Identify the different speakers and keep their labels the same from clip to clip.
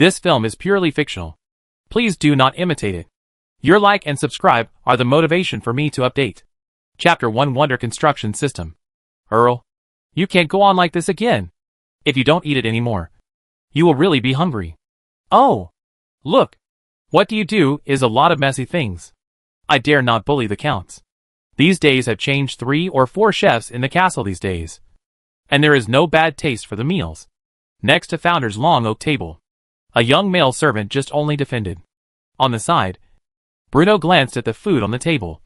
Speaker 1: This film is purely fictional. Please do not imitate it. Your like and subscribe are the motivation for me to update. Chapter 1 Wonder Construction System. Earl, you can't go on like this again. If you don't eat it anymore, you will really be hungry. Oh, look. What do you do is a lot of messy things. I dare not bully the counts. These days have changed 3 or 4 chefs in the castle these days. And there is no bad taste for the meals. Next to Founder's long oak table, a young male servant just only defended. On the side, Bruno glanced at the food on the table,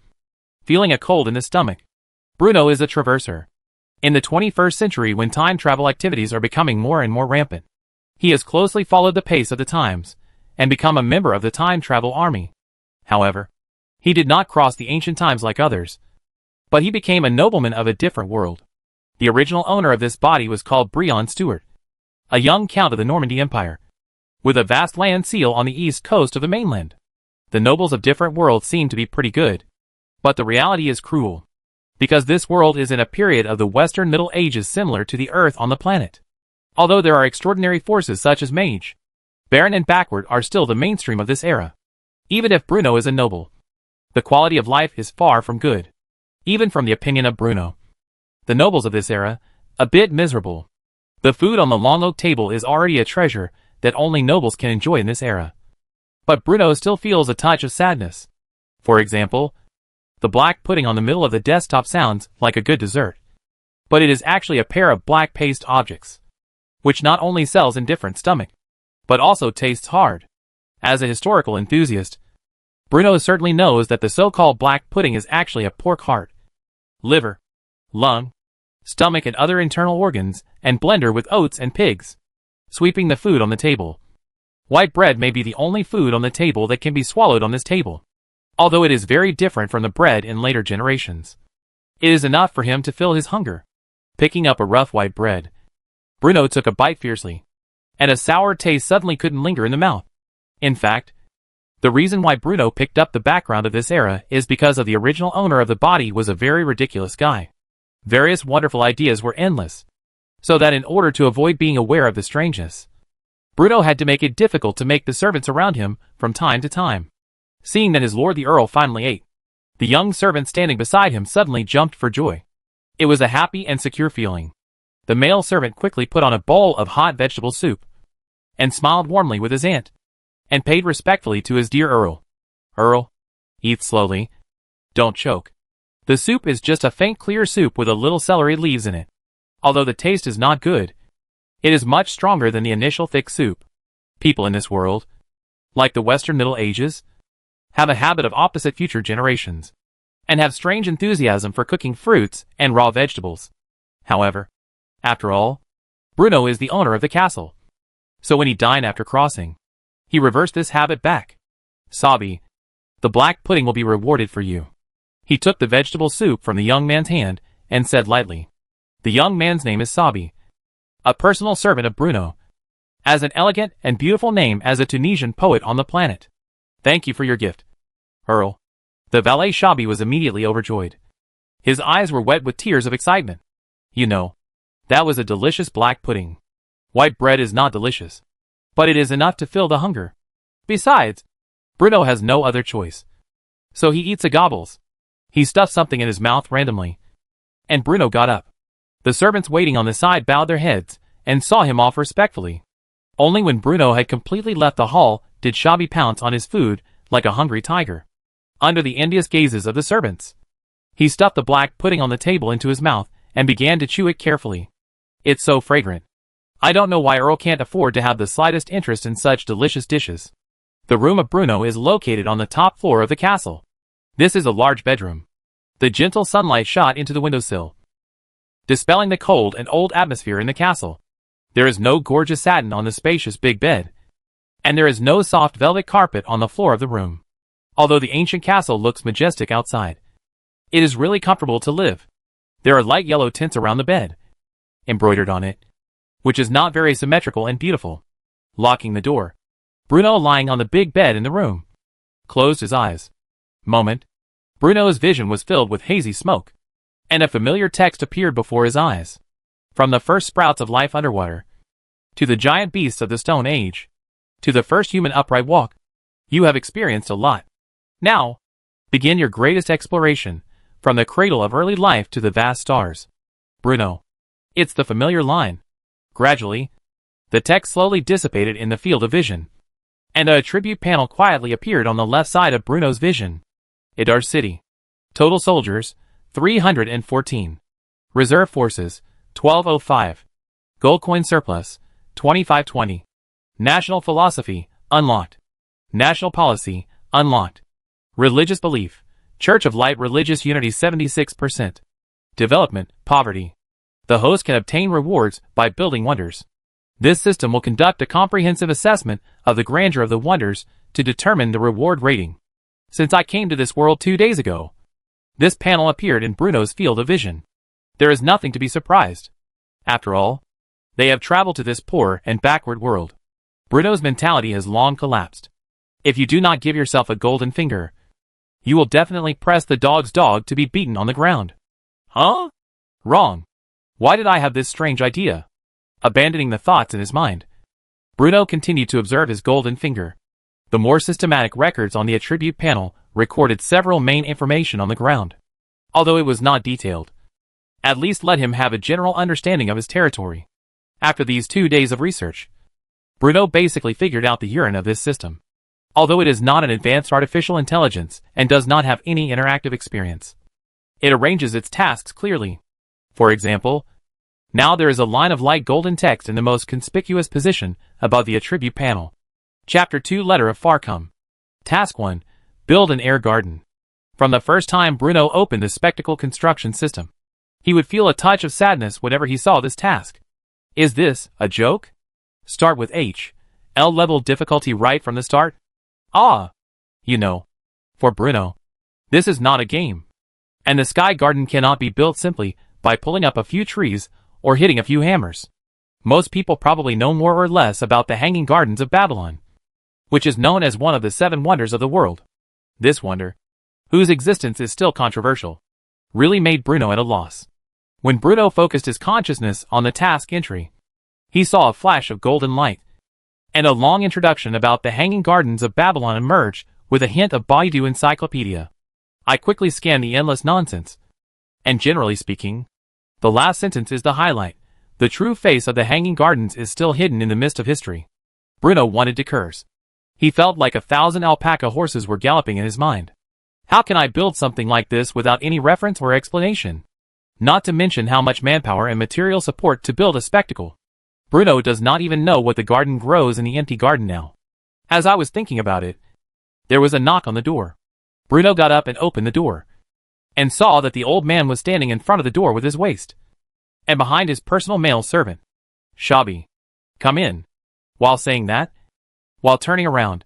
Speaker 1: feeling a cold in his stomach. Bruno is a traverser. In the 21st century, when time travel activities are becoming more and more rampant, he has closely followed the pace of the times and become a member of the time travel army. However, he did not cross the ancient times like others, but he became a nobleman of a different world. The original owner of this body was called Brion Stewart, a young count of the Normandy Empire, with a vast land seal on the east coast of the mainland. The nobles of different worlds seem to be pretty good, but the reality is cruel, because this world is in a period of the Western Middle Ages similar to the Earth on the planet. Although there are extraordinary forces such as Mage, Baron and Backward are still the mainstream of this era. Even if Bruno is a noble, the quality of life is far from good. Even from the opinion of Bruno, the nobles of this era, a bit miserable. The food on the long oak table is already a treasure that only nobles can enjoy in this era. But Bruno still feels a touch of sadness. For example, the black pudding on the middle of the desktop sounds like a good dessert, but it is actually a pair of black paste objects, which not only sells in different stomach, but also tastes hard. As a historical enthusiast, Bruno certainly knows that the so-called black pudding is actually a pork heart, liver, lung, stomach and other internal organs, and blender with oats and pigs. Sweeping the food on the table. White bread may be the only food on the table that can be swallowed on this table, although it is very different from the bread in later generations. It is enough for him to fill his hunger. Picking up a rough white bread, Bruno took a bite fiercely, and a sour taste suddenly couldn't linger in the mouth. In fact, the reason why Bruno picked up the background of this era is because of the original owner of the body was a very ridiculous guy. Various wonderful ideas were endless, so that in order to avoid being aware of the strangeness, Bruno had to make it difficult to make the servants around him from time to time. Seeing that his lord the Earl finally ate, the young servant standing beside him suddenly jumped for joy. It was a happy and secure feeling. The male servant quickly put on a bowl of hot vegetable soup, and smiled warmly with his aunt, and paid respectfully to his dear Earl. Earl, eat slowly. Don't choke. The soup is just a faint clear soup with a little celery leaves in it. Although the taste is not good, it is much stronger than the initial thick soup. People in this world, like the Western Middle Ages, have a habit of opposite future generations, and have strange enthusiasm for cooking fruits and raw vegetables. However, after all, Bruno is the owner of the castle. So when he dined after crossing, he reversed this habit back. Sabi, the black pudding will be rewarded for you. He took the vegetable soup from the young man's hand and said lightly. The young man's name is Sabi, a personal servant of Bruno, as an elegant and beautiful name as a Tunisian poet on the planet. Thank you for your gift, Earl. The valet Sabi was immediately overjoyed. His eyes were wet with tears of excitement. You know, that was a delicious black pudding. White bread is not delicious, but it is enough to fill the hunger. Besides, Bruno has no other choice. So he eats a gobbles. He stuffed something in his mouth randomly, and Bruno got up. The servants waiting on the side bowed their heads and saw him off respectfully. Only when Bruno had completely left the hall did Sabi pounce on his food like a hungry tiger. Under the envious gazes of the servants, he stuffed the black pudding on the table into his mouth and began to chew it carefully. It's so fragrant. I don't know why Earl can't afford to have the slightest interest in such delicious dishes. The room of Bruno is located on the top floor of the castle. This is a large bedroom. The gentle sunlight shot into the windowsill, dispelling the cold and old atmosphere in the castle. There is no gorgeous satin on the spacious big bed, and there is no soft velvet carpet on the floor of the room. Although the ancient castle looks majestic outside, it is really comfortable to live. There are light yellow tints around the bed, embroidered on it, which is not very symmetrical and beautiful. Locking the door, Bruno, lying on the big bed in the room, closed his eyes. Moment, Bruno's vision was filled with hazy smoke, and a familiar text appeared before his eyes. From the first sprouts of life underwater, to the giant beasts of the Stone Age, to the first human upright walk. You have experienced a lot. Now, begin your greatest exploration, from the cradle of early life to the vast stars. Bruno. It's the familiar line. Gradually, the text slowly dissipated in the field of vision, and a attribute panel quietly appeared on the left side of Bruno's vision. Idar City. Total soldiers, 314. Reserve forces, 1205. Gold coin surplus, 2520. National philosophy, unlocked. National policy, unlocked. Religious belief, Church of Light religious unity 76%. Development, poverty. The host can obtain rewards by building wonders. This system will conduct a comprehensive assessment of the grandeur of the wonders to determine the reward rating. Since I came to this world 2 days ago, this panel appeared in Bruno's field of vision. There is nothing to be surprised. After all, they have traveled to this poor and backward world. Bruno's mentality has long collapsed. If you do not give yourself a golden finger, you will definitely press the dog's dog to be beaten on the ground. Huh? Wrong. Why did I have this strange idea? Abandoning the thoughts in his mind, Bruno continued to observe his golden finger. The more systematic records on the attribute panel recorded several main information on the ground. Although it was not detailed, at least let him have a general understanding of his territory. After these 2 days of research, Bruno basically figured out the urine of this system. Although it is not an advanced artificial intelligence and does not have any interactive experience, it arranges its tasks clearly. For example, now there is a line of light golden text in the most conspicuous position above the attribute panel. Chapter 2 Letter of Farcum. Task 1. Build an air garden. From the first time Bruno opened the spectacle construction system, he would feel a touch of sadness whenever he saw this task. Is this a joke? Start with H. L level difficulty right from the start? Ah! You know, for Bruno, this is not a game. And the sky garden cannot be built simply by pulling up a few trees or hitting a few hammers. Most people probably know more or less about the Hanging Gardens of Babylon, which is known as one of the 7 wonders of the world. This wonder, whose existence is still controversial, really made Bruno at a loss. When Bruno focused his consciousness on the task entry, he saw a flash of golden light, and a long introduction about the Hanging Gardens of Babylon emerged with a hint of Baidu Encyclopedia. I quickly scanned the endless nonsense, and generally speaking, the last sentence is the highlight. The true face of the Hanging Gardens is still hidden in the mist of history. Bruno wanted to curse. He felt like 1,000 alpaca horses were galloping in his mind. How can I build something like this without any reference or explanation? Not to mention how much manpower and material support to build a spectacle. Bruno does not even know what the garden grows in the empty garden now. As I was thinking about it, there was a knock on the door. Bruno got up and opened the door, and saw that the old man was standing in front of the door with his waist, and behind his personal male servant. Shabi, come in. While saying that, while turning around,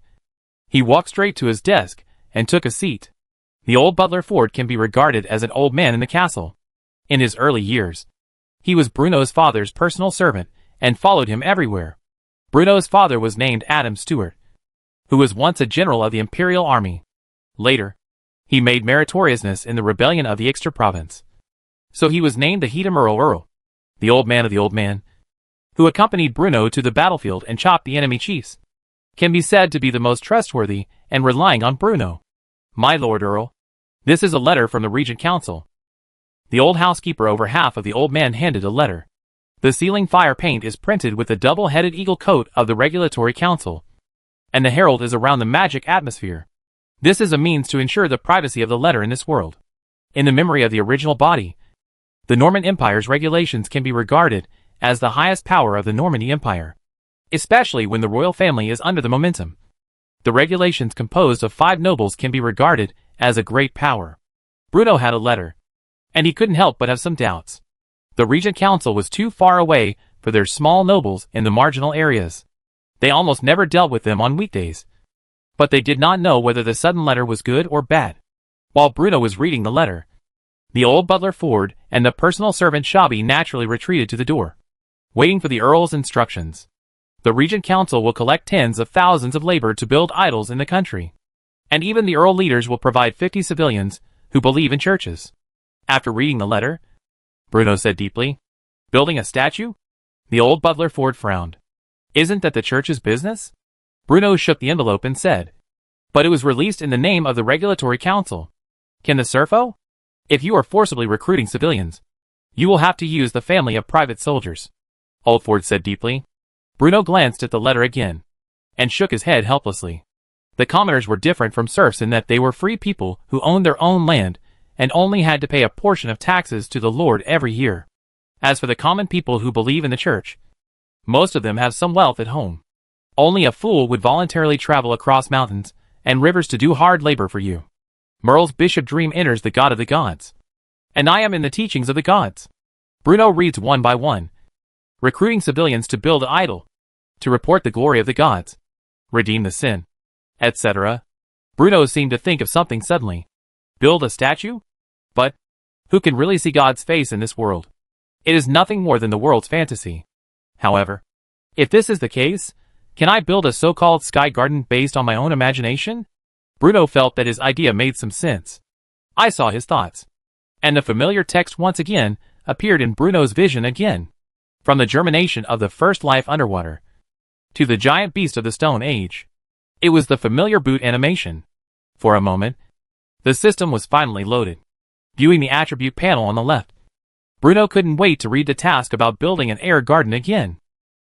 Speaker 1: he walked straight to his desk and took a seat. The old butler Ford can be regarded as an old man in the castle. In his early years, he was Bruno's father's personal servant and followed him everywhere. Bruno's father was named Adam Stewart, who was once a general of the Imperial Army. Later, he made meritoriousness in the rebellion of the Ixter province. So he was named the Hedum Earl, the old man of the old man, who accompanied Bruno to the battlefield and chopped the enemy chiefs, can be said to be the most trustworthy and relying on Bruno. My Lord Earl, this is a letter from the Regent Council. The old housekeeper over half of the old man handed a letter. The ceiling fire paint is printed with the double-headed eagle coat of the Regulatory Council, and the herald is around the magic atmosphere. This is a means to ensure the privacy of the letter in this world. In the memory of the original body, the Norman Empire's regulations can be regarded as the highest power of the Normandy Empire, especially when the royal family is under the momentum. The regulations composed of 5 nobles can be regarded as a great power. Bruno had a letter, and he couldn't help but have some doubts. The Regent Council was too far away for their small nobles in the marginal areas. They almost never dealt with them on weekdays. But they did not know whether the sudden letter was good or bad. While Bruno was reading the letter, the old butler Ford and the personal servant Shabi naturally retreated to the door, waiting for the Earl's instructions. The Regent Council will collect tens of thousands of labor to build idols in the country. And even the Earl leaders will provide 50 civilians who believe in churches. After reading the letter, Bruno said deeply, building a statue? The old butler Ford frowned. Isn't that the church's business? Bruno shook the envelope and said, "But it was released in the name of the Regulatory Council. Can the Serfo? If you are forcibly recruiting civilians, you will have to use the family of private soldiers," Oldford said deeply. Bruno glanced at the letter again, and shook his head helplessly. The commoners were different from serfs in that they were free people who owned their own land and only had to pay a portion of taxes to the lord every year. As for the common people who believe in the church, most of them have some wealth at home. Only a fool would voluntarily travel across mountains and rivers to do hard labor for you. Merle's bishop dream enters the god of the gods. And I am in the teachings of the gods. Bruno reads one by one. Recruiting civilians to build an idol, to report the glory of the gods, redeem the sin, etc. Bruno seemed to think of something suddenly. Build a statue? But who can really see God's face in this world? It is nothing more than the world's fantasy. However, if this is the case, can I build a so-called sky garden based on my own imagination? Bruno felt that his idea made some sense. I saw his thoughts. And the familiar text once again appeared in Bruno's vision again. From the germination of the first life underwater to the giant beast of the Stone Age. It was the familiar boot animation. For a moment, the system was finally loaded. Viewing the attribute panel on the left, Bruno couldn't wait to read the task about building an air garden again.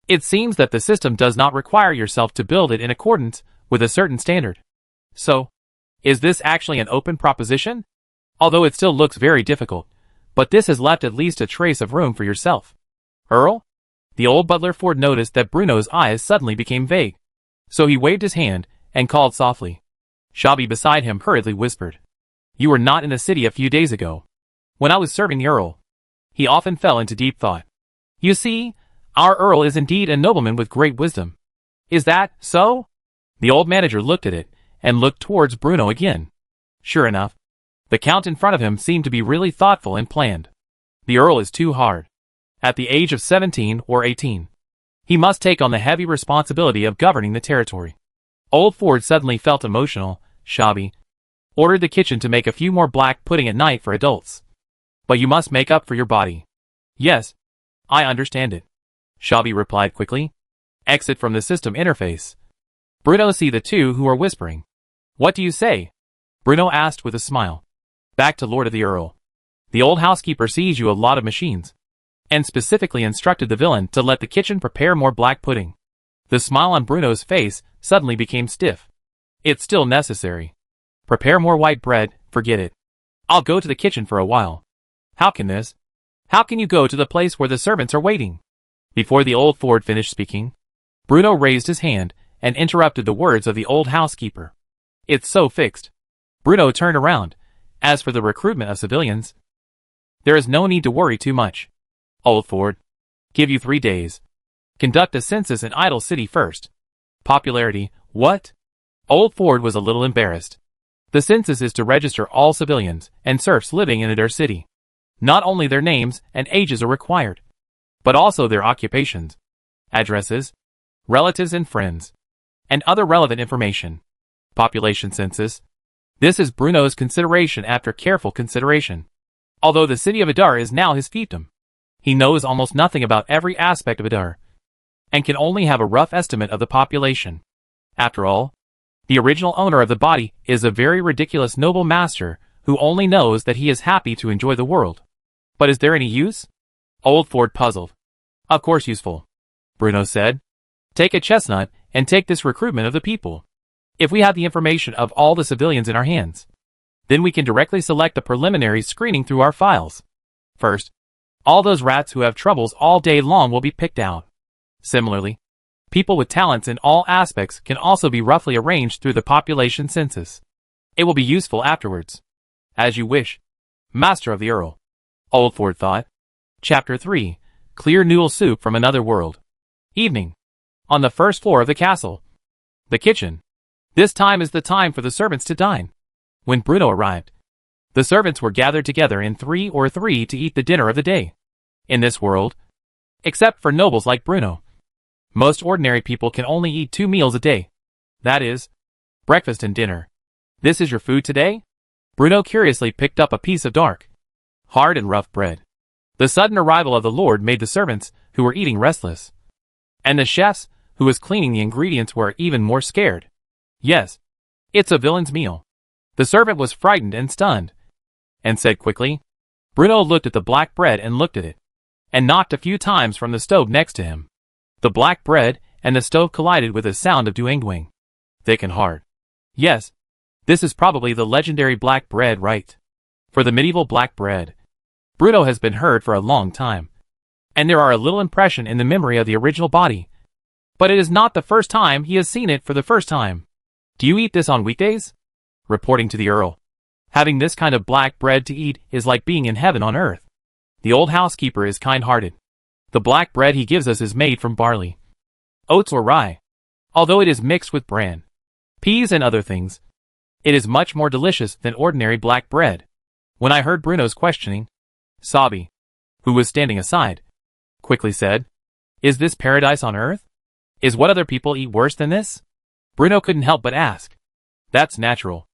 Speaker 1: It seems that the system does not require yourself to build it in accordance with a certain standard. So, is this actually an open proposition? Although it still looks very difficult, but this has left at least a trace of room for yourself. Earl? The old butler Ford noticed that Bruno's eyes suddenly became vague. So he waved his hand and called softly. Shabby beside him hurriedly whispered, "You were not in the city a few days ago. When I was serving the Earl." He often fell into deep thought. "You see, our Earl is indeed a nobleman with great wisdom. Is that so?" The old manager looked at it and looked towards Bruno again. Sure enough, the count in front of him seemed to be really thoughtful and planned. The Earl is too hard. At the age of 17 or 18, he must take on the heavy responsibility of governing the territory. Old Ford suddenly felt emotional. Shabby ordered the kitchen to make a few more black pudding at night for adults. "But you must make up for your body." "Yes, I understand it," Shabby replied quickly. Exit from the system interface. Bruno see the two who are whispering. "What do you say?" Bruno asked with a smile. "Back to Lord of the Earl. The old housekeeper sees you a lot of machines, and specifically instructed the villain to let the kitchen prepare more black pudding." The smile on Bruno's face suddenly became stiff. "It's still necessary. Prepare more white bread, forget it. I'll go to the kitchen for a while." "How can this? How can you go to the place where the servants are waiting?" Before the old Ford finished speaking, Bruno raised his hand and interrupted the words of the old housekeeper. "It's so fixed." Bruno turned around. "As for the recruitment of civilians, there is no need to worry too much. Old Ford, give you 3 days. Conduct a census in Idle City first." Popularity, what? Old Ford was a little embarrassed. The census is to register all civilians and serfs living in their city. Not only their names and ages are required, but also their occupations, addresses, relatives and friends, and other relevant information. Population census. This is Bruno's consideration after careful consideration. Although the city of Adar is now his fiefdom, he knows almost nothing about every aspect of Adar, and can only have a rough estimate of the population. After all, the original owner of the body is a very ridiculous noble master who only knows that he is happy to enjoy the world. But is there any use? Old Ford puzzled. "Of course useful," Bruno said. "Take a chestnut and take this recruitment of the people. If we have the information of all the civilians in our hands, then we can directly select the preliminary screening through our files. First, all those rats who have troubles all day long will be picked out. Similarly, people with talents in all aspects can also be roughly arranged through the population census. It will be useful afterwards. As you wish, Master of the Earl," Old Ford thought. Chapter 3. Clear noodle soup from another world. Evening. On the first floor of the castle. The kitchen. This time is the time for the servants to dine. When Bruno arrived, the servants were gathered together in 3 or 3 to eat the dinner of the day. In this world, except for nobles like Bruno, most ordinary people can only eat 2 meals a day. That is, breakfast and dinner. "This is your food today?" Bruno curiously picked up a piece of dark, hard and rough bread. The sudden arrival of the Lord made the servants, who were eating, restless. And the chefs, who was cleaning the ingredients, were even more scared. Yes, it's a villain's meal. The servant was frightened and stunned, and said quickly. Bruno looked at the black bread and looked at it, and knocked a few times from the stove next to him. The black bread and the stove collided with a sound of doing, thick and hard. Yes, this is probably the legendary black bread, right? For the medieval black bread, Bruno has been heard for a long time, and there are a little impression in the memory of the original body. But it is not the first time he has seen it for the first time. Do you eat this on weekdays? Reporting to the Earl. Having this kind of black bread to eat is like being in heaven on earth. The old housekeeper is kind-hearted. The black bread he gives us is made from barley, oats or rye. Although it is mixed with bran, peas and other things, it is much more delicious than ordinary black bread. When I heard Bruno's questioning, Sabi, who was standing aside, quickly said, "Is this paradise on earth? Is what other people eat worse than this?" Bruno couldn't help but ask. That's natural.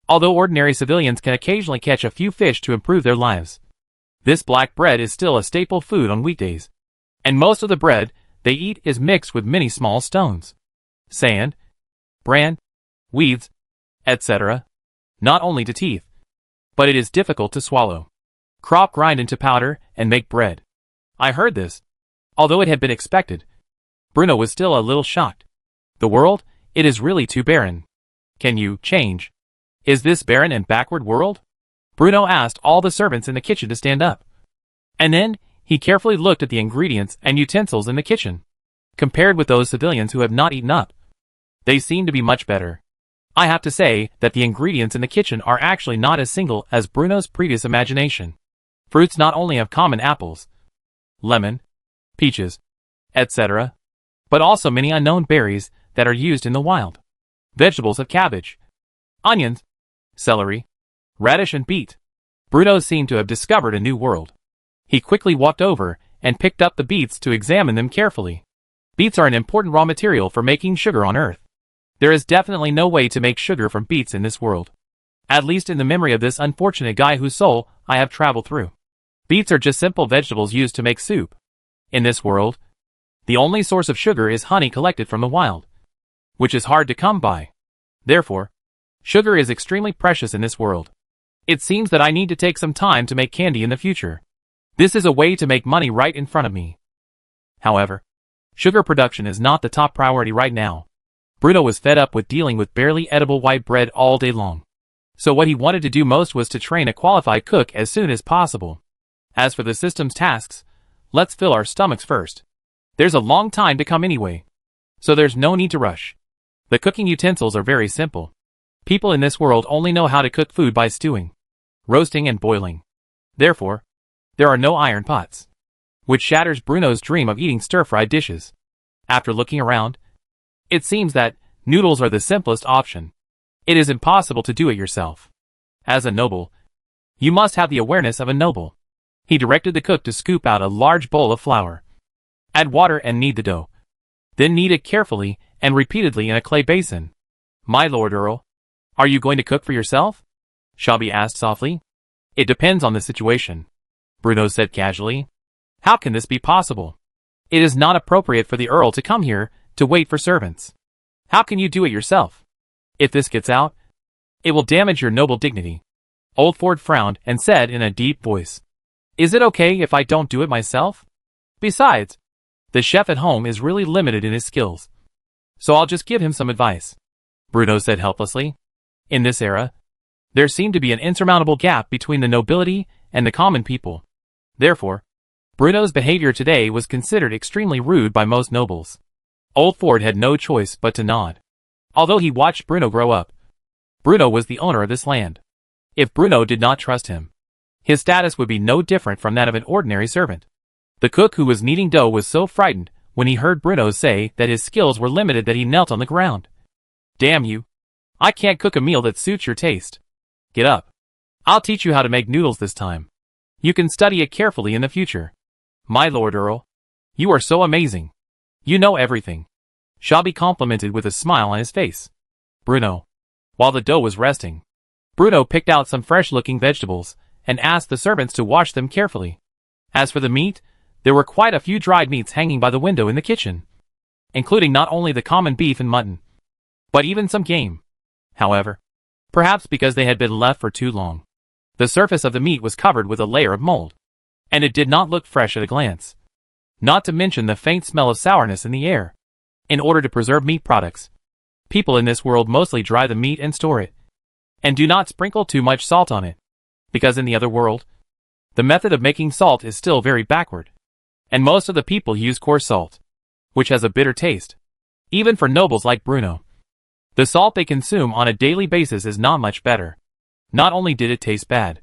Speaker 1: Although ordinary civilians can occasionally catch a few fish to improve their lives, this black bread is still a staple food on weekdays. And most of the bread they eat is mixed with many small stones, sand, bran, weeds, etc. Not only to teeth, but it is difficult to swallow. Crop grind into powder and make bread. I heard this. Although it had been expected, Bruno was still a little shocked. The world, it is really too barren. Can you change? Is this barren and backward world? Bruno asked all the servants in the kitchen to stand up. And then, he carefully looked at the ingredients and utensils in the kitchen. Compared with those civilians who have not eaten up, they seem to be much better. I have to say that the ingredients in the kitchen are actually not as single as Bruno's previous imagination. Fruits not only have common apples, lemon, peaches, etc., but also many unknown berries that are used in the wild. Vegetables have cabbage, onions, celery, radish and beet. Bruno seemed to have discovered a new world. He quickly walked over and picked up the beets to examine them carefully. Beets are an important raw material for making sugar on Earth. There is definitely no way to make sugar from beets in this world. At least in the memory of this unfortunate guy whose soul I have traveled through. Beets are just simple vegetables used to make soup. In this world, the only source of sugar is honey collected from the wild, which is hard to come by. Therefore, sugar is extremely precious in this world. It seems that I need to take some time to make candy in the future. This is a way to make money right in front of me. However, sugar production is not the top priority right now. Bruno was fed up with dealing with barely edible white bread all day long. So what he wanted to do most was to train a qualified cook as soon as possible. As for the system's tasks, let's fill our stomachs first. There's a long time to come anyway, so there's no need to rush. The cooking utensils are very simple. People in this world only know how to cook food by stewing, roasting and boiling. Therefore, there are no iron pots, which shatters Bruno's dream of eating stir-fried dishes. After looking around, it seems that noodles are the simplest option. It is impossible to do it yourself. As a noble, you must have the awareness of a noble. He directed the cook to scoop out a large bowl of flour. Add water and knead the dough. Then knead it carefully and repeatedly in a clay basin. My Lord Earl, are you going to cook for yourself? Shabby asked softly. It depends on the situation, Bruno said casually. How can this be possible? It is not appropriate for the Earl to come here to wait for servants. How can you do it yourself? If this gets out, it will damage your noble dignity. Old Ford frowned and said in a deep voice, Is it okay if I don't do it myself? Besides, the chef at home is really limited in his skills. So I'll just give him some advice, Bruno said helplessly. In this era, there seemed to be an insurmountable gap between the nobility and the common people. Therefore, Bruno's behavior today was considered extremely rude by most nobles. Old Ford had no choice but to nod. Although he watched Bruno grow up, Bruno was the owner of this land. If Bruno did not trust him, his status would be no different from that of an ordinary servant. The cook who was kneading dough was so frightened when he heard Bruno say that his skills were limited that he knelt on the ground. Damn you! I can't cook a meal that suits your taste. Get up. I'll teach you how to make noodles this time. You can study it carefully in the future. My Lord Earl, you are so amazing. You know everything. Shabby complimented with a smile on his face. Bruno. While the dough was resting, Bruno picked out some fresh-looking vegetables and asked the servants to wash them carefully. As for the meat, there were quite a few dried meats hanging by the window in the kitchen. including not only the common beef and mutton, but even some game. However, perhaps because they had been left for too long, the surface of the meat was covered with a layer of mold, and it did not look fresh at a glance. Not to mention the faint smell of sourness in the air. In order to preserve meat products, people in this world mostly dry the meat and store it, and do not sprinkle too much salt on it, because in the other world, the method of making salt is still very backward, and most of the people use coarse salt, which has a bitter taste, even for nobles like Bruno. The salt they consume on a daily basis is not much better. Not only did it taste bad,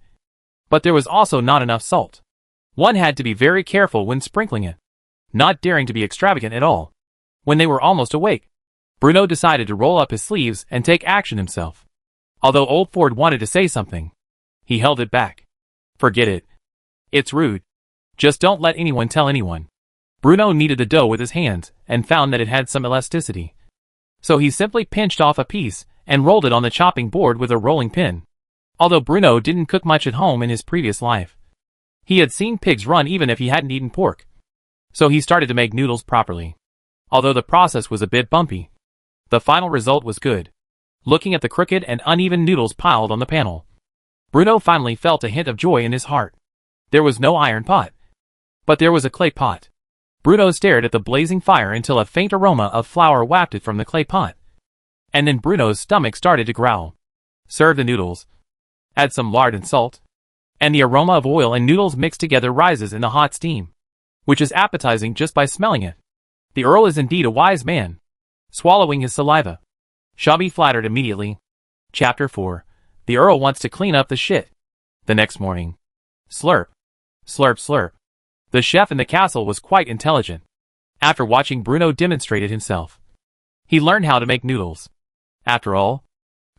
Speaker 1: but there was also not enough salt. One had to be very careful when sprinkling it, not daring to be extravagant at all. When they were almost awake, Bruno decided to roll up his sleeves and take action himself. Although old Ford wanted to say something, he held it back. Forget it. It's rude. Just don't let anyone tell anyone. Bruno kneaded the dough with his hands and found that it had some elasticity. So he simply pinched off a piece and rolled it on the chopping board with a rolling pin. Although Bruno didn't cook much at home in his previous life, he had seen pigs run even if he hadn't eaten pork. So he started to make noodles properly. Although the process was a bit bumpy, the final result was good. Looking at the crooked and uneven noodles piled on the panel, Bruno finally felt a hint of joy in his heart. There was no iron pot, but there was a clay pot. Bruno stared at the blazing fire until a faint aroma of flour wafted from the clay pot. And then Bruno's stomach started to growl. Serve the noodles. Add some lard and salt. And the aroma of oil and noodles mixed together rises in the hot steam, which is appetizing just by smelling it. The Earl is indeed a wise man. Swallowing his saliva, Shabby flattered immediately. Chapter 4. The Earl wants to clean up the shit. The next morning. Slurp. Slurp slurp. The chef in the castle was quite intelligent. After watching Bruno demonstrate it himself, he learned how to make noodles. After all,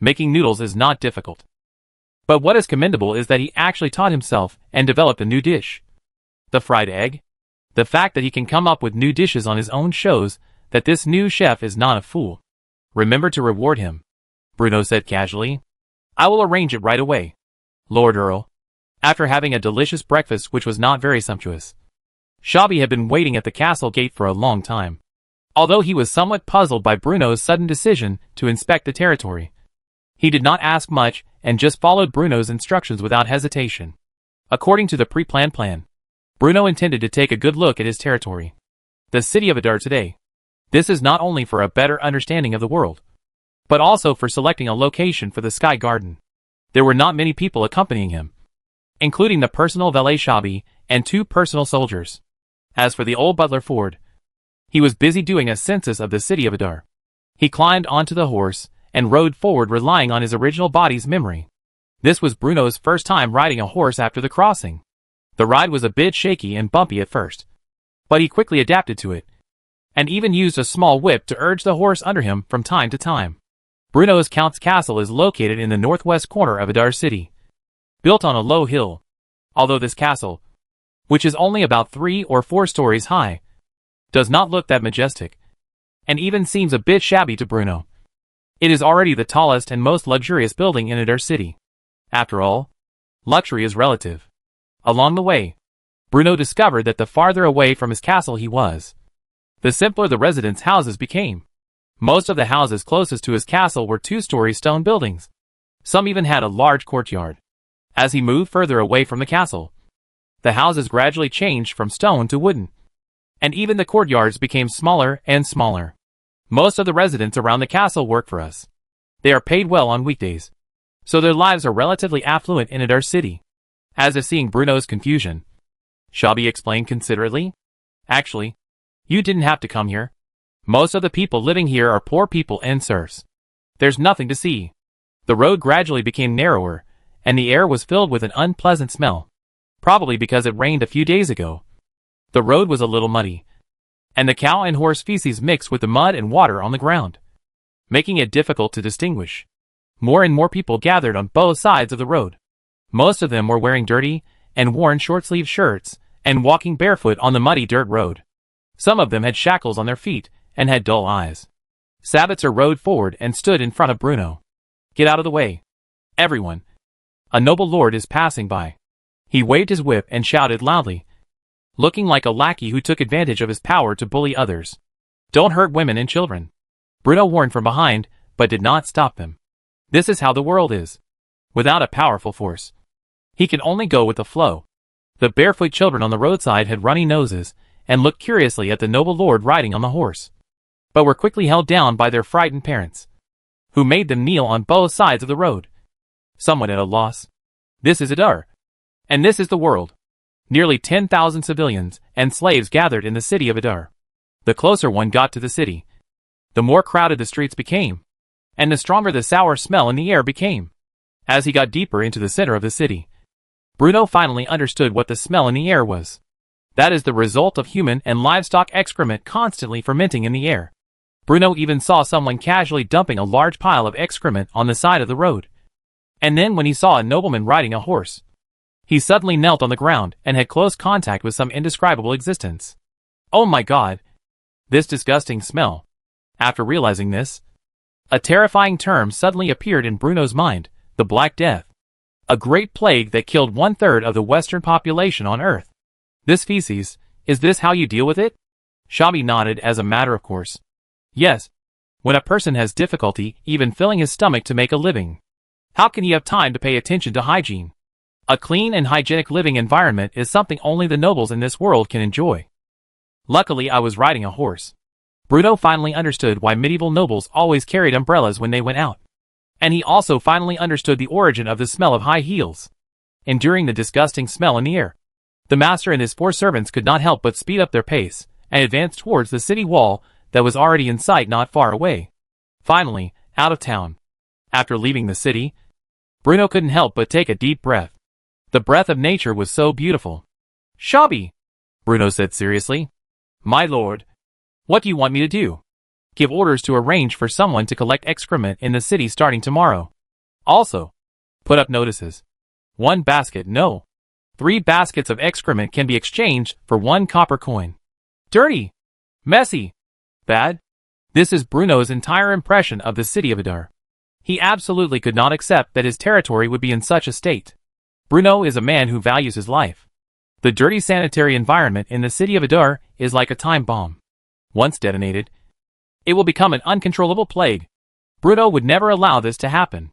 Speaker 1: making noodles is not difficult. But what is commendable is that he actually taught himself and developed a new dish. The fried egg. The fact that he can come up with new dishes on his own shows that this new chef is not a fool. Remember to reward him, Bruno said casually. I will arrange it right away, Lord Earl. After having a delicious breakfast which was not very sumptuous, Shabby had been waiting at the castle gate for a long time. Although he was somewhat puzzled by Bruno's sudden decision to inspect the territory, he did not ask much and just followed Bruno's instructions without hesitation. According to the pre-planned plan, Bruno intended to take a good look at his territory, the city of Adar today. This is not only for a better understanding of the world, but also for selecting a location for the Sky Garden. There were not many people accompanying him, including the personal valet Shabby and 2 personal soldiers. As for the old butler Ford, he was busy doing a census of the city of Adar. He climbed onto the horse and rode forward relying on his original body's memory. This was Bruno's first time riding a horse after the crossing. The ride was a bit shaky and bumpy at first, but he quickly adapted to it, and even used a small whip to urge the horse under him from time to time. Bruno's Count's Castle is located in the northwest corner of Adar City, built on a low hill. Although this castle, which is only about 3 or 4 stories high, does not look that majestic, and even seems a bit shabby to Bruno. It is already the tallest and most luxurious building in Adar City. After all, luxury is relative. Along the way, Bruno discovered that the farther away from his castle he was, the simpler the residents' houses became. Most of the houses closest to his castle were 2-story stone buildings. Some even had a large courtyard. As he moved further away from the castle, the houses gradually changed from stone to wooden, and even the courtyards became smaller and smaller. Most of the residents around the castle work for us. They are paid well on weekdays, so their lives are relatively affluent in Adar City. As if seeing Bruno's confusion, Shabby explained considerately. Actually, you didn't have to come here. Most of the people living here are poor people and serfs. There's nothing to see. The road gradually became narrower, and the air was filled with an unpleasant smell, probably because it rained a few days ago. The road was a little muddy, and the cow and horse feces mixed with the mud and water on the ground, making it difficult to distinguish. More and more people gathered on both sides of the road. Most of them were wearing dirty and worn short-sleeved shirts and walking barefoot on the muddy dirt road. Some of them had shackles on their feet and had dull eyes. Sabitzer rode forward and stood in front of Bruno. Get out of the way, everyone. A noble lord is passing by. He waved his whip and shouted loudly, looking like a lackey who took advantage of his power to bully others. Don't hurt women and children. Bruno warned from behind, but did not stop them. This is how the world is. Without a powerful force, he can only go with the flow. The barefoot children on the roadside had runny noses, and looked curiously at the noble lord riding on the horse, but were quickly held down by their frightened parents, who made them kneel on both sides of the road. Somewhat at a loss. This is Adar. And this is the world. Nearly 10,000 civilians and slaves gathered in the city of Adar. The closer one got to the city, the more crowded the streets became, and the stronger the sour smell in the air became. As he got deeper into the center of the city, Bruno finally understood what the smell in the air was. That is the result of human and livestock excrement constantly fermenting in the air. Bruno even saw someone casually dumping a large pile of excrement on the side of the road. And then when he saw a nobleman riding a horse, he suddenly knelt on the ground and had close contact with some indescribable existence. Oh my God! This disgusting smell. After realizing this, a terrifying term suddenly appeared in Bruno's mind, the Black Death. A great plague that killed 1/3 of the Western population on Earth. This feces, is this how you deal with it? Shabi nodded as a matter of course. Yes. When a person has difficulty even filling his stomach to make a living, how can he have time to pay attention to hygiene? A clean and hygienic living environment is something only the nobles in this world can enjoy. Luckily I was riding a horse. Bruno finally understood why medieval nobles always carried umbrellas when they went out. And he also finally understood the origin of the smell of high heels. Enduring the disgusting smell in the air, the master and his 4 servants could not help but speed up their pace and advance towards the city wall that was already in sight not far away. Finally, out of town. After leaving the city, Bruno couldn't help but take a deep breath. The breath of nature was so beautiful. Shabi, Bruno said seriously. My lord, what do you want me to do? Give orders to arrange for someone to collect excrement in the city starting tomorrow. Also, put up notices. 1 basket, no. 3 baskets of excrement can be exchanged for 1 copper coin. Dirty. Messy. Bad. This is Bruno's entire impression of the city of Adar. He absolutely could not accept that his territory would be in such a state. Bruno is a man who values his life. The dirty sanitary environment in the city of Adar is like a time bomb. Once detonated, it will become an uncontrollable plague. Bruno would never allow this to happen.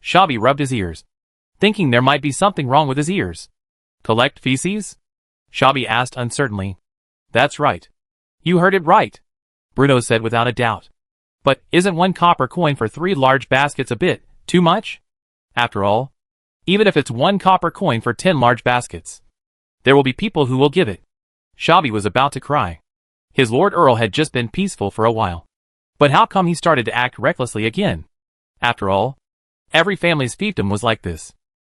Speaker 1: Shabi rubbed his ears, thinking there might be something wrong with his ears. Collect feces? Shabi asked uncertainly. That's right. You heard it right, Bruno said without a doubt. But isn't 1 copper coin for 3 large baskets a bit too much? After all, even if it's 1 copper coin for 10 large baskets, there will be people who will give it. Shabi was about to cry. His Lord Earl had just been peaceful for a while. But how come he started to act recklessly again? After all, every family's fiefdom was like this.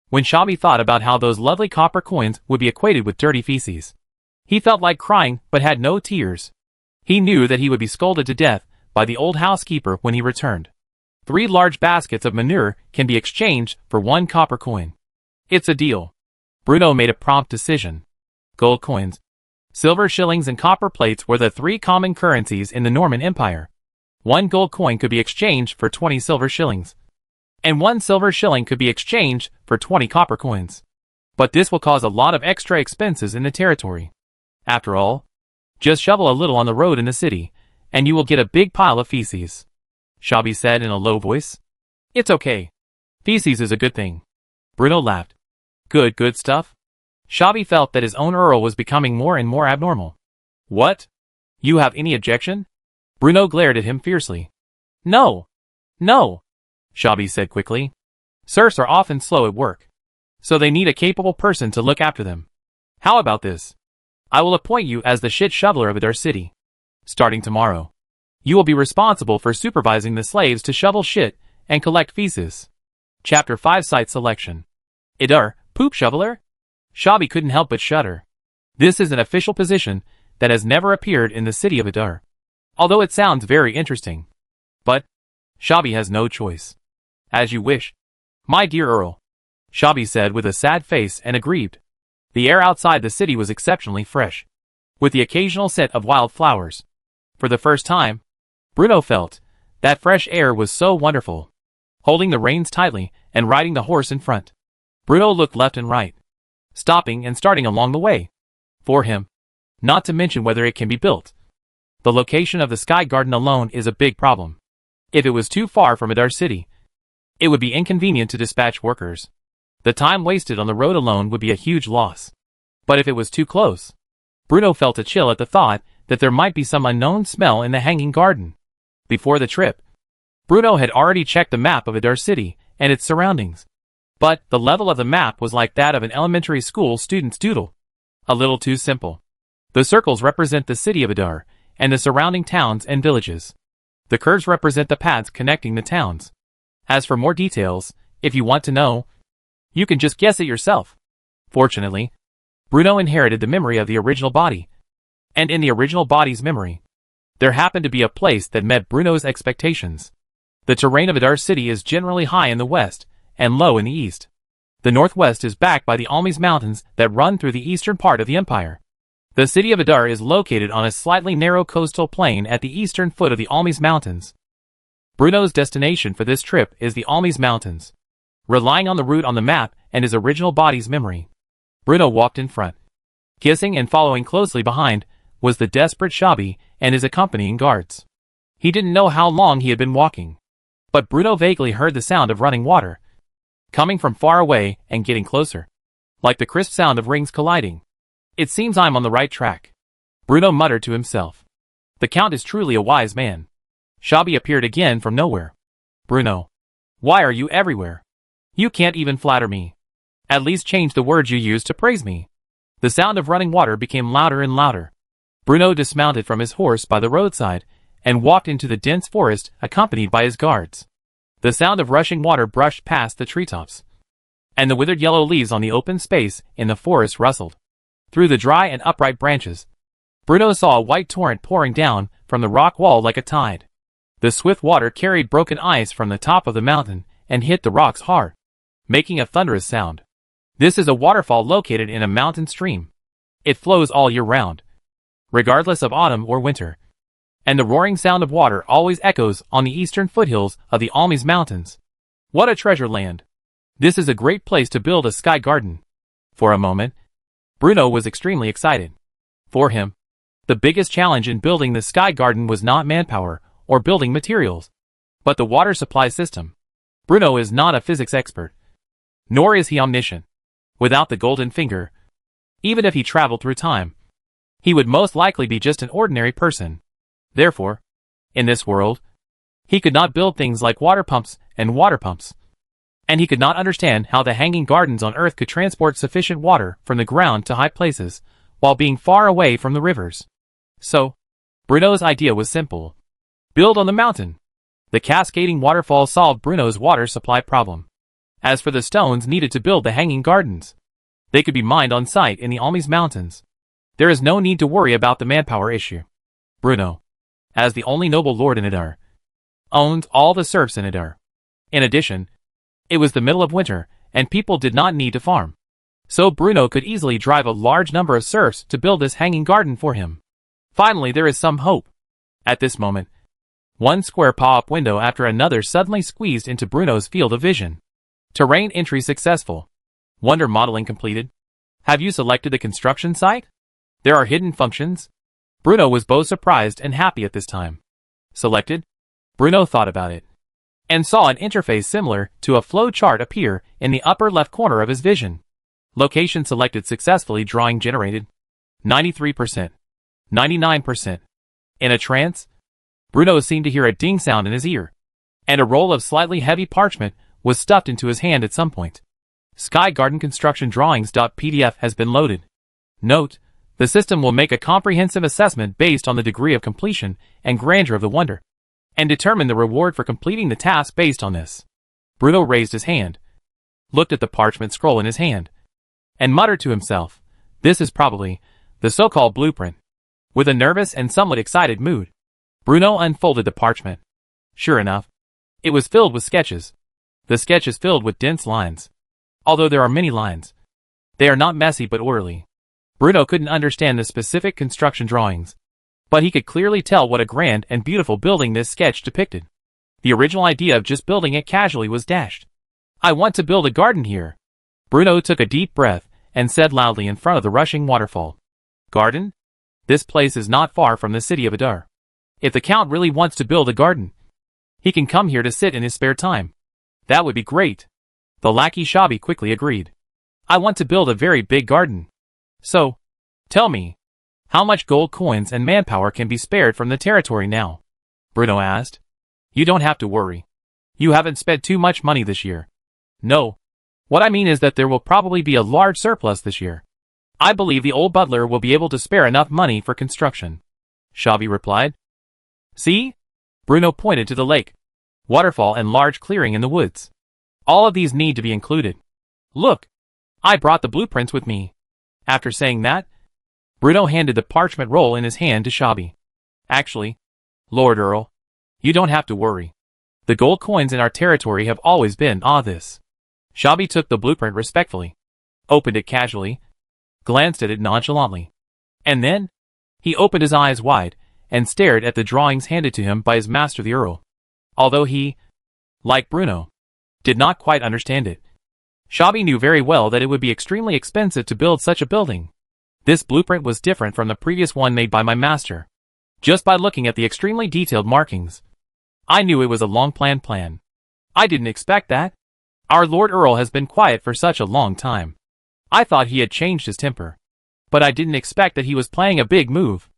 Speaker 1: When Shabi thought about how those lovely copper coins would be equated with dirty feces, he felt like crying but had no tears. He knew that he would be scolded to death by the old housekeeper when he returned. 3 large baskets of manure can be exchanged for 1 copper coin. It's a deal. Bruno made a prompt decision. Gold coins, silver shillings and copper plates were the 3 common currencies in the Norman Empire. 1 gold coin could be exchanged for 20 silver shillings, and 1 silver shilling could be exchanged for 20 copper coins. But this will cause a lot of extra expenses in the territory. After all, just shovel a little on the road in the city, and you will get a big pile of feces, Shabi said in a low voice. It's okay. Feces is a good thing. Bruno laughed. Good stuff? Shabi felt that his own Earl was becoming more and more abnormal. What? You have any objection? Bruno glared at him fiercely. No, Shabi said quickly. Serfs are often slow at work, so they need a capable person to look after them. How about this? I will appoint you as the shit shoveler of Adar City. Starting tomorrow, you will be responsible for supervising the slaves to shovel shit and collect feces. Chapter 5 Site Selection. Adar, poop shoveler? Shabi couldn't help but shudder. This is an official position that has never appeared in the city of Adar, although it sounds very interesting. But Shabi has no choice. As you wish, my dear Earl, Shabi said with a sad face and agreed. The air outside the city was exceptionally fresh, with the occasional scent of wild flowers. For the first time, Bruno felt that fresh air was so wonderful. Holding the reins tightly and riding the horse in front, Bruno looked left and right, stopping and starting along the way. For him, not to mention whether it can be built. The location of the Sky Garden alone is a big problem. If it was too far from Adar City, it would be inconvenient to dispatch workers. The time wasted on the road alone would be a huge loss. But if it was too close, Bruno felt a chill at the thought that there might be some unknown smell in the Hanging Garden. Before the trip, Bruno had already checked the map of Adar City and its surroundings. But the level of the map was like that of an elementary school student's doodle. A little too simple. The circles represent the city of Adar and the surrounding towns and villages. The curves represent the paths connecting the towns. As for more details, if you want to know, you can just guess it yourself. Fortunately, Bruno inherited the memory of the original body. And in the original body's memory, there happened to be a place that met Bruno's expectations. The terrain of Adar City is generally high in the west and low in the east. The northwest is backed by the Almes Mountains that run through the eastern part of the empire. The city of Adar is located on a slightly narrow coastal plain at the eastern foot of the Almes Mountains. Bruno's destination for this trip is the Almes Mountains. Relying on the route on the map and his original body's memory, Bruno walked in front. Kissing and following closely behind was the desperate Shabi and his accompanying guards. He didn't know how long he had been walking, but Bruno vaguely heard the sound of running water, coming from far away and getting closer, like the crisp sound of rings colliding. It seems I'm on the right track, Bruno muttered to himself. The Count is truly a wise man. Shabi appeared again from nowhere. Bruno, why are you everywhere? You can't even flatter me. At least change the words you use to praise me. The sound of running water became louder and louder. Bruno dismounted from his horse by the roadside and walked into the dense forest accompanied by his guards. The sound of rushing water brushed past the treetops, and the withered yellow leaves on the open space in the forest rustled. Through the dry and upright branches, Bruno saw a white torrent pouring down from the rock wall like a tide. The swift water carried broken ice from the top of the mountain and hit the rocks hard, making a thunderous sound. This is a waterfall located in a mountain stream. It flows all year round, regardless of autumn or winter, and the roaring sound of water always echoes on the eastern foothills of the Almes Mountains. What a treasure land! This is a great place to build a sky garden. For a moment, Bruno was extremely excited. For him, the biggest challenge in building the sky garden was not manpower or building materials, but the water supply system. Bruno is not a physics expert, nor is he omniscient. Without the golden finger, even if he traveled through time, he would most likely be just an ordinary person. Therefore, in this world, he could not build things like water pumps, and he could not understand how the hanging gardens on Earth could transport sufficient water from the ground to high places, while being far away from the rivers. So, Bruno's idea was simple. Build on the mountain. The cascading waterfall solved Bruno's water supply problem. As for the stones needed to build the hanging gardens, they could be mined on site in the Almes Mountains. There is no need to worry about the manpower issue. Bruno, as the only noble lord in Adar, owned all the serfs in Adar. In addition, it was the middle of winter, and people did not need to farm. So Bruno could easily drive a large number of serfs to build this hanging garden for him. Finally, there is some hope. At this moment, one square pop-up window after another suddenly squeezed into Bruno's field of vision. Terrain entry successful. Wonder modeling completed. Have you selected the construction site? There are hidden functions. Bruno was both surprised and happy at this time. Selected? Bruno thought about it, and saw an interface similar to a flow chart appear in the upper left corner of his vision. Location selected successfully. Drawing generated. 93%. 99%. In a trance, Bruno seemed to hear a ding sound in his ear, and a roll of slightly heavy parchment was stuffed into his hand at some point. Sky Garden Construction Drawings.pdf has been loaded. Note, the system will make a comprehensive assessment based on the degree of completion and grandeur of the wonder, and determine the reward for completing the task based on this. Bruno raised his hand, looked at the parchment scroll in his hand, and muttered to himself, this is probably the so-called blueprint. With a nervous and somewhat excited mood, Bruno unfolded the parchment. Sure enough, it was filled with sketches. The sketch is filled with dense lines. Although there are many lines, they are not messy but orderly. Bruno couldn't understand the specific construction drawings, but he could clearly tell what a grand and beautiful building this sketch depicted. The original idea of just building it casually was dashed. I want to build a garden here. Bruno took a deep breath and said loudly in front of the rushing waterfall. Garden? This place is not far from the city of Adar. If the Count really wants to build a garden, he can come here to sit in his spare time. That would be great. The lackey Shabby quickly agreed. I want to build a very big garden. So, tell me, how much gold coins and manpower can be spared from the territory now? Bruno asked. You don't have to worry. You haven't spent too much money this year. No. What I mean is that there will probably be a large surplus this year. I believe the old butler will be able to spare enough money for construction. Shabby replied. See? Bruno pointed to the lake, waterfall and large clearing in the woods. All of these need to be included. Look, I brought the blueprints with me. After saying that, Bruno handed the parchment roll in his hand to Shabby. Actually, Lord Earl, you don't have to worry. The gold coins in our territory have always been this. Shabby took the blueprint respectfully, opened it casually, glanced at it nonchalantly, and then he opened his eyes wide and stared at the drawings handed to him by his master the Earl. Although he, like Bruno, did not quite understand it, Shabby knew very well that it would be extremely expensive to build such a building. This blueprint was different from the previous one made by my master. Just by looking at the extremely detailed markings, I knew it was a long-planned plan. I didn't expect that. Our Lord Earl has been quiet for such a long time. I thought he had changed his temper. But I didn't expect that he was playing a big move.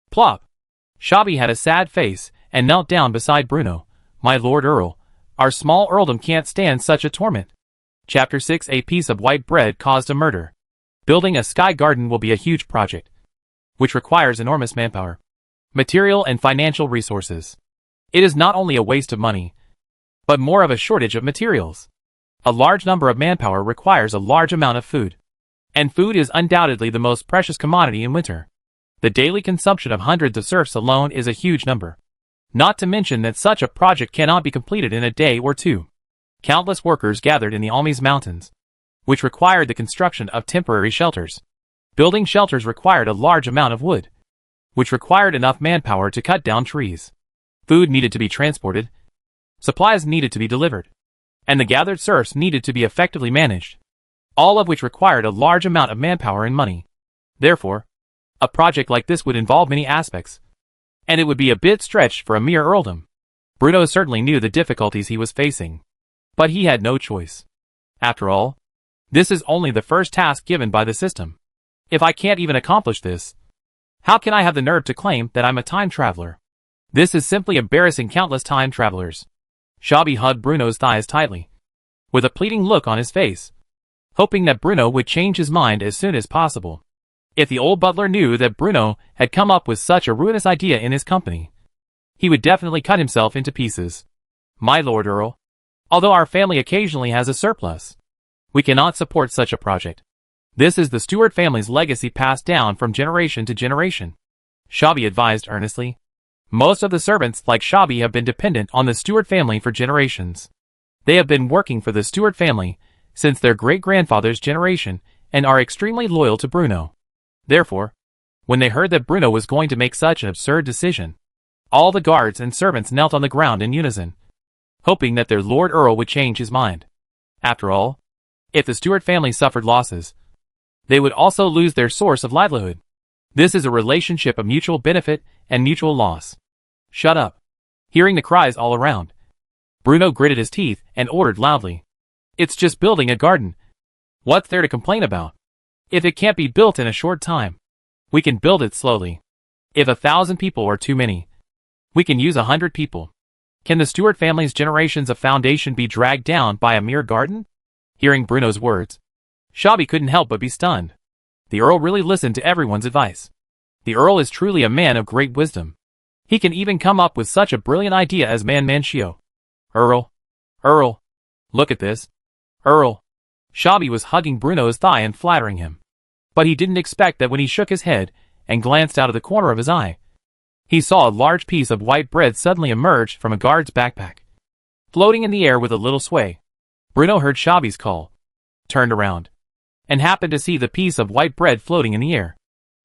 Speaker 1: Plop. Shabby had a sad face and knelt down beside Bruno. My Lord Earl, our small earldom can't stand such a torment. Chapter 6. A piece of white bread caused a murder. Building a sky garden will be a huge project, which requires enormous manpower, material and financial resources. It is not only a waste of money, but more of a shortage of materials. A large number of manpower requires a large amount of food. And food is undoubtedly the most precious commodity in winter. The daily consumption of hundreds of serfs alone is a huge number. Not to mention that such a project cannot be completed in a day or two. Countless workers gathered in the Almes Mountains, which required the construction of temporary shelters. Building shelters required a large amount of wood, which required enough manpower to cut down trees. Food needed to be transported, supplies needed to be delivered, and the gathered serfs needed to be effectively managed, all of which required a large amount of manpower and money. Therefore, a project like this would involve many aspects, and it would be a bit stretched for a mere earldom. Bruno certainly knew the difficulties he was facing, but he had no choice. After all, this is only the first task given by the system. If I can't even accomplish this, how can I have the nerve to claim that I'm a time traveler? This is simply embarrassing countless time travelers. Shabby hugged Bruno's thighs tightly, with a pleading look on his face, hoping that Bruno would change his mind as soon as possible. If the old butler knew that Bruno had come up with such a ruinous idea in his company, he would definitely cut himself into pieces. My Lord Earl, although our family occasionally has a surplus, we cannot support such a project. This is the Stewart family's legacy passed down from generation to generation, Shabby advised earnestly. Most of the servants like Shabby have been dependent on the Stewart family for generations. They have been working for the Stewart family since their great-grandfather's generation and are extremely loyal to Bruno. Therefore, when they heard that Bruno was going to make such an absurd decision, all the guards and servants knelt on the ground in unison, hoping that their Lord Earl would change his mind. After all, if the Stewart family suffered losses, they would also lose their source of livelihood. This is a relationship of mutual benefit and mutual loss. Shut up. Hearing the cries all around, Bruno gritted his teeth and ordered loudly. It's just building a garden. What's there to complain about? If it can't be built in a short time, we can build it slowly. If 1,000 people are too many, we can use 100 people. Can the Stewart family's generations of foundation be dragged down by a mere garden? Hearing Bruno's words, Shabby couldn't help but be stunned. The Earl really listened to everyone's advice. The Earl is truly a man of great wisdom. He can even come up with such a brilliant idea as Manchio. Earl, look at this. Earl. Shabby was hugging Bruno's thigh and flattering him. But he didn't expect that when he shook his head and glanced out of the corner of his eye, he saw a large piece of white bread suddenly emerge from a guard's backpack, floating in the air with a little sway. Bruno heard Shabby's call, turned around, and happened to see the piece of white bread floating in the air.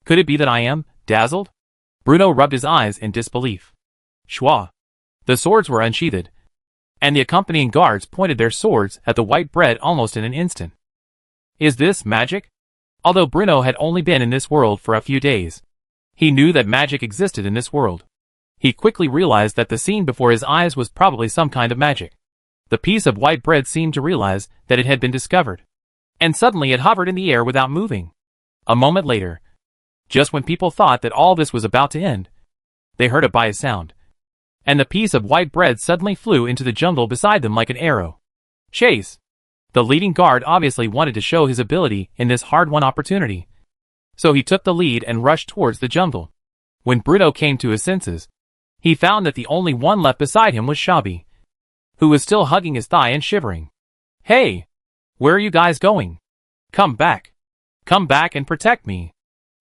Speaker 1: Could it be that I am dazzled? Bruno rubbed his eyes in disbelief. Schwa. The swords were unsheathed, and the accompanying guards pointed their swords at the white bread almost in an instant. Is this magic? Although Bruno had only been in this world for a few days, he knew that magic existed in this world. He quickly realized that the scene before his eyes was probably some kind of magic. The piece of white bread seemed to realize that it had been discovered. And suddenly it hovered in the air without moving. A moment later, just when people thought that all this was about to end, they heard a bias sound. And the piece of white bread suddenly flew into the jungle beside them like an arrow. Chase! The leading guard obviously wanted to show his ability in this hard-won opportunity. So he took the lead and rushed towards the jungle. When Bruno came to his senses, he found that the only one left beside him was Shabby, who was still hugging his thigh and shivering. Hey! Where are you guys going? Come back. Come back and protect me.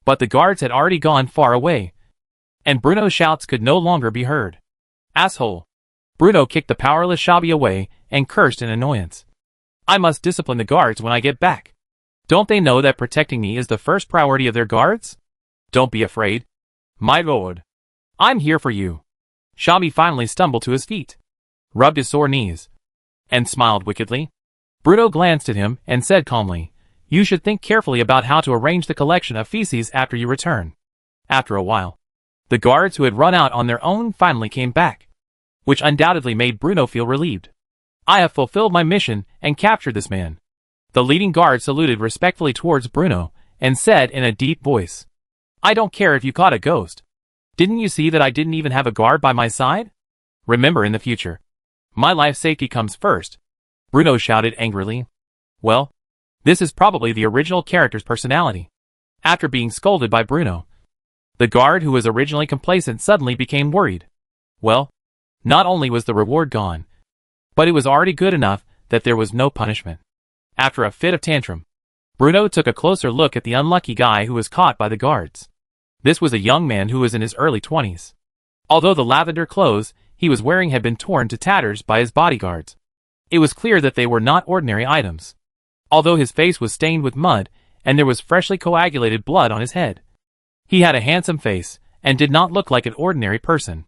Speaker 1: But the guards had already gone far away, and Bruno's shouts could no longer be heard. Asshole! Bruno kicked the powerless Shabby away and cursed in annoyance. I must discipline the guards when I get back. Don't they know that protecting me is the first priority of their guards? Don't be afraid. My lord. I'm here for you. Shabby finally stumbled to his feet, rubbed his sore knees, and smiled wickedly. Bruno glanced at him and said calmly, You should think carefully about how to arrange the collection of feces after you return. After a while, the guards who had run out on their own finally came back, which undoubtedly made Bruno feel relieved. I have fulfilled my mission and captured this man. The leading guard saluted respectfully towards Bruno and said in a deep voice, I don't care if you caught a ghost. Didn't you see that I didn't even have a guard by my side? Remember in the future, my life safety comes first. Bruno shouted angrily. Well, this is probably the original character's personality. After being scolded by Bruno, the guard who was originally complacent suddenly became worried. Well, not only was the reward gone, but it was already good enough that there was no punishment. After a fit of tantrum, Bruno took a closer look at the unlucky guy who was caught by the guards. This was a young man who was in his early 20s. Although the lavender clothes he was wearing had been torn to tatters by his bodyguards, it was clear that they were not ordinary items. Although his face was stained with mud and there was freshly coagulated blood on his head, he had a handsome face and did not look like an ordinary person.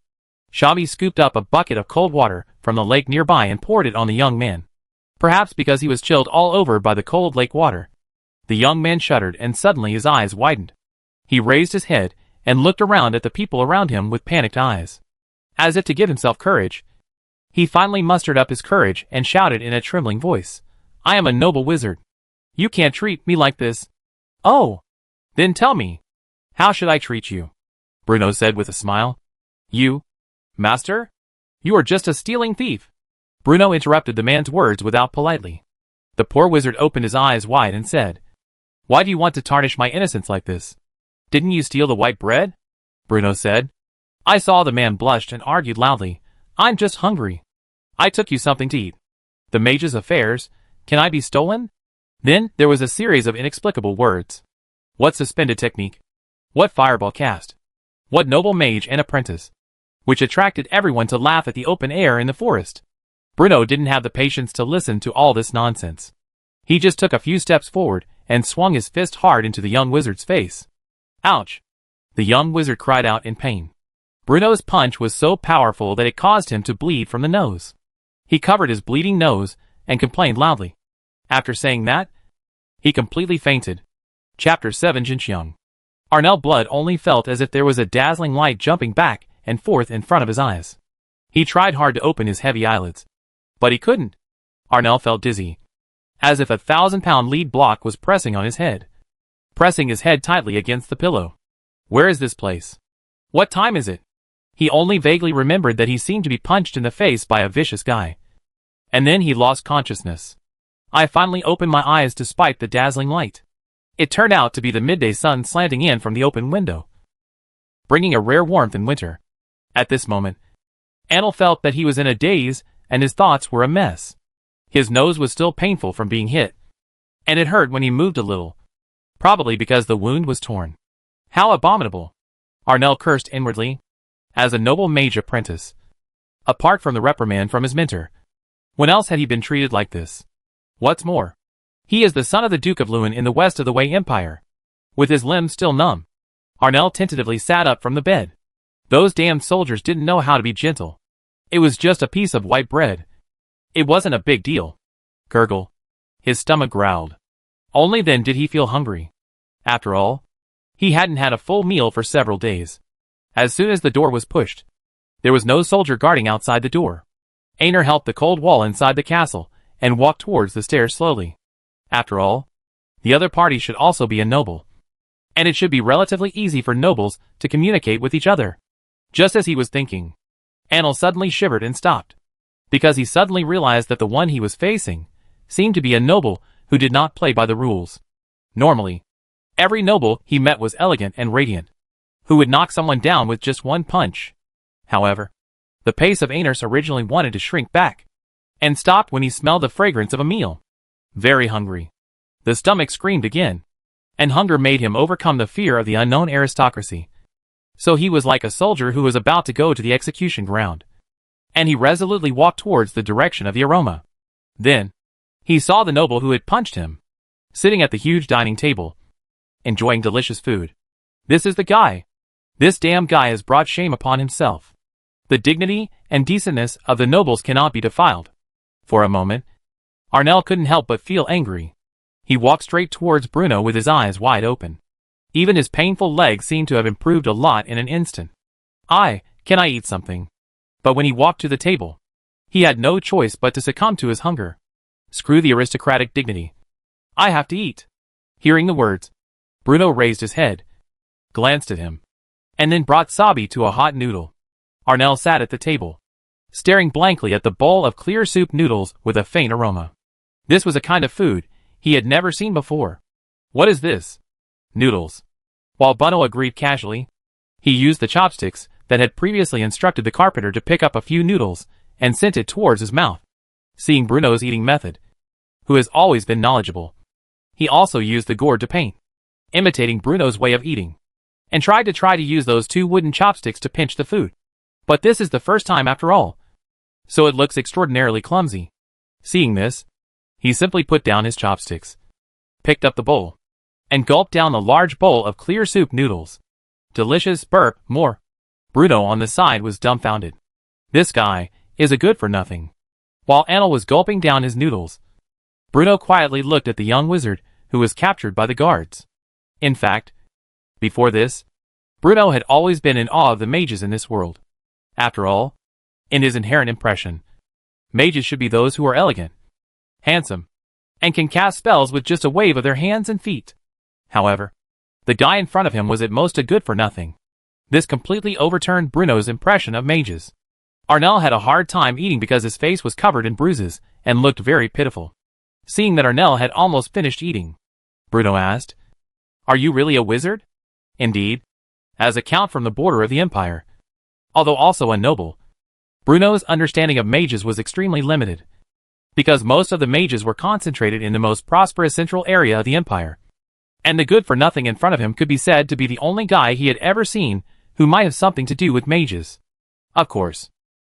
Speaker 1: Shabby scooped up a bucket of cold water from the lake nearby and poured it on the young man. Perhaps because he was chilled all over by the cold lake water, the young man shuddered and suddenly his eyes widened. He raised his head and looked around at the people around him with panicked eyes. As if to give himself courage, he finally mustered up his courage and shouted in a trembling voice, I am a noble wizard. You can't treat me like this. Oh, then tell me, how should I treat you? Bruno said with a smile. You, master? You are just a stealing thief. Bruno interrupted the man's words without politely. The poor wizard opened his eyes wide and said, Why do you want to tarnish my innocence like this? Didn't you steal the white bread? Bruno said. I saw the man blushed and argued loudly, I'm just hungry. I took you something to eat. The mage's affairs, can I be stolen? Then there was a series of inexplicable words. What suspended technique? What fireball cast? What noble mage and apprentice? Which attracted everyone to laugh at the open air in the forest. Bruno didn't have the patience to listen to all this nonsense. He just took a few steps forward and swung his fist hard into the young wizard's face. Ouch! The young wizard cried out in pain. Bruno's punch was so powerful that it caused him to bleed from the nose. He covered his bleeding nose and complained loudly. After saying that, he completely fainted. Chapter 7 Jinxiang. Arnell Blood only felt as if there was a dazzling light jumping back and forth in front of his eyes. He tried hard to open his heavy eyelids, but he couldn't. Arnell felt dizzy, as if a 1,000-pound lead block was pressing on his head, pressing his head tightly against the pillow. Where is this place? What time is it? He only vaguely remembered that he seemed to be punched in the face by a vicious guy. And then he lost consciousness. I finally opened my eyes despite the dazzling light. It turned out to be the midday sun slanting in from the open window, bringing a rare warmth in winter. At this moment, Arnell felt that he was in a daze and his thoughts were a mess. His nose was still painful from being hit, and it hurt when he moved a little, probably because the wound was torn. How abominable! Arnell cursed inwardly. As a noble mage apprentice, apart from the reprimand from his mentor, when else had he been treated like this? What's more, he is the son of the Duke of Lewin in the west of the Wei Empire. With his limbs still numb, Arnell tentatively sat up from the bed. Those damned soldiers didn't know how to be gentle. It was just a piece of white bread. It wasn't a big deal. Gurgle. His stomach growled. Only then did he feel hungry. After all, he hadn't had a full meal for several days. As soon as the door was pushed, There was no soldier guarding outside the door. Einar helped the cold wall inside the castle, and walked towards the stairs slowly. After all, the other party should also be a noble. And it should be relatively easy for nobles to communicate with each other. Just as he was thinking, Anil suddenly shivered and stopped, because he suddenly realized that the one he was facing seemed to be a noble who did not play by the rules. Normally, every noble he met was elegant and radiant, who would knock someone down with just one punch. However, the pace of Einar originally wanted to shrink back, and stopped when he smelled the fragrance of a meal. Very hungry. The stomach screamed again, and hunger made him overcome the fear of the unknown aristocracy. So he was like a soldier who was about to go to the execution ground, and he resolutely walked towards the direction of the aroma. Then, he saw the noble who had punched him, sitting at the huge dining table, enjoying delicious food. This is the guy. This damn guy has brought shame upon himself. The dignity and decentness of the nobles cannot be defiled. For a moment, Arnell couldn't help but feel angry. He walked straight towards Bruno with his eyes wide open. Even his painful legs seemed to have improved a lot in an instant. Can I eat something? But when he walked to the table, he had no choice but to succumb to his hunger. Screw the aristocratic dignity. I have to eat. Hearing the words, Bruno raised his head, glanced at him, and then brought Sabi to a hot noodle. Arnell sat at the table, staring blankly at the bowl of clear soup noodles with a faint aroma. This was a kind of food he had never seen before. What is this? Noodles. While Bruno agreed casually, he used the chopsticks that had previously instructed the carpenter to pick up a few noodles and sent it towards his mouth. Seeing Bruno's eating method, who has always been knowledgeable, he also used the gourd to paint, imitating Bruno's way of eating, and tried to use those two wooden chopsticks to pinch the food. But this is the first time after all, so it looks extraordinarily clumsy. Seeing this, he simply put down his chopsticks, picked up the bowl, and gulped down a large bowl of clear soup noodles. Delicious, burp, more. Bruno on the side was dumbfounded. This guy is a good for nothing. While Anil was gulping down his noodles, Bruno quietly looked at the young wizard who was captured by the guards. In fact, before this, Bruno had always been in awe of the mages in this world. After all, in his inherent impression, mages should be those who are elegant, handsome, and can cast spells with just a wave of their hands and feet. However, the guy in front of him was at most a good for nothing. This completely overturned Bruno's impression of mages. Arnell had a hard time eating because his face was covered in bruises and looked very pitiful. Seeing that Arnell had almost finished eating, Bruno asked, "Are you really a wizard?" Indeed, as a count from the border of the empire. Although also a noble, Bruno's understanding of mages was extremely limited, because most of the mages were concentrated in the most prosperous central area of the empire. And the good for nothing in front of him could be said to be the only guy he had ever seen who might have something to do with mages. Of course,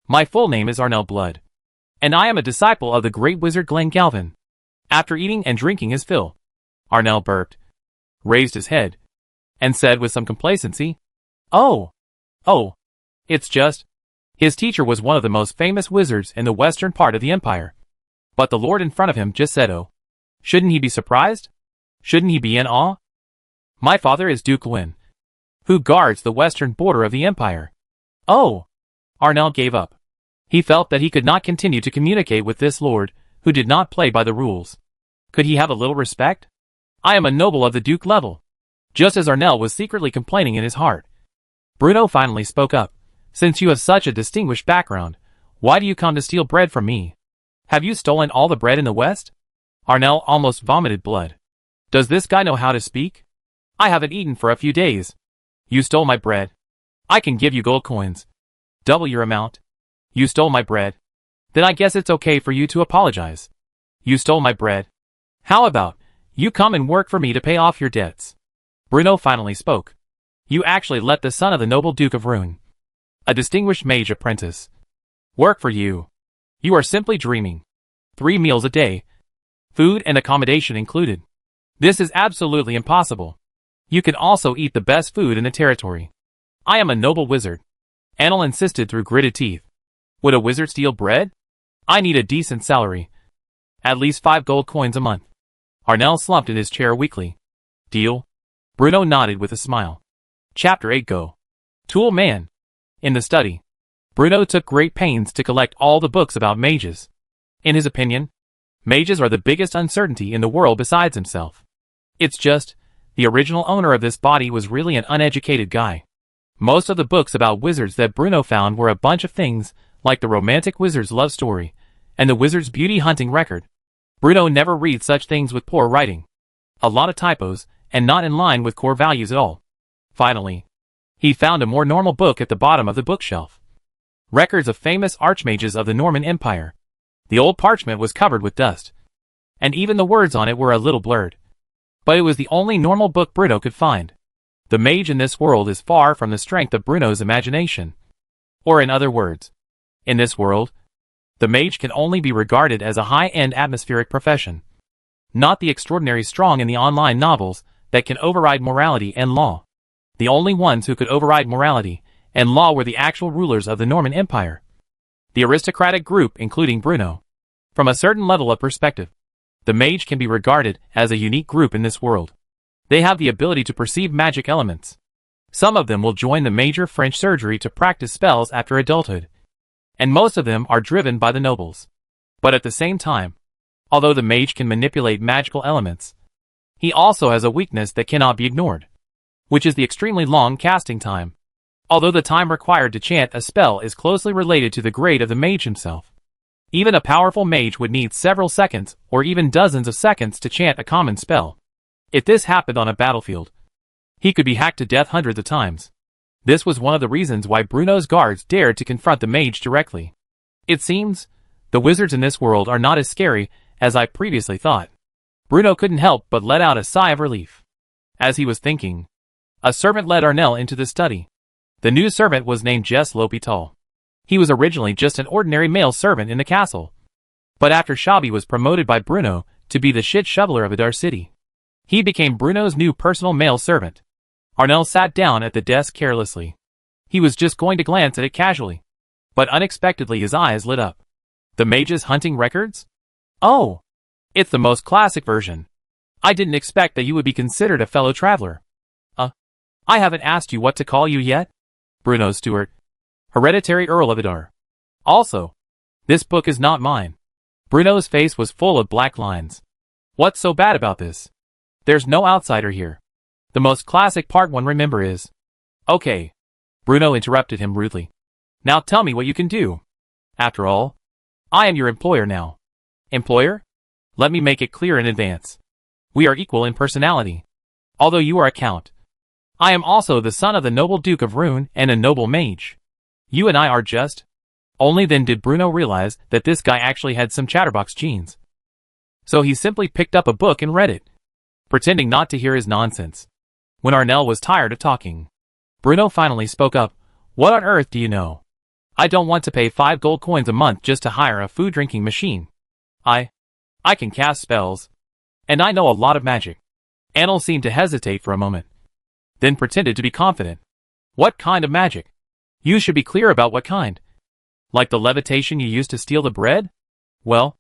Speaker 1: my full name is Arnell Blood, and I am a disciple of the great wizard Glen Galvin. After eating and drinking his fill, Arnell burped, raised his head, and said with some complacency, Oh, it's just, his teacher was one of the most famous wizards in the western part of the empire. But the lord in front of him just said, oh. Shouldn't he be surprised? Shouldn't he be in awe? My father is Duke Wynn, who guards the western border of the empire. Oh! Arnell gave up. He felt that he could not continue to communicate with this lord, who did not play by the rules. Could he have a little respect? I am a noble of the Duke level. Just as Arnell was secretly complaining in his heart, Bruno finally spoke up. Since you have such a distinguished background, why do you come to steal bread from me? Have you stolen all the bread in the West? Arnell almost vomited blood. Does this guy know how to speak? I haven't eaten for a few days. You stole my bread. I can give you gold coins. Double your amount. You stole my bread. Then I guess it's okay for you to apologize. You stole my bread. How about you come and work for me to pay off your debts? Bruno finally spoke. You actually let the son of the noble Duke of Ruin, a distinguished mage apprentice, work for you. You are simply dreaming. 3 meals a day, food and accommodation included. This is absolutely impossible. You can also eat the best food in the territory. I am a noble wizard. Anil insisted through gritted teeth. Would a wizard steal bread? I need a decent salary. At least 5 gold coins a month. Arnell slumped in his chair weakly. Deal? Bruno nodded with a smile. Chapter 8 Go. Tool Man. In the study, Bruno took great pains to collect all the books about mages. In his opinion, mages are the biggest uncertainty in the world besides himself. It's just, the original owner of this body was really an uneducated guy. Most of the books about wizards that Bruno found were a bunch of things, like the romantic wizard's love story, and the wizard's beauty hunting record. Bruno never reads such things with poor writing. A lot of typos, and not in line with core values at all. Finally, he found a more normal book at the bottom of the bookshelf. Records of famous archmages of the Norman Empire. The old parchment was covered with dust, and even the words on it were a little blurred. But it was the only normal book Bruno could find. The mage in this world is far from the strength of Bruno's imagination. Or in other words, in this world, the mage can only be regarded as a high-end atmospheric profession. Not the extraordinary strong in the online novels that can override morality and law. The only ones who could override morality and law were the actual rulers of the Norman Empire. The aristocratic group, including Bruno. From a certain level of perspective, the mage can be regarded as a unique group in this world. They have the ability to perceive magic elements. Some of them will join the major French surgery to practice spells after adulthood. And most of them are driven by the nobles. But at the same time, although the mage can manipulate magical elements, he also has a weakness that cannot be ignored, which is the extremely long casting time. Although the time required to chant a spell is closely related to the grade of the mage himself. Even a powerful mage would need several seconds or even dozens of seconds to chant a common spell. If this happened on a battlefield, he could be hacked to death hundreds of times. This was one of the reasons why Bruno's guards dared to confront the mage directly. It seems, the wizards in this world are not as scary as I previously thought. Bruno couldn't help but let out a sigh of relief. As he was thinking, a servant led Arnel into the study. The new servant was named Jess L'Hôpital. He was originally just an ordinary male servant in the castle. But after Shabby was promoted by Bruno to be the shit shoveler of Adar City, he became Bruno's new personal male servant. Arnel sat down at the desk carelessly. He was just going to glance at it casually. But unexpectedly his eyes lit up. The mage's hunting records? Oh! It's the most classic version. I didn't expect that you would be considered a fellow traveler. I haven't asked you what to call you yet? Bruno Stewart, Hereditary Earl of Adar. Also, this book is not mine. Bruno's face was full of black lines. What's so bad about this? There's no outsider here. The most classic part one remember is... Okay. Bruno interrupted him rudely. Now tell me what you can do. After all, I am your employer now. Employer? Let me make it clear in advance. We are equal in personality. Although you are a count, I am also the son of the noble Duke of Rune and a noble mage. You and I are just... Only then did Bruno realize that this guy actually had some chatterbox genes. So he simply picked up a book and read it, pretending not to hear his nonsense. When Arnel was tired of talking, Bruno finally spoke up. What on earth do you know? I don't want to pay 5 gold coins a month just to hire a food-drinking machine. I can cast spells. And I know a lot of magic. Arnel seemed to hesitate for a moment, then pretended to be confident. What kind of magic? You should be clear about what kind. Like the levitation you used to steal the bread? Well,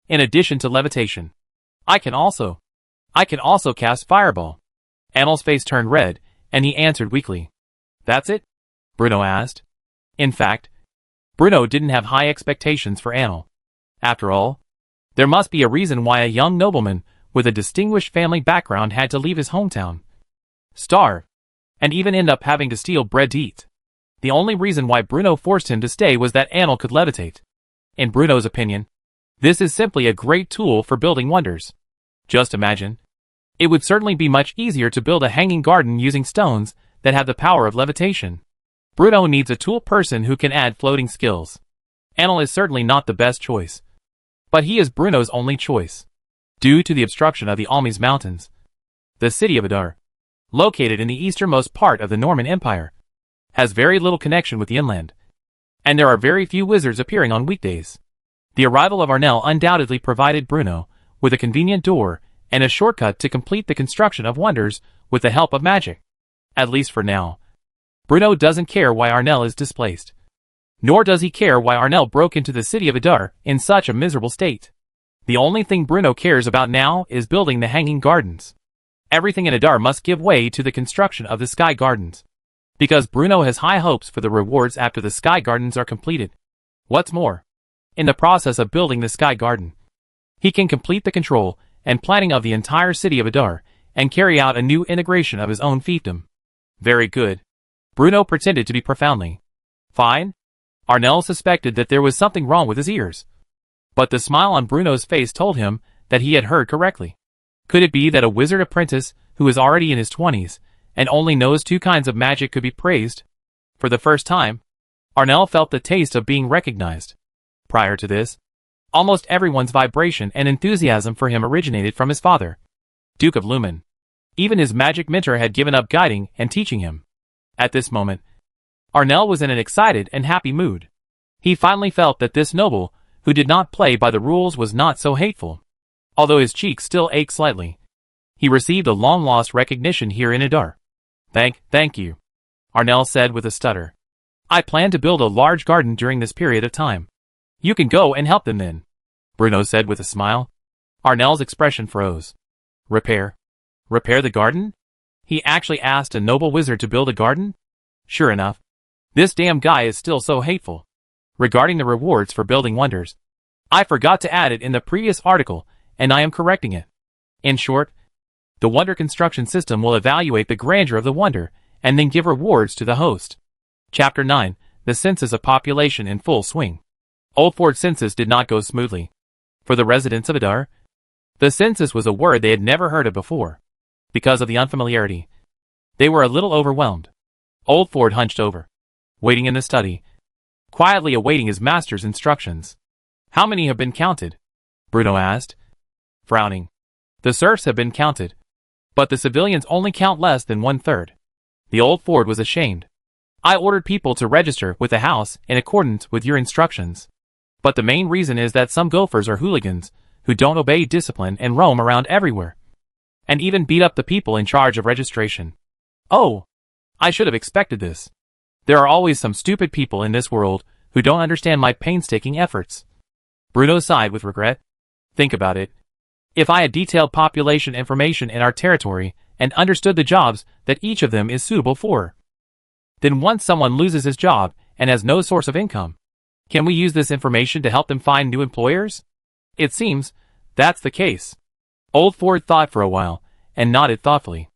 Speaker 1: in addition to levitation, I can also cast fireball. Arnel's face turned red, and he answered weakly. That's it? Bruno asked. In fact, Bruno didn't have high expectations for Arnel. After all, there must be a reason why a young nobleman with a distinguished family background had to leave his hometown, starve, and even end up having to steal bread to eat. The only reason why Bruno forced him to stay was that Arnel could levitate. In Bruno's opinion, this is simply a great tool for building wonders. Just imagine. It would certainly be much easier to build a hanging garden using stones that have the power of levitation. Bruno needs a tool person who can add floating skills. Arnel is certainly not the best choice, but he is Bruno's only choice. Due to the obstruction of the Almes Mountains, the city of Adar, located in the easternmost part of the Norman Empire, has very little connection with the inland, and there are very few wizards appearing on weekdays. The arrival of Arnel undoubtedly provided Bruno with a convenient door and a shortcut to complete the construction of wonders with the help of magic. At least for now. Bruno doesn't care why Arnel is displaced. Nor does he care why Arnel broke into the city of Adar in such a miserable state. The only thing Bruno cares about now is building the hanging gardens. Everything in Adar must give way to the construction of the sky gardens. because Bruno has high hopes for the rewards after the Sky Gardens are completed. What's more, in the process of building the Sky Garden, he can complete the control and planning of the entire city of Adar, and carry out a new integration of his own fiefdom. Very good. Bruno pretended to be profoundly fine. Arnell suspected that there was something wrong with his ears. But the smile on Bruno's face told him that he had heard correctly. Could it be that a wizard apprentice who is already in his 20s and only knows 2 kinds of magic could be praised? For the first time, Arnell felt the taste of being recognized. Prior to this, almost everyone's vibration and enthusiasm for him originated from his father, Duke of Lumen. Even his magic mentor had given up guiding and teaching him. At this moment, Arnell was in an excited and happy mood. He finally felt that this noble, who did not play by the rules, was not so hateful. Although his cheeks still ached slightly, he received a long-lost recognition here in Adar. Thank you, Arnell said with a stutter. I plan to build a large garden during this period of time. You can go and help them then, Bruno said with a smile. Arnell's expression froze. Repair the garden? He actually asked a noble wizard to build a garden? Sure enough, this damn guy is still so hateful. Regarding the rewards for building wonders, I forgot to add it in the previous article, and I am correcting it. In short, the wonder construction system will evaluate the grandeur of the wonder, and then give rewards to the host. Chapter 9, the census of population in full swing. Old Fort census did not go smoothly. For the residents of Adar, the census was a word they had never heard of before. Because of the unfamiliarity, they were a little overwhelmed. Old Ford hunched over, waiting in the study, quietly awaiting his master's instructions. How many have been counted? Bruno asked, frowning. The serfs have been counted, but the civilians only count less than 1/3. The Old Ford was ashamed. I ordered people to register with the house in accordance with your instructions. But the main reason is that some gophers are hooligans who don't obey discipline and roam around everywhere, and even beat up the people in charge of registration. Oh, I should have expected this. There are always some stupid people in this world who don't understand my painstaking efforts. Bruno sighed with regret. Think about it. If I had detailed population information in our territory and understood the jobs that each of them is suitable for, then once someone loses his job and has no source of income, can we use this information to help them find new employers? It seems that's the case. Old Ford thought for a while and nodded thoughtfully.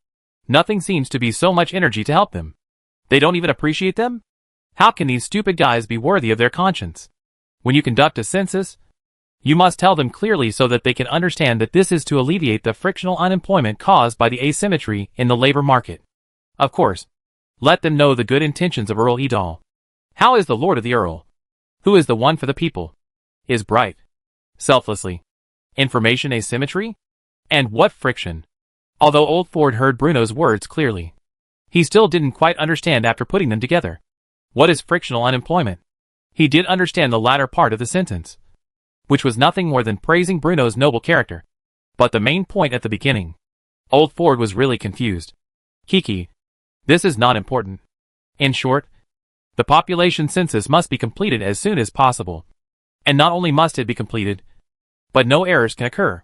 Speaker 1: Nothing seems to be so much energy to help them. They don't even appreciate them? How can these stupid guys be worthy of their conscience? When you conduct a census, you must tell them clearly so that they can understand that this is to alleviate the frictional unemployment caused by the asymmetry in the labor market. Of course, let them know the good intentions of Earl Edal. How is the Lord of the Earl, who is the one for the people, is bright, selflessly. Information asymmetry? And what friction? Although Old Ford heard Bruno's words clearly, he still didn't quite understand after putting them together. What is frictional unemployment? He did understand the latter part of the sentence, which was nothing more than praising Bruno's noble character. But the main point at the beginning, Old Ford was really confused. Kiki, this is not important. In short, the population census must be completed as soon as possible. And not only must it be completed, but no errors can occur.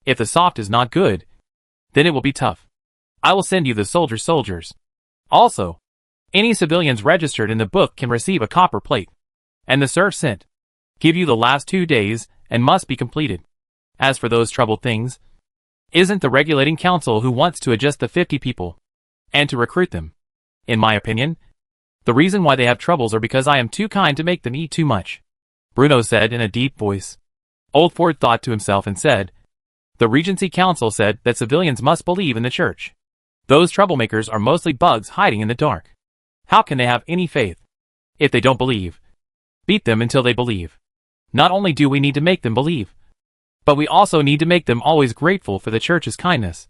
Speaker 1: If the soft is not good, then it will be tough. I will send you the soldiers. Also, any civilians registered in the book can receive a copper plate. And the serfs sent give you the last 2 days and must be completed. As for those troubled things, isn't the regulating council who wants to adjust the 50 people and to recruit them? In my opinion, the reason why they have troubles are because I am too kind to make them eat too much, Bruno said in a deep voice. Old Ford thought to himself and said, the Regency Council said that civilians must believe in the church. Those troublemakers are mostly bugs hiding in the dark. How can they have any faith if they don't believe? Beat them until they believe. Not only do we need to make them believe, but we also need to make them always grateful for the church's kindness.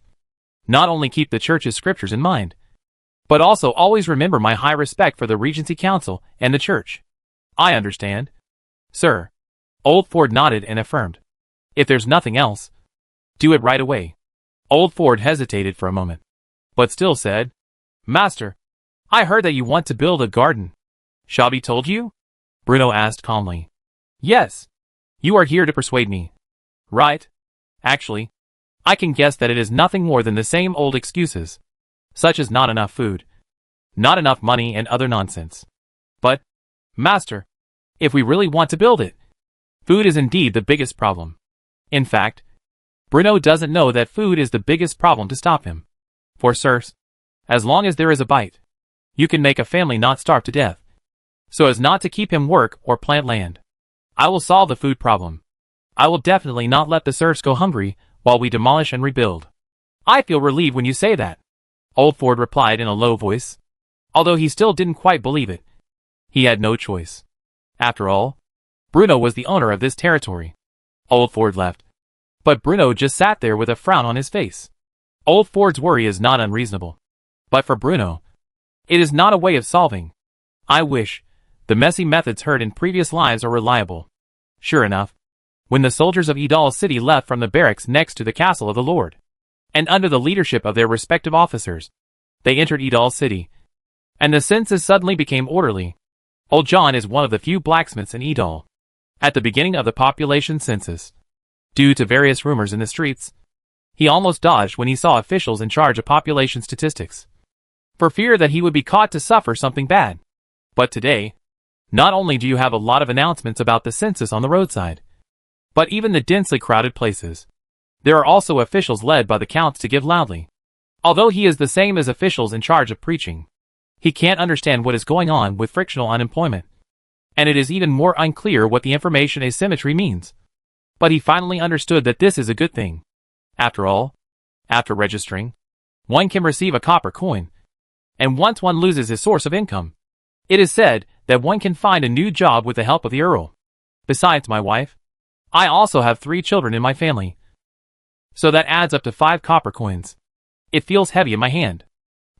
Speaker 1: Not only keep the church's scriptures in mind, but also always remember my high respect for the Regency Council and the church. I understand, sir. Old Ford nodded and affirmed. If there's nothing else, do it right away. Old Ford hesitated for a moment, but still said, Master, I heard that you want to build a garden. Shabi told you? Bruno asked calmly. Yes. You are here to persuade me. Right. Actually, I can guess that it is nothing more than the same old excuses, such as not enough food, not enough money and other nonsense. But, master, if we really want to build it, food is indeed the biggest problem. In fact, Bruno doesn't know that food is the biggest problem to stop him. For sirs, as long as there is a bite, you can make a family not starve to death, so as not to keep him work or plant land. I will solve the food problem. I will definitely not let the serfs go hungry while we demolish and rebuild. I feel relieved when you say that, Old Ford replied in a low voice. Although he still didn't quite believe it. He had no choice. After all, Bruno was the owner of this territory. Old Ford left. But Bruno just sat there with a frown on his face. Old Ford's worry is not unreasonable. But for Bruno, it is not a way of solving. I wish the messy methods heard in previous lives are reliable. Sure enough, when the soldiers of Idal City left from the barracks next to the castle of the Lord, and under the leadership of their respective officers, they entered Idal City, and the census suddenly became orderly. Old John is one of the few blacksmiths in Idal. At the beginning of the population census, due to various rumors in the streets, he almost dodged when he saw officials in charge of population statistics, for fear that he would be caught to suffer something bad. But today, not only do you have a lot of announcements about the census on the roadside, but even the densely crowded places, there are also officials led by the counts to give loudly. Although he is the same as officials in charge of preaching, he can't understand what is going on with frictional unemployment, and it is even more unclear what the information asymmetry means. But he finally understood that this is a good thing. After all, after registering, one can receive a copper coin, and once one loses his source of income, it is said that one can find a new job with the help of the Earl. Besides my wife, I also have 3 children in my family, so that adds up to 5 copper coins. It feels heavy in my hand.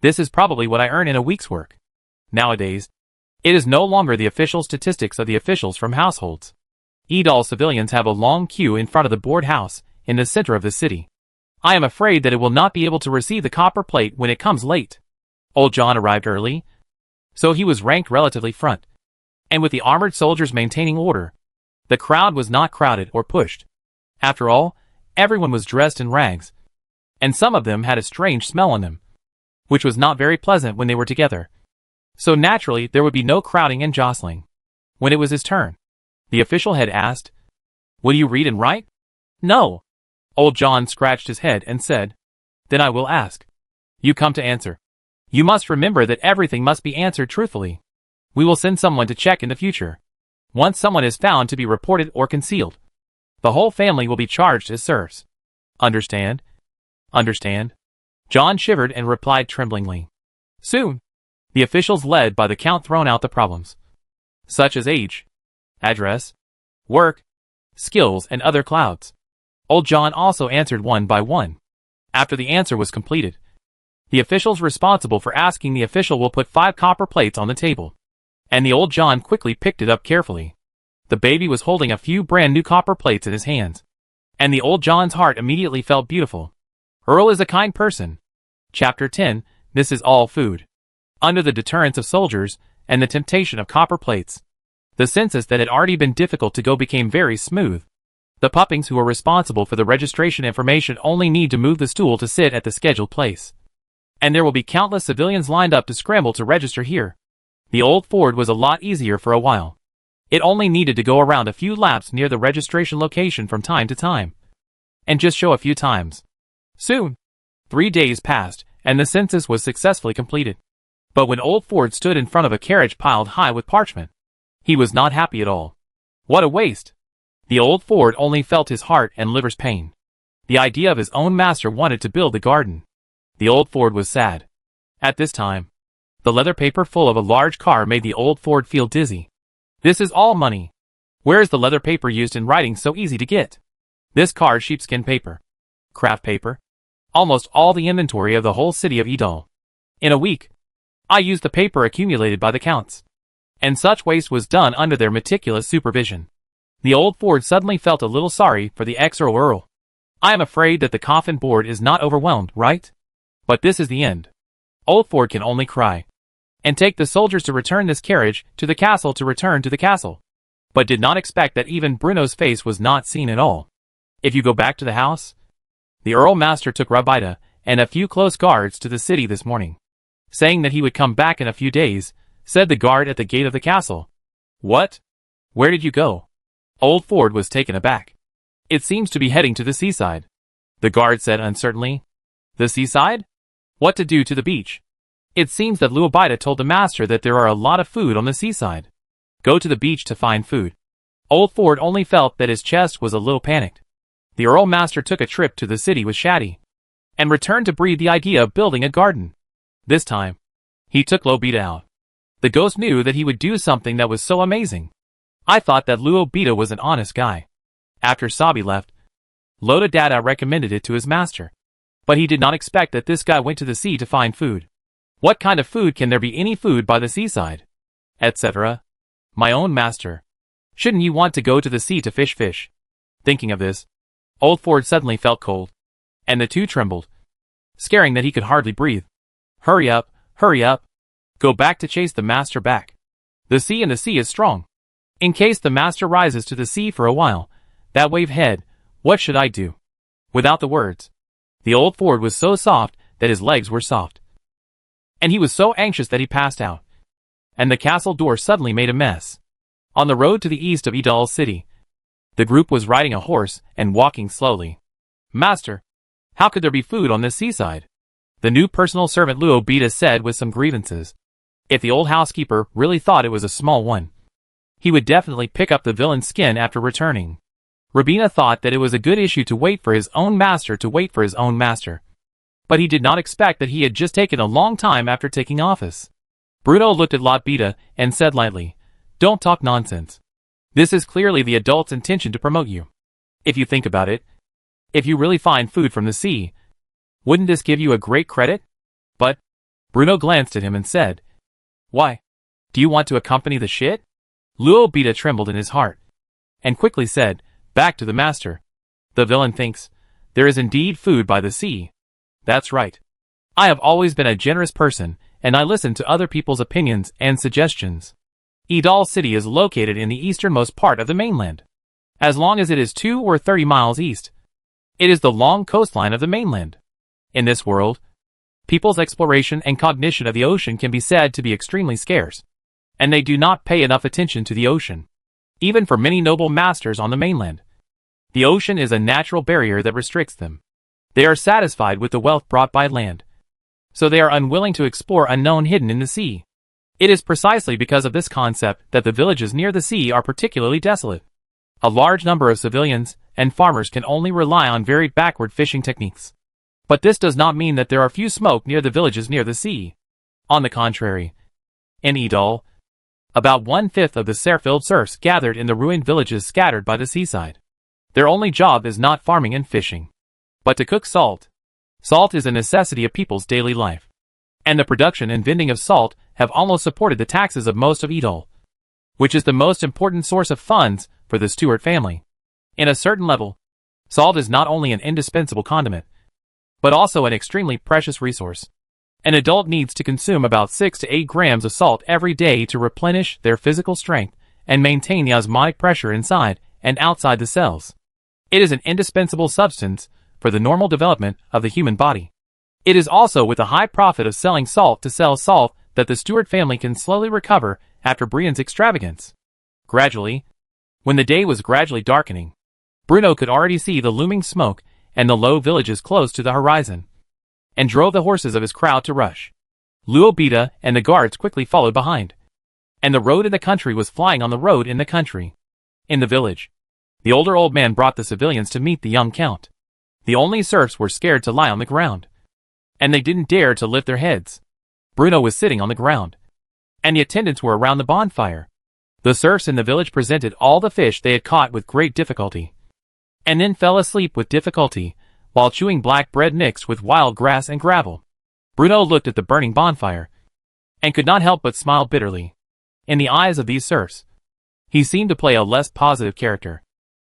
Speaker 1: This is probably what I earn in a week's work. Nowadays, it is no longer the official statistics of the officials from households. Idal civilians have a long queue in front of the board house in the center of the city. I am afraid that it will not be able to receive the copper plate when it comes late. Old John arrived early, so he was ranked relatively front. And with the armored soldiers maintaining order, the crowd was not crowded or pushed. After all, everyone was dressed in rags, and some of them had a strange smell on them, which was not very pleasant when they were together. So naturally, there would be no crowding and jostling. When it was his turn, the official had asked, "Will you read and write?" "No." Old John scratched his head and said, "Then I will ask. You come to answer. You must remember that everything must be answered truthfully. We will send someone to check in the future. Once someone is found to be reported or concealed, the whole family will be charged as serfs. Understand?" "Understand." John shivered and replied tremblingly. Soon, the officials led by the count thrown out the problems, such as age, address, work, skills, and other clouds. Old John also answered one by one. After the answer was completed, the officials responsible for asking the official will put 5 copper plates on the table, and the Old John quickly picked it up carefully. The baby was holding a few brand new copper plates in his hands, and the Old John's heart immediately felt beautiful. Earl is a kind person. Chapter 10, This is all food. Under the deterrence of soldiers and the temptation of copper plates, the census that had already been difficult to go became very smooth. The puppings who are responsible for the registration information only need to move the stool to sit at the scheduled place, and there will be countless civilians lined up to scramble to register here. The old Ford was a lot easier for a while. It only needed to go around a few laps near the registration location from time to time, and just show a few times. Soon, 3 days passed, and the census was successfully completed. But when old Ford stood in front of a carriage piled high with parchment, he was not happy at all. What a waste! The old Ford only felt his heart and liver's pain. The idea of his own master wanted to build the garden. The old Ford was sad. At this time, the leather paper full of a large car made the old Ford feel dizzy. This is all money. Where is the leather paper used in writing so easy to get? This car sheepskin paper, craft paper, almost all the inventory of the whole city of Idal. In a week, I used the paper accumulated by the counts, and such waste was done under their meticulous supervision. The old Ford suddenly felt a little sorry for the ex-Earl. I am afraid that the coffin board is not overwhelmed, right? But this is the end. Old Ford can only cry, and take the soldiers to return this carriage to the castle to return to the castle, but did not expect that even Bruno's face was not seen at all. If you go back to the house, the Earl Master took Rabida and a few close guards to the city this morning. saying that he would come back in a few days, said the guard at the gate of the castle. What? Where did you go? Old Ford was taken aback. It seems to be heading to the seaside, the guard said uncertainly. The seaside? What to do to the beach? It seems that Luobita told the master that there are a lot of food on the seaside. Go to the beach to find food. Old Ford only felt that his chest was a little panicked. The Earl Master took a trip to the city with Shaddy, and returned to breathe the idea of building a garden. This time, he took Luobita out. The ghost knew that he would do something that was so amazing. I thought that Luobita was an honest guy. After Sabi left, Loda Dada recommended it to his master. But he did not expect that this guy went to the sea to find food. What kind of food can there be any food by the seaside? Etc. My own master. Shouldn't you want to go to the sea to fish? Thinking of this, Old Ford suddenly felt cold, and the two trembled, scaring that he could hardly breathe. Hurry up, hurry up. Go back to chase the master back. The sea is strong. In case the master rises to the sea for a while, that wave head, what should I do? Without the words, the Old Ford was so soft that his legs were soft. And he was so anxious that he passed out. And the castle door suddenly made a mess. On the road to the east of Idal City, the group was riding a horse and walking slowly. Master, how could there be food on this seaside? The new personal servant Luobita said with some grievances. If the old housekeeper really thought it was a small one, he would definitely pick up the villain's skin after returning. Rabina thought that it was a good issue to wait for his own master to wait for his own master. But he did not expect that he had just taken a long time after taking office. Bruno looked at Lotbita and said lightly, Don't talk nonsense. This is clearly the adult's intention to promote you. If you think about it, if you really find food from the sea, wouldn't this give you a great credit? But, Bruno glanced at him and said, Why? Do you want to accompany the shit? Luobita trembled in his heart, and quickly said, Back to the master. The villain thinks, there is indeed food by the sea. That's right. I have always been a generous person, and I listen to other people's opinions and suggestions. Idal City is located in the easternmost part of the mainland. As long as it is 2 or 30 miles east, it is the long coastline of the mainland. In this world, people's exploration and cognition of the ocean can be said to be extremely scarce, and they do not pay enough attention to the ocean. Even for many noble masters on the mainland, the ocean is a natural barrier that restricts them. They are satisfied with the wealth brought by land, so they are unwilling to explore unknown hidden in the sea. It is precisely because of this concept that the villages near the sea are particularly desolate. A large number of civilians and farmers can only rely on very backward fishing techniques. But this does not mean that there are few smoke near the villages near the sea. On the contrary, in Idal, about 1/5 of the Serfilled serfs gathered in the ruined villages scattered by the seaside. Their only job is not farming and fishing, but to cook salt. Salt is a necessity of people's daily life, and the production and vending of salt have almost supported the taxes of most of Idal, which is the most important source of funds for the Stewart family. In a certain level, salt is not only an indispensable condiment, but also an extremely precious resource. An adult needs to consume about 6 to 8 grams of salt every day to replenish their physical strength and maintain the osmotic pressure inside and outside the cells. It is an indispensable substance for the normal development of the human body. It is also with the high profit of selling salt to sell salt that the Stewart family can slowly recover after Brienne's extravagance. Gradually, when the day was gradually darkening, Bruno could already see the looming smoke and the low villages close to the horizon, and drove the horses of his crowd to rush. Luobita and the guards quickly followed behind, and the road in the country was flying on the road in the country. In the village, the older old man brought the civilians to meet the young count. The only serfs were scared to lie on the ground, and they didn't dare to lift their heads. Bruno was sitting on the ground, and the attendants were around the bonfire. The serfs in the village presented all the fish they had caught with great difficulty, and then fell asleep with difficulty, while chewing black bread mixed with wild grass and gravel. Bruno looked at the burning bonfire, and could not help but smile bitterly. In the eyes of these serfs, he seemed to play a less positive character.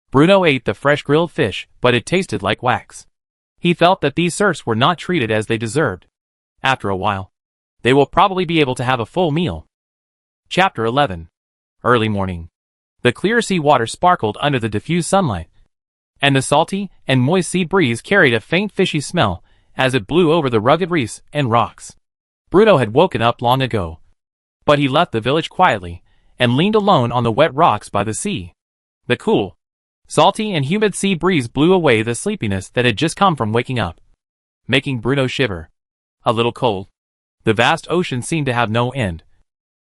Speaker 1: Bruno ate the fresh grilled fish, but it tasted like wax. He felt that these serfs were not treated as they deserved. After a while, they will probably be able to have a full meal. Chapter 11. Early morning. The clear sea water sparkled under the diffused sunlight, and the salty and moist sea breeze carried a faint fishy smell as it blew over the rugged reefs and rocks. Bruno had woken up long ago. But he left the village quietly, and leaned alone on the wet rocks by the sea. The cool, salty and humid sea breeze blew away the sleepiness that had just come from waking up, making Bruno shiver. A little cold. The vast ocean seemed to have no end,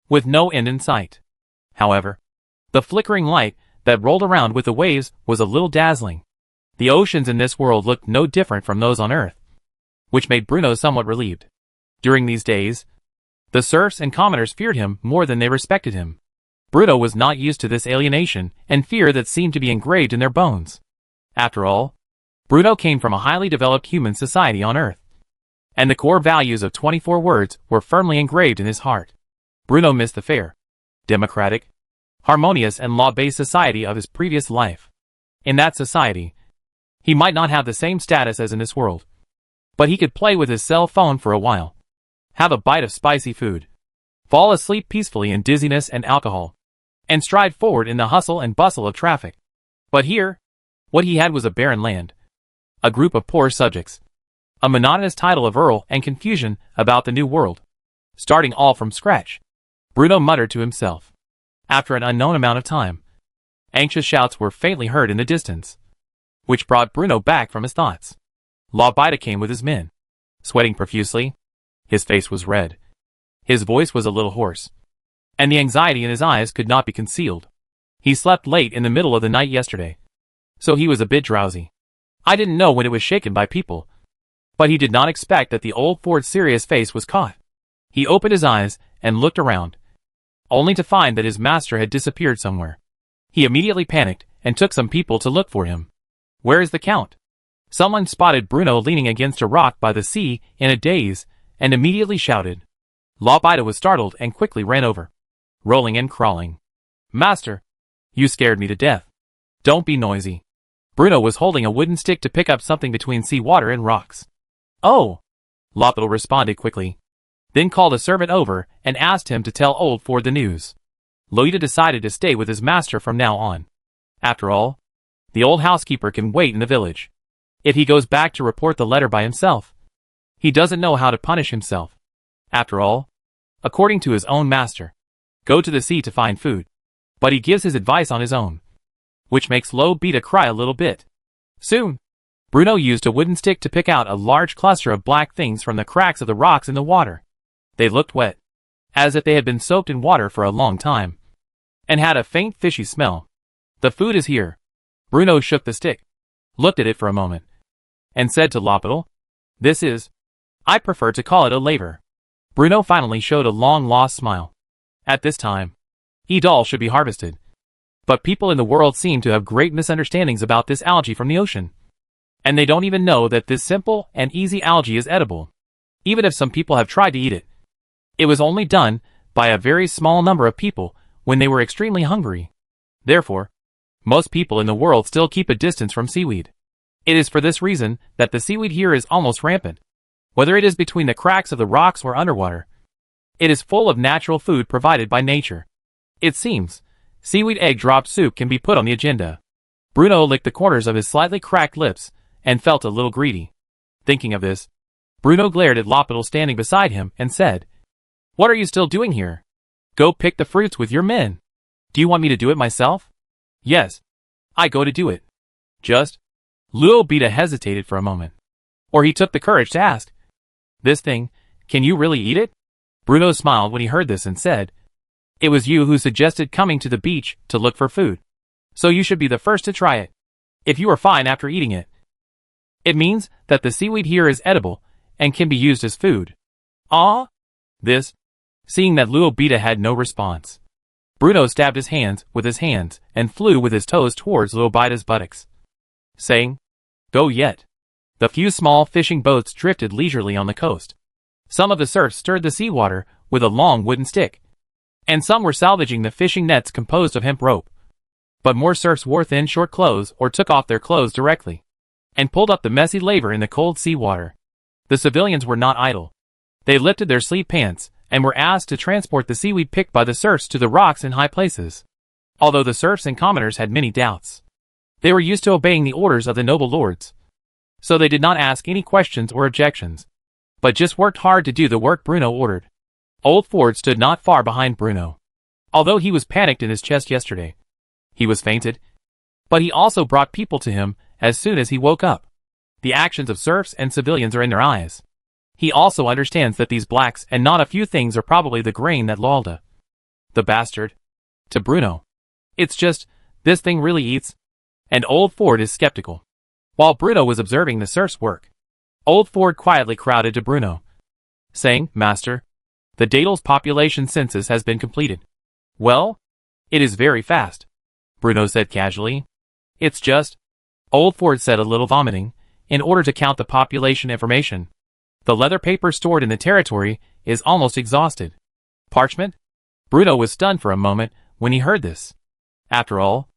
Speaker 1: with no end in sight. However, the flickering light that rolled around with the waves was a little dazzling. The oceans in this world looked no different from those on Earth, which made Bruno somewhat relieved. During these days, the serfs and commoners feared him more than they respected him. Bruno was not used to this alienation and fear that seemed to be engraved in their bones. After all, Bruno came from a highly developed human society on Earth, and the core values of 24 words were firmly engraved in his heart. Bruno missed the fair, democratic, harmonious and law-based society of his previous life. In that society, he might not have the same status as in this world, but he could play with his cell phone for a while, have a bite of spicy food, fall asleep peacefully in dizziness and alcohol, and stride forward in the hustle and bustle of traffic. But here, what he had was a barren land, a group of poor subjects, a monotonous title of Earl, and confusion about the new world. Starting all from scratch, Bruno muttered to himself. After an unknown amount of time, anxious shouts were faintly heard in the distance, which brought Bruno back from his thoughts. Lobita came with his men, sweating profusely. His face was red. His voice was a little hoarse, and the anxiety in his eyes could not be concealed. He slept late in the middle of the night yesterday, so he was a bit drowsy. I didn't know when it was shaken by people, but he did not expect that the old Ford's serious face was caught. He opened his eyes and looked around, only to find that his master had disappeared somewhere. He immediately panicked and took some people to look for him. "Where is the Count?" Someone spotted Bruno leaning against a rock by the sea in a daze and immediately shouted. Lobita was startled and quickly ran over, rolling and crawling. "Master, you scared me to death. Don't be noisy." Bruno was holding a wooden stick to pick up something between seawater and rocks. "Oh!" Lobita responded quickly, then called a servant over and asked him to tell old Ford the news. Lobita decided to stay with his master from now on. After all, the old housekeeper can wait in the village. If he goes back to report the letter by himself, he doesn't know how to punish himself. After all, according to his own master, go to the sea to find food. But he gives his advice on his own, which makes Lobita cry a little bit. Soon, Bruno used a wooden stick to pick out a large cluster of black things from the cracks of the rocks in the water. They looked wet, as if they had been soaked in water for a long time, and had a faint fishy smell. "The food is here." Bruno shook the stick, looked at it for a moment, and said to Lobita, "This is, I prefer to call it a laver." Bruno finally showed a long-lost smile. At this time, Edal should be harvested. But people in the world seem to have great misunderstandings about this algae from the ocean. And they don't even know that this simple and easy algae is edible. Even if some people have tried to eat it, it was only done by a very small number of people when they were extremely hungry. Therefore, most people in the world still keep a distance from seaweed. It is for this reason that the seaweed here is almost rampant. Whether it is between the cracks of the rocks or underwater, it is full of natural food provided by nature. It seems, seaweed egg drop soup can be put on the agenda. Bruno licked the corners of his slightly cracked lips and felt a little greedy. Thinking of this, Bruno glared at Lobita standing beside him and said, "What are you still doing here? Go pick the fruits with your men." "Do you want me to do it myself?" "Yes, I go to do it." "Just?" Lobita hesitated for a moment, or he took the courage to ask, "This thing, can you really eat it?" Bruno smiled when he heard this and said, "It was you who suggested coming to the beach to look for food, so you should be the first to try it. If you are fine after eating it, it means that the seaweed here is edible and can be used as food." "Ah?" This, seeing that Lobita had no response, Bruno stabbed his hands with his hands and flew with his toes towards Lobita's buttocks, saying, "Go yet." The few small fishing boats drifted leisurely on the coast. Some of the serfs stirred the seawater with a long wooden stick, and some were salvaging the fishing nets composed of hemp rope. But more serfs wore thin short clothes or took off their clothes directly, and pulled up the messy laver in the cold seawater. The civilians were not idle. They lifted their sleeve pants and were asked to transport the seaweed picked by the serfs to the rocks in high places. Although the serfs and commoners had many doubts, they were used to obeying the orders of the noble lords, so they did not ask any questions or objections. but just worked hard to do the work Bruno ordered. Old Ford stood not far behind Bruno. Although he was panicked in his chest yesterday, he was fainted, but he also brought people to him as soon as he woke up. The actions of serfs and civilians are in their eyes. He also understands that these blacks and not a few things are probably the grain that lulled the bastard to Bruno. It's just, this thing really eats? And Old Ford is skeptical. While Bruno was observing the serfs' work, Old Ford quietly crowded to Bruno, saying, "Master, the Daedal's population census has been completed." "Well, it is very fast," Bruno said casually. "It's just," Old Ford said a little vomiting, "in order to count the population information. The leather paper stored in the territory is almost exhausted." Parchment? Bruno was stunned for a moment when he heard this. After all,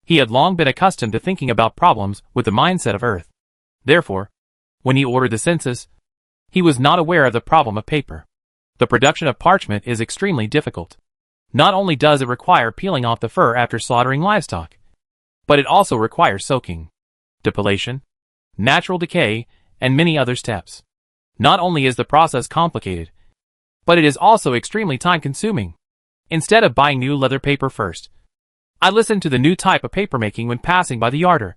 Speaker 1: he had long been accustomed to thinking about problems with the mindset of Earth. Therefore, when he ordered the census, he was not aware of the problem of paper. The production of parchment is extremely difficult. Not only does it require peeling off the fur after slaughtering livestock, but it also requires soaking, depilation, natural decay, and many other steps. Not only is the process complicated, but it is also extremely time-consuming. Instead of buying new leather paper first, I listened to the new type of papermaking when passing by the yarder,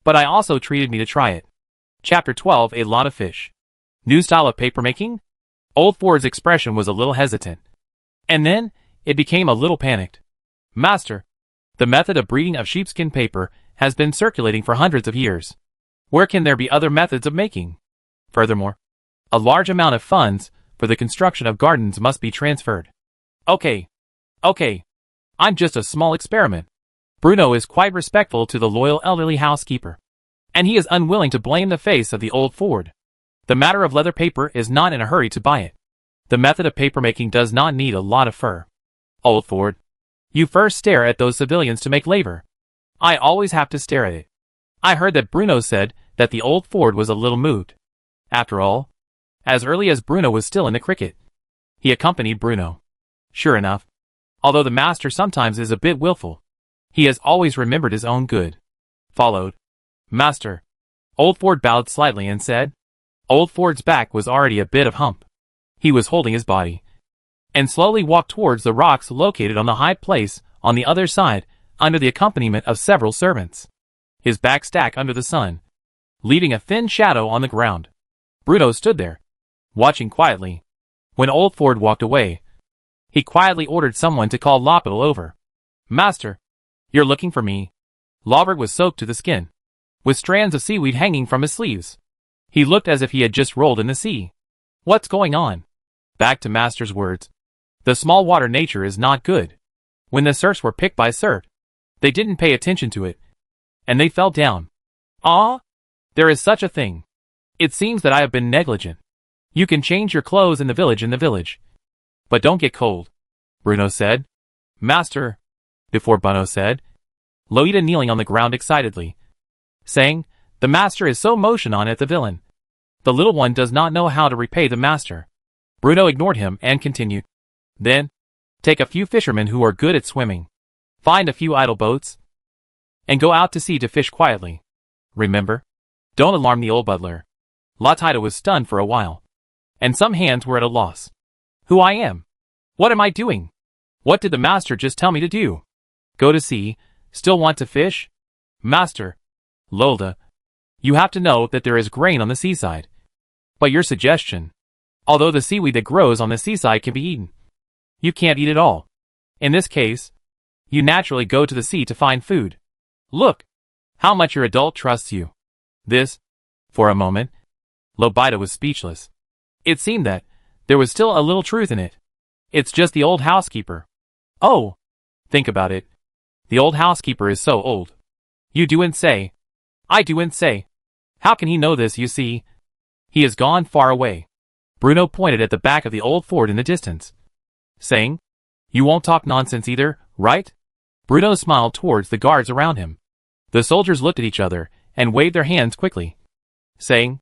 Speaker 1: but I also treated me to try it. Chapter 12: A Lot of Fish. New style of papermaking? Old Ford's expression was a little hesitant, and then it became a little panicked. "Master, the method of breeding of sheepskin paper has been circulating for hundreds of years. Where can there be other methods of making? Furthermore, a large amount of funds for the construction of gardens must be transferred." Okay, I'm just a small experiment. Bruno is quite respectful to the loyal elderly housekeeper, and he is unwilling to blame the face of the Old Ford. The matter of leather paper is not in a hurry to buy it. The method of papermaking does not need a lot of fur. Old Ford, you first stare at those civilians to make labor. I always have to stare at it. I heard that Bruno said that the Old Ford was a little moved. After all, as early as Bruno was still in the cricket, he accompanied Bruno. Sure enough, although the master sometimes is a bit willful, he has always remembered his own good. Followed. "Master." Old Ford bowed slightly and said. Old Ford's back was already a bit of hump. He was holding his body, and slowly walked towards the rocks located on the high place on the other side, under the accompaniment of several servants. His back stack under the sun, leaving a thin shadow on the ground. Bruno stood there, watching quietly. When Old Ford walked away, he quietly ordered someone to call Lopel over. "Master, you're looking for me." Lobert was soaked to the skin, with strands of seaweed hanging from his sleeves. He looked as if he had just rolled in the sea. "What's going on?" Back to Master's words. The small water nature is not good. When the serfs were picked by Sert, they didn't pay attention to it, and they fell down. "Ah? There is such a thing. It seems that I have been negligent. You can change your clothes in the village, but don't get cold," Bruno said. "Master," before Bruno said, Loida kneeling on the ground excitedly, saying, "The master is so motion on at the villain. The little one does not know how to repay the master." Bruno ignored him and continued. "Then, take a few fishermen who are good at swimming. Find a few idle boats, and go out to sea to fish quietly. Remember, don't alarm the old butler." Lotida was stunned for a while, and some hands were at a loss. "Who I am? What am I doing? What did the master just tell me to do? Go to sea? Still want to fish? Master, Lolda, you have to know that there is grain on the seaside. But your suggestion, although the seaweed that grows on the seaside can be eaten, you can't eat it all. In this case, you naturally go to the sea to find food. Look, how much your adult trusts you." This, for a moment, Lobida was speechless. It seemed that there was still a little truth in it. "It's just the old housekeeper." "Oh, think about it. The old housekeeper is so old. You do'n't say." "I do'n't say. How can he know this, you see? He has gone far away." Bruno pointed at the back of the Old Ford in the distance, saying, "You won't talk nonsense either, right?" Bruno smiled towards the guards around him. The soldiers looked at each other and waved their hands quickly, saying,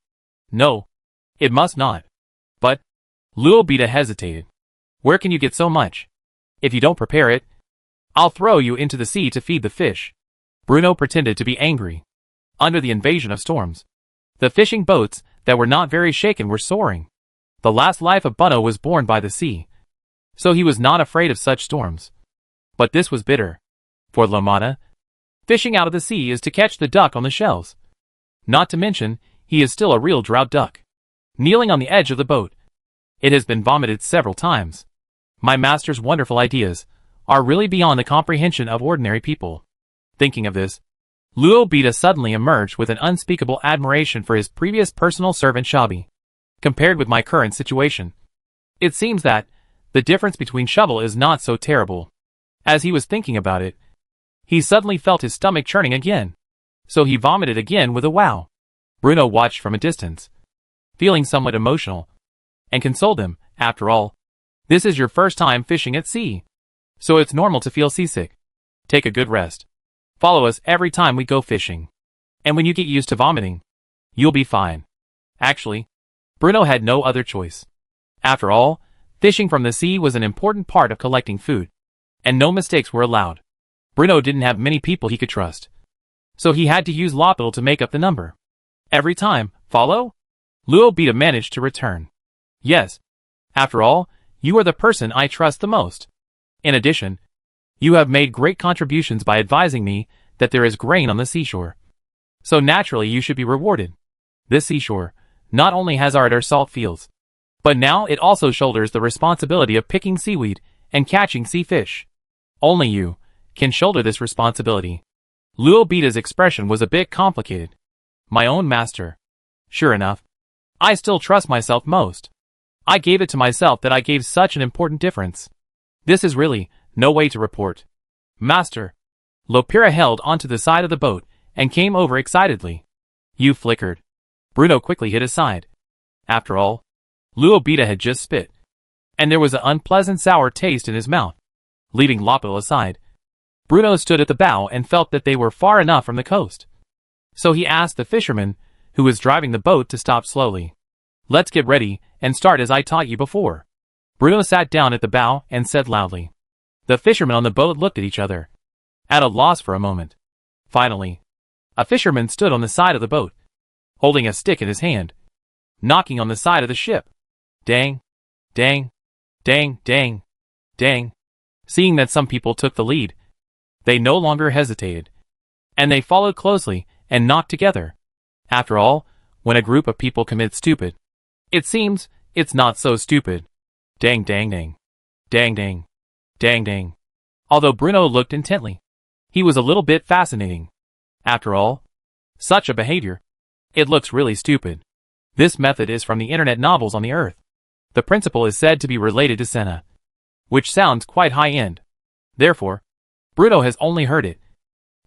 Speaker 1: "No, it must not." But Lulbita hesitated. "Where can you get so much? If you don't prepare it, I'll throw you into the sea to feed the fish." Bruno pretended to be angry. Under the invasion of storms, the fishing boats that were not very shaken were soaring. The last life of Bruno was born by the sea, so he was not afraid of such storms. But this was bitter. For Lomata, fishing out of the sea is to catch the duck on the shells. Not to mention, he is still a real drought duck. Kneeling on the edge of the boat, it has been vomited several times. My master's wonderful ideas are really beyond the comprehension of ordinary people. Thinking of this, Luobita suddenly emerged with an unspeakable admiration for his previous personal servant Shabi. Compared with my current situation, it seems that the difference between Shovel is not so terrible. As he was thinking about it, he suddenly felt his stomach churning again. So he vomited again with a wow. Bruno watched from a distance, feeling somewhat emotional, and consoled him. After all, this is your first time fishing at sea, so it's normal to feel seasick. Take a good rest. Follow us every time we go fishing. And when you get used to vomiting, you'll be fine. Actually, Bruno had no other choice. After all, fishing from the sea was an important part of collecting food, and no mistakes were allowed. Bruno didn't have many people he could trust, so he had to use Lopil to make up the number. Every time, follow? Luobita managed to return. Yes. After all, you are the person I trust the most. In addition, you have made great contributions by advising me that there is grain on the seashore. So naturally you should be rewarded. This seashore not only has our salt fields, but now it also shoulders the responsibility of picking seaweed and catching sea fish. Only you can shoulder this responsibility. Luobita's expression was a bit complicated. My own master. Sure enough, I still trust myself most. I gave it to myself that I gave such an important difference. This is really no way to report. Master. Lopira held onto the side of the boat and came over excitedly. You flickered. Bruno quickly hid aside. After all, Luobita had just spit, and there was an unpleasant sour taste in his mouth. Leaving Lopil aside, Bruno stood at the bow and felt that they were far enough from the coast. So he asked the fisherman, who was driving the boat, to stop slowly. Let's get ready and start as I taught you before. Bruno sat down at the bow and said loudly. The fishermen on the boat looked at each other, at a loss for a moment. Finally, a fisherman stood on the side of the boat, holding a stick in his hand, knocking on the side of the ship. Dang, dang, dang, dang, dang. Seeing that some people took the lead, they no longer hesitated, and they followed closely and knocked together. After all, when a group of people commit stupid, it seems it's not so stupid. Dang dang dang. Dang dang. Dang dang. Although Bruno looked intently, he was a little bit fascinating. After all, such a behavior, it looks really stupid. This method is from the internet novels on the earth. The principle is said to be related to Senna, which sounds quite high-end. Therefore, Bruno has only heard it,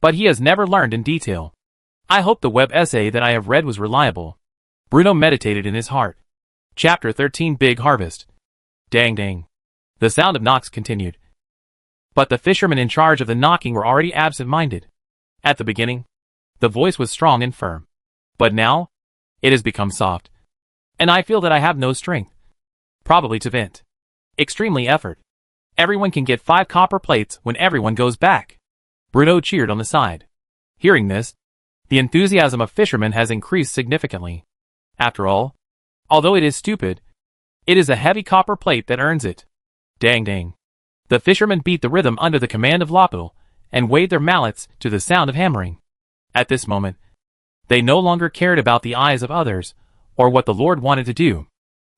Speaker 1: but he has never learned in detail. I hope the web essay that I have read was reliable. Bruno meditated in his heart. Chapter 13 Big Harvest. Dang dang. The sound of knocks continued. But the fishermen in charge of the knocking were already absent-minded. At the beginning, the voice was strong and firm. But now, it has become soft. And I feel that I have no strength. Probably to vent. Extremely effort. Everyone can get 5 copper plates when everyone goes back. Bruno cheered on the side. Hearing this, the enthusiasm of fishermen has increased significantly. After all, although it is stupid, it is a heavy copper plate that earns it. Dang dang. The fishermen beat the rhythm under the command of Lopil, and waved their mallets to the sound of hammering. At this moment, they no longer cared about the eyes of others, or what the Lord wanted to do.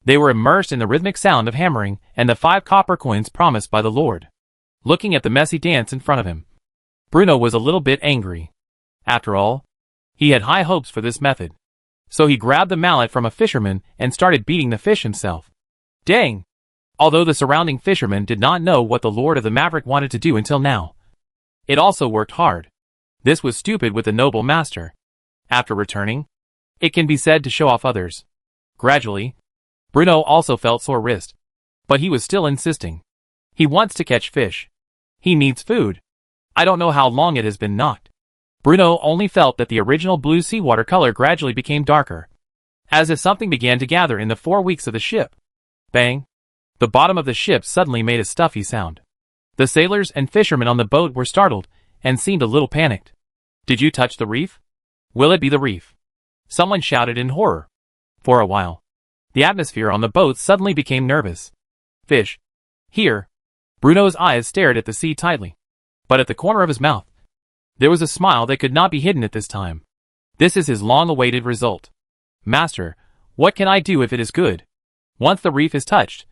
Speaker 1: They were immersed in the rhythmic sound of hammering and the 5 copper coins promised by the Lord. Looking at the messy dance in front of him, Bruno was a little bit angry. After all, he had high hopes for this method. So he grabbed the mallet from a fisherman and started beating the fish himself. Dang! Although the surrounding fishermen did not know what the Lord of the Maverick wanted to do until now. It also worked hard. This was stupid with the noble master. After returning, it can be said to show off others. Gradually, Bruno also felt sore wrist. But he was still insisting. He wants to catch fish. He needs food. I don't know how long it has been knocked. Bruno only felt that the original blue seawater color gradually became darker, as if something began to gather in the 4 weeks of the ship. Bang! The bottom of the ship suddenly made a stuffy sound. The sailors and fishermen on the boat were startled and seemed a little panicked. Did you touch the reef? Will it be the reef? Someone shouted in horror. For a while, The atmosphere on the boat suddenly became nervous. Fish. Here. Bruno's eyes stared at the sea tightly. But at the corner of his mouth, there was a smile that could not be hidden at this time. This is his long-awaited result. Master, what can I do if it is good? Once the reef is touched,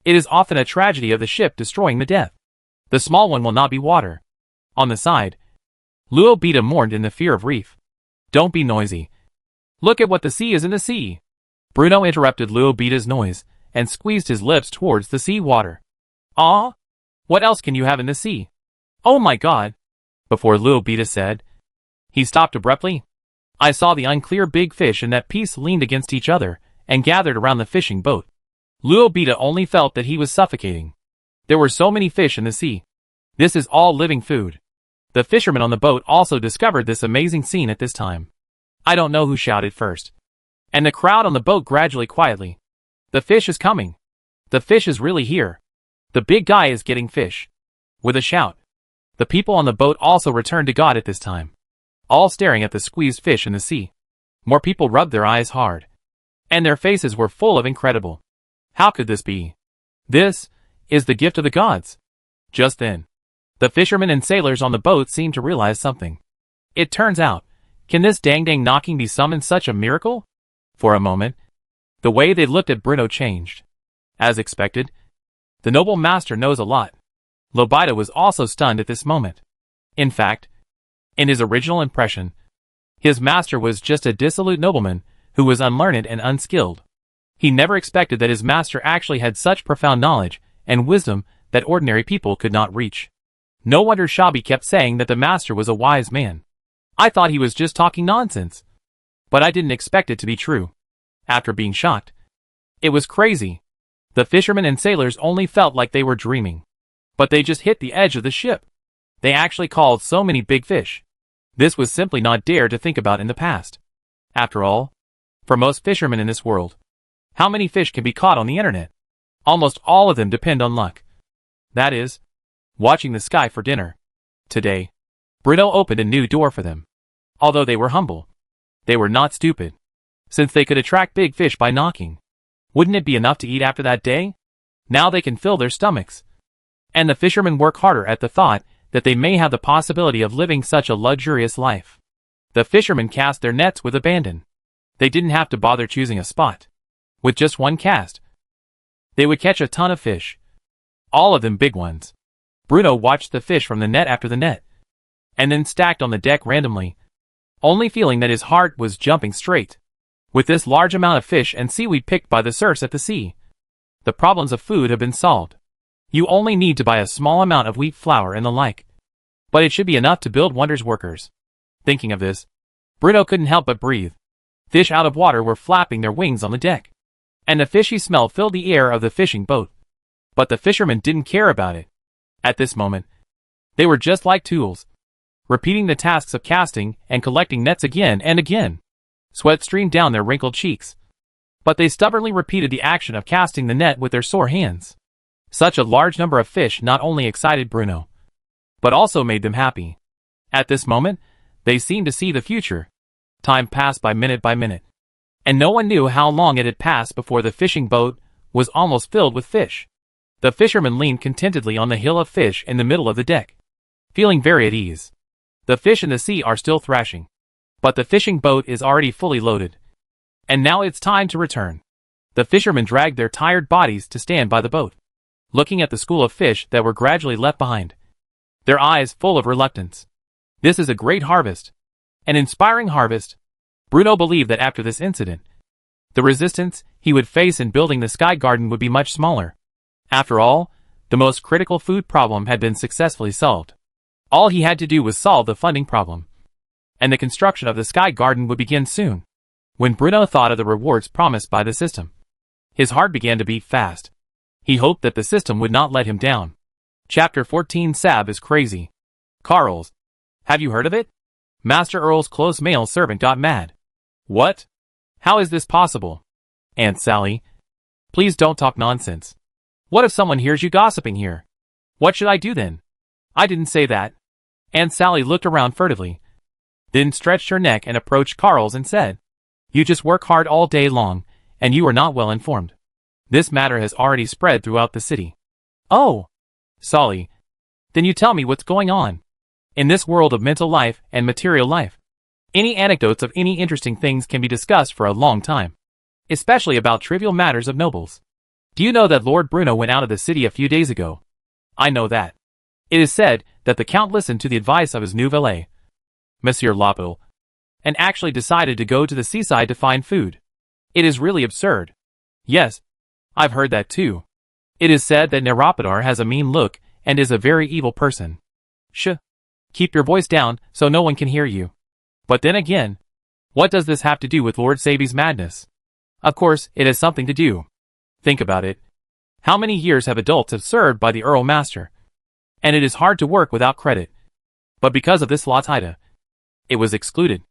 Speaker 1: it is often a tragedy of the ship destroying the death. The small one will not be water. On the side, Luo Beta mourned in the fear of reef. Don't be noisy. Look at what the sea is in the sea. Bruno interrupted Luo Beta's noise and squeezed his lips towards the sea water. Ah? What else can you have in the sea? Oh my god! Before Luo Beta said, he stopped abruptly. I saw the unclear big fish in that piece leaned against each other and gathered around the fishing boat. Luo Beta only felt that he was suffocating. There were so many fish in the sea. This is all living food. The fishermen on the boat also discovered this amazing scene at this time. I don't know who shouted first. And the crowd on the boat gradually quietly. The fish is coming. The fish is really here. The big guy is getting fish. With a shout, the people on the boat also returned to God at this time, all staring at the squeezed fish in the sea. More people rubbed their eyes hard, and their faces were full of incredible. How could this be? This is the gift of the gods. Just then, the fishermen and sailors on the boat seemed to realize something. It turns out, can this dang knocking be summoned such a miracle? For a moment, the way they looked at Bruno changed. As expected, the noble master knows a lot. Lobita was also stunned at this moment. In fact, in his original impression, his master was just a dissolute nobleman who was unlearned and unskilled. He never expected that his master actually had such profound knowledge and wisdom that ordinary people could not reach. No wonder Shabi kept saying that the master was a wise man. I thought he was just talking nonsense. But I didn't expect it to be true. After being shocked, it was crazy. The fishermen and sailors only felt like they were dreaming. But they just hit the edge of the ship. They actually called so many big fish. This was simply not dared to think about in the past. After all, for most fishermen in this world, how many fish can be caught on the internet? Almost all of them depend on luck. That is, watching the sky for dinner. Today, Bruno opened a new door for them. Although they were humble, they were not stupid. Since they could attract big fish by knocking, wouldn't it be enough to eat after that day? Now they can fill their stomachs. And the fishermen work harder at the thought that they may have the possibility of living such a luxurious life. The fishermen cast their nets with abandon. They didn't have to bother choosing a spot. With just one cast, they would catch a ton of fish. All of them big ones. Bruno watched the fish from the net after the net, and then stacked on the deck randomly, only feeling that his heart was jumping straight. With this large amount of fish and seaweed picked by the serfs at the sea, the problems of food have been solved. You only need to buy a small amount of wheat flour and the like. But it should be enough to build wonders workers. Thinking of this, Bruno couldn't help but breathe. Fish out of water were flapping their wings on the deck, and the fishy smell filled the air of the fishing boat. But the fishermen didn't care about it. At this moment, they were just like tools, repeating the tasks of casting and collecting nets again and again. Sweat streamed down their wrinkled cheeks, but they stubbornly repeated the action of casting the net with their sore hands. Such a large number of fish not only excited Bruno, but also made them happy. At this moment, they seemed to see the future. Time passed by minute, and no one knew how long it had passed before the fishing boat was almost filled with fish. The fisherman leaned contentedly on the hill of fish in the middle of the deck, feeling very at ease. The fish in the sea are still thrashing, but the fishing boat is already fully loaded. And now it's time to return. The fishermen dragged their tired bodies to stand by the boat, looking at the school of fish that were gradually left behind, their eyes full of reluctance. This is a great harvest, an inspiring harvest. Bruno believed that after this incident, the resistance he would face in building the sky garden would be much smaller. After all, the most critical food problem had been successfully solved. All he had to do was solve the funding problem, and the construction of the sky garden would begin soon. When Bruno thought of the rewards promised by the system, his heart began to beat fast. He hoped that the system would not let him down. Chapter 14. Sab is crazy. Carl's. Have you heard of it? Master Earl's close male servant got mad. What? How is this possible? Aunt Sally, please don't talk nonsense. What if someone hears you gossiping here? What should I do then? I didn't say that. Aunt Sally looked around furtively, then stretched her neck and approached Carl's and said, You just work hard all day long, and you are not well informed. This matter has already spread throughout the city. Oh! Solly. Then you tell me what's going on. In this world of mental life and material life, any anecdotes of any interesting things can be discussed for a long time, especially about trivial matters of nobles. Do you know that Lord Bruno went out of the city a few days ago? I know that. It is said that the Count listened to the advice of his new valet, Monsieur Lopel, and actually decided to go to the seaside to find food. It is really absurd. Yes, I've heard that too. It is said that Neropodar has a mean look and is a very evil person. Shh. Keep your voice down so no one can hear you. But then again, what does this have to do with Lord Sabi's madness? Of course, it has something to do. Think about it. How many years have adults have served by the Earl Master? And it is hard to work without credit. But because of this Latida, it was excluded.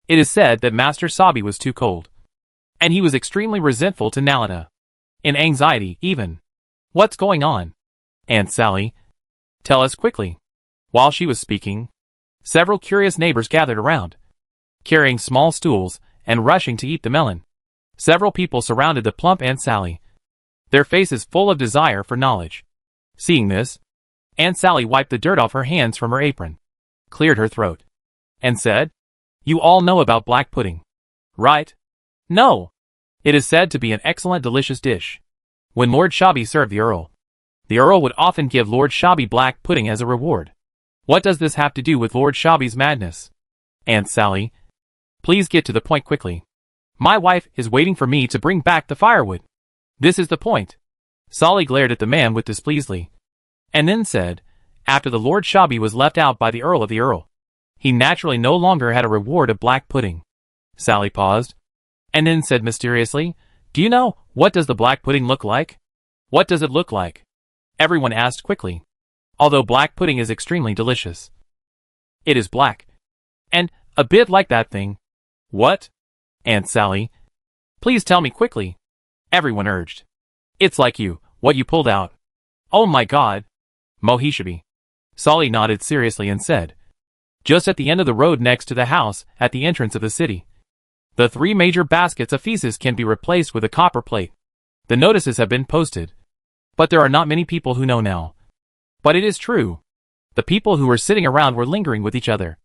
Speaker 1: It is said that Master Sabi was too cold. And he was extremely resentful to Nalita. In anxiety, even. What's going on? Aunt Sally, tell us quickly. While she was speaking, several curious neighbors gathered around, carrying small stools and rushing to eat the melon. Several people surrounded the plump Aunt Sally, their faces full of desire for knowledge. Seeing this, Aunt Sally wiped the dirt off her hands from her apron, cleared her throat, and said, "You all know about black pudding, right?" "No." It is said to be an excellent delicious dish. When Lord Shabi served the Earl would often give Lord Shabi black pudding as a reward. What does this have to do with Lord Shabi's madness? Aunt Sally, please get to the point quickly. My wife is waiting for me to bring back the firewood. This is the point. Sally glared at the man with displeasure, and then said, after the Lord Shabi was left out by the Earl, he naturally no longer had a reward of black pudding. Sally paused, and then said mysteriously, "Do you know, what does the black pudding look like?" "What does it look like?" everyone asked quickly. Although black pudding is extremely delicious, it is black. And a bit like that thing. What? Aunt Sally, please tell me quickly, everyone urged. It's like what you pulled out. Oh my God. Mohishabi. Sally nodded seriously and said, just at the end of the road next to the house, at the entrance of the city. The 3 major baskets of feces can be replaced with a copper plate. The notices have been posted. But there are not many people who know now. But it is true. The people who were sitting around were lingering with each other.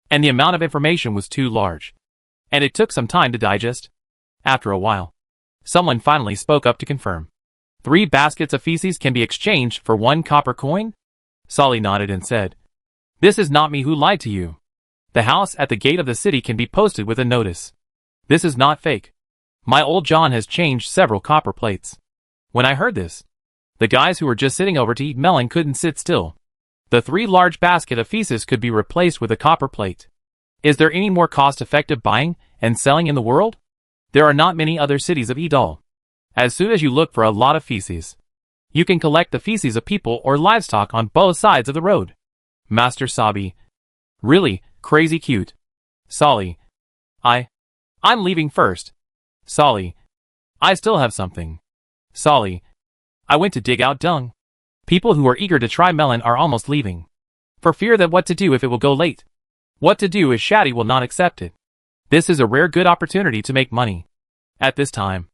Speaker 1: And the amount of information was too large. And it took some time to digest. After a while, someone finally spoke up to confirm. 3 baskets of feces can be exchanged for 1 copper coin? Sally nodded and said, "This is not me who lied to you. The house at the gate of the city can be posted with a notice. This is not fake. My old John has changed several copper plates." When I heard this, the guys who were just sitting over to eat melon couldn't sit still. The 3 large basket of feces could be replaced with a copper plate. Is there any more cost-effective buying and selling in the world? There are not many other cities of Idal. As soon as you look for a lot of feces, you can collect the feces of people or livestock on both sides of the road. Master Sabi. Really, crazy cute. Solly. I'm leaving first. Solly. I still have something. Solly. I went to dig out dung. People who are eager to try melon are almost leaving, for fear that what to do if it will go late. What to do if Shaddy will not accept it. This is a rare good opportunity to make money. At this time,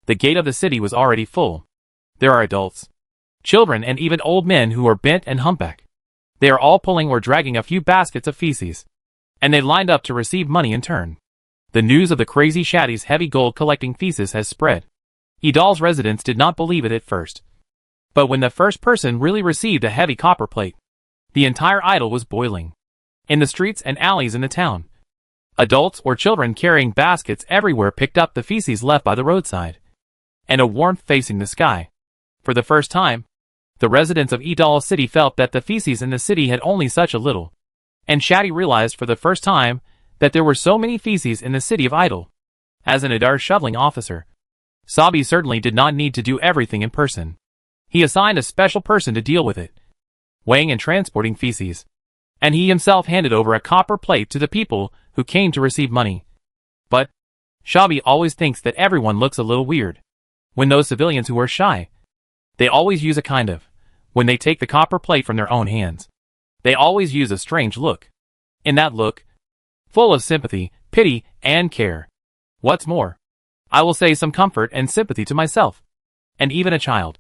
Speaker 1: the gate of the city was already full. There are adults, children and even old men who are bent and humpback. They are all pulling or dragging a few baskets of feces, and they lined up to receive money in turn. The news of the crazy Shaddy's heavy gold collecting feces has spread. Idal's residents did not believe it at first. But when the first person really received a heavy copper plate, the entire idol was boiling. In the streets and alleys in the town, adults or children carrying baskets everywhere picked up the feces left by the roadside. And a warmth facing the sky. For the first time, the residents of Idal City felt that the feces in the city had only such a little. And Shaddy realized for the first time that there were so many feces in the city of Idal. As an Idar shoveling officer, Sabi certainly did not need to do everything in person. He assigned a special person to deal with it, weighing and transporting feces. And he himself handed over a copper plate to the people who came to receive money. But Shabi always thinks that everyone looks a little weird. When those civilians who are shy, they always use a kind of, when they take the copper plate from their own hands, they always use a strange look. In that look, full of sympathy, pity, and care. What's more, I will say some comfort and sympathy to myself, and even a child.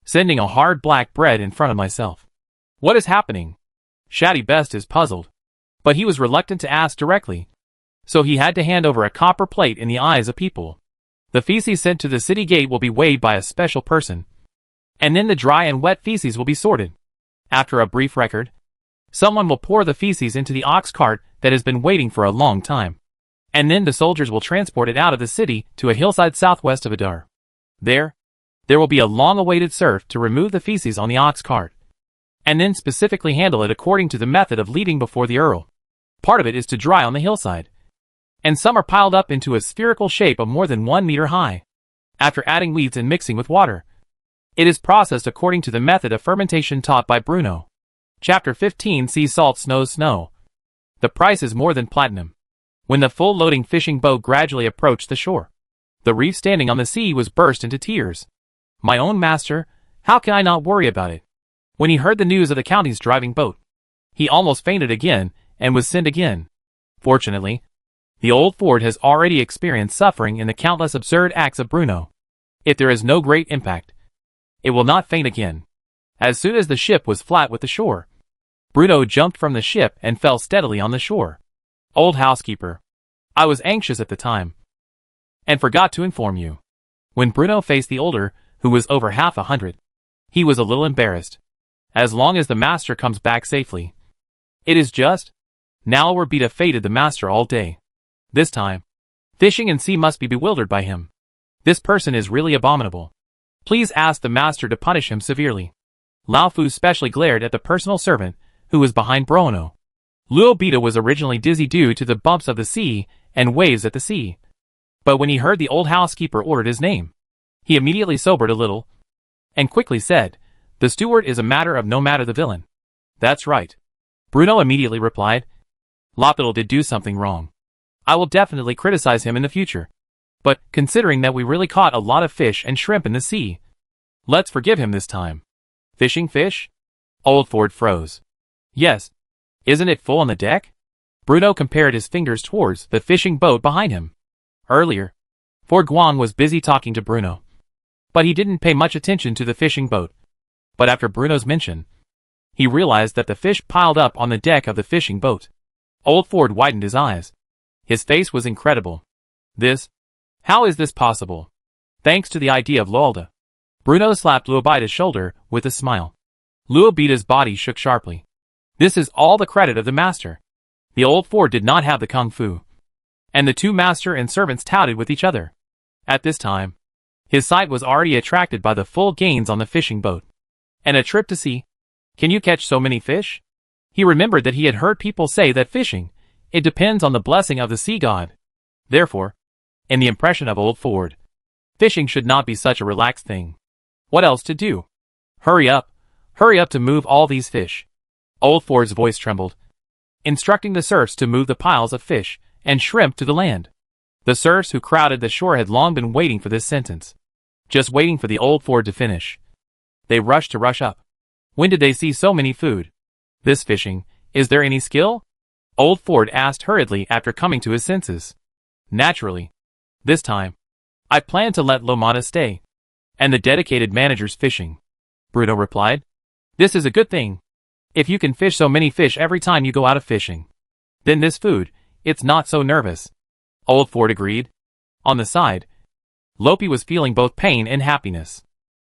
Speaker 1: Sending a hard black bread in front of myself. What is happening? Shaddy Best is puzzled, but he was reluctant to ask directly, so he had to hand over a copper plate in the eyes of people. The feces sent to the city gate will be weighed by a special person, and then the dry and wet feces will be sorted. After a brief record, someone will pour the feces into the ox cart that has been waiting for a long time, and then the soldiers will transport it out of the city to a hillside southwest of Adar. There will be a long-awaited serf to remove the feces on the ox cart, and then specifically handle it according to the method of leading before the Earl. Part of it is to dry on the hillside, and some are piled up into a spherical shape of more than 1 meter high. After adding weeds and mixing with water, it is processed according to the method of fermentation taught by Bruno. Chapter 15 Sea Salt Snows Snow. The price is more than platinum. When the full-loading fishing boat gradually approached the shore, the reef standing on the sea was burst into tears. My own master, how can I not worry about it? When he heard the news of the county's driving boat, he almost fainted again and was sent again. Fortunately, the old Ford has already experienced suffering in the countless absurd acts of Bruno. If there is no great impact, it will not faint again. As soon as the ship was flat with the shore, Bruno jumped from the ship and fell steadily on the shore. Old housekeeper, I was anxious at the time, and forgot to inform you. When Bruno faced the older, who was over half 100, he was a little embarrassed. As long as the master comes back safely. It is just. Now or beat faded the master all day. This time, fishing and sea must be bewildered by him. This person is really abominable. Please ask the master to punish him severely. Lao Fu specially glared at the personal servant, who was behind Bruno. Luo Beta was originally dizzy due to the bumps of the sea and waves at the sea. But when he heard the old housekeeper ordered his name, he immediately sobered a little, and quickly said, "The steward is a matter of no matter the villain." "That's right." Bruno immediately replied. "Lopidal did do something wrong. I will definitely criticize him in the future. But, considering that we really caught a lot of fish and shrimp in the sea, let's forgive him this time." "Fishing fish?" Old Ford froze. "Yes. Isn't it full on the deck?" Bruno compared his fingers towards the fishing boat behind him. Earlier, Ford Guan was busy talking to Bruno, but he didn't pay much attention to the fishing boat. But after Bruno's mention, he realized that the fish piled up on the deck of the fishing boat. Old Ford widened his eyes. His face was incredible. How is this possible? Thanks to the idea of Lolda. Bruno slapped Luobita's shoulder with a smile. Luobita's body shook sharply. This is all the credit of the master. The old Ford did not have the kung fu, and the two master and servants touted with each other. At this time, his sight was already attracted by the full gains on the fishing boat. And a trip to sea? Can you catch so many fish? He remembered that he had heard people say that fishing, it depends on the blessing of the sea god. Therefore, in the impression of old Ford, fishing should not be such a relaxed thing. What else to do? Hurry up to move all these fish. Old Ford's voice trembled, instructing the serfs to move the piles of fish and shrimp to the land. The serfs who crowded the shore had long been waiting for this sentence, just waiting for the old Ford to finish. They rushed up. When did they see so many food? This fishing, is there any skill? Old Ford asked hurriedly after coming to his senses. Naturally. This time, I plan to let Lomata stay, and the dedicated managers fishing. Bruno replied. This is a good thing. If you can fish so many fish every time you go out of fishing, then this food, it's not so nervous. Old Ford agreed. On the side, Lopi was feeling both pain and happiness.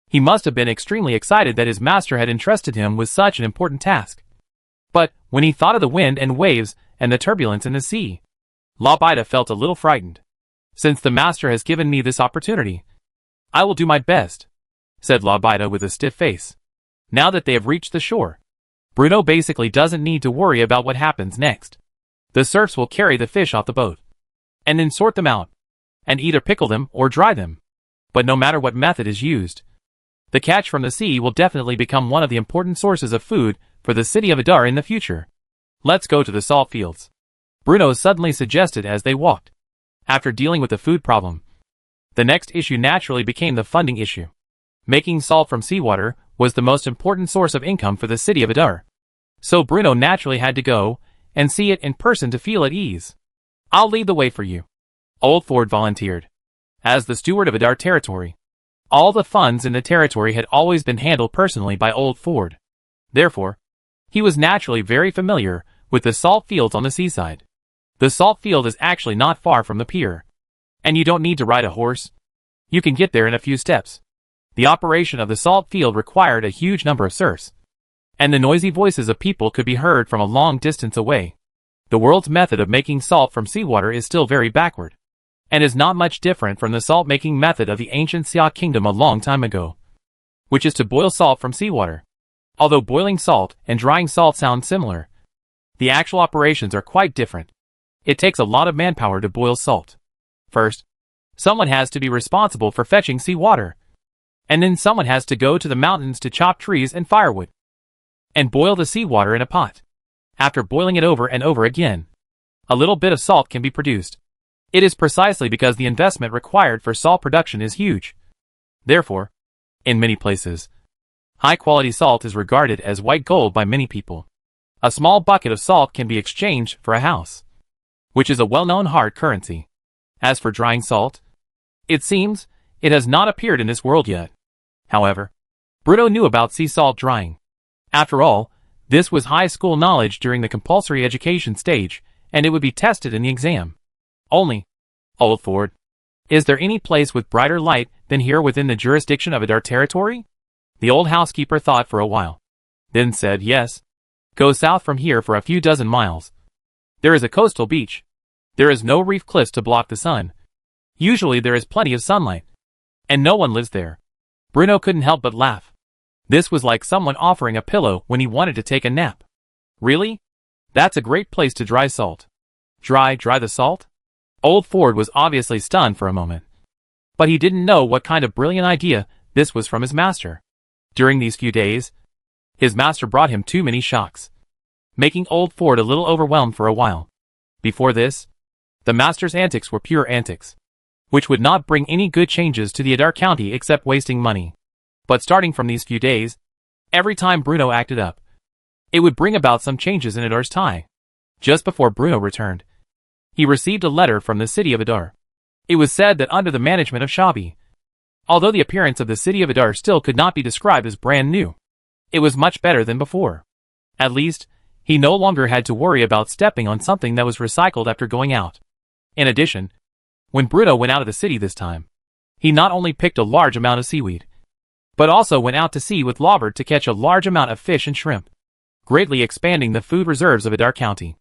Speaker 1: He must have been extremely excited that his master had entrusted him with such an important task. But, when he thought of the wind and waves and the turbulence in the sea, Lobita felt a little frightened. Since the master has given me this opportunity, I will do my best, said Lobita with a stiff face. Now that they have reached the shore, Bruno basically doesn't need to worry about what happens next. The serfs will carry the fish off the boat, and then sort them out, and either pickle them or dry them. But no matter what method is used, the catch from the sea will definitely become one of the important sources of food for the city of Adar in the future. Let's go to the salt fields, Bruno suddenly suggested as they walked. After dealing with the food problem, the next issue naturally became the funding issue. Making salt from seawater was the most important source of income for the city of Adar. So Bruno naturally had to go and see it in person to feel at ease. I'll lead the way for you, Old Ford volunteered. As the steward of Adar territory, all the funds in the territory had always been handled personally by Old Ford. Therefore, he was naturally very familiar with the salt fields on the seaside. The salt field is actually not far from the pier, and you don't need to ride a horse. You can get there in a few steps. The operation of the salt field required a huge number of serfs, and the noisy voices of people could be heard from a long distance away. The world's method of making salt from seawater is still very backward, and is not much different from the salt-making method of the ancient Xia kingdom a long time ago, which is to boil salt from seawater. Although boiling salt and drying salt sound similar, the actual operations are quite different. It takes a lot of manpower to boil salt. First, someone has to be responsible for fetching seawater, and then someone has to go to the mountains to chop trees and firewood, and boil the seawater in a pot. After boiling it over and over again, a little bit of salt can be produced. It is precisely because the investment required for salt production is huge. Therefore, in many places, high-quality salt is regarded as white gold by many people. A small bucket of salt can be exchanged for a house, which is a well-known hard currency. As for drying salt, it seems it has not appeared in this world yet. However, Bruno knew about sea salt drying. After all, this was high school knowledge during the compulsory education stage, and it would be tested in the exam. Only, Old Ford, is there any place with brighter light than here within the jurisdiction of Adar territory? The old housekeeper thought for a while, then said yes. Go south from here for a few dozen miles. There is a coastal beach. There is no reef cliffs to block the sun. Usually there is plenty of sunlight, and no one lives there. Bruno couldn't help but laugh. This was like someone offering a pillow when he wanted to take a nap. Really? That's a great place to dry salt. Dry the salt? Old Ford was obviously stunned for a moment, but he didn't know what kind of brilliant idea this was from his master. During these few days, his master brought him too many shocks, making Old Ford a little overwhelmed for a while. Before this, the master's antics were pure antics, which would not bring any good changes to the Adar County except wasting money. But starting from these few days, every time Bruno acted up, it would bring about some changes in Adar's tie. Just before Bruno returned, he received a letter from the city of Adar. It was said that under the management of Shabi, although the appearance of the city of Adar still could not be described as brand new, it was much better than before. At least, he no longer had to worry about stepping on something that was recycled after going out. In addition, when Bruno went out of the city this time, he not only picked a large amount of seaweed, but also went out to sea with Lovert to catch a large amount of fish and shrimp, greatly expanding the food reserves of Adar County.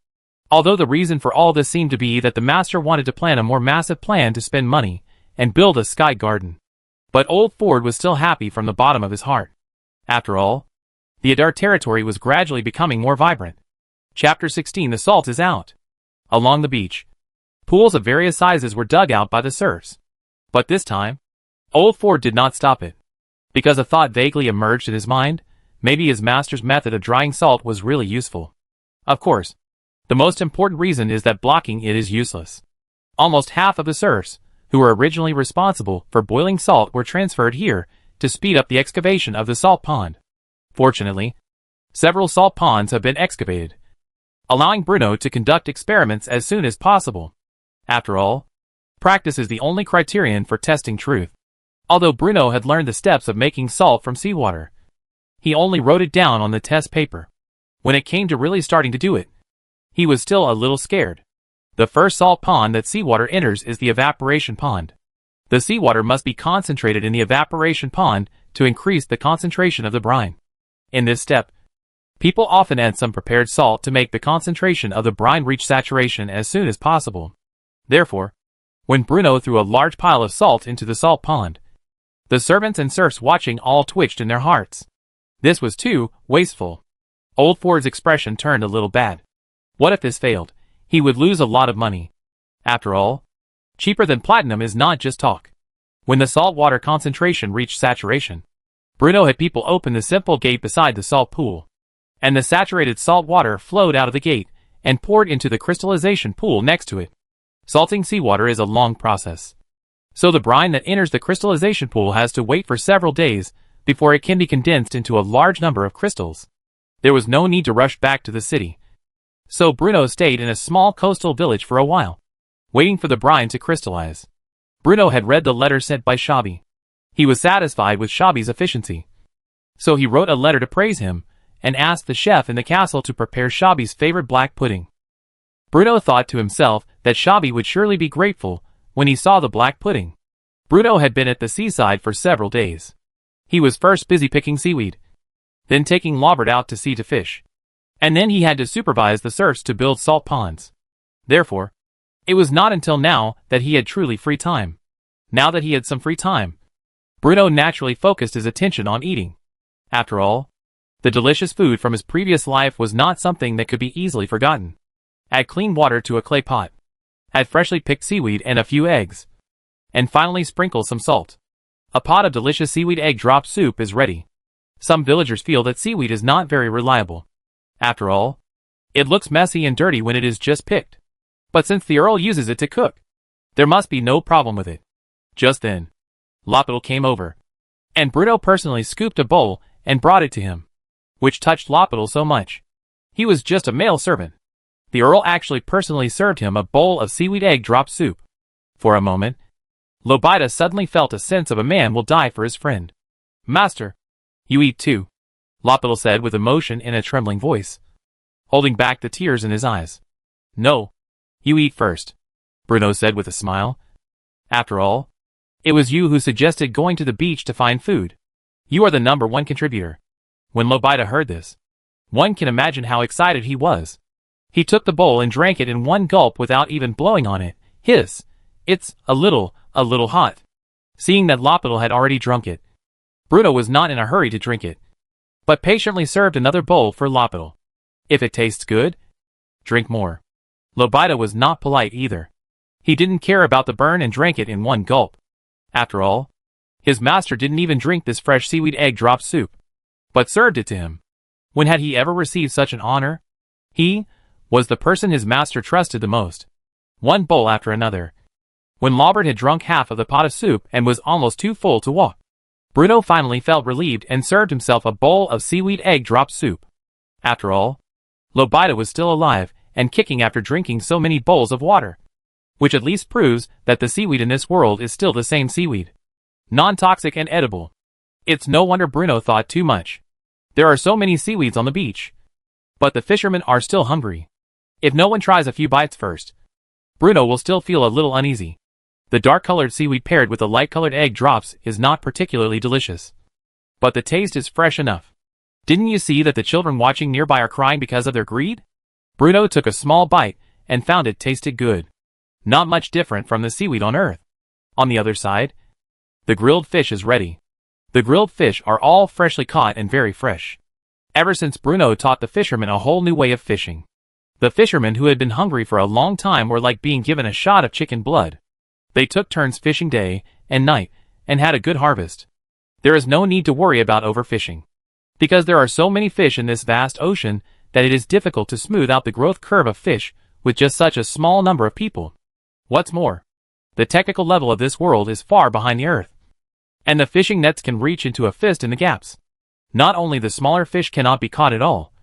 Speaker 1: Although the reason for all this seemed to be that the master wanted to plan a more massive plan to spend money and build a sky garden. But Old Ford was still happy from the bottom of his heart. After all, the Adar territory was gradually becoming more vibrant. Chapter 16. The salt is out. Along the beach, pools of various sizes were dug out by the serfs. But this time, Old Ford did not stop it, because a thought vaguely emerged in his mind. Maybe his master's method of drying salt was really useful. Of course, the most important reason is that blocking it is useless. Almost half of the serfs, who were originally responsible for boiling salt, were transferred here to speed up the excavation of the salt pond. Fortunately, several salt ponds have been excavated, allowing Bruno to conduct experiments as soon as possible. After all, practice is the only criterion for testing truth. Although Bruno had learned the steps of making salt from seawater, he only wrote it down on the test paper. When it came to really starting to do it, he was still a little scared. The first salt pond that seawater enters is the evaporation pond. The seawater must be concentrated in the evaporation pond to increase the concentration of the brine. In this step, people often add some prepared salt to make the concentration of the brine reach saturation as soon as possible. Therefore, when Bruno threw a large pile of salt into the salt pond, the servants and serfs watching all twitched in their hearts. This was too wasteful. Old Ford's expression turned a little bad. What if this failed? He would lose a lot of money. After all, cheaper than platinum is not just talk. When the salt water concentration reached saturation, Bruno had people open the simple gate beside the salt pool, and the saturated salt water flowed out of the gate and poured into the crystallization pool next to it. Salting seawater is a long process, so the brine that enters the crystallization pool has to wait for several days before it can be condensed into a large number of crystals. There was no need to rush back to the city, so Bruno stayed in a small coastal village for a while, waiting for the brine to crystallize. Bruno had read the letter sent by Shabby. He was satisfied with Shabby's efficiency. So he wrote a letter to praise him, and asked the chef in the castle to prepare Shabby's favorite black pudding. Bruno thought to himself that Shabby would surely be grateful when he saw the black pudding. Bruno had been at the seaside for several days. He was first busy picking seaweed, then taking Lobert out to sea to fish, and then he had to supervise the serfs to build salt ponds. Therefore, it was not until now that he had truly free time. Now that he had some free time, Bruno naturally focused his attention on eating. After all, the delicious food from his previous life was not something that could be easily forgotten. Add clean water to a clay pot. Add freshly picked seaweed and a few eggs. And finally sprinkle some salt. A pot of delicious seaweed egg drop soup is ready. Some villagers feel that seaweed is not very reliable. After all, it looks messy and dirty when it is just picked. But since the Earl uses it to cook, there must be no problem with it. Just then, Lopetl came over, and Bruno personally scooped a bowl and brought it to him, which touched Lopetl so much. He was just a male servant. The Earl actually personally served him a bowl of seaweed egg drop soup. For a moment, Lobita suddenly felt a sense of a man will die for his friend. "Master, you eat too," Lopetl said with emotion in a trembling voice, holding back the tears in his eyes. "No, you eat first," Bruno said with a smile. "After all, it was you who suggested going to the beach to find food. You are the #1 contributor." When Lobita heard this, one can imagine how excited he was. He took the bowl and drank it in one gulp without even blowing on it. It's a little hot." Seeing that Lopetl had already drunk it, Bruno was not in a hurry to drink it, but patiently served another bowl for Lopetl. "If it tastes good, drink more." Lobita was not polite either. He didn't care about the burn and drank it in one gulp. After all, his master didn't even drink this fresh seaweed egg drop soup, but served it to him. When had he ever received such an honor? He was the person his master trusted the most. One bowl after another. When Lobert had drunk half of the pot of soup and was almost too full to walk, Bruno finally felt relieved and served himself a bowl of seaweed egg drop soup. After all, Lobita was still alive and kicking after drinking so many bowls of water, which at least proves that the seaweed in this world is still the same seaweed. Non-toxic and edible. It's no wonder Bruno thought too much. There are so many seaweeds on the beach. But the fishermen are still hungry. If no one tries a few bites first, Bruno will still feel a little uneasy. The dark-colored seaweed paired with the light-colored egg drops is not particularly delicious, but the taste is fresh enough. Didn't you see that the children watching nearby are crying because of their greed? Bruno took a small bite and found it tasted good. Not much different from the seaweed on Earth. On the other side, the grilled fish is ready. The grilled fish are all freshly caught and very fresh. Ever since Bruno taught the fishermen a whole new way of fishing. The fishermen who had been hungry for a long time were like being given a shot of chicken blood. They took turns fishing day and night, and had a good harvest. There is no need to worry about overfishing, because there are so many fish in this vast ocean that it is difficult to smooth out the growth curve of fish with just such a small number of people. What's more, the technical level of this world is far behind the Earth, and the fishing nets can reach into a fist in the gaps. Not only the smaller fish cannot be caught at all,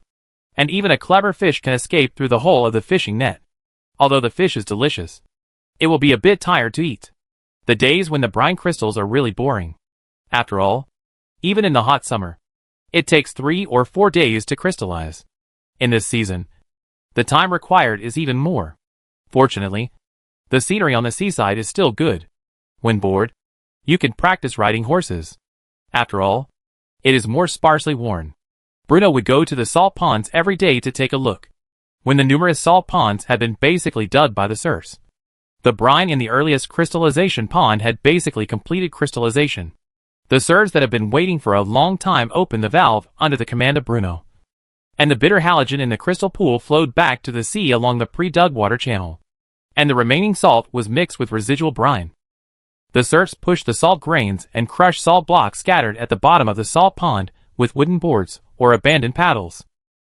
Speaker 1: and even a clever fish can escape through the hole of the fishing net. Although the fish is delicious, it will be a bit tired to eat. The days when the brine crystals are really boring. After all, even in the hot summer, it takes 3 or 4 days to crystallize. In this season, the time required is even more. Fortunately, the scenery on the seaside is still good. When bored, you can practice riding horses. After all, it is more sparsely worn. Bruno would go to the salt ponds every day to take a look. When the numerous salt ponds had been basically dug by the serfs, the brine in the earliest crystallization pond had basically completed crystallization. The serfs that have been waiting for a long time opened the valve under the command of Bruno, and the bitter halogen in the crystal pool flowed back to the sea along the pre-dug water channel, and the remaining salt was mixed with residual brine. The serfs pushed the salt grains and crushed salt blocks scattered at the bottom of the salt pond with wooden boards or abandoned paddles.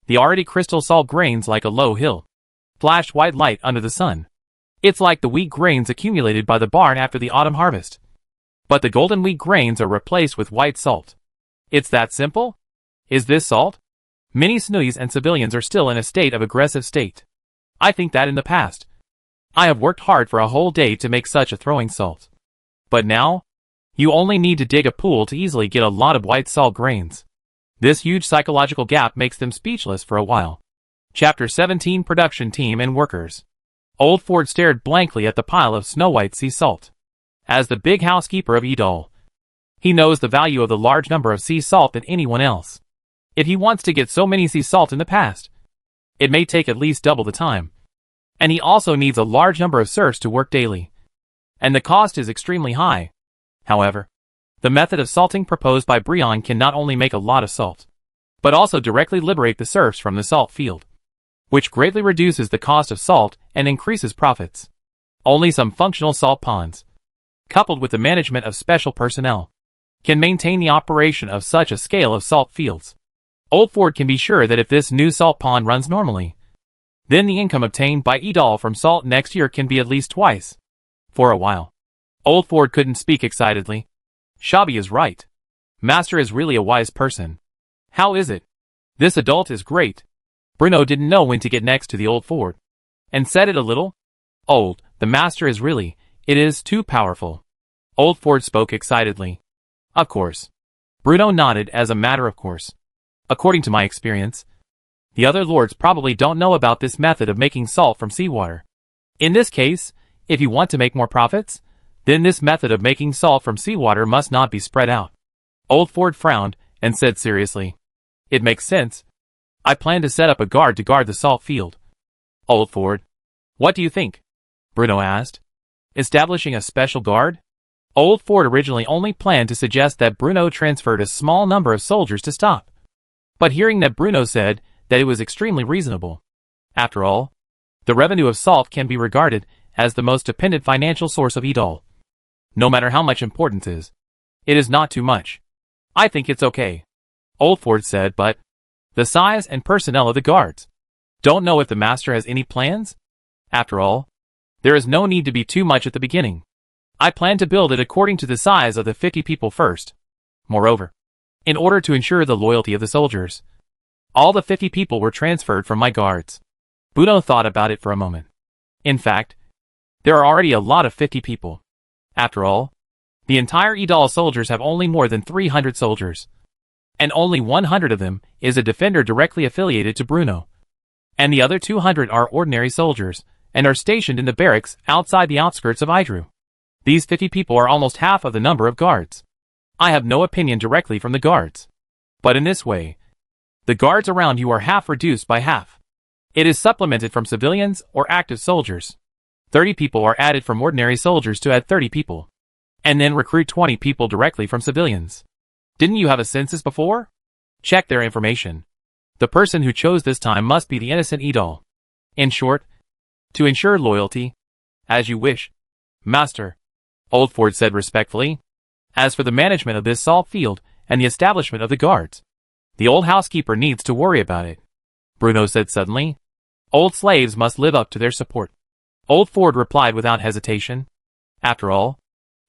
Speaker 1: The already crystal salt grains like a low hill flashed white light under the sun. It's like the wheat grains accumulated by the barn after the autumn harvest. But the golden wheat grains are replaced with white salt. It's that simple? Is this salt? Many Snooties and civilians are still in a state of aggressive state. I think that in the past, I have worked hard for a whole day to make such a throwing salt. But now, you only need to dig a pool to easily get a lot of white salt grains. This huge psychological gap makes them speechless for a while. Chapter 17 Production Team and Workers. Old Ford stared blankly at the pile of snow-white sea salt. As the big housekeeper of Edol, he knows the value of the large number of sea salt than anyone else. If he wants to get so many sea salt in the past, it may take at least double the time. And he also needs a large number of serfs to work daily. And the cost is extremely high. However, the method of salting proposed by Brion can not only make a lot of salt, but also directly liberate the serfs from the salt field, which greatly reduces the cost of salt and increases profits. Only some functional salt ponds, coupled with the management of special personnel, can maintain the operation of such a scale of salt fields. Old Ford can be sure that if this new salt pond runs normally, then the income obtained by Edol from salt next year can be at least twice. For a while, Old Ford couldn't speak excitedly. Shabby is right. Master is really a wise person. How is it? This adult is great. Bruno didn't know when to get next to the Old Ford, and said it a little. Old, the master is really, it is too powerful. Old Ford spoke excitedly. Of course. Bruno nodded as a matter of course. According to my experience, the other lords probably don't know about this method of making salt from seawater. In this case, if you want to make more profits, then this method of making salt from seawater must not be spread out. Old Ford frowned and said seriously, It makes sense. I plan to set up a guard to guard the salt field. Old Ford, what do you think? Bruno asked. Establishing a special guard? Old Ford originally only planned to suggest that Bruno transferred a small number of soldiers to stop. But hearing that Bruno said that it was extremely reasonable. After all, the revenue of salt can be regarded as the most dependent financial source of Edol. No matter how much importance is, it is not too much. I think it's okay. Old Ford said, but the size and personnel of the guards. Don't know if the master has any plans? After all, there is no need to be too much at the beginning. I plan to build it according to the size of the 50 people first. Moreover, in order to ensure the loyalty of the soldiers, all the 50 people were transferred from my guards. Bruno thought about it for a moment. In fact, there are already a lot of 50 people. After all, the entire Edol soldiers have only more than 300 soldiers. And only 100 of them is a defender directly affiliated to Bruno. And the other 200 are ordinary soldiers, and are stationed in the barracks outside the outskirts of Idru. These 50 people are almost half of the number of guards. I have no opinion directly from the guards. But in this way, the guards around you are half reduced by half. It is supplemented from civilians or active soldiers. 30 people are added from ordinary soldiers to add 30 people. And then recruit 20 people directly from civilians. Didn't you have a census before? Check their information. The person who chose this time must be the innocent Edol. In short, to ensure loyalty, as you wish, Master, Old Ford said respectfully. As for the management of this salt field and the establishment of the guards, the old housekeeper needs to worry about it, Bruno said suddenly. Old slaves must live up to their support. Old Ford replied without hesitation. After all,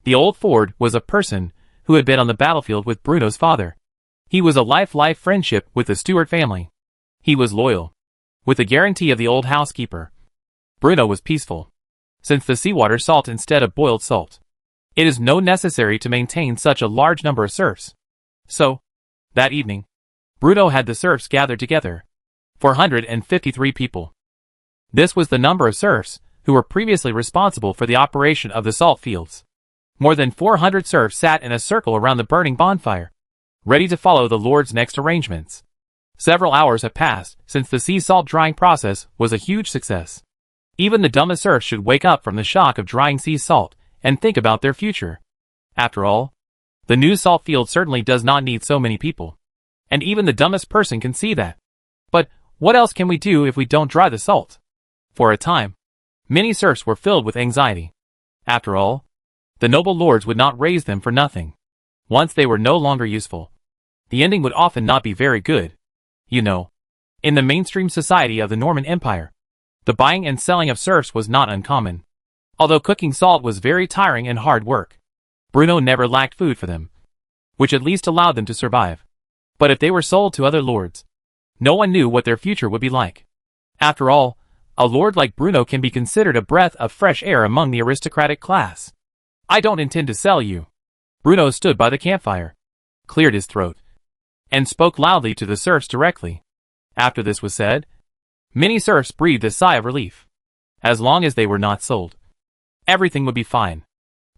Speaker 1: the Old Ford was a person who had been on the battlefield with Bruno's father. He was a life friendship with the Stewart family. He was loyal. With the guarantee of the old housekeeper, Bruno was peaceful. Since the seawater salt instead of boiled salt, it is no necessary to maintain such a large number of serfs. So, that evening, Bruno had the serfs gathered together. 453 people. This was the number of serfs who were previously responsible for the operation of the salt fields. More than 400 serfs sat in a circle around the burning bonfire, ready to follow the Lord's next arrangements. Several hours have passed since the sea salt drying process was a huge success. Even the dumbest serfs should wake up from the shock of drying sea salt and think about their future. After all, the new salt field certainly does not need so many people. And even the dumbest person can see that. But what else can we do if we don't dry the salt? For a time, many serfs were filled with anxiety. After all, the noble lords would not raise them for nothing. Once they were no longer useful, the ending would often not be very good. You know, in the mainstream society of the Norman Empire, the buying and selling of serfs was not uncommon. Although cooking salt was very tiring and hard work, Bruno never lacked food for them, which at least allowed them to survive. But if they were sold to other lords, no one knew what their future would be like. After all, a lord like Bruno can be considered a breath of fresh air among the aristocratic class. I don't intend to sell you. Bruno stood by the campfire, cleared his throat, and spoke loudly to the serfs directly. After this was said, many serfs breathed a sigh of relief. As long as they were not sold, everything would be fine.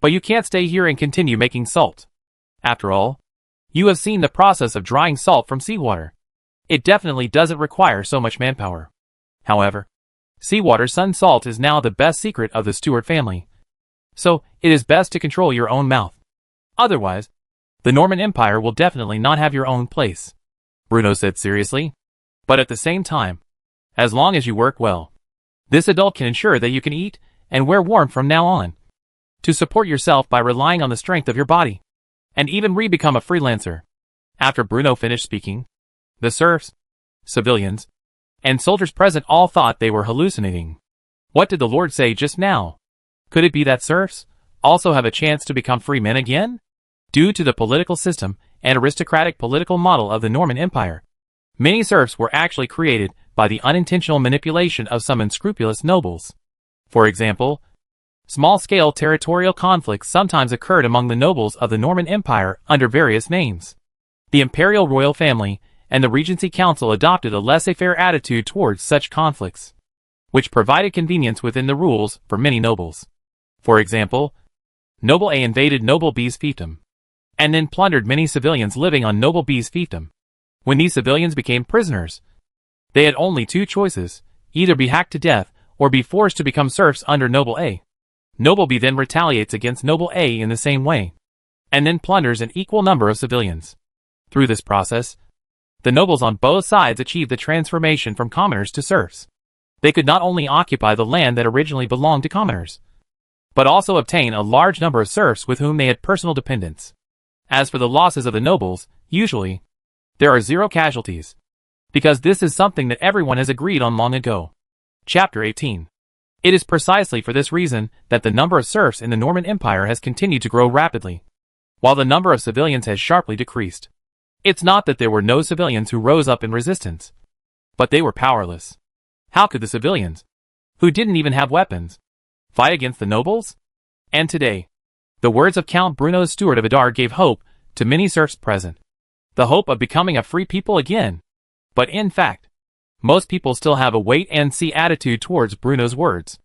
Speaker 1: But you can't stay here and continue making salt. After all, you have seen the process of drying salt from seawater. It definitely doesn't require so much manpower. However, seawater sun salt is now the best secret of the Stewart family. So, it is best to control your own mouth. Otherwise, the Norman Empire will definitely not have your own place. Bruno said seriously. But at the same time, as long as you work well, this adult can ensure that you can eat and wear warm from now on, to support yourself by relying on the strength of your body, and even become a freelancer. After Bruno finished speaking, the serfs, civilians, and soldiers present all thought they were hallucinating. What did the Lord say just now? Could it be that serfs also have a chance to become free men again? Due to the political system and aristocratic political model of the Norman Empire, many serfs were actually created by the unintentional manipulation of some unscrupulous nobles. For example, small-scale territorial conflicts sometimes occurred among the nobles of the Norman Empire under various names. The imperial royal family and the Regency Council adopted a laissez-faire attitude towards such conflicts, which provided convenience within the rules for many nobles. For example, Noble A invaded Noble B's fiefdom, and then plundered many civilians living on Noble B's fiefdom. When these civilians became prisoners, they had only two choices: either be hacked to death or be forced to become serfs under Noble A. Noble B then retaliates against Noble A in the same way, and then plunders an equal number of civilians. Through this process, the nobles on both sides achieved the transformation from commoners to serfs. They could not only occupy the land that originally belonged to commoners, but also obtain a large number of serfs with whom they had personal dependence. As for the losses of the nobles, usually, there are zero casualties, because this is something that everyone has agreed on long ago. Chapter 18. It is precisely for this reason that the number of serfs in the Norman Empire has continued to grow rapidly, while the number of civilians has sharply decreased. It's not that there were no civilians who rose up in resistance, but they were powerless. How could the civilians, who didn't even have weapons, fight against the nobles? And today, the words of Count Bruno Stewart of Adar gave hope to many serfs present. The hope of becoming a free people again. But in fact, most people still have a wait-and-see attitude towards Bruno's words,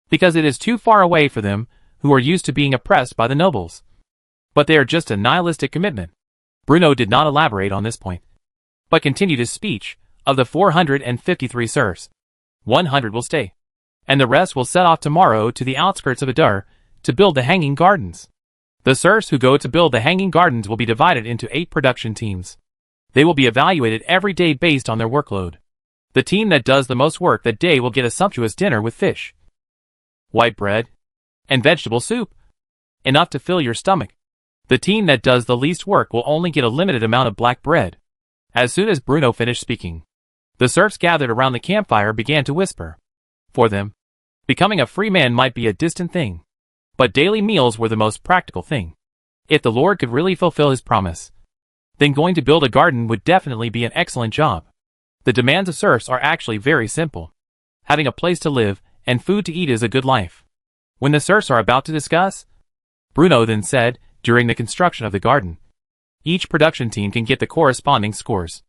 Speaker 1: because it is too far away for them who are used to being oppressed by the nobles. But they are just a nihilistic commitment. Bruno did not elaborate on this point, but continued his speech. Of the 453 serfs, 100 will stay, and the rest will set off tomorrow to the outskirts of Adar to build the hanging gardens. The serfs who go to build the hanging gardens will be divided into 8 production teams. They will be evaluated every day based on their workload. The team that does the most work that day will get a sumptuous dinner with fish, white bread, and vegetable soup, enough to fill your stomach. The team that does the least work will only get a limited amount of black bread. As soon as Bruno finished speaking, the serfs gathered around the campfire began to whisper. For them, becoming a free man might be a distant thing, but daily meals were the most practical thing. If the Lord could really fulfill his promise, then going to build a garden would definitely be an excellent job. The demands of serfs are actually very simple. Having a place to live and food to eat is a good life. When the serfs are about to discuss, Bruno then said, during the construction of the garden, each production team can get the corresponding scores.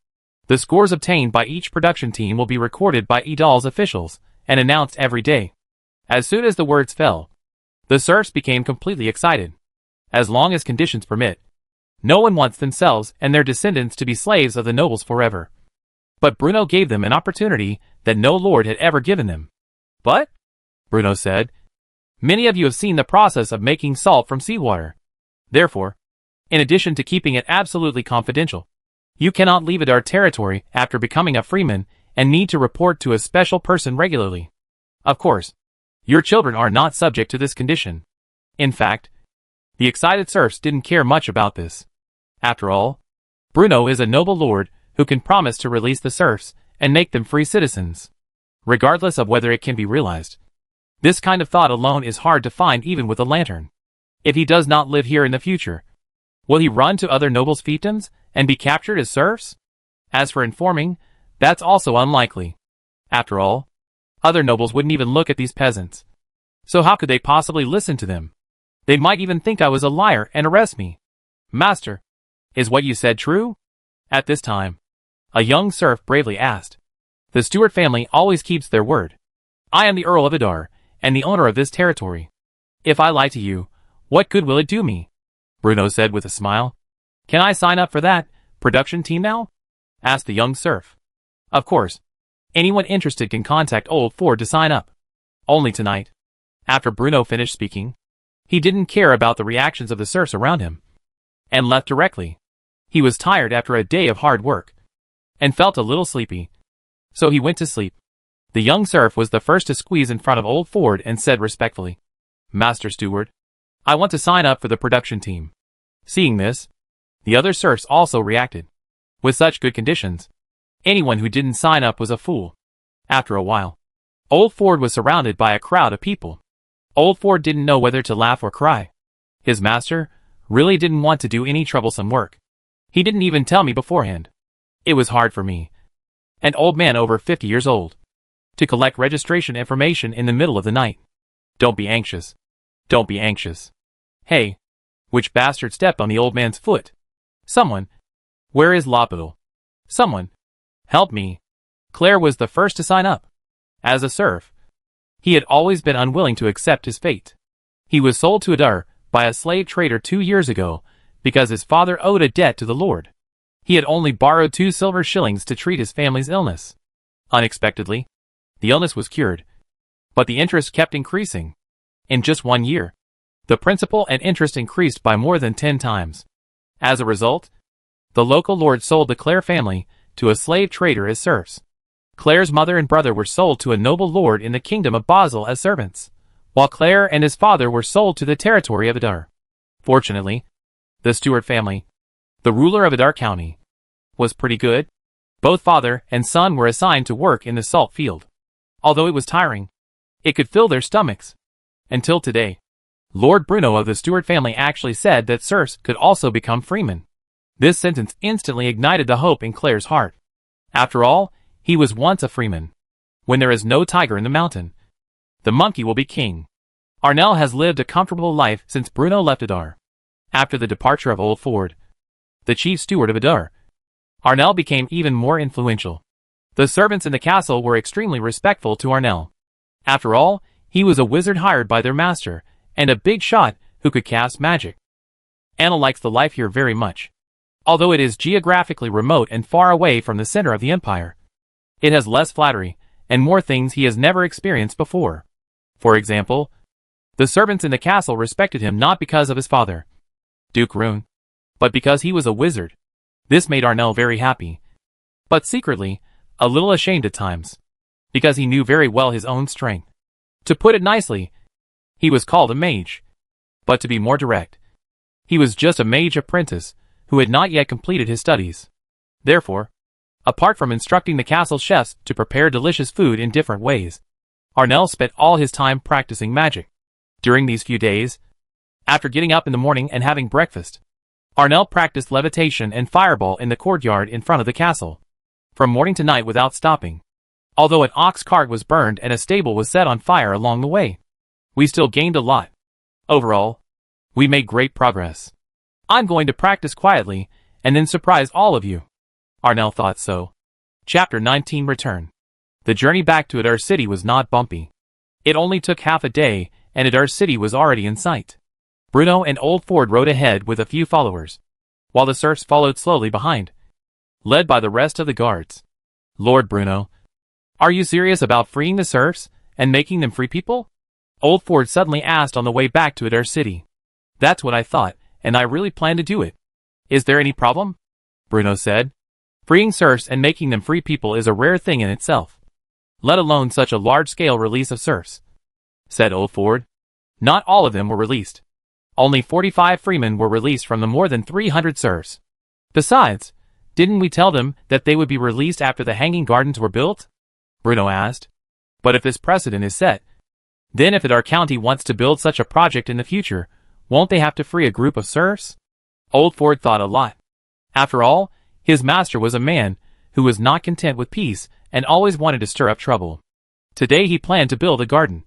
Speaker 1: The scores obtained by each production team will be recorded by Idal's officials and announced every day. As soon as the words fell, the serfs became completely excited. As long as conditions permit, no one wants themselves and their descendants to be slaves of the nobles forever. But Bruno gave them an opportunity that no lord had ever given them. But, Bruno said, many of you have seen the process of making salt from seawater. Therefore, in addition to keeping it absolutely confidential, you cannot leave Adar territory after becoming a freeman and need to report to a special person regularly. Of course, your children are not subject to this condition. In fact, the excited serfs didn't care much about this. After all, Bruno is a noble lord who can promise to release the serfs and make them free citizens, regardless of whether it can be realized. This kind of thought alone is hard to find even with a lantern. If he does not live here in the future, will he run to other nobles' fiefdoms and be captured as serfs? As for informing, that's also unlikely. After all, other nobles wouldn't even look at these peasants. So how could they possibly listen to them? They might even think I was a liar and arrest me. Master, is what you said true? At this time, a young serf bravely asked. The Stewart family always keeps their word. I am the Earl of Adar, and the owner of this territory. If I lie to you, what good will it do me? Bruno said with a smile. Can I sign up for that production team now? Asked the young serf. Of course. Anyone interested can contact Old Ford to sign up. Only tonight. After Bruno finished speaking, he didn't care about the reactions of the serfs around him, and left directly. He was tired after a day of hard work, and felt a little sleepy, so he went to sleep. The young serf was the first to squeeze in front of Old Ford and said respectfully, Master Steward, I want to sign up for the production team. Seeing this, the other serfs also reacted. With such good conditions, anyone who didn't sign up was a fool. After a while, Old Ford was surrounded by a crowd of people. Old Ford didn't know whether to laugh or cry. His master really didn't want to do any troublesome work. He didn't even tell me beforehand. It was hard for me, an old man over 50 years old, to collect registration information in the middle of the night. Don't be anxious. Don't be anxious. Hey, which bastard stepped on the old man's foot? Someone. Where is Lopidal? Someone. Help me. Claire was the first to sign up. As a serf, he had always been unwilling to accept his fate. He was sold to Adar by a slave trader 2 years ago because his father owed a debt to the Lord. He had only borrowed 2 silver shillings to treat his family's illness. Unexpectedly, the illness was cured, but the interest kept increasing. In just 1 year, the principal and interest increased by more than 10 times. As a result, the local lord sold the Clare family to a slave trader as serfs. Claire's mother and brother were sold to a noble lord in the kingdom of Basel as servants, while Claire and his father were sold to the territory of Adar. Fortunately, the Stewart family, the ruler of Adar County, was pretty good. Both father and son were assigned to work in the salt field. Although it was tiring, it could fill their stomachs. Until today, Lord Bruno of the Stewart family actually said that serfs could also become freemen. This sentence instantly ignited the hope in Claire's heart. After all, he was once a freeman. When there is no tiger in the mountain, the monkey will be king. Arnell has lived a comfortable life since Bruno left Adar. After the departure of Old Ford, the chief steward of Adar, Arnell became even more influential. The servants in the castle were extremely respectful to Arnell. After all, he was a wizard hired by their master, and a big shot who could cast magic. Anna likes the life here very much. Although it is geographically remote and far away from the center of the empire, it has less flattery, and more things he has never experienced before. For example, the servants in the castle respected him not because of his father, Duke Rune, but because he was a wizard. This made Arnell very happy, but secretly, a little ashamed at times, because he knew very well his own strength. To put it nicely, he was called a mage. But to be more direct, he was just a mage apprentice who had not yet completed his studies. Therefore, apart from instructing the castle chefs to prepare delicious food in different ways, Arnell spent all his time practicing magic. During these few days, after getting up in the morning and having breakfast, Arnell practiced levitation and fireball in the courtyard in front of the castle, from morning to night without stopping. Although an ox cart was burned and a stable was set on fire along the way, we still gained a lot. Overall, we made great progress. I'm going to practice quietly and then surprise all of you. Arnell thought so. Chapter 19 Return. The journey back to Adar City was not bumpy. It only took half a day, and Adar City was already in sight. Bruno and Old Ford rode ahead with a few followers, while the serfs followed slowly behind, led by the rest of the guards. Lord Bruno, are you serious about freeing the serfs and making them free people? Old Ford suddenly asked on the way back to Adar City. That's what I thought, and I really plan to do it. Is there any problem? Bruno said. Freeing serfs and making them free people is a rare thing in itself, let alone such a large-scale release of serfs, said Old Ford. Not all of them were released. Only 45 freemen were released from the more than 300 serfs. Besides, didn't we tell them that they would be released after the hanging gardens were built? Bruno asked. But if this precedent is set, then if Adar County wants to build such a project in the future, won't they have to free a group of serfs? Old Ford thought a lot. After all, his master was a man who was not content with peace and always wanted to stir up trouble. Today he planned to build a garden,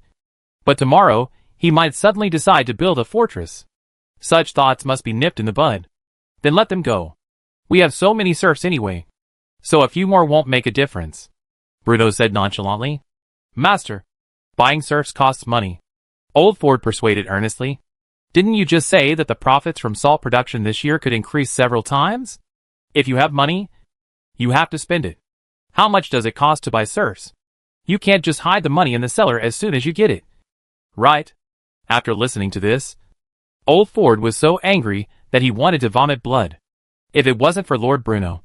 Speaker 1: but tomorrow He might suddenly decide to build a fortress. Such thoughts must be nipped in the bud. Then let them go. We have so many serfs anyway, so a few more won't make a difference. Bruno said nonchalantly. Master, buying serfs costs money. Old Ford persuaded earnestly. Didn't you just say that the profits from salt production this year could increase several times? If you have money, you have to spend it. How much does it cost to buy serfs? You can't just hide the money in the cellar as soon as you get it. Right. After listening to this, Old Ford was so angry that he wanted to vomit blood. If it wasn't for Lord Bruno,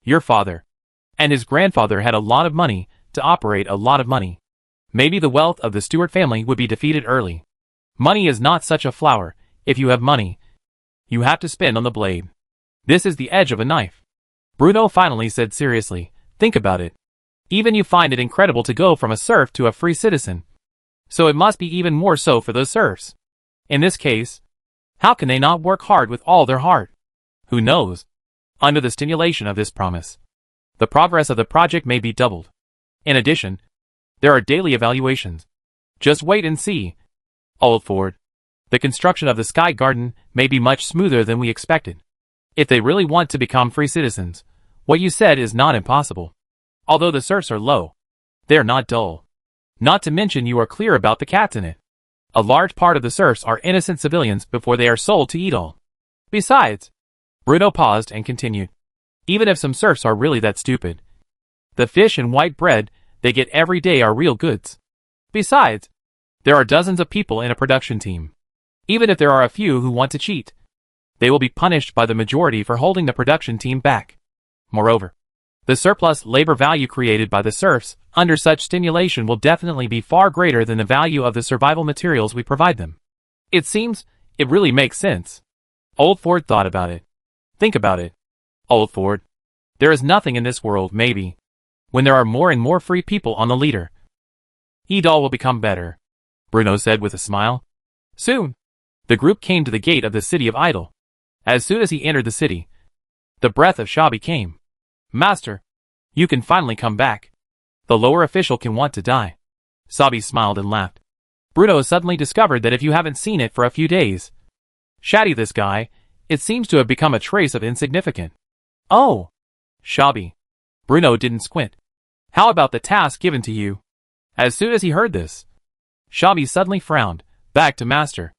Speaker 1: your father, and his grandfather had a lot of money to operate a lot of money, maybe the wealth of the Stewart family would be defeated early. Money is not such a flower. If you have money, you have to spend on the blade. This is the edge of a knife. Bruno finally said seriously, think about it. Even you find it incredible to go from a serf to a free citizen. So it must be even more so for those serfs. In this case, how can they not work hard with all their heart? Who knows? Under the stimulation of this promise, the progress of the project may be doubled. In addition, there are daily evaluations. Just wait and see. Old Ford, the construction of the Sky Garden may be much smoother than we expected. If they really want to become free citizens, what you said is not impossible. Although the serfs are low, they're not dull. Not to mention you are clear about the cats in it. A large part of the serfs are innocent civilians before they are sold to Edol. Besides, Bruno paused and continued, even if some serfs are really that stupid, the fish and white bread they get every day are real goods. Besides, there are dozens of people in a production team. Even if there are a few who want to cheat, they will be punished by the majority for holding the production team back. Moreover, the surplus labor value created by the serfs under such stimulation will definitely be far greater than the value of the survival materials we provide them. It seems, it really makes sense. Old Ford thought about it. Think about it, Old Ford. There is nothing in this world, maybe, when there are more and more free people on the leader. Edol will become better, Bruno said with a smile. Soon, the group came to the gate of the city of Idle. As soon as he entered the city, the breath of Shabby came. Master, you can finally come back. The lower official can want to die. Sabi smiled and laughed. Bruno suddenly discovered that if you haven't seen it for a few days, Shaddy this guy, it seems to have become a trace of insignificant. Oh, Shabby. Bruno didn't squint. How about the task given to you? As soon as he heard this, Shabby suddenly frowned. Back to Master.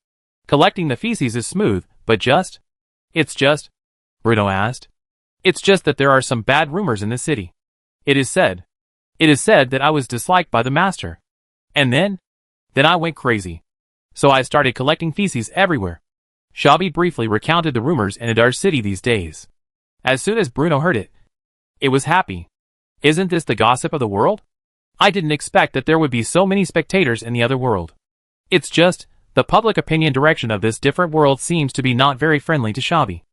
Speaker 1: Collecting the feces is smooth, but just? It's just? Bruno asked. It's just that there are some bad rumors in the city. It is said that I was disliked by the Master. And then I went crazy. So I started collecting feces everywhere. Shabby briefly recounted the rumors in Adar's city these days. As soon as Bruno heard it, it was happy. Isn't this the gossip of the world? I didn't expect that there would be so many spectators in the other world. It's just, the public opinion direction of this different world seems to be not very friendly to Shabby.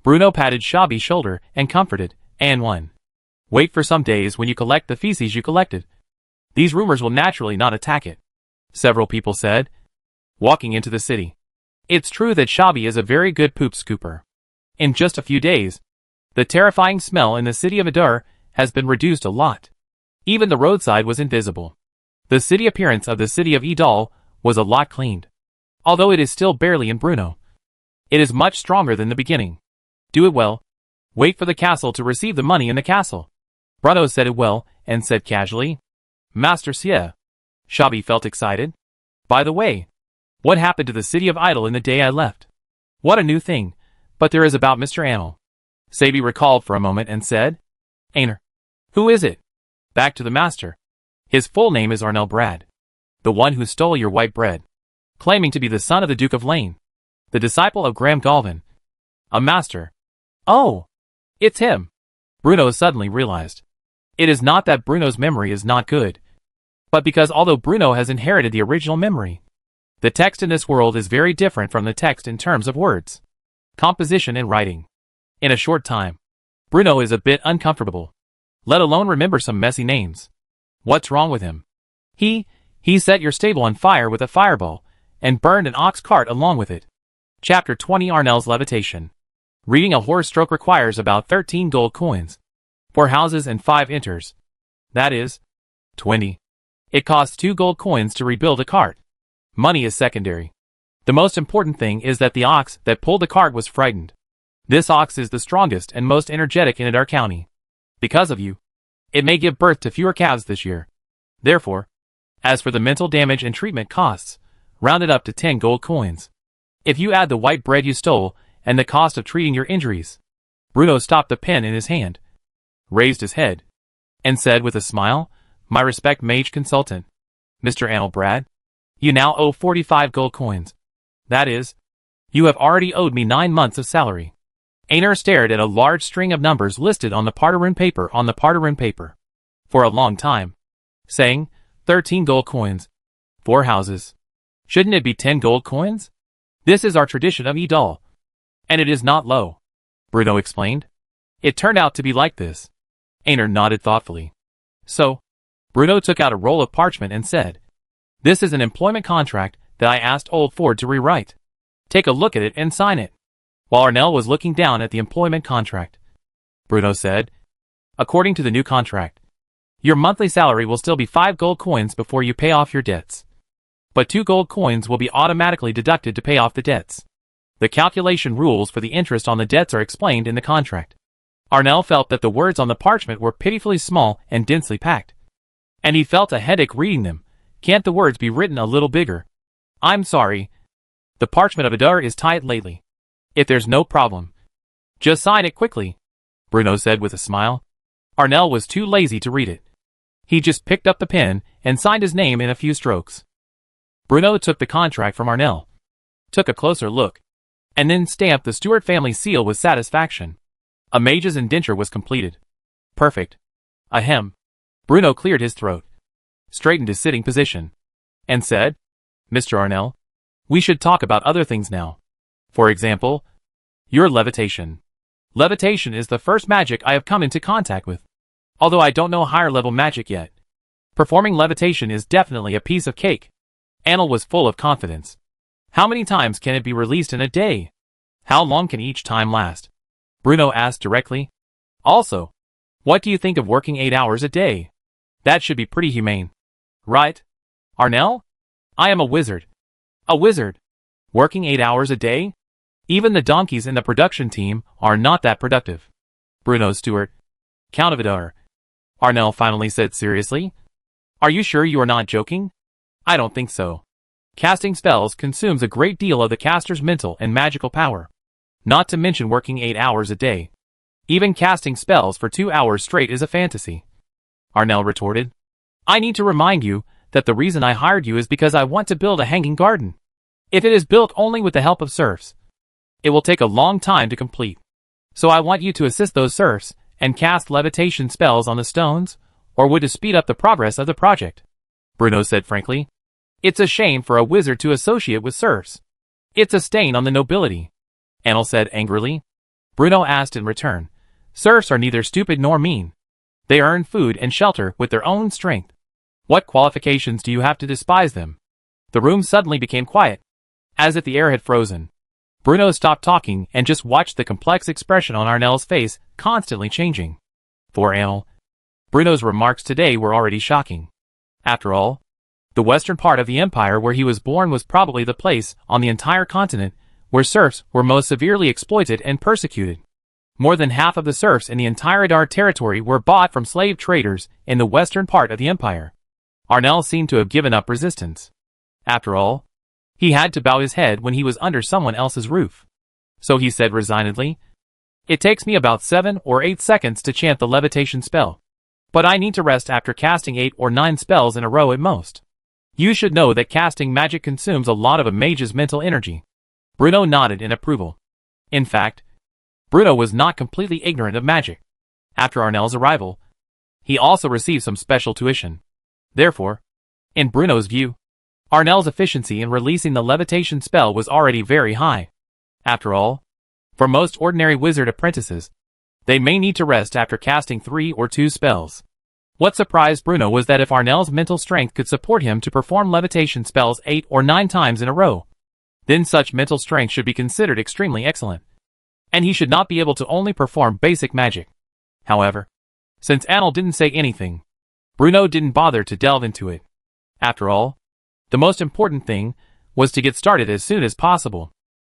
Speaker 1: Bruno patted Shabby's shoulder and comforted, and one. Wait for some days when you collect the feces you collected. These rumors will naturally not attack it. Several people said, walking into the city. It's true that Shabby is a very good poop scooper. In just a few days, the terrifying smell in the city of Adar has been reduced a lot. Even the roadside was invisible. The city appearance of the city of Edol was a lot cleaned. Although it is still barely in Bruno, it is much stronger than the beginning. Do it well. Wait for the castle to receive the money in the castle. Bruno said it well, and said casually, Master Sia. Shabby felt excited. By the way, what happened to the city of Idle in the day I left? What a new thing, but there is about Mr. Amel. Sabi recalled for a moment and said, Ainer. Who is it? Back to the Master. His full name is Arnell Brad. The one who stole your white bread. Claiming to be the son of the Duke of Lane. The disciple of Graham Galvin. A master. Oh, it's him. Bruno suddenly realized. It is not that Bruno's memory is not good, but because although Bruno has inherited the original memory, the text in this world is very different from the text in terms of words, composition and writing. In a short time, Bruno is a bit uncomfortable, let alone remember some messy names. What's wrong with him? He set your stable on fire with a fireball, and burned an ox cart along with it. Chapter 20 Arnell's Levitation. Reading a horse stroke requires about 13 gold coins. 4 houses and 5 inters. That is 20. It costs 2 gold coins to rebuild a cart. Money is secondary. The most important thing is that the ox that pulled the cart was frightened. This ox is the strongest and most energetic in our county. Because of you, it may give birth to fewer calves this year. Therefore, as for the mental damage and treatment costs, round it up to 10 gold coins. If you add the white bread you stole and the cost of treating your injuries. Bruno stopped the pen in his hand, raised his head, and said with a smile, "My respect, Mage Consultant. Mr. Annelbrad, you now owe 45 gold coins. That is, you have already owed me 9 months of salary." Einar stared at a large string of numbers listed on the Partiran paper for a long time, saying, 13 gold coins. 4 houses. Shouldn't it be 10 gold coins? This is our tradition of Idal. And it is not low, Bruno explained. It turned out to be like this. Einar nodded thoughtfully. So, Bruno took out a roll of parchment and said, "This is an employment contract that I asked old Ford to rewrite. Take a look at it and sign it." While Arnell was looking down at the employment contract, Bruno said, "According to the new contract, your monthly salary will still be 5 gold coins before you pay off your debts. But 2 gold coins will be automatically deducted to pay off the debts. The calculation rules for the interest on the debts are explained in the contract." Arnell felt that the words on the parchment were pitifully small and densely packed. And he felt a headache reading them. Can't the words be written a little bigger? "I'm sorry. The parchment of Adar is tight lately. If there's no problem, just sign it quickly," Bruno said with a smile. Arnell was too lazy to read it. He just picked up the pen and signed his name in a few strokes. Bruno took the contract from Arnell, took a closer look, and then stamped the Stewart family seal with satisfaction. A mage's indenture was completed. Perfect. Ahem. Bruno cleared his throat, straightened his sitting position, and said, "Mr. Arnell, we should talk about other things now. For example, your levitation. Levitation is the first magic I have come into contact with, although I don't know higher level magic yet. Performing levitation is definitely a piece of cake." Annel was full of confidence. "How many times can it be released in a day? How long can each time last?" Bruno asked directly. "Also, what do you think of working 8 hours a day? That should be pretty humane. Right? Arnell? I am a wizard. A wizard? Working 8 hours a day? Even the donkeys in the production team are not that productive." "Bruno Stewart, Count of Adar," Arnell finally said seriously. "Are you sure you are not joking?" "I don't think so. Casting spells consumes a great deal of the caster's mental and magical power. Not to mention working 8 hours a day. Even casting spells for 2 hours straight is a fantasy," Arnell retorted. "I need to remind you that the reason I hired you is because I want to build a hanging garden. If it is built only with the help of serfs, it will take a long time to complete. So I want you to assist those serfs and cast levitation spells on the stones, or would to speed up the progress of the project," Bruno said frankly. "It's a shame for a wizard to associate with serfs. It's a stain on the nobility," Annel said angrily. Bruno asked in return, "Serfs are neither stupid nor mean. They earn food and shelter with their own strength. What qualifications do you have to despise them?" The room suddenly became quiet, as if the air had frozen. Bruno stopped talking and just watched the complex expression on Arnell's face constantly changing. For Annel, Bruno's remarks today were already shocking. After all, the western part of the empire where he was born was probably the place on the entire continent where serfs were most severely exploited and persecuted. More than half of the serfs in the entire Adar territory were bought from slave traders in the western part of the empire. Arnell seemed to have given up resistance. After all, he had to bow his head when he was under someone else's roof. So he said resignedly, "It takes me about 7 or 8 seconds to chant the levitation spell. But I need to rest after casting 8 or 9 spells in a row at most. You should know that casting magic consumes a lot of a mage's mental energy." Bruno nodded in approval. In fact, Bruno was not completely ignorant of magic. After Arnell's arrival, he also received some special tuition. Therefore, in Bruno's view, Arnell's efficiency in releasing the levitation spell was already very high. After all, for most ordinary wizard apprentices, they may need to rest after casting 3 or 2 spells. What surprised Bruno was that if Arnell's mental strength could support him to perform levitation spells 8 or 9 times in a row, then such mental strength should be considered extremely excellent. And he should not be able to only perform basic magic. However, since Annel didn't say anything, Bruno didn't bother to delve into it. After all, the most important thing was to get started as soon as possible.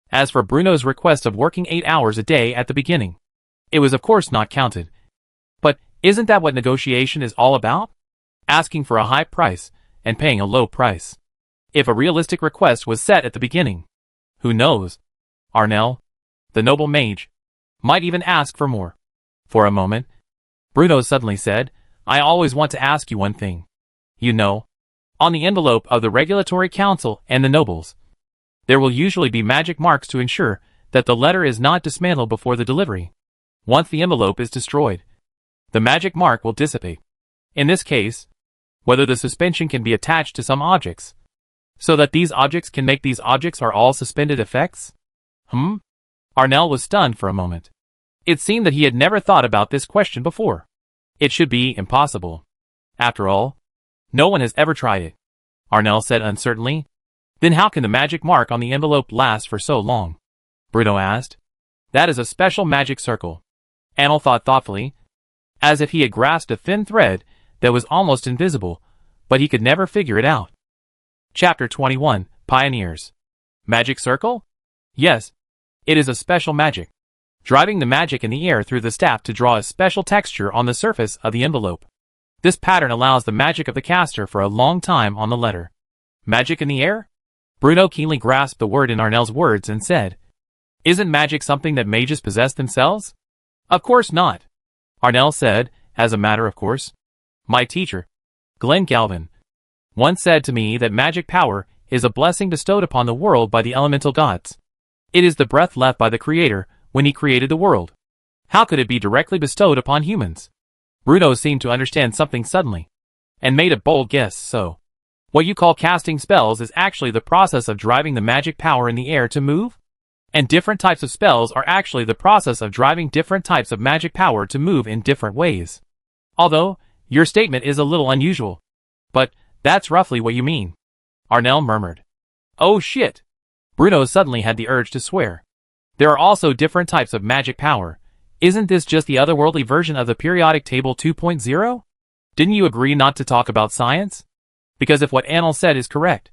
Speaker 1: As for Bruno's request of working 8 hours a day at the beginning, it was of course not counted. But isn't that what negotiation is all about? Asking for a high price and paying a low price. If a realistic request was set at the beginning, who knows? Arnell, the noble mage, might even ask for more. For a moment, Bruno suddenly said, I always want to ask you one thing. You know, on the envelope of the Regulatory Council and the nobles, there will usually be magic marks to ensure that the letter is not dismantled before the delivery. Once the envelope is destroyed, the magic mark will dissipate. In this case, whether the suspension can be attached to some objects, so that these objects can make these objects are all suspended effects? Arnell was stunned for a moment. It seemed that he had never thought about this question before. It should be impossible. After all, no one has ever tried it, Arnell said uncertainly. Then how can the magic mark on the envelope last for so long? Bruno asked. That is a special magic circle. Arnell thought thoughtfully, as if he had grasped a thin thread that was almost invisible, but he could never figure it out. Chapter 21, Pioneers. Magic circle? Yes, it is a special magic. Driving the magic in the air through the staff to draw a special texture on the surface of the envelope. This pattern allows the magic of the caster for a long time on the letter. Magic in the air? Bruno keenly grasped the word in Arnell's words and said, Isn't magic something that mages possess themselves? Of course not, Arnell said, as a matter of course. My teacher, Glenn Galvin, once said to me that magic power is a blessing bestowed upon the world by the elemental gods. It is the breath left by the Creator when he created the world. How could it be directly bestowed upon humans? Bruno seemed to understand something suddenly, and made a bold guess. So, what you call casting spells is actually the process of driving the magic power in the air to move? And different types of spells are actually the process of driving different types of magic power to move in different ways. Although, your statement is a little unusual. But, that's roughly what you mean, Arnell murmured. Oh shit! Bruno suddenly had the urge to swear. There are also different types of magic power. Isn't this just the otherworldly version of the periodic table 2.0? Didn't you agree not to talk about science? Because if what Arnell said is correct,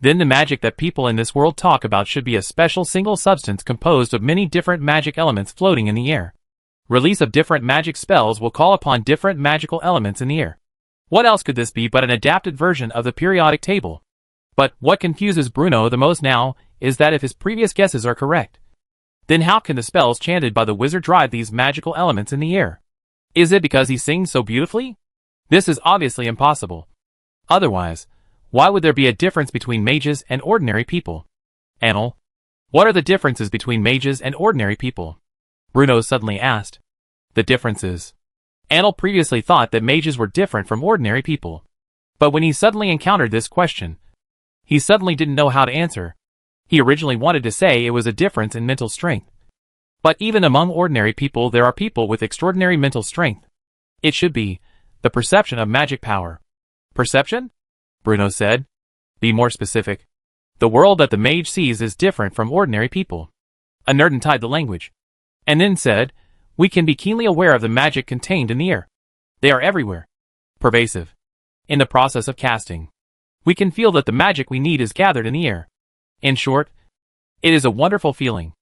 Speaker 1: then the magic that people in this world talk about should be a special single substance composed of many different magic elements floating in the air. Release of different magic spells will call upon different magical elements in the air. What else could this be but an adapted version of the periodic table? But what confuses Bruno the most now is that if his previous guesses are correct, then how can the spells chanted by the wizard drive these magical elements in the air? Is it because he sings so beautifully? This is obviously impossible. Otherwise, why would there be a difference between mages and ordinary people? Arnell, what are the differences between mages and ordinary people? Bruno suddenly asked. The differences. Arnell previously thought that mages were different from ordinary people. But when he suddenly encountered this question, he suddenly didn't know how to answer. He originally wanted to say it was a difference in mental strength. But even among ordinary people there are people with extraordinary mental strength. It should be the perception of magic power. Perception? Bruno said. Be more specific. The world that the mage sees is different from ordinary people. Anerden tied the language, and then said, we can be keenly aware of the magic contained in the air. They are everywhere. Pervasive. In the process of casting, we can feel that the magic we need is gathered in the air. In short, it is a wonderful feeling.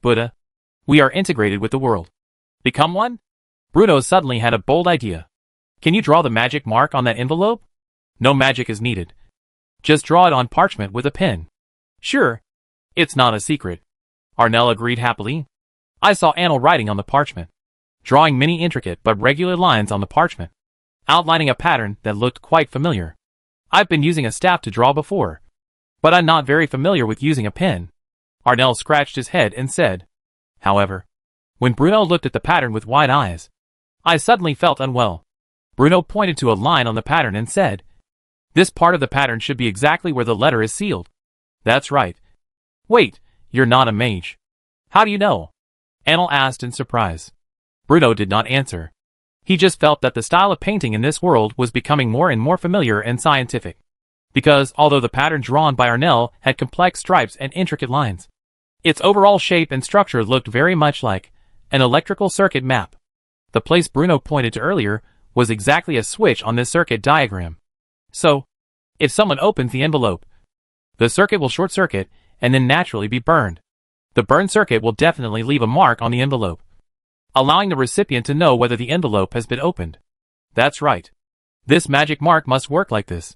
Speaker 1: Buddha, we are integrated with the world. Become one? Bruno suddenly had a bold idea. Can you draw the magic mark on that envelope? No magic is needed. Just draw it on parchment with a pen. Sure. It's not a secret. Arnell agreed happily. I saw Arnell writing on the parchment, drawing many intricate but regular lines on the parchment, outlining a pattern that looked quite familiar. I've been using a staff to draw before, but I'm not very familiar with using a pen. Arnell scratched his head and said. However, when Bruno looked at the pattern with wide eyes, I suddenly felt unwell. Bruno pointed to a line on the pattern and said, this part of the pattern should be exactly where the letter is sealed. That's right. Wait, you're not a mage. How do you know? Arnell asked in surprise. Bruno did not answer. He just felt that the style of painting in this world was becoming more and more familiar and scientific. Because, although the pattern drawn by Arnell had complex stripes and intricate lines, its overall shape and structure looked very much like an electrical circuit map. The place Bruno pointed to earlier was exactly a switch on this circuit diagram. So, if someone opens the envelope, The circuit will short circuit and then naturally be burned. The burn circuit will definitely leave a mark on the envelope, allowing the recipient to know whether the envelope has been opened. That's right. This magic mark must work like this.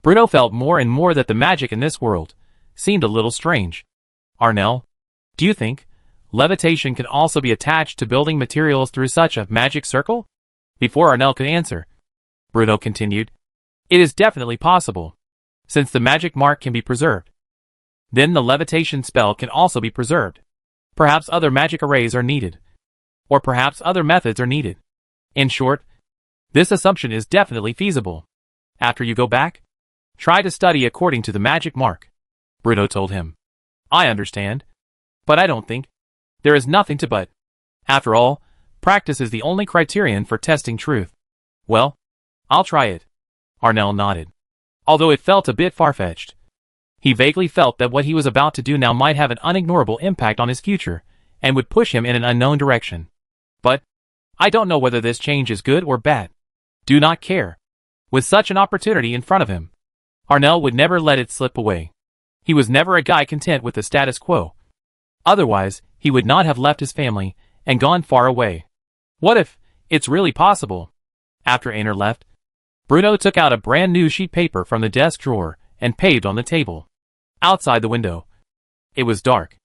Speaker 1: Bruno felt more and more that the magic in this world seemed a little strange. Arnell, do you think levitation can also be attached to building materials through such a magic circle? Before Arnell could answer, Bruno continued, it is definitely possible, since the magic mark can be preserved. Then the levitation spell can also be preserved. Perhaps other magic arrays are needed. Or perhaps other methods are needed. In short, this assumption is definitely feasible. After you go back, try to study according to the magic mark, Bruno told him. I understand. But I don't think there is nothing to but. After all, practice is the only criterion for testing truth. Well, I'll try it. Arnell nodded. Although it felt a bit far-fetched. He vaguely felt that what he was about to do now might have an unignorable impact on his future, and would push him in an unknown direction. But I don't know whether this change is good or bad. Do not care. With such an opportunity in front of him, Arnell would never let it slip away. He was never a guy content with the status quo. Otherwise, he would not have left his family and gone far away. What if it's really possible? After Aner left, Bruno took out a brand new sheet paper from the desk drawer and paved on the table. Outside the window, it was dark.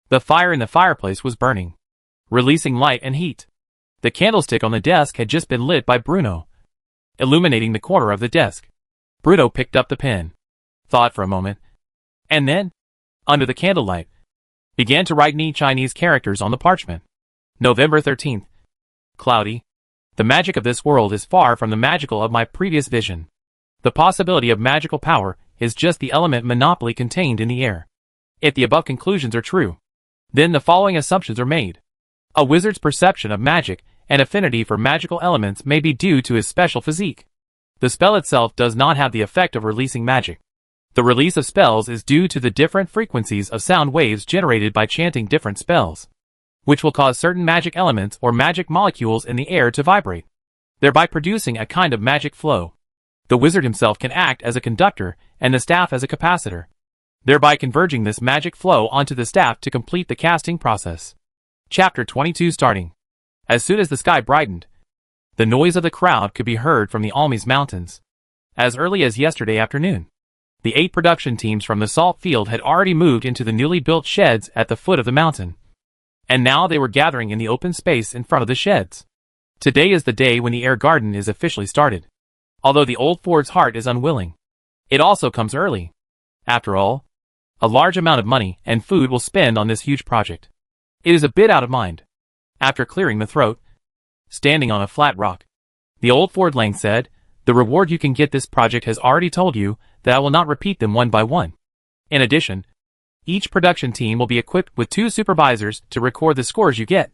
Speaker 1: The fire in the fireplace was burning, releasing light and heat. The candlestick on the desk had just been lit by Bruno, illuminating the corner of the desk. Bruno picked up the pen, thought for a moment, and then, under the candlelight, began to write neat Chinese characters on the parchment. November 13th. Cloudy. The magic of this world is far from the magical of my previous vision. The possibility of magical power is just the element monopoly contained in the air. If the above conclusions are true, then the following assumptions are made. A wizard's perception of magic and affinity for magical elements may be due to his special physique. The spell itself does not have the effect of releasing magic. The release of spells is due to the different frequencies of sound waves generated by chanting different spells, which will cause certain magic elements or magic molecules in the air to vibrate, thereby producing a kind of magic flow. The wizard himself can act as a conductor and the staff as a capacitor, thereby converging this magic flow onto the staff to complete the casting process. Chapter 22 starting. As soon as the sky brightened, the noise of the crowd could be heard from the Almes Mountains. As early as yesterday afternoon, the 8 production teams from the salt field had already moved into the newly built sheds at the foot of the mountain, and now they were gathering in the open space in front of the sheds. Today is the day when the air garden is officially started. Although the old Ford's heart is unwilling, it also comes early. After all, a large amount of money and food will spend on this huge project. It is a bit out of mind. After clearing the throat, standing on a flat rock, the old Ford Lang said, the reward you can get this project has already told you that I will not repeat them one by one. In addition, each production team will be equipped with 2 supervisors to record the scores you get.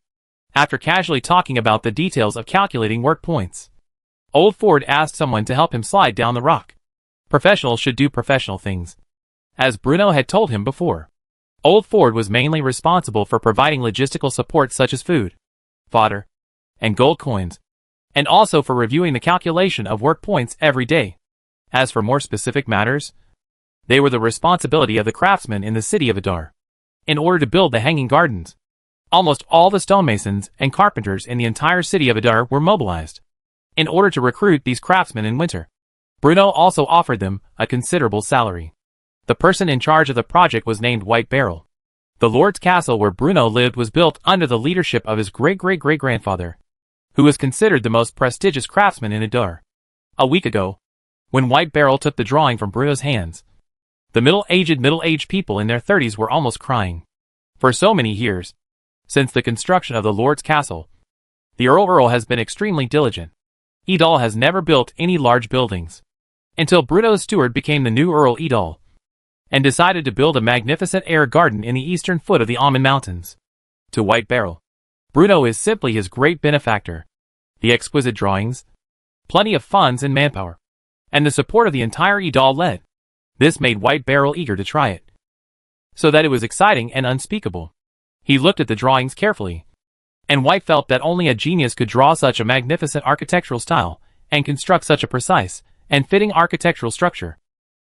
Speaker 1: After casually talking about the details of calculating work points, Old Ford asked someone to help him slide down the rock. Professionals should do professional things. As Bruno had told him before, Old Ford was mainly responsible for providing logistical support such as food, fodder, and gold coins, and also for reviewing the calculation of work points every day. As for more specific matters, they were the responsibility of the craftsmen in the city of Adar. In order to build the hanging gardens, almost all the stonemasons and carpenters in the entire city of Adar were mobilized. In order to recruit these craftsmen in winter, Bruno also offered them a considerable salary. The person in charge of the project was named White Barrel. The Lord's castle where Bruno lived was built under the leadership of his great-great-great-grandfather, who was considered the most prestigious craftsman in Adar. A week ago, when White Barrel took the drawing from Bruno's hands, the middle-aged people in their 30s were almost crying. For so many years, since the construction of the Lord's castle, the Earl has been extremely diligent. Edal has never built any large buildings, until Bruno's steward became the new Earl Edal, and decided to build a magnificent air garden in the eastern foot of the Almond Mountains. To White Barrel, Bruno is simply his great benefactor. The exquisite drawings, plenty of funds and manpower, and the support of the entire Edal led. This made White Barrel eager to try it, so that it was exciting and unspeakable. He looked at the drawings carefully, and White felt that only a genius could draw such a magnificent architectural style and construct such a precise and fitting architectural structure.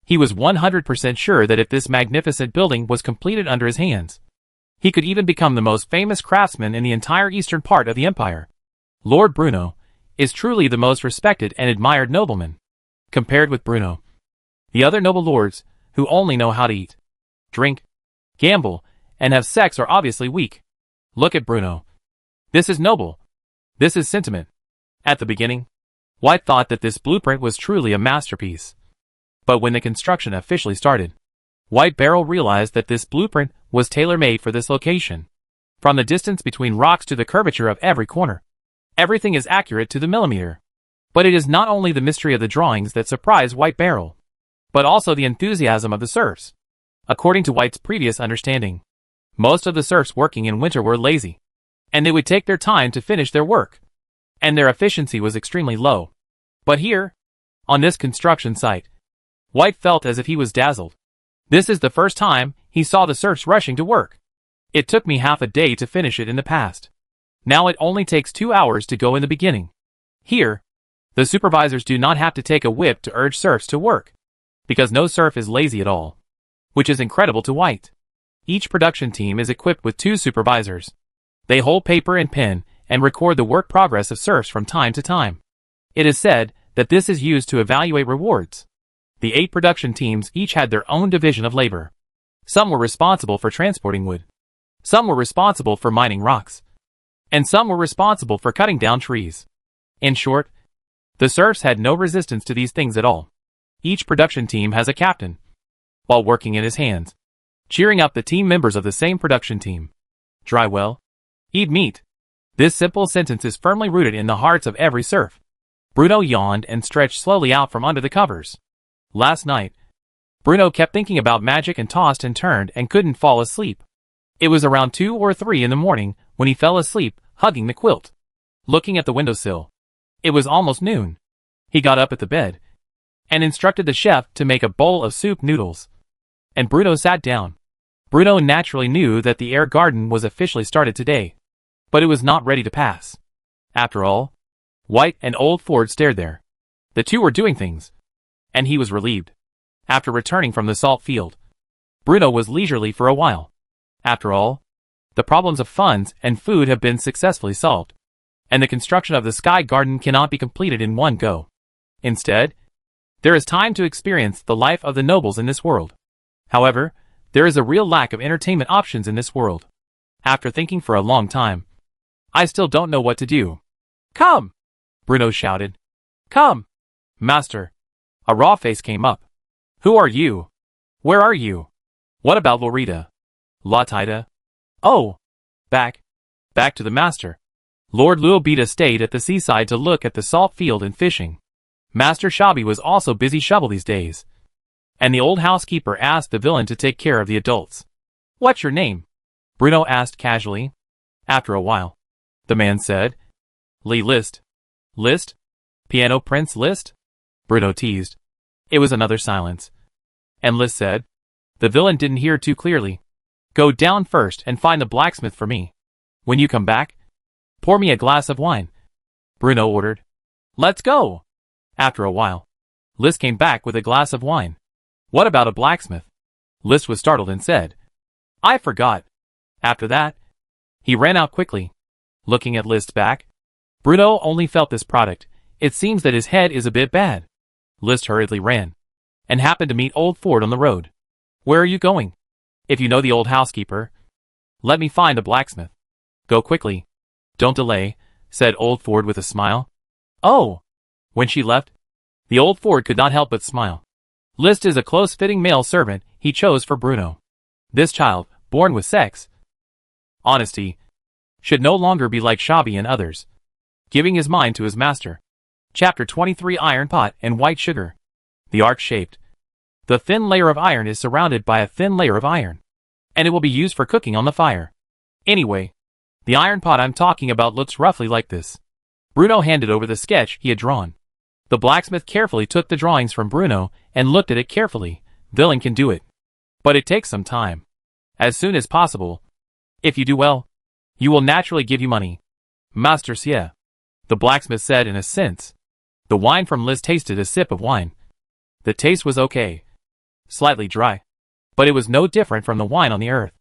Speaker 1: He was 100% sure that if this magnificent building was completed under his hands, he could even become the most famous craftsman in the entire eastern part of the empire. Lord Bruno is truly the most respected and admired nobleman. Compared with Bruno, the other noble lords, who only know how to eat, drink, gamble, and have sex, are obviously weak. Look at Bruno. This is noble. This is sentiment. At the beginning, White thought that this blueprint was truly a masterpiece. But when the construction officially started, White Barrel realized that this blueprint was tailor-made for this location. From the distance between rocks to the curvature of every corner, everything is accurate to the millimeter. But it is not only the mystery of the drawings that surprised White Barrel, but also the enthusiasm of the serfs. According to White's previous understanding, most of the serfs working in winter were lazy, and they would take their time to finish their work, and their efficiency was extremely low. But here, on this construction site, White felt as if he was dazzled. This is the first time he saw the serfs rushing to work. It took me half a day to finish it in the past. Now it only takes 2 hours to go in the beginning. Here, the supervisors do not have to take a whip to urge serfs to work, because no serf is lazy at all, which is incredible to White. Each production team is equipped with 2 supervisors. They hold paper and pen and record the work progress of serfs from time to time. It is said that this is used to evaluate rewards. The 8 production teams each had their own division of labor. Some were responsible for transporting wood. Some were responsible for mining rocks. And some were responsible for cutting down trees. In short, the serfs had no resistance to these things at all. Each production team has a captain, while working in his hands, cheering up the team members of the same production team. Dry well, eat meat. This simple sentence is firmly rooted in the hearts of every serf. Bruno yawned and stretched slowly out from under the covers. Last night, Bruno kept thinking about magic and tossed and turned and couldn't fall asleep. It was around 2 or 3 in the morning when he fell asleep, hugging the quilt, looking at the windowsill. It was almost noon. He got up at the bed and instructed the chef to make a bowl of soup noodles. And Bruno sat down. Bruno naturally knew that the air garden was officially started today, but it was not ready to pass. After all, White and Old Ford stared there. The two were doing things, and he was relieved. After returning from the salt field, Bruno was leisurely for a while. After all, the problems of funds and food have been successfully solved, and the construction of the sky garden cannot be completed in one go. Instead, there is time to experience the life of the nobles in this world. However, there is a real lack of entertainment options in this world. After thinking for a long time, I still don't know what to do. Come! Bruno shouted. Come! Master. A raw face came up. Who are you? Where are you? What about Lorita? Latida? Oh! Back to the master. Lord Luobita stayed at the seaside to look at the salt field and fishing. Master Shabi was also busy shovel these days. And the old housekeeper asked the villain to take care of the adults. What's your name? Bruno asked casually. After a while, the man said, Lee List. List? Piano Prince List? Bruno teased. It was another silence. And List said, the villain didn't hear too clearly. Go down first and find the blacksmith for me. When you come back, pour me a glass of wine. Bruno ordered. Let's go. After a while, List came back with a glass of wine. What about a blacksmith? List was startled and said, I forgot. After that, he ran out quickly. Looking at List's back, Bruno only felt this product. It seems that his head is a bit bad. List hurriedly ran, and happened to meet Old Ford on the road. Where are you going? If you know the old housekeeper, let me find a blacksmith. Go quickly. Don't delay, said Old Ford with a smile. Oh! When she left, the Old Ford could not help but smile. List is a close-fitting male servant he chose for Bruno. This child, born with sex, honesty, should no longer be like Shabi and others, giving his mind to his master. Chapter 23 Iron Pot and White Sugar. The arc-shaped. The thin layer of iron is surrounded by a thin layer of iron, and it will be used for cooking on the fire. Anyway, the iron pot I'm talking about looks roughly like this. Bruno handed over the sketch he had drawn. The blacksmith carefully took the drawings from Bruno and looked at it carefully. Villain can do it, but it takes some time. As soon as possible. If you do well, you will naturally give you money. Master Sia, the blacksmith said in a sense. The wine from Liz tasted a sip of wine. The taste was okay, slightly dry. But it was no different from the wine on the earth.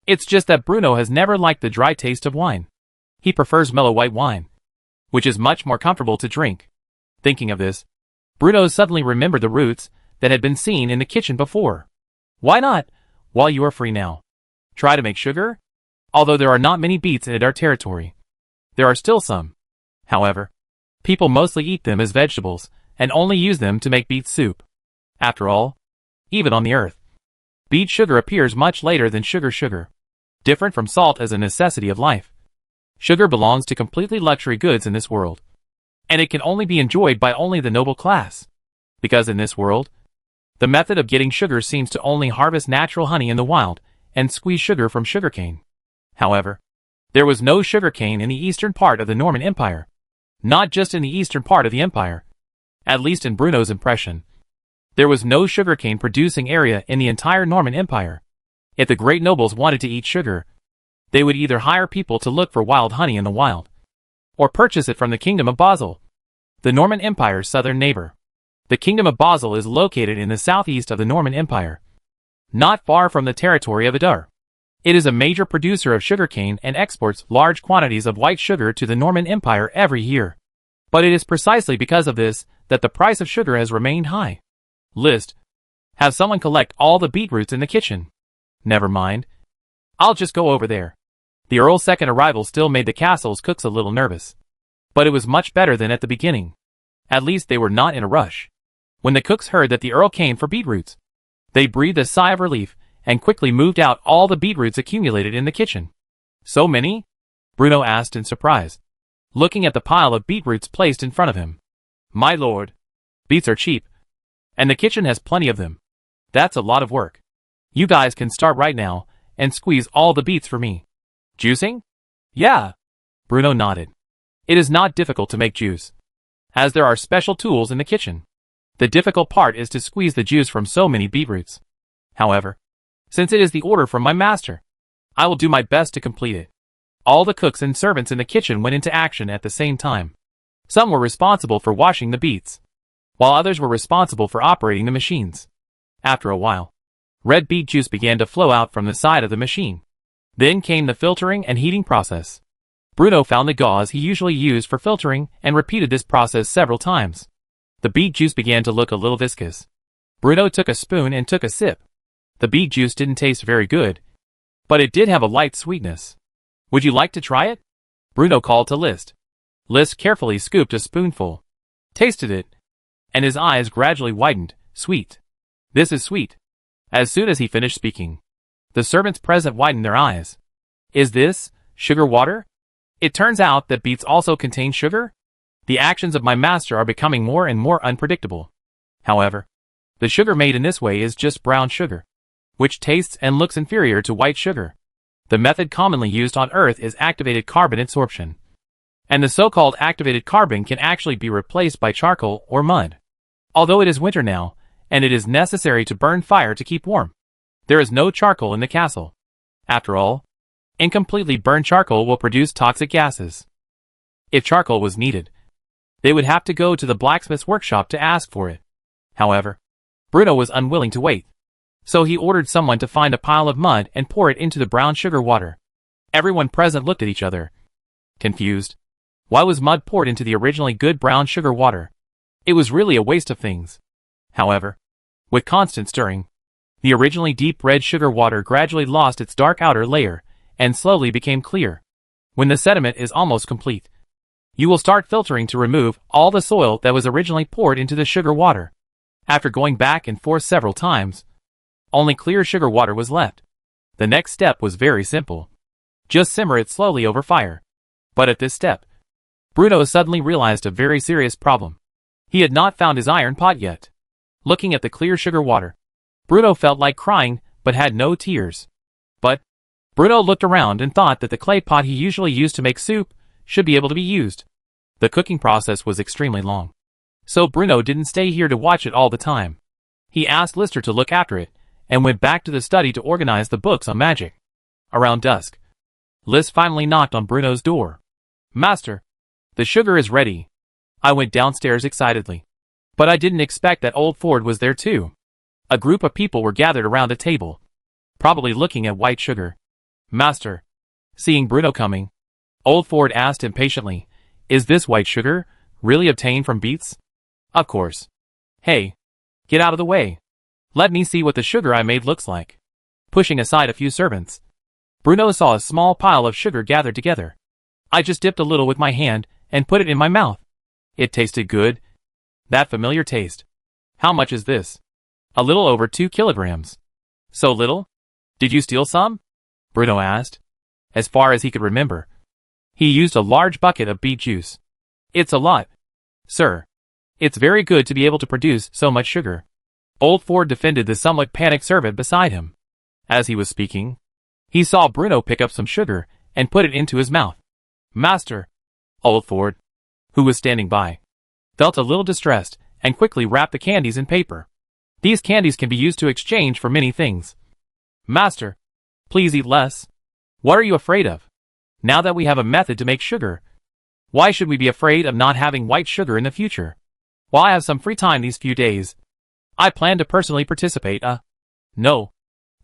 Speaker 1: It's just that Bruno has never liked the dry taste of wine. He prefers mellow white wine, which is much more comfortable to drink. Thinking of this, Bruno suddenly remembered the roots that had been seen in the kitchen before. Why not, while you are free now, try to make sugar? Although there are not many beets in our territory, there are still some. However, people mostly eat them as vegetables and only use them to make beet soup. After all, even on the earth, beet sugar appears much later than sugar, different from salt as a necessity of life. Sugar belongs to completely luxury goods in this world, and it can only be enjoyed by only the noble class. Because in this world, the method of getting sugar seems to only harvest natural honey in the wild and squeeze sugar from sugarcane. However, there was no sugarcane in the eastern part of the Norman Empire. Not just in the eastern part of the empire. At least in Bruno's impression. There was no sugarcane producing area in the entire Norman Empire. If the great nobles wanted to eat sugar, they would either hire people to look for wild honey in the wild, or purchase it from the Kingdom of Basel, the Norman Empire's southern neighbor. The Kingdom of Basel is located in the southeast of the Norman Empire, not far from the territory of Adar. It is a major producer of sugarcane and exports large quantities of white sugar to the Norman Empire every year. But it is precisely because of this that the price of sugar has remained high. List. Have someone collect all the beetroots in the kitchen. Never mind. I'll just go over there. The Earl's second arrival still made the castle's cooks a little nervous. But it was much better than at the beginning. At least they were not in a rush. When the cooks heard that the Earl came for beetroots, they breathed a sigh of relief and quickly moved out all the beetroots accumulated in the kitchen. So many? Bruno asked in surprise, looking at the pile of beetroots placed in front of him. My lord, beets are cheap, and the kitchen has plenty of them. That's a lot of work. You guys can start right now and squeeze all the beets for me. Juicing? Yeah. Bruno nodded. It is not difficult to make juice, as there are special tools in the kitchen. The difficult part is to squeeze the juice from so many beetroots. However, since it is the order from my master, I will do my best to complete it. All the cooks and servants in the kitchen went into action at the same time. Some were responsible for washing the beets, while others were responsible for operating the machines. After a while, red beet juice began to flow out from the side of the machine. Then came the filtering and heating process. Bruno found the gauze he usually used for filtering and repeated this process several times. The beet juice began to look a little viscous. Bruno took a spoon and took a sip. The beet juice didn't taste very good, but it did have a light sweetness. Would you like to try it? Bruno called to Liszt. Liszt carefully scooped a spoonful, tasted it, and his eyes gradually widened. Sweet. This is sweet. As soon as he finished speaking, the servants present widened their eyes. Is this sugar water? It turns out that beets also contain sugar? The actions of my master are becoming more and more unpredictable. However, the sugar made in this way is just brown sugar, which tastes and looks inferior to white sugar. The method commonly used on Earth is activated carbon adsorption. And the so-called activated carbon can actually be replaced by charcoal or mud. Although it is winter now, and it is necessary to burn fire to keep warm, there is no charcoal in the castle. After all, incompletely burned charcoal will produce toxic gases. If charcoal was needed, they would have to go to the blacksmith's workshop to ask for it. However, Bruno was unwilling to wait. So he ordered someone to find a pile of mud and pour it into the brown sugar water. Everyone present looked at each other, confused. Why was mud poured into the originally good brown sugar water? It was really a waste of things. However, with constant stirring, the originally deep red sugar water gradually lost its dark outer layer and slowly became clear. When the sediment is almost complete, you will start filtering to remove all the soil that was originally poured into the sugar water. After going back and forth several times, only clear sugar water was left. The next step was very simple. Just simmer it slowly over fire. But at this step, Bruno suddenly realized a very serious problem. He had not found his iron pot yet. Looking at the clear sugar water, Bruno felt like crying, but had no tears. But Bruno looked around and thought that the clay pot he usually used to make soup should be able to be used. The cooking process was extremely long, so Bruno didn't stay here to watch it all the time. He asked Lister to look after it, and went back to the study to organize the books on magic. Around dusk, Liszt finally knocked on Bruno's door. Master, the sugar is ready. I went downstairs excitedly. But I didn't expect that old Ford was there too. A group of people were gathered around a table, probably looking at white sugar. Master. Seeing Bruno coming, Old Ford asked impatiently, "Is this white sugar really obtained from beets?" "Of course." "Hey, get out of the way. Let me see what the sugar I made looks like." Pushing aside a few servants, Bruno saw a small pile of sugar gathered together. "I just dipped a little with my hand and put it in my mouth. It tasted good. That familiar taste. How much is this?" "A little over 2 kilograms. "So little? Did you steal some?" Bruno asked. As far as he could remember, he used a large bucket of beet juice. "It's a lot, sir. It's very good to be able to produce so much sugar." Old Ford defended the somewhat panicked servant beside him. As he was speaking, he saw Bruno pick up some sugar and put it into his mouth. "Master." Old Ford, who was standing by, felt a little distressed and quickly wrapped the candies in paper. "These candies can be used to exchange for many things." "Master, please eat less. What are you afraid of? Now that we have a method to make sugar, why should we be afraid of not having white sugar in the future? While I have some free time these few days, I plan to personally participate. No.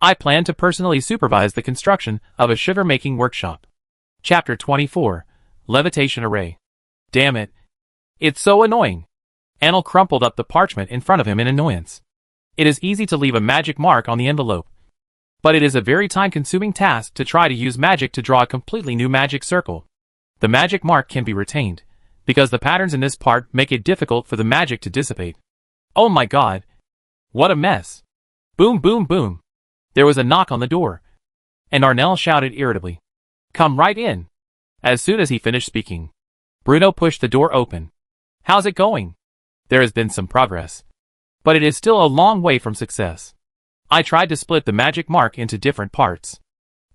Speaker 1: I plan to personally supervise the construction of a sugar-making workshop." Chapter 24. Levitation Array. Damn it. It's so annoying. Anil crumpled up the parchment in front of him in annoyance. It is easy to leave a magic mark on the envelope, but it is a very time-consuming task to try to use magic to draw a completely new magic circle. The magic mark can be retained, because the patterns in this part make it difficult for the magic to dissipate. Oh my god. What a mess. Boom boom boom. There was a knock on the door, and Arnell shouted irritably, "Come right in." As soon as he finished speaking, Bruno pushed the door open. "How's it going?" "There has been some progress, but it is still a long way from success. I tried to split the magic mark into different parts.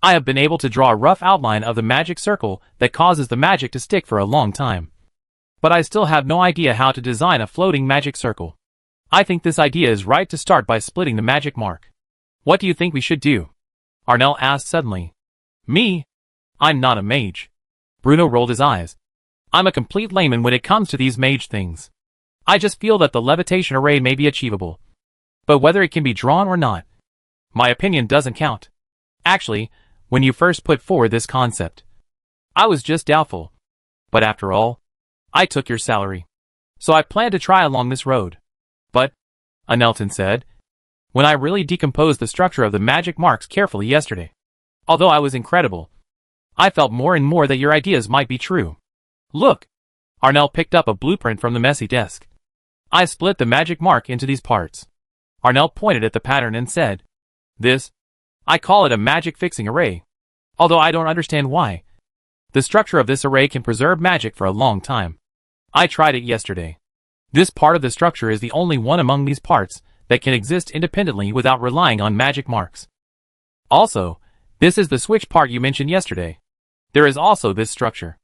Speaker 1: I have been able to draw a rough outline of the magic circle that causes the magic to stick for a long time. But I still have no idea how to design a floating magic circle. I think this idea is right to start by splitting the magic mark." "What do you think we should do?" Arnell asked suddenly. "Me? I'm not a mage." Bruno rolled his eyes. "I'm a complete layman when it comes to these mage things. I just feel that the levitation array may be achievable. But whether it can be drawn or not, my opinion doesn't count. Actually, when you first put forward this concept, I was just doubtful. But after all, I took your salary, so I plan to try along this road." "But," Anelton said, "when I really decomposed the structure of the magic marks carefully yesterday, although I was incredible, I felt more and more that your ideas might be true. Look." Arnell picked up a blueprint from the messy desk. "I split the magic mark into these parts." Arnell pointed at the pattern and said, "This, I call it a magic fixing array. Although I don't understand why. The structure of this array can preserve magic for a long time. I tried it yesterday. This part of the structure is the only one among these parts that can exist independently without relying on magic marks. Also, this is the switch part you mentioned yesterday. There is also this structure.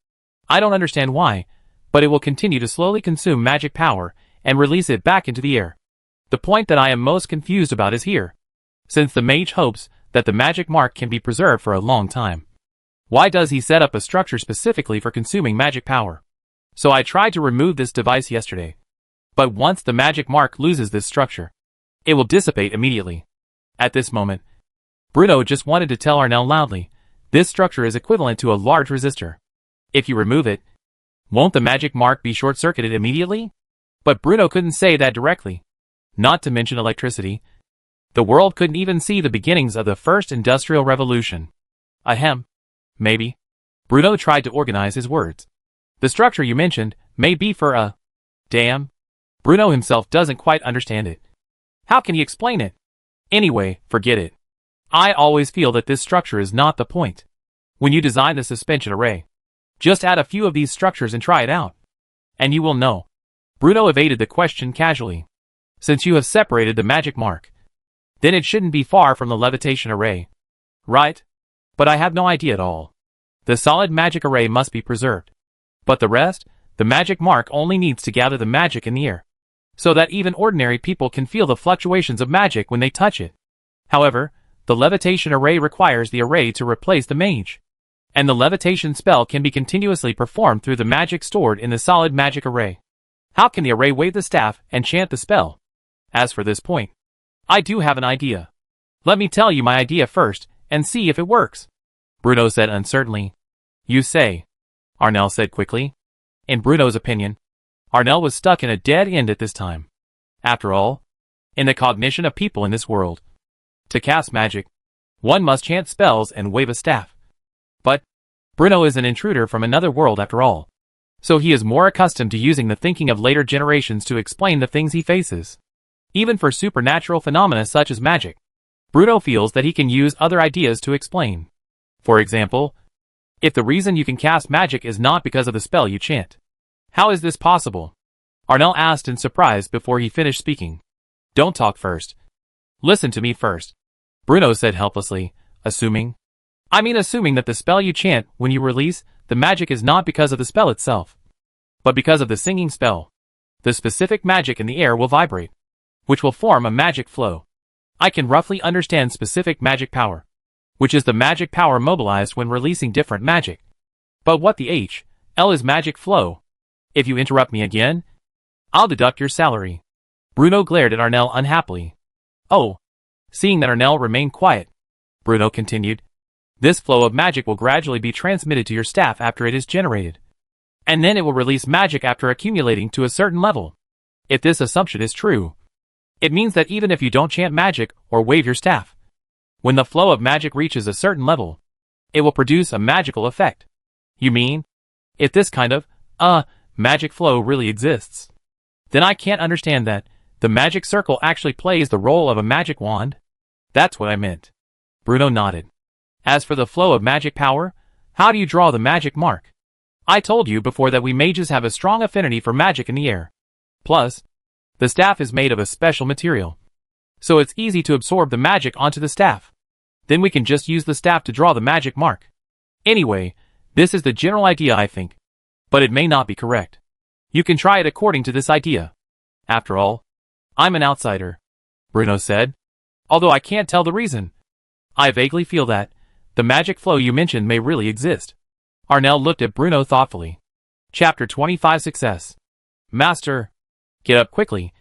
Speaker 1: I don't understand why, but it will continue to slowly consume magic power and release it back into the air. The point that I am most confused about is here. Since the mage hopes that the magic mark can be preserved for a long time, why does he set up a structure specifically for consuming magic power? So I tried to remove this device yesterday. But once the magic mark loses this structure, it will dissipate immediately. At this moment, Bruno just wanted to tell Arnell loudly, this structure is equivalent to a large resistor. If you remove it, won't the magic mark be short-circuited immediately? But Bruno couldn't say that directly. Not to mention electricity. The world couldn't even see the beginnings of the first industrial revolution. Ahem. Maybe. Bruno tried to organize his words. The structure you mentioned may be for a... Damn. Bruno himself doesn't quite understand it. How can he explain it? Anyway, forget it. I always feel that this structure is not the point. When you design the suspension array, just add a few of these structures and try it out, and you will know. Bruno evaded the question casually. Since you have separated the magic mark, then it shouldn't be far from the levitation array. Right? But I have no idea at all. The solid magic array must be preserved. But the rest, the magic mark only needs to gather the magic in the air, so that even ordinary people can feel the fluctuations of magic when they touch it. However, the levitation array requires the array to replace the mage, and the levitation spell can be continuously performed through the magic stored in the solid magic array. How can the array wave the staff and chant the spell? As for this point, I do have an idea. Let me tell you my idea first, and see if it works. Bruno said uncertainly. You say. Arnell said quickly. In Bruno's opinion, Arnell was stuck in a dead end at this time. After all, in the cognition of people in this world, to cast magic, one must chant spells and wave a staff. But Bruno is an intruder from another world after all, so he is more accustomed to using the thinking of later generations to explain the things he faces. Even for supernatural phenomena such as magic, Bruno feels that he can use other ideas to explain. For example, if the reason you can cast magic is not because of the spell you chant. How is this possible? Arnell asked in surprise before he finished speaking. Don't talk first. Listen to me first, Bruno said helplessly, assuming that the spell you chant when you release the magic is not because of the spell itself, but because of the singing spell. The specific magic in the air will vibrate, which will form a magic flow. I can roughly understand specific magic power, which is the magic power mobilized when releasing different magic. But what the H.L. is magic flow? If you interrupt me again, I'll deduct your salary. Bruno glared at Arnell unhappily. Oh. Seeing that Arnell remained quiet, Bruno continued. This flow of magic will gradually be transmitted to your staff after it is generated. And then it will release magic after accumulating to a certain level. If this assumption is true, it means that even if you don't chant magic or wave your staff, when the flow of magic reaches a certain level, it will produce a magical effect. You mean, if this kind of, magic flow really exists, then I can't understand that the magic circle actually plays the role of a magic wand? That's what I meant. Bruno nodded. As for the flow of magic power, how do you draw the magic mark? I told you before that we mages have a strong affinity for magic in the air. Plus, the staff is made of a special material, so it's easy to absorb the magic onto the staff. Then we can just use the staff to draw the magic mark. Anyway, this is the general idea, I think. But it may not be correct. You can try it according to this idea. After all, I'm an outsider, Bruno said. Although I can't tell the reason. I vaguely feel that the magic flow you mentioned may really exist. Arnell looked at Bruno thoughtfully. Chapter 25 Success. Master. Get up quickly.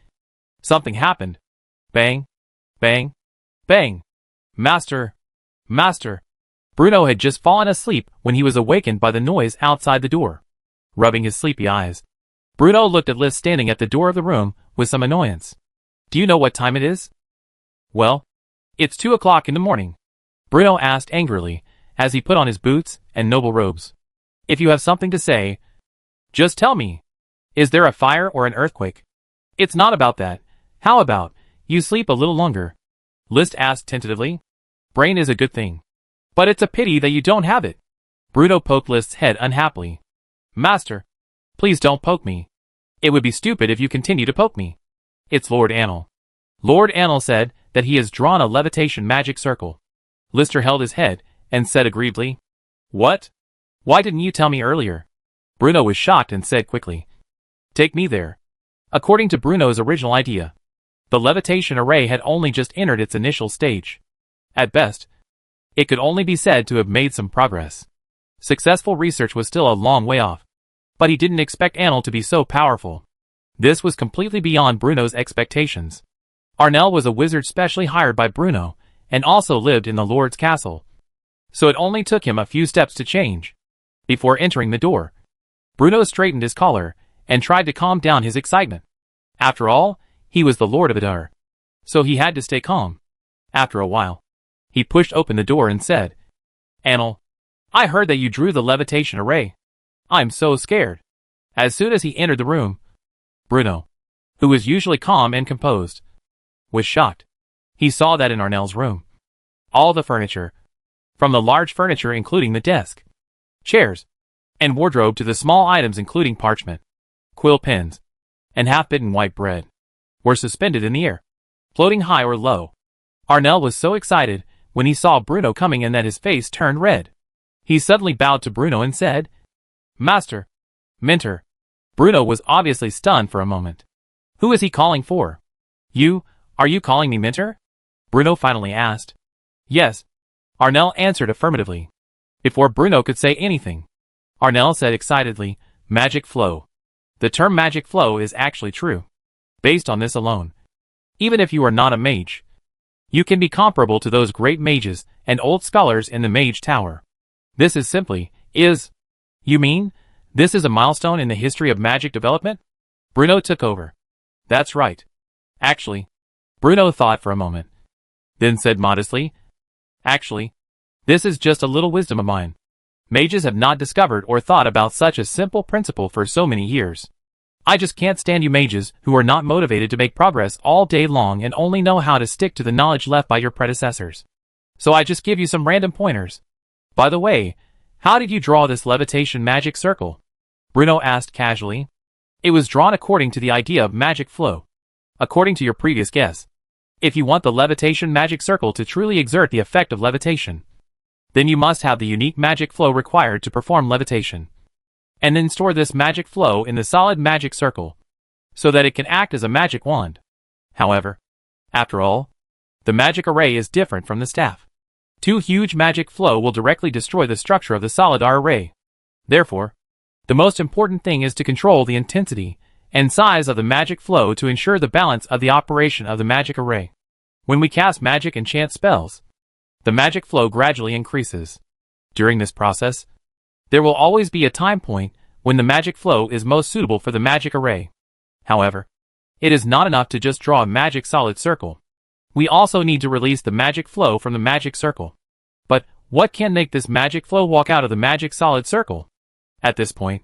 Speaker 1: Something happened. Bang. Bang. Bang. Master. Master. Bruno had just fallen asleep when he was awakened by the noise outside the door. Rubbing his sleepy eyes, Bruno looked at Liz standing at the door of the room with some annoyance. Do you know what time it is? Well, it's 2 o'clock in the morning, Bruno asked angrily as he put on his boots and noble robes. If you have something to say, just tell me. Is there a fire or an earthquake? It's not about that. How about you sleep a little longer? Liz asked tentatively. Brain is a good thing, but it's a pity that you don't have it. Bruno poked Liz's head unhappily. Master, please don't poke me. It would be stupid if you continue to poke me. It's Lord Annel. Lord Annel said that he has drawn a levitation magic circle. Lister held his head and said aggrievedly, What? Why didn't you tell me earlier? Bruno was shocked and said quickly, Take me there. According to Bruno's original idea, the levitation array had only just entered its initial stage. At best, it could only be said to have made some progress. Successful research was still a long way off, but he didn't expect Annel to be so powerful. This was completely beyond Bruno's expectations. Arnell was a wizard specially hired by Bruno, and also lived in the Lord's castle. So it only took him a few steps to change. Before entering the door, Bruno straightened his collar, and tried to calm down his excitement. After all, he was the Lord of Adar, so he had to stay calm. After a while, he pushed open the door and said, Annel, I heard that you drew the levitation array. I'm so scared. As soon as he entered the room, Bruno, who was usually calm and composed, was shocked. He saw that in Arnell's room, all the furniture, from the large furniture including the desk, chairs, and wardrobe to the small items including parchment, quill pens, and half-bitten white bread, were suspended in the air, floating high or low. Arnell was so excited when he saw Bruno coming in that his face turned red. He suddenly bowed to Bruno and said, Master, Mentor. Bruno was obviously stunned for a moment. Who is he calling for? You, are you calling me Mentor? Bruno finally asked. Yes, Arnell answered affirmatively. Before Bruno could say anything, Arnell said excitedly, Magic flow. The term magic flow is actually true. Based on this alone, even if you are not a mage, You can be comparable to those great mages and old scholars in the Mage Tower. This is simply, You mean, this is a milestone in the history of magic development? Bruno took over. That's right. Actually, Bruno thought for a moment, then said modestly, Actually, this is just a little wisdom of mine. Mages have not discovered or thought about such a simple principle for so many years. I just can't stand you mages who are not motivated to make progress all day long and only know how to stick to the knowledge left by your predecessors. So I just give you some random pointers. By the way, how did you draw this levitation magic circle? Bruno asked casually. It was drawn according to the idea of magic flow. According to your previous guess, if you want the levitation magic circle to truly exert the effect of levitation, then you must have the unique magic flow required to perform levitation. And then store this magic flow in the solid magic circle, so that it can act as a magic wand. However, after all, the magic array is different from the staff. Too huge magic flow will directly destroy the structure of the solid array. Therefore, the most important thing is to control the intensity and size of the magic flow to ensure the balance of the operation of the magic array. When we cast magic and chant spells, the magic flow gradually increases. During this process, there will always be a time point when the magic flow is most suitable for the magic array. However, it is not enough to just draw a magic solid circle. We also need to release the magic flow from the magic circle. But what can make this magic flow walk out of the magic solid circle? At this point,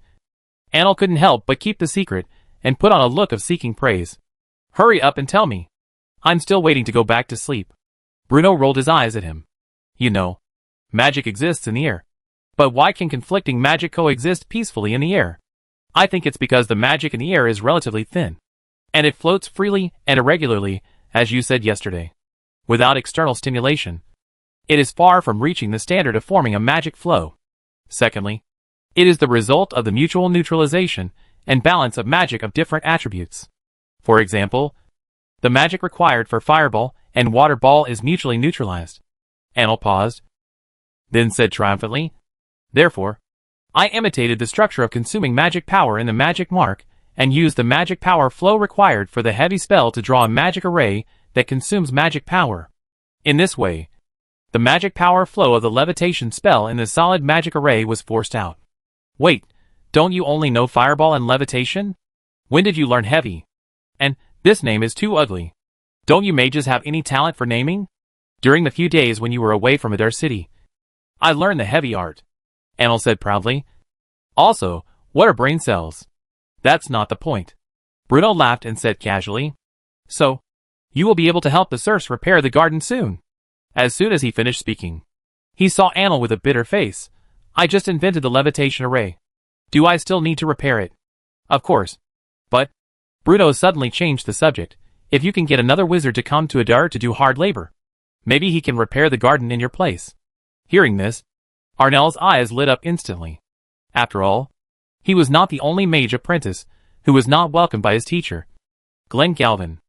Speaker 1: Anil couldn't help but keep the secret and put on a look of seeking praise. Hurry up and tell me. I'm still waiting to go back to sleep. Bruno rolled his eyes at him. You know, magic exists in the air. But why can conflicting magic coexist peacefully in the air? I think it's because the magic in the air is relatively thin. And it floats freely and irregularly, as you said yesterday. Without external stimulation, it is far from reaching the standard of forming a magic flow. Secondly, it is the result of the mutual neutralization and balance of magic of different attributes. For example, the magic required for fireball and water ball is mutually neutralized. Anil paused, then said triumphantly, Therefore, I imitated the structure of consuming magic power in the magic mark and used the magic power flow required for the heavy spell to draw a magic array that consumes magic power. In this way, the magic power flow of the levitation spell in the solid magic array was forced out. Wait, don't you only know fireball and levitation? When did you learn heavy? And this name is too ugly. Don't you mages have any talent for naming? During the few days when you were away from Adar City, I learned the heavy art. Anil said proudly. Also, what are brain cells? That's not the point. Bruno laughed and said casually. So, you will be able to help the serfs repair the garden soon. As soon as he finished speaking, he saw Anil with a bitter face. I just invented the levitation array. Do I still need to repair it? Of course. But, Bruno suddenly changed the subject. If you can get another wizard to come to Adar to do hard labor, maybe he can repair the garden in your place. Hearing this, Arnell's eyes lit up instantly. After all, he was not the only mage apprentice who was not welcomed by his teacher, Glenn Galvin.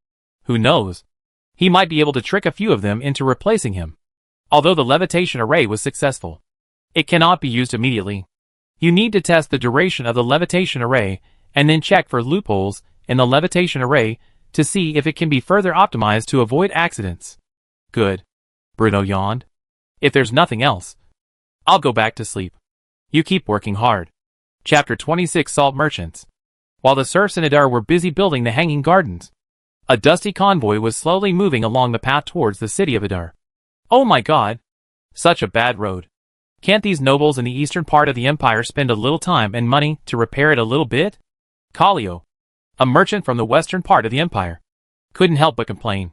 Speaker 1: Who knows? He might be able to trick a few of them into replacing him. Although the levitation array was successful, it cannot be used immediately. You need to test the duration of the levitation array and then check for loopholes in the levitation array to see if it can be further optimized to avoid accidents. Good. Bruno yawned. If there's nothing else, I'll go back to sleep. You keep working hard. Chapter 26 Salt Merchants. While the serfs in Adar were busy building the hanging gardens, a dusty convoy was slowly moving along the path towards the city of Adar. Oh my god! Such a bad road. Can't these nobles in the eastern part of the empire spend a little time and money to repair it a little bit? Kallio, a merchant from the western part of the empire, couldn't help but complain.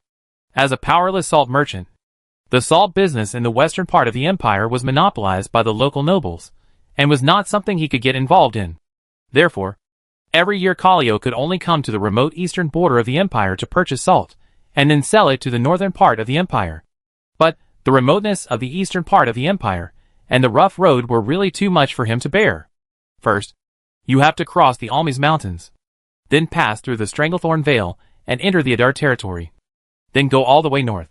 Speaker 1: As a powerless salt merchant, the salt business in the western part of the empire was monopolized by the local nobles, and was not something he could get involved in. Therefore, every year Kallio could only come to the remote eastern border of the empire to purchase salt, and then sell it to the northern part of the empire. But the remoteness of the eastern part of the empire and the rough road were really too much for him to bear. First, you have to cross the Almes Mountains, then pass through the Stranglethorn Vale and enter the Adar territory. Then go all the way north,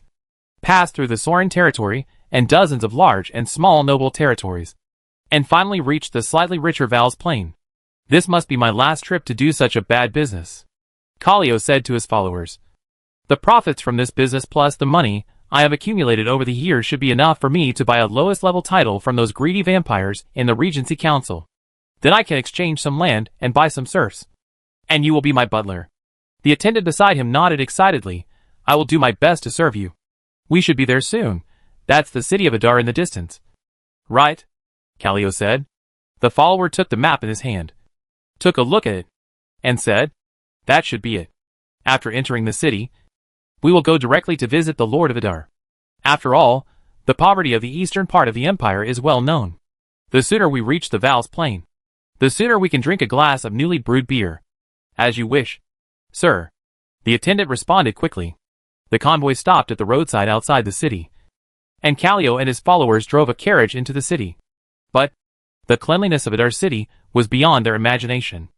Speaker 1: pass through the Sorin territory and dozens of large and small noble territories, and finally reach the slightly richer Val's Plain. This must be my last trip to do such a bad business, Kallio said to his followers. The profits from this business plus the money I have accumulated over the years should be enough for me to buy a lowest level title from those greedy vampires in the Regency Council. Then I can exchange some land and buy some serfs. And you will be my butler." The attendant beside him nodded excitedly. "I will do my best to serve you. We should be there soon. That's the city of Adar in the distance." "Right," Callio said. The follower took the map in his hand, took a look at it, and said, "That should be it. After entering the city, we will go directly to visit the Lord of Adar. After all, the poverty of the eastern part of the empire is well known. The sooner we reach the Val's plain, the sooner we can drink a glass of newly brewed beer." "As you wish, sir," the attendant responded quickly. The convoy stopped at the roadside outside the city, and Callio and his followers drove a carriage into the city. But the cleanliness of Adar City was beyond their imagination.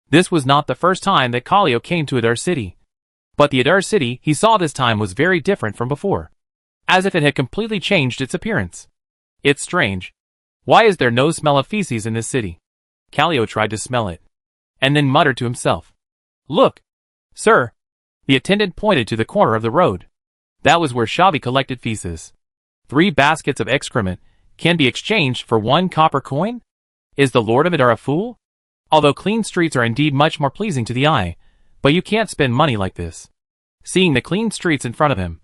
Speaker 1: This was not the first time that Callio came to Adar City. But the Adar City he saw this time was very different from before, as if it had completely changed its appearance. "It's strange. Why is there no smell of feces in this city?" Callio tried to smell it, and then muttered to himself. "Look, sir." The attendant pointed to the corner of the road. That was where Shavi collected feces. 3 baskets of excrement can be exchanged for 1 copper coin? Is the Lord of Adar a fool? Although clean streets are indeed much more pleasing to the eye, but you can't spend money like this. Seeing the clean streets in front of him,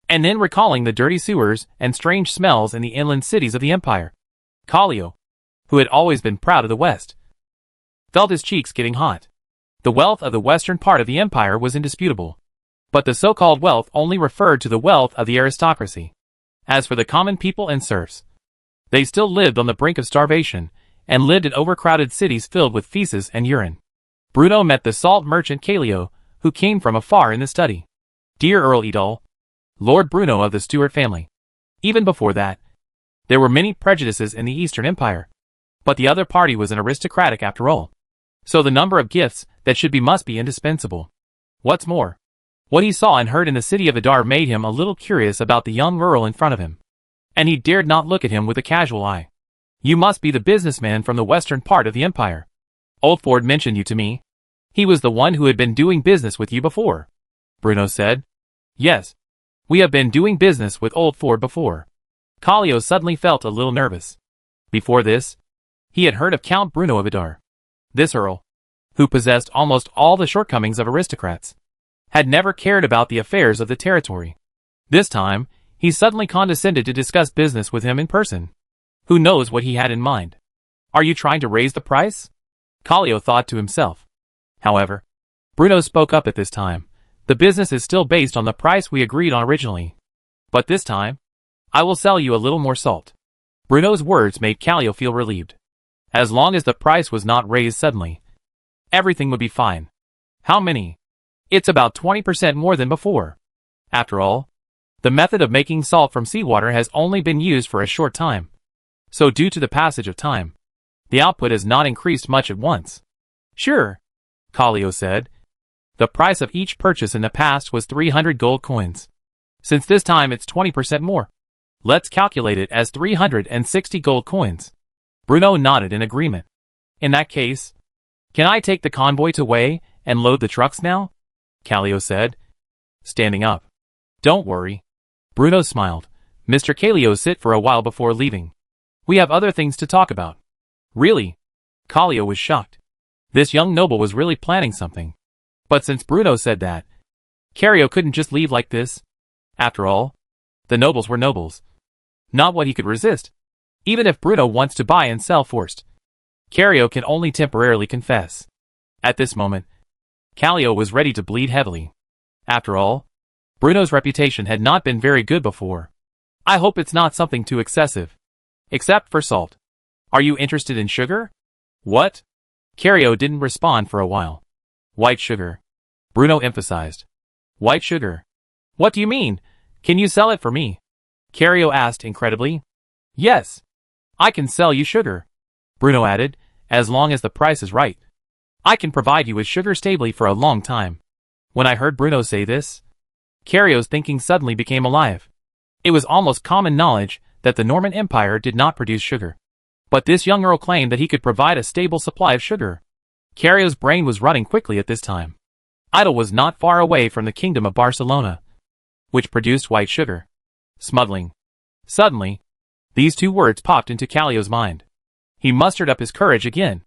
Speaker 1: and then recalling the dirty sewers and strange smells in the inland cities of the empire, Callio, who had always been proud of the West, felt his cheeks getting hot. The wealth of the western part of the empire was indisputable, but the so-called wealth only referred to the wealth of the aristocracy. As for the common people and serfs, they still lived on the brink of starvation, and lived in overcrowded cities filled with feces and urine. Bruno met the salt merchant Callio, who came from afar in the study. "Dear Earl Edol, Lord Bruno of the Stuart family." Even before that, there were many prejudices in the Eastern Empire, but the other party was an aristocratic after all. So the number of gifts that should be must be indispensable. What's more, what he saw and heard in the city of Adar made him a little curious about the young Earl in front of him, and he dared not look at him with a casual eye. "You must be the businessman from the western part of the empire. Oldford mentioned you to me. He was the one who had been doing business with you before," Bruno said. "Yes, we have been doing business with Oldford before." Callio suddenly felt a little nervous. Before this, he had heard of Count Bruno of Adar. This Earl, who possessed almost all the shortcomings of aristocrats, had never cared about the affairs of the territory. This time, he suddenly condescended to discuss business with him in person. Who knows what he had in mind? "Are you trying to raise the price?" Callio thought to himself. However, Bruno spoke up at this time. "The business is still based on the price we agreed on originally. But this time, I will sell you a little more salt." Bruno's words made Callio feel relieved. As long as the price was not raised suddenly, everything would be fine. "How many?" "It's about 20% more than before. After all, the method of making salt from seawater has only been used for a short time. So due to the passage of time, the output has not increased much at once." "Sure," Callio said. "The price of each purchase in the past was 300 gold coins. Since this time it's 20% more. Let's calculate it as 360 gold coins." Bruno nodded in agreement. "In that case, can I take the convoy to weigh and load the trucks now?" Callio said, standing up. "Don't worry." Bruno smiled. "Mr. Callio sit for a while before leaving. We have other things to talk about." "Really?" Callio was shocked. This young noble was really planning something. But since Bruno said that, Callio couldn't just leave like this. After all, the nobles were nobles. Not what he could resist. Even if Bruno wants to buy and sell forced, Callio can only temporarily confess. At this moment, Callio was ready to bleed heavily. After all, Bruno's reputation had not been very good before. "I hope it's not something too excessive. Except for salt. Are you interested in sugar?" "What?" Callio didn't respond for a while. "White sugar," Bruno emphasized. "White sugar? What do you mean? Can you sell it for me?" Callio asked incredibly. "Yes. I can sell you sugar," Bruno added, "as long as the price is right. I can provide you with sugar stably for a long time." When I heard Bruno say this, Callio's thinking suddenly became alive. It was almost common knowledge that the Norman Empire did not produce sugar. But this young earl claimed that he could provide a stable supply of sugar. Callio's brain was running quickly at this time. Idle was not far away from the kingdom of Barcelona, which produced white sugar. Smuggling. Suddenly, these two words popped into Callio's mind. He mustered up his courage again,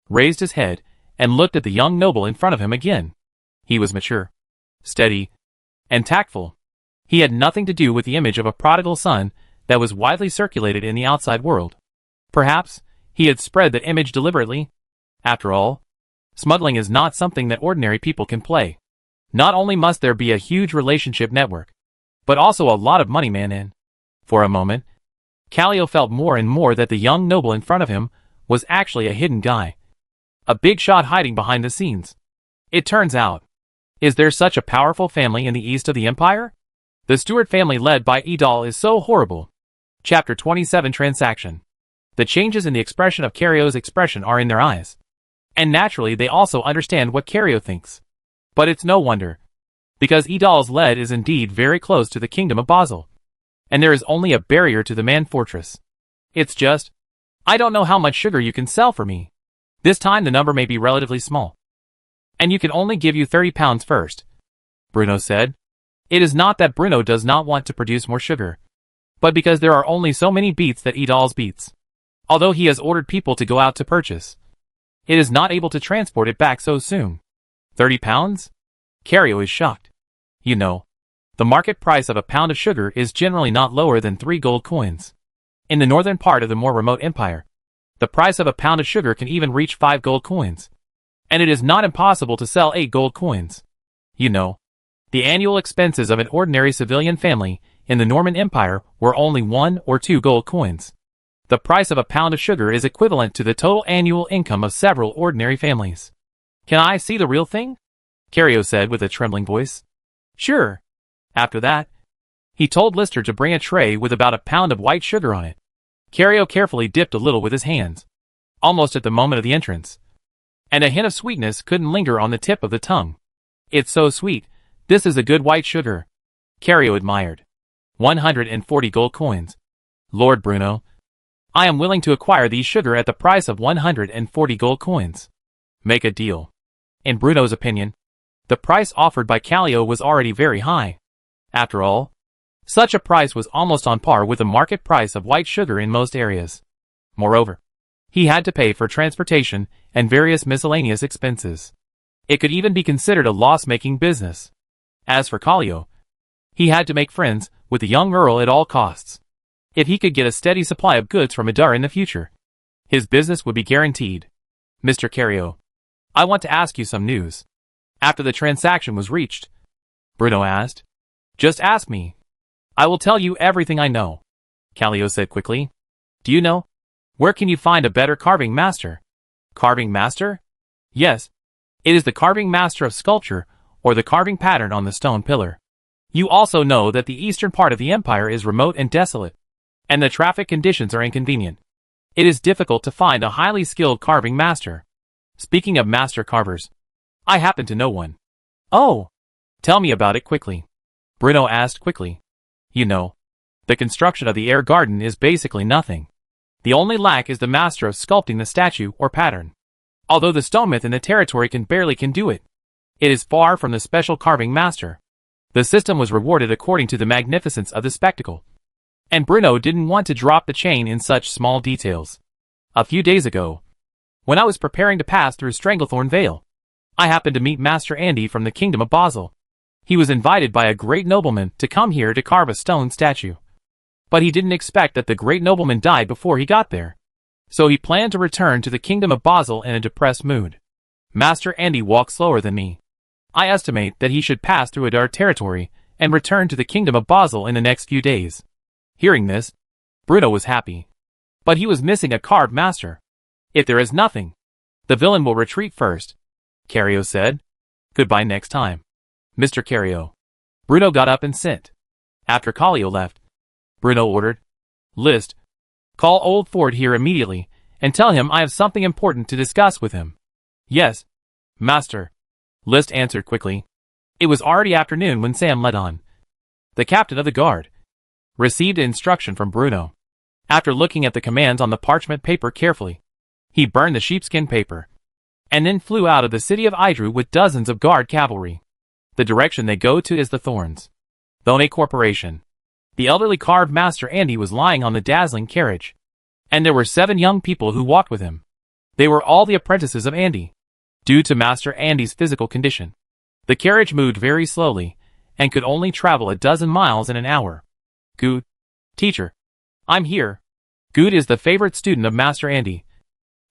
Speaker 1: raised his head, and looked at the young noble in front of him again. He was mature, steady, and tactful. He had nothing to do with the image of a prodigal son that was widely circulated in the outside world. Perhaps he had spread that image deliberately. After all, smuggling is not something that ordinary people can play. Not only must there be a huge relationship network, but also a lot of money man in. For a moment, Callio felt more and more that the young noble in front of him was actually a hidden guy. A big shot hiding behind the scenes. It turns out, is there such a powerful family in the east of the empire? The Stewart family led by Idal is so horrible. Chapter 27 Transaction. The changes in the expression of Cario's expression are in their eyes. And naturally they also understand what Cario thinks. But it's no wonder. Because Idal's lead is indeed very close to the kingdom of Basel. And there is only a barrier to the man fortress. It's just, I don't know how much sugar you can sell for me. This time the number may be relatively small. And you can only give you 30 pounds first. Bruno said. It is not that Bruno does not want to produce more sugar, but because there are only so many beets that Idal's beets. Although he has ordered people to go out to purchase, it is not able to transport it back so soon. 30 pounds? Cario is shocked. You know, the market price of a pound of sugar is generally not lower than 3 gold coins. In the northern part of the more remote empire, the price of a pound of sugar can even reach 5 gold coins. And it is not impossible to sell 8 gold coins. You know, the annual expenses of an ordinary civilian family in the Norman Empire were only 1 or 2 gold coins. The price of a pound of sugar is equivalent to the total annual income of several ordinary families. Can I see the real thing? Cario said with a trembling voice. Sure. After that, he told Lister to bring a tray with about a pound of white sugar on it. Cario carefully dipped a little with his hands, almost at the moment of the entrance. And a hint of sweetness couldn't linger on the tip of the tongue. It's so sweet. This is a good white sugar. Cario admired. 140 gold coins. Lord Bruno, I am willing to acquire these sugar at the price of 140 gold coins. Make a deal. In Bruno's opinion, the price offered by Callio was already very high. After all, such a price was almost on par with the market price of white sugar in most areas. Moreover, he had to pay for transportation and various miscellaneous expenses. It could even be considered a loss-making business. As for Callio, he had to make friends with the young Earl at all costs. If he could get a steady supply of goods from Adar in the future, his business would be guaranteed. Mr. Cario, I want to ask you some news. After the transaction was reached, Bruno asked. Just ask me. I will tell you everything I know, Callio said quickly. Do you know? Where can you find a better carving master? Carving master? Yes. It is the carving master of sculpture, or the carving pattern on the stone pillar. You also know that the eastern part of the empire is remote and desolate, and the traffic conditions are inconvenient. It is difficult to find a highly skilled carving master. Speaking of master carvers, I happen to know one. Oh, tell me about it quickly, Bruno asked quickly. You know, the construction of the air garden is basically nothing. The only lack is the master of sculpting the statue or pattern. Although the stonemith in the territory can do it. It is far from the special carving master. The system was rewarded according to the magnificence of the spectacle. And Bruno didn't want to drop the chain in such small details. A few days ago, when I was preparing to pass through Stranglethorn Vale, I happened to meet Master Andy from the Kingdom of Basel. He was invited by a great nobleman to come here to carve a stone statue. But he didn't expect that the great nobleman died before he got there. So he planned to return to the Kingdom of Basel in a depressed mood. Master Andy walked slower than me. I estimate that he should pass through Adar territory and return to the Kingdom of Basel in the next few days. Hearing this, Bruno was happy. But he was missing a carved master. If there is nothing, the villain will retreat first, Cario said. Goodbye next time, Mr. Cario. Bruno got up and sent. After Callio left, Bruno ordered, List, call old Ford here immediately and tell him I have something important to discuss with him. Yes, master, List answered quickly. It was already afternoon when Sam led on. The captain of the guard received instruction from Bruno. After looking at the commands on the parchment paper carefully, he burned the sheepskin paper, and then flew out of the city of Idru with dozens of guard cavalry. The direction they go to is the Thorns. Thone Corporation. The elderly carved Master Andy was lying on the dazzling carriage, and there were 7 young people who walked with him. They were all the apprentices of Andy. Due to Master Andy's physical condition, the carriage moved very slowly, and could only travel a dozen miles in an hour. Good. Teacher. I'm here. Good is the favorite student of Master Andy,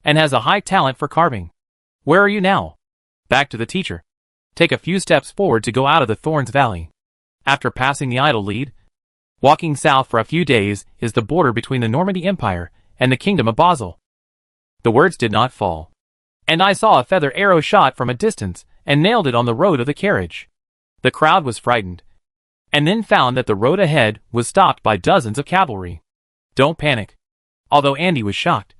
Speaker 1: and has a high talent for carving. Where are you now? Back to the teacher. Take a few steps forward to go out of the Thorns Valley. After passing the idol lead, walking south for a few days is the border between the Normandy Empire and the Kingdom of Basel. The words did not fall, and I saw a feather arrow shot from a distance and nailed it on the road of the carriage. The crowd was frightened, and then found that the road ahead was stopped by dozens of cavalry. Don't panic. Although Andy was shocked,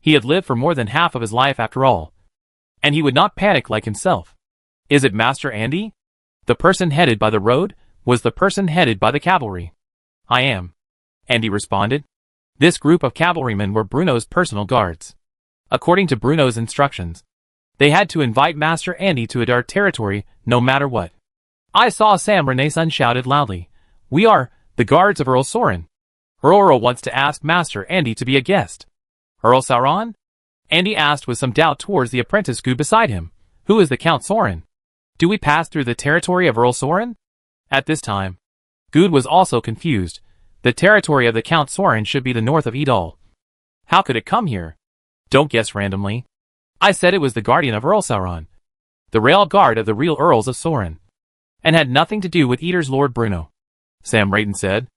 Speaker 1: he had lived for more than half of his life after all, and he would not panic like himself. Is it Master Andy? The person headed by the road was the person headed by the cavalry. I am, Andy responded. This group of cavalrymen were Bruno's personal guards. According to Bruno's instructions, they had to invite Master Andy to our territory no matter what. I saw Sam Renaissance shouted loudly. We are the guards of Earl Soren. Earl wants to ask Master Andy to be a guest. Earl Sauron? Andy asked with some doubt towards the apprentice Good beside him. Who is the Count Soren? Do we pass through the territory of Earl Soren? At this time, Good was also confused. The territory of the Count Soren should be the north of Edal. How could it come here? Don't guess randomly. I said it was the guardian of Earl Sauron, the real guard of the real Earls of Soren, and had nothing to do with Eater's Lord Bruno. Sam Rayton said.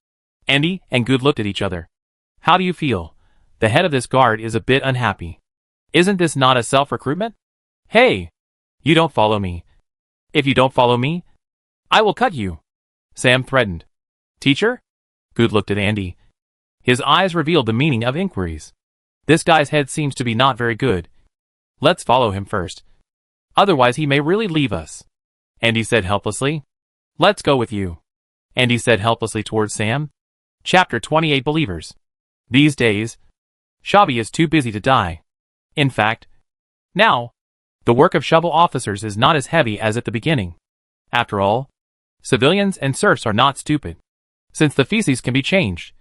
Speaker 1: Andy and Good looked at each other. How do you feel? The head of this guard is a bit unhappy. Isn't this not a self-recruitment? Hey! You don't follow me. If you don't follow me, I will cut you, Sam threatened. Teacher? Good looked at Andy. His eyes revealed the meaning of inquiries. This guy's head seems to be not very good. Let's follow him first. Otherwise he may really leave us, Andy said helplessly. Let's go with you, Andy said helplessly towards Sam. Chapter 28 Believers. These days, Shabby is too busy to die. In fact, now, the work of shovel officers is not as heavy as at the beginning. After all, civilians and serfs are not stupid. Since the feces can be changed,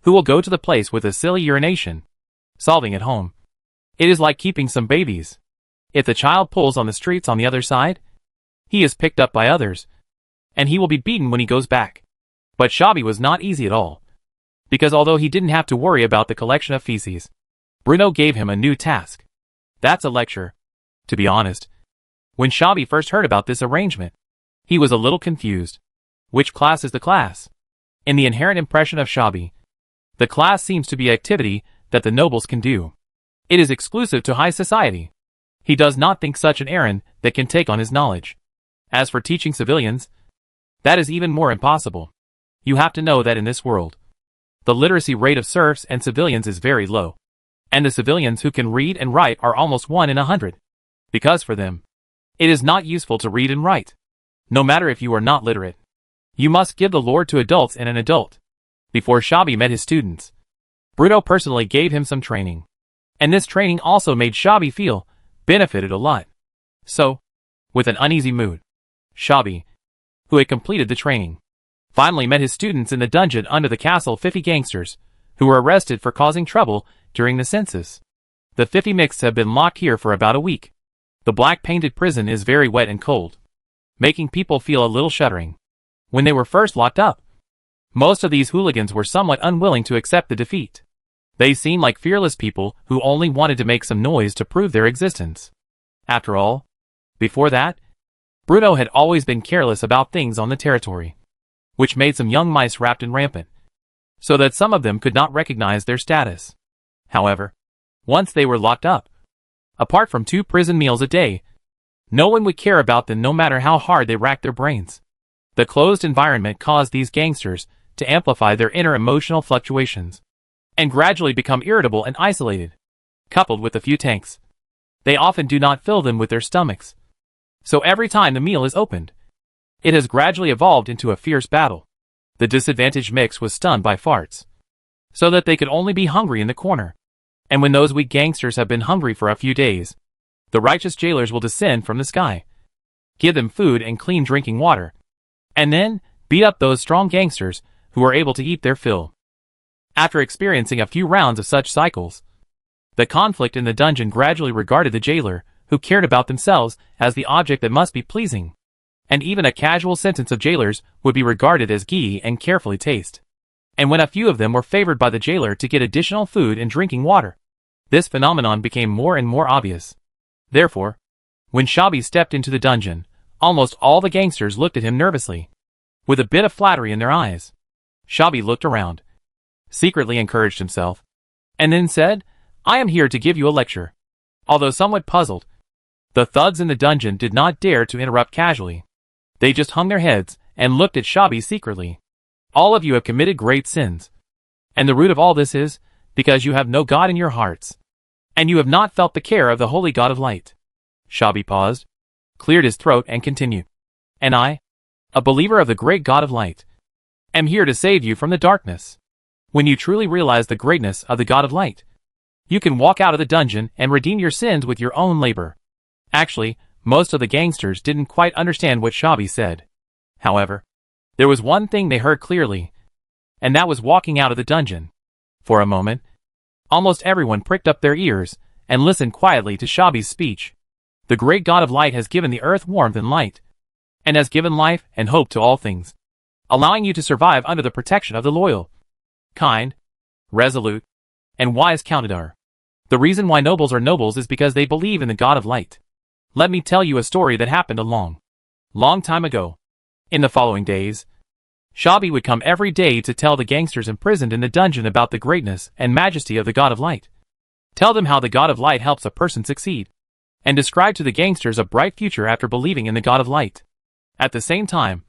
Speaker 1: who will go to the place with a silly urination? Solving at home. It is like keeping some babies. If the child pulls on the streets on the other side, he is picked up by others, and he will be beaten when he goes back. But Shabby was not easy at all, because although he didn't have to worry about the collection of feces, Bruno gave him a new task. That's a lecture. To be honest, when Shabby first heard about this arrangement, he was a little confused. Which class is the class? In the inherent impression of Shabby, the class seems to be activity that the nobles can do. It is exclusive to high society. He does not think such an errand that can take on his knowledge. As for teaching civilians, that is even more impossible. You have to know that in this world, the literacy rate of serfs and civilians is very low, and the civilians who can read and write are almost 1 in 100. Because for them, it is not useful to read and write. No matter if you are not literate, you must give the Lord to adults and an adult. Before Shabby met his students, Bruno personally gave him some training, and this training also made Shabby feel benefited a lot. So, with an uneasy mood, Shabby, who had completed the training, finally met his students in the dungeon under the castle 50 gangsters, who were arrested for causing trouble during the census. The 50 mixed have been locked here for about a week. The black-painted prison is very wet and cold, making people feel a little shuddering. When they were first locked up, most of these hooligans were somewhat unwilling to accept the defeat. They seemed like fearless people who only wanted to make some noise to prove their existence. After all, before that, Bruno had always been careless about things on the territory, which made some young mice wrapped and rampant, so that some of them could not recognize their status. However, once they were locked up, apart from 2 prison meals a day, no one would care about them no matter how hard they racked their brains. The closed environment caused these gangsters to amplify their inner emotional fluctuations, and gradually become irritable and isolated. Coupled with a few tanks, they often do not fill them with their stomachs. So every time the meal is opened, it has gradually evolved into a fierce battle. The disadvantaged mix was stunned by farts, so that they could only be hungry in the corner. And when those weak gangsters have been hungry for a few days, the righteous jailers will descend from the sky, give them food and clean drinking water, and then beat up those strong gangsters who were able to eat their fill. After experiencing a few rounds of such cycles, the conflict in the dungeon gradually regarded the jailer, who cared about themselves, as the object that must be pleasing, and even a casual sentence of jailers would be regarded as ghee and carefully taste. And when a few of them were favored by the jailer to get additional food and drinking water, this phenomenon became more and more obvious. Therefore, when Shabby stepped into the dungeon, almost all the gangsters looked at him nervously, with a bit of flattery in their eyes. Shabby looked around, secretly encouraged himself, and then said, "I am here to give you a lecture." Although somewhat puzzled, the thugs in the dungeon did not dare to interrupt casually. They just hung their heads and looked at Shabby secretly. "All of you have committed great sins. And the root of all this is, because you have no God in your hearts, and you have not felt the care of the holy God of light." Shabby paused, cleared his throat and continued, "And I, a believer of the great God of light, am here to save you from the darkness. When you truly realize the greatness of the God of light, you can walk out of the dungeon and redeem your sins with your own labor." Actually, most of the gangsters didn't quite understand what Shabby said. However, there was one thing they heard clearly, and that was walking out of the dungeon. For a moment, almost everyone pricked up their ears and listened quietly to Shabby's speech. The great God of light has given the earth warmth and light, and has given life and hope to all things, allowing you to survive under the protection of the loyal, kind, resolute, and wise Countadar. The reason why nobles are nobles is because they believe in the God of light. Let me tell you a story that happened a long time ago. In the following days, Shabby would come every day to tell the gangsters imprisoned in the dungeon about the greatness and majesty of the God of light. Tell them how the God of light helps a person succeed, and describe to the gangsters a bright future after believing in the God of light. At the same time,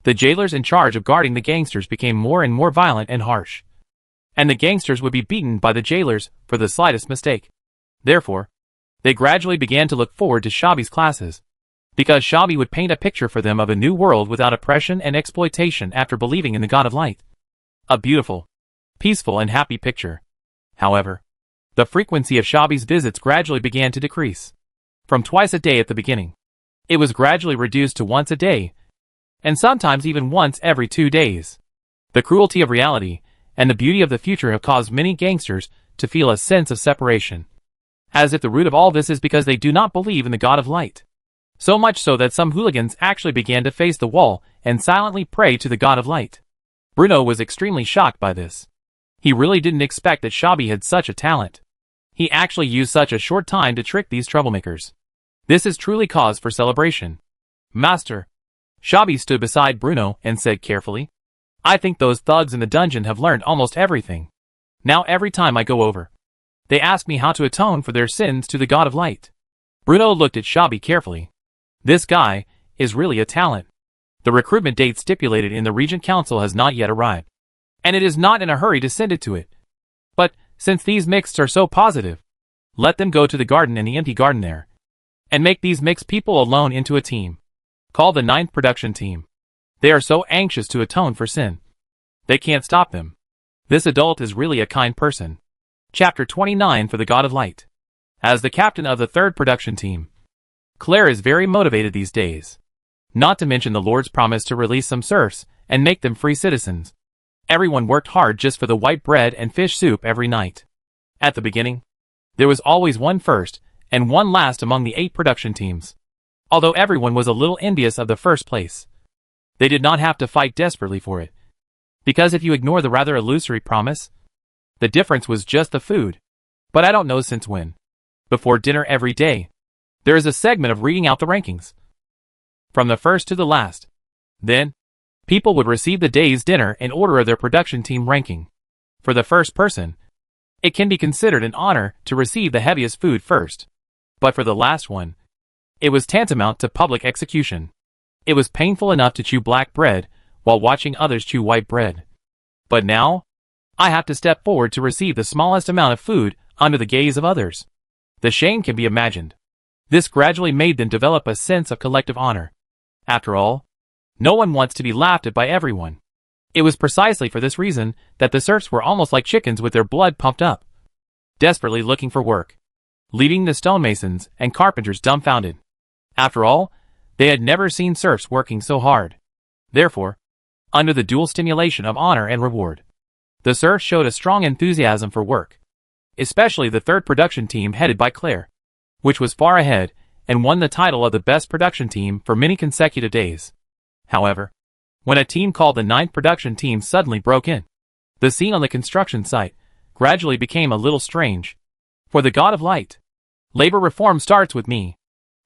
Speaker 1: the jailers in charge of guarding the gangsters became more and more violent and harsh, and the gangsters would be beaten by the jailers for the slightest mistake. Therefore, they gradually began to look forward to Shabby's classes, because Shabby would paint a picture for them of a new world without oppression and exploitation after believing in the God of light. A beautiful, peaceful and happy picture. However, the frequency of Shabby's visits gradually began to decrease. From twice a day at the beginning, it was gradually reduced to once a day, and sometimes even once every 2 days. The cruelty of reality and the beauty of the future have caused many gangsters to feel a sense of separation, as if the root of all this is because they do not believe in the God of light. So much so that some hooligans actually began to face the wall and silently pray to the God of light. Bruno was extremely shocked by this. He really didn't expect that Shabby had such a talent. He actually used such a short time to trick these troublemakers. This is truly cause for celebration. "Master." Shabby stood beside Bruno and said carefully, "I think those thugs in the dungeon have learned almost everything. Now every time I go over, they ask me how to atone for their sins to the God of light." Bruno looked at Shabby carefully. This guy is really a talent. The recruitment date stipulated in the Regent Council has not yet arrived, and it is not in a hurry to send it to it. But, since these mixed are so positive, let them go to the garden and the empty garden there, and make these mixed people alone into a team. Call the 9th production team. They are so anxious to atone for sin. They can't stop them. This adult is really a kind person. Chapter 29 for the God of Light. As the captain of the 3rd production team, Claire is very motivated these days. Not to mention the Lord's promise to release some serfs and make them free citizens. Everyone worked hard just for the white bread and fish soup every night. At the beginning, there was always one first and one last among the 8 production teams. Although everyone was a little envious of the first place, they did not have to fight desperately for it. Because if you ignore the rather illusory promise, the difference was just the food. But I don't know since when. Before dinner every day, there is a segment of reading out the rankings, from the first to the last. Then, people would receive the day's dinner in order of their production team ranking. For the first person, it can be considered an honor to receive the heaviest food first. But for the last one, it was tantamount to public execution. It was painful enough to chew black bread while watching others chew white bread. But now, I have to step forward to receive the smallest amount of food under the gaze of others. The shame can be imagined. This gradually made them develop a sense of collective honor. After all, no one wants to be laughed at by everyone. It was precisely for this reason that the serfs were almost like chickens with their blood pumped up, desperately looking for work, leaving the stonemasons and carpenters dumbfounded. After all, they had never seen serfs working so hard. Therefore, under the dual stimulation of honor and reward. The serfs showed a strong enthusiasm for work, especially the third production team headed by Claire, which was far ahead and won the title of the best production team for many consecutive days. However, when a team called the ninth production team suddenly broke in, the scene on the construction site gradually became a little strange. For the God of Light, labor reform starts with me.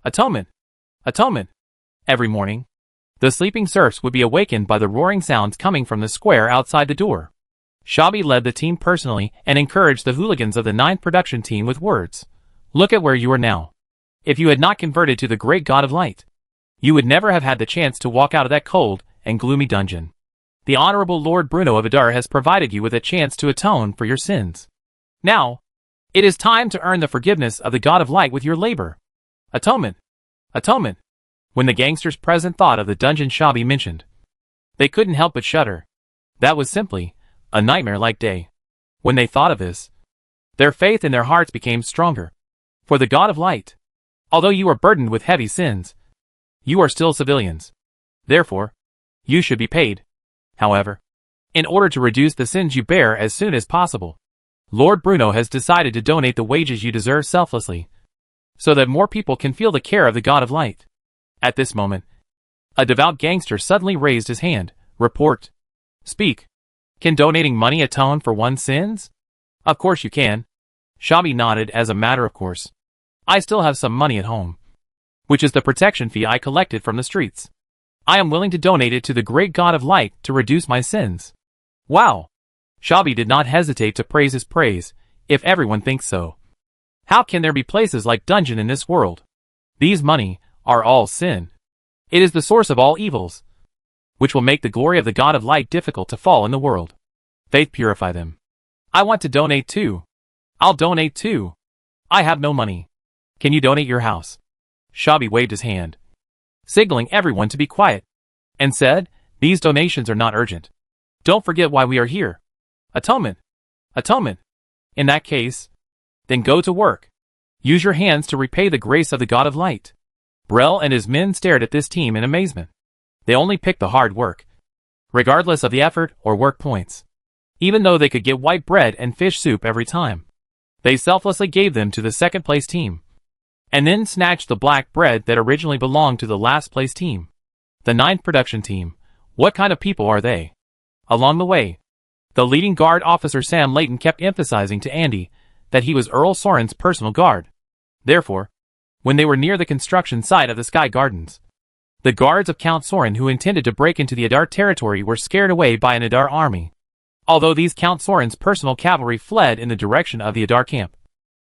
Speaker 1: Atonement! Atonement! Every morning, the sleeping serfs would be awakened by the roaring sounds coming from the square outside the door. Shabi led the team personally and encouraged the hooligans of the ninth production team with words. Look at where you are now. If you had not converted to the great God of Light, you would never have had the chance to walk out of that cold and gloomy dungeon. The Honorable Lord Bruno of Adar has provided you with a chance to atone for your sins. Now, it is time to earn the forgiveness of the God of Light with your labor. Atonement! Atonement! When the gangsters present thought of the dungeon Shabi mentioned, they couldn't help but shudder. That was simply a nightmare-like day. When they thought of this, their faith in their hearts became stronger. For the God of Light, although you are burdened with heavy sins, you are still civilians. Therefore, you should be paid. However, in order to reduce the sins you bear as soon as possible, Lord Bruno has decided to donate the wages you deserve selflessly, so that more people can feel the care of the God of Light. At this moment, a devout gangster suddenly raised his hand. Report. Speak. Can donating money atone for one's sins? Of course you can. Shabi nodded as a matter of course. I still have some money at home, which is the protection fee I collected from the streets. I am willing to donate it to the great God of Light to reduce my sins. Wow! Shabi did not hesitate to praise his praise, if everyone thinks so. How can there be places like dungeon in this world? These money are all sin. It is the source of all evils, which will make the glory of the God of Light difficult to fall in the world. Faith purify them. I want to donate too. I'll donate too. I have no money. Can you donate your house? Shabi waved his hand, signaling everyone to be quiet, and said, these donations are not urgent. Don't forget why we are here. Atonement. Atonement. In that case, then go to work. Use your hands to repay the grace of the God of Light. Brel and his men stared at this team in amazement. They only picked the hard work, regardless of the effort or work points. Even though they could get white bread and fish soup every time, they selflessly gave them to the second place team, and then snatched the black bread that originally belonged to the last place team. The ninth production team. What kind of people are they? Along the way, the leading guard officer Sam Layton kept emphasizing to Andy that he was Earl Soren's personal guard. Therefore, when they were near the construction site of the Sky Gardens, the guards of Count Soren who intended to break into the Adar territory were scared away by an Adar army. Although these Count Soren's personal cavalry fled in the direction of the Adar camp,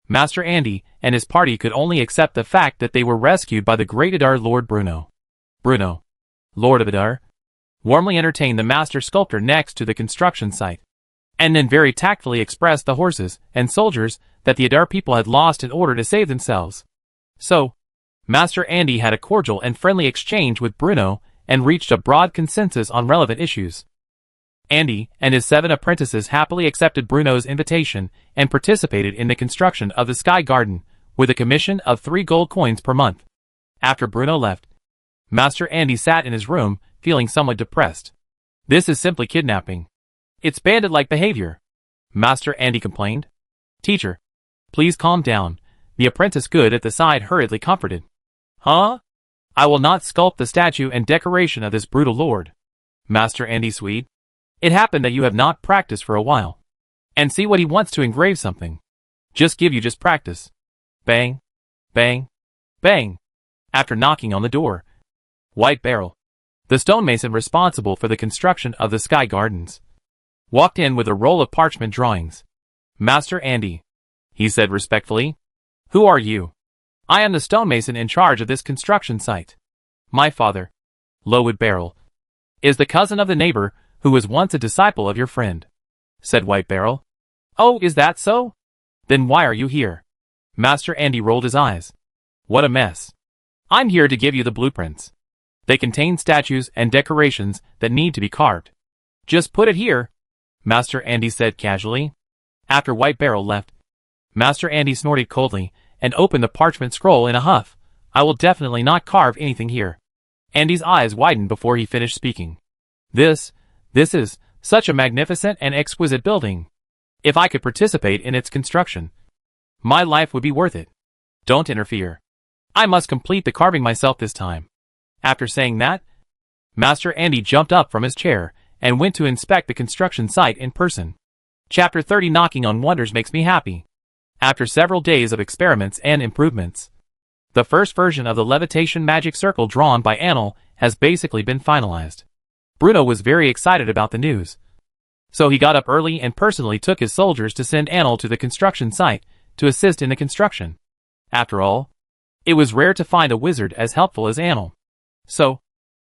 Speaker 1: Master Andy and his party could only accept the fact that they were rescued by the great Adar Lord Bruno. Bruno, Lord of Adar, warmly entertained the master sculptor next to the construction site, and then very tactfully expressed the horses and soldiers that the Adar people had lost in order to save themselves. So, Master Andy had a cordial and friendly exchange with Bruno and reached a broad consensus on relevant issues. Andy and his 7 apprentices happily accepted Bruno's invitation and participated in the construction of the Sky Garden with a commission of 3 gold coins per month. After Bruno left, Master Andy sat in his room feeling somewhat depressed. This is simply kidnapping. It's bandit-like behavior, Master Andy complained. Teacher, please calm down, the apprentice good at the side hurriedly comforted. Huh? I will not sculpt the statue and decoration of this brutal lord, Master Andy Swede. It happened that you have not practiced for a while. And see what he wants to engrave something. Just practice. Bang, bang, bang. After knocking on the door, White Barrel, the stonemason responsible for the construction of the Sky Gardens, walked in with a roll of parchment drawings. Master Andy, he said respectfully, who are you? I am the stonemason in charge of this construction site. My father, Lowood Barrel, is the cousin of the neighbor who was once a disciple of your friend, said White Barrel. Oh, is that so? Then why are you here? Master Andy rolled his eyes. What a mess. I'm here to give you the blueprints. They contain statues and decorations that need to be carved. Just put it here, Master Andy said casually. After White Barrel left, Master Andy snorted coldly and opened the parchment scroll in a huff. I will definitely not carve anything here. Andy's eyes widened before he finished speaking. This This is such a magnificent and exquisite building. If I could participate in its construction, my life would be worth it. Don't interfere. I must complete the carving myself this time. After saying that, Master Andy jumped up from his chair and went to inspect the construction site in person. Chapter 30 Knocking on Wonders makes me happy. After several days of experiments and improvements, the first version of the levitation magic circle drawn by Anil has basically been finalized. Bruno was very excited about the news. So he got up early and personally took his soldiers to send Anil to the construction site to assist in the construction. After all, it was rare to find a wizard as helpful as Anil. So,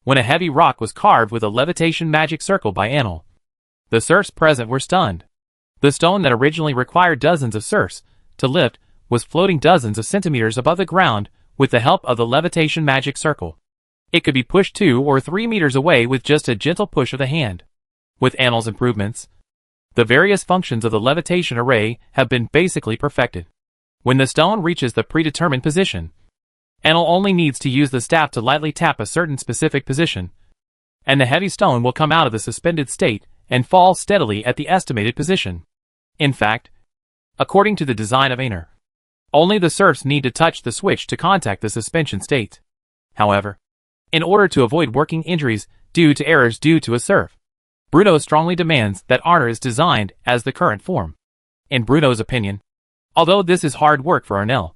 Speaker 1: when a heavy rock was carved with a levitation magic circle by Anil, the serfs present were stunned. The stone that originally required dozens of serfs to lift was floating dozens of centimeters above the ground with the help of the levitation magic circle. It could be pushed 2 or 3 meters away with just a gentle push of the hand. With Anil's improvements, the various functions of the levitation array have been basically perfected. When the stone reaches the predetermined position, Anil only needs to use the staff to lightly tap a certain specific position, and the heavy stone will come out of the suspended state and fall steadily at the estimated position. In fact, according to the design of Aner, only the serfs need to touch the switch to contact the suspension state. However, in order to avoid working injuries due to errors due to a serf, Bruno strongly demands that Aner is designed as the current form. In Bruno's opinion, although this is hard work for Anil,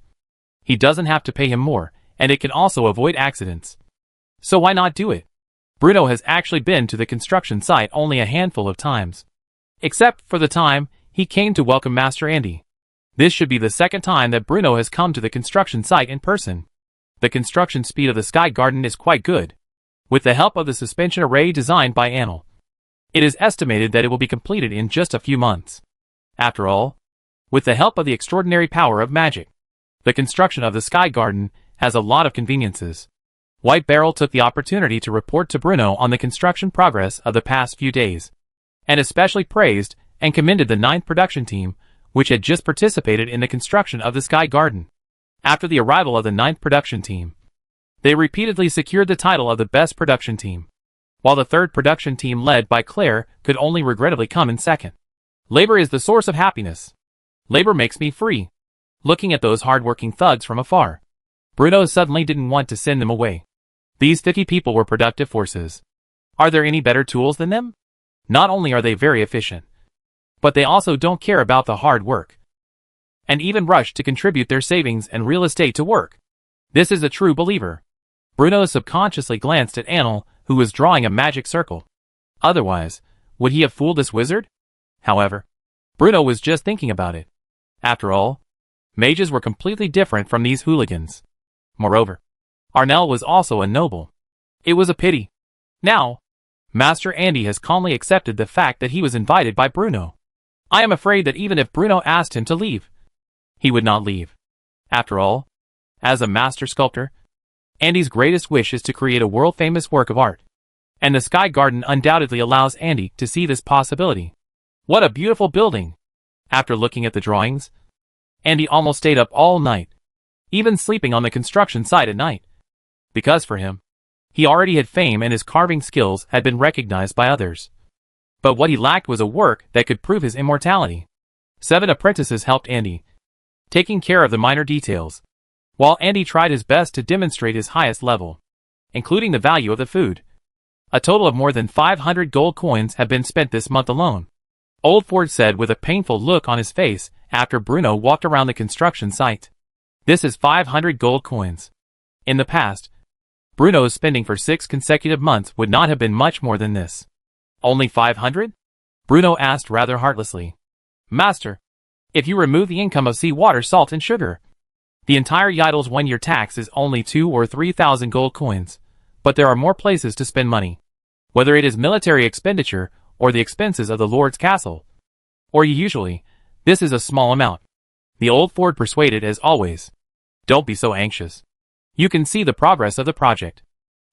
Speaker 1: he doesn't have to pay him more, and it can also avoid accidents. So why not do it? Bruno has actually been to the construction site only a handful of times. Except for the time he came to welcome Master Andy. This should be the second time that Bruno has come to the construction site in person. The construction speed of the Sky Garden is quite good. With the help of the suspension array designed by Anil, it is estimated that it will be completed in just a few months. After all, with the help of the extraordinary power of magic, the construction of the Sky Garden has a lot of conveniences. White Barrel took the opportunity to report to Bruno on the construction progress of the past few days, and especially praised and commended the 9th production team, which had just participated in the construction of the Sky Garden. After the arrival of the 9th production team, they repeatedly secured the title of the best production team, while the 3rd production team led by Claire could only regrettably come in second. Labor is the source of happiness. Labor makes me free. Looking at those hard-working thugs from afar, Bruno suddenly didn't want to send them away. These 50 people were productive forces. Are there any better tools than them? Not only are they very efficient, but they also don't care about the hard work, and even rush to contribute their savings and real estate to work. This is a true believer. Bruno subconsciously glanced at Anil, who was drawing a magic circle. Otherwise, would he have fooled this wizard? However, Bruno was just thinking about it. After all, mages were completely different from these hooligans. Moreover, Arnell was also a noble. It was a pity. Now, Master Andy has calmly accepted the fact that he was invited by Bruno. I am afraid that even if Bruno asked him to leave, he would not leave. After all, as a master sculptor, Andy's greatest wish is to create a world-famous work of art. And the Sky Garden undoubtedly allows Andy to see this possibility. What a beautiful building! After looking at the drawings, Andy almost stayed up all night, even sleeping on the construction site at night. Because for him, he already had fame and his carving skills had been recognized by others. But what he lacked was a work that could prove his immortality. 7 apprentices helped Andy, taking care of the minor details, while Andy tried his best to demonstrate his highest level, including the value of the food. A total of more than 500 gold coins have been spent this month alone, Old Ford said with a painful look on his face after Bruno walked around the construction site. This is 500 gold coins. In the past, Bruno's spending for 6 consecutive months would not have been much more than this. Only 500? Bruno asked rather heartlessly. Master, if you remove the income of seawater, salt and sugar, the entire Yidle's 1-year tax is only 2 or 3,000 gold coins, but there are more places to spend money. Whether it is military expenditure or the expenses of the Lord's castle, or usually, this is a small amount. The Old Ford persuaded as always. Don't be so anxious. You can see the progress of the project.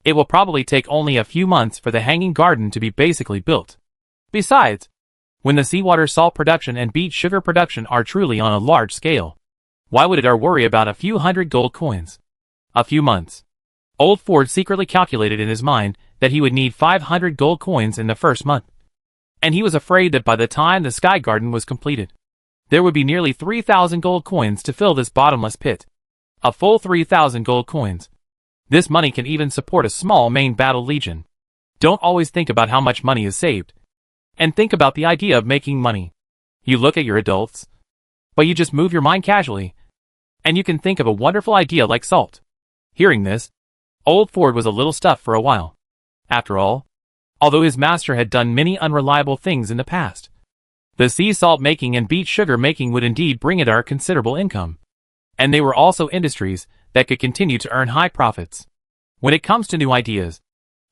Speaker 1: It will probably take only a few months for the hanging garden to be basically built. Besides, when the seawater salt production and beet sugar production are truly on a large scale, why would it worry about a few hundred gold coins? A few months. Old Ford secretly calculated in his mind that he would need 500 gold coins in the first month. and he was afraid that by the time the Sky Garden was completed, there would be nearly 3,000 gold coins to fill this bottomless pit. A full 3,000 gold coins. This money can even support a small main battle legion. Don't always think about how much money is saved, and think about the idea of making money. You look at your adults, but you just move your mind casually, and you can think of a wonderful idea like salt. Hearing this, old Ford was a little stuffed for a while. After all, although his master had done many unreliable things in the past, the sea salt making and beet sugar making would indeed bring Adar considerable income. And they were also industries that could continue to earn high profits. When it comes to new ideas,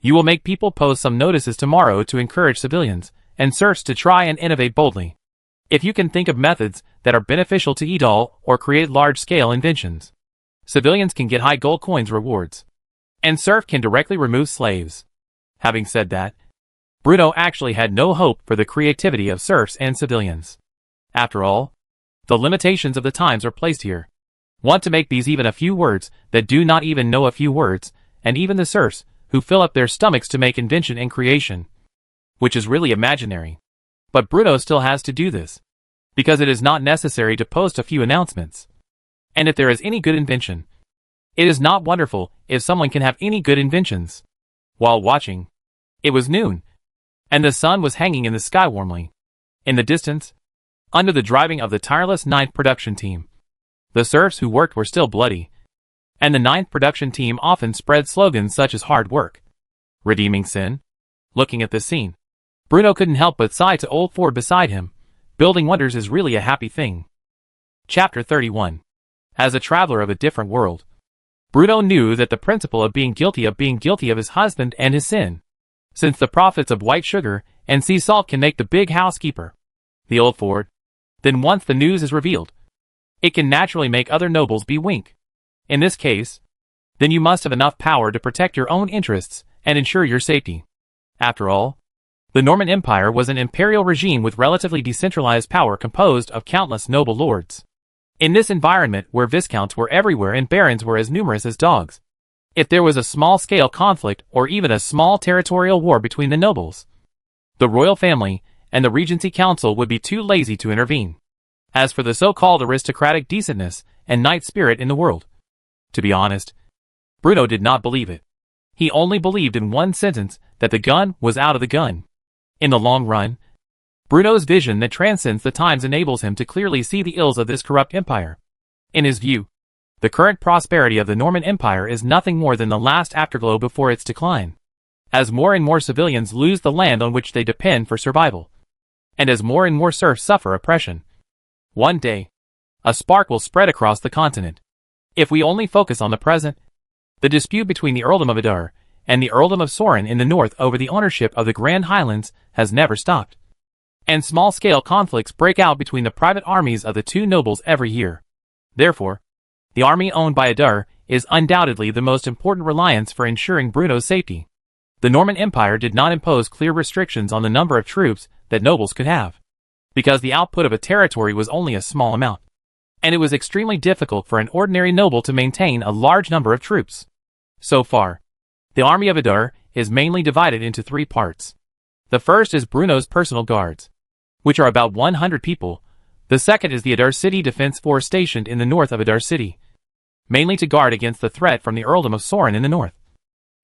Speaker 1: you will make people post some notices tomorrow to encourage civilians and serfs to try and innovate boldly. If you can think of methods that are beneficial to Edal or create large-scale inventions, civilians can get high gold coins rewards, and serf can directly remove slaves. Having said that, Bruno actually had no hope for the creativity of serfs and civilians. After all, the limitations of the times are placed here. Want to make these even a few words that do not even know a few words, and even the serfs, who fill up their stomachs to make invention and creation, which is really imaginary. But Bruno still has to do this, because it is not necessary to post a few announcements. And if there is any good invention, it is not wonderful if someone can have any good inventions. While watching, it was noon, and the sun was hanging in the sky warmly. In the distance, under the driving of the tireless 9th production team, the serfs who worked were still bloody, and the 9th production team often spread slogans such as hard work, redeeming sin. Looking at this scene, Bruno couldn't help but sigh to old Ford beside him. Building wonders is really a happy thing. Chapter 31. As a traveler of a different world, Bruno knew that the principle of being guilty of his husband and his sin, since the profits of white sugar and sea salt can make the big housekeeper, the old Ford, then once the news is revealed, it can naturally make other nobles be wink. In this case, then you must have enough power to protect your own interests and ensure your safety. After all, the Norman Empire was an imperial regime with relatively decentralized power composed of countless noble lords. In this environment where viscounts were everywhere and barons were as numerous as dogs, if there was a small-scale conflict or even a small territorial war between the nobles, the royal family and the Regency Council would be too lazy to intervene. As for the so-called aristocratic decentness and knight spirit in the world, to be honest, Bruno did not believe it. He only believed in one sentence, that the gun was out of the gun. In the long run, Bruno's vision that transcends the times enables him to clearly see the ills of this corrupt empire. In his view, the current prosperity of the Norman Empire is nothing more than the last afterglow before its decline. As more and more civilians lose the land on which they depend for survival, and as more and more serfs suffer oppression, one day, a spark will spread across the continent. If we only focus on the present, the dispute between the Earldom of Adar and the Earldom of Sorin in the north over the ownership of the Grand Highlands has never stopped. And small-scale conflicts break out between the private armies of the two nobles every year. Therefore, the army owned by Adar is undoubtedly the most important reliance for ensuring Bruno's safety. The Norman Empire did not impose clear restrictions on the number of troops that nobles could have, because the output of a territory was only a small amount, and it was extremely difficult for an ordinary noble to maintain a large number of troops. So far, the army of Adar is mainly divided into three parts. The first is Bruno's personal guards, which are about 100 people. The second is the Adar City Defense Force stationed in the north of Adar City, mainly to guard against the threat from the Earldom of Sorin in the north,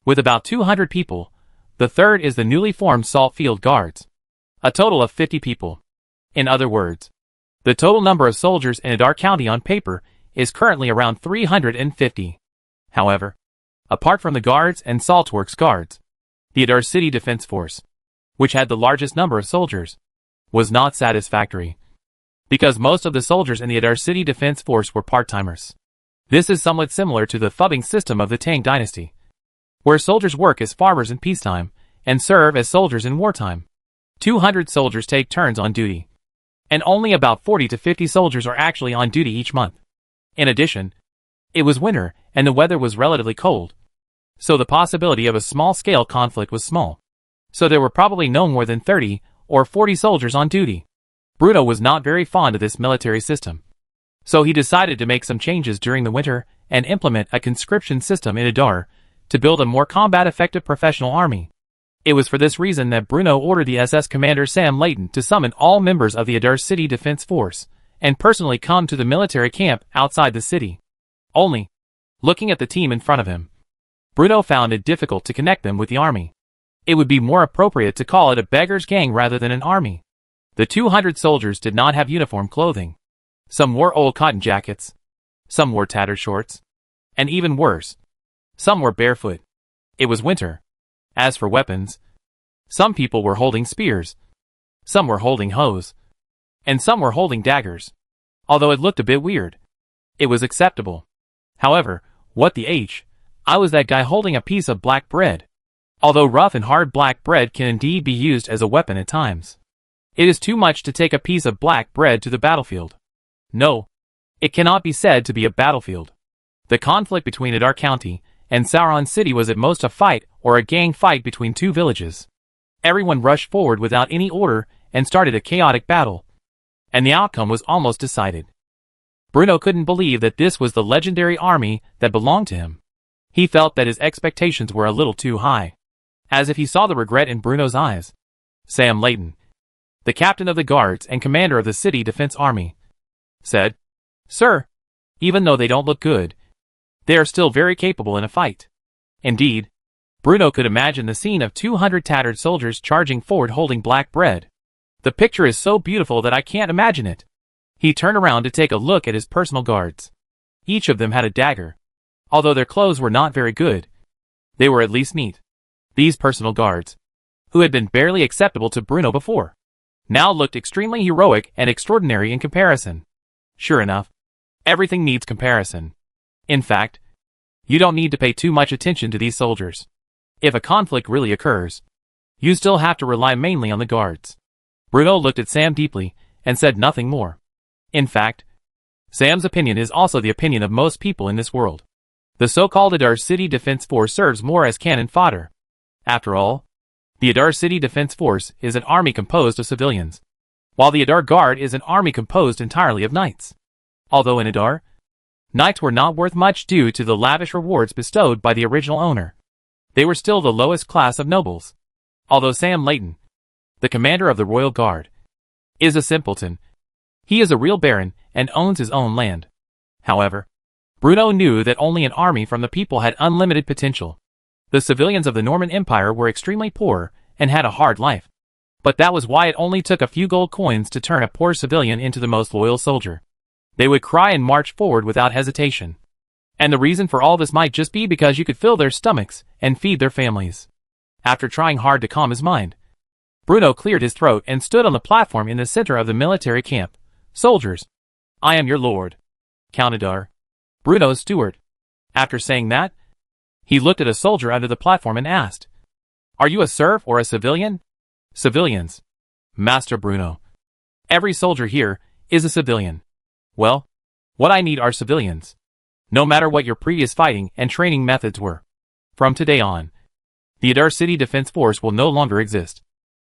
Speaker 1: with about 200 people. The third is the newly formed Saltfield Guards, a total of 50 people. In other words, the total number of soldiers in Adar County on paper is currently around 350. However, apart from the guards and Saltworks Guards, the Adar City Defense Force, which had the largest number of soldiers, was not satisfactory, because most of the soldiers in the Adar City Defense Force were part-timers. This is somewhat similar to the phubbing system of the Tang Dynasty, where soldiers work as farmers in peacetime and serve as soldiers in wartime. 200 soldiers take turns on duty, and only about 40 to 50 soldiers are actually on duty each month. In addition, it was winter and the weather was relatively cold, so the possibility of a small-scale conflict was small. So there were probably no more than 30 or 40 soldiers on duty. Bruno was not very fond of this military system, so he decided to make some changes during the winter and implement a conscription system in Adar to build a more combat-effective professional army. It was for this reason that Bruno ordered the SS commander Sam Layton to summon all members of the Adar City Defense Force, and personally come to the military camp outside the city. Only, looking at the team in front of him, Bruno found it difficult to connect them with the army. It would be more appropriate to call it a beggar's gang rather than an army. The 200 soldiers did not have uniform clothing. Some wore old cotton jackets. Some wore tattered shorts. And even worse, some were barefoot. It was winter. As for weapons, some people were holding spears. Some were holding hoes. And some were holding daggers. Although it looked a bit weird, it was acceptable. However, what the H? I was that guy holding a piece of black bread. Although rough and hard black bread can indeed be used as a weapon at times, it is too much to take a piece of black bread to the battlefield. No, it cannot be said to be a battlefield. The conflict between Adar County and Sauron City was at most a fight or a gang fight between two villages. Everyone rushed forward without any order and started a chaotic battle. And the outcome was almost decided. Bruno couldn't believe that this was the legendary army that belonged to him. He felt that his expectations were a little too high. As if he saw the regret in Bruno's eyes. Sam Layton, the captain of the guards and commander of the city defense army, said, "Sir, even though they don't look good, they are still very capable in a fight." Indeed, Bruno could imagine the scene of 200 tattered soldiers charging forward holding black bread. The picture is so beautiful that I can't imagine it. He turned around to take a look at his personal guards. Each of them had a dagger. Although their clothes were not very good, they were at least neat. These personal guards, who had been barely acceptable to Bruno before, now looked extremely heroic and extraordinary in comparison. Sure enough, everything needs comparison. In fact, you don't need to pay too much attention to these soldiers. If a conflict really occurs, you still have to rely mainly on the guards. Bruno looked at Sam deeply and said nothing more. In fact, Sam's opinion is also the opinion of most people in this world. The so-called Adar City Defense Force serves more as cannon fodder. After all, the Adar City Defense Force is an army composed of civilians, while the Adar Guard is an army composed entirely of knights. Although in Adar, knights were not worth much due to the lavish rewards bestowed by the original owner, they were still the lowest class of nobles. Although Sam Layton, the commander of the Royal Guard, is a simpleton, he is a real baron and owns his own land. However, Bruno knew that only an army from the people had unlimited potential. The civilians of the Norman Empire were extremely poor and had a hard life. But that was why it only took a few gold coins to turn a poor civilian into the most loyal soldier. They would cry and march forward without hesitation. And the reason for all this might just be because you could fill their stomachs and feed their families. After trying hard to calm his mind, Bruno cleared his throat and stood on the platform in the center of the military camp. "Soldiers, I am your lord, Count Adar, Bruno's steward." After saying that, he looked at a soldier under the platform and asked, "Are you a serf or a civilian?" "Civilians, Master Bruno. Every soldier here is a civilian." "Well, what I need are civilians. No matter what your previous fighting and training methods were. From today on, the Adar City Defense Force will no longer exist,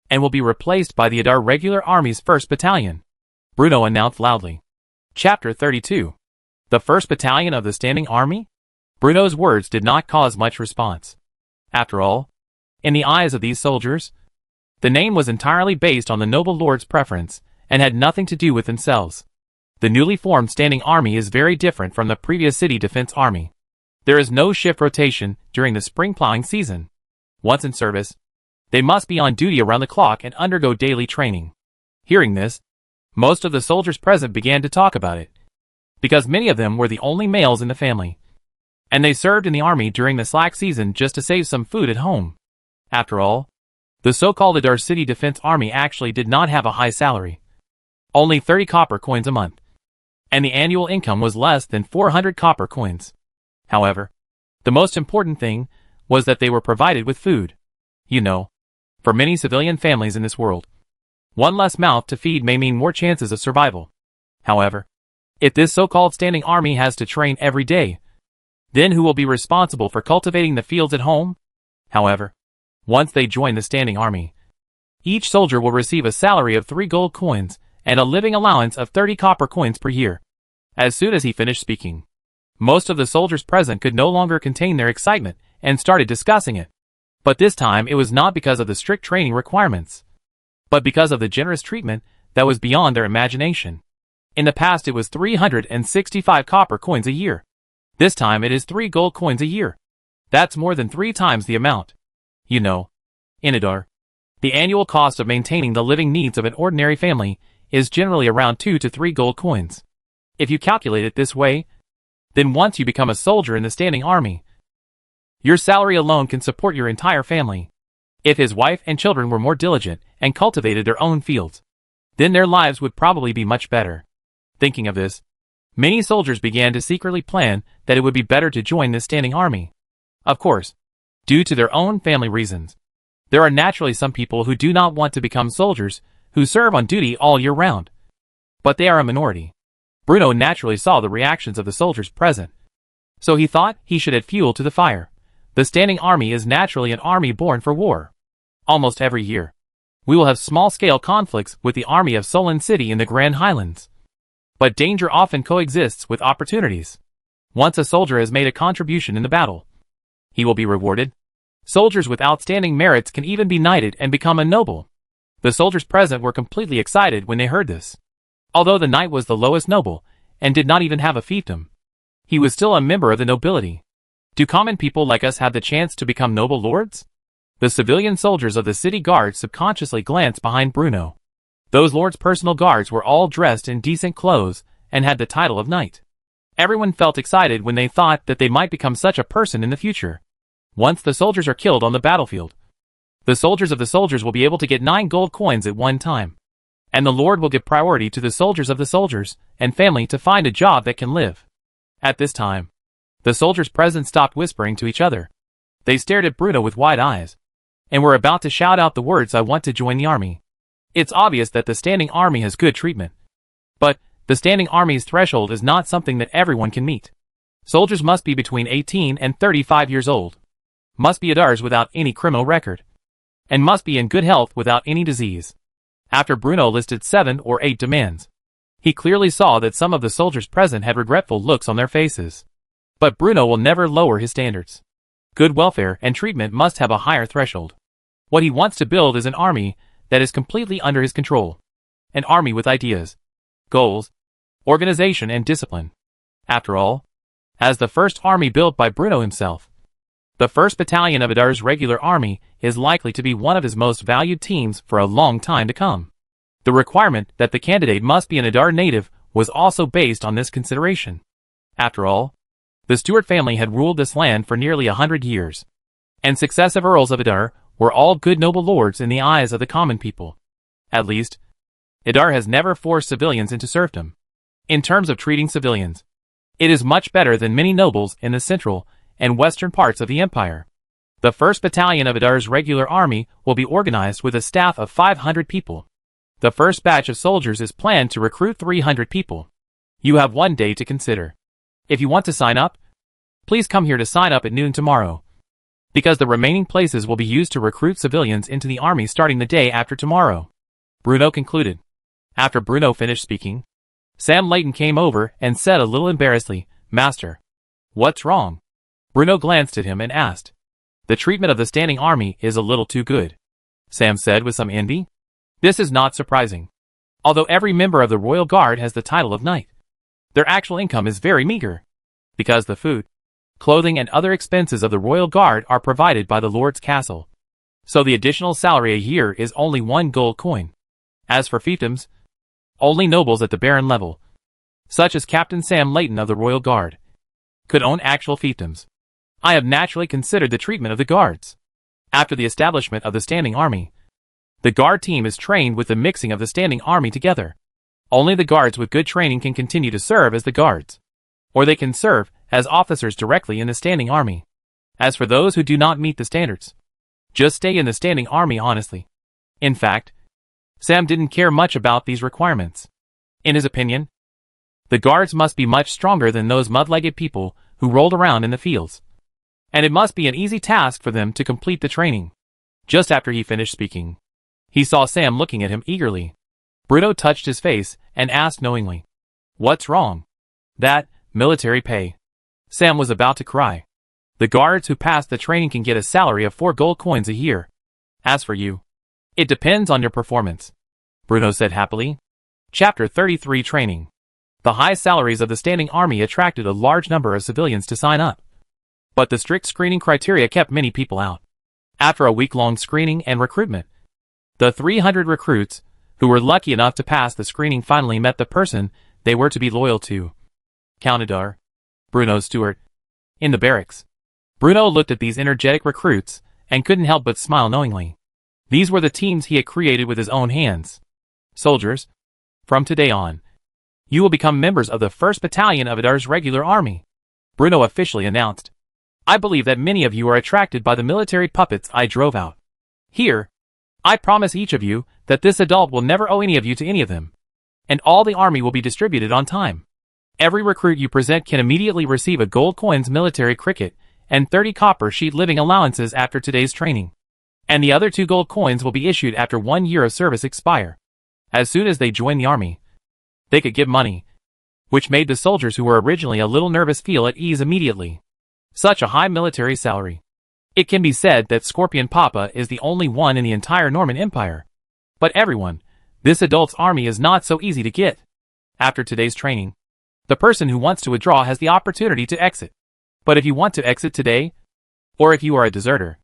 Speaker 1: and will be replaced by the Adar Regular Army's 1st Battalion," Bruno announced loudly. Chapter 32. The 1st Battalion of the Standing Army? Bruno's words did not cause much response. After all, in the eyes of these soldiers, the name was entirely based on the noble lord's preference, and had nothing to do with themselves. The newly formed Standing Army is very different from the previous City Defense Army. There is no shift rotation during the spring plowing season. Once in service, they must be on duty around the clock and undergo daily training. Hearing this, most of the soldiers present began to talk about it, because many of them were the only males in the family, and they served in the army during the slack season just to save some food at home. After all, the so-called Adar City Defense Army actually did not have a high salary, only 30 copper coins a month, and the annual income was less than 400 copper coins. However, the most important thing was that they were provided with food. You know, for many civilian families in this world, one less mouth to feed may mean more chances of survival. However, if this so-called standing army has to train every day, then who will be responsible for cultivating the fields at home? However, once they join the standing army, each soldier will receive a salary of 3 gold coins and a living allowance of 30 copper coins per year. As soon as he finished speaking, most of the soldiers present could no longer contain their excitement and started discussing it. But this time it was not because of the strict training requirements, but because of the generous treatment that was beyond their imagination. In the past it was 365 copper coins a year. This time it is 3 gold coins a year. That's more than 3 times the amount. You know, in Adar, the annual cost of maintaining the living needs of an ordinary family is generally around 2 to 3 gold coins. If you calculate it this way, then once you become a soldier in the standing army, your salary alone can support your entire family. If his wife and children were more diligent and cultivated their own fields, then their lives would probably be much better. Thinking of this, many soldiers began to secretly plan that it would be better to join this standing army. Of course, due to their own family reasons, there are naturally some people who do not want to become soldiers who serve on duty all year round. But they are a minority. Bruno naturally saw the reactions of the soldiers present, so he thought he should add fuel to the fire. The standing army is naturally an army born for war. Almost every year, we will have small-scale conflicts with the army of Solon City in the Grand Highlands. But danger often coexists with opportunities. Once a soldier has made a contribution in the battle, he will be rewarded. Soldiers with outstanding merits can even be knighted and become a noble. The soldiers present were completely excited when they heard this. Although the knight was the lowest noble, and did not even have a fiefdom, he was still a member of the nobility. Do common people like us have the chance to become noble lords? The civilian soldiers of the city guard subconsciously glanced behind Bruno. Those lords' personal guards were all dressed in decent clothes and had the title of knight. Everyone felt excited when they thought that they might become such a person in the future. Once the soldiers are killed on the battlefield, the soldiers of the soldiers will be able to get 9 gold coins at one time. And the Lord will give priority to the soldiers of the soldiers and family to find a job that can live. At this time, the soldiers present stopped whispering to each other. They stared at Bruno with wide eyes, and were about to shout out the words, "I want to join the army." It's obvious that the standing army has good treatment. But the standing army's threshold is not something that everyone can meet. Soldiers must be between 18 and 35 years old, must be Adars without any criminal record, and must be in good health without any disease. After Bruno listed 7 or 8 demands, he clearly saw that some of the soldiers present had regretful looks on their faces. But Bruno will never lower his standards. Good welfare and treatment must have a higher threshold. What he wants to build is an army that is completely under his control. An army with ideas, goals, organization and discipline. After all, as the first army built by Bruno himself, the 1st Battalion of Adar's regular army is likely to be one of his most valued teams for a long time to come. The requirement that the candidate must be an Adar native was also based on this consideration. After all, the Stuart family had ruled this land for nearly 100 years, and successive earls of Adar were all good noble lords in the eyes of the common people. At least, Adar has never forced civilians into serfdom. In terms of treating civilians, it is much better than many nobles in the central and western parts of the empire. The 1st Battalion of Adar's regular army will be organized with a staff of 500 people. The first batch of soldiers is planned to recruit 300 people. You have 1 day to consider. If you want to sign up, please come here to sign up at noon tomorrow, because the remaining places will be used to recruit civilians into the army starting the day after tomorrow. Bruno concluded. After Bruno finished speaking, Sam Layton came over and said a little embarrassedly, "Master, what's wrong?" Bruno glanced at him and asked. "The treatment of the standing army is a little too good," Sam said with some envy. This is not surprising. Although every member of the Royal Guard has the title of knight, their actual income is very meager, because the food, clothing and other expenses of the Royal Guard are provided by the Lord's castle. So the additional salary a year is only 1 gold coin. As for fiefdoms, only nobles at the baron level, such as Captain Sam Layton of the Royal Guard, could own actual fiefdoms. I have naturally considered the treatment of the guards. After the establishment of the standing army, the guard team is trained with the mixing of the standing army together. Only the guards with good training can continue to serve as the guards, or they can serve as officers directly in the standing army. As for those who do not meet the standards, just stay in the standing army honestly. In fact, Sam didn't care much about these requirements. In his opinion, the guards must be much stronger than those mud-legged people who rolled around in the fields, and it must be an easy task for them to complete the training. Just after he finished speaking, he saw Sam looking at him eagerly. Bruno touched his face and asked knowingly, "What's wrong?" "That military pay." Sam was about to cry. The guards who pass the training can get a salary of 4 gold coins a year. As for you, it depends on your performance, Bruno said happily. Chapter 33 Training. The high salaries of the standing army attracted a large number of civilians to sign up. But the strict screening criteria kept many people out. After a week-long screening and recruitment, the 300 recruits who were lucky enough to pass the screening finally met the person they were to be loyal to. Counadar, Bruno's steward. In the barracks, Bruno looked at these energetic recruits and couldn't help but smile knowingly. These were the teams he had created with his own hands. Soldiers, from today on, you will become members of the 1st Battalion of Adar's regular army, Bruno officially announced. I believe that many of you are attracted by the military puppets I drove out. Here, I promise each of you that this adult will never owe any of you to any of them, and all the army will be distributed on time. Every recruit you present can immediately receive a gold coins military cricket and 30 copper sheet living allowances after today's training. And the other 2 gold coins will be issued after 1 year of service expire. As soon as they join the army, they could give money, which made the soldiers who were originally a little nervous feel at ease immediately. Such a high military salary. It can be said that Scorpion Papa is the only one in the entire Norman Empire. But everyone, this adult's army is not so easy to get. After today's training, the person who wants to withdraw has the opportunity to exit. But if you want to exit today, or if you are a deserter,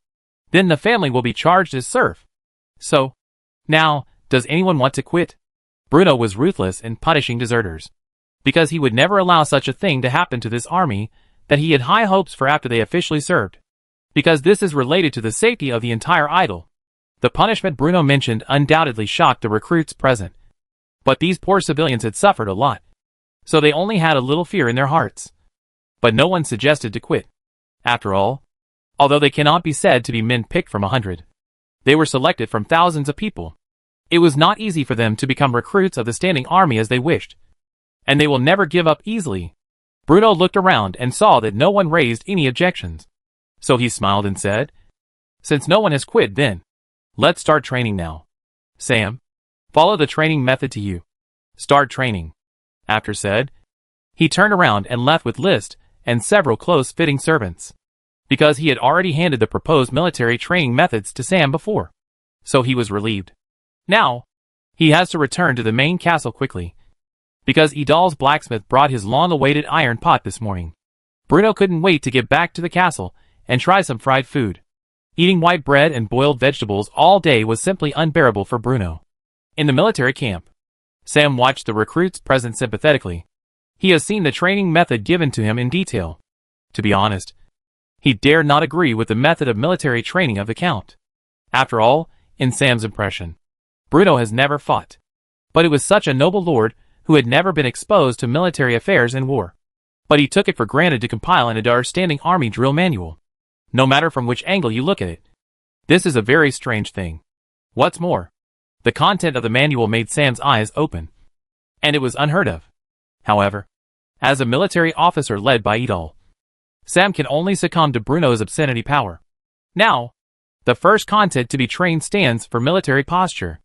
Speaker 1: then the family will be charged as serf. So, now, does anyone want to quit? Bruno was ruthless in punishing deserters, because he would never allow such a thing to happen to this army that he had high hopes for after they officially served. Because this is related to the safety of the entire idol. The punishment Bruno mentioned undoubtedly shocked the recruits present. But these poor civilians had suffered a lot, so they only had a little fear in their hearts. But no one suggested to quit. After all, although they cannot be said to be men picked from 100, they were selected from thousands of people. It was not easy for them to become recruits of the standing army as they wished. And they will never give up easily. Bruno looked around and saw that no one raised any objections. So he smiled and said, "Since no one has quit then, let's start training now. Sam, follow the training method to you. Start training." After said, he turned around and left with List and several close-fitting servants. Because he had already handed the proposed military training methods to Sam before. So he was relieved. Now, he has to return to the main castle quickly. Because Idal's blacksmith brought his long-awaited iron pot this morning. Bruno couldn't wait to get back to the castle and try some fried food. Eating white bread and boiled vegetables all day was simply unbearable for Bruno. In the military camp, Sam watched the recruits present sympathetically. He has seen the training method given to him in detail. To be honest, he dared not agree with the method of military training of the Count. After all, in Sam's impression, Bruno has never fought. But it was such a noble lord who had never been exposed to military affairs and war. But he took it for granted to compile an Adar standing army drill manual. No matter from which angle you look at it, this is a very strange thing. What's more, the content of the manual made Sam's eyes open. And it was unheard of. However, as a military officer led by Idal, Sam can only succumb to Bruno's obscenity power. Now, the first content to be trained stands for military posture.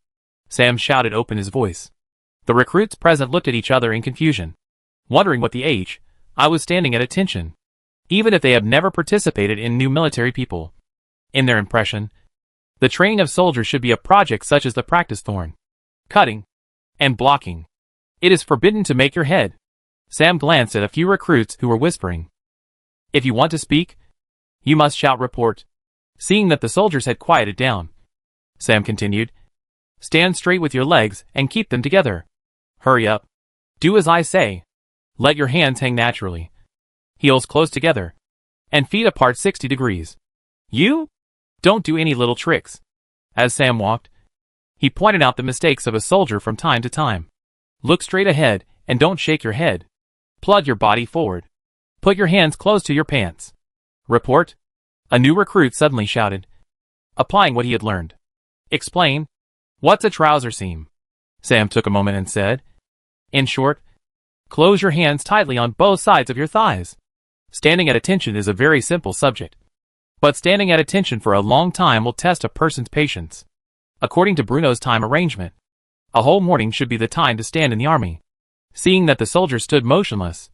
Speaker 1: Sam shouted open his voice. The recruits present looked at each other in confusion, wondering what the I was standing at attention, even if they have never participated in new military people. In their impression, the training of soldiers should be a project such as the practice thorn, cutting, and blocking. It is forbidden to make your head. Sam glanced at a few recruits who were whispering. If you want to speak, you must shout report. Seeing that the soldiers had quieted down, Sam continued, stand straight with your legs and keep them together. Hurry up. Do as I say. Let your hands hang naturally. Heels close together. And feet apart 60 degrees. You? Don't do any little tricks. As Sam walked, he pointed out the mistakes of a soldier from time to time. Look straight ahead and don't shake your head. Plug your body forward. Put your hands close to your pants. Report. A new recruit suddenly shouted, applying what he had learned. Explain. What's a trouser seam? Sam took a moment and said, in short, close your hands tightly on both sides of your thighs. Standing at attention is a very simple subject. But standing at attention for a long time will test a person's patience. According to Bruno's time arrangement, a whole morning should be the time to stand in the army. Seeing that the soldiers stood motionless,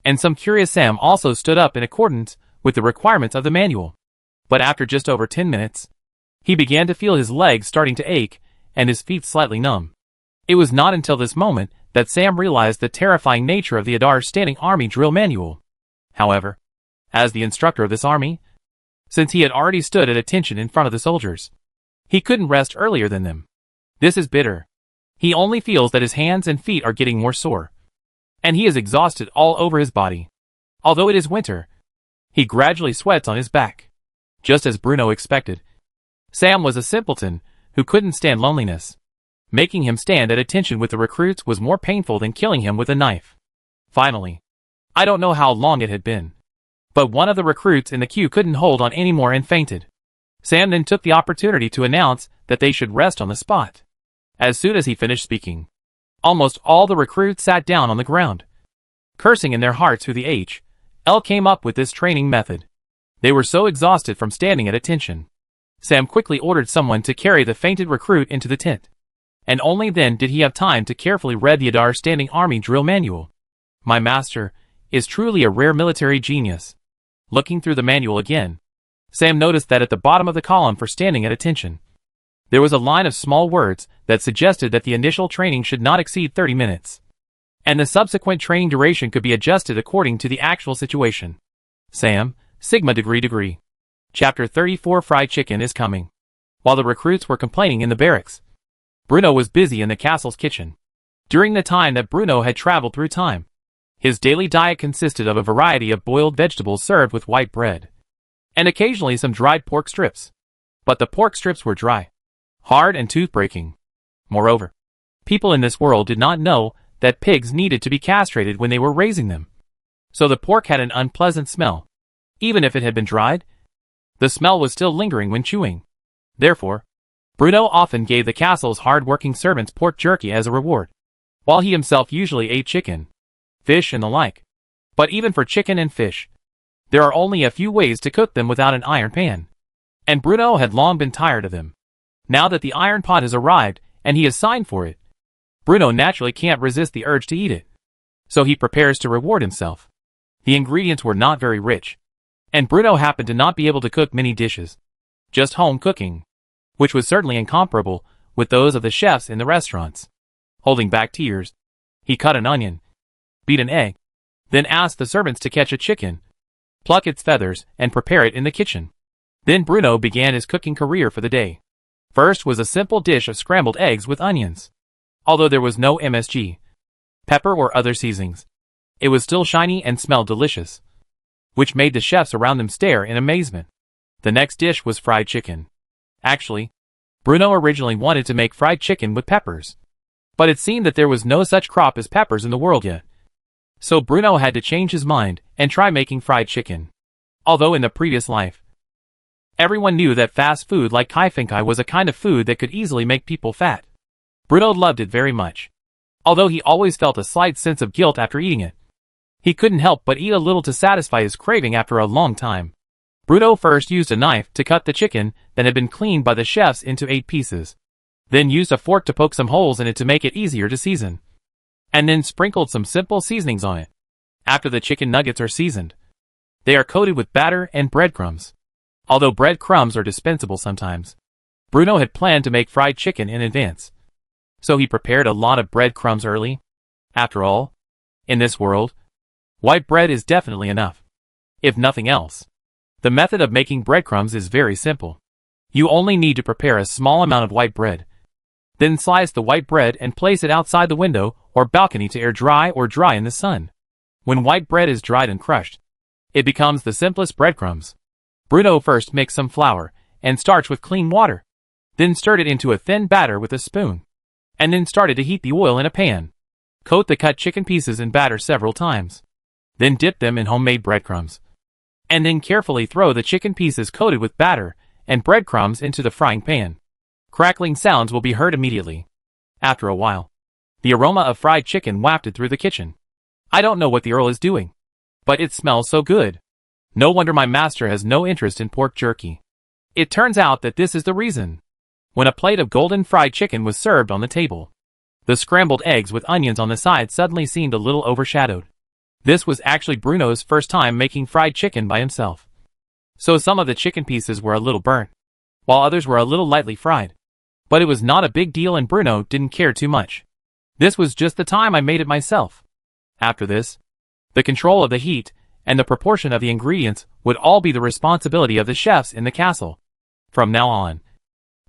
Speaker 1: and some curious Sam also stood up in accordance with the requirements of the manual. But after just over 10 minutes, he began to feel his legs starting to ache and his feet slightly numb. It was not until this moment that Sam realized the terrifying nature of the Adar Standing Army drill manual. However, as the instructor of this army, since he had already stood at attention in front of the soldiers, he couldn't rest earlier than them. This is bitter. He only feels that his hands and feet are getting more sore, and he is exhausted all over his body. Although it is winter, he gradually sweats on his back. Just as Bruno expected, Sam was a simpleton who couldn't stand loneliness. Making him stand at attention with the recruits was more painful than killing him with a knife. Finally, I don't know how long it had been, but one of the recruits in the queue couldn't hold on anymore and fainted. Sam then took the opportunity to announce that they should rest on the spot. As soon as he finished speaking, almost all the recruits sat down on the ground, cursing in their hearts who the H.L. came up with this training method. They were so exhausted from standing at attention. Sam quickly ordered someone to carry the fainted recruit into the tent, and only then did he have time to carefully read the Adar Standing Army drill manual. My master is truly a rare military genius. Looking through the manual again, Sam noticed that at the bottom of the column for standing at attention, there was a line of small words that suggested that the initial training should not exceed 30 minutes, and the subsequent training duration could be adjusted according to the actual situation. Sam, Sigma degree. Chapter 34 Fried chicken is coming. While the recruits were complaining in the barracks, Bruno was busy in the castle's kitchen. During the time that Bruno had traveled through time, his daily diet consisted of a variety of boiled vegetables served with white bread, and occasionally some dried pork strips. But the pork strips were dry, hard and tooth-breaking. Moreover, people in this world did not know that pigs needed to be castrated when they were raising them. So the pork had an unpleasant smell. Even if it had been dried, the smell was still lingering when chewing. Therefore, Bruno often gave the castle's hard-working servants pork jerky as a reward, while he himself usually ate chicken, fish and the like. But even for chicken and fish, there are only a few ways to cook them without an iron pan, and Bruno had long been tired of them. Now that the iron pot has arrived and he has signed for it, Bruno naturally can't resist the urge to eat it. So he prepares to reward himself. The ingredients were not very rich, and Bruno happened to not be able to cook many dishes. Just home cooking, which was certainly incomparable with those of the chefs in the restaurants. Holding back tears, he cut an onion, beat an egg, then asked the servants to catch a chicken, pluck its feathers, and prepare it in the kitchen. Then Bruno began his cooking career for the day. First was a simple dish of scrambled eggs with onions. Although there was no MSG, pepper or other seasonings, it was still shiny and smelled delicious, which made the chefs around them stare in amazement. The next dish was fried chicken. Actually, Bruno originally wanted to make fried chicken with peppers, but it seemed that there was no such crop as peppers in the world yet. So Bruno had to change his mind and try making fried chicken. Although in the previous life, everyone knew that fast food like kaifinkai was a kind of food that could easily make people fat, Bruno loved it very much. Although he always felt a slight sense of guilt after eating it, he couldn't help but eat a little to satisfy his craving after a long time. Bruno first used a knife to cut the chicken that had been cleaned by the chefs into 8 pieces, then used a fork to poke some holes in it to make it easier to season, and then sprinkled some simple seasonings on it. After the chicken nuggets are seasoned, they are coated with batter and breadcrumbs. Although breadcrumbs are dispensable sometimes, Bruno had planned to make fried chicken in advance, so he prepared a lot of breadcrumbs early. After all, in this world, white bread is definitely enough. If nothing else, the method of making breadcrumbs is very simple. You only need to prepare a small amount of white bread, then slice the white bread and place it outside the window or balcony to air dry or dry in the sun. When white bread is dried and crushed, it becomes the simplest breadcrumbs. Bruno first mixed some flour and starch with clean water, then stirred it into a thin batter with a spoon, and then started to heat the oil in a pan. Coat the cut chicken pieces in batter several times, then dip them in homemade breadcrumbs, and then carefully throw the chicken pieces coated with batter and breadcrumbs into the frying pan. Crackling sounds will be heard immediately. After a while, the aroma of fried chicken wafted through the kitchen. I don't know what the Earl is doing, but it smells so good. No wonder my master has no interest in pork jerky. It turns out that this is the reason. When a plate of golden fried chicken was served on the table, the scrambled eggs with onions on the side suddenly seemed a little overshadowed. This was actually Bruno's first time making fried chicken by himself. so some of the chicken pieces were a little burnt, while others were a little lightly fried. But it was not a big deal and Bruno didn't care too much. This was just the time I made it myself. After this, the control of the heat and the proportion of the ingredients would all be the responsibility of the chefs in the castle. From now on,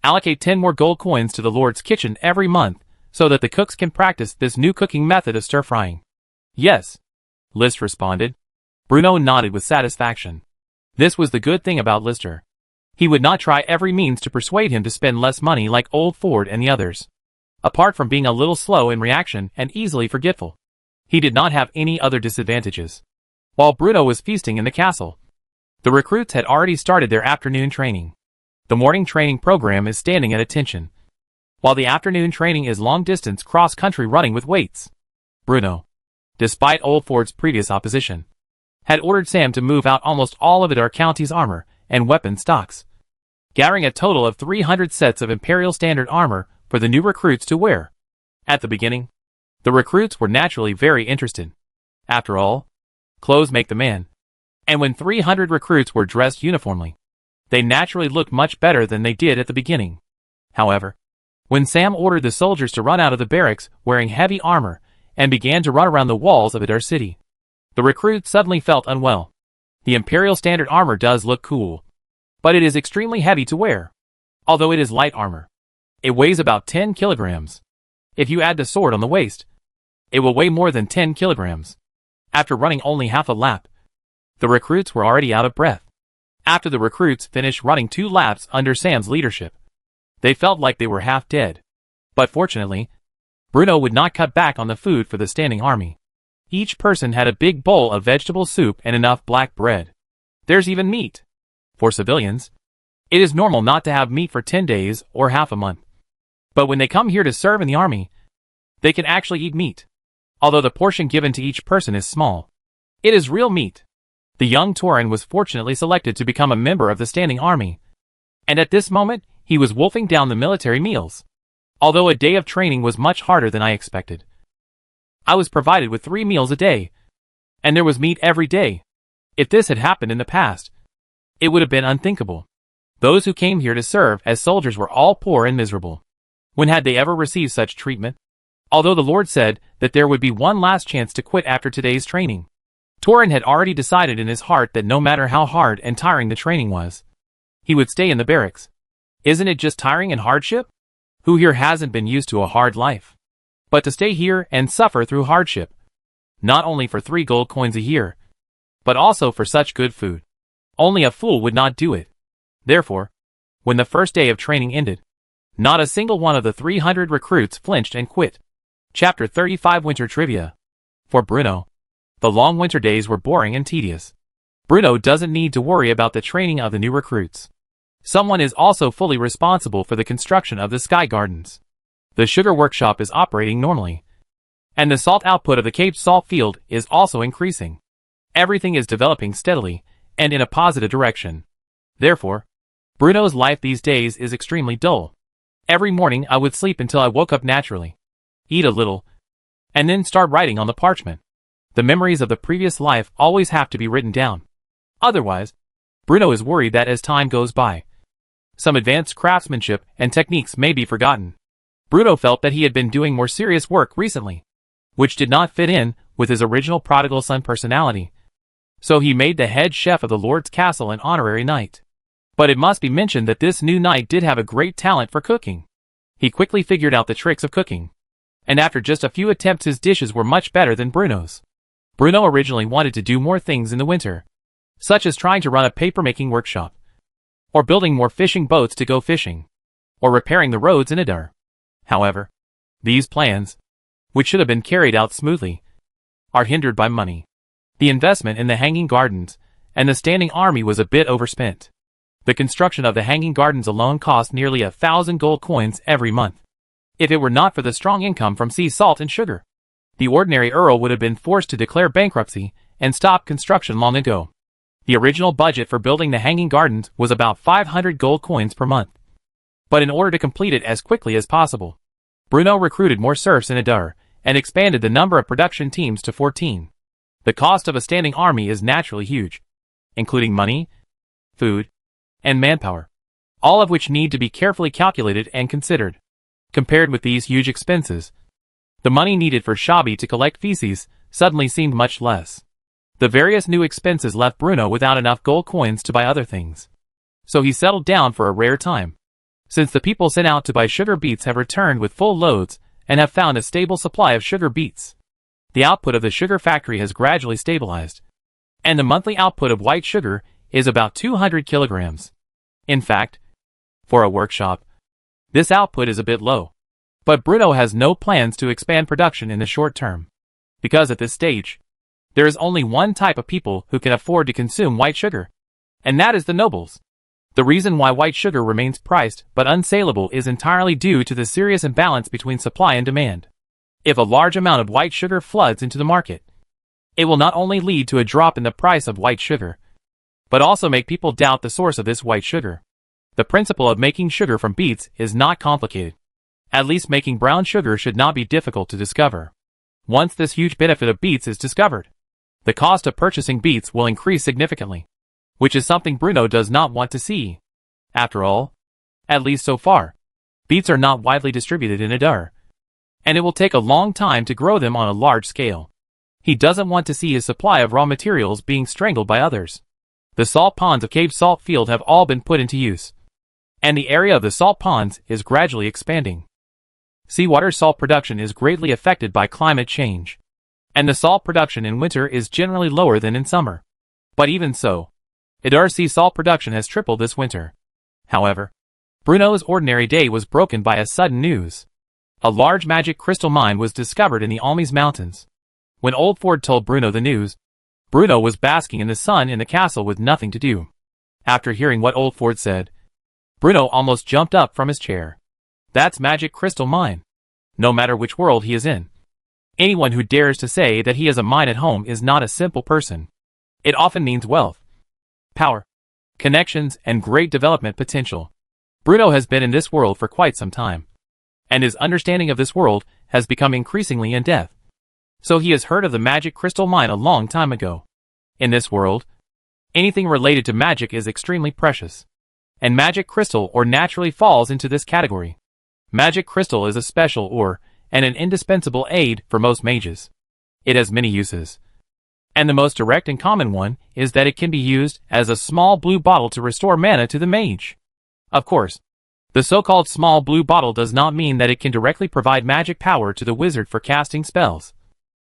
Speaker 1: allocate 10 more gold coins to the Lord's kitchen every month so that the cooks can practice this new cooking method of stir-frying. Yes, List responded. Bruno nodded with satisfaction. This was the good thing about Lister. He would not try every means to persuade him to spend less money like old Ford and the others. Apart from being a little slow in reaction and easily forgetful, he did not have any other disadvantages. While Bruno was feasting in the castle, the recruits had already started their afternoon training. The morning training program is standing at attention, while the afternoon training is long-distance cross-country running with weights. Bruno, despite Old Ford's previous opposition, had ordered Sam to move out almost all of Idar County's armor and weapon stocks, gathering a total of 300 sets of Imperial Standard armor for the new recruits to wear. At the beginning, the recruits were naturally very interested. After all, clothes make the man. And when 300 recruits were dressed uniformly, they naturally looked much better than they did at the beginning. However, when Sam ordered the soldiers to run out of the barracks wearing heavy armor and began to run around the walls of Idar City, the recruits suddenly felt unwell. The Imperial Standard armor does look cool, but it is extremely heavy to wear. Although it is light armor, it weighs about 10 kilograms. If you add the sword on the waist, it will weigh more than 10 kilograms. After running only half a lap, the recruits were already out of breath. After the recruits finished running 2 laps under Sam's leadership, they felt like they were half dead. But fortunately, Bruno would not cut back on the food for the standing army. Each person had a big bowl of vegetable soup and enough black bread. There's even meat. For civilians, it is normal not to have meat for 10 days or half a month. But when they come here to serve in the army, they can actually eat meat. Although the portion given to each person is small, it is real meat. The young Tauren was fortunately selected to become a member of the standing army, and at this moment, he was wolfing down the military meals. Although a day of training was much harder than I expected, I was provided with 3 meals a day, and there was meat every day. If this had happened in the past, it would have been unthinkable. Those who came here to serve as soldiers were all poor and miserable. When had they ever received such treatment? Although the Lord said that there would be one last chance to quit after today's training, Tauren had already decided in his heart that no matter how hard and tiring the training was, he would stay in the barracks. Isn't it just tiring and hardship? Who here hasn't been used to a hard life? But to stay here and suffer through hardship, not only for 3 gold coins a year, but also for such good food. Only a fool would not do it. Therefore, when the first day of training ended, not a single one of the 300 recruits flinched and quit. Chapter 35 Winter Trivia. For Bruno, the long winter days were boring and tedious. Bruno doesn't need to worry about the training of the new recruits. Someone is also fully responsible for the construction of the Sky Gardens. The sugar workshop is operating normally, and the salt output of the Cape Salt Field is also increasing. Everything is developing steadily and in a positive direction. Therefore, Bruno's life these days is extremely dull. Every morning I would sleep until I woke up naturally, eat a little, and then start writing on the parchment. The memories of the previous life always have to be written down. Otherwise, Bruno is worried that as time goes by, some advanced craftsmanship and techniques may be forgotten. Bruno felt that he had been doing more serious work recently, which did not fit in with his original prodigal son personality. So he made the head chef of the Lord's castle an honorary knight. But it must be mentioned that this new knight did have a great talent for cooking. He quickly figured out the tricks of cooking, and after just a few attempts his dishes were much better than Bruno's. Bruno originally wanted to do more things in the winter, such as trying to run a paper-making workshop, or building more fishing boats to go fishing, or repairing the roads in Idar. However, these plans, which should have been carried out smoothly, are hindered by money. The investment in the Hanging Gardens and the standing army was a bit overspent. The construction of the Hanging Gardens alone cost nearly 1,000 gold coins every month. If it were not for the strong income from sea salt and sugar, the ordinary Earl would have been forced to declare bankruptcy and stop construction long ago. The original budget for building the Hanging Gardens was about 500 gold coins per month. But in order to complete it as quickly as possible, Bruno recruited more serfs in Idar and expanded the number of production teams to 14. The cost of a standing army is naturally huge, including money, food, and manpower, all of which need to be carefully calculated and considered. Compared with these huge expenses, the money needed for Shabby to collect feces suddenly seemed much less. The various new expenses left Bruno without enough gold coins to buy other things. So he settled down for a rare time. Since the people sent out to buy sugar beets have returned with full loads and have found a stable supply of sugar beets, the output of the sugar factory has gradually stabilized, and the monthly output of white sugar is about 200 kilograms. In fact, for a workshop, this output is a bit low. But Bruno has no plans to expand production in the short term, because at this stage, there is only one type of people who can afford to consume white sugar, and that is the nobles. The reason why white sugar remains priced but unsaleable is entirely due to the serious imbalance between supply and demand. If a large amount of white sugar floods into the market, it will not only lead to a drop in the price of white sugar, but also make people doubt the source of this white sugar. The principle of making sugar from beets is not complicated. At least making brown sugar should not be difficult to discover. Once this huge benefit of beets is discovered, the cost of purchasing beets will increase significantly, which is something Bruno does not want to see. After all, at least so far, beets are not widely distributed in Adar, and it will take a long time to grow them on a large scale. He doesn't want to see his supply of raw materials being strangled by others. The salt ponds of Cave Salt Field have all been put into use, and the area of the salt ponds is gradually expanding. Seawater salt production is greatly affected by climate change, and the salt production in winter is generally lower than in summer. But even so, Adar sea salt production has tripled this winter. However, Bruno's ordinary day was broken by a sudden news. A large magic crystal mine was discovered in the Almes Mountains. When Old Ford told Bruno the news, Bruno was basking in the sun in the castle with nothing to do. After hearing what Old Ford said, Bruno almost jumped up from his chair. That's magic crystal mine. No matter which world he is in, anyone who dares to say that he has a mine at home is not a simple person. It often means wealth, power, connections, and great development potential. Bruno has been in this world for quite some time, and his understanding of this world has become increasingly in-depth. So he has heard of the magic crystal mine a long time ago. In this world, anything related to magic is extremely precious, and magic crystal ore naturally falls into this category. Magic crystal is a special ore and an indispensable aid for most mages. It has many uses, and the most direct and common one is that it can be used as a small blue bottle to restore mana to the mage. Of course, the so-called small blue bottle does not mean that it can directly provide magic power to the wizard for casting spells,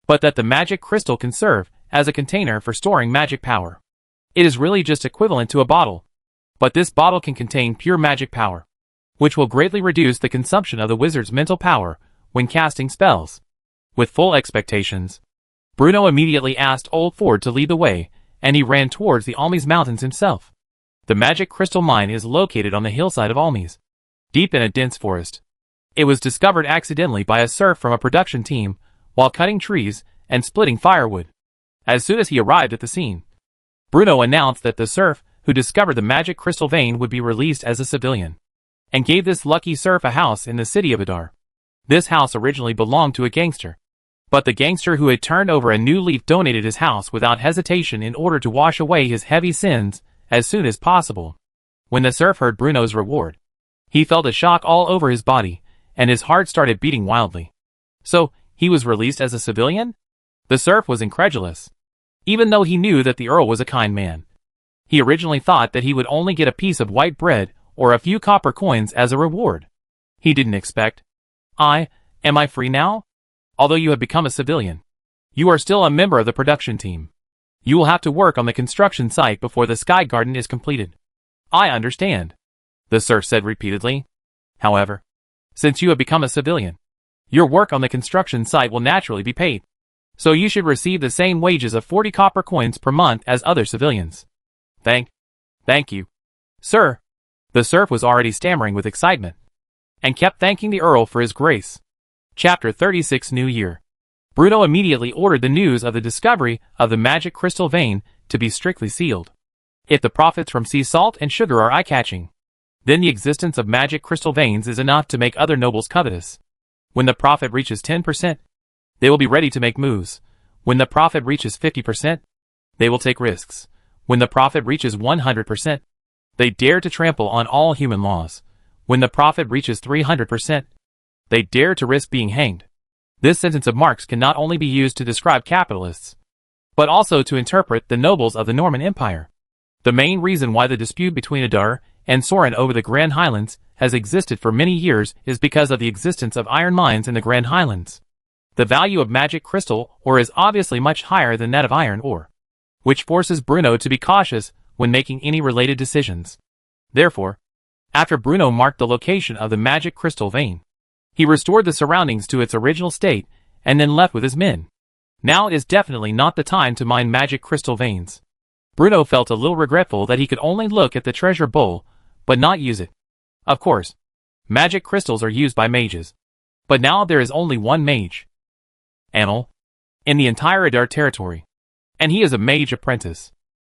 Speaker 1: but that the magic crystal can serve as a container for storing magic power. It is really just equivalent to a bottle, but this bottle can contain pure magic power, which will greatly reduce the consumption of the wizard's mental power when casting spells. With full expectations, Bruno immediately asked Old Ford to lead the way, and he ran towards the Almes Mountains himself. The magic crystal mine is located on the hillside of Almes, deep in a dense forest. It was discovered accidentally by a serf from a production team while cutting trees and splitting firewood. As soon as he arrived at the scene, Bruno announced that the serf who discovered the magic crystal vein would be released as a civilian, and gave this lucky serf a house in the city of Adar. This house originally belonged to a gangster, but the gangster who had turned over a new leaf donated his house without hesitation in order to wash away his heavy sins as soon as possible. When the serf heard Bruno's reward, he felt a shock all over his body, and his heart started beating wildly. So, he was released as a civilian? The serf was incredulous. Even though he knew that the Earl was a kind man, he originally thought that he would only get a piece of white bread or a few copper coins as a reward. He didn't expect, am I free now? Although you have become a civilian, you are still a member of the production team. You will have to work on the construction site before the Sky Garden is completed. I understand, the serf said repeatedly. However, since you have become a civilian, your work on the construction site will naturally be paid, so you should receive the same wages of 40 copper coins per month as other civilians. Thank you, sir. The serf was already stammering with excitement, and kept thanking the Earl for his grace. Chapter 36 New Year. Bruno immediately ordered the news of the discovery of the magic crystal vein to be strictly sealed. If the profits from sea salt and sugar are eye-catching, then the existence of magic crystal veins is enough to make other nobles covetous. When the profit reaches 10%, they will be ready to make moves. When the profit reaches 50%, they will take risks. When the profit reaches 100%, They dare to trample on all human laws. When the profit reaches 300%, they dare to risk being hanged. This sentence of Marx can not only be used to describe capitalists, but also to interpret the nobles of the Norman Empire. The main reason why the dispute between Adar and Sorin over the Grand Highlands has existed for many years is because of the existence of iron mines in the Grand Highlands. The value of magic crystal ore is obviously much higher than that of iron ore, which forces Bruno to be cautious when making any related decisions. Therefore, after Bruno marked the location of the magic crystal vein, he restored the surroundings to its original state and then left with his men. Now is definitely not the time to mine magic crystal veins. Bruno felt a little regretful that he could only look at the treasure bowl, but not use it. Of course, magic crystals are used by mages. But now there is only one mage, Anil, in the entire Adar territory, and he is a mage apprentice.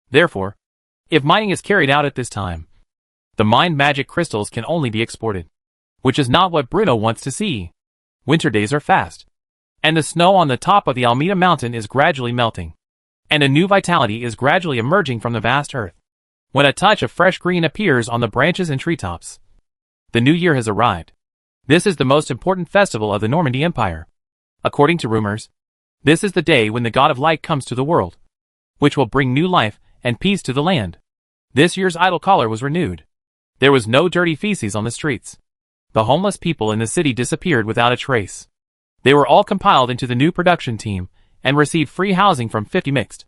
Speaker 1: Therefore, if mining is carried out at this time, the mined magic crystals can only be exported, which is not what Bruno wants to see. Winter days are fast, and the snow on the top of the Almeida mountain is gradually melting, and a new vitality is gradually emerging from the vast earth. When a touch of fresh green appears on the branches and treetops, the new year has arrived. This is the most important festival of the Normandy Empire. According to rumors, this is the day when the god of light comes to the world, which will bring new life and peace to the land. This year's idle collar was renewed. There was no dirty feces on the streets. The homeless people in the city disappeared without a trace. They were all compiled into the new production team and received free housing from 50 mixed.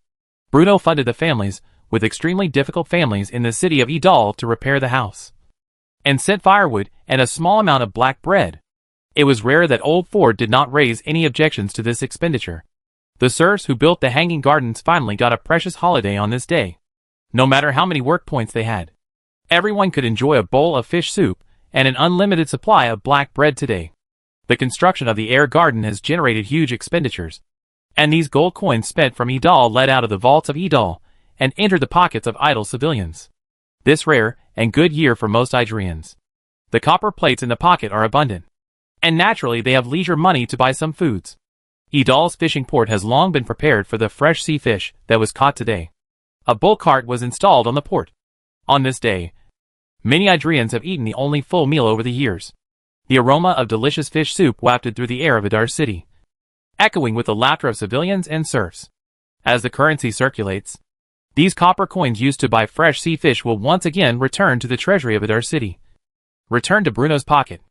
Speaker 1: Bruno funded the families with extremely difficult families in the city of Idal to repair the house, and sent firewood and a small amount of black bread. It was rare that old Ford did not raise any objections to this expenditure. The serfs who built the hanging gardens finally got a precious holiday on this day. No matter how many work points they had, everyone could enjoy a bowl of fish soup and an unlimited supply of black bread today. The construction of the air garden has generated huge expenditures, and these gold coins spent from Idal led out of the vaults of Idal and entered the pockets of idle civilians. This rare and good year for most Idrians. The copper plates in the pocket are abundant, and naturally they have leisure money to buy some foods. Idal's fishing port has long been prepared for the fresh sea fish that was caught today. A bull cart was installed on the port. On this day, many Idrians have eaten the only full meal over the years. The aroma of delicious fish soup wafted through the air of Adar city, echoing with the laughter of civilians and serfs. As the currency circulates, these copper coins used to buy fresh sea fish will once again return to the treasury of Adar city, return to Bruno's pocket,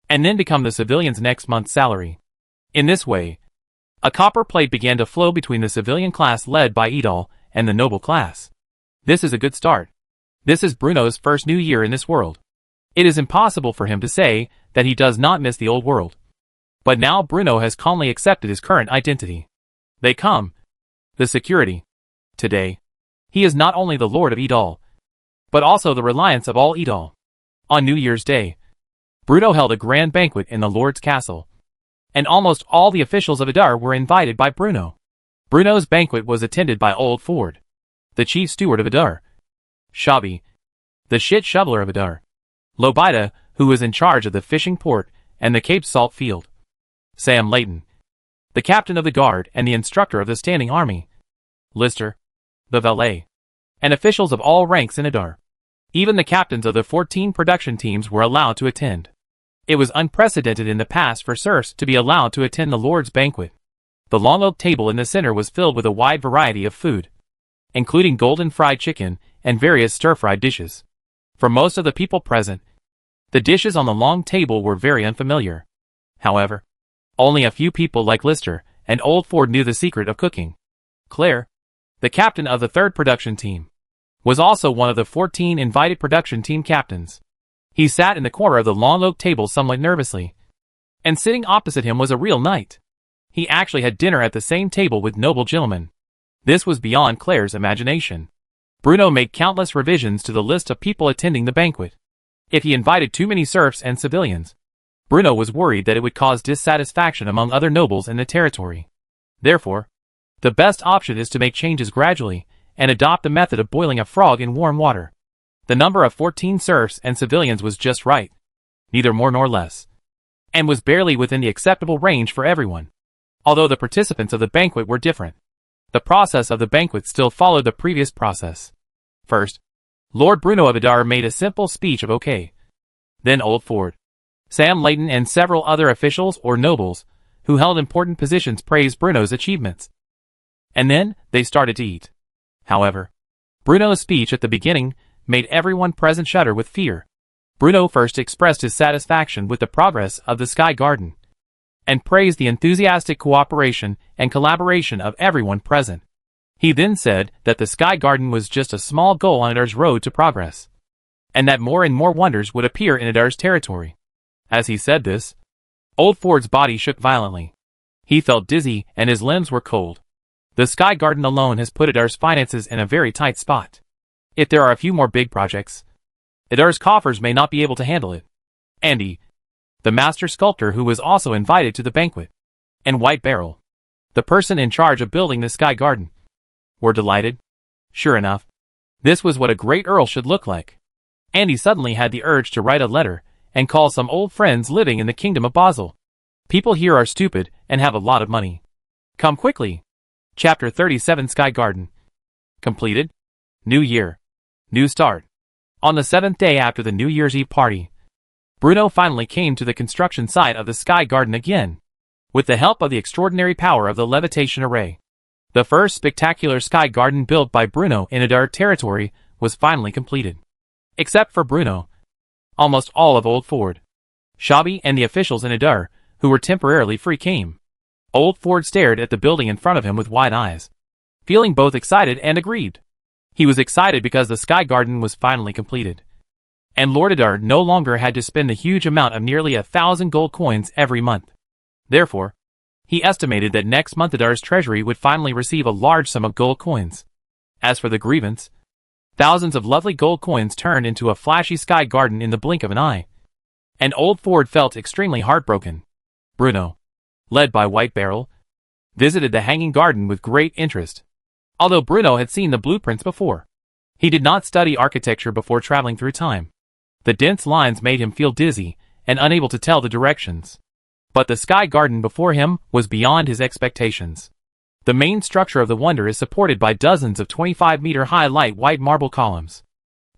Speaker 1: and then become the civilian's next month's salary. In this way, a copper plate began to flow between the civilian class led by Idal and the noble class. This is a good start. This is Bruno's first new year in this world. It is impossible for him to say that he does not miss the old world. But now Bruno has calmly accepted his current identity. They come. The security. Today, he is not only the Lord of Idal, but also the reliance of all Idal. On New Year's Day, Bruno held a grand banquet in the Lord's castle, and almost all the officials of Adar were invited by Bruno. Bruno's banquet was attended by Old Ford, the chief steward of Adar, Shabi, the shit shoveler of Adar, Lobida, who was in charge of the fishing port and the Cape Salt field, Sam Layton, the captain of the guard and the instructor of the standing army, Lister, the valet, and officials of all ranks in Adar. Even the captains of the 14 production teams were allowed to attend. It was unprecedented in the past for serfs to be allowed to attend the Lord's banquet. The long oak table in the center was filled with a wide variety of food, including golden fried chicken and various stir-fried dishes. For most of the people present, the dishes on the long table were very unfamiliar. However, only a few people like Lister and Old Ford knew the secret of cooking. Claire, the captain of the third production team, was also one of the 14 invited production team captains. He sat in the corner of the long oak table somewhat nervously, and sitting opposite him was a real knight. He actually had dinner at the same table with noble gentlemen. This was beyond Claire's imagination. Bruno made countless revisions to the list of people attending the banquet. If he invited too many serfs and civilians, Bruno was worried that it would cause dissatisfaction among other nobles in the territory. Therefore, the best option is to make changes gradually and adopt the method of boiling a frog in warm water. The number of 14 serfs and civilians was just right, neither more nor less, and was barely within the acceptable range for everyone. Although the participants of the banquet were different, the process of the banquet still followed the previous process. First, Lord Bruno of Idar made a simple speech of okay. Then Old Ford, Sam Layton and several other officials or nobles who held important positions praised Bruno's achievements. And then they started to eat. However, Bruno's speech at the beginning made everyone present shudder with fear. Bruno first expressed his satisfaction with the progress of the Sky Garden, and praised the enthusiastic cooperation and collaboration of everyone present. He then said that the Sky Garden was just a small goal on Idar's road to progress, and that more and more wonders would appear in Idar's territory. As he said this, Old Ford's body shook violently. He felt dizzy and his limbs were cold. The Sky Garden alone has put Idar's finances in a very tight spot. If there are a few more big projects, Idar's coffers may not be able to handle it. Andy, the master sculptor who was also invited to the banquet, and White Barrel, the person in charge of building the Sky Garden, were delighted. Sure enough, this was what a great earl should look like. Andy suddenly had the urge to write a letter and call some old friends living in the kingdom of Basel. People here are stupid and have a lot of money. Come quickly. Chapter 37 Sky Garden. Completed. New year. New start. On the 7th day after the New Year's Eve party, Bruno finally came to the construction site of the Sky Garden again. With the help of the extraordinary power of the levitation array, the first spectacular Sky Garden built by Bruno in Idar territory was finally completed. Except for Bruno, almost all of Old Ford, Shabby and the officials in Idar, who were temporarily free, came. Old Ford stared at the building in front of him with wide eyes, feeling both excited and aggrieved. He was excited because the Sky Garden was finally completed, and Lord Idar no longer had to spend the huge amount of nearly 1,000 gold coins every month. Therefore, he estimated that next month Idar's treasury would finally receive a large sum of gold coins. As for the grievance, thousands of lovely gold coins turned into a flashy Sky Garden in the blink of an eye, and Old Ford felt extremely heartbroken. Bruno, led by White Barrel, visited the Hanging Garden with great interest. Although Bruno had seen the blueprints before, he did not study architecture before traveling through time. The dense lines made him feel dizzy and unable to tell the directions. But the Sky Garden before him was beyond his expectations. The main structure of the wonder is supported by dozens of 25-meter-high light white marble columns.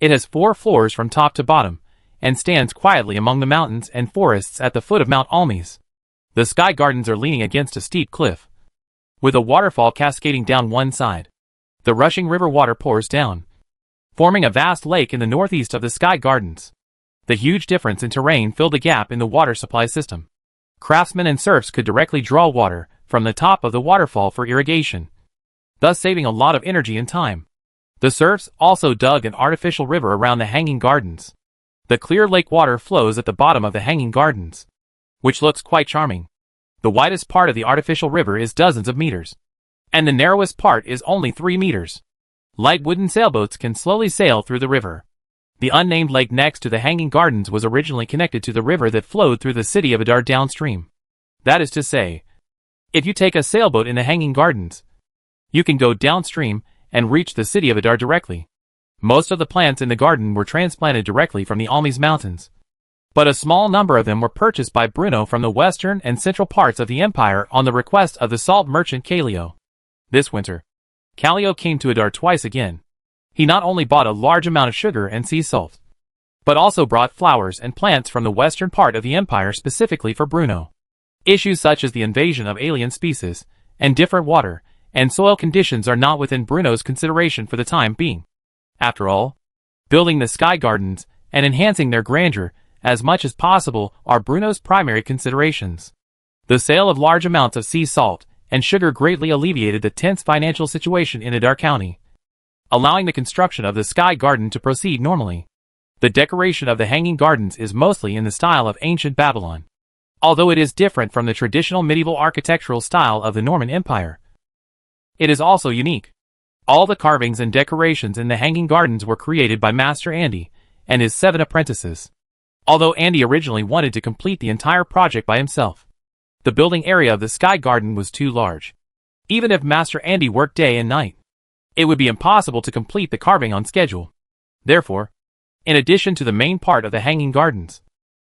Speaker 1: It has 4 floors from top to bottom, and stands quietly among the mountains and forests at the foot of Mount Almes. The Sky Gardens are leaning against a steep cliff, with a waterfall cascading down one side. The rushing river water pours down, forming a vast lake in the northeast of the Sky Gardens. The huge difference in terrain filled a gap in the water supply system. Craftsmen and serfs could directly draw water from the top of the waterfall for irrigation, thus saving a lot of energy and time. The serfs also dug an artificial river around the Hanging Gardens. The clear lake water flows at the bottom of the Hanging Gardens, which looks quite charming. The widest part of the artificial river is dozens of meters, and the narrowest part is only 3 meters. Light wooden sailboats can slowly sail through the river. The unnamed lake next to the Hanging Gardens was originally connected to the river that flowed through the city of Idar downstream. That is to say, if you take a sailboat in the Hanging Gardens, you can go downstream and reach the city of Idar directly. Most of the plants in the garden were transplanted directly from the Almes Mountains, but a small number of them were purchased by Bruno from the western and central parts of the empire on the request of the salt merchant Calio. This winter, Calio came to Idar twice again. He not only bought a large amount of sugar and sea salt, but also brought flowers and plants from the western part of the empire specifically for Bruno. Issues such as the invasion of alien species, and different water and soil conditions are not within Bruno's consideration for the time being. After all, building the Sky Gardens and enhancing their grandeur as much as possible are Bruno's primary considerations. The sale of large amounts of sea salt and sugar greatly alleviated the tense financial situation in Idar County, allowing the construction of the Sky Garden to proceed normally. The decoration of the Hanging Gardens is mostly in the style of ancient Babylon, although it is different from the traditional medieval architectural style of the Norman Empire. It is also unique. All the carvings and decorations in the Hanging Gardens were created by Master Andy and his 7 apprentices. Although Andy originally wanted to complete the entire project by himself, the building area of the Sky Garden was too large. Even if Master Andy worked day and night, it would be impossible to complete the carving on schedule. Therefore, in addition to the main part of the Hanging Gardens,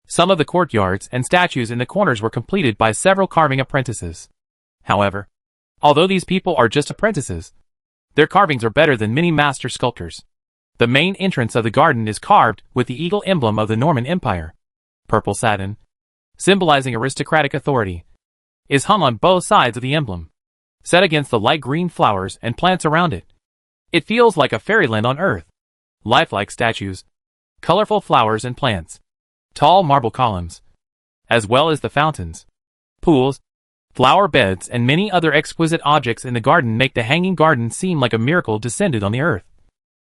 Speaker 1: some of the courtyards and statues in the corners were completed by several carving apprentices. However, although these people are just apprentices, their carvings are better than many master sculptors. The main entrance of the garden is carved with the eagle emblem of the Norman Empire. Purple satin, symbolizing aristocratic authority, is hung on both sides of the emblem, set against the light green flowers and plants around it. It feels like a fairyland on earth. Lifelike statues, colorful flowers and plants, tall marble columns, as well as the fountains, pools, flower beds and many other exquisite objects in the garden make the hanging garden seem like a miracle descended on the earth.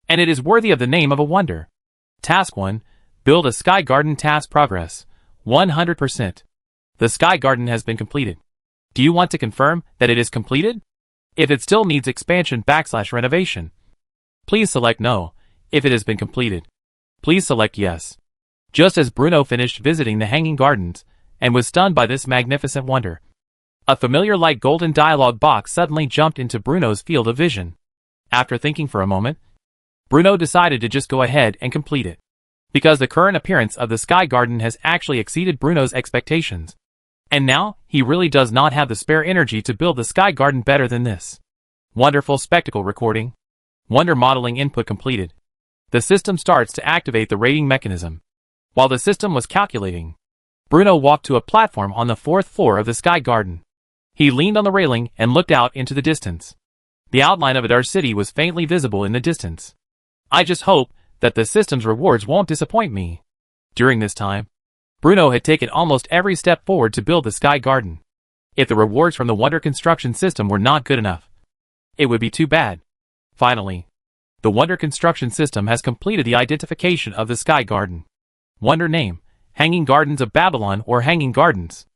Speaker 1: And it is worthy of the name of a wonder. Task 1. Build a sky garden. Task progress 100%. The sky garden has been completed. Do you want to confirm that it is completed? If it still needs expansion / renovation, please select no. If it has been completed, please select yes. Just as Bruno finished visiting the hanging gardens and was stunned by this magnificent wonder, a familiar light golden dialogue box suddenly jumped into Bruno's field of vision. After thinking for a moment, Bruno decided to just go ahead and complete it, because the current appearance of the sky garden has actually exceeded Bruno's expectations. And now, he really does not have the spare energy to build the sky garden better than this. Wonderful spectacle recording. Wonder modeling input completed. The system starts to activate the rating mechanism. While the system was calculating, Bruno walked to a platform on the 4th floor of the sky garden. He leaned on the railing and looked out into the distance. The outline of Adar City was faintly visible in the distance. I just hope that the system's rewards won't disappoint me. During this time, Bruno had taken almost every step forward to build the sky garden. If the rewards from the Wonder construction system were not good enough, it would be too bad. Finally, the Wonder construction system has completed the identification of the sky garden. Wonder name, Hanging Gardens of Babylon or Hanging Gardens.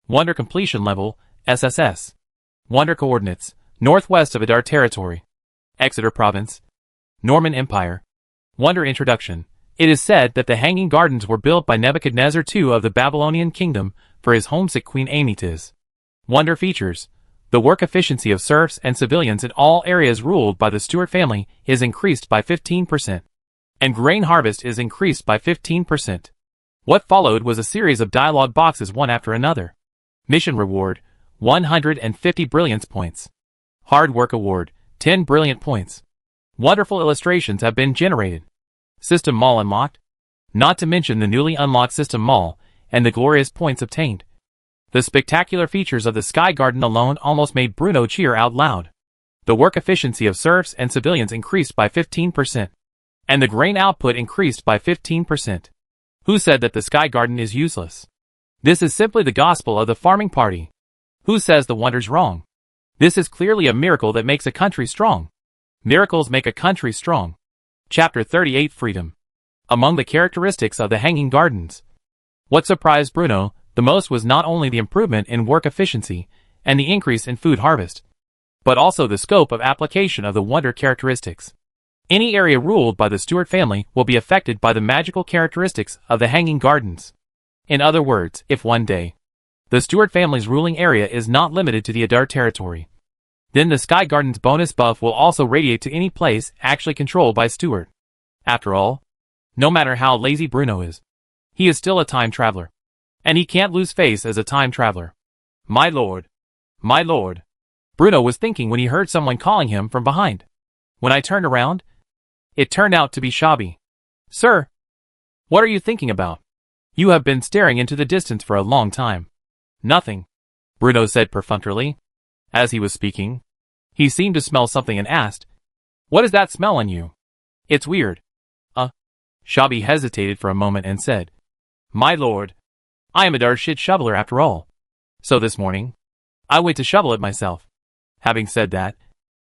Speaker 1: Wonder completion level, SSS. Wonder coordinates, northwest of Adar Territory, Exeter Province, Norman Empire. Wonder introduction. It is said that the Hanging Gardens were built by Nebuchadnezzar II of the Babylonian kingdom for his homesick queen Amytis. Wonder features. The work efficiency of serfs and civilians in all areas ruled by the Stewart family is increased by 15%. And grain harvest is increased by 15%. What followed was a series of dialogue boxes one after another. Mission reward, 150 brilliance points. Hard work award, 10 brilliant points. Wonderful illustrations have been generated. System mall unlocked. Not to mention the newly unlocked system mall and the glorious points obtained. The spectacular features of the sky garden alone almost made Bruno cheer out loud. The work efficiency of serfs and civilians increased by 15%. And the grain output increased by 15%. Who said that the sky garden is useless? This is simply the gospel of the farming party. Who says the wonder's wrong? This is clearly a miracle that makes a country strong. Miracles make a country strong. Chapter 38 Freedom. Among the characteristics of the hanging gardens, what surprised Bruno the most was not only the improvement in work efficiency and the increase in food harvest, but also the scope of application of the wonder characteristics. Any area ruled by the Stewart family will be affected by the magical characteristics of the hanging gardens. In other words, if one day the Stewart family's ruling area is not limited to the Adar territory, then the sky garden's bonus buff will also radiate to any place actually controlled by Stewart. After all, no matter how lazy Bruno is, he is still a time traveler. And he can't lose face as a time traveler. My lord. My lord. Bruno was thinking when he heard someone calling him from behind. When I turned around, it turned out to be Shabby. Sir, what are you thinking about? You have been staring into the distance for a long time. Nothing, Bruno said perfunctorily. As he was speaking, he seemed to smell something and asked, "What is that smell on you?" "It's weird." Shabby hesitated for a moment and said, "My lord, I am a darn shit shoveler after all. So this morning, I went to shovel it myself." Having said that,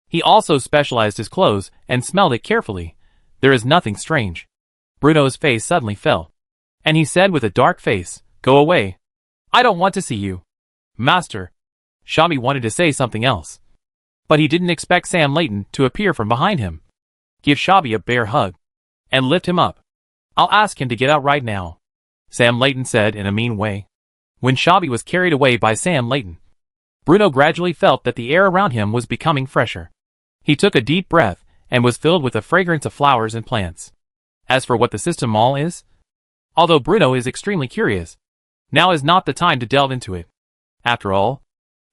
Speaker 1: he also specialized his clothes and smelled it carefully. There is nothing strange. Bruno's face suddenly fell, and he said with a dark face, "Go away. I don't want to see you." "Master." Shabby wanted to say something else, but he didn't expect Sam Layton to appear from behind him. "Give Shabby a bear hug, and lift him up. I'll ask him to get out right now," Sam Layton said in a mean way. When Shabby was carried away by Sam Layton, Bruno gradually felt that the air around him was becoming fresher. He took a deep breath and was filled with the fragrance of flowers and plants. As for what the system mall is, although Bruno is extremely curious, now is not the time to delve into it. After all,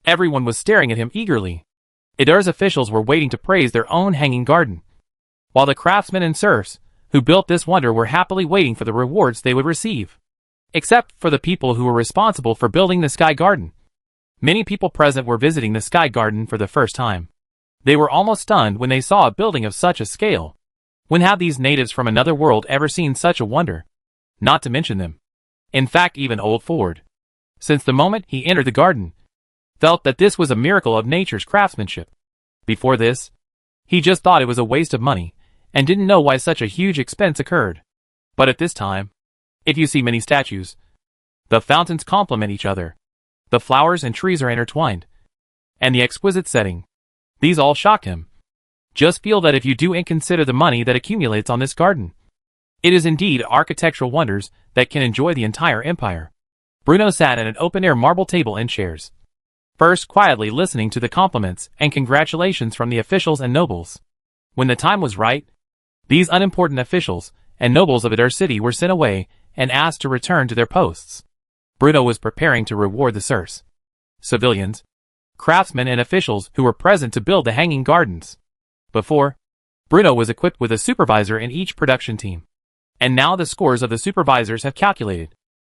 Speaker 1: everyone was staring at him eagerly. Adar's officials were waiting to praise their own hanging garden. while the craftsmen and serfs who built this wonder were happily waiting for the rewards they would receive. Except for the people who were responsible for building the Sky Garden. Many people present were visiting the Sky Garden for the first time. They were almost stunned when they saw a building of such a scale. When have these natives from another world ever seen such a wonder? Not to mention them. In fact, even old Ford, since the moment he entered the garden, felt that this was a miracle of nature's craftsmanship. Before this, he just thought it was a waste of money, and didn't know why such a huge expense occurred. But at this time, if you see many statues, the fountains complement each other, the flowers and trees are intertwined, and the exquisite setting, these all shocked him. Just feel that if you do and consider the money that accumulates on this garden. It is indeed architectural wonders that can enjoy the entire empire. Bruno sat at an open-air marble table and chairs, first quietly listening to the compliments and congratulations from the officials and nobles. When the time was right, these unimportant officials and nobles of Adar City were sent away and asked to return to their posts. Bruno was preparing to reward the serfs, civilians, craftsmen and officials who were present to build the hanging gardens. Before, Bruno was equipped with a supervisor in each production team. And now the scores of the supervisors have calculated.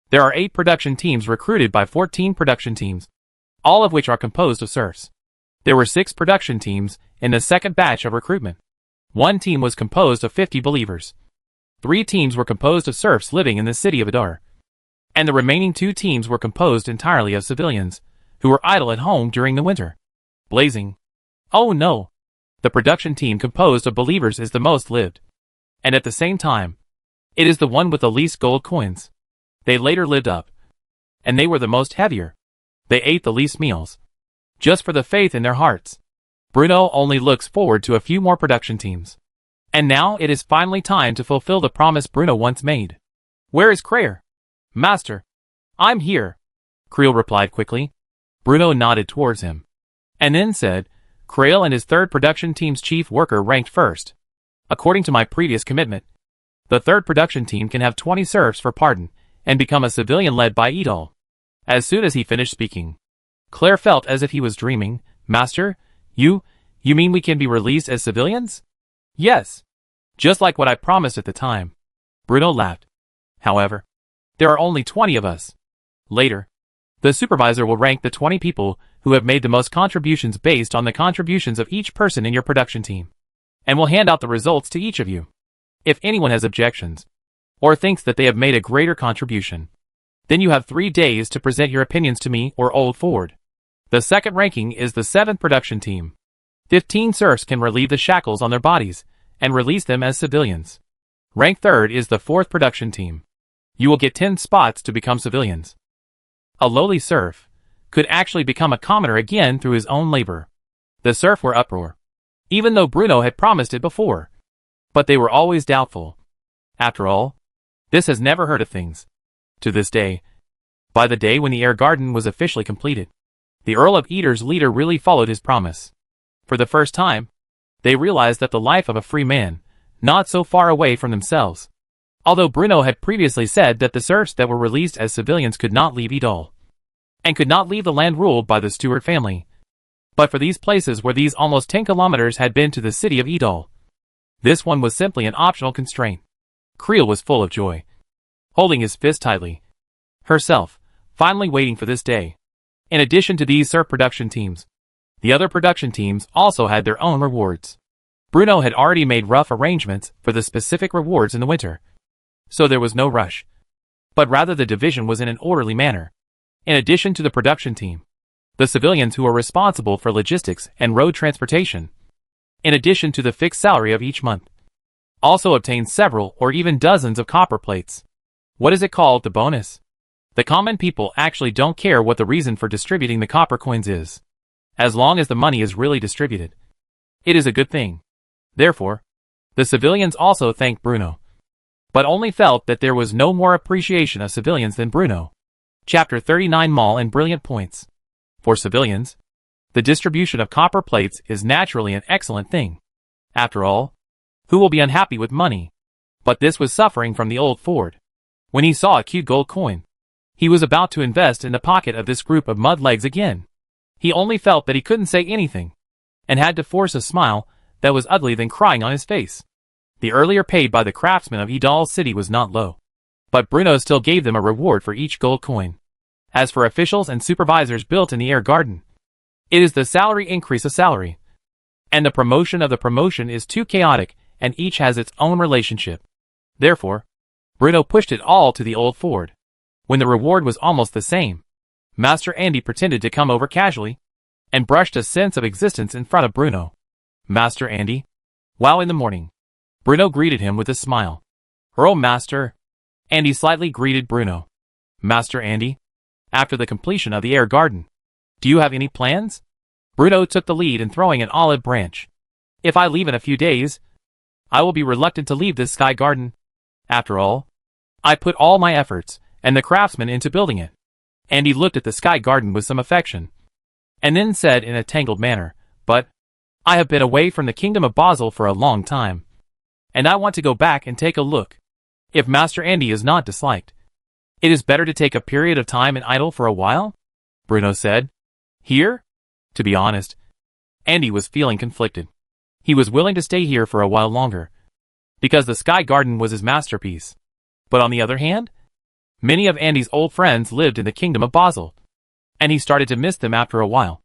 Speaker 1: There are 8 production teams recruited by 14 production teams, all of which are composed of serfs. There were 6 production teams in the second batch of recruitment. 1 team was composed of 50 believers. 3 teams were composed of serfs living in the city of Adar. And the remaining 2 teams were composed entirely of civilians, who were idle at home during the winter. Blazing. Oh no! The production team composed of believers is the most lived. And at the same time, it is the one with the least gold coins. They later lived up. And they were the most heavier. They ate the least meals. Just for the faith in their hearts. Bruno only looks forward to a few more production teams. And now it is finally time to fulfill the promise Bruno once made. Where is Crayer? Master. I'm here. Creel replied quickly. Bruno nodded towards him. And then said, Crail and his third production team's chief worker ranked first. According to my previous commitment, the third production team can have 20 serfs for pardon, and become a civilian led by Idol. As soon as he finished speaking, Claire felt as if he was dreaming. Master, you mean we can be released as civilians? Yes. Just like what I promised at the time. Bruno laughed. However, there are only 20 of us. Later, the supervisor will rank the 20 people who have made the most contributions based on the contributions of each person in your production team, and will hand out the results to each of you. If anyone has objections, or thinks that they have made a greater contribution, then you have 3 days to present your opinions to me or Old Ford. The second ranking is the 7th production team. 15 serfs can relieve the shackles on their bodies, and release them as civilians. Rank 3rd is the 4th production team. You will get 10 spots to become civilians. A lowly serf could actually become a commoner again through his own labor. The serf were uproar, even though Bruno had promised it before. But they were always doubtful. After all, this has never heard of things. To this day, by the day when the air garden was officially completed, the Earl of Eater's leader really followed his promise. For the first time, they realized that the life of a free man, not so far away from themselves. Although Bruno had previously said that the serfs that were released as civilians could not leave Idol, and could not leave the land ruled by the Stewart family. But for these places where these almost 10 kilometers had been to the city of Idol, this one was simply an optional constraint. Creel was full of joy, holding his fist tightly. Herself, finally waiting for this day. In addition to these serf production teams, the other production teams also had their own rewards. Bruno had already made rough arrangements for the specific rewards in the winter, so there was no rush. But rather the division was in an orderly manner. In addition to the production team, the civilians who are responsible for logistics and road transportation, in addition to the fixed salary of each month, also obtain several or even dozens of copper plates. What is it called? The bonus? The common people actually don't care what the reason for distributing the copper coins is, as long as the money is really distributed. It is a good thing. Therefore, the civilians also thanked Bruno, but only felt that there was no more appreciation of civilians than Bruno. Chapter 39 Mall and Brilliant Points. For civilians, the distribution of copper plates is naturally an excellent thing. After all, who will be unhappy with money? But this was suffering from the old Ford. When he saw a cute gold coin, he was about to invest in the pocket of this group of mud legs again. He only felt that he couldn't say anything, and had to force a smile that was ugly than crying on his face. The earlier paid by the craftsmen of Idal City was not low, but Bruno still gave them a reward for each gold coin. As for officials and supervisors built in the air garden, it is the salary increase of salary, and the promotion of the promotion is too chaotic, and each has its own relationship. Therefore, Bruno pushed it all to the old Ford. When the reward was almost the same, Master Andy pretended to come over casually, and brushed a sense of existence in front of Bruno. Master Andy? Wow. In the morning, Bruno greeted him with a smile. Earl Master. Andy slightly greeted Bruno. Master Andy? After the completion of the air garden, do you have any plans? Bruno took the lead in throwing an olive branch. If I leave in a few days, I will be reluctant to leave this sky garden. After all, I put all my efforts and the craftsmen into building it. Andy looked at the sky garden with some affection, and then said in a tangled manner, but I have been away from the kingdom of Basel for a long time, and I want to go back and take a look. If Master Andy is not disliked, it is better to take a period of time and idle for a while, Bruno said. Here? To be honest, Andy was feeling conflicted. He was willing to stay here for a while longer, because the sky garden was his masterpiece. But on the other hand, many of Andy's old friends lived in the kingdom of Basel, and he started to miss them after a while.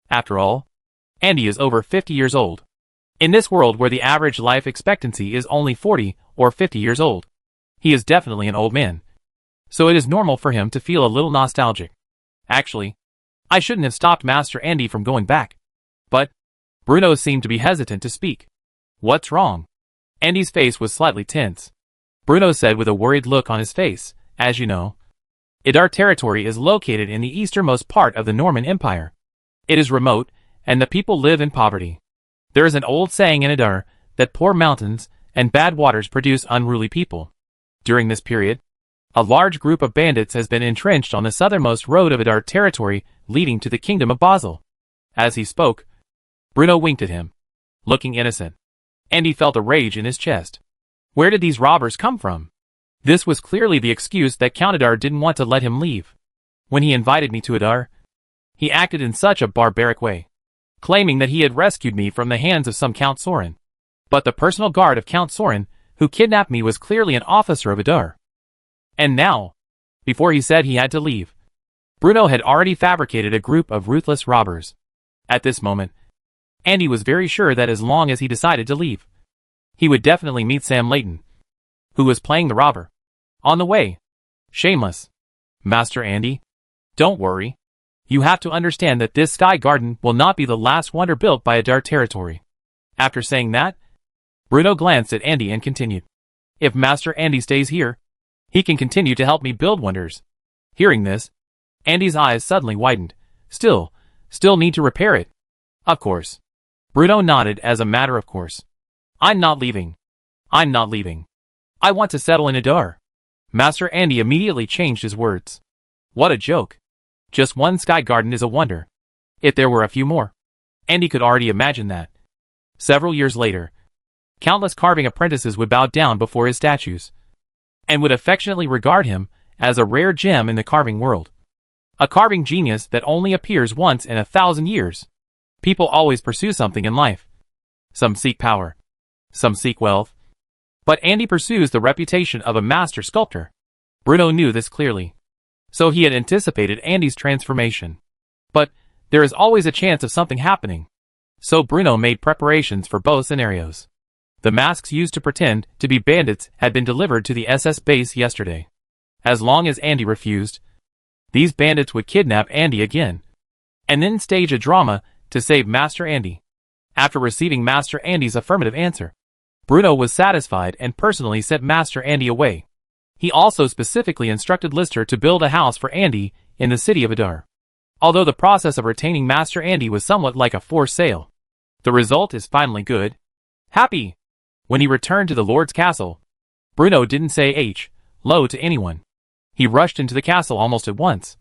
Speaker 1: After all, Andy is over 50 years old. In this world where the average life expectancy is only 40 or 50 years old, he is definitely an old man. So it is normal for him to feel a little nostalgic. Actually, I shouldn't have stopped Master Andy from going back. But Bruno seemed to be hesitant to speak. What's wrong? Andy's face was slightly tense. Bruno said with a worried look on his face, as you know, Idar territory is located in the easternmost part of the Norman Empire. It is remote, and the people live in poverty. There is an old saying in Idar that poor mountains and bad waters produce unruly people. During this period, a large group of bandits has been entrenched on the southernmost road of Idar territory leading to the kingdom of Basel. As he spoke, Bruno winked at him, looking innocent. Andy felt a rage in his chest. Where did these robbers come from? This was clearly the excuse that Count Idar didn't want to let him leave. When he invited me to Idar, he acted in such a barbaric way, claiming that he had rescued me from the hands of some Count Sorin. But the personal guard of Count Sorin, who kidnapped me, was clearly an officer of Idar. And now, before he said he had to leave, Bruno had already fabricated a group of ruthless robbers. At this moment, Andy was very sure that as long as he decided to leave, he would definitely meet Sam Layton, who was playing the robber. On the way. Shameless. Master Andy? Don't worry. You have to understand that this sky garden will not be the last wonder built by Idar territory. After saying that, Bruno glanced at Andy and continued. If Master Andy stays here, he can continue to help me build wonders. Hearing this, Andy's eyes suddenly widened. Still need to repair it. Of course. Bruno nodded as a matter of course. I'm not leaving. I want to settle in Idar. Master Andy immediately changed his words. What a joke. Just one sky garden is a wonder. If there were a few more. Andy could already imagine that. Several years later, countless carving apprentices would bow down before his statues, and would affectionately regard him as a rare gem in the carving world. A carving genius that only appears once in 1,000 years. People always pursue something in life. Some seek power. Some seek wealth. But Andy pursues the reputation of a master sculptor. Bruno knew this clearly. So he had anticipated Andy's transformation. But there is always a chance of something happening. So Bruno made preparations for both scenarios. The masks used to pretend to be bandits had been delivered to the SS base yesterday. As long as Andy refused, these bandits would kidnap Andy again, and then stage a drama to save Master Andy. After receiving Master Andy's affirmative answer, Bruno was satisfied and personally sent Master Andy away. He also specifically instructed Lister to build a house for Andy in the city of Idar. Although the process of retaining Master Andy was somewhat like a forced sale, the result is finally good. Happy! When he returned to the Lord's castle, Bruno didn't say hello to anyone. He rushed into the castle almost at once,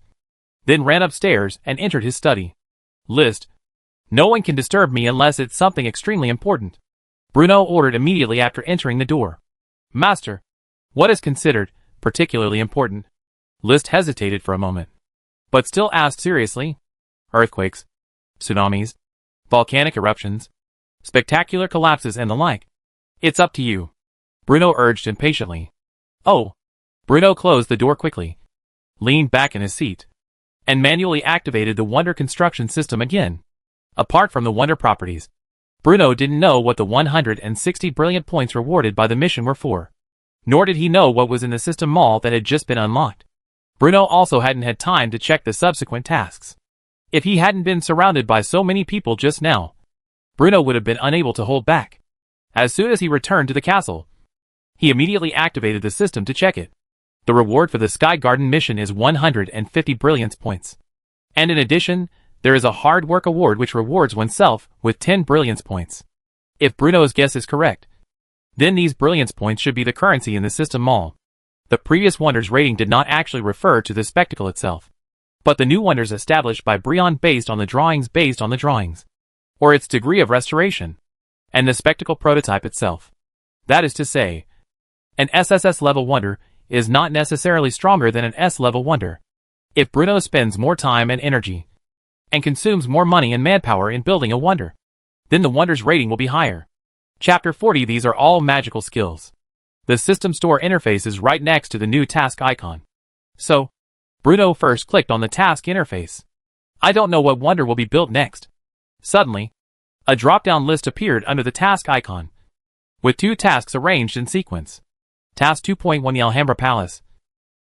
Speaker 1: then ran upstairs and entered his study. List. No one can disturb me unless it's something extremely important, Bruno ordered immediately after entering the door. Master, what is considered particularly important? List hesitated for a moment, but still asked seriously. Earthquakes, tsunamis, volcanic eruptions, spectacular collapses and the like. It's up to you. Bruno urged impatiently. Oh. Bruno closed the door quickly, leaned back in his seat, and manually activated the Wonder construction system again. Apart from the Wonder properties, Bruno didn't know what the 160 brilliant points rewarded by the mission were for. Nor did he know what was in the system mall that had just been unlocked. Bruno also hadn't had time to check the subsequent tasks. If he hadn't been surrounded by so many people just now, Bruno would have been unable to hold back. As soon as he returned to the castle, he immediately activated the system to check it. The reward for the Sky Garden mission is 150 brilliance points. And in addition, there is a hard work award which rewards oneself with 10 brilliance points. If Bruno's guess is correct, then these brilliance points should be the currency in the system mall. The previous wonders rating did not actually refer to the spectacle itself, but the new wonders established by Brion based on the drawings, or its degree of restoration, and the spectacle prototype itself. That is to say, an SSS level wonder is not necessarily stronger than an S-level wonder. If Bruno spends more time and energy, and consumes more money and manpower in building a wonder, then the wonder's rating will be higher. Chapter 40. These are all magical skills. The system store interface is right next to the new task icon. So, Bruno first clicked on the task interface. I don't know what wonder will be built next. Suddenly, a drop-down list appeared under the task icon, with 2 tasks arranged in sequence. Task 2.1. The Alhambra Palace,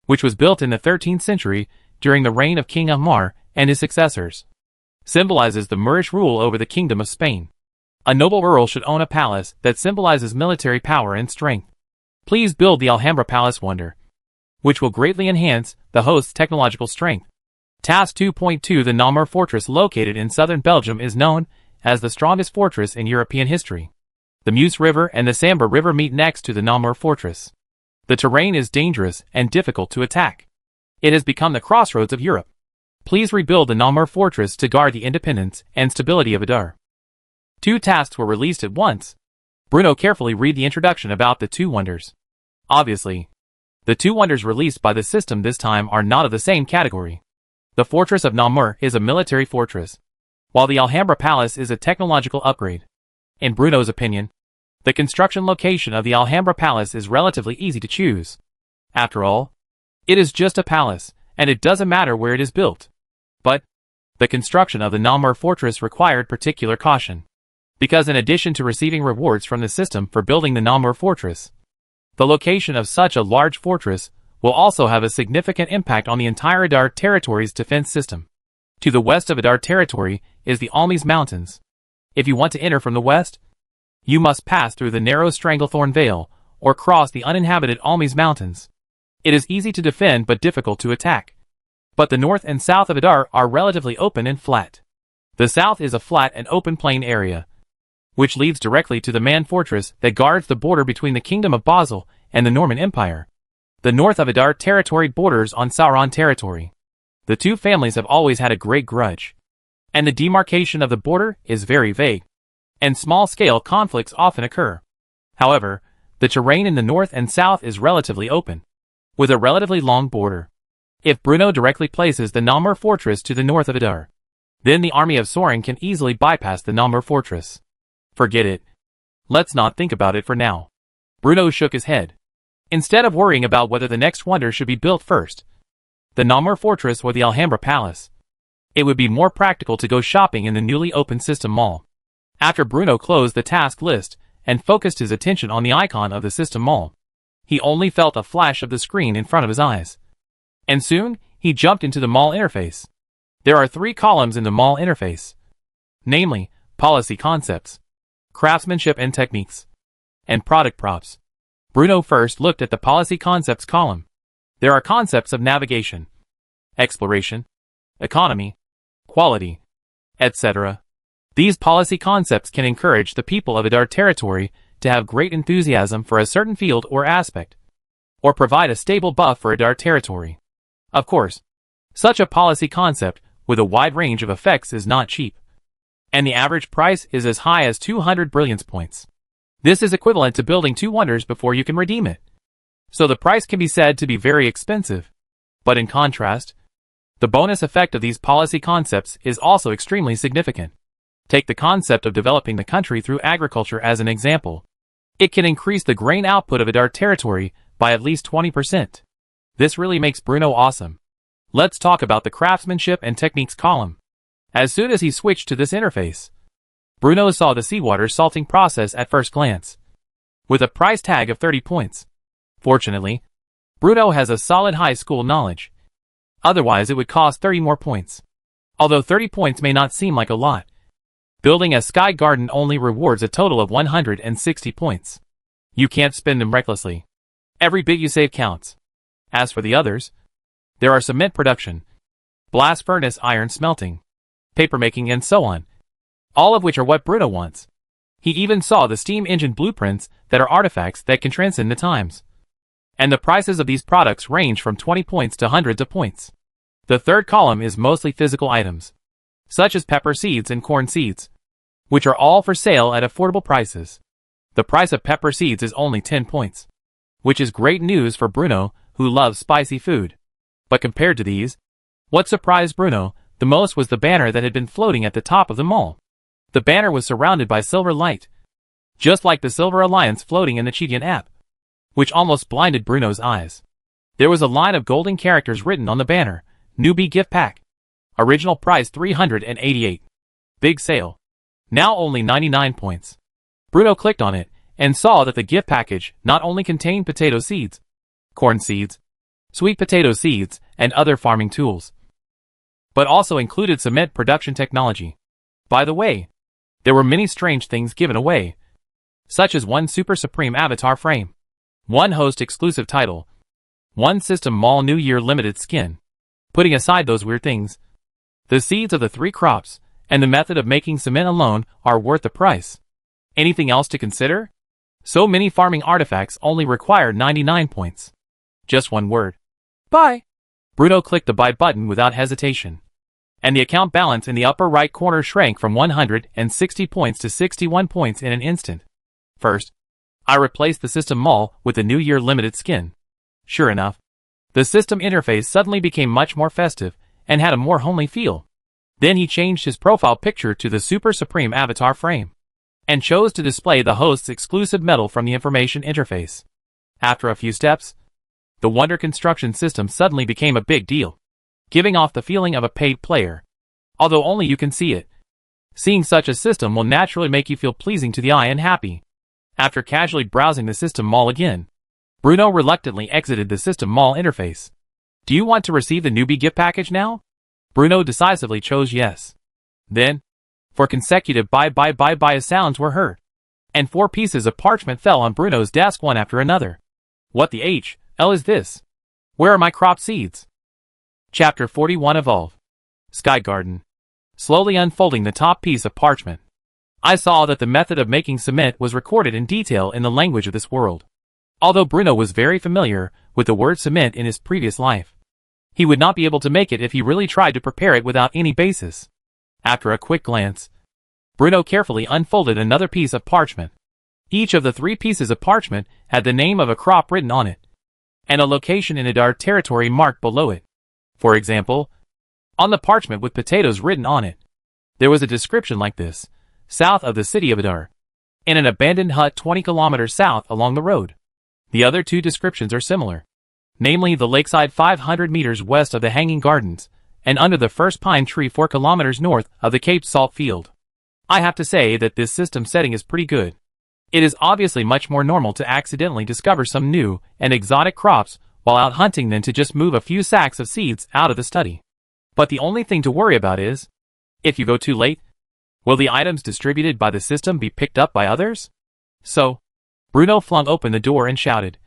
Speaker 1: which was built in the 13th century during the reign of King Amar and his successors, symbolizes the Moorish rule over the Kingdom of Spain. A noble earl should own a palace that symbolizes military power and strength. Please build the Alhambra Palace wonder, which will greatly enhance the host's technological strength. Task 2.2. The Namur Fortress located in southern Belgium is known as the strongest fortress in European history. The Meuse River and the Sambre River meet next to the Namur Fortress. The terrain is dangerous and difficult to attack. It has become the crossroads of Europe. Please rebuild the Namur Fortress to guard the independence and stability of Adar. 2 tasks were released at once. Bruno carefully read the introduction about the 2 wonders. Obviously, the 2 wonders released by the system this time are not of the same category. The Fortress of Namur is a military fortress, while the Alhambra Palace is a technological upgrade. In Bruno's opinion, the construction location of the Alhambra Palace is relatively easy to choose. After all, it is just a palace, and it doesn't matter where it is built. But the construction of the Namur Fortress required particular caution, because in addition to receiving rewards from the system for building the Namur Fortress, the location of such a large fortress will also have a significant impact on the entire Adar Territory's defense system. To the west of Adar Territory is the Almes Mountains. If you want to enter from the west, you must pass through the narrow Stranglethorn Vale, or cross the uninhabited Almes Mountains. It is easy to defend but difficult to attack. But the north and south of Adar are relatively open and flat. The south is a flat and open plain area, which leads directly to the Man Fortress that guards the border between the Kingdom of Basel and the Norman Empire. The north of Adar Territory borders on Sauron Territory. The 2 families have always had a great grudge, and the demarcation of the border is very vague, and small-scale conflicts often occur. However, the terrain in the north and south is relatively open, with a relatively long border. If Bruno directly places the Namur Fortress to the north of Adar, then the army of Sorin can easily bypass the Namur Fortress. Forget it. Let's not think about it for now. Bruno shook his head. Instead of worrying about whether the next wonder should be built first, the Namur Fortress or the Alhambra Palace, it would be more practical to go shopping in the newly opened system mall. After Bruno closed the task list and focused his attention on the icon of the system mall, he only felt a flash of the screen in front of his eyes. And soon, he jumped into the mall interface. There are 3 columns in the mall interface, namely, policy concepts, craftsmanship and techniques, and product props. Bruno first looked at the policy concepts column. There are concepts of navigation, exploration, economy, quality, etc. These policy concepts can encourage the people of Adar Territory to have great enthusiasm for a certain field or aspect, or provide a stable buff for Adar Territory. Of course, such a policy concept with a wide range of effects is not cheap, and the average price is as high as 200 brilliance points. This is equivalent to building 2 wonders before you can redeem it. So the price can be said to be very expensive. But in contrast, the bonus effect of these policy concepts is also extremely significant. Take the concept of developing the country through agriculture as an example. It can increase the grain output of a territory by at least 20%. This really makes Bruno awesome. Let's talk about the craftsmanship and techniques column. As soon as he switched to this interface, Bruno saw the seawater salting process at first glance, with a price tag of 30 points. Fortunately, Bruno has a solid high school knowledge. Otherwise it would cost 30 more points. Although 30 points may not seem like a lot, building a sky garden only rewards a total of 160 points. You can't spend them recklessly. Every bit you save counts. As for the others, there are cement production, blast furnace iron smelting, papermaking and so on, all of which are what Bruno wants. He even saw the steam engine blueprints that are artifacts that can transcend the times. And the prices of these products range from 20 points to hundreds of points. The third column is mostly physical items, such as pepper seeds and corn seeds, which are all for sale at affordable prices. The price of pepper seeds is only 10 points, which is great news for Bruno, who loves spicy food. But compared to these, what surprised Bruno the most was the banner that had been floating at the top of the mall. The banner was surrounded by silver light, just like the Silver Alliance floating in the Chidian app, which almost blinded Bruno's eyes. There was a line of golden characters written on the banner: Newbie Gift Pack. Original price 388. Big sale. Now only 99 points. Bruno clicked on it, and saw that the gift package not only contained potato seeds, corn seeds, sweet potato seeds, and other farming tools, but also included cement production technology. By the way, there were many strange things given away, such as one Super Supreme Avatar frame, one host exclusive title, one System Mall New Year limited skin. Putting aside those weird things, the seeds of the 3 crops and the method of making cement alone are worth the price. Anything else to consider? So many farming artifacts only require 99 points. Just one word. Buy. Bruno clicked the buy button without hesitation, and the account balance in the upper right corner shrank from 160 points to 61 points in an instant. First, I replaced the System Mall with the New Year limited skin. Sure enough, the system interface suddenly became much more festive and had a more homely feel. Then he changed his profile picture to the Super Supreme Avatar frame, and chose to display the host's exclusive medal from the information interface. After a few steps, the Wonder Construction system suddenly became a big deal, giving off the feeling of a paid player, although only you can see it. Seeing such a system will naturally make you feel pleasing to the eye and happy. After casually browsing the System Mall again, Bruno reluctantly exited the System Mall interface. Do you want to receive the newbie gift package now? Bruno decisively chose yes. Then, 4 consecutive buy sounds were heard, and 4 pieces of parchment fell on Bruno's desk one after another. What the hell is this? Where are my crop seeds? Chapter 41 Evolve. Sky Garden. Slowly unfolding the top piece of parchment, I saw that the method of making cement was recorded in detail in the language of this world. Although Bruno was very familiar with the word cement in his previous life, he would not be able to make it if he really tried to prepare it without any basis. After a quick glance, Bruno carefully unfolded another piece of parchment. Each of the 3 pieces of parchment had the name of a crop written on it, and a location in a territory marked below it. For example, on the parchment with potatoes written on it, there was a description like this: south of the city of Adar, in an abandoned hut 20 kilometers south along the road. The other 2 descriptions are similar, namely the lakeside 500 meters west of the Hanging Gardens, and under the first pine tree 4 kilometers north of the Cape Salt Field. I have to say that this system setting is pretty good. It is obviously much more normal to accidentally discover some new and exotic crops while out hunting than to just move a few sacks of seeds out of the study. But the only thing to worry about is, if you go too late, will the items distributed by the system be picked up by others? So, Bruno flung open the door and shouted,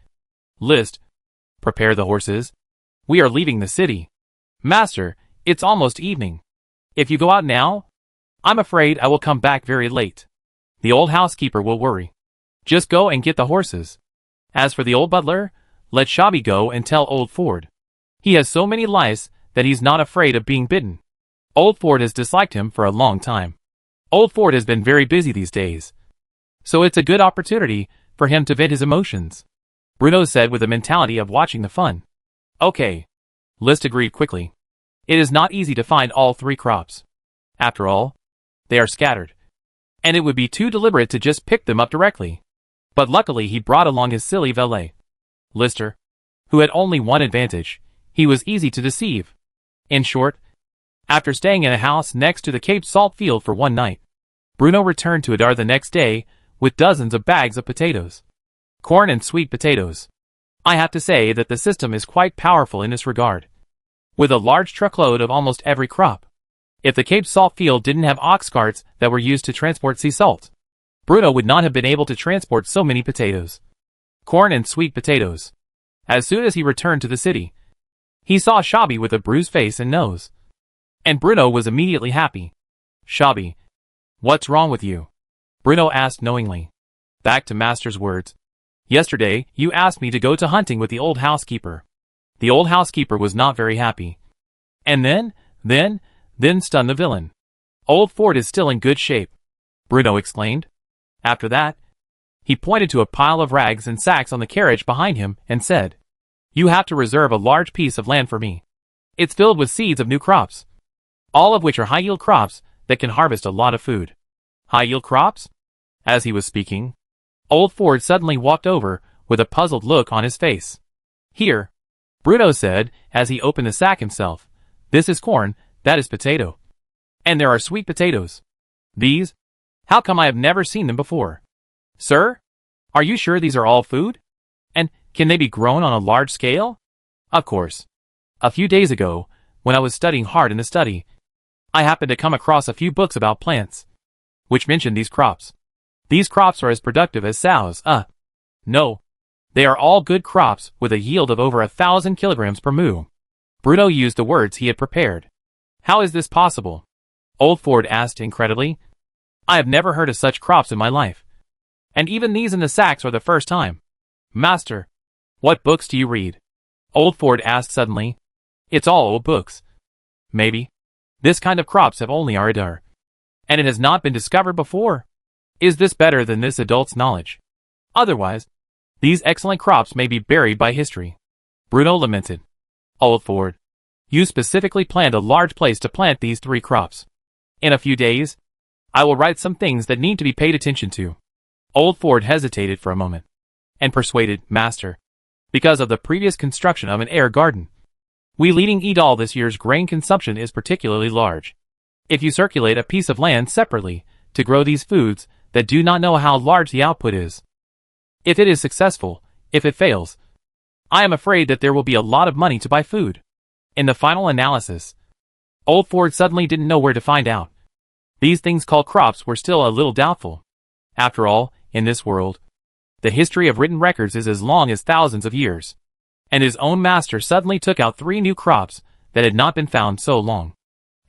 Speaker 1: "List! Prepare the horses. We are leaving the city. Master, it's almost evening. If you go out now, I'm afraid I will come back very late. The old housekeeper will worry. Just go and get the horses. As for the old butler, let Shabby go and tell old Ford. He has so many lice that he's not afraid of being bitten. Old Ford has disliked him for a long time. Old Ford has been very busy these days, so it's a good opportunity for him to vent his emotions," Bruno said with a mentality of watching the fun. "Okay," List agreed quickly. "It is not easy to find all 3 crops. After all, they are scattered, and it would be too deliberate to just pick them up directly. But luckily he brought along his silly valet, Lister, who had only one advantage: he was easy to deceive. In short, after staying in a house next to the Cape Salt field for one night, Bruno returned to Adar the next day with dozens of bags of potatoes. Corn and sweet potatoes. I have to say that the system is quite powerful in this regard. With a large truckload of almost every crop. If the Cape Salt field didn't have ox carts that were used to transport sea salt, Bruno would not have been able to transport so many potatoes. Corn and sweet potatoes. As soon as he returned to the city, he saw Shabby with a bruised face and nose. And Bruno was immediately happy. Shabby, what's wrong with you? Bruno asked knowingly. Back to Master's words. Yesterday, you asked me to go to hunting with the old housekeeper. The old housekeeper was not very happy. And then stunned the villain. Old Ford is still in good shape, Bruno exclaimed. After that, he pointed to a pile of rags and sacks on the carriage behind him and said, You have to reserve a large piece of land for me. It's filled with seeds of new crops, all of which are high-yield crops that can harvest a lot of food. High-yield crops? As he was speaking, Old Ford suddenly walked over with a puzzled look on his face. Here, Bruno said as he opened the sack himself. This is corn, that is potato. And there are sweet potatoes. These? How come I have never seen them before? Sir? Are you sure these are all food? And can they be grown on a large scale? Of course. A few days ago, when I was studying hard in the study, I happened to come across a few books about plants, which mentioned these crops. These crops are as productive as sows. No. They are all good crops with a yield of over 1,000 kilograms per moo. Bruno used the words he had prepared. How is this possible? Old Ford asked incredulously. I have never heard of such crops in my life. And even these in the sacks are the first time. Master, what books do you read? Old Ford asked suddenly. It's all old books. Maybe. This kind of crops have only our Adar. And it has not been discovered before. Is this better than this adult's knowledge? Otherwise, these excellent crops may be buried by history. Bruno lamented. Old Ford, you specifically planned a large place to plant these 3 crops. In a few days, I will write some things that need to be paid attention to. Old Ford hesitated for a moment, and persuaded, Master, because of the previous construction of an air garden. We leading Edal this year's grain consumption is particularly large. If you circulate a piece of land separately to grow these foods that do not know how large the output is. If it is successful, if it fails, I am afraid that there will be a lot of money to buy food. In the final analysis, Old Ford suddenly didn't know where to find out. These things called crops were still a little doubtful. After all, in this world, the history of written records is as long as thousands of years. And his own master suddenly took out 3 new crops that had not been found so long,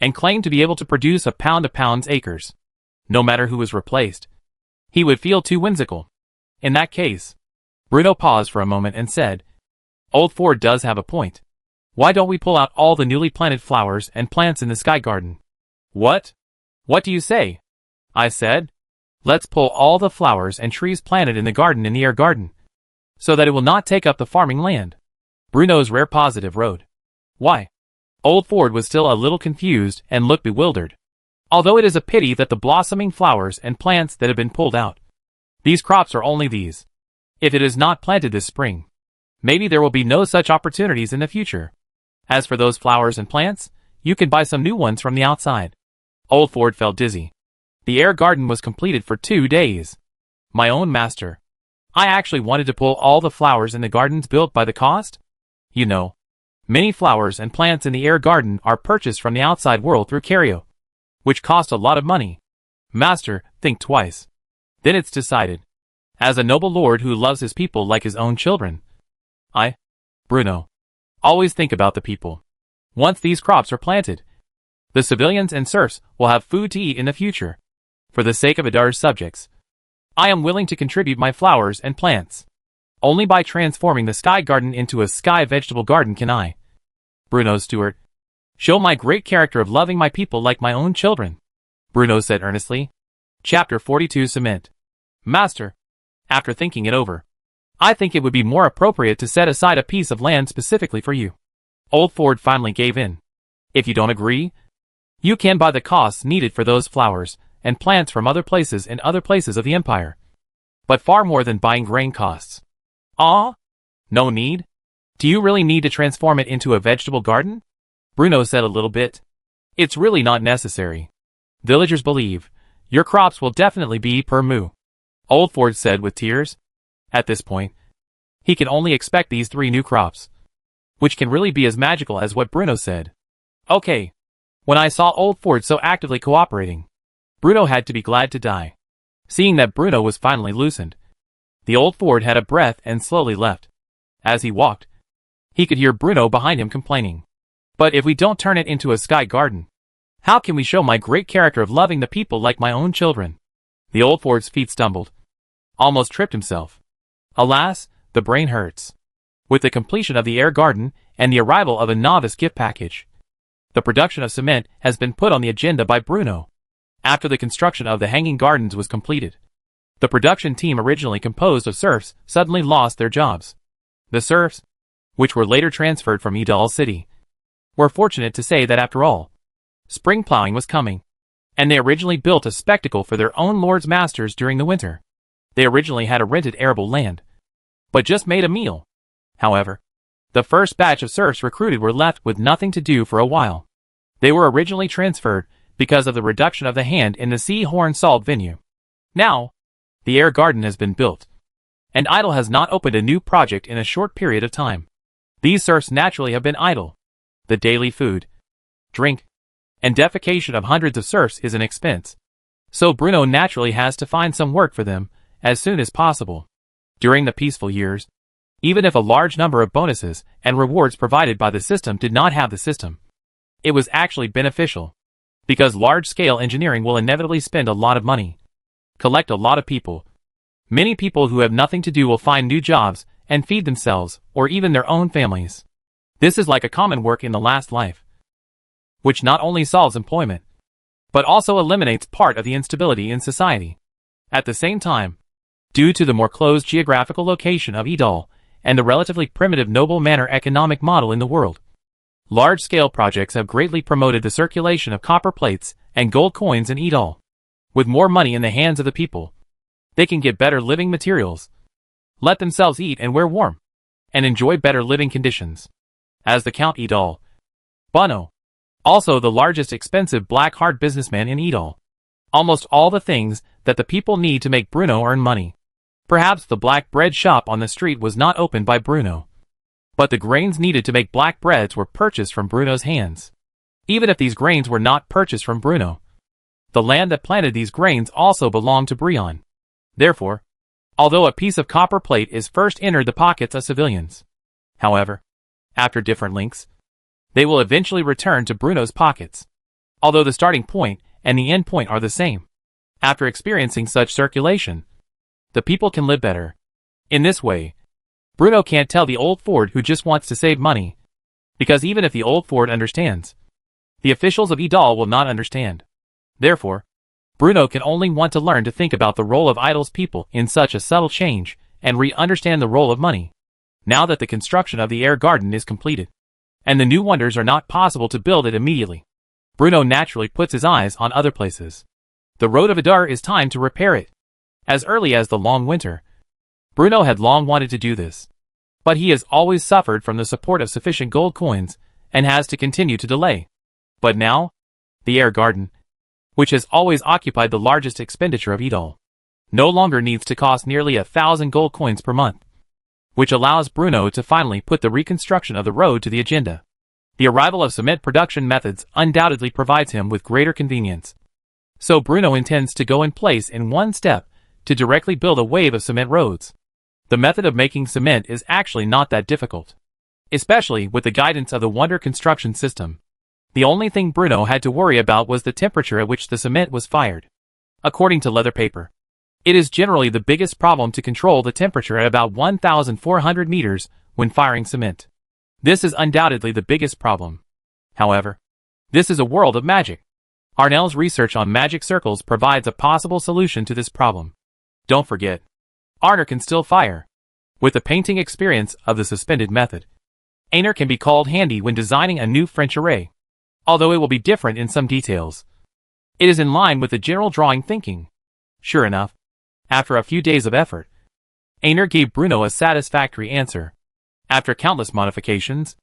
Speaker 1: and claimed to be able to produce a pound acres. No matter who was replaced, he would feel too whimsical. In that case, Bruno paused for a moment and said, Old Ford does have a point. Why don't we pull out all the newly planted flowers and plants in the sky garden? What? What do you say? I said, let's pull all the flowers and trees planted in the garden in the air garden, so that it will not take up the farming land. Bruno's rare positive rode. Why? Old Ford was still a little confused and looked bewildered. Although it is a pity that the blossoming flowers and plants that have been pulled out, these crops are only these. If it is not planted this spring, maybe there will be no such opportunities in the future. As for those flowers and plants, you can buy some new ones from the outside. Old Ford felt dizzy. The air garden was completed for 2 days. My own master. I actually wanted to pull all the flowers in the gardens built by the cost. You know, many flowers and plants in the air garden are purchased from the outside world through Cario, which cost a lot of money. Master, think twice. Then it's decided. As a noble lord who loves his people like his own children, I, Bruno, always think about the people. Once these crops are planted, the civilians and serfs will have food to eat in the future. For the sake of Adar's subjects, I am willing to contribute my flowers and plants. Only by transforming the sky garden into a sky vegetable garden can I, Bruno Stewart, show my great character of loving my people like my own children, Bruno said earnestly. Chapter 42 Cement. Master, after thinking it over, I think it would be more appropriate to set aside a piece of land specifically for you. Old Ford finally gave in. If you don't agree, you can buy the costs needed for those flowers and plants from other places in other places of the empire. but far more than buying grain costs. Ah? No need? Do you really need to transform it into a vegetable garden? Bruno said a little bit. It's really not necessary. Villagers believe your crops will definitely be per moo. Old Ford said with tears. At this point, he can only expect these 3 new crops, which can really be as magical as what Bruno said. Okay. When I saw Old Ford so actively cooperating, Bruno had to be glad to die. Seeing that Bruno was finally loosened, the Old Ford had a breath and slowly left. As he walked, he could hear Bruno behind him complaining. But if we don't turn it into a sky garden, how can we show my great character of loving the people like my own children? The Old Ford's feet stumbled. Almost tripped himself. Alas, the brain hurts. With the completion of the air garden and the arrival of a novice gift package, the production of cement has been put on the agenda by Bruno. After the construction of the hanging gardens was completed, the production team originally composed of serfs suddenly lost their jobs. The serfs, which were later transferred from Idol City, were fortunate to say that after all, spring plowing was coming, and they originally built a spectacle for their own lords masters during the winter. They originally had a rented arable land, but just made a meal. However, the first batch of serfs recruited were left with nothing to do for a while. They were originally transferred because of the reduction of the hand in the Seahorn salt venue. Now, the air garden has been built, and Idle has not opened a new project in a short period of time. These serfs naturally have been idle. The daily food, drink, and defecation of hundreds of serfs is an expense. So Bruno naturally has to find some work for them as soon as possible. During the peaceful years, even if a large number of bonuses and rewards provided by the system did not have the system, it was actually beneficial, because large-scale engineering will inevitably spend a lot of money, collect a lot of people. Many people who have nothing to do will find new jobs and feed themselves or even their own families. This is like a common work in the last life, which not only solves employment, but also eliminates part of the instability in society. At the same time, due to the more closed geographical location of Idol and the relatively primitive noble manor economic model in the world, large-scale projects have greatly promoted the circulation of copper plates and gold coins in Idol. With more money in the hands of the people, they can get better living materials, let themselves eat and wear warm, and enjoy better living conditions. As the Count Idol, Bono, also the largest expensive black heart businessman in Idol, almost all the things that the people need to make Bruno earn money. Perhaps the black bread shop on the street was not opened by Bruno, but the grains needed to make black breads were purchased from Bruno's hands. Even if these grains were not purchased from Bruno, the land that planted these grains also belonged to Brion. Therefore, although a piece of copper plate is first entered the pockets of civilians, however, after different links, they will eventually return to Bruno's pockets, although the starting point and the end point are the same. After experiencing such circulation, the people can live better. In this way, Bruno can't tell the old Ford who just wants to save money, because even if the old Ford understands, the officials of Idol will not understand. Therefore, Bruno can only want to learn to think about the role of Idol's people in such a subtle change and re-understand the role of money. Now that the construction of the air garden is completed, and the new wonders are not possible to build it immediately, Bruno naturally puts his eyes on other places. The road of Adar is time to repair it. As early as the long winter, Bruno had long wanted to do this, but he has always suffered from the support of sufficient gold coins and has to continue to delay. But now, the air garden, which has always occupied the largest expenditure of Idol, no longer needs to cost nearly 1,000 gold coins per month, which allows Bruno to finally put the reconstruction of the road to the agenda. The arrival of cement production methods undoubtedly provides him with greater convenience. So Bruno intends to go in place in one step to directly build a wave of cement roads. The method of making cement is actually not that difficult, especially with the guidance of the Wonder construction system. The only thing Bruno had to worry about was the temperature at which the cement was fired. According to Leather Paper, it is generally the biggest problem to control the temperature at about 1,400 meters when firing cement. This is undoubtedly the biggest problem. However, this is a world of magic. Arnell's research on magic circles provides a possible solution to this problem. Don't forget, Arner can still fire. With the painting experience of the suspended method, Aner can be called handy when designing a new French array, although it will be different in some details. It is in line with the general drawing thinking. Sure enough, After a few days of effort, Ainer gave Bruno a satisfactory answer. After countless modifications,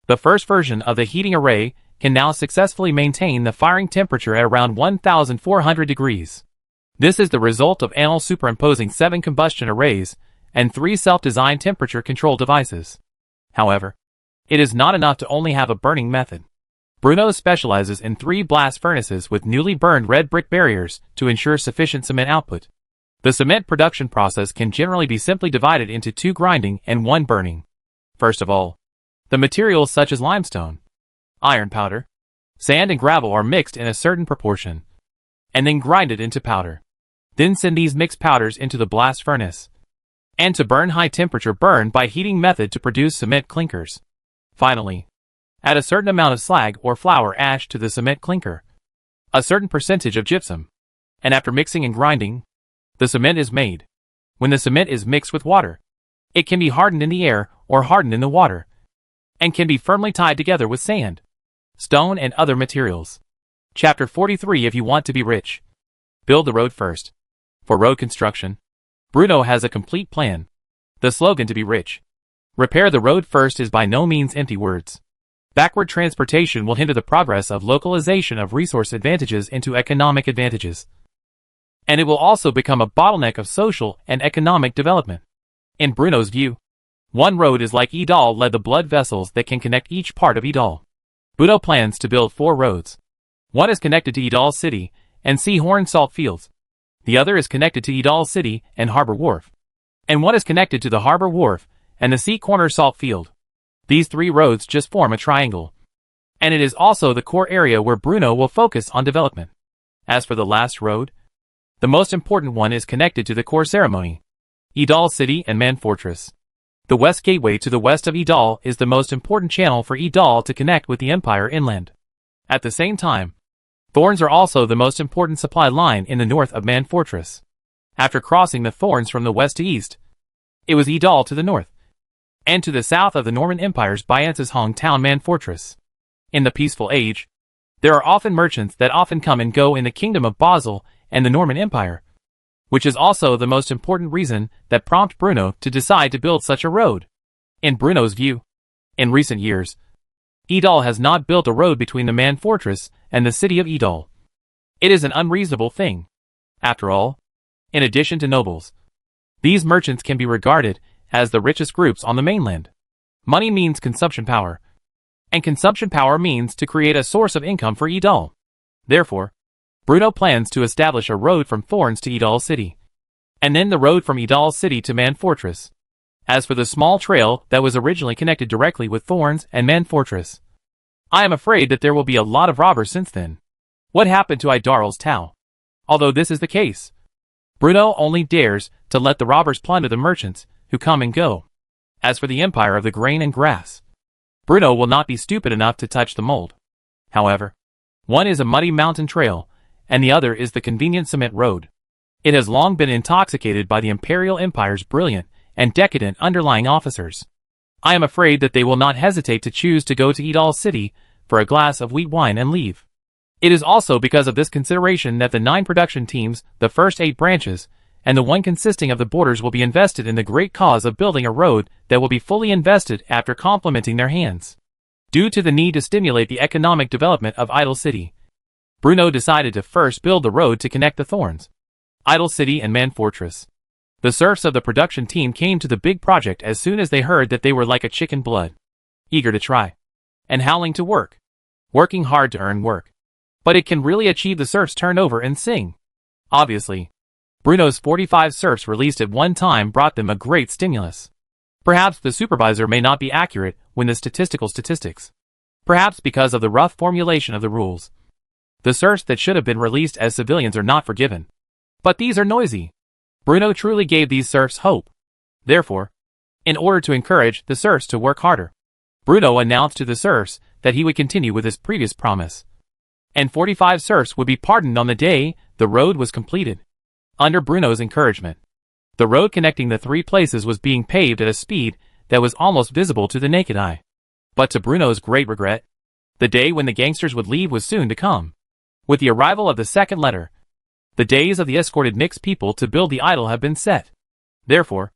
Speaker 1: the first version of the heating array can now successfully maintain the firing temperature at around 1,400 degrees. This is the result of Anil superimposing 7 combustion arrays and 3 self-designed temperature control devices. However, it is not enough to only have a burning method. Bruno specializes in 3 blast furnaces with newly burned red brick barriers to ensure sufficient cement output. The cement production process can generally be simply divided into 2 grinding and 1 burning. First of all, the materials such as limestone, iron powder, sand and gravel are mixed in a certain proportion, and then grinded into powder. Then send these mixed powders into the blast furnace, and to burn high temperature burn by heating method to produce cement clinkers. Finally, add a certain amount of slag or flour ash to the cement clinker, a certain percentage of gypsum, and after mixing and grinding, the cement is made. When the cement is mixed with water, it can be hardened in the air or hardened in the water, and can be firmly tied together with sand, stone and other materials. Chapter 43. If you want to be rich, build the road first. For road construction, Bruno has a complete plan. The slogan to be rich, repair the road first, is by no means empty words. Backward transportation will hinder the progress of localization of resource advantages into economic advantages, and it will also become a bottleneck of social and economic development. In Bruno's view, one road is like Idal led the blood vessels that can connect each part of Idal. Bruno plans to build 4 roads. One is connected to Idal City and Seahorn Salt Fields. The other is connected to Idal City and Harbor Wharf. And one is connected to the Harbor Wharf and the Sea Corner Salt Field. These 3 roads just form a triangle. And it is also the core area where Bruno will focus on development. As for the last road, the most important one is connected to the core ceremony, Idal City and Man Fortress. The west gateway to the west of Idal is the most important channel for Idal to connect with the Empire inland. At the same time, Thorns are also the most important supply line in the north of Man Fortress. After crossing the Thorns from the west to east, it was Idal to the north, and to the south of the Norman Empire's Byance's Hong Town Man Fortress. In the peaceful age, there are often merchants that often come and go in the Kingdom of Basel and the Norman Empire, which is also the most important reason that prompted Bruno to decide to build such a road. In Bruno's view, in recent years, Idal has not built a road between the Man Fortress and the city of Idal. It is an unreasonable thing. After all, in addition to nobles, these merchants can be regarded as the richest groups on the mainland. Money means consumption power, and consumption power means to create a source of income for Idal. Therefore, Bruno plans to establish a road from Thorns to Idal City, and then the road from Idal City to Man Fortress. As for the small trail that was originally connected directly with Thorns and Man Fortress, I am afraid that there will be a lot of robbers since then. What happened to Idaral's Tau? Although this is the case, Bruno only dares to let the robbers plunder the merchants who come and go. As for the Empire of the Grain and Grass, Bruno will not be stupid enough to touch the mold. However, one is a muddy mountain trail, and the other is the convenient cement road. It has long been intoxicated by the Imperial Empire's brilliant and decadent underlying officers. I am afraid that they will not hesitate to choose to go to Idal City for a glass of wheat wine and leave. It is also because of this consideration that the 9 production teams, the first 8 branches, and the one consisting of the borders will be invested in the great cause of building a road that will be fully invested after complementing their hands. Due to the need to stimulate the economic development of Idal City, Bruno decided to first build the road to connect the Thorns, Idal City and Man Fortress. The serfs of the production team came to the big project as soon as they heard that they were like a chicken blood, eager to try, and howling to work, working hard to earn work. But it can really achieve the serfs turn over and sing. Obviously, Bruno's 45 serfs released at one time brought them a great stimulus. Perhaps the supervisor may not be accurate when the statistics. Perhaps because of the rough formulation of the rules, the serfs that should have been released as civilians are not forgiven. But these are noisy. Bruno truly gave these serfs hope. Therefore, in order to encourage the serfs to work harder, Bruno announced to the serfs that he would continue with his previous promise, and 45 serfs would be pardoned on the day the road was completed. Under Bruno's encouragement, the road connecting the 3 places was being paved at a speed that was almost visible to the naked eye. But to Bruno's great regret, the day when the gangsters would leave was soon to come. With the arrival of the second letter, The days of the escorted mixed people to build the idol have been set. Therefore,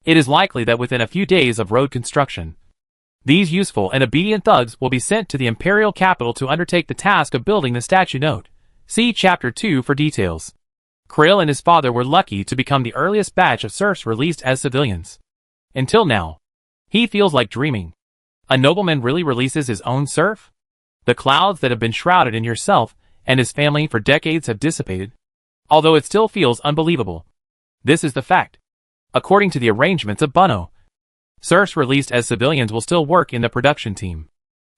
Speaker 1: it is likely that within a few days of road construction, these useful and obedient thugs will be sent to the imperial capital to undertake the task of building the statue. Note: see Chapter 2 for details. Krill and his father were lucky to become the earliest batch of serfs released as civilians. Until now, he feels like dreaming. A nobleman really releases his own serf? The clouds that have been shrouded in yourself and his family for decades have dissipated. Although it still feels unbelievable. This is the fact. According to the arrangements of Bunno, serfs released as civilians will still work in the production team.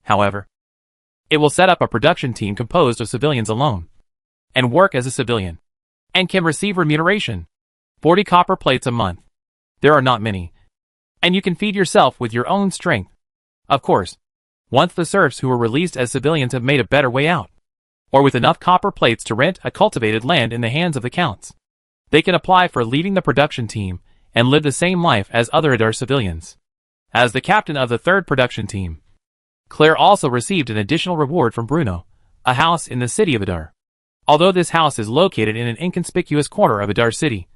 Speaker 1: However, it will set up a production team composed of civilians alone, and work as a civilian, and can receive remuneration. 40 copper plates a month. There are not many. And you can feed yourself with your own strength. Of course, once the serfs who were released as civilians have made a better way out, or with enough copper plates to rent a cultivated land in the hands of the counts, they can apply for leaving the production team and live the same life as other Adar civilians. As the captain of the third production team, Claire also received an additional reward from Bruno, a house in the city of Adar. Although this house is located in an inconspicuous corner of Adar City,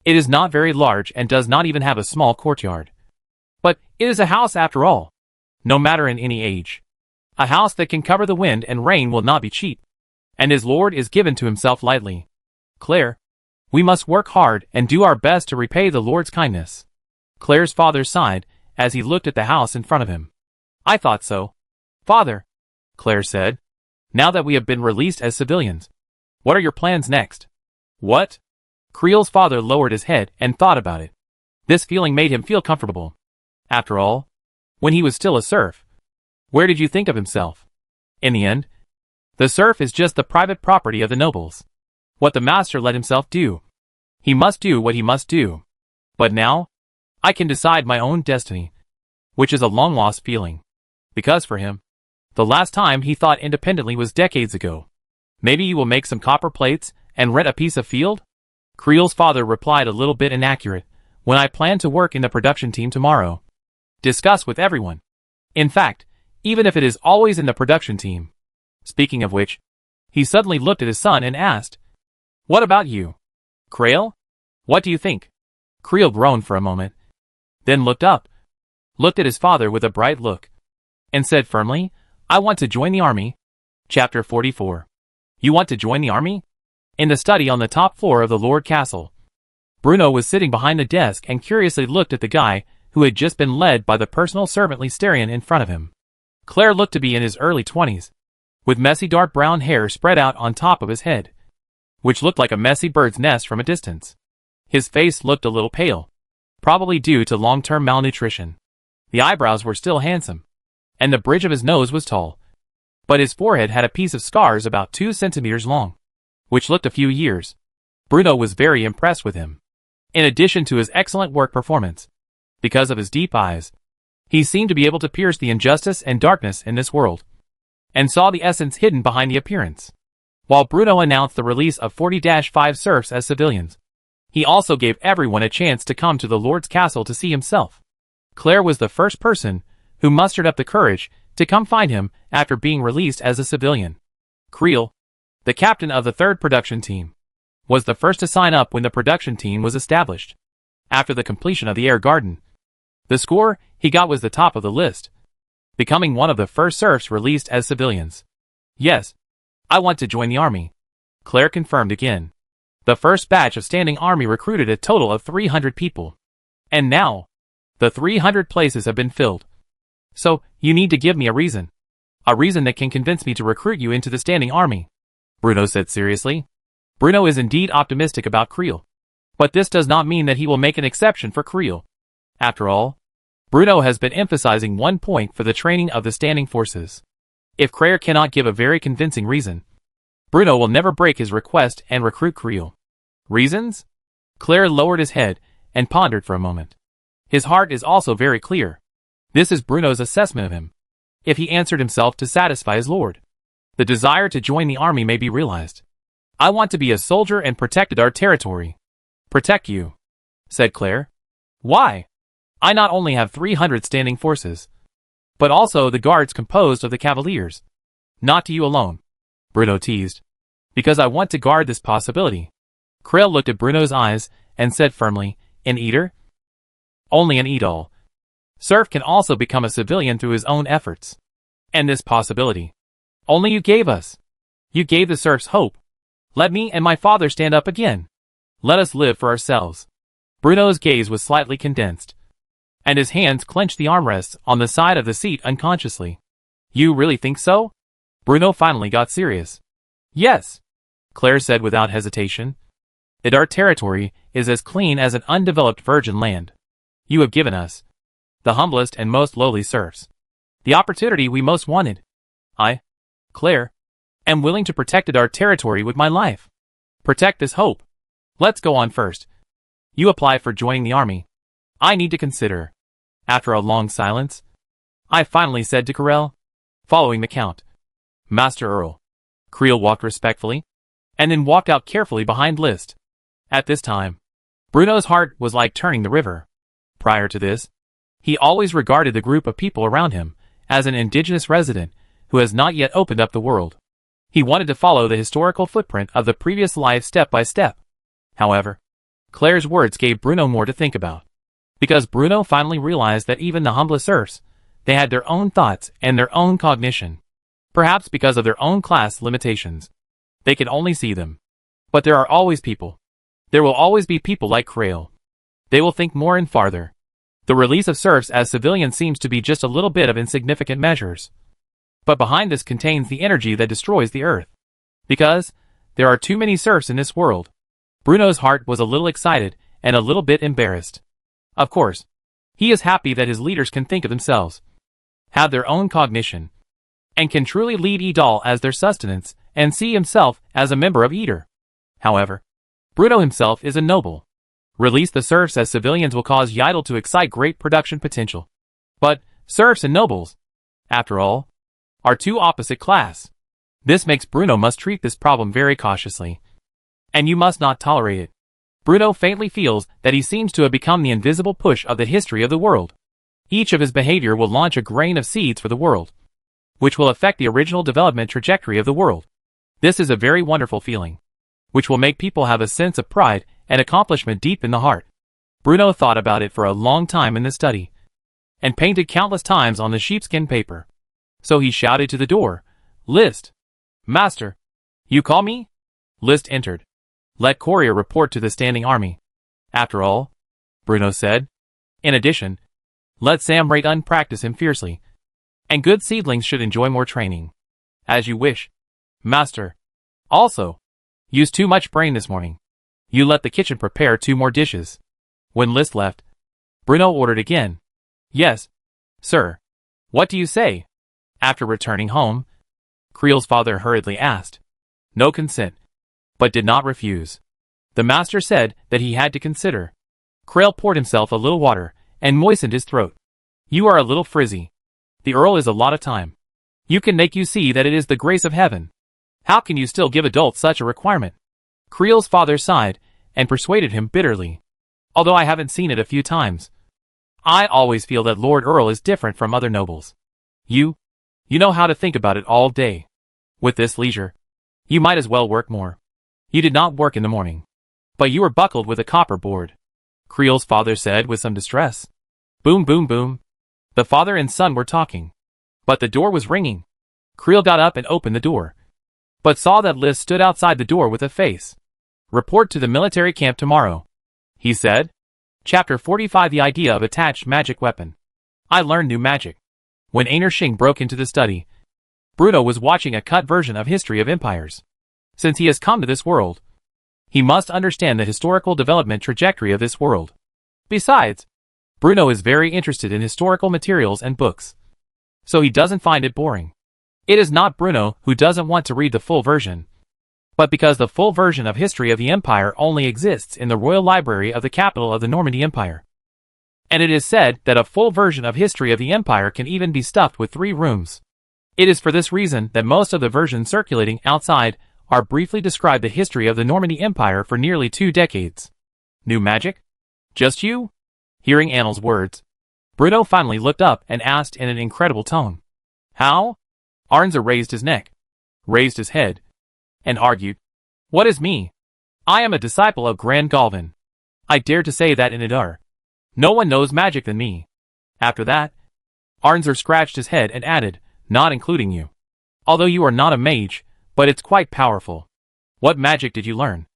Speaker 1: it is not very large and does not even have a small courtyard. But it is a house after all, no matter in any age. A house that can cover the wind and rain will not be cheap, and his lord is given to himself lightly. Claire, we must work hard and do our best to repay the Lord's kindness. Claire's father sighed as he looked at the house in front of him. I thought so. Father, Claire said, now that we have been released as civilians, what are your plans next? What? Creel's father lowered his head and thought about it. This feeling made him feel comfortable. After all, when he was still a serf, where did you think of himself? In the end, the serf is just the private property of the nobles. What the master let himself do, he must do what he must do. But now, I can decide my own destiny, which is a long-lost feeling. Because for him, the last time he thought independently was decades ago. Maybe you will make some copper plates and rent a piece of field? Creel's father replied a little bit inaccurate. When I plan to work in the production team tomorrow. Discuss with everyone. In fact, even if it is always in the production team. Speaking of which, he suddenly looked at his son and asked, what about you? Creel? What do you think? Creel groaned for a moment, then looked up, looked at his father with a bright look, and said firmly, I want to join the army. Chapter 44. You want to join the army? In the study on the top floor of the Lord Castle, Bruno was sitting behind the desk and curiously looked at the guy who had just been led by the personal servant Lysterion in front of him. Claire looked to be in his early 20s, with messy dark brown hair spread out on top of his head, which looked like a messy bird's nest from a distance. His face looked a little pale, probably due to long-term malnutrition. The eyebrows were still handsome, and the bridge of his nose was tall, but his forehead had a piece of scars about 2 centimeters long, which looked a few years. Bruno was very impressed with him. In addition to his excellent work performance, because of his deep eyes, he seemed to be able to pierce the injustice and darkness in this world, and saw the essence hidden behind the appearance. While Bruno announced the release of 40-5 serfs as civilians, he also gave everyone a chance to come to the Lord's castle to see himself. Claire was the first person who mustered up the courage to come find him after being released as a civilian. Creel, the captain of the third production team, was the first to sign up when the production team was established. After the completion of the air garden, the score he got was the top of the list, becoming one of the first serfs released as civilians. Yes, I want to join the army, Claire confirmed again. The first batch of standing army recruited a total of 300 people. And now, the 300 places have been filled. So, you need to give me a reason. A reason that can convince me to recruit you into the standing army, Bruno said seriously. Bruno is indeed optimistic about Creel. But this does not mean that he will make an exception for Creel. After all, Bruno has been emphasizing one point for the training of the standing forces. If Claire cannot give a very convincing reason, Bruno will never break his request and recruit Creel. Reasons? Claire lowered his head and pondered for a moment. His heart is also very clear. This is Bruno's assessment of him. If he answered himself to satisfy his lord, the desire to join the army may be realized. I want to be a soldier and protect our territory. Protect you, said Claire. Why? I not only have 300 standing forces, but also the guards composed of the cavaliers. Not to you alone, Bruno teased. Because I want to guard this possibility. Krill looked at Bruno's eyes and said firmly, an eater? Only an Edol. Serf can also become a civilian through his own efforts. And this possibility. Only you gave us. You gave the serfs hope. Let me and my father stand up again. Let us live for ourselves. Bruno's gaze was slightly condensed, and his hands clenched the armrests on the side of the seat unconsciously. You really think so? Bruno finally got serious. Yes, Claire said without hesitation. The territory is as clean as an undeveloped virgin land. You have given us, the humblest and most lowly serfs, the opportunity we most wanted. I, Claire, am willing to protect our territory with my life. Protect this hope. Let's go on first. You apply for joining the army. I need to consider. After a long silence, I finally said to Corell, following the count, Master Earl. Creel walked respectfully, and then walked out carefully behind List. At this time, Bruno's heart was like turning the river. Prior to this, he always regarded the group of people around him as an indigenous resident who has not yet opened up the world. He wanted to follow the historical footprint of the previous life step by step. However, Claire's words gave Bruno more to think about, because Bruno finally realized that even the humblest serfs, they had their own thoughts and their own cognition. Perhaps because of their own class limitations, they could only see them. But there are always people. There will always be people like Krail. They will think more and farther. The release of serfs as civilians seems to be just a little bit of insignificant measures. But behind this contains the energy that destroys the earth. Because there are too many serfs in this world. Bruno's heart was a little excited and a little bit embarrassed. Of course, he is happy that his leaders can think of themselves, have their own cognition, and can truly lead Edal as their sustenance and see himself as a member of Eater. However, Bruno himself is a noble. Release the serfs as civilians will cause Yidel to excite great production potential. But serfs and nobles, after all, are two opposite class. This makes Bruno must treat this problem very cautiously. And you must not tolerate it. Bruno faintly feels that he seems to have become the invisible push of the history of the world. Each of his behavior will launch a grain of seeds for the world, which will affect the original development trajectory of the world. This is a very wonderful feeling, which will make people have a sense of pride and accomplishment deep in the heart. Bruno thought about it for a long time in the study, and painted countless times on the sheepskin paper. So he shouted to the door, List! Master! You call me? List entered. Let courier report to the standing army. After all, Bruno said. In addition, let Sam rate unpractice him fiercely, and good seedlings should enjoy more training. As you wish, Master. Also, use too much brain this morning. You let the kitchen prepare 2 more dishes. When List left, Bruno ordered again. Yes, sir. What do you say? After returning home, Creel's father hurriedly asked. No consent, but did not refuse. The master said that he had to consider. Creel poured himself a little water and moistened his throat. You are a little frizzy. The Earl is a lot of time. You can make you see that it is the grace of heaven. How can you still give adults such a requirement? Creel's father sighed and persuaded him bitterly. Although I haven't seen it a few times, I always feel that Lord Earl is different from other nobles. You know how to think about it all day. With this leisure, you might as well work more. You did not work in the morning, but you were buckled with a copper board, Creel's father said with some distress. Boom, boom, boom. The father and son were talking, but the door was ringing. Creel got up and opened the door, but saw that Liz stood outside the door with a face. Report to the military camp tomorrow, he said. Chapter 45 The Idea of Attached Magic Weapon. I learned new magic. When Aner Shing broke into the study, Bruno was watching a cut version of History of Empires. Since he has come to this world, he must understand the historical development trajectory of this world. Besides, Bruno is very interested in historical materials and books, so he doesn't find it boring. It is not Bruno who doesn't want to read the full version, but because the full version of History of the Empire only exists in the Royal Library of the capital of the Normandy Empire. And it is said that a full version of History of the Empire can even be stuffed with 3 rooms. It is for this reason that most of the versions circulating outside are briefly describe the history of the Normandy Empire for nearly 2 decades. New magic? Just you? Hearing Annel's words, Bruno finally looked up and asked in an incredible tone. How? Arnzer raised his neck, raised his head, and argued. What is me? I am a disciple of Grand Galvin. I dare to say that in Idar. No one knows magic than me. After that, Arnzer scratched his head and added, not including you. Although you are not a mage, but it's quite powerful. What magic did you learn?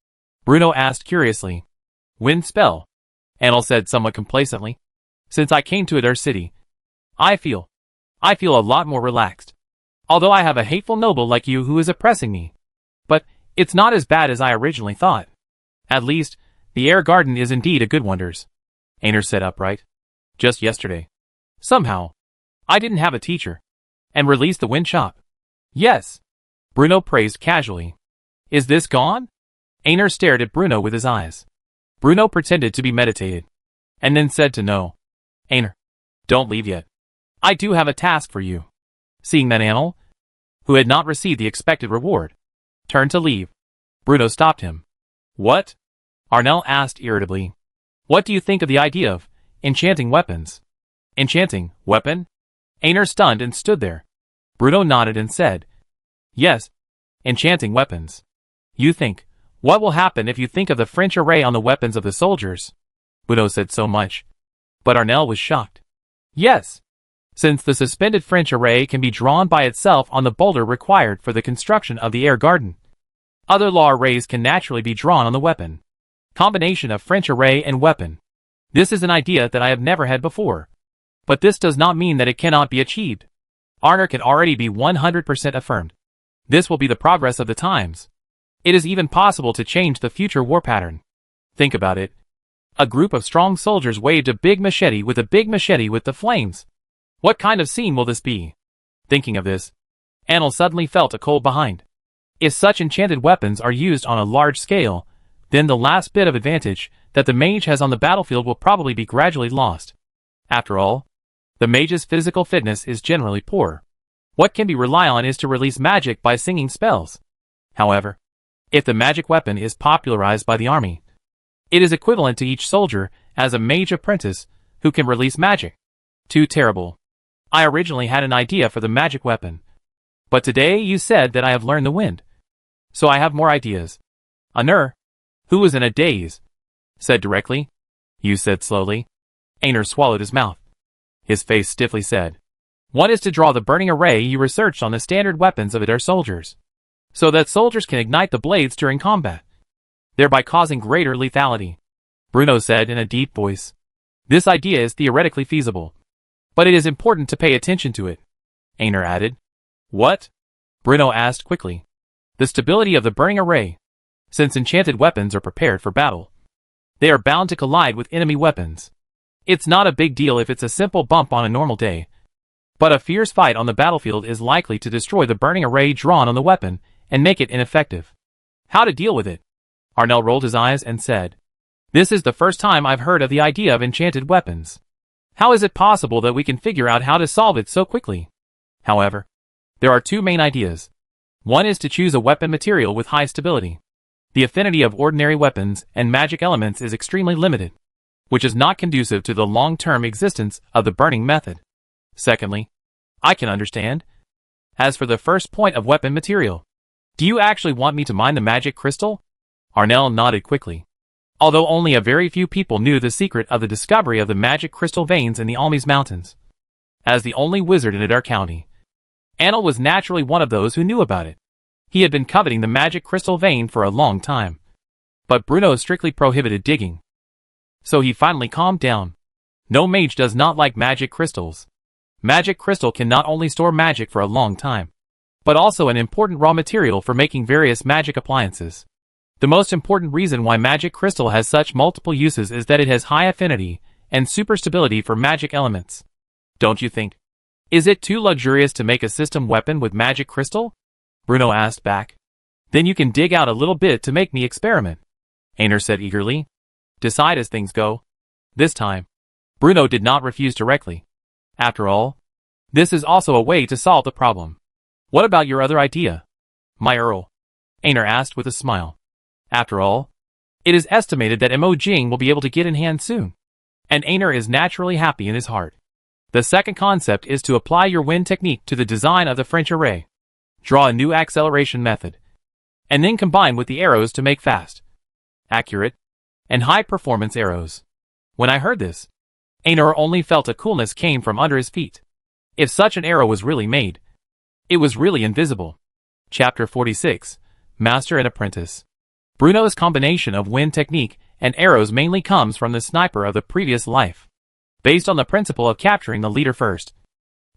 Speaker 1: Bruno asked curiously. Wind spell, Anil said somewhat complacently. Since I came to Idar City, I feel a lot more relaxed. Although I have a hateful noble like you who is oppressing me. But it's not as bad as I originally thought. At least, the air garden is indeed a good wonders. Einar sat upright. Just yesterday. Somehow, I didn't have a teacher. And released the wind chop. Yes. Bruno praised casually. Is this gone? Einar stared at Bruno with his eyes. Bruno pretended to be meditated. And then said to no. Einar, don't leave yet. I do have a task for you. Seeing that Anil, who had not received the expected reward, turned to leave, Bruno stopped him. What? Arnell asked irritably. What do you think of the idea of enchanting weapons? Enchanting weapon? Einar stunned and stood there. Bruno nodded and said, yes, enchanting weapons. You think, what will happen if you think of the French array on the weapons of the soldiers? Bruno said so much. But Arnell was shocked. Yes. Since the suspended French array can be drawn by itself on the boulder required for the construction of the air garden. Other law arrays can naturally be drawn on the weapon. Combination of French array and weapon. This is an idea that I have never had before. But this does not mean that it cannot be achieved. Arner can already be 100% affirmed. This will be the progress of the times. It is even possible to change the future war pattern. Think about it. A group of strong soldiers waved a big machete with the flames. What kind of scene will this be? Thinking of this, Anil suddenly felt a cold behind. If such enchanted weapons are used on a large scale, then the last bit of advantage that the mage has on the battlefield will probably be gradually lost. After all, the mage's physical fitness is generally poor. What can be relied on is to release magic by singing spells. However, if the magic weapon is popularized by the army, it is equivalent to each soldier as a mage apprentice who can release magic. Too terrible. I originally had an idea for the magic weapon. But today you said that I have learned the wind. So I have more ideas. Anur, who was in a daze, said directly. You said slowly. Einar swallowed his mouth. His face stiffly said. One is to draw the burning array you researched on the standard weapons of Idar soldiers, so that soldiers can ignite the blades during combat, thereby causing greater lethality. Bruno said in a deep voice. This idea is theoretically feasible, but it is important to pay attention to it. Einar added. What? Bruno asked quickly. The stability of the burning array. Since enchanted weapons are prepared for battle, they are bound to collide with enemy weapons. It's not a big deal if it's a simple bump on a normal day, but a fierce fight on the battlefield is likely to destroy the burning array drawn on the weapon and make it ineffective. How to deal with it? Arnell rolled his eyes and said. This is the first time I've heard of the idea of enchanted weapons. How is it possible that we can figure out how to solve it so quickly? However, there are two main ideas. One is to choose a weapon material with high stability. The affinity of ordinary weapons and magic elements is extremely limited, which is not conducive to the long-term existence of the burning method. Secondly, I can understand. As for the first point of weapon material, do you actually want me to mine the magic crystal? Arnell nodded quickly. Although only a very few people knew the secret of the discovery of the magic crystal veins in the Almes Mountains. As the only wizard in Idar County, Anil was naturally one of those who knew about it. He had been coveting the magic crystal vein for a long time. But Bruno strictly prohibited digging. So he finally calmed down. No mage does not like magic crystals. Magic crystal can not only store magic for a long time, but also an important raw material for making various magic appliances. The most important reason why magic crystal has such multiple uses is that it has high affinity and super stability for magic elements. Don't you think? Is it too luxurious to make a system weapon with magic crystal? Bruno asked back. Then you can dig out a little bit to make me experiment, Einar said eagerly. Decide as things go. This time, Bruno did not refuse directly. After all, this is also a way to solve the problem. What about your other idea? My Earl, Einar asked with a smile. After all, it is estimated that Mo Jing will be able to get in hand soon, and Einar is naturally happy in his heart. The second concept is to apply your wind technique to the design of the French array. Draw a new acceleration method, and then combine with the arrows to make fast. accurate, and high-performance arrows. When I heard this, Einar only felt a coolness came from under his feet. If such an arrow was really made, it was really invisible. Chapter 46, Master and Apprentice. Bruno's combination of wind technique and arrows mainly comes from the sniper of the previous life, based on the principle of capturing the leader first.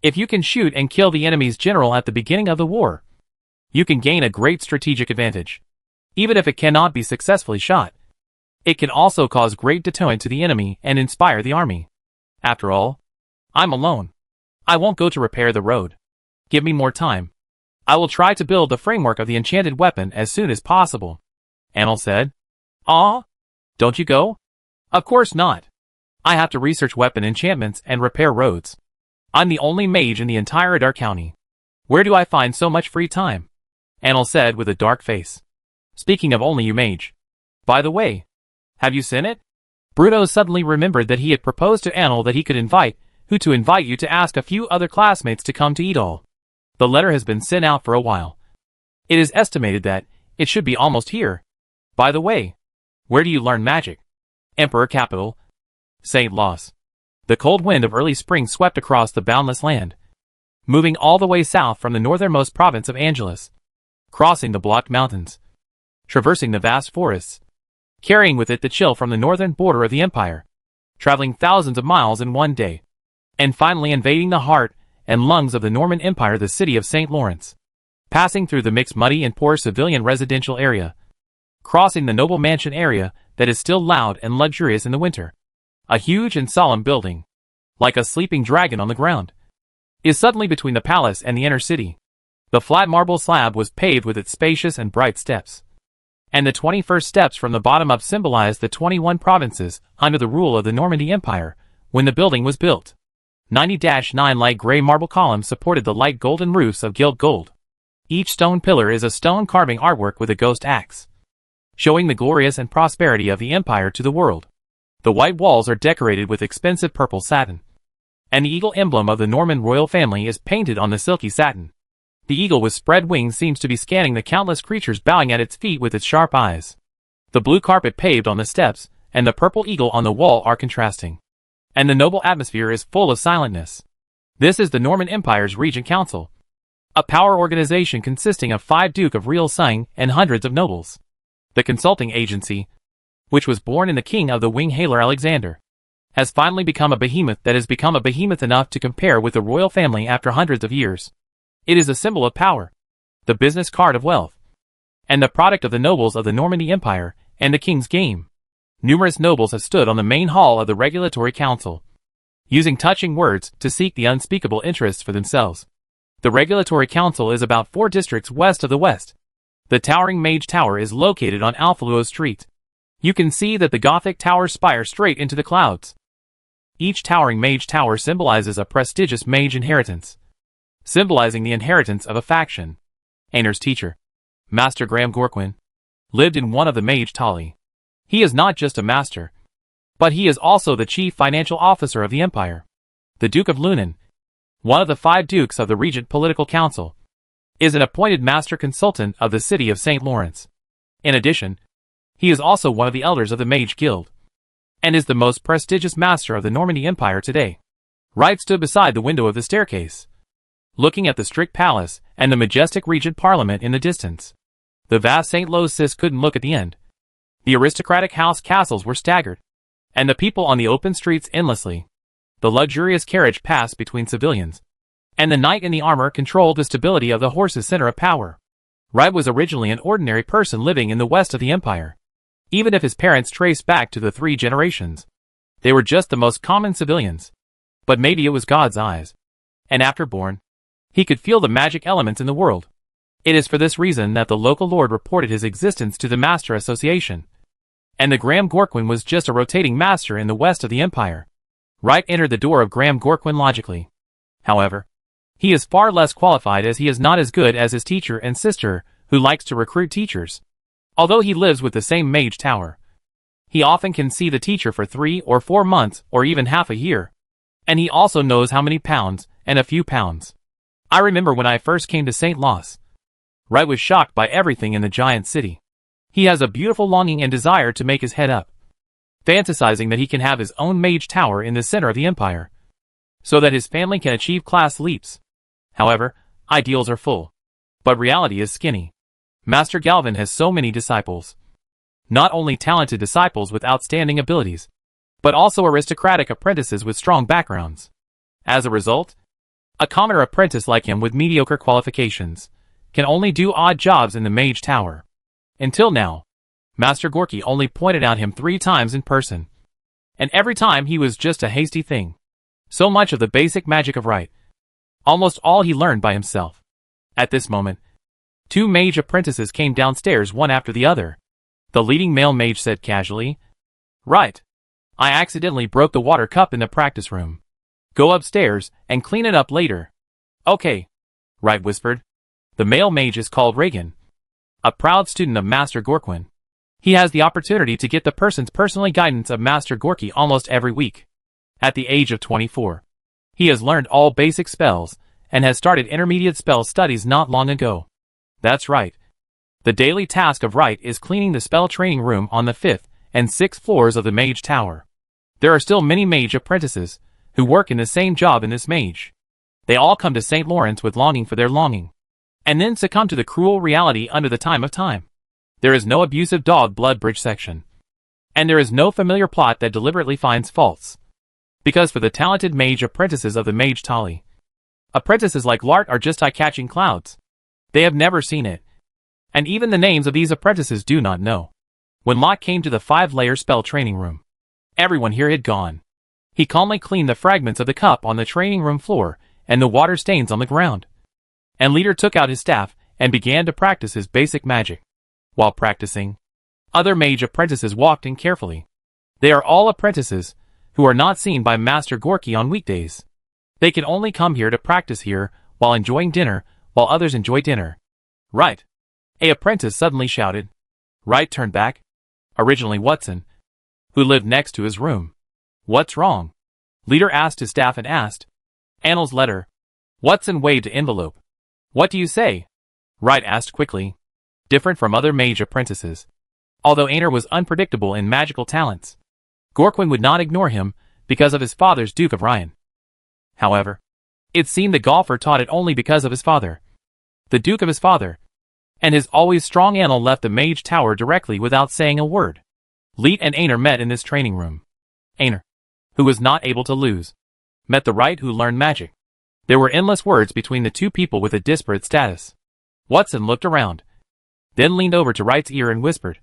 Speaker 1: If you can shoot and kill the enemy's general at the beginning of the war, you can gain a great strategic advantage. Even if it cannot be successfully shot, it can also cause great deterrent to the enemy and inspire the army. After all, I'm alone. I won't go to repair the road. Give me more time. I will try to build the framework of the enchanted weapon as soon as possible. Anil said. Ah? Don't you go? Of course not. I have to research weapon enchantments and repair roads. I'm the only mage in the entire Adar County. Where do I find so much free time? Anil said with a dark face. Speaking of only you mage. By the way, have you seen it? Bruno suddenly remembered that he had proposed to Anil that he could invite you to ask a few other classmates to come to Edal. The letter has been sent out for a while. It is estimated that it should be almost here. By the way, where do you learn magic? Emperor capital, St. Los. The cold wind of early spring swept across the boundless land, moving all the way south from the northernmost province of Angelus, crossing the blocked mountains, traversing the vast forests, carrying with it the chill from the northern border of the empire, traveling thousands of miles in one day, and finally invading the heart and lungs of the Norman Empire, the city of St. Lawrence, passing through the mixed muddy and poor civilian residential area, crossing the noble mansion area that is still loud and luxurious in the winter. A huge and solemn building, like a sleeping dragon on the ground, is suddenly between the palace and the inner city. The flat marble slab was paved with its spacious and bright steps, and the 21st steps from the bottom up symbolized the 21 provinces under the rule of the Normandy Empire when the building was built. 90-9 light gray marble columns supported the light golden roofs of gilt gold. Each stone pillar is a stone carving artwork with a ghost axe, showing the glorious and prosperity of the empire to the world. The white walls are decorated with expensive purple satin, and the eagle emblem of the Norman royal family is painted on the silky satin. The eagle with spread wings seems to be scanning the countless creatures bowing at its feet with its sharp eyes. The blue carpet paved on the steps and the purple eagle on the wall are contrasting, and the noble atmosphere is full of silentness. This is the Norman Empire's Regent Council, a power organization consisting of 5 Duke of Real-Sung and hundreds of nobles. The consulting agency, which was born in the king of the wing Haler Alexander, has finally become a behemoth that has become a behemoth enough to compare with the royal family after hundreds of years. It is a symbol of power, the business card of wealth, and the product of the nobles of the Normandy Empire and the king's game. Numerous nobles have stood on the main hall of the Regulatory Council, using touching words to seek the unspeakable interests for themselves. The Regulatory Council is about 4 districts west of the west. The towering Mage Tower is located on Alfaluo Street. You can see that the Gothic towers spire straight into the clouds. Each towering Mage Tower symbolizes a prestigious mage inheritance, symbolizing the inheritance of a faction. Einar's teacher, Master Graham Gorquin, lived in one of the Mage Tali. He is not just a master, but he is also the chief financial officer of the empire. The Duke of Lunan, one of the 5 dukes of the Regent Political Council, is an appointed master consultant of the city of St. Lawrence. In addition, he is also one of the elders of the Mage Guild, and is the most prestigious master of the Normandy Empire today. Wright stood beside the window of the staircase, looking at the strict palace and the majestic regent parliament in the distance. The vast St. Louis couldn't look at the end. The aristocratic house castles were staggered, and the people on the open streets endlessly. The luxurious carriage passed between civilians, and the knight in the armor controlled the stability of the horse's center of power. Wright was originally an ordinary person living in the west of the empire. Even if his parents traced back to the 3 generations, they were just the most common civilians. But maybe it was God's eyes, and after born, he could feel the magic elements in the world. It is for this reason that the local lord reported his existence to the Master Association, and the Graham Gorquin was just a rotating master in the west of the empire. Wright entered the door of Graham Gorquin logically. However, he is far less qualified as he is not as good as his teacher and sister, who likes to recruit teachers. Although he lives with the same Mage Tower, he often can see the teacher for 3 or 4 months or even half a year. And he also knows how many pounds and a few pounds. I remember when I first came to St. Los. Wright was shocked by everything in the giant city. He has a beautiful longing and desire to make his head up, fantasizing that he can have his own mage tower in the center of the empire, so that his family can achieve class leaps. However, ideals are full, but reality is skinny. Master Galvin has so many disciples. Not only talented disciples with outstanding abilities, but also aristocratic apprentices with strong backgrounds. As a result, a commoner apprentice like him with mediocre qualifications can only do odd jobs in the mage tower. Until now, Master Gorky only pointed out him 3 times in person, and every time he was just a hasty thing. So much of the basic magic of Right. Almost all he learned by himself. At this moment, 2 mage apprentices came downstairs one after the other. The leading male mage said casually, "Right. I accidentally broke the water cup in the practice room. Go upstairs and clean it up later." "Okay," Right whispered. The male mage is called Reagan, a proud student of Master Gorquin. He has the opportunity to get the person's personal guidance of Master Gorky almost every week. At the age of 24, he has learned all basic spells and has started intermediate spell studies not long ago. That's right. The daily task of Right is cleaning the spell training room on the 5th and 6th floors of the mage tower. There are still many mage apprentices who work in the same job in this mage. They all come to St. Lawrence with longing for their longing, and then succumb to the cruel reality under the time of time. There is no abusive dog blood bridge section, and there is no familiar plot that deliberately finds faults. Because for the talented mage apprentices of the Mage Tali, apprentices like Lart are just eye-catching clouds. They have never seen it, and even the names of these apprentices do not know. When Locke came to the 5-layer spell training room, everyone here had gone. He calmly cleaned the fragments of the cup on the training room floor and the water stains on the ground. And Leader took out his staff and began to practice his basic magic. While practicing, other mage apprentices walked in carefully. They are all apprentices who are not seen by Master Gorky on weekdays. They can only come here to practice here while enjoying dinner, while others enjoy dinner. Right. A apprentice suddenly shouted. Right turned back. Originally Watson, who lived next to his room. What's wrong? Leader asked his staff and asked. Annal's letter. Watson waved an envelope. What do you say? Right asked quickly. Different from other mage apprentices. Although Aner was unpredictable in magical talents, Gorquin would not ignore him because of his father's Duke of Ryan. However, it seemed the golfer taught it only because of his father, the Duke of his father, and his always strong Annal left the mage tower directly without saying a word. Leet and Aner met in this training room. Aner, who was not able to lose, met the Right who learned magic. There were endless words between the two people with a disparate status. Watson looked around, then leaned over to Right's ear and whispered.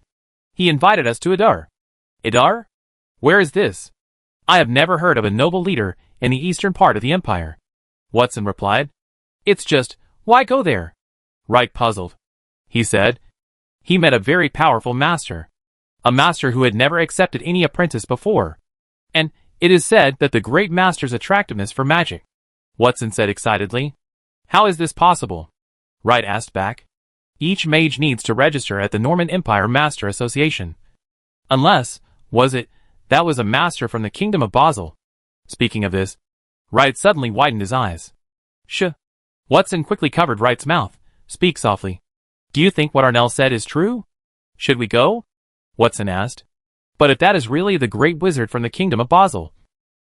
Speaker 1: He invited us to Idar. Idar? Where is this? I have never heard of a noble leader in the eastern part of the empire. Watson replied. It's just, why go there? Right puzzled. He said. He met a very powerful master. A master who had never accepted any apprentice before. And it is said that the great master's attractiveness for magic. Watson said excitedly. How is this possible? Right asked back. Each mage needs to register at the Norman Empire Master Association. Unless, that was a master from the Kingdom of Basel. Speaking of this, Right suddenly widened his eyes. Shh. Watson quickly covered Right's mouth. Speak softly. Do you think what Arnell said is true? Should we go? Watson asked. But if that is really the great wizard from the Kingdom of Basel,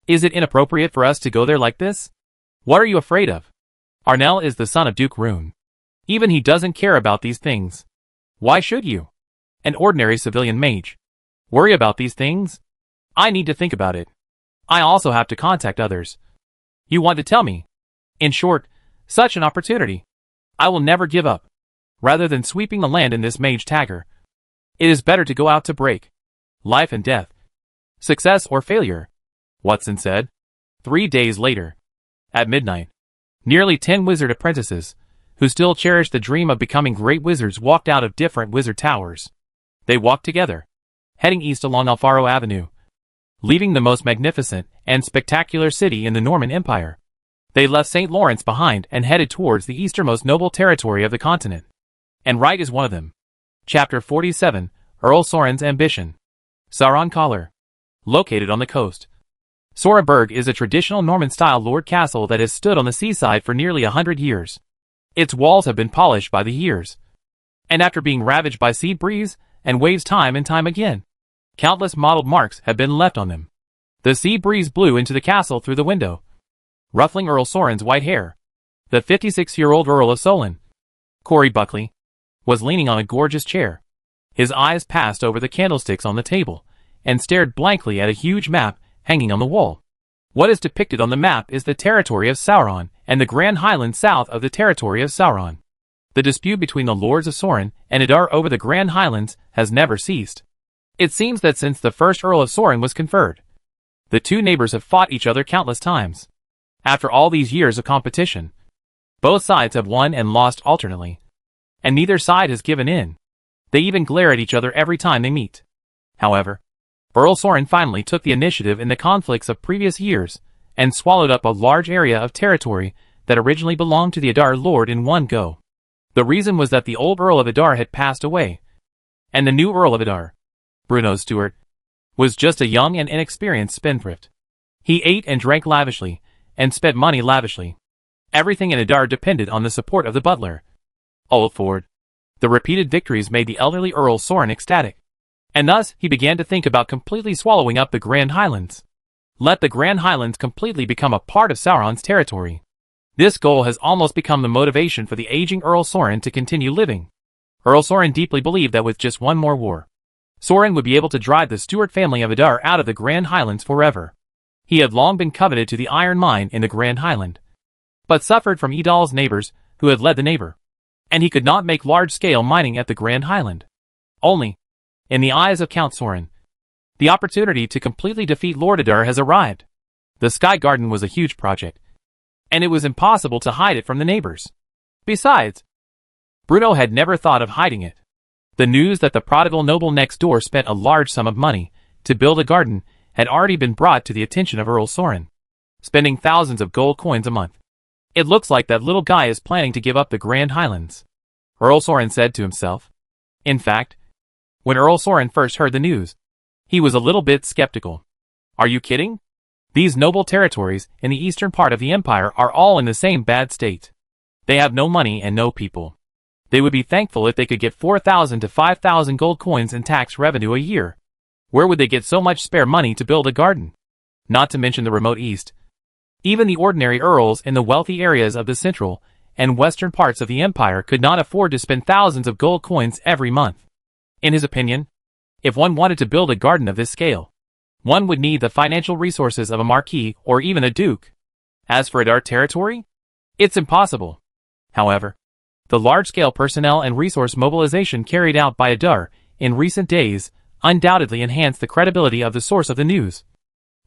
Speaker 1: is it inappropriate for us to go there like this? What are you afraid of? Arnell is the son of Duke Rune. Even he doesn't care about these things. Why should you? An ordinary civilian mage. Worry about these things? I need to think about it. I also have to contact others. You want to tell me? In short, such an opportunity. I will never give up. Rather than sweeping the land in this mage tagger, it is better to go out to break. Life and death. Success or failure, Watson said. 3 days later, at midnight, nearly 10 wizard apprentices, who still cherished the dream of becoming great wizards, walked out of different wizard towers. They walked together, heading east along Alfaro Avenue, leaving the most magnificent and spectacular city in the Norman Empire. They left St. Lawrence behind and headed towards the easternmost noble territory of the continent. And Right is one of them. Chapter 47, Earl Soren's Ambition. Sauron Collar. Located on the coast, Soraberg is a traditional Norman-style lord castle that has stood on the seaside for nearly 100 years. Its walls have been polished by the years, and after being ravaged by sea breeze and waves time and time again. Countless mottled marks had been left on them. The sea breeze blew into the castle through the window, ruffling Earl Soren's white hair. The 56-year-old Earl of Solon, Corey Buckley, was leaning on a gorgeous chair. His eyes passed over the candlesticks on the table, and stared blankly at a huge map hanging on the wall. What is depicted on the map is the territory of Sauron, and the Grand Highlands south of the territory of Sauron. The dispute between the Lords of Soren and Adar over the Grand Highlands has never ceased. It seems that since the first Earl of Soren was conferred, the two neighbors have fought each other countless times. After all these years of competition, both sides have won and lost alternately, and neither side has given in. They even glare at each other every time they meet. However, Earl Soren finally took the initiative in the conflicts of previous years, and swallowed up a large area of territory that originally belonged to the Adar Lord in one go. The reason was that the old Earl of Adar had passed away, and the new Earl of Adar, Bruno Stewart, was just a young and inexperienced spendthrift. He ate and drank lavishly, and spent money lavishly. Everything in Adar depended on the support of the butler, Olaford. The repeated victories made the elderly Earl Soren ecstatic, and thus he began to think about completely swallowing up the Grand Highlands. Let the Grand Highlands completely become a part of Sauron's territory. This goal has almost become the motivation for the aging Earl Soren to continue living. Earl Soren deeply believed that with just one more war, Soren would be able to drive the Stewart family of Adar out of the Grand Highlands forever. He had long been coveted to the iron mine in the Grand Highland, but suffered from Edal's neighbors who had led the neighbor, and he could not make large-scale mining at the Grand Highland. Only, in the eyes of Count Soren, the opportunity to completely defeat Lord Adar has arrived. The Sky Garden was a huge project, and it was impossible to hide it from the neighbors. Besides, Bruno had never thought of hiding it. The news that the prodigal noble next door spent a large sum of money to build a garden had already been brought to the attention of Earl Soren, spending thousands of gold coins a month. It looks like that little guy is planning to give up the Grand Highlands, Earl Soren said to himself. In fact, when Earl Soren first heard the news, he was a little bit skeptical. Are you kidding? These noble territories in the eastern part of the empire are all in the same bad state. They have no money and no people. They would be thankful if they could get 4,000 to 5,000 gold coins in tax revenue a year. Where would they get so much spare money to build a garden? Not to mention the remote east. Even the ordinary earls in the wealthy areas of the central and western parts of the empire could not afford to spend thousands of gold coins every month. In his opinion, if one wanted to build a garden of this scale, one would need the financial resources of a marquis or even a duke. As for Adar territory, it's impossible. However, the large-scale personnel and resource mobilization carried out by Adar in recent days undoubtedly enhanced the credibility of the source of the news,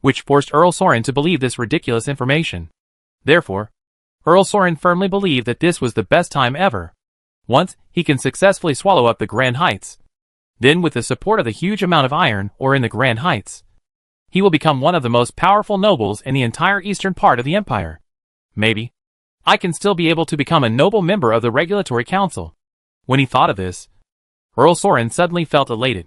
Speaker 1: which forced Earl Soren to believe this ridiculous information. Therefore, Earl Soren firmly believed that this was the best time ever. Once he can successfully swallow up the Grand Heights, then with the support of the huge amount of iron ore in the Grand Heights, he will become one of the most powerful nobles in the entire eastern part of the empire. Maybe I can still be able to become a noble member of the Regulatory Council. When he thought of this, Earl Soren suddenly felt elated.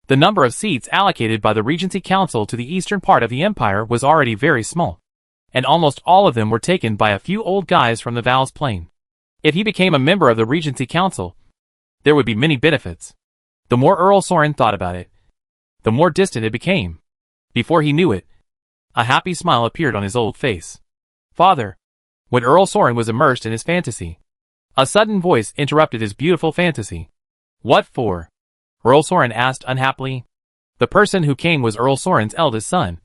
Speaker 1: The number of seats allocated by the Regency Council to the eastern part of the empire was already very small, and almost all of them were taken by a few old guys from the Val's Plain. If he became a member of the Regency Council, there would be many benefits. The more Earl Soren thought about it, the more distant it became. Before he knew it, a happy smile appeared on his old face. Father, when Earl Soren was immersed in his fantasy, a sudden voice interrupted his beautiful fantasy. What for? Earl Soren asked unhappily. The person who came was Earl Soren's eldest son,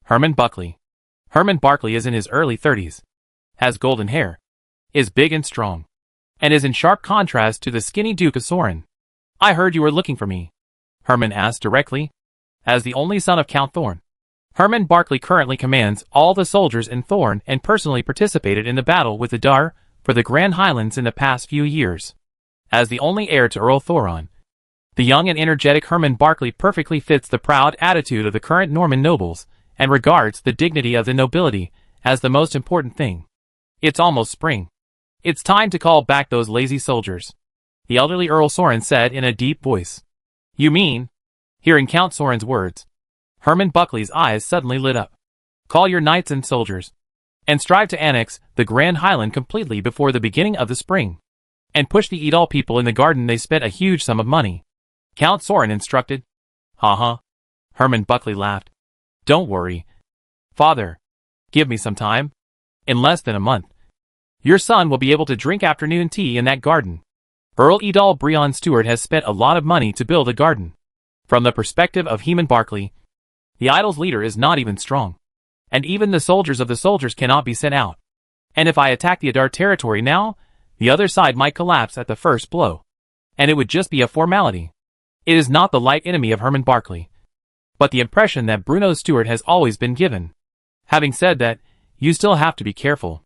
Speaker 1: Herman Buckley. Herman Barkley is in his early 30s, has golden hair, is big and strong, and is in sharp contrast to the skinny Duke of Soren. I heard you were looking for me, Herman asked directly. As the only son of Count Thorn, Herman Barkley currently commands all the soldiers in Thorn and personally participated in the battle with Adar for the Grand Highlands in the past few years. As the only heir to Earl Thoron, the young and energetic Herman Barkley perfectly fits the proud attitude of the current Norman nobles and regards the dignity of the nobility as the most important thing. It's almost spring. It's time to call back those lazy soldiers, the elderly Earl Soren said in a deep voice. You mean? Hearing Count Soren's words, Herman Buckley's eyes suddenly lit up. Call your knights and soldiers, and strive to annex the Grand Highland completely before the beginning of the spring, and push the Edal people in the garden. They spent a huge sum of money Count Soren instructed. "Uh-huh." Herman Buckley laughed. "Don't worry, Father. Give me some time. In less than a month, your son will be able to drink afternoon tea in that garden." Earl Edal Breon Stewart has spent a lot of money to build a garden. From the perspective of Heman Barkley, the Idol's leader is not even strong. And even the soldiers of the soldiers cannot be sent out. And if I attack the Adar territory now, the other side might collapse at the first blow. And it would just be a formality. It is not the light enemy of Herman Barkley, but the impression that Bruno Stewart has always been given. Having said that, you still have to be careful.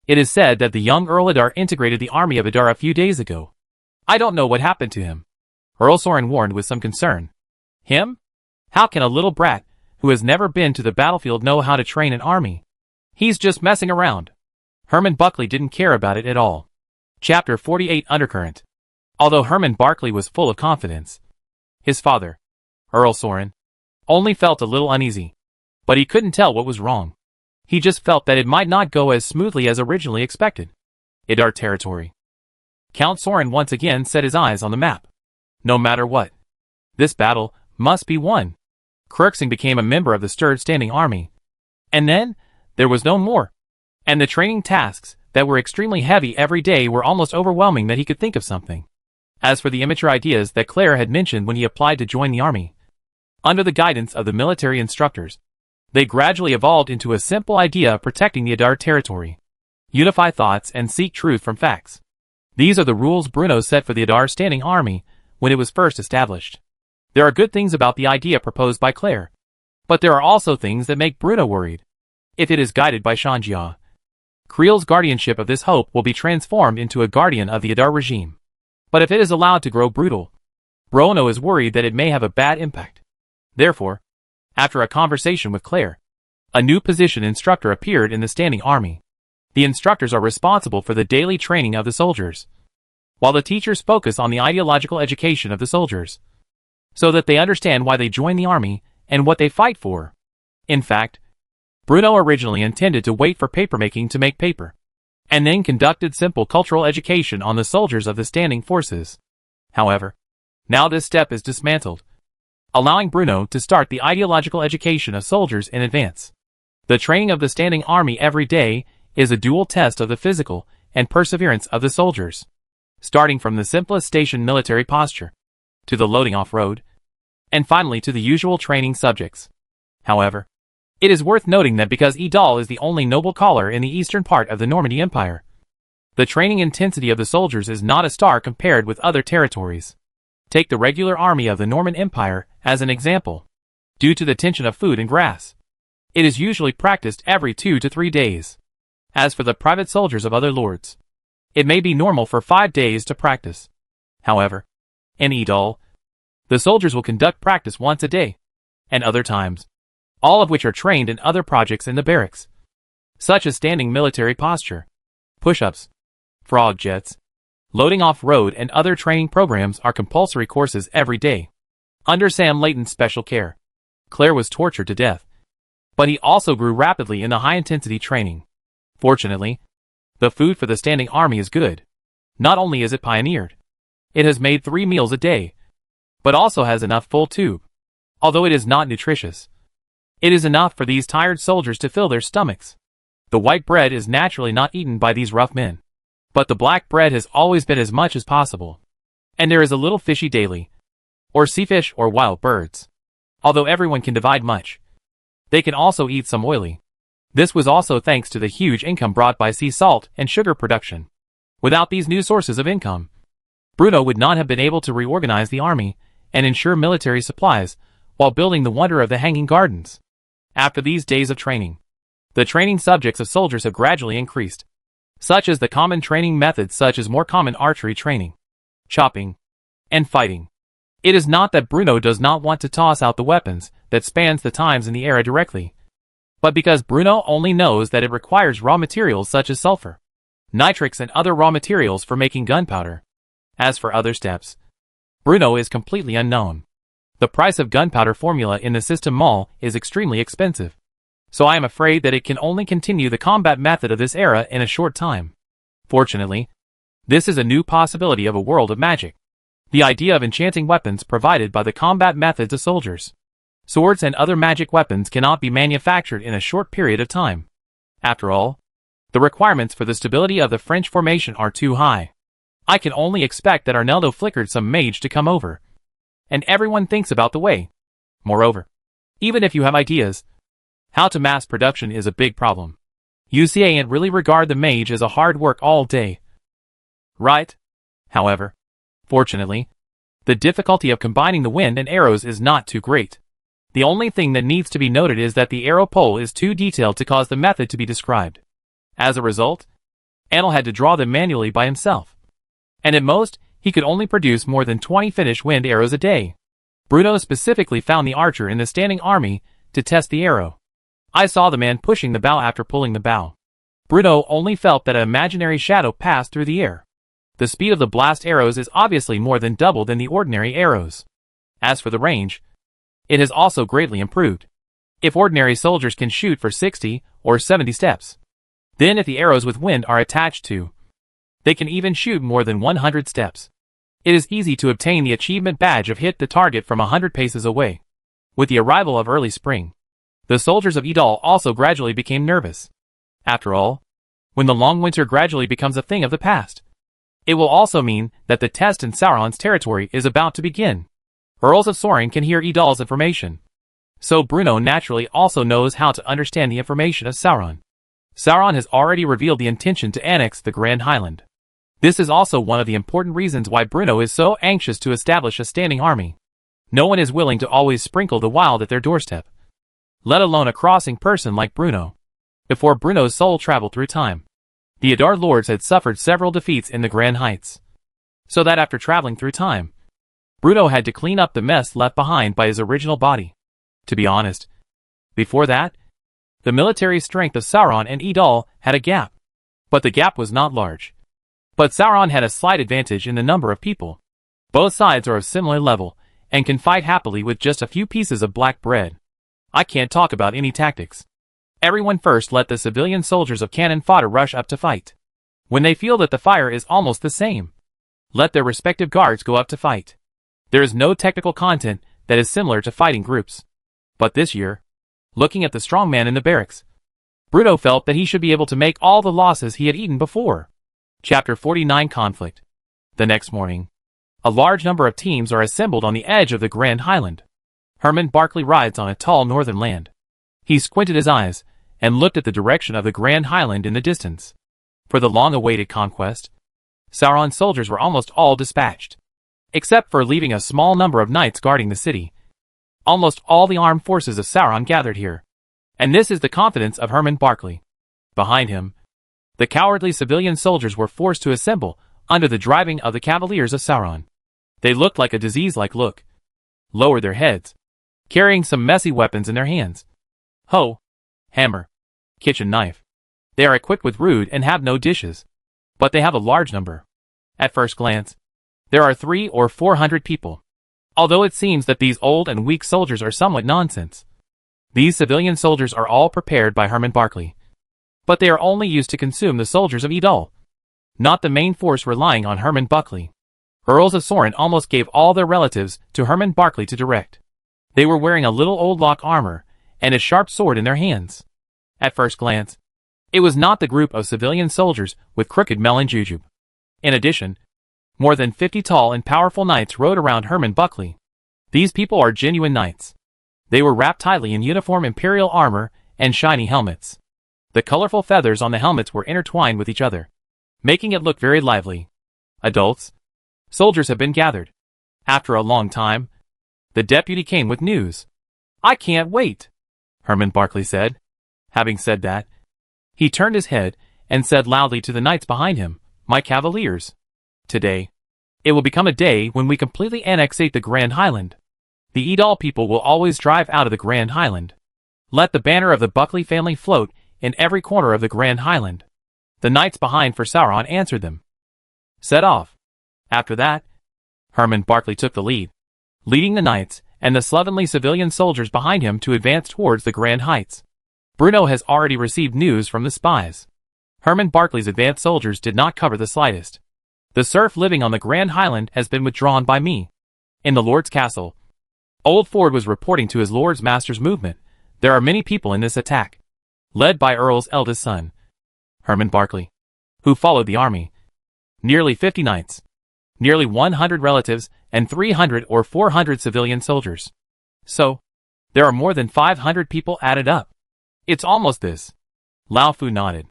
Speaker 1: It is said that the young Earl Adar integrated the army of Adar a few days ago. I don't know what happened to him. Earl Soren warned with some concern. Him? How can a little brat, who has never been to the battlefield, know how to train an army? He's just messing around. Herman Buckley didn't care about it at all. Chapter 48 Undercurrent. Although Herman Barkley was full of confidence, his father, Earl Soren, only felt a little uneasy. But he couldn't tell what was wrong. He just felt that it might not go as smoothly as originally expected. Adar territory. Count Soren once again set his eyes on the map. No matter what, this battle must be won. Kirksing became a member of the stirred standing army. And then, there was no more. And the training tasks that were extremely heavy every day were almost overwhelming that he could think of something. As for the immature ideas that Claire had mentioned when he applied to join the army, under the guidance of the military instructors, they gradually evolved into a simple idea of protecting the Adar territory. Unify thoughts and seek truth from facts. These are the rules Bruno set for the Adar standing army when it was first established. There are good things about the idea proposed by Claire, but there are also things that make Bruno worried. If it is guided by Shanjia, Creel's guardianship of this hope will be transformed into a guardian of the Adar regime. But if it is allowed to grow brutal, Bruno is worried that it may have a bad impact. Therefore, after a conversation with Claire, a new position instructor appeared in the standing army. The instructors are responsible for the daily training of the soldiers, while the teachers focus on the ideological education of the soldiers, so that they understand why they join the army and what they fight for. In fact, Bruno originally intended to wait for papermaking to make paper, and then conducted simple cultural education on the soldiers of the standing forces. However, now this step is dismantled, allowing Bruno to start the ideological education of soldiers in advance. The training of the standing army every day is a dual test of the physical and perseverance of the soldiers, starting from the simplest station military posture, to the loading off-road, and finally to the usual training subjects. However, it is worth noting that because Edal is the only noble collar in the eastern part of the Normandy Empire, the training intensity of the soldiers is not a star compared with other territories. Take the regular army of the Norman Empire as an example. Due to the tension of food and grass, it is usually practiced every 2 to 3 days. As for the private soldiers of other lords, it may be normal for 5 days to practice. However, in Edal, the soldiers will conduct practice once a day, and other times, all of which are trained in other projects in the barracks, such as standing military posture, push-ups, frog jets, loading off-road, and other training programs are compulsory courses every day. Under Sam Layton's special care, Claire was tortured to death, but he also grew rapidly in the high-intensity training. Fortunately, the food for the standing army is good. Not only is it pioneered, it has made 3 meals a day, but also has enough full tube. Although it is not nutritious, it is enough for these tired soldiers to fill their stomachs. The white bread is naturally not eaten by these rough men, but the black bread has always been as much as possible. And there is a little fishy daily, or sea fish or wild birds. Although everyone can divide much, they can also eat some oily. This was also thanks to the huge income brought by sea salt and sugar production. Without these new sources of income, Bruno would not have been able to reorganize the army and ensure military supplies while building the wonder of the Hanging Gardens. After these days of training, the training subjects of soldiers have gradually increased, such as the common training methods such as more common archery training, chopping, and fighting. It is not that Bruno does not want to toss out the weapons that spans the times in the era directly, but because Bruno only knows that it requires raw materials such as sulfur, nitrics, and other raw materials for making gunpowder. As for other steps, Bruno is completely unknown. The price of gunpowder formula in the system mall is extremely expensive, so I am afraid that it can only continue the combat method of this era in a short time. Fortunately, this is a new possibility of a world of magic. The idea of enchanting weapons provided by the combat methods of soldiers. Swords and other magic weapons cannot be manufactured in a short period of time. After all, the requirements for the stability of the French formation are too high. I can only expect that Arnaldo flickered some mage to come over. And everyone thinks about the way. Moreover, even if you have ideas, how to mass production is a big problem. You can't really regard the mage as a hard work all day. Right? However, fortunately, the difficulty of combining the wind and arrows is not too great. The only thing that needs to be noted is that the arrow pole is too detailed to cause the method to be described. As a result, Anil had to draw them manually by himself. And at most, he could only produce more than 20 finished wind arrows a day. Bruno specifically found the archer in the standing army to test the arrow. I saw the man pushing the bow after pulling the bow. Bruno only felt that an imaginary shadow passed through the air. The speed of the blast arrows is obviously more than double than the ordinary arrows. As for the range, it has also greatly improved. If ordinary soldiers can shoot for 60 or 70 steps, then if the arrows with wind are attached to, they can even shoot more than 100 steps. It is easy to obtain the achievement badge of hit the target from 100 paces away. With the arrival of early spring, the soldiers of Idal also gradually became nervous. After all, when the long winter gradually becomes a thing of the past, it will also mean that the test in Sauron's territory is about to begin. Earls of Sorin can hear Idal's information. So Bruno naturally also knows how to understand the information of Sauron. Sauron has already revealed the intention to annex the Grand Highland. This is also one of the important reasons why Bruno is so anxious to establish a standing army. No one is willing to always sprinkle the wild at their doorstep, let alone a crossing person like Bruno. Before Bruno's soul traveled through time, the Adar lords had suffered several defeats in the Grand Heights. So that after traveling through time, Bruno had to clean up the mess left behind by his original body. To be honest, before that, the military strength of Sauron and Idal had a gap. But the gap was not large. But Sauron had a slight advantage in the number of people. Both sides are of similar level, and can fight happily with just a few pieces of black bread. I can't talk about any tactics. Everyone first let the civilian soldiers of cannon fodder rush up to fight. When they feel that the fire is almost the same, let their respective guards go up to fight. There is no technical content that is similar to fighting groups. But this year, looking at the strong man in the barracks, Bruno felt that he should be able to make all the losses he had eaten before. Chapter 49 Conflict. The next morning, a large number of teams are assembled on the edge of the Grand Highland. Herman Barclay rides on a tall northern land. He squinted his eyes and looked at the direction of the Grand Highland in the distance. For the long-awaited conquest, Sauron's soldiers were almost all dispatched. Except for leaving a small number of knights guarding the city, almost all the armed forces of Sauron gathered here. And this is the confidence of Herman Barclay. Behind him, the cowardly civilian soldiers were forced to assemble under the driving of the cavaliers of Sauron. They looked like a disease-like look, lowered their heads, carrying some messy weapons in their hands. Hoe, hammer, kitchen knife. They are equipped with rude and have no dishes. But they have a large number. At first glance, there are 300 or 400 people. Although it seems that these old and weak soldiers are somewhat nonsense. These civilian soldiers are all prepared by Herman Barclay. But they are only used to consume the soldiers of Idal, not the main force relying on Herman Barclay. Earls of Sorin almost gave all their relatives to Herman Barclay to direct. They were wearing a little old lock armor and a sharp sword in their hands. At first glance, it was not the group of civilian soldiers with crooked melon jujube. In addition, more than 50 tall and powerful knights rode around Herman Barclay. These people are genuine knights. They were wrapped tightly in uniform imperial armor and shiny helmets. The colorful feathers on the helmets were intertwined with each other, making it look very lively. Adults, soldiers have been gathered. After a long time, the deputy came with news. "I can't wait," Herman Barclay said. Having said that, he turned his head and said loudly to the knights behind him, "My cavaliers, today, it will become a day when we completely annexate the Grand Highland. The Idal people will always drive out of the Grand Highland. Let the banner of the Barclay family float in every corner of the Grand Highland." The knights behind for Sauron answered them. Set off. After that, Herman Barclay took the lead, leading the knights and the slovenly civilian soldiers behind him to advance towards the Grand Heights. Bruno has already received news from the spies. Herman Barclay's advanced soldiers did not cover the slightest. The serf living on the Grand Highland has been withdrawn by me. In the Lord's castle. Old Ford was reporting to his Lord's master's movement. There are many people in this attack. Led by Earl's eldest son, Herman Barclay, who followed the army. Nearly 50 knights. Nearly 100 relatives, and 300 or 400 civilian soldiers. So, there are more than 500 people added up. It's almost this. Lao Fu nodded.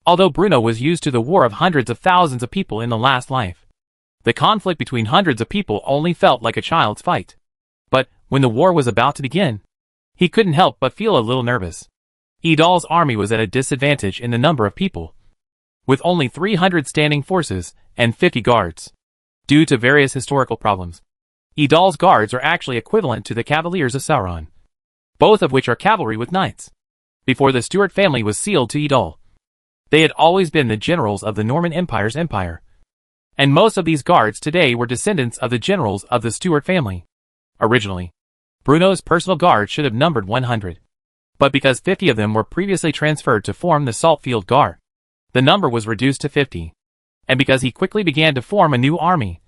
Speaker 1: Although Bruno was used to the war of hundreds of thousands of people in the last life, the conflict between hundreds of people only felt like a child's fight. But, when the war was about to begin, he couldn't help but feel a little nervous. Idal's army was at a disadvantage in the number of people, with only 300 standing forces and 50 guards. Due to various historical problems, Idal's guards are actually equivalent to the cavaliers of Sauron, both of which are cavalry with knights. Before the Stuart family was sealed to Idal, they had always been the generals of the Norman Empire's empire, and most of these guards today were descendants of the generals of the Stuart family. Originally, Bruno's personal guard should have numbered 100, but because 50 of them were previously transferred to form the Saltfield Guard, the number was reduced to 50. And because he quickly began to form a new army,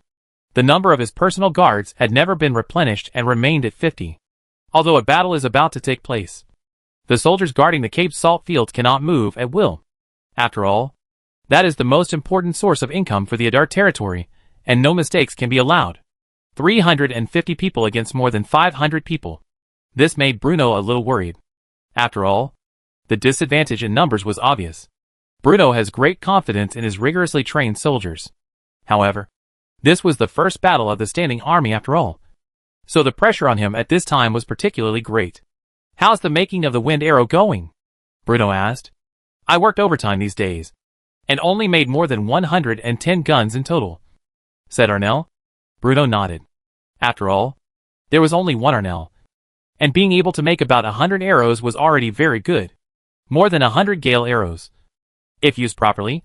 Speaker 1: the number of his personal guards had never been replenished and remained at 50. Although a battle is about to take place, the soldiers guarding the Cape Salt Fields cannot move at will. After all, that is the most important source of income for the Adar territory, and no mistakes can be allowed. 350 people against more than 500 people. This made Bruno a little worried. After all, the disadvantage in numbers was obvious. Bruno has great confidence in his rigorously trained soldiers. However, this was the first battle of the standing army after all, so the pressure on him at this time was particularly great. "How's the making of the wind arrow going?" Bruno asked. "I worked overtime these days, and only made more than 110 guns in total," said Arnell. Bruno nodded. After all, there was only one Arnell, and being able to make about 100 arrows was already very good. More than 100 gale arrows, if used properly,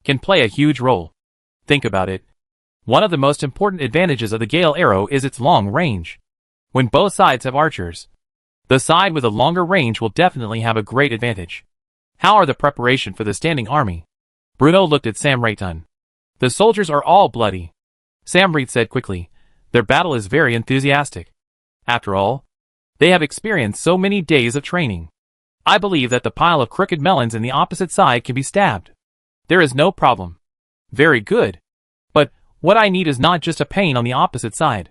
Speaker 1: can play a huge role. Think about it. One of the most important advantages of the gale arrow is its long range. When both sides have archers, the side with a longer range will definitely have a great advantage. "How are the preparation for the standing army?" Bruno looked at Sam Rayton. "The soldiers are all bloody," Sam Reed said quickly. "Their battle is very enthusiastic. After all, they have experienced so many days of training. I believe that the pile of crooked melons in the opposite side can be stabbed. There is no problem." "Very good. But what I need is not just a pain on the opposite side.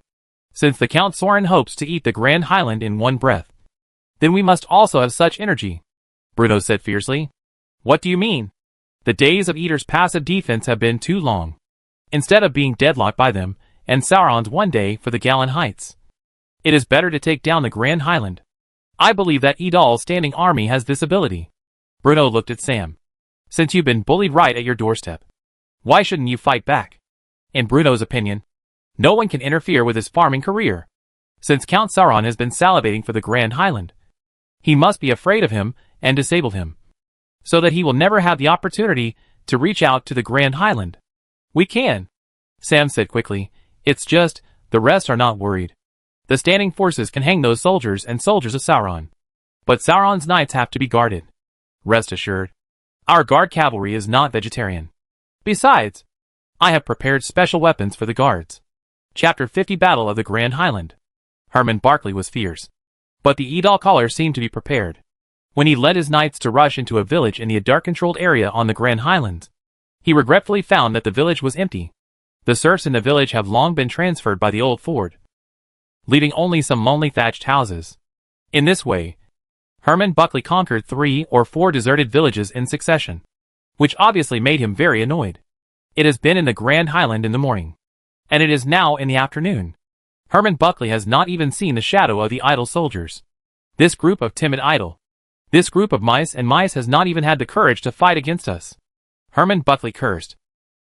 Speaker 1: Since the Count Soren hopes to eat the Grand Highland in one breath, then we must also have such energy," Bruno said fiercely. "What do you mean?" "The days of Eater's passive defense have been too long. Instead of being deadlocked by them, and Sauron's one day for the Galan Heights, it is better to take down the Grand Highland. I believe that Idal's standing army has this ability." Bruno looked at Sam. "Since you've been bullied right at your doorstep, why shouldn't you fight back?" In Bruno's opinion, no one can interfere with his farming career. Since Count Sauron has been salivating for the Grand Highland, he must be afraid of him and disable him, so that he will never have the opportunity to reach out to the Grand Highland. "We can," Sam said quickly. "It's just, the rest are not worried. The standing forces can hang those soldiers and soldiers of Sauron. But Sauron's knights have to be guarded. Rest assured, our guard cavalry is not vegetarian. Besides, I have prepared special weapons for the guards." Chapter 50 Battle of the Grand Highland. Herman Barclay was fierce, but the Idal caller seemed to be prepared. When he led his knights to rush into a village in the Adar-controlled area on the Grand Highlands, he regretfully found that the village was empty. The serfs in the village have long been transferred by the old ford, leaving only some lonely thatched houses. In this way, Herman Barclay conquered 3 or 4 deserted villages in succession, which obviously made him very annoyed. It has been in the Grand Highland in the morning, and it is now in the afternoon. Herman Barclay has not even seen the shadow of the idle soldiers. This group of timid idle, this group of mice and mice has not even had the courage to fight against us. Herman Barclay cursed.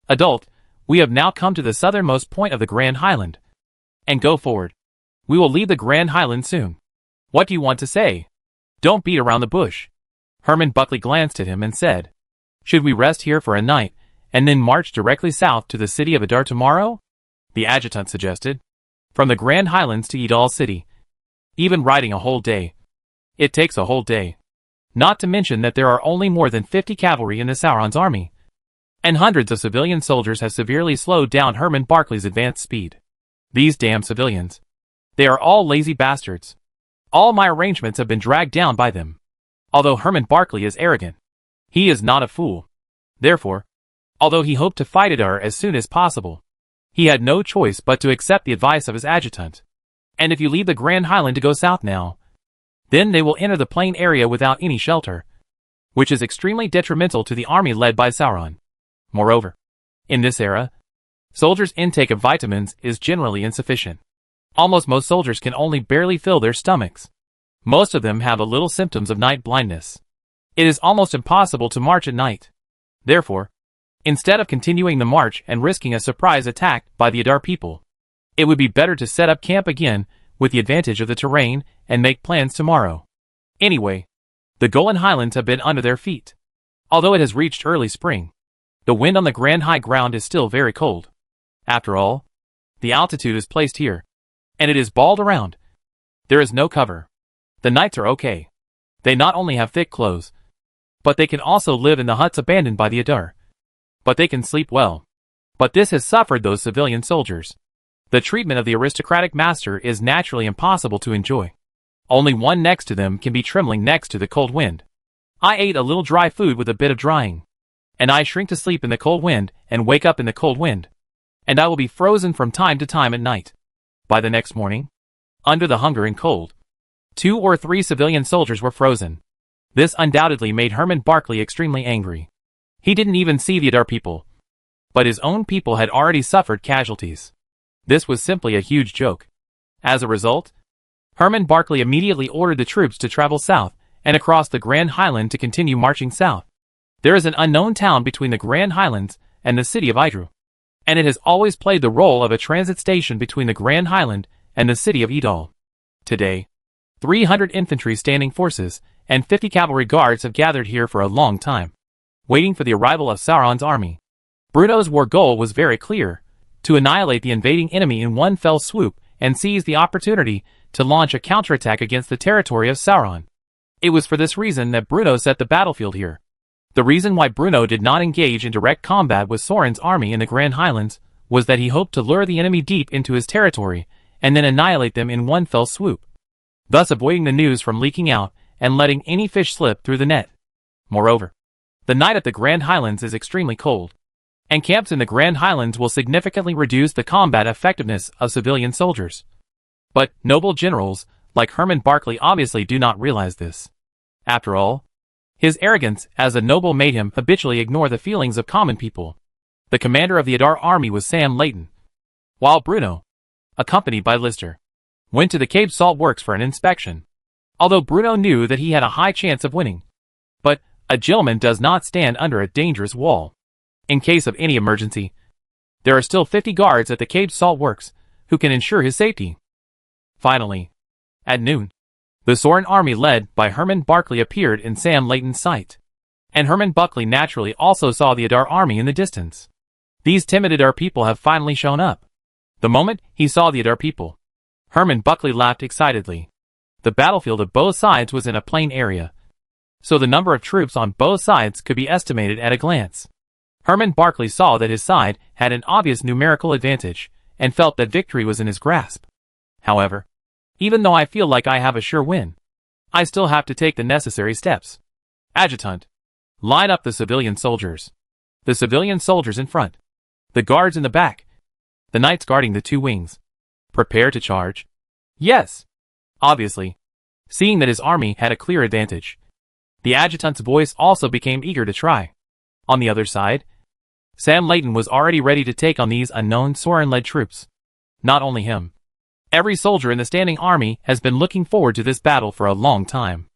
Speaker 1: "Adult, we have now come to the southernmost point of the Grand Highland, and go forward. We will leave the Grand Highland soon. What do you want to say? Don't beat around the bush." Herman Barclay glanced at him and said, "Should we rest here for a night, and then march directly south to the city of Adar tomorrow?" The adjutant suggested. "From the Grand Highlands to Idal City, even riding a whole day. It takes a whole day. Not to mention that there are only more than 50 cavalry in the Sauron's army. and hundreds of civilian soldiers have severely slowed down Herman Barclay's advance speed. These damn civilians. They are all lazy bastards. All my arrangements have been dragged down by them. Although Herman Barclay is arrogant, he is not a fool. Therefore, although he hoped to fight Adar as soon as possible, he had no choice but to accept the advice of his adjutant. And if you leave the Grand Highland to go south now, then they will enter the plain area without any shelter, which is extremely detrimental to the army led by Sauron. Moreover, in this era, soldiers' intake of vitamins is generally insufficient. Almost most soldiers can only barely fill their stomachs. Most of them have a little symptoms of night blindness. It is almost impossible to march at night. Therefore, instead of continuing the march and risking a surprise attack by the Adar people, it would be better to set up camp again with the advantage of the terrain and make plans tomorrow. Anyway, the Golan Highlands have been under their feet. Although it has reached early spring, the wind on the Grand High Ground is still very cold. After all, the altitude is placed here, and it is bald around. There is no cover. The nights are okay. They not only have thick clothes, but they can also live in the huts abandoned by the Adar. But they can sleep well. But this has suffered those civilian soldiers. The treatment of the aristocratic master is naturally impossible to enjoy. Only one next to them can be trembling next to the cold wind. I ate a little dry food with a bit of drying, and I shrink to sleep in the cold wind and wake up in the cold wind, and I will be frozen from time to time at night. By the next morning, under the hunger and cold, 2 or 3 civilian soldiers were frozen. This undoubtedly made Herman Barclay extremely angry. He didn't even see the Adar people, but his own people had already suffered casualties. This was simply a huge joke. As a result, Herman Barclay immediately ordered the troops to travel south and across the Grand Highland to continue marching south. There is an unknown town between the Grand Highlands and the city of Idru, and it has always played the role of a transit station between the Grand Highland and the city of Idal. Today, 300 infantry standing forces and 50 cavalry guards have gathered here for a long time, waiting for the arrival of Sauron's army. Bruno's war goal was very clear: to annihilate the invading enemy in one fell swoop and seize the opportunity to launch a counterattack against the territory of Sauron. It was for this reason that Bruno set the battlefield here. The reason why Bruno did not engage in direct combat with Sauron's army in the Grand Highlands was that he hoped to lure the enemy deep into his territory and then annihilate them in one fell swoop, thus avoiding the news from leaking out and letting any fish slip through the net. Moreover, the night at the Grand Highlands is extremely cold, and camps in the Grand Highlands will significantly reduce the combat effectiveness of civilian soldiers. But noble generals like Herman Barclay obviously do not realize this. After all, his arrogance as a noble made him habitually ignore the feelings of common people. The commander of the Adar army was Sam Layton, while Bruno, accompanied by Lister, went to the Cave Salt Works for an inspection. Although Bruno knew that he had a high chance of winning. But a gentleman does not stand under a dangerous wall. In case of any emergency, there are still 50 guards at the Cave Salt Works who can ensure his safety. Finally, at noon, the Sauron army led by Herman Barclay appeared in Sam Layton's sight. And Herman Barclay naturally also saw the Adar army in the distance. These timid Adar people have finally shown up. The moment he saw the Adar people, Herman Barclay laughed excitedly. The battlefield of both sides was in a plain area, so the number of troops on both sides could be estimated at a glance. Herman Barclay saw that his side had an obvious numerical advantage, and felt that victory was in his grasp. However, even though I feel like I have a sure win, I still have to take the necessary steps. Adjutant, line up the civilian soldiers. The civilian soldiers in front. The guards in the back. The knights guarding the 2 wings. Prepare to charge. Yes. Obviously, seeing that his army had a clear advantage, the adjutant's voice also became eager to try. On the other side, Sam Layton was already ready to take on these unknown Sauron-led troops. Not only him. Every soldier in the standing army has been looking forward to this battle for a long time.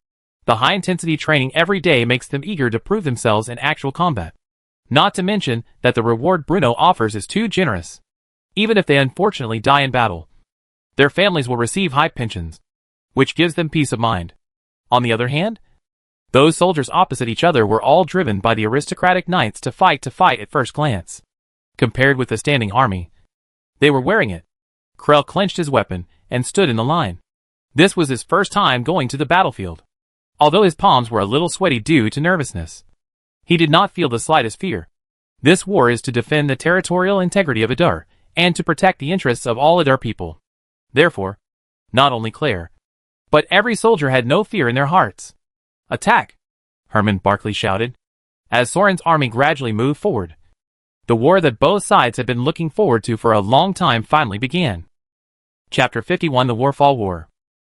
Speaker 1: The high-intensity training every day makes them eager to prove themselves in actual combat. Not to mention that the reward Bruno offers is too generous. Even if they unfortunately die in battle, their families will receive high pensions, which gives them peace of mind. On the other hand, those soldiers opposite each other were all driven by the aristocratic knights to fight at first glance. Compared with the standing army, they were wearing it. Krell clenched his weapon and stood in the line. This was his first time going to the battlefield. Although his palms were a little sweaty due to nervousness, he did not feel the slightest fear. This war is to defend the territorial integrity of Adar, and to protect the interests of all Adar people. Therefore, not only Claire, but every soldier had no fear in their hearts. Attack! Herman Barclay shouted, as Soren's army gradually moved forward. The war that both sides had been looking forward to for a long time finally began. Chapter 51 The Warfall War.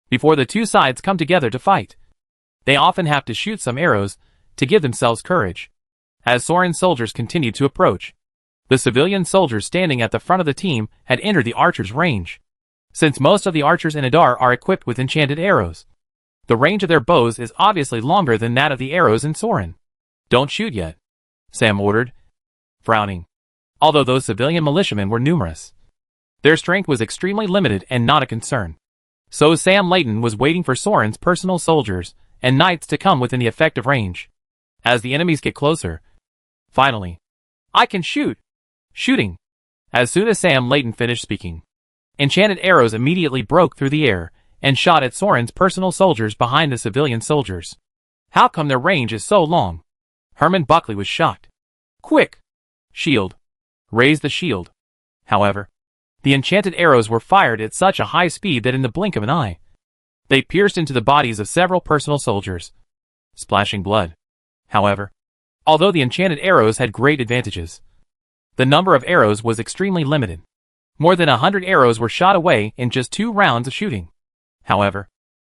Speaker 1: Before the two sides come together to fight, they often have to shoot some arrows to give themselves courage. As Soren's soldiers continued to approach, the civilian soldiers standing at the front of the team had entered the archers' range. Since most of the archers in Adar are equipped with enchanted arrows, the range of their bows is obviously longer than that of the arrows in Soren. Don't shoot yet, Sam ordered, frowning. Although those civilian militiamen were numerous, their strength was extremely limited and not a concern. So Sam Layton was waiting for Soren's personal soldiers and knights to come within the effective range. As the enemies get closer, finally, I can shoot! Shooting! As soon as Sam Layton finished speaking, enchanted arrows immediately broke through the air and shot at Soren's personal soldiers behind the civilian soldiers. How come their range is so long? Herman Buckley was shocked. Quick! Shield! Raise the shield! However, the enchanted arrows were fired at such a high speed that in the blink of an eye, they pierced into the bodies of several personal soldiers, splashing blood. However, although the enchanted arrows had great advantages, the number of arrows was extremely limited. More than 100 arrows were shot away in just 2 rounds of shooting. However,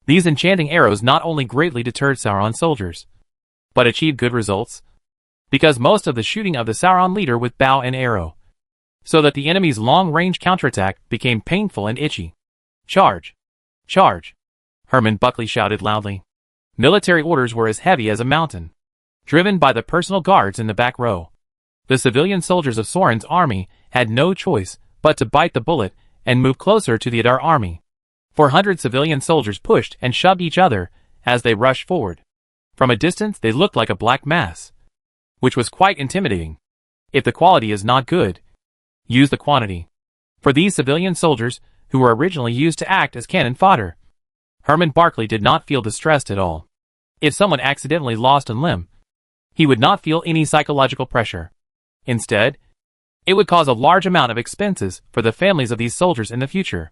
Speaker 1: these enchanting arrows not only greatly deterred Sauron's soldiers, but achieved good results, because most of the shooting of the Sauron leader with bow and arrow, so that the enemy's long-range counterattack became painful and itchy. Charge! Charge! Herman Buckley shouted loudly. Military orders were as heavy as a mountain, driven by the personal guards in the back row. The civilian soldiers of Soren's army had no choice but to bite the bullet and move closer to the Adar army. 400 civilian soldiers pushed and shoved each other as they rushed forward. From a distance they looked like a black mass, which was quite intimidating. If the quality is not good, use the quantity. For these civilian soldiers, who were originally used to act as cannon fodder, Herman Barclay did not feel distressed at all. If someone accidentally lost a limb, he would not feel any psychological pressure. Instead, it would cause a large amount of expenses for the families of these soldiers in the future,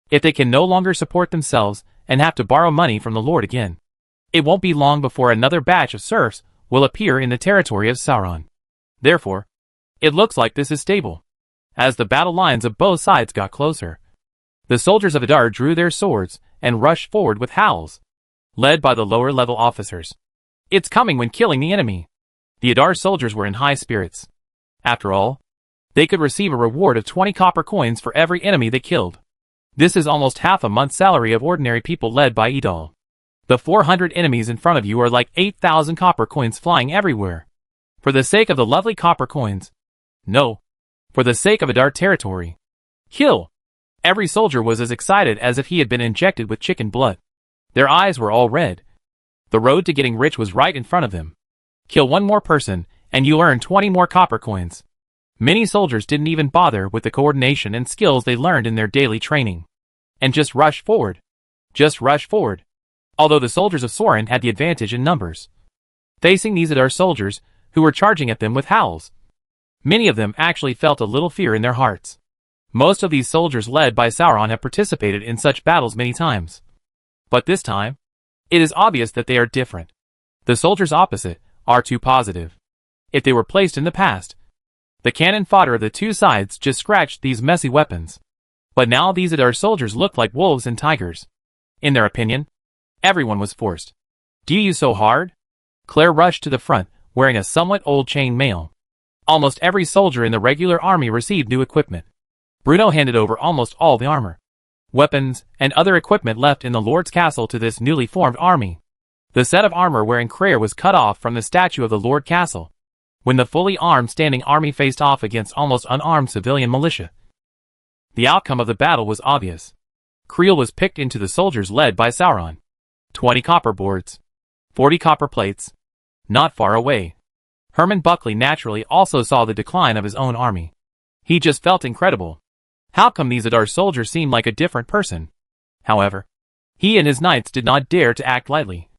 Speaker 1: if they can no longer support themselves and have to borrow money from the Lord again. It won't be long before another batch of serfs will appear in the territory of Sauron. Therefore, it looks like this is stable. As the battle lines of both sides got closer, the soldiers of Adar drew their swords and rushed forward with howls, led by the lower-level officers. It's coming when killing the enemy. The Adar soldiers were in high spirits. After all, they could receive a reward of 20 copper coins for every enemy they killed. This is almost half a month's salary of ordinary people led by Edal. The 400 enemies in front of you are like 8,000 copper coins flying everywhere. For the sake of the lovely copper coins. No. For the sake of Adar territory. Kill! Every soldier was as excited as if he had been injected with chicken blood. Their eyes were all red. The road to getting rich was right in front of them. Kill one more person, and you earn 20 more copper coins. Many soldiers didn't even bother with the coordination and skills they learned in their daily training, and just rushed forward. Just rushed forward. Although the soldiers of Soren had the advantage in numbers, facing these Adar soldiers, who were charging at them with howls, many of them actually felt a little fear in their hearts. Most of these soldiers led by Sauron have participated in such battles many times. But this time, it is obvious that they are different. The soldiers opposite are too positive. If they were placed in the past, the cannon fodder of the two sides just scratched these messy weapons. But now these Adar soldiers looked like wolves and tigers. In their opinion, everyone was forced. Do you use so hard? Claire rushed to the front, wearing a somewhat old chain mail. Almost every soldier in the regular army received new equipment. Bruno handed over almost all the armor, weapons, and other equipment left in the Lord's castle to this newly formed army. The set of armor wearing Claire was cut off from the statue of the Lord Castle, when the fully armed standing army faced off against almost unarmed civilian militia. The outcome of the battle was obvious. Creel was picked into the soldiers led by Sauron. 20 copper boards, 40 copper plates. Not far away, Herman Buckley naturally also saw the decline of his own army. He just felt incredible. How come these Adar soldiers seemed like a different person? However, he and his knights did not dare to act lightly,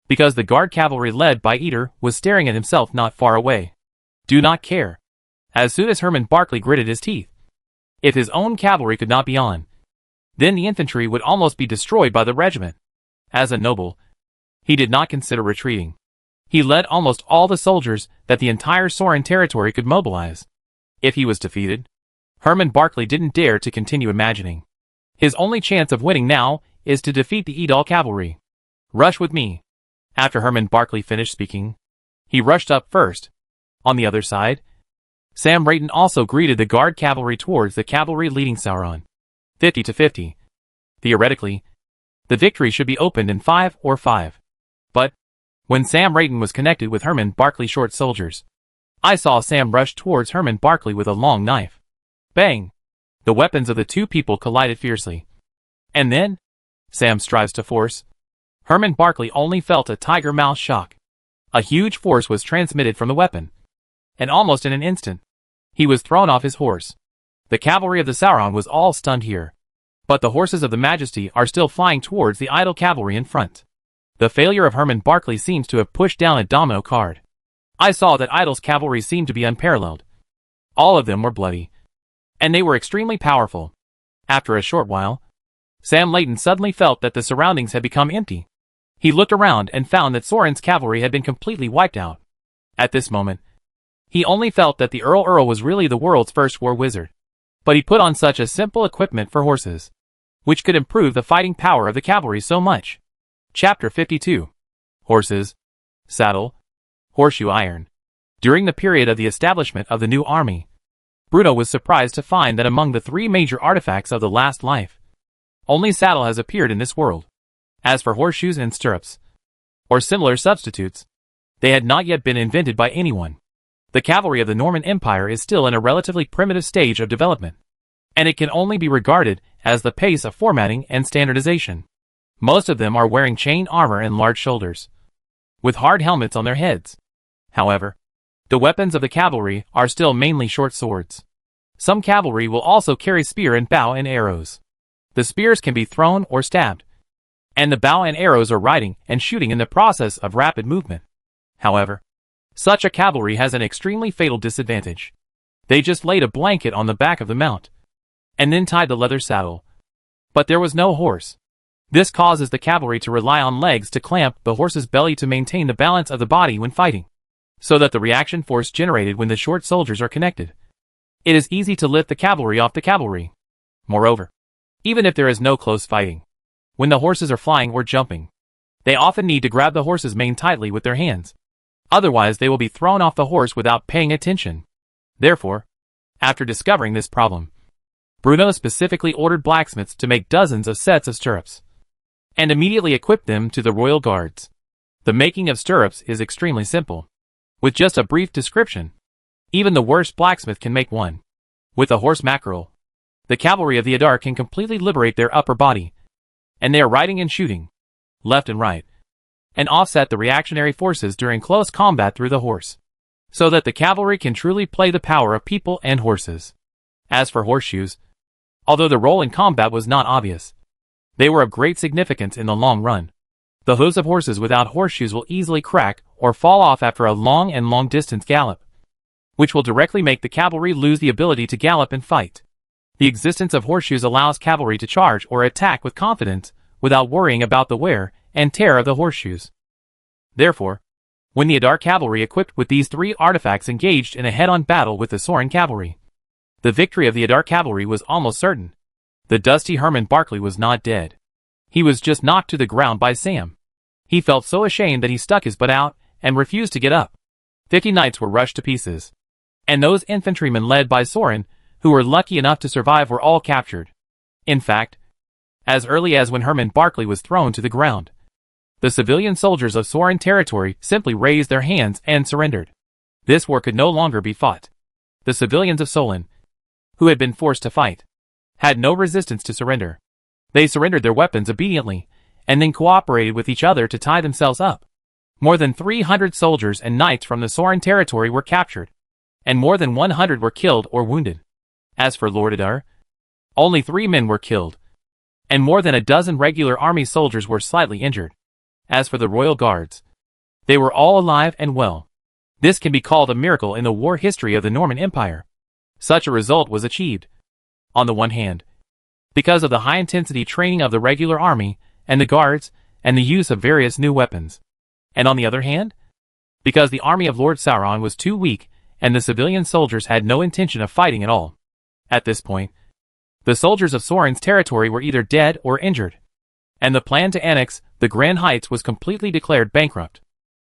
Speaker 1: because the guard cavalry led by Eater was staring at himself not far away. Do not care. As soon as Herman Barclay gritted his teeth, if his own cavalry could not be on, then the infantry would almost be destroyed by the regiment. As a noble, he did not consider retreating. He led almost all the soldiers that the entire Sorin territory could mobilize. If he was defeated, Herman Barclay didn't dare to continue imagining. His only chance of winning now is to defeat the Edal cavalry. Rush with me. After Herman Barclay finished speaking, he rushed up first. On the other side, Sam Rayton also greeted the guard cavalry towards the cavalry leading Sauron. 50-50. Theoretically, the victory should be opened in 5 or 5. But, when Sam Rayton was connected with Herman Barclay's short soldiers, I saw Sam rush towards Herman Barclay with a long knife. Bang! The weapons of the two people collided fiercely. And then, Sam strives to force. Herman Barclay only felt a tiger mouth shock. A huge force was transmitted from the weapon. And almost in an instant, he was thrown off his horse. The cavalry of the Sauron was all stunned here. But the horses of the Majesty are still flying towards the idle cavalry in front. The failure of Herman Barclay seems to have pushed down a domino card. I saw that Idle's cavalry seemed to be unparalleled. All of them were bloody. And they were extremely powerful. After a short while, Sam Layton suddenly felt that the surroundings had become empty. He looked around and found that Sorin's cavalry had been completely wiped out. At this moment, he only felt that the Earl was really the world's first war wizard. But he put on such a simple equipment for horses, which could improve the fighting power of the cavalry so much. Chapter 52. Horses, Saddle, Horseshoe Iron. During the period of the establishment of the new army, Bruno was surprised to find that among the 3 major artifacts of the last life, only saddle has appeared in this world. As for horseshoes and stirrups, or similar substitutes, they had not yet been invented by anyone. The cavalry of the Norman Empire is still in a relatively primitive stage of development, and it can only be regarded as the pace of formatting and standardization. Most of them are wearing chain armor and large shoulders, with hard helmets on their heads. However, the weapons of the cavalry are still mainly short swords. Some cavalry will also carry spear and bow and arrows. The spears can be thrown or stabbed, and the bow and arrows are riding and shooting in the process of rapid movement. However, such a cavalry has an extremely fatal disadvantage. They just laid a blanket on the back of the mount, and then tied the leather saddle. But there was no horse. This causes the cavalry to rely on legs to clamp the horse's belly to maintain the balance of the body when fighting, so that the reaction force generated when the short soldiers are connected. It is easy to lift the cavalry off the cavalry. Moreover, even if there is no close fighting, when the horses are flying or jumping, they often need to grab the horse's mane tightly with their hands. Otherwise they will be thrown off the horse without paying attention. Therefore, after discovering this problem, Bruno specifically ordered blacksmiths to make dozens of sets of stirrups, and immediately equipped them to the royal guards. The making of stirrups is extremely simple. With just a brief description, even the worst blacksmith can make one. With a horse mackerel, the cavalry of the Adar can completely liberate their upper body, and they are riding and shooting, left and right, and offset the reactionary forces during close combat through the horse, so that the cavalry can truly play the power of people and horses. As for horseshoes, although the role in combat was not obvious, they were of great significance in the long run. The hooves of horses without horseshoes will easily crack or fall off after a long distance gallop, which will directly make the cavalry lose the ability to gallop and fight. The existence of horseshoes allows cavalry to charge or attack with confidence without worrying about the wear and tear of the horseshoes. Therefore, when the Adar cavalry equipped with these 3 artifacts engaged in a head-on battle with the Sorin cavalry, the victory of the Adar cavalry was almost certain. The dusty Herman Barclay was not dead. He was just knocked to the ground by Sam. He felt so ashamed that he stuck his butt out and refused to get up. 50 knights were rushed to pieces, and those infantrymen led by Sorin, who were lucky enough to survive, were all captured. In fact, as early as when Herman Barclay was thrown to the ground, the civilian soldiers of Sorin territory simply raised their hands and surrendered. This war could no longer be fought. The civilians of Solin, who had been forced to fight, had no resistance to surrender. They surrendered their weapons obediently, and then cooperated with each other to tie themselves up. More than 300 soldiers and knights from the Sorin territory were captured, and more than 100 were killed or wounded. As for Lord Adar, only 3 men were killed, and more than a dozen regular army soldiers were slightly injured. As for the royal guards, they were all alive and well. This can be called a miracle in the war history of the Norman Empire. Such a result was achieved, on the one hand, because of the high-intensity training of the regular army and the guards and the use of various new weapons, and on the other hand, because the army of Lord Sauron was too weak and the civilian soldiers had no intention of fighting at all. At this point, the soldiers of Sauron's territory were either dead or injured, and the plan to annex the Grand Heights was completely declared bankrupt.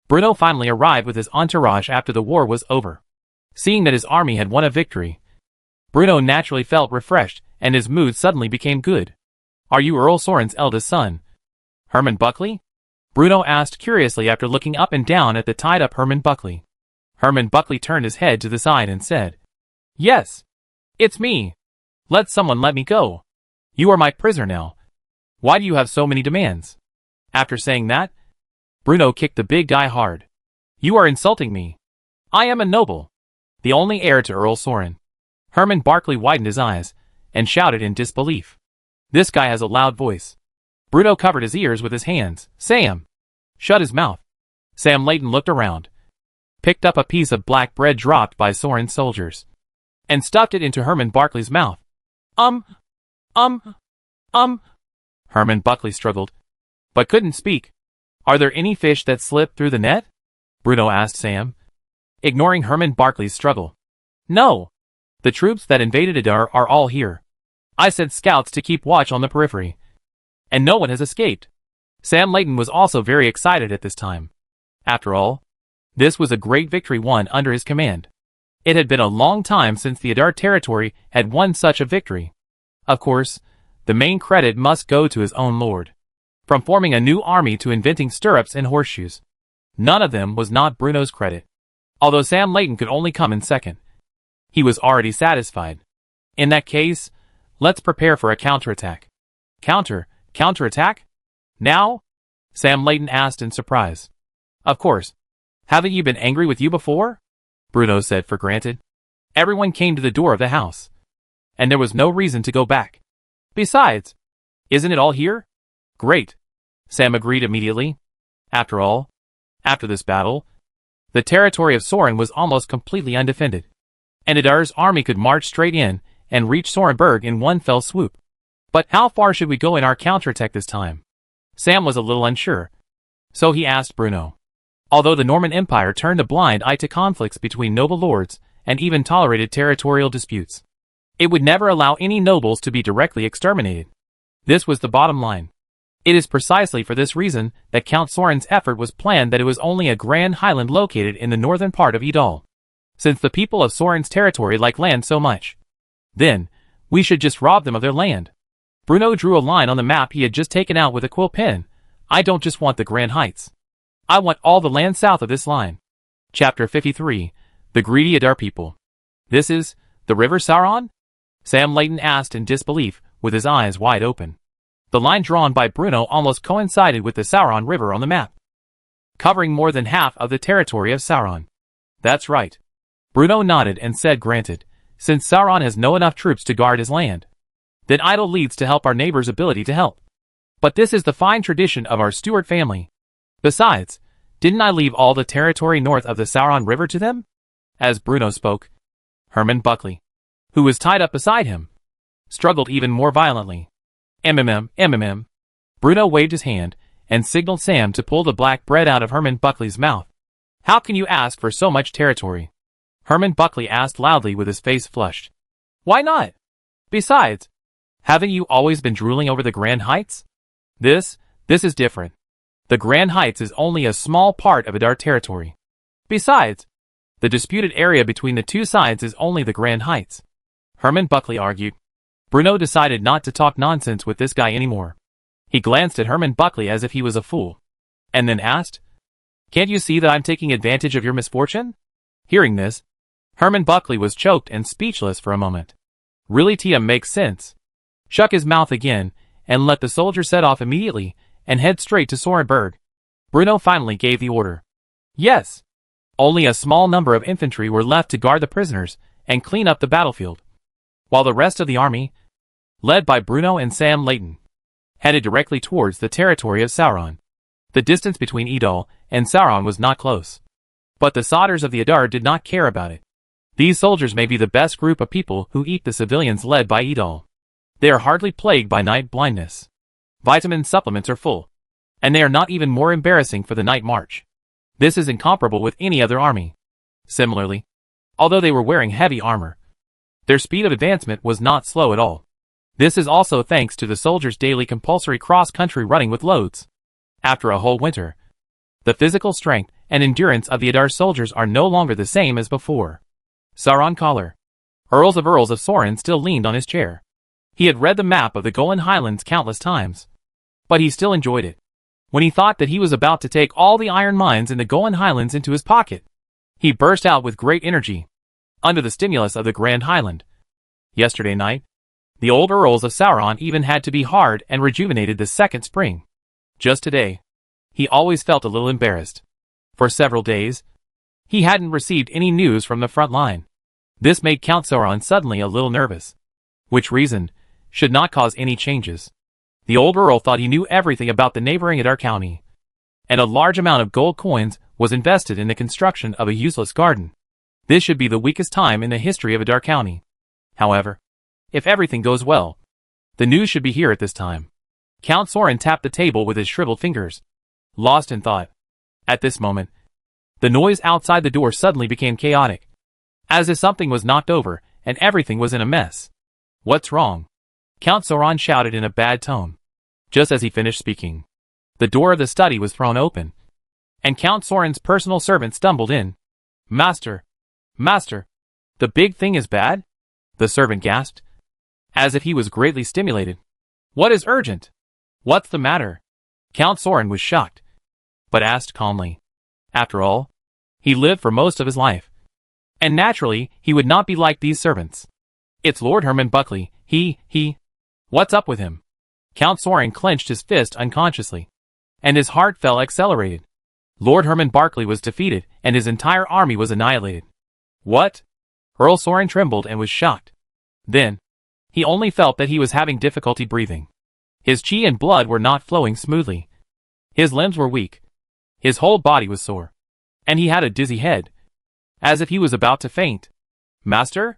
Speaker 1: Bruno finally arrived with his entourage after the war was over. Seeing that his army had won a victory, Bruno naturally felt refreshed and his mood suddenly became good. "Are you Earl Sauron's eldest son, Herman Buckley?" Bruno asked curiously after looking up and down at the tied-up Herman Buckley. Herman Buckley turned his head to the side and said, "Yes, it's me. Let someone let me go. You are my prisoner now. Why do you have so many demands?" After saying that, Bruno kicked the big guy hard. "You are insulting me. I am a noble, the only heir to Earl Sauron." Herman Buckley widened his eyes and shouted in disbelief. "This guy has a loud voice." Bruno covered his ears with his hands. "Sam, shut his mouth." Sam Layton looked around, picked up a piece of black bread dropped by Sauron's soldiers, and stuffed it into Herman Buckley's mouth. Herman Buckley struggled, but couldn't speak. "Are there any fish that slipped through the net?" Bruno asked Sam, ignoring Herman Buckley's struggle. "No. The troops that invaded Adar are all here. I sent scouts to keep watch on the periphery, and no one has escaped." Sam Layton was also very excited at this time. After all, this was a great victory won under his command. It had been a long time since the Adar territory had won such a victory. Of course, the main credit must go to his own lord. From forming a new army to inventing stirrups and horseshoes, none of them was not Bruno's credit. Although Sam Layton could only come in second, he was already satisfied. "In that case, let's prepare for a counterattack." Counterattack? Now?" Sam Layton asked in surprise. "Of course. Haven't you been angry with you before?" Bruno said for granted. Everyone came to the door of the house, and there was no reason to go back. Besides, isn't it all here? "Great," Sam agreed immediately. After all, after this battle, the territory of Sauron was almost completely undefended, and Adar's army could march straight in and reach Sauronburg in one fell swoop. But how far should we go in our counterattack this time? Sam was a little unsure, so he asked Bruno. Although the Norman Empire turned a blind eye to conflicts between noble lords and even tolerated territorial disputes, it would never allow any nobles to be directly exterminated. This was the bottom line. It is precisely for this reason that Count Sauron's effort was planned that it was only a grand highland located in the northern part of Idal. Since the people of Sauron's territory like land so much, then we should just rob them of their land. Bruno drew a line on the map he had just taken out with a quill pen. "I don't just want the Grand Heights. I want all the land south of this line." Chapter 53, The Greedy Adar People. "This is the River Sauron?" Sam Layton asked in disbelief, with his eyes wide open. The line drawn by Bruno almost coincided with the Sauron River on the map, covering more than half of the territory of Sauron. "That's right." Bruno nodded and said, "Granted, since Sauron has no enough troops to guard his land, then Idle leads to help our neighbor's ability to help. But this is the fine tradition of our Stewart family. Besides, didn't I leave all the territory north of the Sauron River to them?" As Bruno spoke, Herman Buckley, who was tied up beside him, struggled even more violently. MMM. Bruno waved his hand and signaled Sam to pull the black bread out of Herman Buckley's mouth. "How can you ask for so much territory?" Herman Buckley asked loudly with his face flushed. "Why not? Besides, haven't you always been drooling over the Grand Heights? This is different. The Grand Heights is only a small part of Adar territory. Besides, the disputed area between the two sides is only the Grand Heights," Herman Buckley argued. Bruno decided not to talk nonsense with this guy anymore. He glanced at Herman Buckley as if he was a fool, and then asked, "Can't you see that I'm taking advantage of your misfortune?" Hearing this, Herman Buckley was choked and speechless for a moment. "Really, Tia, makes sense." Shut his mouth again and let the soldier set off immediately and head straight to Sauronburg. Bruno finally gave the order. Yes. Only a small number of infantry were left to guard the prisoners and clean up the battlefield, while the rest of the army, led by Bruno and Sam Layton, headed directly towards the territory of Sauron. The distance between Idal and Sauron was not close, But the Sodders of the Adar did not care about it. These soldiers may be the best group of people who eat the civilians led by Idal. They are hardly plagued by night blindness. Vitamin supplements are full. And they are not even more embarrassing for the night march. This is incomparable with any other army. Similarly, although they were wearing heavy armor, their speed of advancement was not slow at all. This is also thanks to the soldiers' daily compulsory cross-country running with loads. After a whole winter, the physical strength and endurance of the Adar soldiers are no longer the same as before. Sauron Collar. Earls of Sorin still leaned on his chair. He had read the map of the Golan Highlands countless times, but he still enjoyed it. When he thought that he was about to take all the iron mines in the Golan Highlands into his pocket, he burst out with great energy, under the stimulus of the Grand Highland. Yesterday night, the old Earls of Sauron even had to be hard and rejuvenated the second spring. Just today, he always felt a little embarrassed. For several days, he hadn't received any news from the front line. This made Count Sauron suddenly a little nervous, which reason should not cause any changes. The old Earl thought he knew everything about the neighboring Adar County, and a large amount of gold coins was invested in the construction of a useless garden. This should be the weakest time in the history of Adar County. However, if everything goes well, the news should be here at this time. Count Sauron tapped the table with his shriveled fingers, lost in thought. At this moment, the noise outside the door suddenly became chaotic, as if something was knocked over and everything was in a mess. "What's wrong?" Count Sauron shouted in a bad tone. Just as he finished speaking, the door of the study was thrown open, and Count Sauron's personal servant stumbled in. Master, the big thing is bad?" the servant gasped, as if he was greatly stimulated. "What is urgent? What's the matter?" Count Sauron was shocked, but asked calmly. After all, he lived for most of his life, and naturally he would not be like these servants. "It's Lord Herman Buckley, he... What's up with him?" Count Sauron clenched his fist unconsciously, and his heart fell accelerated. Lord Herman Barclay was defeated, and his entire army was annihilated. "What?" Earl Sauron trembled and was shocked. Then, he only felt that he was having difficulty breathing. His chi and blood were not flowing smoothly. His limbs were weak. His whole body was sore, and he had a dizzy head, as if he was about to faint. Master?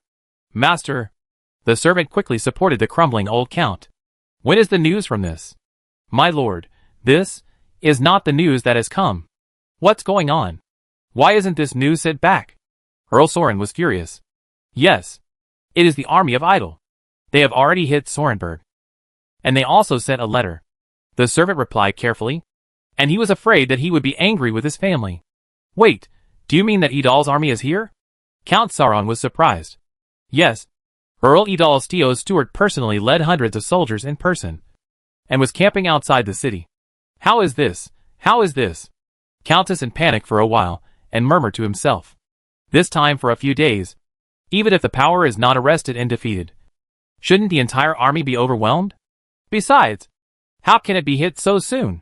Speaker 1: The servant quickly supported the crumbling old count. "When is the news from this?" "My lord, this is not the news that has come." "What's going on? Why isn't this news sent back?" Earl Sauron was furious. "Yes, it is the army of Idle. They have already hit Sorenberg. And they also sent a letter," the servant replied carefully, "and he was afraid that he would be angry with his family." "Wait, do you mean that Idal's army is here?" Count Sauron was surprised. "Yes, Earl Idal Steo's steward personally led hundreds of soldiers in person, and was camping outside the city." How is this? Countess in panic for a while, and murmured to himself. "This time for a few days, even if the power is not arrested and defeated. Shouldn't the entire army be overwhelmed? Besides, how can it be hit so soon?"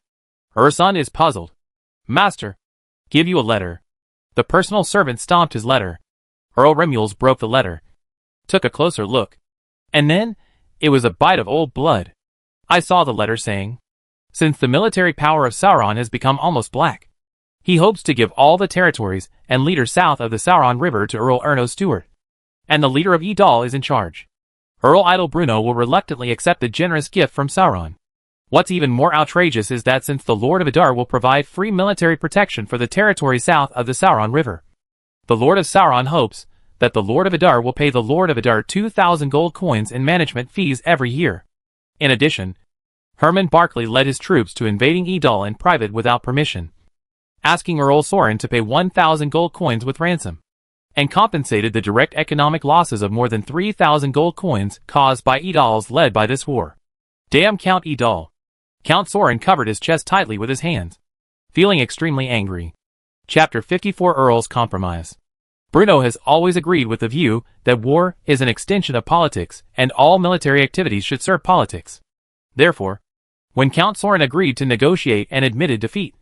Speaker 1: Ursun is puzzled. "Master, give you a letter." The personal servant stomped his letter. Earl Remuels broke the letter, took a closer look, and then, it was a bite of old blood. I saw the letter saying, "Since the military power of Sauron has become almost black, he hopes to give all the territories and leaders south of the Sauron River to Earl Erno Stewart, and the leader of Idal is in charge. Earl Idle Bruno will reluctantly accept the generous gift from Sauron. What's even more outrageous is that since the Lord of Adar will provide free military protection for the territory south of the Sauron River, the Lord of Sauron hopes that the Lord of Adar will pay the Lord of Adar 2,000 gold coins in management fees every year. In addition, Herman Barclay led his troops to invading Idal in private without permission, asking Earl Sauron to pay 1,000 gold coins with ransom, and compensated the direct economic losses of more than 3,000 gold coins caused by Idals led by this war. Damn Count Idal. Count Sauron covered his chest tightly with his hands, feeling extremely angry. Chapter 54 Earl's Compromise. Bruno has always agreed with the view that war is an extension of politics and all military activities should serve politics. Therefore, when Count Sauron agreed to negotiate and admitted defeat,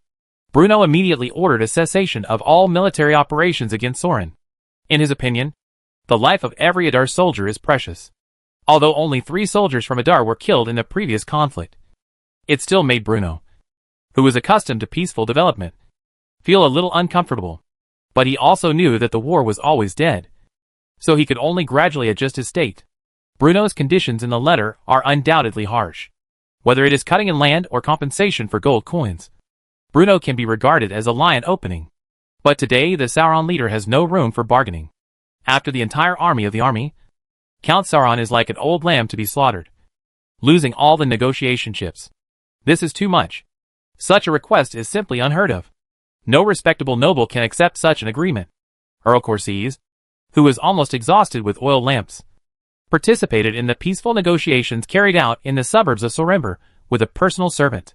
Speaker 1: Bruno immediately ordered a cessation of all military operations against Sauron. In his opinion, the life of every Adar soldier is precious. Although only 3 soldiers from Adar were killed in the previous conflict, it still made Bruno, who was accustomed to peaceful development, feel a little uncomfortable. But he also knew that the war was always dead, so he could only gradually adjust his state. Bruno's conditions in the letter are undoubtedly harsh. Whether it is cutting in land or compensation for gold coins, Bruno can be regarded as a lion opening. But today the Sauron leader has no room for bargaining. After the entire army of the army, Count Sauron is like an old lamb to be slaughtered, losing all the negotiation chips. This is too much. Such a request is simply unheard of. No respectable noble can accept such an agreement. Earl Corses, who was almost exhausted with oil lamps, participated in the peaceful negotiations carried out in the suburbs of Sorember with a personal servant.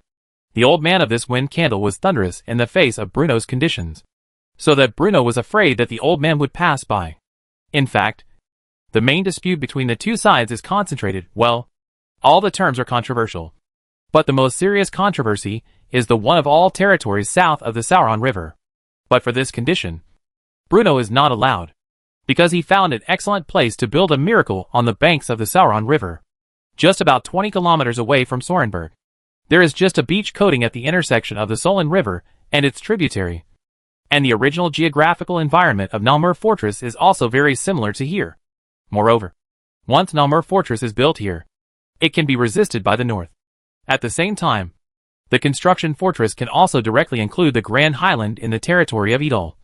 Speaker 1: The old man of this wind candle was thunderous in the face of Bruno's conditions, so that Bruno was afraid that the old man would pass by. In fact, the main dispute between the two sides is concentrated, well, all the terms are controversial. But the most serious controversy is the one of all territories south of the Sauron River. But for this condition, Bruno is not allowed, because he found an excellent place to build a miracle on the banks of the Sauron River. Just about 20 kilometers away from Sorenberg, there is just a beach coating at the intersection of the Solin River and its tributary. And the original geographical environment of Namur Fortress is also very similar to here. Moreover, once Namur Fortress is built here, it can be resisted by the north. At the same time, the construction fortress can also directly include the Grand Highland in the territory of Edal,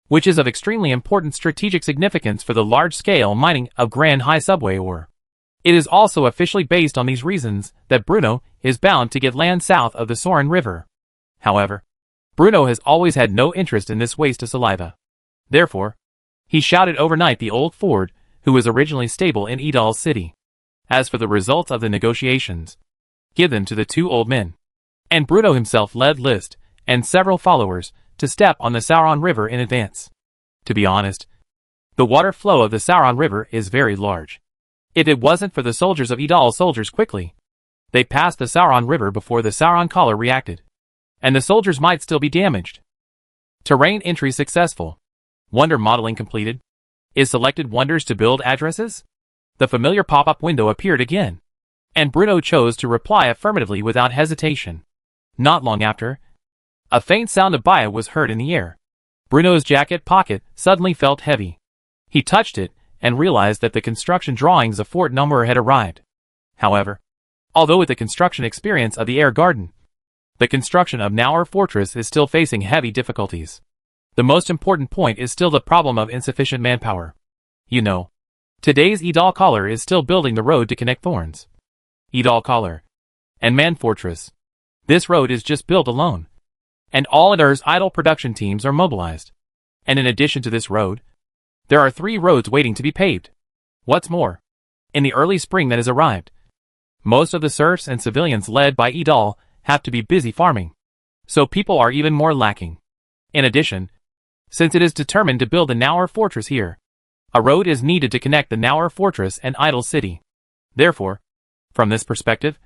Speaker 1: which is of extremely important strategic significance for the large-scale mining of Grand High subway ore. It is also officially based on these reasons that Bruno is bound to get land south of the Sorin River. However, Bruno has always had no interest in this waste of saliva. Therefore, he shouted overnight the old Ford, who was originally stable in Edal city. As for the results of the negotiations, give them to the two old men. And Bruno himself led List and several followers to step on the Sauron River in advance. To be honest, the water flow of the Sauron River is very large. If it wasn't for the soldiers of Edal soldiers quickly, they passed the Sauron River before the Sauron collar reacted, and the soldiers might still be damaged. Terrain entry successful. Wonder modeling completed. Is selected wonders to build addresses? The familiar pop-up window appeared again, and Bruno chose to reply affirmatively without hesitation. Not long after, a faint sound of baya was heard in the air. Bruno's jacket pocket suddenly felt heavy. He touched it and realized that the construction drawings of Fort Namur had arrived. However, although with the construction experience of the Air Garden, the construction of Namur Fortress is still facing heavy difficulties. The most important point is still the problem of insufficient manpower. You know, today's Edal Collar is still building the road to connect Thorns, Edal Collar, and Man Fortress. This road is just built alone, and all Edir's idle production teams are mobilized. And in addition to this road, there are 3 roads waiting to be paved. What's more, in the early spring that has arrived, most of the serfs and civilians led by Edal have to be busy farming, so people are even more lacking. In addition, since it is determined to build the Namur Fortress here, a road is needed to connect the Namur Fortress and Idle City. Therefore, from this perspective,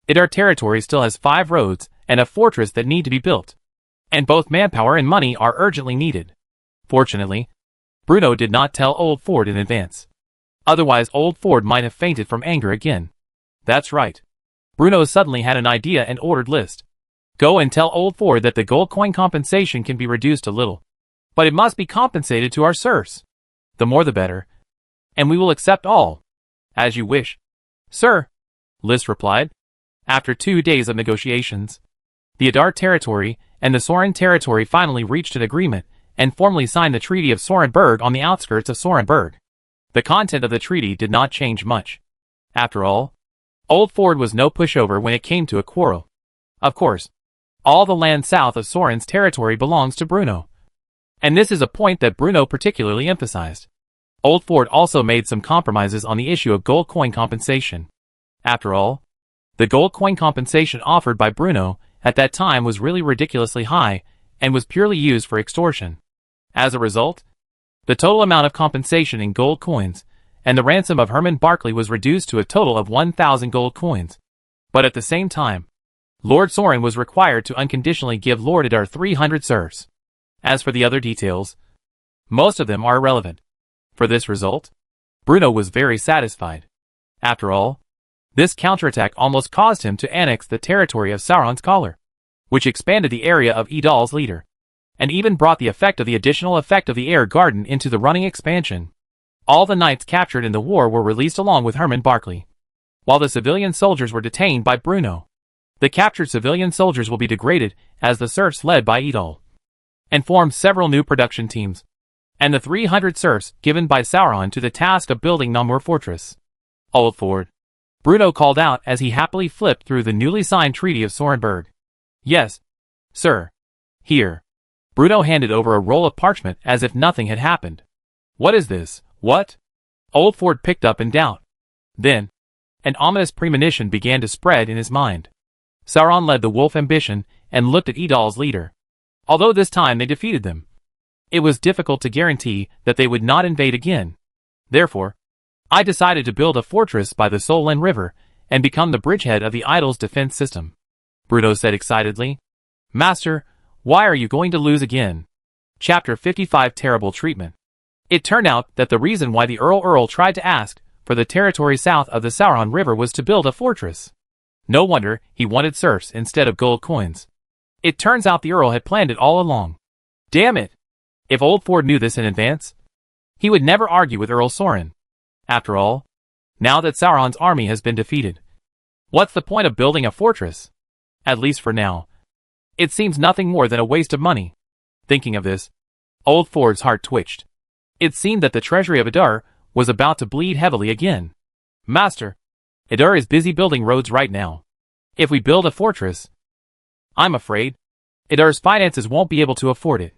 Speaker 1: Edir territory still has 5 roads and a fortress that need to be built, and both manpower and money are urgently needed. Fortunately, Bruno did not tell Old Ford in advance. Otherwise Old Ford might have fainted from anger again. That's right. Bruno suddenly had an idea and ordered List. Go and tell Old Ford that the gold coin compensation can be reduced a little, but it must be compensated to our serfs. The more the better, and we will accept all. As you wish, sir, List replied. After 2 days of negotiations, the Edir territory and the Sorin territory finally reached an agreement and formally signed the Treaty of Sorenberg on the outskirts of Sorenberg. The content of the treaty did not change much. After all, Old Ford was no pushover when it came to a quarrel. Of course, all the land south of Sorin's territory belongs to Bruno, and this is a point that Bruno particularly emphasized. Old Ford also made some compromises on the issue of gold coin compensation. After all, the gold coin compensation offered by Bruno at that time was really ridiculously high and was purely used for extortion. As a result, the total amount of compensation in gold coins and the ransom of Herman Barclay was reduced to a total of 1,000 gold coins. But at the same time, Lord Sorin was required to unconditionally give Lord Edir 300 serfs. As for the other details, most of them are irrelevant. For this result, Bruno was very satisfied. After all, this counterattack almost caused him to annex the territory of Sauron's collar, which expanded the area of Edal's leader. and even brought the effect of the additional effect of the air garden into the running expansion. All the knights captured in the war were released along with Herman Barclay, while the civilian soldiers were detained by Bruno. The captured civilian soldiers will be degraded as the serfs led by Idol, and form several new production teams, and the 300 serfs given by Sauron to the task of building Namur Fortress. Old Ford, Bruno called out as he happily flipped through the newly signed Treaty of Sorenberg. Yes, sir. Here. Bruno handed over a roll of parchment as if nothing had happened. What is this? What? Old Ford picked up in doubt. Then, an ominous premonition began to spread in his mind. Sauron led the wolf ambition and looked at Idol's leader. Although this time they defeated them, it was difficult to guarantee that they would not invade again. Therefore, I decided to build a fortress by the Solin River and become the bridgehead of the Idol's defense system. Bruno said excitedly. Master, why are you going to lose again? Chapter 55 Terrible Treatment. It turned out that the reason why the Earl tried to ask for the territory south of the Sauron River was to build a fortress. No wonder he wanted serfs instead of gold coins. It turns out the Earl had planned it all along. Damn it! If Old Ford knew this in advance, he would never argue with Earl Sorin. After all, now that Sauron's army has been defeated, what's the point of building a fortress? At least for now. It seems nothing more than a waste of money. Thinking of this, Old Ford's heart twitched. It seemed that the treasury of Idar was about to bleed heavily again. Master, Idar is busy building roads right now. If we build a fortress, I'm afraid Idar's finances won't be able to afford it.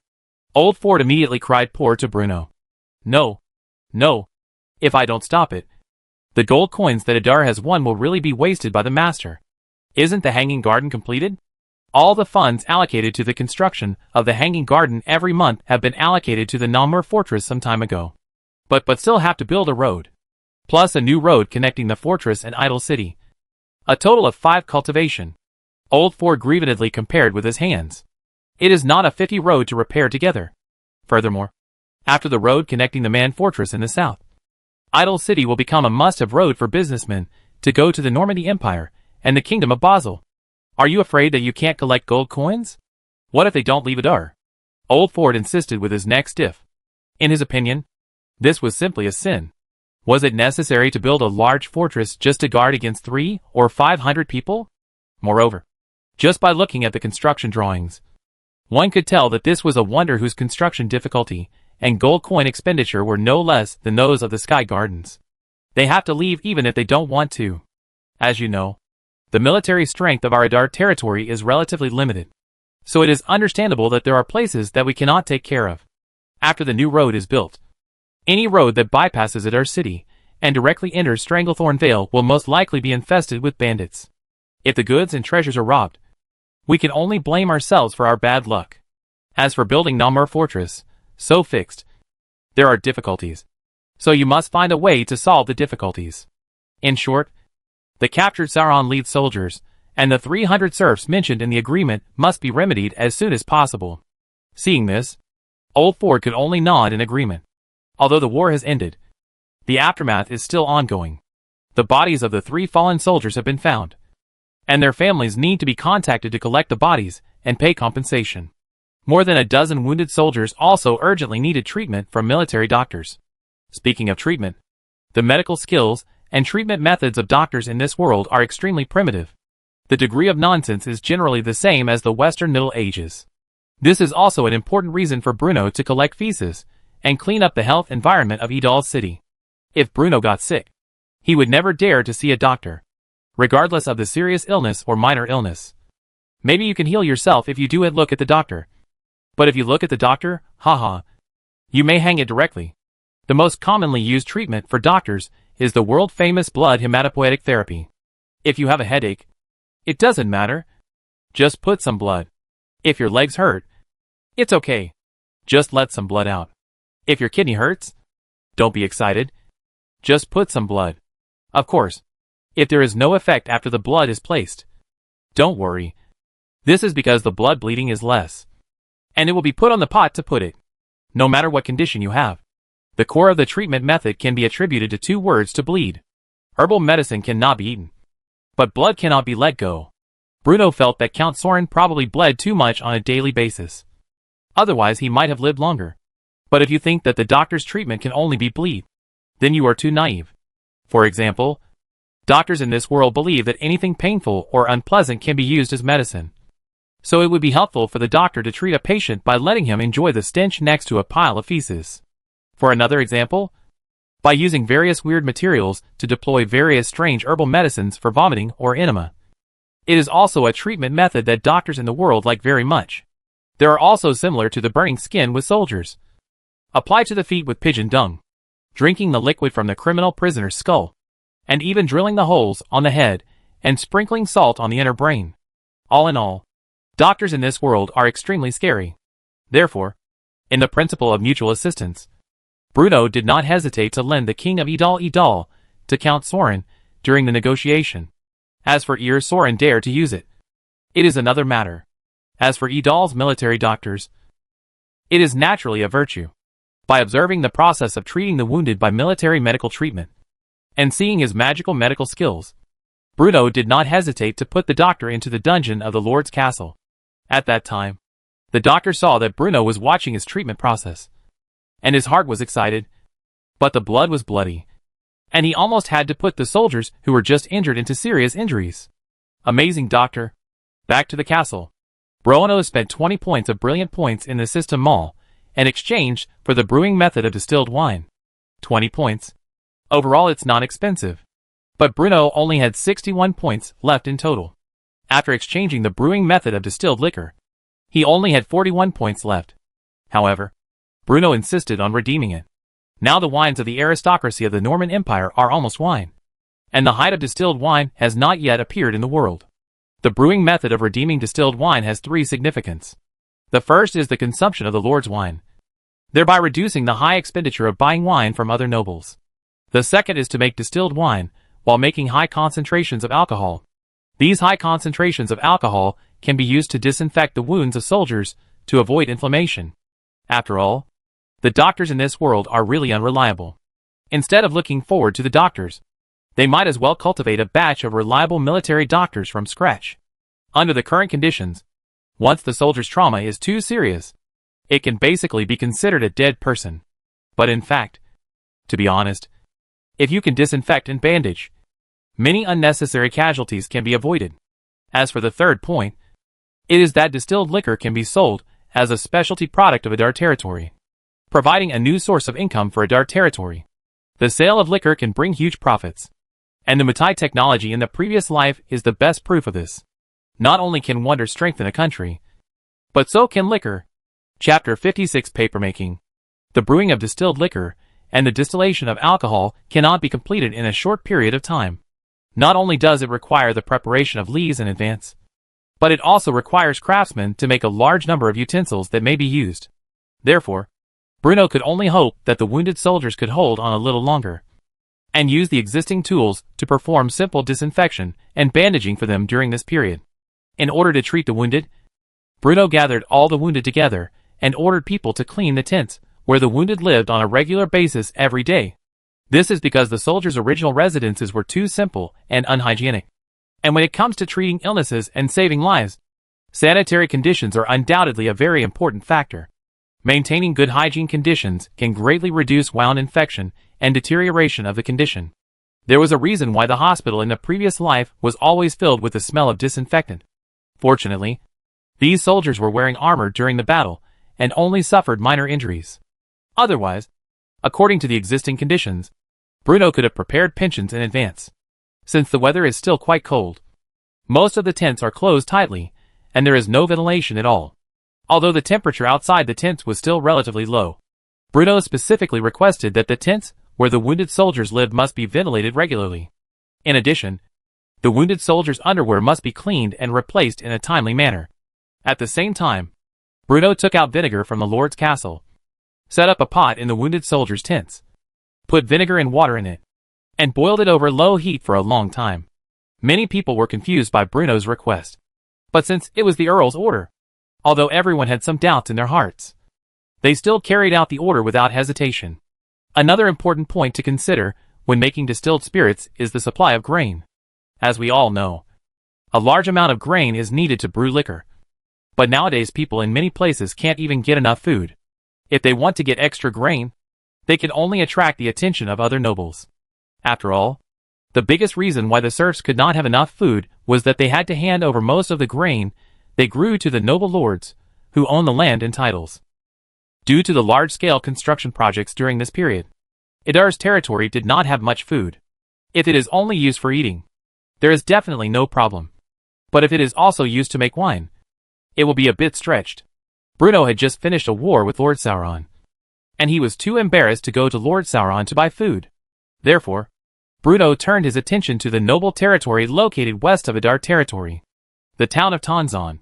Speaker 1: Old Ford immediately cried poor to Bruno. No. If I don't stop it, the gold coins that Idar has won will really be wasted by the master. Isn't the Hanging Garden completed? All the funds allocated to the construction of the Hanging Garden every month have been allocated to the Namur Fortress some time ago. But still have to build a road. Plus a new road connecting the fortress and Idle City. A total of 5 cultivation. Old Ford grievedly compared with his hands. It is not a 50 road to repair together. Furthermore, after the road connecting the Man Fortress in the south, Idle City will become a must-have road for businessmen to go to the Normandy Empire and the Kingdom of Basel. Are you afraid that you can't collect gold coins? What if they don't leave Idar? Old Ford insisted with his neck stiff. In his opinion, this was simply a sin. Was it necessary to build a large fortress just to guard against 300 or 500 people? Moreover, just by looking at the construction drawings, one could tell that this was a wonder whose construction difficulty and gold coin expenditure were no less than those of the Sky Gardens. They have to leave even if they don't want to. As you know, the military strength of our Idar territory is relatively limited, so it is understandable that there are places that we cannot take care of. After the new road is built, any road that bypasses Idar City and directly enters Stranglethorn Vale will most likely be infested with bandits. If the goods and treasures are robbed, we can only blame ourselves for our bad luck. As for building Namur Fortress, so fixed, there are difficulties. So you must find a way to solve the difficulties. In short, the captured Sauron lead soldiers and the 300 serfs mentioned in the agreement must be remedied as soon as possible. Seeing this, Old Ford could only nod in agreement. Although the war has ended, the aftermath is still ongoing. The bodies of the 3 fallen soldiers have been found, and their families need to be contacted to collect the bodies and pay compensation. More than a dozen wounded soldiers also urgently needed treatment from military doctors. Speaking of treatment, the medical skills and treatment methods of doctors in this world are extremely primitive. The degree of nonsense is generally the same as the Western Middle Ages. This is also an important reason for Bruno to collect feces and clean up the health environment of Idal City. If Bruno got sick, he would never dare to see a doctor, regardless of the serious illness or minor illness. Maybe you can heal yourself if you do look at the doctor. But if you look at the doctor, you may hang it directly. The most commonly used treatment for doctors is the world-famous blood hematopoietic therapy. If you have a headache, it doesn't matter. Just put some blood. If your legs hurt, it's okay. Just let some blood out. If your kidney hurts, don't be excited. Just put some blood. Of course, if there is no effect after the blood is placed, don't worry. This is because the blood bleeding is less, and it will be put on the pot to put it. No matter what condition you have, the core of the treatment method can be attributed to 2 words: to bleed. Herbal medicine cannot be eaten, but blood cannot be let go. Bruno felt that Count Sorin probably bled too much on a daily basis. Otherwise he might have lived longer. But if you think that the doctor's treatment can only be bleed, then you are too naive. For example, doctors in this world believe that anything painful or unpleasant can be used as medicine. So it would be helpful for the doctor to treat a patient by letting him enjoy the stench next to a pile of feces. For another example, by using various weird materials to deploy various strange herbal medicines for vomiting or enema. It is also a treatment method that doctors in the world like very much. There are also similar to the burning skin with soldiers. Apply to the feet with pigeon dung, drinking the liquid from the criminal prisoner's skull, and even drilling the holes on the head and sprinkling salt on the inner brain. All in all, doctors in this world are extremely scary. Therefore, in the principle of mutual assistance, Bruno did not hesitate to lend the king of Idal to Count Soren during the negotiation. As for Ear, Soren dared to use it. It is another matter. As for Idal's military doctors, it is naturally a virtue. By observing the process of treating the wounded by military medical treatment, and seeing his magical medical skills, Bruno did not hesitate to put the doctor into the dungeon of the Lord's castle. At that time, the doctor saw that Bruno was watching his treatment process, and his heart was excited, but the blood was bloody, and he almost had to put the soldiers who were just injured into serious injuries. Amazing doctor. Back to the castle. Bruno spent 20 points of brilliant points in the system mall, and exchanged for the brewing method of distilled wine. 20 points. Overall it's not expensive. But Bruno only had 61 points left in total. After exchanging the brewing method of distilled liquor, he only had 41 points left. However, Bruno insisted on redeeming it. Now the wines of the aristocracy of the Norman Empire are almost wine, and the height of distilled wine has not yet appeared in the world. The brewing method of redeeming distilled wine has three significance. The first is the consumption of the Lord's wine, thereby reducing the high expenditure of buying wine from other nobles. The second is to make distilled wine while making high concentrations of alcohol. These high concentrations of alcohol can be used to disinfect the wounds of soldiers to avoid inflammation. After all, the doctors in this world are really unreliable. Instead of looking forward to the doctors, they might as well cultivate a batch of reliable military doctors from scratch. Under the current conditions, once the soldier's trauma is too serious, it can basically be considered a dead person. But in fact, to be honest, if you can disinfect and bandage, many unnecessary casualties can be avoided. As for the third point, it is that distilled liquor can be sold as a specialty product of a dark territory, providing a new source of income for a dark territory. The sale of liquor can bring huge profits, and the Mutai technology in the previous life is the best proof of this. Not only can wonder strengthen a country, but so can liquor. Chapter 56 Papermaking. The brewing of distilled liquor and the distillation of alcohol cannot be completed in a short period of time. Not only does it require the preparation of lees in advance, but it also requires craftsmen to make a large number of utensils that may be used. Therefore, Bruno could only hope that the wounded soldiers could hold on a little longer, and use the existing tools to perform simple disinfection and bandaging for them during this period. In order to treat the wounded, Bruno gathered all the wounded together and ordered people to clean the tents where the wounded lived on a regular basis every day. This is because the soldiers' original residences were too simple and unhygienic. And when it comes to treating illnesses and saving lives, sanitary conditions are undoubtedly a very important factor. Maintaining good hygiene conditions can greatly reduce wound infection and deterioration of the condition. There was a reason why the hospital in the previous life was always filled with the smell of disinfectant. Fortunately, these soldiers were wearing armor during the battle and only suffered minor injuries. Otherwise, according to the existing conditions, Bruno could have prepared pensions in advance. Since the weather is still quite cold, most of the tents are closed tightly, and there is no ventilation at all. Although the temperature outside the tents was still relatively low, Bruno specifically requested that the tents where the wounded soldiers lived must be ventilated regularly. In addition, the wounded soldiers' underwear must be cleaned and replaced in a timely manner. At the same time, Bruno took out vinegar from the Lord's castle, set up a pot in the wounded soldiers' tents, put vinegar and water in it, and boiled it over low heat for a long time. Many people were confused by Bruno's request, but since it was the Earl's order, although everyone had some doubts in their hearts, they still carried out the order without hesitation. Another important point to consider when making distilled spirits is the supply of grain. As we all know, a large amount of grain is needed to brew liquor. But nowadays people in many places can't even get enough food. If they want to get extra grain, they can only attract the attention of other nobles. After all, the biggest reason why the serfs could not have enough food was that they had to hand over most of the grain they grew to the noble lords, who owned the land and titles. Due to the large-scale construction projects during this period, Idar's territory did not have much food. If it is only used for eating, there is definitely no problem. But if it is also used to make wine, it will be a bit stretched. Bruno had just finished a war with Lord Sauron, and he was too embarrassed to go to Lord Sauron to buy food. Therefore, Bruno turned his attention to the noble territory located west of Idar territory. The town of Tonzon,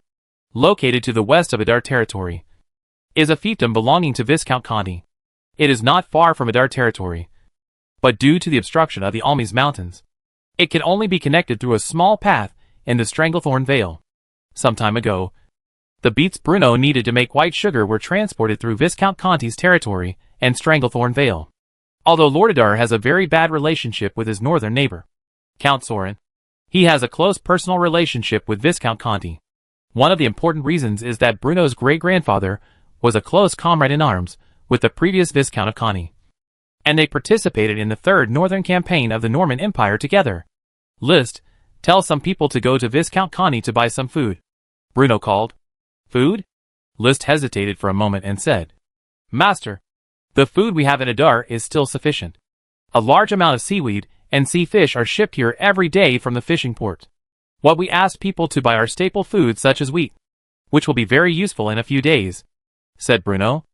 Speaker 1: located to the west of Idar territory, is a fiefdom belonging to Viscount Conti. It is not far from Idar territory, but due to the obstruction of the Almes Mountains, it can only be connected through a small path in the Stranglethorn Vale. Some time ago, the beets Bruno needed to make white sugar were transported through Viscount Conti's territory and Stranglethorn Vale. Although Lord Idar has a very bad relationship with his northern neighbor, Count Sorin, he has a close personal relationship with Viscount Conti. One of the important reasons is that Bruno's great-grandfather was a close comrade in arms with the previous Viscount of Conti, and they participated in the Third Northern Campaign of the Norman Empire together. List, tell some people to go to Viscount Conti to buy some food. Bruno called. Food? List hesitated for a moment and said, Master, the food we have in Idar is still sufficient. A large amount of seaweed and sea fish are shipped here every day from the fishing port. What we asked people to buy are staple foods such as wheat, which will be very useful in a few days, said Bruno.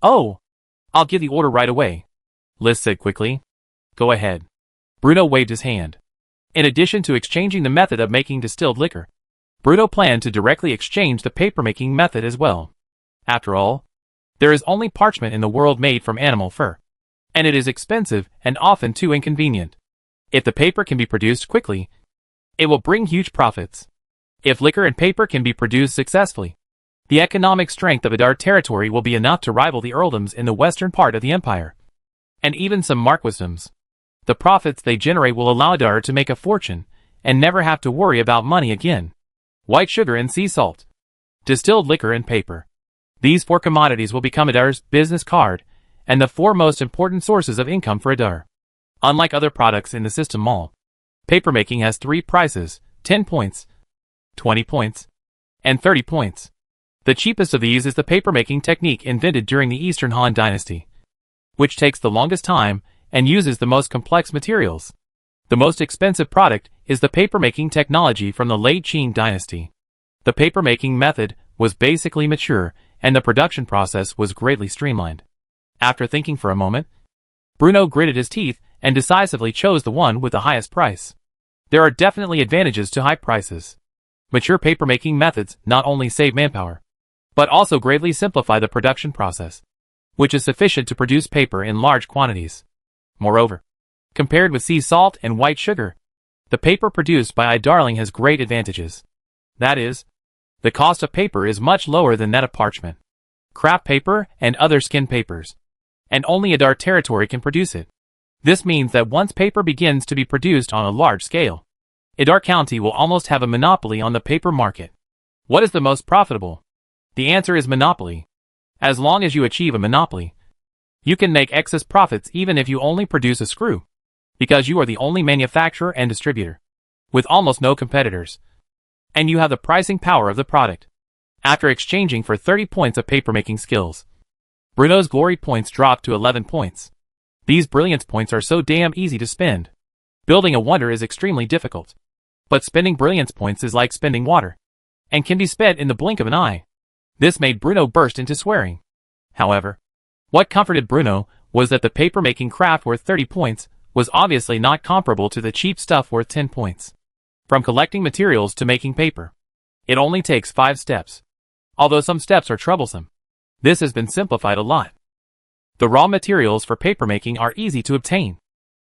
Speaker 1: Oh, I'll give the order right away, List said quickly. Go ahead. Bruno waved his hand. In addition to exchanging the method of making distilled liquor, Bruno planned to directly exchange the paper-making method as well. After all, there is only parchment in the world made from animal fur, and it is expensive and often too inconvenient. If the paper can be produced quickly, it will bring huge profits. If liquor and paper can be produced successfully, the economic strength of Idar territory will be enough to rival the earldoms in the western part of the empire, and even some marquisdoms. The profits they generate will allow Idar to make a fortune and never have to worry about money again. White sugar and sea salt, distilled liquor and paper. These four commodities will become Idar's business card and the four most important sources of income for Idar. Unlike other products in the system mall, papermaking has three prices: 10 points, 20 points, and 30 points. The cheapest of these is the papermaking technique invented during the Eastern Han Dynasty, which takes the longest time and uses the most complex materials. The most expensive product is the papermaking technology from the late Qing Dynasty. The papermaking method was basically mature, and the production process was greatly streamlined. After thinking for a moment, Bruno gritted his teeth and decisively chose the one with the highest price. There are definitely advantages to high prices. Mature papermaking methods not only save manpower, but also greatly simplify the production process, which is sufficient to produce paper in large quantities. Moreover, compared with sea salt and white sugar, the paper produced by Idarling has great advantages. That is, the cost of paper is much lower than that of parchment, craft paper, and other skin papers, and only Idar territory can produce it. This means that once paper begins to be produced on a large scale, Idar County will almost have a monopoly on the paper market. What is the most profitable? The answer is monopoly. As long as you achieve a monopoly, you can make excess profits even if you only produce a screw, because you are the only manufacturer and distributor, with almost no competitors, and you have the pricing power of the product. After exchanging for 30 points of papermaking skills, Bruno's glory points dropped to 11 points. These brilliance points are so damn easy to spend. Building a wonder is extremely difficult, but spending brilliance points is like spending water, and can be spent in the blink of an eye. This made Bruno burst into swearing. However, what comforted Bruno was that the paper-making craft worth 30 points was obviously not comparable to the cheap stuff worth 10 points. From collecting materials to making paper, it only takes 5 steps. Although some steps are troublesome, this has been simplified a lot. The raw materials for papermaking are easy to obtain,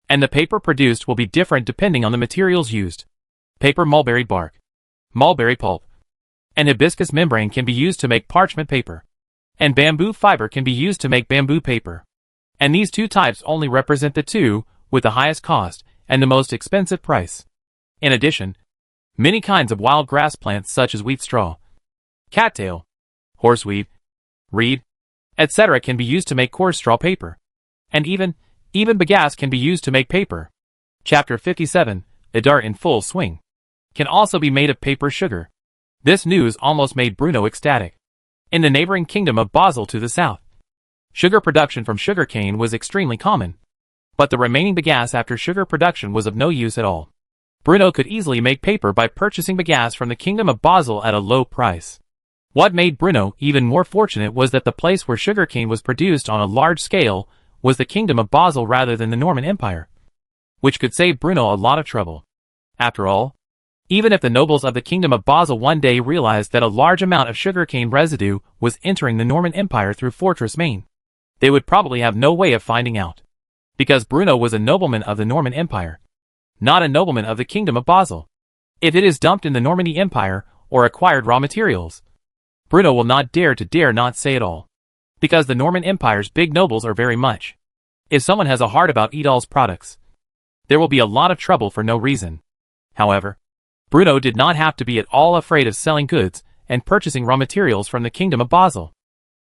Speaker 1: and the paper produced will be different depending on the materials used. Paper mulberry bark, mulberry pulp, and hibiscus membrane can be used to make parchment paper, and bamboo fiber can be used to make bamboo paper. And these two types only represent the two with the highest cost and the most expensive price. In addition, many kinds of wild grass plants such as wheat straw, cattail, horseweave, reed, etc. can be used to make coarse straw paper. And even bagasse can be used to make paper. Chapter 57, Idar in full swing. Can also be made of paper sugar. This news almost made Bruno ecstatic. In the neighboring kingdom of Basel to the south, sugar production from sugarcane was extremely common. But the remaining bagasse after sugar production was of no use at all. Bruno could easily make paper by purchasing bagasse from the kingdom of Basel at a low price. What made Bruno even more fortunate was that the place where sugarcane was produced on a large scale was the kingdom of Basel rather than the Norman Empire, which could save Bruno a lot of trouble. After all, even if the nobles of the kingdom of Basel one day realized that a large amount of sugarcane residue was entering the Norman Empire through Fortress Maine, they would probably have no way of finding out. Because Bruno was a nobleman of the Norman Empire, not a nobleman of the kingdom of Basel. If it is dumped in the Normandy Empire or acquired raw materials, Bruno will not dare not say it all. Because the Norman Empire's big nobles are very much. If someone has a heart about Idal's products, there will be a lot of trouble for no reason. However, Bruno did not have to be at all afraid of selling goods and purchasing raw materials from the kingdom of Basel.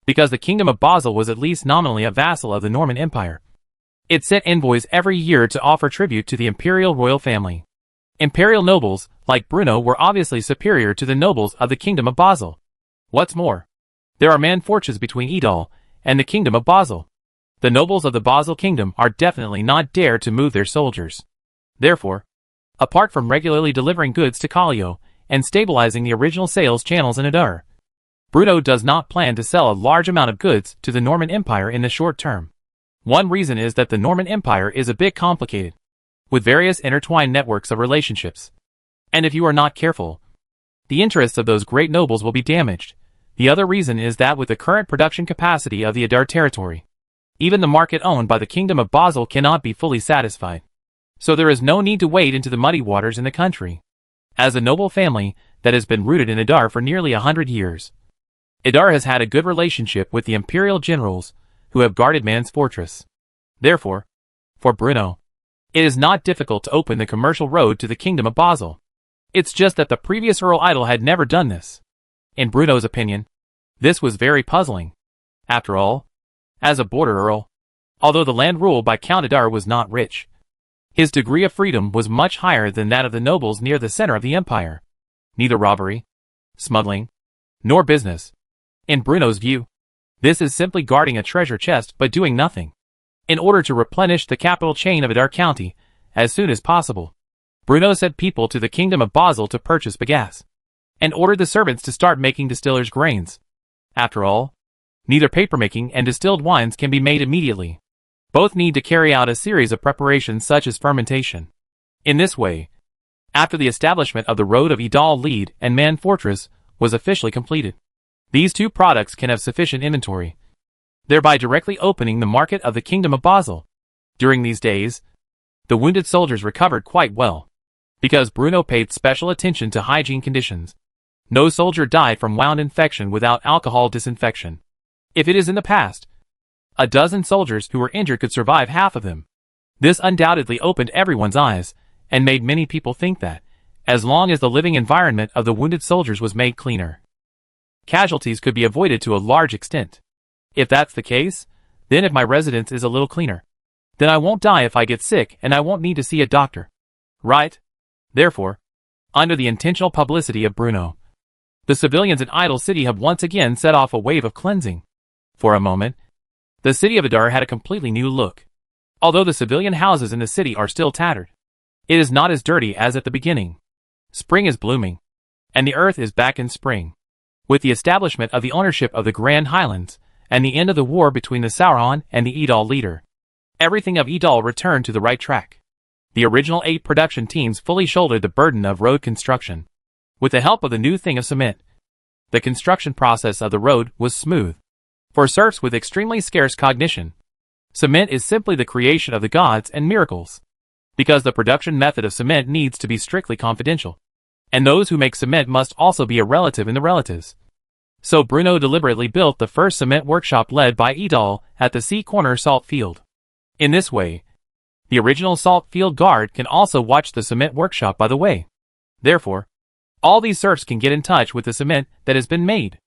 Speaker 1: Because the kingdom of Basel was at least nominally a vassal of the Norman Empire. It sent envoys every year to offer tribute to the imperial royal family. Imperial nobles, like Bruno, were obviously superior to the nobles of the kingdom of Basel. What's more, there are man-forces between Idal and the kingdom of Basel. The nobles of the Basel kingdom are definitely not dare to move their soldiers. Therefore, apart from regularly delivering goods to Callio and stabilizing the original sales channels in Idar, Bruno does not plan to sell a large amount of goods to the Norman Empire in the short term. One reason is that the Norman Empire is a bit complicated, with various intertwined networks of relationships. And if you are not careful, the interests of those great nobles will be damaged. The other reason is that with the current production capacity of the Idar territory, even the market owned by the kingdom of Basel cannot be fully satisfied. So there is no need to wade into the muddy waters in the country. As a noble family that has been rooted in Idar for nearly 100 years, Idar has had a good relationship with the imperial generals who have guarded man's fortress. Therefore, for Bruno, it is not difficult to open the commercial road to the kingdom of Basel. It's just that the previous Earl Idal had never done this. In Bruno's opinion, this was very puzzling. After all, as a border earl, although the land ruled by Count Idar was not rich, his degree of freedom was much higher than that of the nobles near the center of the empire. Neither robbery, smuggling, nor business. In Bruno's view, this is simply guarding a treasure chest but doing nothing. In order to replenish the capital chain of Idar County as soon as possible, Bruno sent people to the kingdom of Basel to purchase bagasse, and ordered the servants to start making distillers' grains. After all, neither papermaking and distilled wines can be made immediately. Both need to carry out a series of preparations such as fermentation. In this way, after the establishment of the road of Idal Lead and Man Fortress was officially completed, these two products can have sufficient inventory, thereby directly opening the market of the kingdom of Basel. During these days, the wounded soldiers recovered quite well, because Bruno paid special attention to hygiene conditions. No soldier died from wound infection without alcohol disinfection. If it is in the past, a dozen soldiers who were injured could survive half of them. This undoubtedly opened everyone's eyes, and made many people think that, as long as the living environment of the wounded soldiers was made cleaner, casualties could be avoided to a large extent. If that's the case, then if my residence is a little cleaner, then I won't die if I get sick and I won't need to see a doctor. Right? Therefore, under the intentional publicity of Bruno, the civilians in Idle City have once again set off a wave of cleansing. For a moment, the city of Idar had a completely new look. Although the civilian houses in the city are still tattered, it is not as dirty as at the beginning. Spring is blooming, and the earth is back in spring. With the establishment of the ownership of the Grand Highlands, and the end of the war between the Sauron and the Idal leader, everything of Idal returned to the right track. The original 8 production teams fully shouldered the burden of road construction. With the help of the new thing of cement, the construction process of the road was smooth. For serfs with extremely scarce cognition, cement is simply the creation of the gods and miracles. Because the production method of cement needs to be strictly confidential, and those who make cement must also be a relative in the relatives. So Bruno deliberately built the first cement workshop led by Idal at the Sea Corner Salt Field. In this way, the original Salt Field Guard can also watch the cement workshop by the way. Therefore, All these serfs can get in touch with the cement that has been made.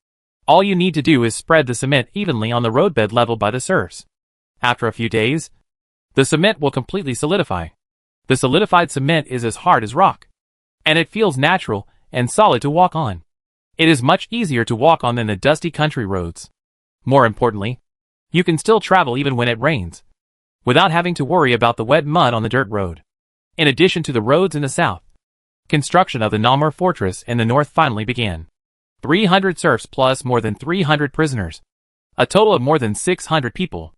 Speaker 1: All you need to do is spread the cement evenly on the roadbed leveled by the serfs. After a few days, the cement will completely solidify. The solidified cement is as hard as rock, and it feels natural and solid to walk on. It is much easier to walk on than the dusty country roads. More importantly, you can still travel even when it rains, without having to worry about the wet mud on the dirt road. In addition to the roads in the south, construction of the Namur fortress in the north finally began. 300 serfs plus more than 300 prisoners, a total of more than 600 people,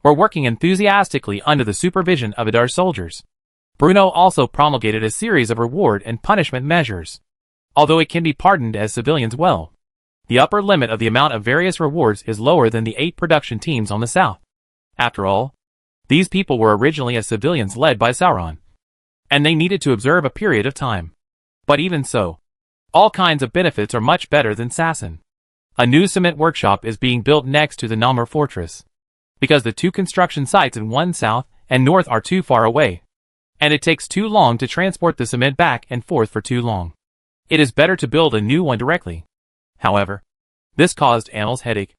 Speaker 1: were working enthusiastically under the supervision of Idar's soldiers. Bruno also promulgated a series of reward and punishment measures. Although it can be pardoned as civilians well, the upper limit of the amount of various rewards is lower than the 8 production teams on the south. After all, these people were originally as civilians led by Sauron, and they needed to observe a period of time. But even so, all kinds of benefits are much better than Sasson. A new cement workshop is being built next to the Namur fortress, because the 2 construction sites in one south and north are too far away, and it takes too long to transport the cement back and forth for too long. It is better to build a new one directly. However, this caused Annel's headache,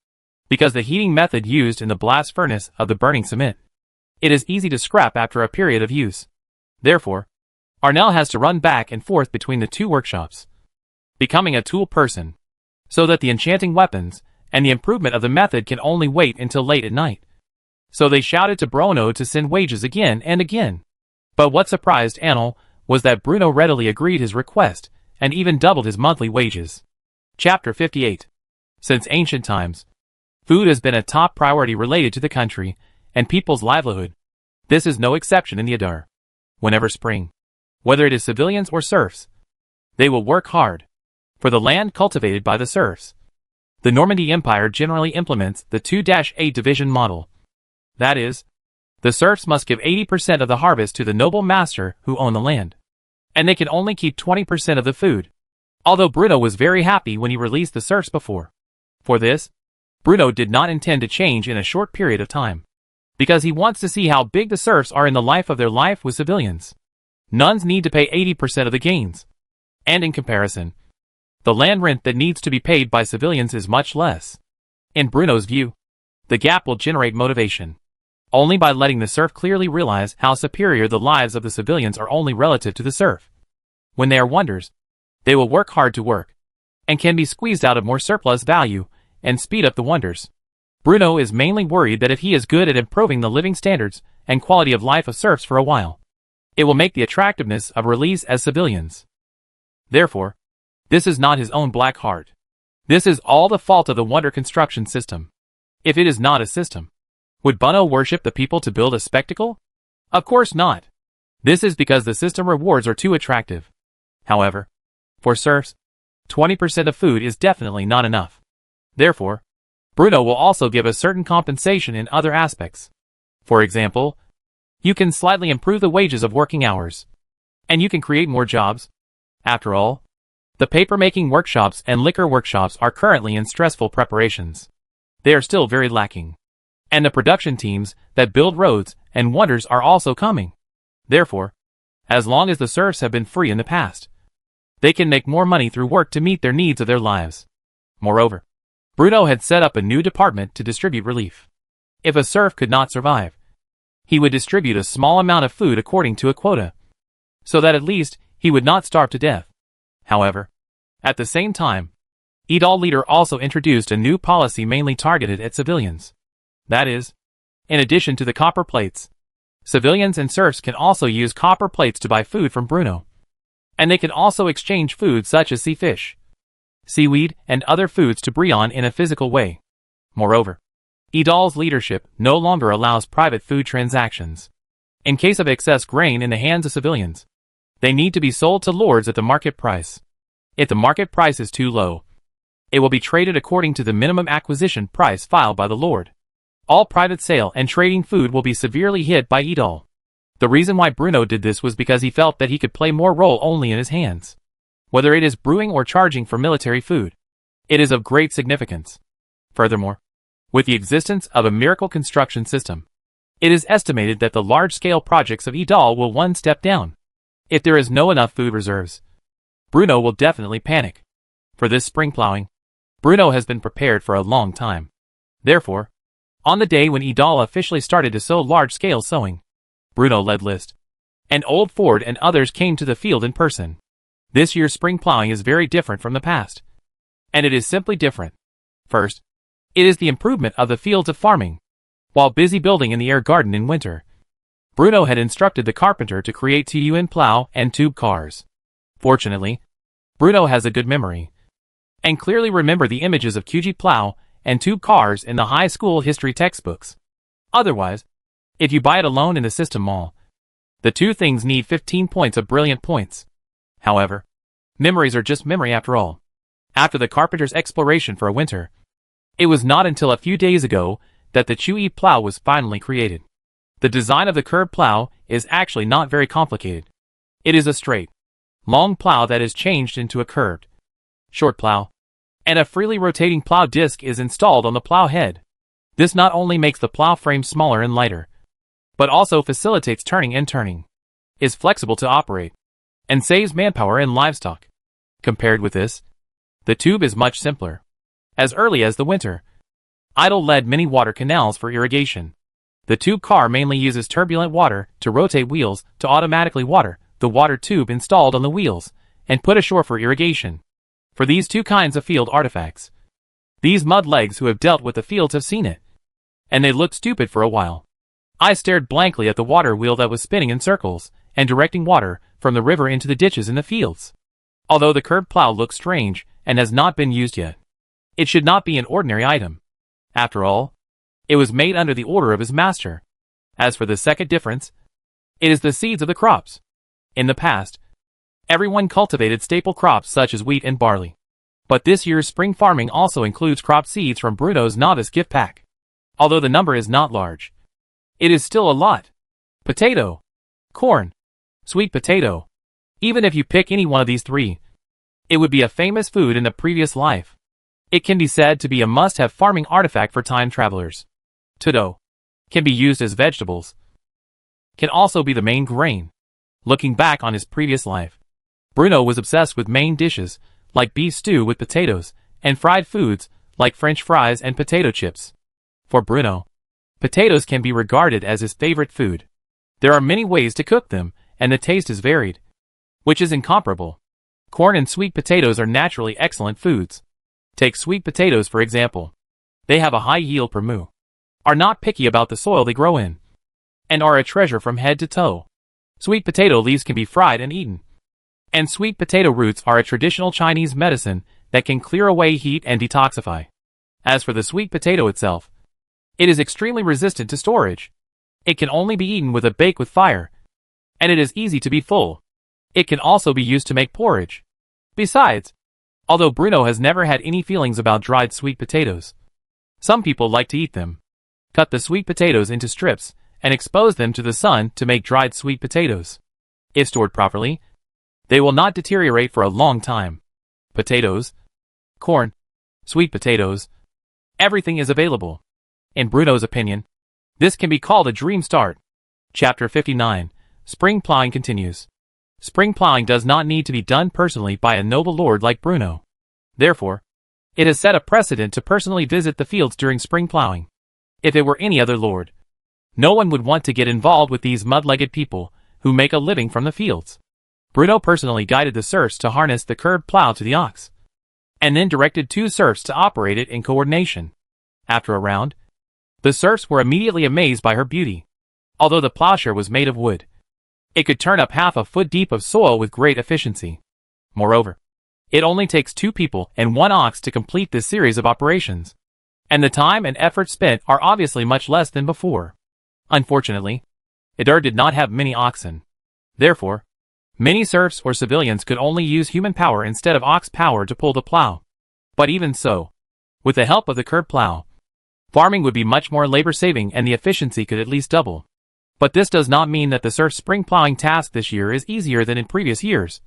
Speaker 1: because the heating method used in the blast furnace of the burning cement, it is easy to scrap after a period of use. Therefore, Arnell has to run back and forth between the 2 workshops, becoming a tool person, so that the enchanting weapons and the improvement of the method can only wait until late at night. So they shouted to Bruno to send wages again and again. But what surprised Annel was that Bruno readily agreed his request and even doubled his monthly wages. Chapter 58. Since ancient times, food has been a top priority related to the country and people's livelihood. This is no exception in the Idar. Whenever spring, whether it is civilians or serfs, they will work hard for the land cultivated by the serfs. The Normandy Empire generally implements the 2-8 division model. That is, the serfs must give 80% of the harvest to the noble master who own the land, and they can only keep 20% of the food. Although Bruno was very happy when he released the serfs before. For this, Bruno did not intend to change in a short period of time, because he wants to see how big the serfs are in the life of their life with civilians. Nuns need to pay 80% of the gains, and in comparison, the land rent that needs to be paid by civilians is much less. In Bruno's view, the gap will generate motivation only by letting the serf clearly realize how superior the lives of the civilians are only relative to the serf. When they are wonders, they will work hard to work, and can be squeezed out of more surplus value, and speed up the wonders. Bruno is mainly worried that if he is good at improving the living standards and quality of life of serfs for a while, it will make the attractiveness of release as civilians. Therefore, this is not his own black heart. This is all the fault of the wonder construction system. If it is not a system, would Bruno worship the people to build a spectacle? Of course not. This is because the system rewards are too attractive. However, for serfs, 20% of food is definitely not enough. Therefore, Bruno will also give a certain compensation in other aspects. For example, you can slightly improve the wages of working hours, and you can create more jobs. After all, the paper-making workshops and liquor workshops are currently in stressful preparations. They are still very lacking. And the production teams that build roads and wonders are also coming. Therefore, as long as the serfs have been free in the past, they can make more money through work to meet their needs of their lives. Moreover, Bruno had set up a new department to distribute relief. If a serf could not survive, he would distribute a small amount of food according to a quota, so that at least he would not starve to death. However, at the same time, Idal leader also introduced a new policy mainly targeted at civilians. That is, in addition to the copper plates, civilians and serfs can also use copper plates to buy food from Bruno. And they can also exchange food such as sea fish, seaweed, and other foods to Brion in a physical way. Moreover, Idal's leadership no longer allows private food transactions. In case of excess grain in the hands of civilians, they need to be sold to lords at the market price. If the market price is too low, it will be traded according to the minimum acquisition price filed by the lord. All private sale and trading food will be severely hit by Idal. The reason why Bruno did this was because he felt that he could play more role only in his hands. Whether it is brewing or charging for military food, it is of great significance. Furthermore, with the existence of a miracle construction system, it is estimated that the large-scale projects of Idal will one step down. If there is no enough food reserves, Bruno will definitely panic. For this spring plowing, Bruno has been prepared for a long time. Therefore, on the day when Idala officially started to sow large-scale sowing, Bruno led List, and Old Ford and others came to the field in person. This year's spring plowing is very different from the past. And it is simply different. First, it is the improvement of the fields of farming. While busy building in the air garden in winter, Bruno had instructed the carpenter to create TUN plow and tube cars. Fortunately, Bruno has a good memory, and clearly remember the images of QG plow and tube cars in the high school history textbooks. Otherwise, if you buy it alone in the system mall, the two things need 15 points of brilliant points. However, memories are just memory after all. After the carpenter's exploration for a winter, it was not until a few days ago that the QE plow was finally created. The design of the curved plow is actually not very complicated. It is a straight, long plow that is changed into a curved, short plow, and a freely rotating plow disc is installed on the plow head. This not only makes the plow frame smaller and lighter, but also facilitates turning and turning, is flexible to operate, and saves manpower and livestock. Compared with this, the tube is much simpler. As early as the winter, Idle led many water canals for irrigation. The tube car mainly uses turbulent water to rotate wheels to automatically water the water tube installed on the wheels and put ashore for irrigation. For these two kinds of field artifacts, these mud legs who have dealt with the fields have seen it, and they looked stupid for a while. I stared blankly at the water wheel that was spinning in circles and directing water from the river into the ditches in the fields. Although the curved plow looks strange and has not been used yet, it should not be an ordinary item. After all, it was made under the order of his master. As for the second difference, it is the seeds of the crops. In the past, everyone cultivated staple crops such as wheat and barley. But this year's spring farming also includes crop seeds from Bruno's novice gift pack. Although the number is not large, it is still a lot. Potato, corn, sweet potato. Even if you pick any one of these three, it would be a famous food in the previous life. It can be said to be a must-have farming artifact for time travelers. Todo can be used as vegetables, can also be the main grain. Looking back on his previous life, Bruno was obsessed with main dishes, like beef stew with potatoes, and fried foods, like French fries and potato chips. For Bruno, potatoes can be regarded as his favorite food. There are many ways to cook them, and the taste is varied, which is incomparable. Corn and sweet potatoes are naturally excellent foods. Take sweet potatoes for example. They have a high yield per moo, are not picky about the soil they grow in, and are a treasure from head to toe. Sweet potato leaves can be fried and eaten. And sweet potato roots are a traditional Chinese medicine that can clear away heat and detoxify. As for the sweet potato itself, it is extremely resistant to storage. It can only be eaten with a bake with fire, and it is easy to be full. It can also be used to make porridge. Besides, although Bruno has never had any feelings about dried sweet potatoes, some people like to eat them. Cut the sweet potatoes into strips and expose them to the sun to make dried sweet potatoes. If stored properly, they will not deteriorate for a long time. Potatoes, corn, sweet potatoes, everything is available. In Bruno's opinion, this can be called a dream start. Chapter 59. Spring plowing continues. Spring plowing does not need to be done personally by a noble lord like Bruno. Therefore, it has set a precedent to personally visit the fields during spring plowing. If it were any other lord, no one would want to get involved with these mud-legged people who make a living from the fields. Bruno personally guided the serfs to harness the curved plow to the ox, and then directed two serfs to operate it in coordination. After a round, the serfs were immediately amazed by her beauty. Although the plowshare was made of wood, it could turn up half a foot deep of soil with great efficiency. Moreover, it only takes 2 people and 1 ox to complete this series of operations, and the time and effort spent are obviously much less than before. Unfortunately, Idar did not have many oxen. Therefore, many serfs or civilians could only use human power instead of ox power to pull the plow. But even so, with the help of the curved plow, farming would be much more labor-saving and the efficiency could at least double. But this does not mean that the serf's spring plowing task this year is easier than in previous years,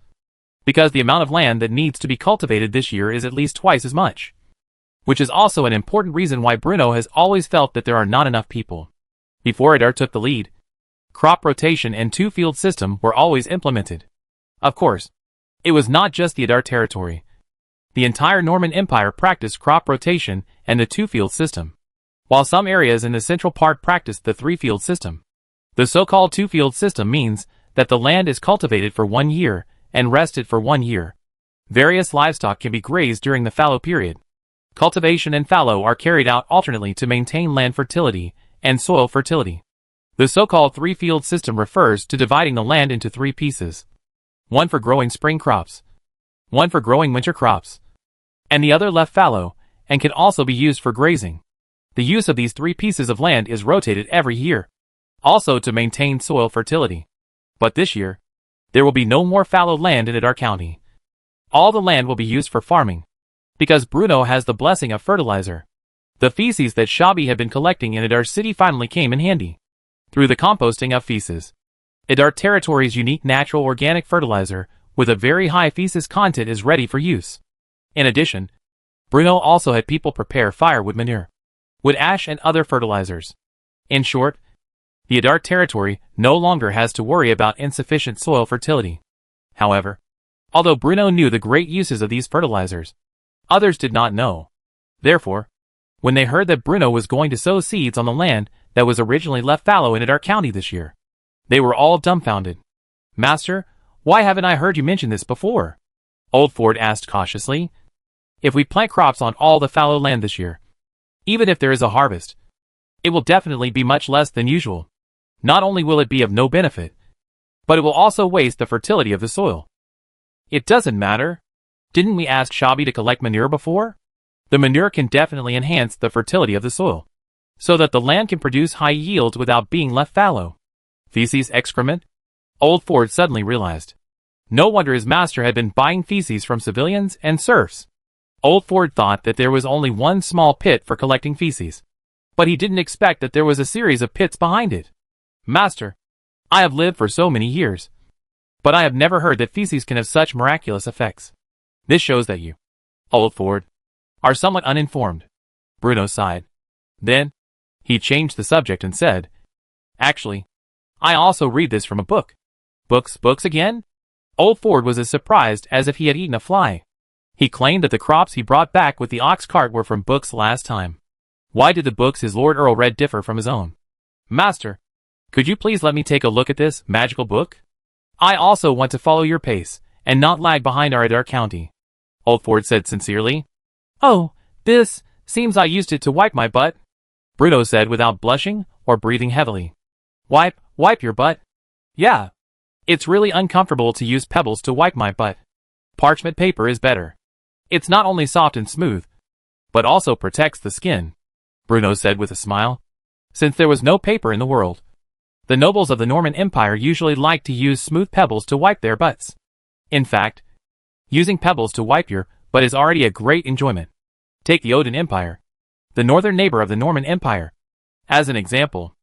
Speaker 1: because the amount of land that needs to be cultivated this year is at least twice as much. Which is also an important reason why Bruno has always felt that there are not enough people. Before Idar took the lead, crop rotation and 2-field system were always implemented. Of course, It was not just the Adar territory. The entire Norman Empire practiced crop rotation and the two-field system, while some areas in the central part practiced the three-field system. The so-called two-field system means that the land is cultivated for 1 year and rested for 1 year. Various livestock can be grazed during the fallow period. Cultivation and fallow are carried out alternately to maintain land fertility and soil fertility. The so-called three-field system refers to dividing the land into 3 pieces. One for growing spring crops, one for growing winter crops, and the other left fallow and can also be used for grazing. The use of these 3 pieces of land is rotated every year, also to maintain soil fertility. But this year, there will be no more fallow land in Adar County. All the land will be used for farming, because Bruno has the blessing of fertilizer. The feces that Shabby had been collecting in Adar City finally came in handy. Through the composting of feces, Adar Territory's unique natural organic fertilizer with a very high feces content is ready for use. In addition, Bruno also had people prepare firewood manure, wood ash and other fertilizers. In short, the Adar Territory no longer has to worry about insufficient soil fertility. However, although Bruno knew the great uses of these fertilizers, others did not know. Therefore, when they heard that Bruno was going to sow seeds on the land that was originally left fallow in Adar County this year, they were all dumbfounded. "Master, why haven't I heard you mention this before?" Old Ford asked cautiously. "If we plant crops on all the fallow land this year, even if there is a harvest, it will definitely be much less than usual. Not only will it be of no benefit, but it will also waste the fertility of the soil." "It doesn't matter. Didn't we ask Shabby to collect manure before? The manure can definitely enhance the fertility of the soil, so that the land can produce high yields without being left fallow." Feces excrement? Old Ford suddenly realized. No wonder his master had been buying feces from civilians and serfs. Old Ford thought that there was only one small pit for collecting feces, but he didn't expect that there was a series of pits behind it. "Master, I have lived for so many years, but I have never heard that feces can have such miraculous effects. This shows that you, Old Ford, are somewhat uninformed." Bruno sighed. Then, he changed the subject and said, "Actually, I also read this from a book." Books again?" Old Ford was as surprised as if he had eaten a fly. He claimed that the crops he brought back with the ox cart were from books last time. Why did the books his Lord Earl read differ from his own? "Master, could you please let me take a look at this magical book? I also want to follow your pace and not lag behind our Adar County," Old Ford said sincerely. "Oh, this seems I used it to wipe my butt," Bruno said without blushing or breathing heavily. Wipe your butt? Yeah. It's really uncomfortable to use pebbles to wipe my butt. Parchment paper is better. It's not only soft and smooth, but also protects the skin," Bruno said with a smile. Since there was no paper in the world, the nobles of the Norman Empire usually liked to use smooth pebbles to wipe their butts. In fact, using pebbles to wipe your butt is already a great enjoyment. Take the Odin Empire, the northern neighbor of the Norman Empire, as an example.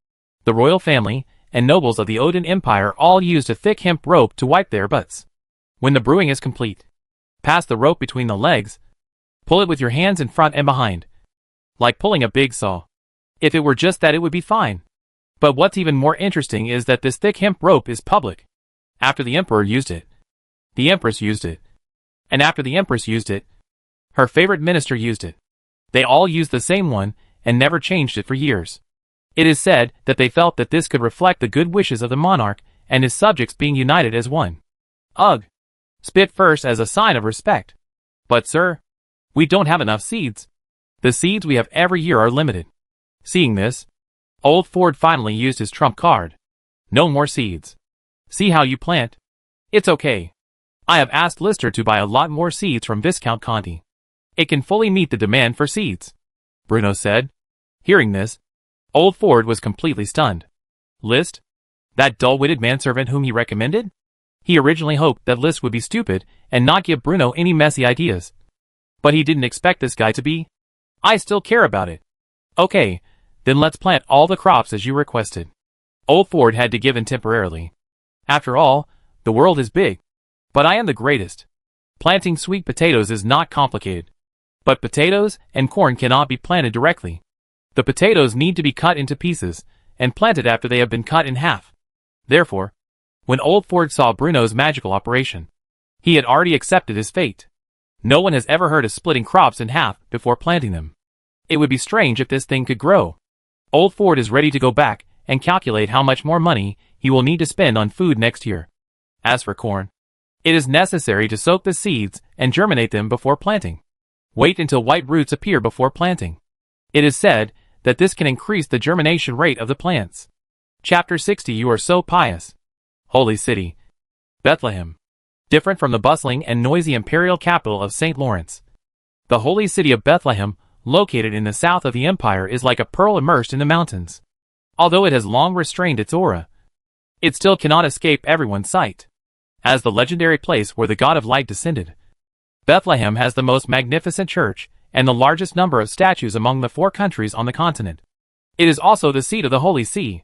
Speaker 1: The royal family and nobles of the Odin Empire all used a thick hemp rope to wipe their butts. When the brewing is complete, pass the rope between the legs, pull it with your hands in front and behind, like pulling a big saw. If it were just that, it would be fine. But what's even more interesting is that this thick hemp rope is public. After the emperor used it, the empress used it, and after the empress used it, her favorite minister used it. They all used the same one and never changed it for years. It is said that they felt that this could reflect the good wishes of the monarch and his subjects being united as one. Ugh! Spit first as a sign of respect. But sir, we don't have enough seeds. The seeds we have every year are limited. Seeing this, Old Ford finally used his trump card. No more seeds. See how you plant? It's okay. I have asked Lister to buy a lot more seeds from Viscount Conti. It can fully meet the demand for seeds," Bruno said. Hearing this, Old Ford was completely stunned. List? That dull-witted manservant whom he recommended? He originally hoped that List would be stupid and not give Bruno any messy ideas. But he didn't expect this guy to be. "I still care about it." "Okay, then let's plant all the crops as you requested." Old Ford had to give in temporarily. After all, the world is big. But I am the greatest. Planting sweet potatoes is not complicated. But potatoes and corn cannot be planted directly. The potatoes need to be cut into pieces and planted after they have been cut in half. Therefore, when Old Ford saw Bruno's magical operation, He had already accepted his fate. No one has ever heard of splitting crops in half before planting them. It would be strange if this thing could grow. Old Ford is ready to go back and calculate how much more money he will need to spend on food next year. As for corn, it is necessary to soak the seeds and germinate them before planting. Wait until white roots appear before planting. It is said that this can increase the germination rate of the plants. Chapter 60. You are so pious. Holy City, Bethlehem. Different from the bustling and noisy imperial capital of St. Lawrence, the holy city of Bethlehem, located in the south of the empire, is like a pearl immersed in the mountains. Although it has long restrained its aura, it still cannot escape everyone's sight. As the legendary place where the God of Light descended, Bethlehem has the most magnificent church and the largest number of statues among the 4 countries on the continent. It is also the seat of the Holy See,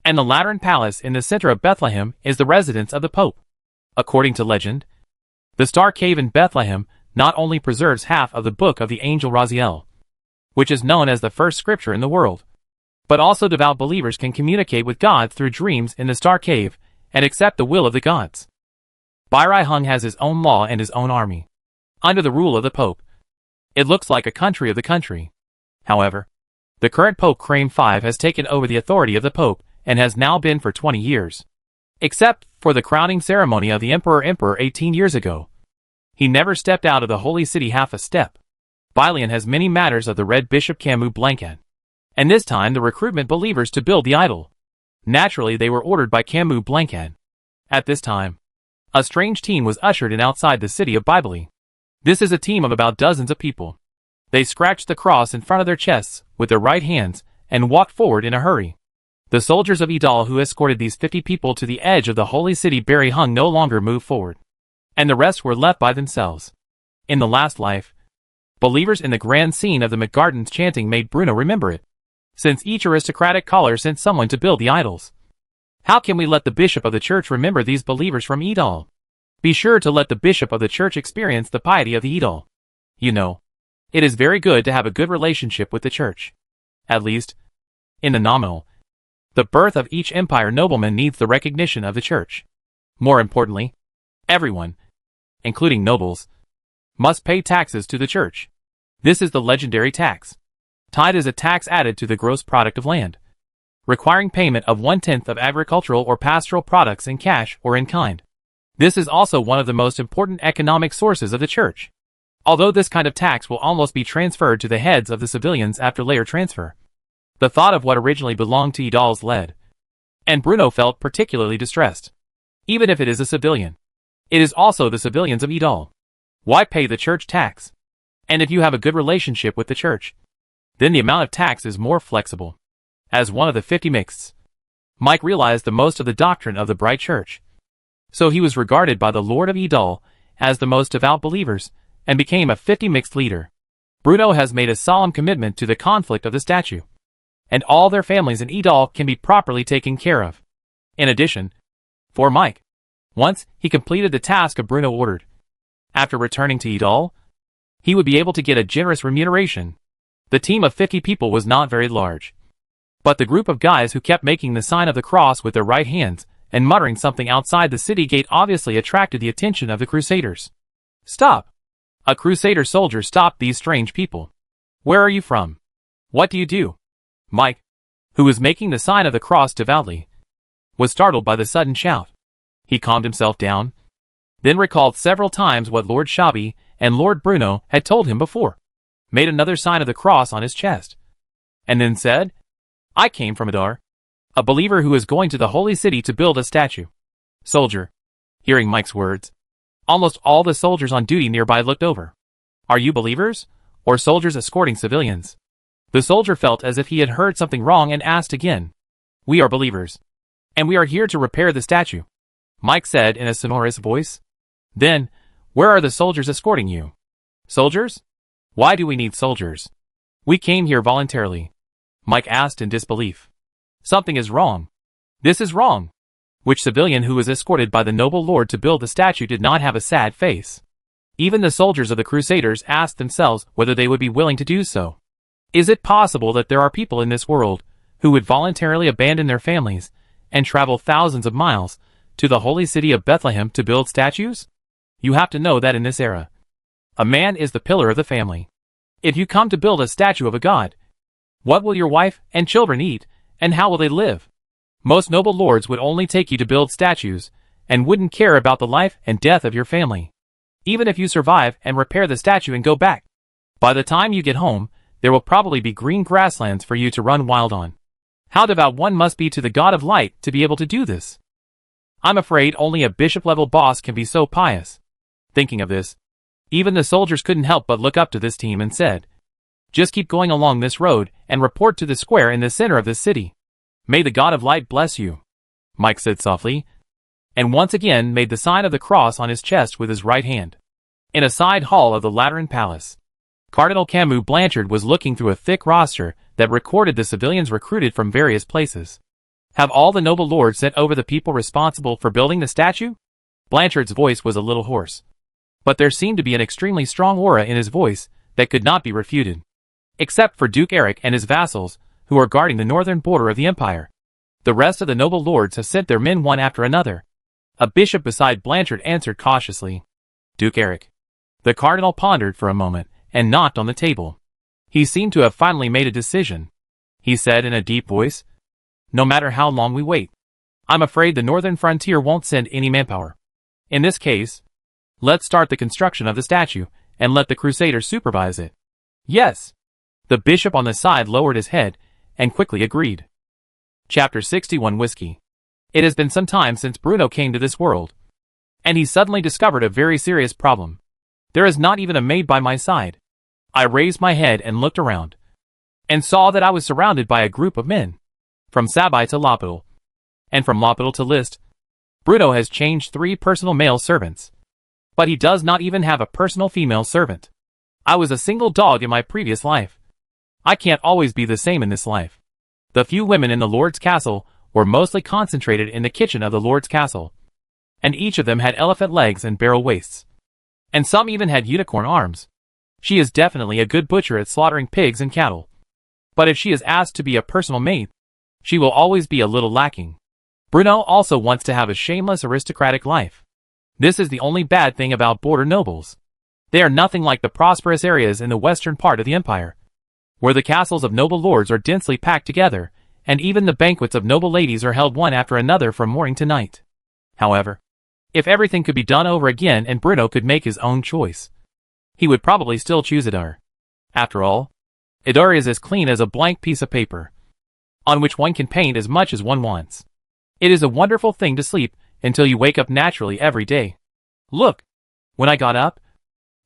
Speaker 1: and the Lateran Palace in the center of Bethlehem is the residence of the Pope. According to legend, the Star Cave in Bethlehem not only preserves half of the book of the angel Raziel, which is known as the first scripture in the world, but also devout believers can communicate with God through dreams in the Star Cave and accept the will of the gods. Barai Hung has his own law and his own army. Under the rule of the Pope, it looks like a country of the country. However, the current Pope Crane V has taken over the authority of the Pope and has now been for 20 years. Except for the crowning ceremony of the Emperor 18 years ago, he never stepped out of the holy city half a step. Bilian has many matters of the Red Bishop Camus Blancan, and this time the recruitment believers to build the idol. Naturally, they were ordered by Camus Blancan. At this time, a strange team was ushered in outside the city of Bibli. This is a team of about dozens of people. They scratched the cross in front of their chests with their right hands and walked forward in a hurry. The soldiers of Idal who escorted these 50 people to the edge of the holy city Barai Hung no longer moved forward, and the rest were left by themselves. In the last life, believers in the grand scene of the McGardens chanting made Bruno remember it, since each aristocratic caller sent someone to build the idols. How can we let the bishop of the church remember these believers from Idal? Be sure to let the bishop of the church experience the piety of the Idal. You know, it is very good to have a good relationship with the church. At least, in the nominal. The birth of each empire nobleman needs the recognition of the church. More importantly, everyone, including nobles, must pay taxes to the church. This is the legendary tax. Tithe is a tax added to the gross product of land, requiring payment of 1/10 of agricultural or pastoral products in cash or in kind. This is also one of the most important economic sources of the church. Although this kind of tax will almost be transferred to the heads of the civilians after layer transfer, the thought of what originally belonged to Idal's led, and Bruno felt particularly distressed. Even if it is a civilian, it is also the civilians of Idal. Why pay the church tax? And if you have a good relationship with the church, then the amount of tax is more flexible. As one of the 50 mixts, Mike realized the most of the doctrine of the Bright Church. So he was regarded by the Lord of Idal as the most devout believers, and became a 50 mixed leader. Bruno has made a solemn commitment to the conflict of the statue, and all their families in Idal can be properly taken care of. In addition, for Mike, once he completed the task of Bruno ordered, after returning to Idal, he would be able to get a generous remuneration. The team of 50 people was not very large, but the group of guys who kept making the sign of the cross with their right hands and muttering something outside the city gate obviously attracted the attention of the Crusaders. Stop! A Crusader soldier stopped these strange people. Where are you from? What do you do? Mike, who was making the sign of the cross devoutly, was startled by the sudden shout. He calmed himself down, then recalled several times what Lord Shabi and Lord Bruno had told him before, made another sign of the cross on his chest, and then said, I came from Adar, a believer who is going to the holy city to build a statue. Soldier. Hearing Mike's words, almost all the soldiers on duty nearby looked over. Are you believers, or soldiers escorting civilians? The soldier felt as if he had heard something wrong and asked again. We are believers, and we are here to repair the statue, Mike said in a sonorous voice. Then, where are the soldiers escorting you? Soldiers? Why do we need soldiers? We came here voluntarily, Mike asked in disbelief. Something is wrong. This is wrong. Which civilian who was escorted by the noble lord to build the statue did not have a sad face? Even the soldiers of the Crusaders asked themselves whether they would be willing to do so. Is it possible that there are people in this world who would voluntarily abandon their families and travel thousands of miles to the holy city of Bethlehem to build statues? You have to know that in this era, a man is the pillar of the family. If you come to build a statue of a god, what will your wife and children eat, and how will they live? Most noble lords would only take you to build statues, and wouldn't care about the life and death of your family. Even if you survive and repair the statue and go back, by the time you get home, there will probably be green grasslands for you to run wild on. How devout one must be to the god of light to be able to do this. I'm afraid only a bishop-level boss can be so pious. Thinking of this, even the soldiers couldn't help but look up to this team and said, "Just keep going along this road and report to the square in the center of this city. May the God of light bless you," Mike said softly, and once again made the sign of the cross on his chest with his right hand. In a side hall of the Lateran Palace, Cardinal Camus Blanchard was looking through a thick roster that recorded the civilians recruited from various places. "Have all the noble lords sent over the people responsible for building the statue?" Blanchard's voice was a little hoarse, but there seemed to be an extremely strong aura in his voice that could not be refuted. "Except for Duke Eric and his vassals, who are guarding the northern border of the empire. The rest of the noble lords have sent their men one after another." A bishop beside Blanchard answered cautiously. "Duke Eric." The cardinal pondered for a moment and knocked on the table. He seemed to have finally made a decision. He said in a deep voice, "No matter how long we wait, I'm afraid the northern frontier won't send any manpower. In this case, let's start the construction of the statue and let the crusaders supervise it." "Yes." The bishop on the side lowered his head and quickly agreed. Chapter 61 Whiskey. It has been some time since Bruno came to this world, and he suddenly discovered a very serious problem. There is not even a maid by my side. I raised my head and looked around, and saw that I was surrounded by a group of men. From Sabai to L'Hôpital, and from L'Hôpital to List. Bruno has changed 3 personal male servants, but he does not even have a personal female servant. I was a single dog in my previous life. I can't always be the same in this life. The few women in the Lord's castle were mostly concentrated in the kitchen of the Lord's castle, and each of them had elephant legs and barrel waists, and some even had unicorn arms. She is definitely a good butcher at slaughtering pigs and cattle, but if she is asked to be a personal maid, she will always be a little lacking. Bruno also wants to have a shameless aristocratic life. This is the only bad thing about border nobles. They are nothing like the prosperous areas in the western part of the empire, where the castles of noble lords are densely packed together, and even the banquets of noble ladies are held one after another from morning to night. However, if everything could be done over again and Bruno could make his own choice, he would probably still choose Idar. After all, Idar is as clean as a blank piece of paper, on which one can paint as much as one wants. It is a wonderful thing to sleep until you wake up naturally every day. Look, when I got up,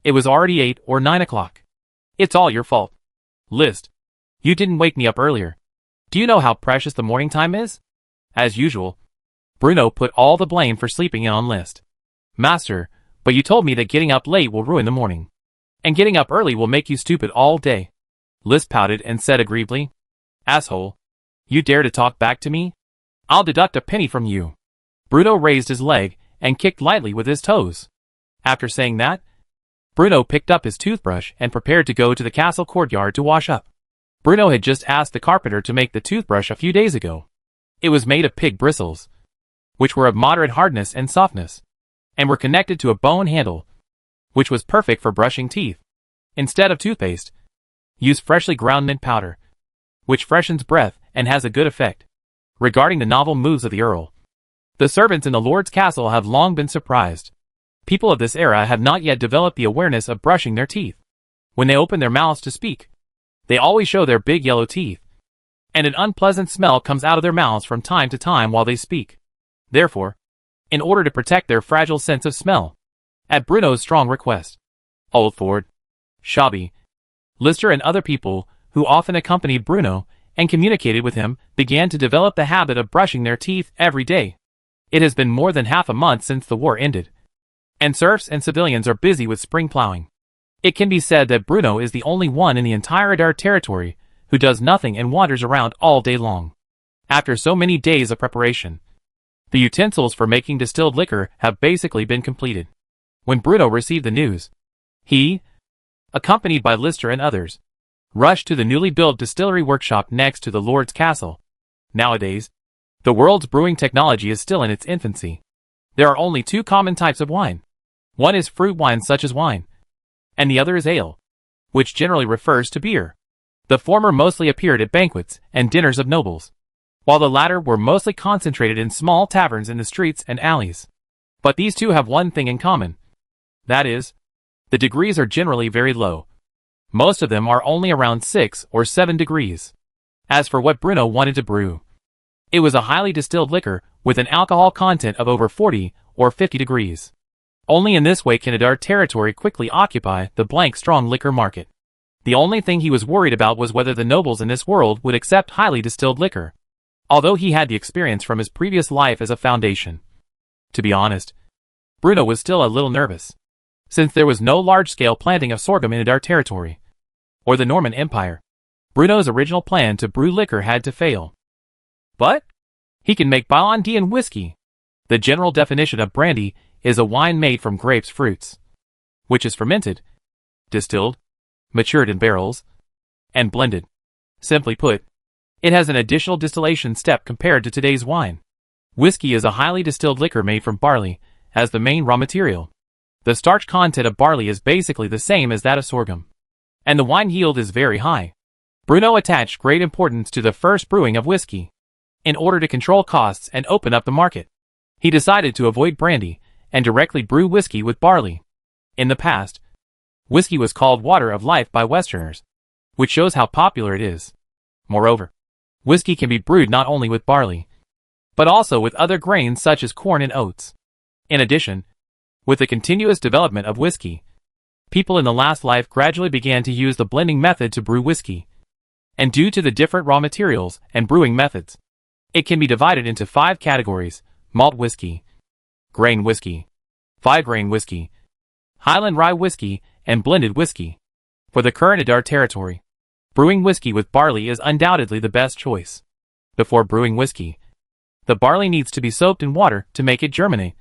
Speaker 1: it was already 8 or 9 o'clock. It's all your fault. List, you didn't wake me up earlier. Do you know how precious the morning time is? As usual, Bruno put all the blame for sleeping in on List. Master, but you told me that getting up late will ruin the morning, and getting up early will make you stupid all day. List pouted and said aggrievedly, "Asshole, you dare to talk back to me? I'll deduct a penny from you." Bruno raised his leg and kicked lightly with his toes. After saying that, Bruno picked up his toothbrush and prepared to go to the castle courtyard to wash up. Bruno had just asked the carpenter to make the toothbrush a few days ago. It was made of pig bristles, which were of moderate hardness and softness, and were connected to a bone handle, which was perfect for brushing teeth. Instead of toothpaste, use freshly ground mint powder, which freshens breath and has a good effect. Regarding the novel moves of the Earl, the servants in the Lord's castle have long been surprised. People of this era have not yet developed the awareness of brushing their teeth. When they open their mouths to speak, they always show their big yellow teeth, and an unpleasant smell comes out of their mouths from time to time while they speak. Therefore, in order to protect their fragile sense of smell, at Bruno's strong request, Oldford, Shabby, Lister and other people who often accompanied Bruno and communicated with him began to develop the habit of brushing their teeth every day. It has been more than half a month since the war ended, and serfs and civilians are busy with spring plowing. It can be said that Bruno is the only one in the entire Idar territory who does nothing and wanders around all day long. After so many days of preparation, the utensils for making distilled liquor have basically been completed. When Bruno received the news, he, accompanied by Lister and others, rushed to the newly built distillery workshop next to the Lord's castle. Nowadays, the world's brewing technology is still in its infancy. There are only 2 common types of wine: One is fruit wine such as wine, and the other is ale, which generally refers to beer. The former mostly appeared at banquets and dinners of nobles, while the latter were mostly concentrated in small taverns in the streets and alleys. But these two have one thing in common. That is, the degrees are generally very low. Most of them are only around 6 or 7 degrees. As for what Bruno wanted to brew, it was a highly distilled liquor with an alcohol content of over 40 or 50 degrees. Only in this way can Adar territory quickly occupy the blank strong liquor market. The only thing he was worried about was whether the nobles in this world would accept highly distilled liquor, although he had the experience from his previous life as a foundation. To be honest, Bruno was still a little nervous, since there was no large-scale planting of sorghum in Adar territory, or the Norman Empire. Bruno's original plan to brew liquor had to fail. But he can make Bailandian whiskey. The general definition of brandy is a wine made from grapes fruits, which is fermented, distilled, matured in barrels, and blended. Simply put, it has an additional distillation step compared to today's wine. Whiskey is a highly distilled liquor made from barley as the main raw material. The starch content of barley is basically the same as that of sorghum, and the wine yield is very high. Bruno attached great importance to the first brewing of whiskey. In order to control costs and open up the market, he decided to avoid brandy and directly brew whiskey with barley. In the past, whiskey was called water of life by Westerners, which shows how popular it is. Moreover, whiskey can be brewed not only with barley, but also with other grains such as corn and oats. In addition, with the continuous development of whiskey, people in the last life gradually began to use the blending method to brew whiskey. And due to the different raw materials and brewing methods, it can be divided into 5 categories: malt whiskey, grain whiskey, 5-grain whiskey, Highland rye whiskey, and blended whiskey. For the current Adar territory, brewing whiskey with barley is undoubtedly the best choice. Before brewing whiskey, the barley needs to be soaked in water to make it germinate,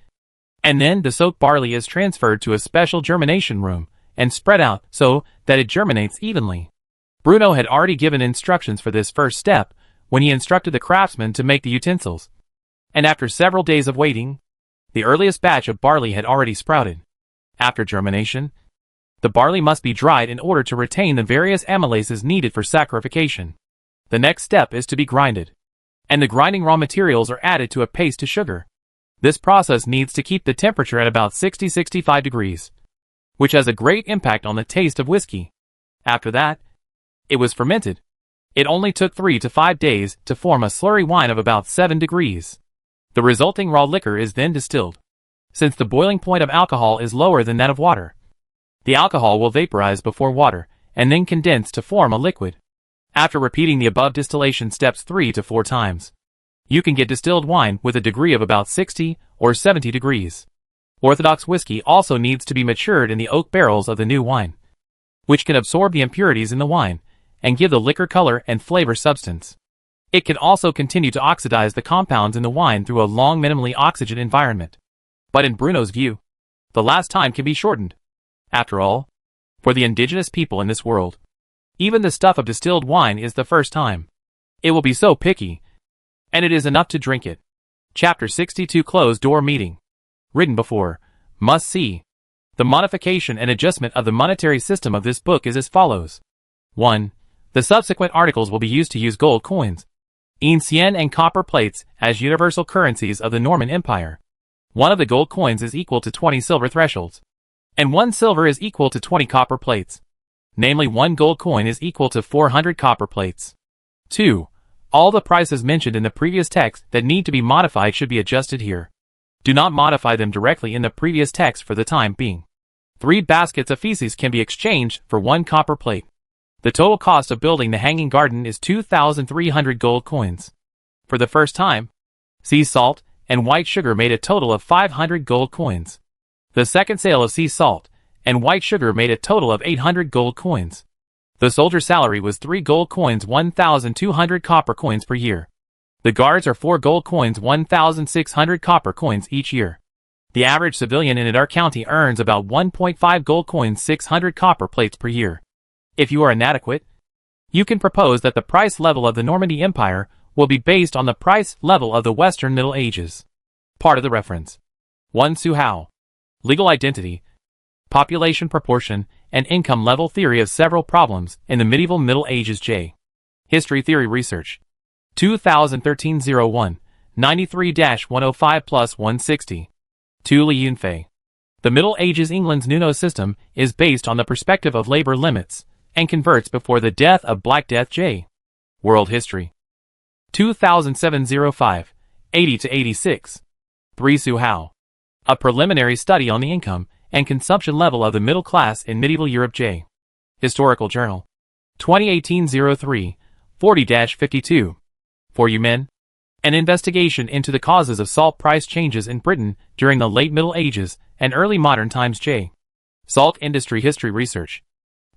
Speaker 1: and then the soaked barley is transferred to a special germination room and spread out so that it germinates evenly. Bruno had already given instructions for this first step when he instructed the craftsmen to make the utensils, and after several days of waiting, the earliest batch of barley had already sprouted. After germination, the barley must be dried in order to retain the various amylases needed for saccharification. The next step is to be grinded, and the grinding raw materials are added to a paste to sugar. This process needs to keep the temperature at about 60-65 degrees, which has a great impact on the taste of whiskey. After that, it was fermented. It only took 3 to 5 days to form a slurry wine of about 7 degrees. The resulting raw liquor is then distilled. Since the boiling point of alcohol is lower than that of water, the alcohol will vaporize before water and then condense to form a liquid. After repeating the above distillation steps 3 to 4 times, you can get distilled wine with a degree of about 60 or 70 degrees. Orthodox whiskey also needs to be matured in the oak barrels of the new wine, which can absorb the impurities in the wine and give the liquor color and flavor substance. It can also continue to oxidize the compounds in the wine through a long minimally oxygen environment. But in Bruno's view, the last time can be shortened. After all, for the indigenous people in this world, even the stuff of distilled wine is the first time. It will be so picky, and it is enough to drink it. Chapter 62 Closed Door Meeting. Written before, must see. The modification and adjustment of the monetary system of this book is as follows. 1. The subsequent articles will be used to use gold coins, ancien and copper plates as universal currencies of the Norman Empire. One of the gold coins is equal to 20 silver thresholds, and 1 silver is equal to 20 copper plates. Namely, 1 gold coin is equal to 400 copper plates. 2. All the prices mentioned in the previous text that need to be modified should be adjusted here. Do not modify them directly in the previous text for the time being. 3 baskets of feces can be exchanged for 1 copper plate. The total cost of building the hanging garden is 2,300 gold coins. For the first time, sea salt and white sugar made a total of 500 gold coins. The second sale of sea salt and white sugar made a total of 800 gold coins. The soldier's salary was 3 gold coins, 1,200 copper coins per year. The guards are 4 gold coins, 1,600 copper coins each year. The average civilian in Adar County earns about 1.5 gold coins, 600 copper plates per year. If you are inadequate, you can propose that the price level of the Normandy Empire will be based on the price level of the Western Middle Ages. Part of the reference. 1 Suhao. legal identity, population proportion, and income level theory of several problems in the medieval Middle Ages. J. History Theory Research. 2013-01, 93-105 plus 160. 2. Li Yunfei. The Middle Ages England's Nuno system is based on the perspective of labor limits and converts before the death of Black Death. J. World History. 2007-05, 80-86. 3. Su Hao. A preliminary study on the income and consumption level of the middle class in medieval Europe. J. Historical Journal. 2018-03, 40-52. For You Men. An investigation into the causes of salt price changes in Britain during the late Middle Ages and early modern times. J. Salt Industry History Research.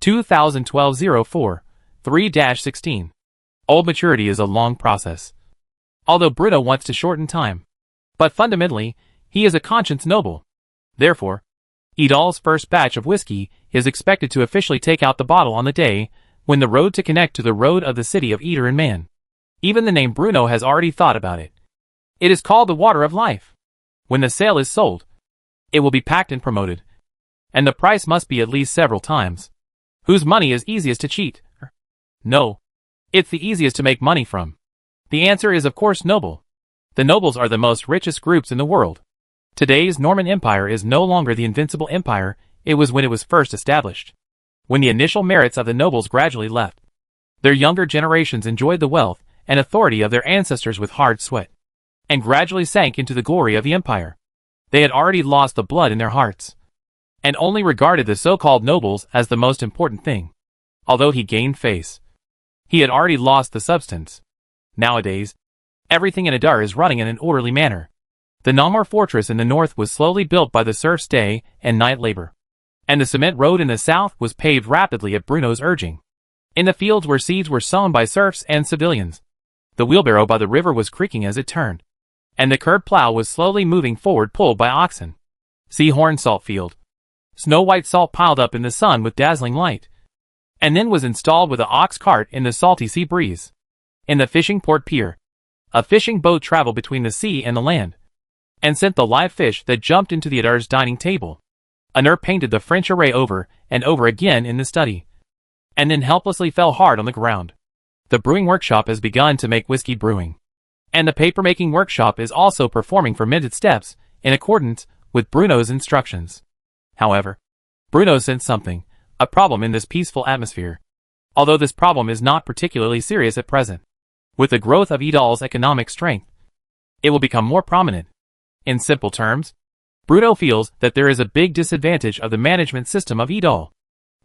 Speaker 1: 2012-04, 3-16. Old maturity is a long process. Although Bruno wants to shorten time. But fundamentally, he is a conscience noble. Therefore, Idal's first batch of whiskey is expected to officially take out the bottle on the day when the road to connect to the road of the city of Eater and Man. Even the name Bruno has already thought about it. It is called the Water of Life. When the sale is sold, it will be packed and promoted. And the price must be at least several times. Whose money is easiest to cheat? No. It's the easiest to make money from. The answer is of course noble. The nobles are the most richest groups in the world. Today's Norman Empire is no longer the invincible empire it was when it was first established. When the initial merits of the nobles gradually left, their younger generations enjoyed the wealth and authority of their ancestors with hard sweat, and gradually sank into the glory of the empire. They had already lost the blood in their hearts, and only regarded the so-called nobles as the most important thing. Although he gained face, he had already lost the substance. Nowadays, everything in Adar is running in an orderly manner. The Namur fortress in the north was slowly built by the serfs' day and night labor, and the cement road in the south was paved rapidly at Bruno's urging. In the fields where seeds were sown by serfs and civilians, the wheelbarrow by the river was creaking as it turned, and the curved plow was slowly moving forward pulled by oxen. See Horn Salt Field. Snow-white salt piled up in the sun with dazzling light, and then was installed with an ox cart in the salty sea breeze. In the fishing port pier, a fishing boat traveled between the sea and the land, and sent the live fish that jumped into the Adar's dining table. Anur painted the French array over and over again in the study, and then helplessly fell hard on the ground. The brewing workshop has begun to make whiskey brewing, and the paper-making workshop is also performing fermented steps in accordance with Bruno's instructions. However, Bruno sensed something, a problem in this peaceful atmosphere. Although this problem is not particularly serious at present, with the growth of Idal's economic strength, it will become more prominent. In simple terms, Bruno feels that there is a big disadvantage of the management system of Idal.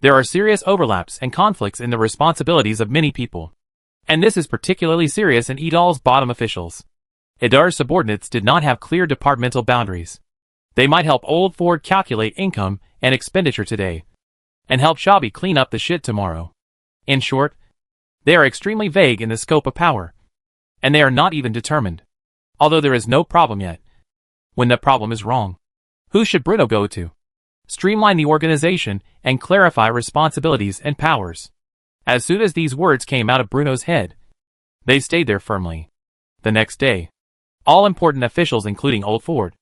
Speaker 1: There are serious overlaps and conflicts in the responsibilities of many people, and this is particularly serious in Idal's bottom officials. Idar's subordinates did not have clear departmental boundaries. They might help Old Ford calculate income and expenditure today, and help Shabby clean up the shit tomorrow. In short, they are extremely vague in the scope of power, and they are not even determined. Although there is no problem yet. When the problem is wrong, who should Bruno go to? Streamline the organization and clarify responsibilities and powers. As soon as these words came out of Bruno's head, they stayed there firmly. The next day, all important officials including Old Ford,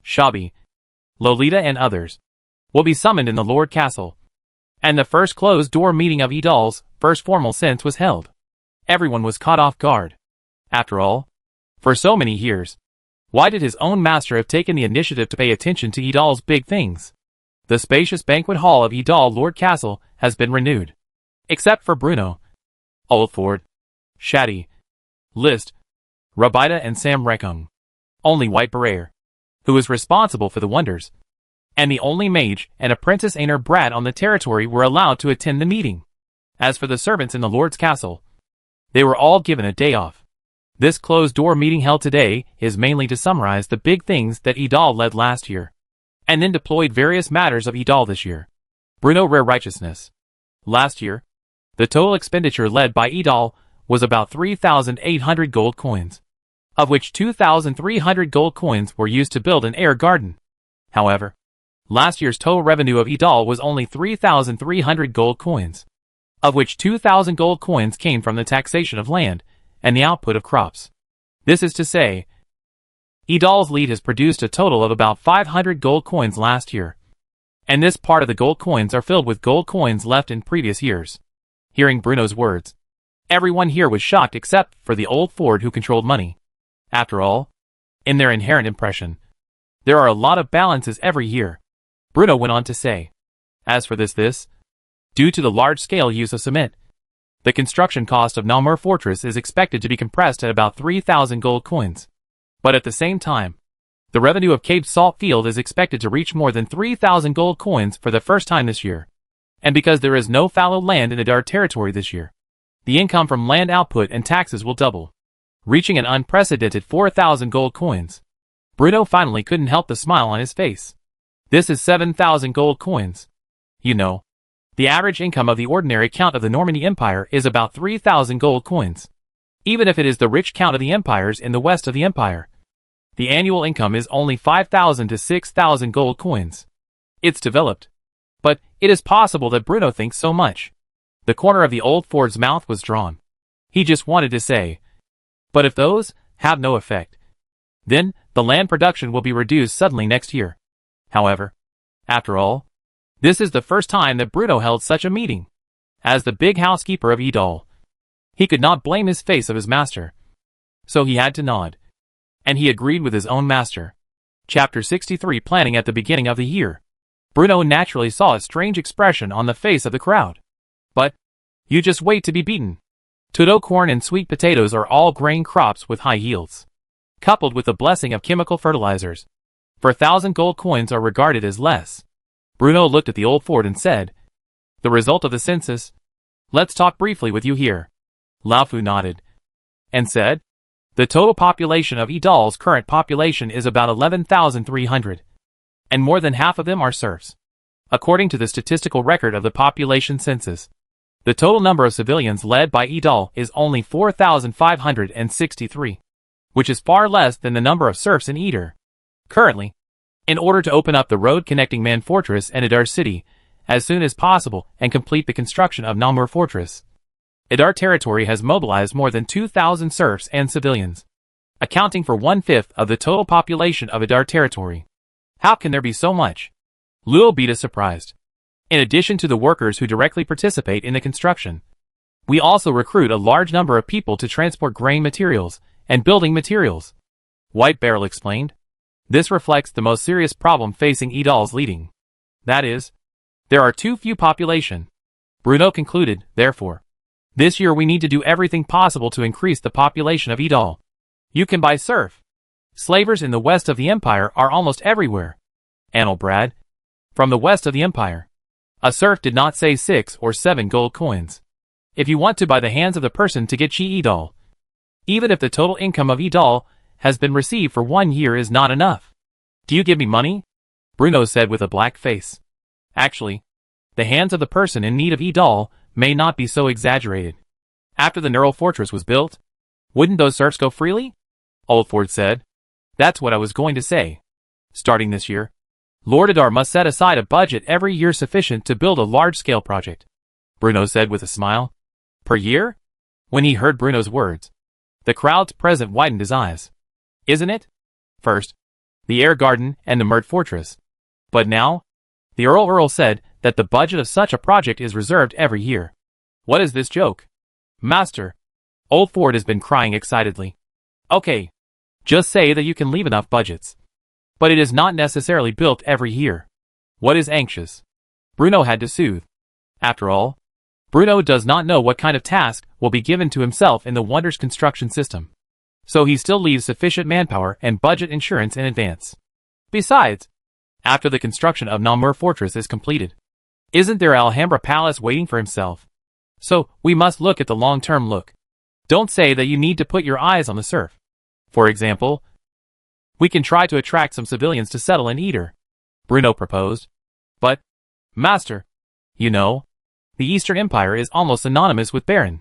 Speaker 1: Shabby, Lolita and others, will be summoned in the Lord Castle, and the first closed-door meeting of Idal's first formal since was held. Everyone was caught off guard. After all, for so many years, why did his own master have taken the initiative to pay attention to Idal's big things? The spacious banquet hall of Idal Lord Castle has been renewed. Except for Bruno, Old Ford, Shaddy, List, Rabida and Sam Rekung. Only White Berair, who is responsible for the wonders, and the only mage and apprentice Aner Brad on the territory were allowed to attend the meeting. As for the servants in the Lord's castle, they were all given a day off. This closed-door meeting held today is mainly to summarize the big things that Idal led last year, and then deployed various matters of Idal this year. Bruno Rare Righteousness. Last year, the total expenditure led by Idal was about 3,800 gold coins, of which 2,300 gold coins were used to build an air garden. However, last year's total revenue of Idal was only 3,300 gold coins, of which 2,000 gold coins came from the taxation of land and the output of crops. This is to say, Idal's lead has produced a total of about 500 gold coins last year. And this part of the gold coins are filled with gold coins left in previous years. Hearing Bruno's words, everyone here was shocked except for the old Ford who controlled money. After all, in their inherent impression, there are a lot of balances every year. Bruno went on to say, as for this, due to the large-scale use of cement, the construction cost of Namur Fortress is expected to be compressed at about 3,000 gold coins. But at the same time, the revenue of Cape Salt Field is expected to reach more than 3,000 gold coins for the first time this year. And because there is no fallow land in Idar territory this year, the income from land output and taxes will double, reaching an unprecedented 4,000 gold coins. Bruno finally couldn't help the smile on his face. This is 7,000 gold coins. You know, the average income of the ordinary count of the Normandy Empire is about 3,000 gold coins. Even if it is the rich count of the empires in the west of the empire, the annual income is only 5,000 to 6,000 gold coins. It's developed. But it is possible that Bruno thinks so much. The corner of the old Ford's mouth was drawn. He just wanted to say, but if those have no effect, then the land production will be reduced suddenly next year. However, after all, this is the first time that Bruno held such a meeting. As the big housekeeper of Idal, he could not blame his face of his master. So he had to nod. And he agreed with his own master. Chapter 63 Planning at the beginning of the year. Bruno naturally saw a strange expression on the face of the crowd. But, you just wait to be beaten. Todo corn and sweet potatoes are all grain crops with high yields, coupled with the blessing of chemical fertilizers. For 1,000 gold coins are regarded as less. Bruno looked at the old Ford and said, the result of the census? Let's talk briefly with you here. Laofu nodded and said, the total population of Idal's current population is about 11,300, and more than half of them are serfs. According to the statistical record of the population census, the total number of civilians led by Idal is only 4,563, which is far less than the number of serfs in Idar. Currently, in order to open up the road connecting Man Fortress and Idar City as soon as possible and complete the construction of Namur Fortress, Idar territory has mobilized more than 2,000 serfs and civilians, accounting for 1/5 of the total population of Idar territory. How can there be so much? Luobita is surprised. In addition to the workers who directly participate in the construction, we also recruit a large number of people to transport grain materials and building materials. White Barrel explained. This reflects the most serious problem facing Idal's leading. That is, there are too few population. Bruno concluded, therefore, this year we need to do everything possible to increase the population of Idal. You can buy serf. Slavers in the west of the empire are almost everywhere. Annelbrad, from the west of the empire. A serf did not say 6 or 7 gold coins. If you want to buy the hands of the person to get Chi Idal, even if the total income of Idal has been received for 1 year is not enough. Do you give me money? Bruno said with a black face. Actually, the hands of the person in need of Idal may not be so exaggerated. After the Neural Fortress was built, wouldn't those serfs go freely? Old Ford said. That's what I was going to say. Starting this year, Lord Idar must set aside a budget every year sufficient to build a large-scale project. Bruno said with a smile. Per year? When he heard Bruno's words, the crowds present widened his eyes. Isn't it? First, the Air Garden and the Mert Fortress. But now, the Earl said that the budget of such a project is reserved every year. What is this joke? Master, Old Ford has been crying excitedly. Okay, just say that you can leave enough budgets. But it is not necessarily built every year. What is anxious? Bruno had to soothe. After all, Bruno does not know what kind of task will be given to himself in the Wonders construction system. So he still leaves sufficient manpower and budget insurance in advance. Besides, after the construction of Namur Fortress is completed, isn't there Alhambra Palace waiting for himself? So we must look at the long-term look. Don't say that you need to put your eyes on the serf. For example, we can try to attract some civilians to settle in Idar, Bruno proposed. But, Master, you know, the Eastern Empire is almost synonymous with barren.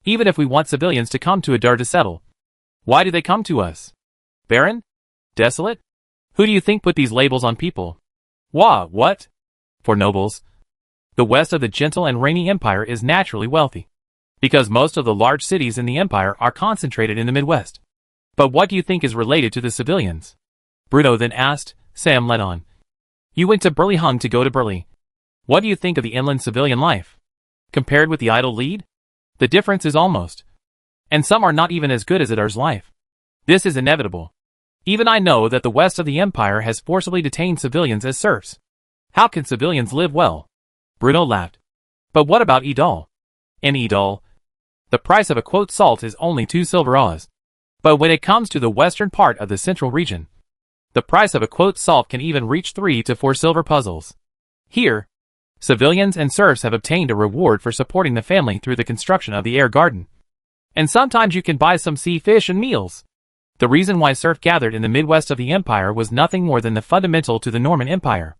Speaker 1: Even if we want civilians to come to Idar to settle, why do they come to us? Barren? Desolate? Who do you think put these labels on people? What? For nobles, the west of the gentle and rainy empire is naturally wealthy, because most of the large cities in the empire are concentrated in the Midwest. But what do you think is related to the civilians? Bruno then asked. Sam led on. You went to Burley Hung to go to Burley. What do you think of the inland civilian life? Compared with the idle lead? The difference is almost. And some are not even as good as ours life. This is inevitable. Even I know that the west of the empire has forcibly detained civilians as serfs. How can civilians live well? Bruno laughed. But what about Idal? In Idal, the price of a quote salt is only 2 silver oz. But when it comes to the western part of the central region, the price of a quote salt can even reach 3 to 4 silver puzzles. Here, civilians and serfs have obtained a reward for supporting the family through the construction of the air garden. And sometimes you can buy some sea fish and meals. The reason why serf gathered in the midwest of the empire was nothing more than the fundamental to the Norman Empire.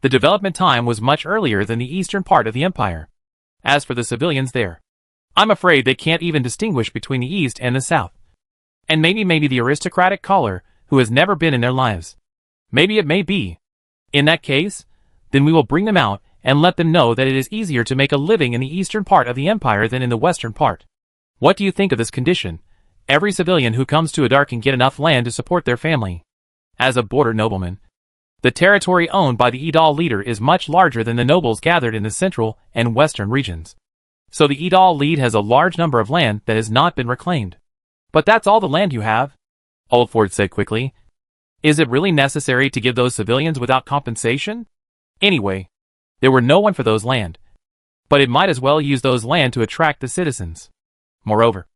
Speaker 1: The development time was much earlier than the eastern part of the empire. As for the civilians there, I'm afraid they can't even distinguish between the east and the south. And maybe the aristocratic caller, who has never been in their lives. Maybe it may be. In that case, then we will bring them out and let them know that it is easier to make a living in the eastern part of the empire than in the western part. What do you think of this condition? Every civilian who comes to Adar can get enough land to support their family. As a border nobleman, the territory owned by the Idal leader is much larger than the nobles gathered in the central and western regions. So the Idal lead has a large number of land that has not been reclaimed. But that's all the land you have? Oldford said quickly. Is it really necessary to give those civilians without compensation? Anyway, there were no one for those land. But it might as well use those land to attract the citizens. Moreover,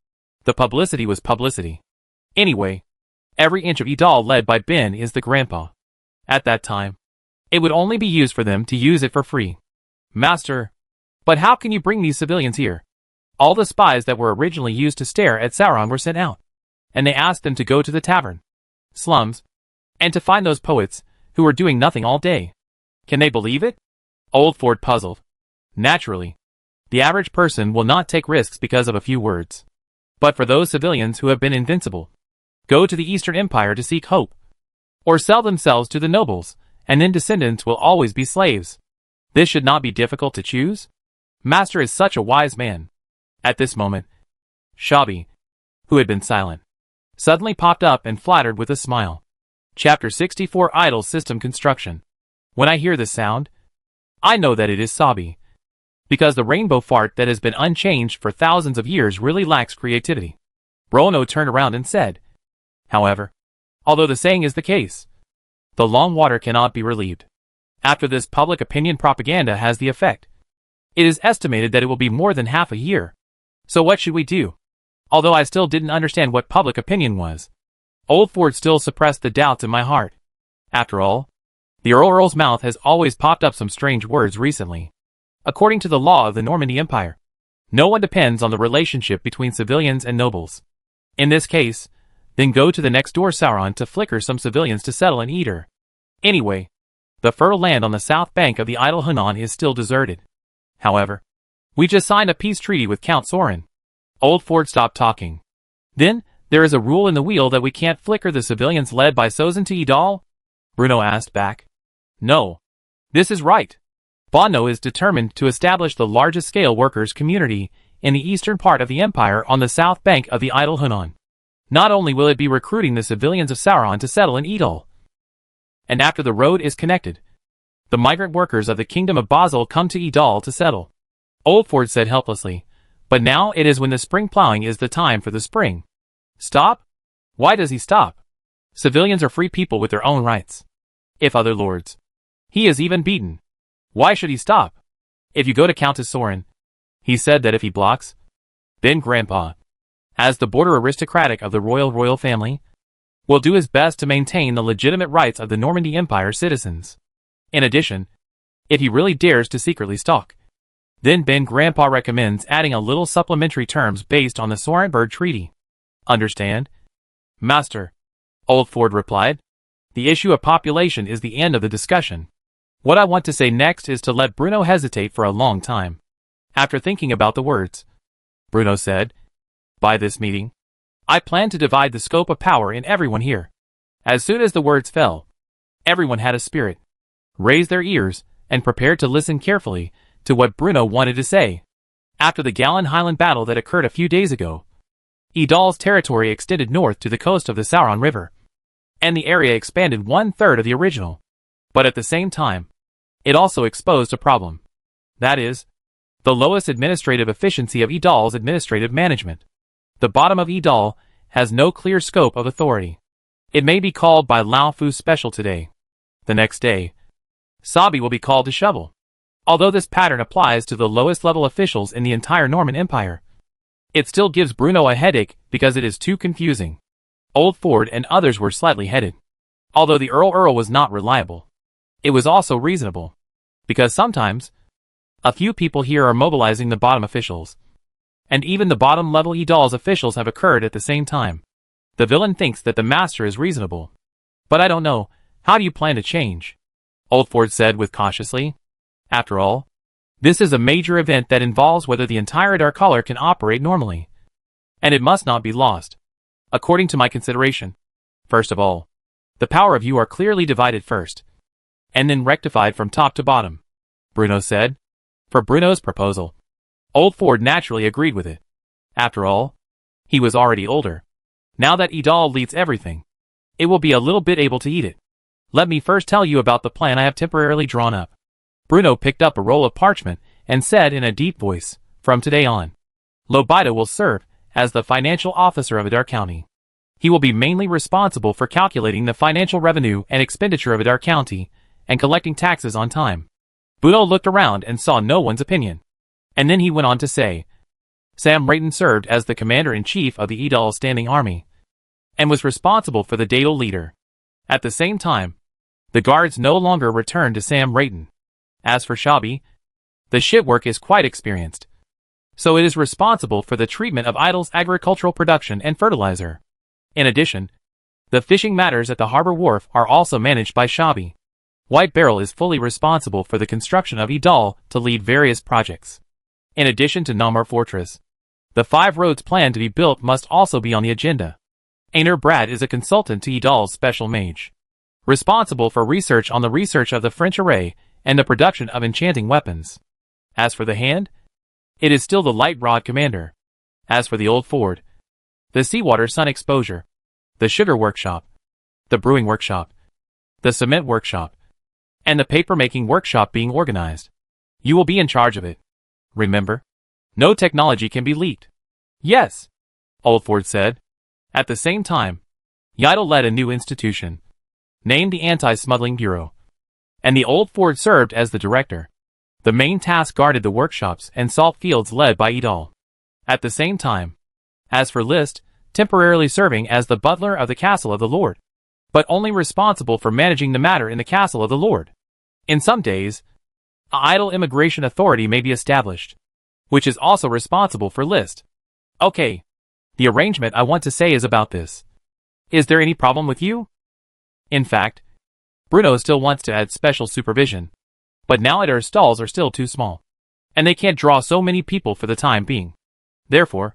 Speaker 1: the publicity was publicity. Anyway, every inch of Idal led by Ben is the grandpa. At that time, it would only be used for them to use it for free. Master, but how can you bring these civilians here? All the spies that were originally used to stare at Sauron were sent out, and they asked them to go to the tavern, slums, and to find those poets who were doing nothing all day. Can they believe it? Oldford puzzled. Naturally, the average person will not take risks because of a few words. But for those civilians who have been invincible, go to the Eastern Empire to seek hope, or sell themselves to the nobles, and then descendants will always be slaves. This should not be difficult to choose. Master is such a wise man. At this moment, Shabi, who had been silent, suddenly popped up and flattered with a smile. Chapter 64 Idle System Construction. When I hear this sound, I know that it is Sabi. Because the rainbow fart that has been unchanged for thousands of years really lacks creativity. Bruno turned around and said, however, although the saying is the case, the long water cannot be relieved. After this public opinion propaganda has the effect, it is estimated that it will be more than half a year. So what should we do? Although I still didn't understand what public opinion was, Oldford still suppressed the doubts in my heart. After all, the Earl's mouth has always popped up some strange words recently. According to the law of the Normandy Empire, no one depends on the relationship between civilians and nobles. In this case, then go to the next door Sauron to flicker some civilians to settle in Eder. Anyway, the fertile land on the south bank of the Idle Hunan is still deserted. However, we just signed a peace treaty with Count Sorin. Oldford stopped talking. Then, there is a rule in the wheel that we can't flicker the civilians led by Sozin to Idal? Bruno asked back. No. This is right. Bono is determined to establish the largest scale workers' community in the eastern part of the empire on the south bank of the Idle Hunan. Not only will it be recruiting the civilians of Sauron to settle in Idal, and after the road is connected, the migrant workers of the kingdom of Basel come to Idal to settle. Oldford said helplessly, but now it is when the spring plowing is the time for the spring. Stop? Why does he stop? Civilians are free people with their own rights. If other lords. He is even beaten. Why should he stop? If you go to Countess Sorin, he said that if he blocks, then Grandpa, as the border aristocratic of the royal family, will do his best to maintain the legitimate rights of the Normandy Empire citizens. In addition, if he really dares to secretly stalk, then Ben Grandpa recommends adding a little supplementary terms based on the Sorenberg Treaty. Understand? Master, Oldford replied. The issue of population is the end of the discussion. What I want to say next is to let Bruno hesitate for a long time. After thinking about the words, Bruno said, by this meeting, I plan to divide the scope of power in everyone here. As soon as the words fell, everyone had a spirit, raised their ears, and prepared to listen carefully to what Bruno wanted to say. After the gallant Highland battle that occurred a few days ago, Idal's territory extended north to the coast of the Sauron River, and the area expanded 1/3 of the original. But at the same time, it also exposed a problem. That is, the lowest administrative efficiency of Idal's administrative management. The bottom of Idal has no clear scope of authority. It may be called by Lao Fu special today. The next day, Sabi will be called to shovel. Although this pattern applies to the lowest level officials in the entire Norman Empire, it still gives Bruno a headache because it is too confusing. Old Ford and others were slightly headed. Although the Earl was not reliable, it was also reasonable, because sometimes a few people here are mobilizing the bottom officials, and even the bottom level Idal's officials have occurred at the same time. The villain thinks that the master is reasonable. But I don't know, how do you plan to change? Old Ford said with cautiously. After all, this is a major event that involves whether the entire Darkcolor can operate normally. And it must not be lost. According to my consideration, first of all, the power of you are clearly divided first, and then rectified from top to bottom, Bruno said. For Bruno's proposal, Old Ford naturally agreed with it. After all, he was already older. Now that Idal leads everything, it will be a little bit able to eat it. Let me first tell you about the plan I have temporarily drawn up. Bruno picked up a roll of parchment and said in a deep voice, from today on, Lobita will serve as the financial officer of Adar County. He will be mainly responsible for calculating the financial revenue and expenditure of Adar County and collecting taxes on time. Bruno looked around and saw no one's opinion. And then he went on to say, Sam Rayton served as the commander-in-chief of the Idal standing army, and was responsible for the Daedal leader. At the same time, the guards no longer returned to Sam Rayton. As for Shabi, the shipwork is quite experienced, so it is responsible for the treatment of Idal's agricultural production and fertilizer. In addition, the fishing matters at the harbor wharf are also managed by Shabi. White Barrel is fully responsible for the construction of Idal to lead various projects. In addition to Namar Fortress, the 5 roads planned to be built must also be on the agenda. Aner Brad is a consultant to Idal's special mage, responsible for research on the research of the French array and the production of enchanting weapons. As for the hand, it is still the light rod commander. As for the Old Ford, the seawater sun exposure, the sugar workshop, the brewing workshop, the cement workshop, and the paper-making workshop being organized. You will be in charge of it. Remember, no technology can be leaked. Yes, Old Ford said. At the same time, Yidel led a new institution, named the Anti-Smuggling Bureau, and the Old Ford served as the director. The main task guarded the workshops and salt fields led by Idal. At the same time, as for List, temporarily serving as the butler of the Castle of the Lord, but only responsible for managing the matter in the Castle of the Lord. In some days, an Idle Immigration Authority may be established, which is also responsible for List. Okay, the arrangement I want to say is about this. Is there any problem with you? In fact, Bruno still wants to add special supervision, but now our stalls are still too small, and they can't draw so many people for the time being. Therefore,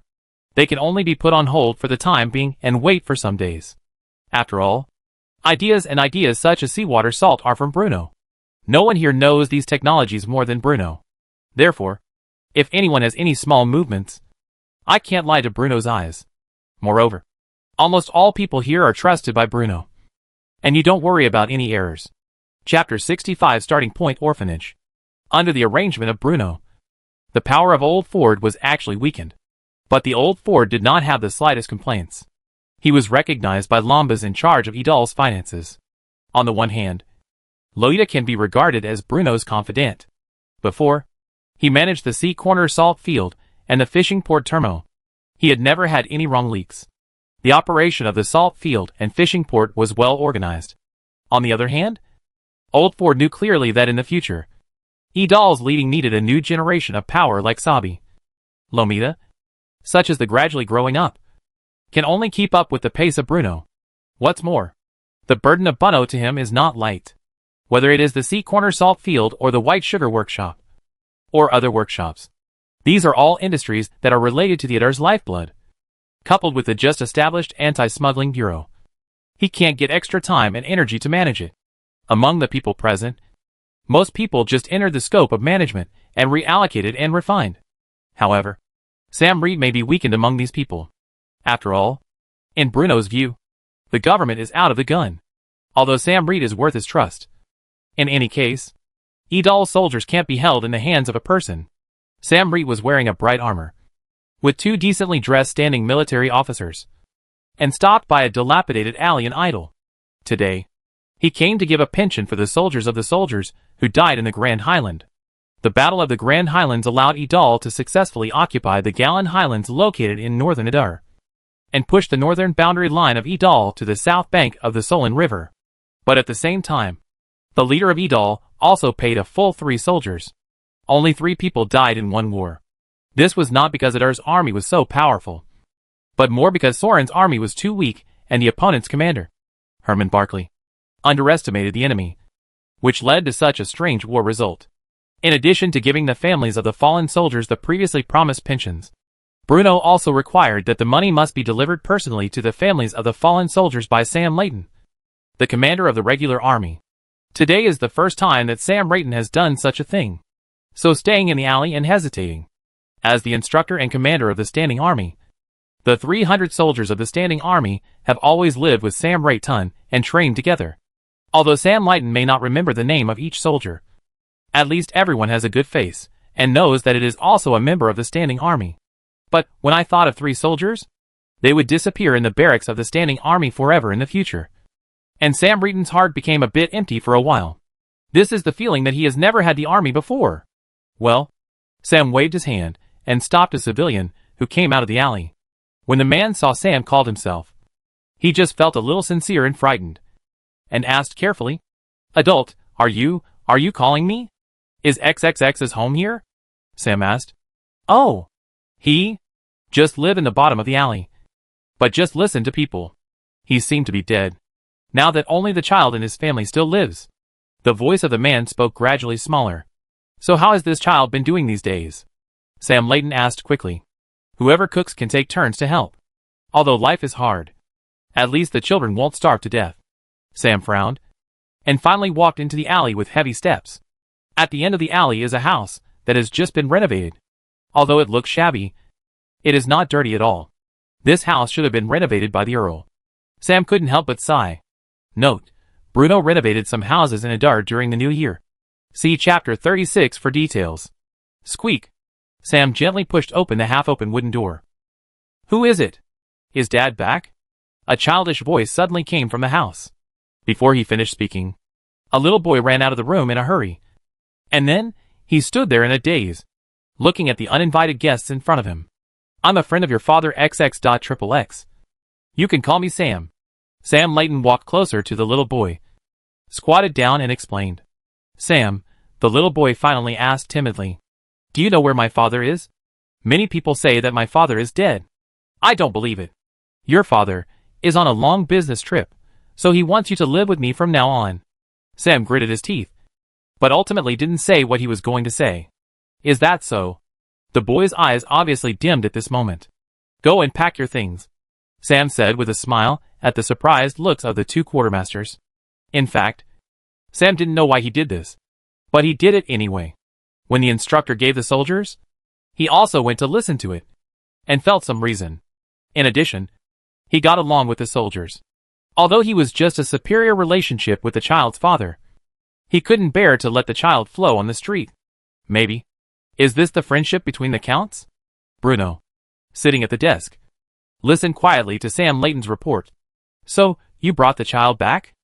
Speaker 1: they can only be put on hold for the time being and wait for some days. After all, ideas such as seawater salt are from Bruno. No one here knows these technologies more than Bruno. Therefore, if anyone has any small movements, I can't lie to Bruno's eyes. Moreover, almost all people here are trusted by Bruno. And you don't worry about any errors. Chapter 65 Starting Point Orphanage. Under the arrangement of Bruno, the power of Old Ford was actually weakened. But the Old Ford did not have the slightest complaints. He was recognized by Lombas in charge of Idal's finances. On the one hand, Loida can be regarded as Bruno's confidant. Before, he managed the sea corner salt field and the fishing port terminal. He had never had any wrong leaks. The operation of the salt field and fishing port was well organized. On the other hand, Old Ford knew clearly that in the future, Idal's leading needed a new generation of power like Sabi. Lomita, such as the gradually growing up, can only keep up with the pace of Bruno. What's more, the burden of Bruno to him is not light. Whether it is the sea corner salt field or the white sugar workshop, or other workshops, these are all industries that are related to the Adar's lifeblood. Coupled with the just established Anti-Smuggling Bureau, he can't get extra time and energy to manage it. Among the people present, most people just entered the scope of management and reallocated and refined. However, Sam Reed may be weakened among these people. After all, in Bruno's view, the government is out of the gun, although Sam Reed is worth his trust. In any case, Idol's soldiers can't be held in the hands of a person. Sam Reed was wearing a bright armor, with 2 decently dressed standing military officers, and stopped by a dilapidated alley in Idle. Today, he came to give a pension for the soldiers who died in the Grand Highland. The Battle of the Grand Highlands allowed Idol to successfully occupy the Gallan Highlands located in northern Idar, and push the northern boundary line of Idol to the south bank of the Solent River. But at the same time, the leader of Idol also paid a full 3 soldiers. Only 3 people died in one war. This was not because Idar's army was so powerful, but more because Soren's army was too weak and the opponent's commander, Herman Barclay, underestimated the enemy, which led to such a strange war result. In addition to giving the families of the fallen soldiers the previously promised pensions, Bruno also required that the money must be delivered personally to the families of the fallen soldiers by Sam Layton, the commander of the regular army. Today is the first time that Sam Layton has done such a thing, so staying in the alley and hesitating. As the instructor and commander of the standing army, the 300 soldiers of the standing army have always lived with Sam Layton and trained together. Although Sam Layton may not remember the name of each soldier, at least everyone has a good face and knows that it is also a member of the standing army. But when I thought of 3 soldiers, they would disappear in the barracks of the standing army forever in the future. And Sam Layton's heart became a bit empty for a while. This is the feeling that he has never had the army before. Well, Sam waved his hand and stopped a civilian who came out of the alley. When the man saw Sam called himself, he just felt a little sincere and frightened, and asked carefully, "Adult, are you calling me? Is XXX's home here?" Sam asked. "Oh, he just live in the bottom of the alley, but just listen to people. He seemed to be dead, now that only the child and his family still lives." The voice of the man spoke gradually smaller. "So how has this child been doing these days?" Sam Layton asked quickly. "Whoever cooks can take turns to help. Although life is hard, at least the children won't starve to death." Sam frowned, and finally walked into the alley with heavy steps. At the end of the alley is a house that has just been renovated. Although it looks shabby, it is not dirty at all. This house should have been renovated by the Earl. Sam couldn't help but sigh. Note: Bruno renovated some houses in Idar during the new year. See chapter 36 for details. Squeak! Sam gently pushed open the half-open wooden door. "Who is it? Is Dad back?" A childish voice suddenly came from the house. Before he finished speaking, a little boy ran out of the room in a hurry. And then, he stood there in a daze, looking at the uninvited guests in front of him. "I'm a friend of your father XXXXX. You can call me Sam." Sam Layton walked closer to the little boy, squatted down and explained. "Sam," the little boy finally asked timidly, "do you know where my father is? Many people say that my father is dead. I don't believe it. Your father is on a long business trip, so he wants you to live with me from now on." Sam gritted his teeth, but ultimately didn't say what he was going to say. "Is that so?" The boy's eyes obviously dimmed at this moment. "Go and pack your things," Sam said with a smile at the surprised looks of the 2 quartermasters. In fact, Sam didn't know why he did this, but he did it anyway. When the instructor gave the soldiers, he also went to listen to it, and felt some reason. In addition, he got along with the soldiers. Although he was just a superior relationship with the child's father, he couldn't bear to let the child flow on the street. Maybe. Is this the friendship between the counts? Bruno, sitting at the desk, listened quietly to Sam Layton's report. "So, you brought the child back?"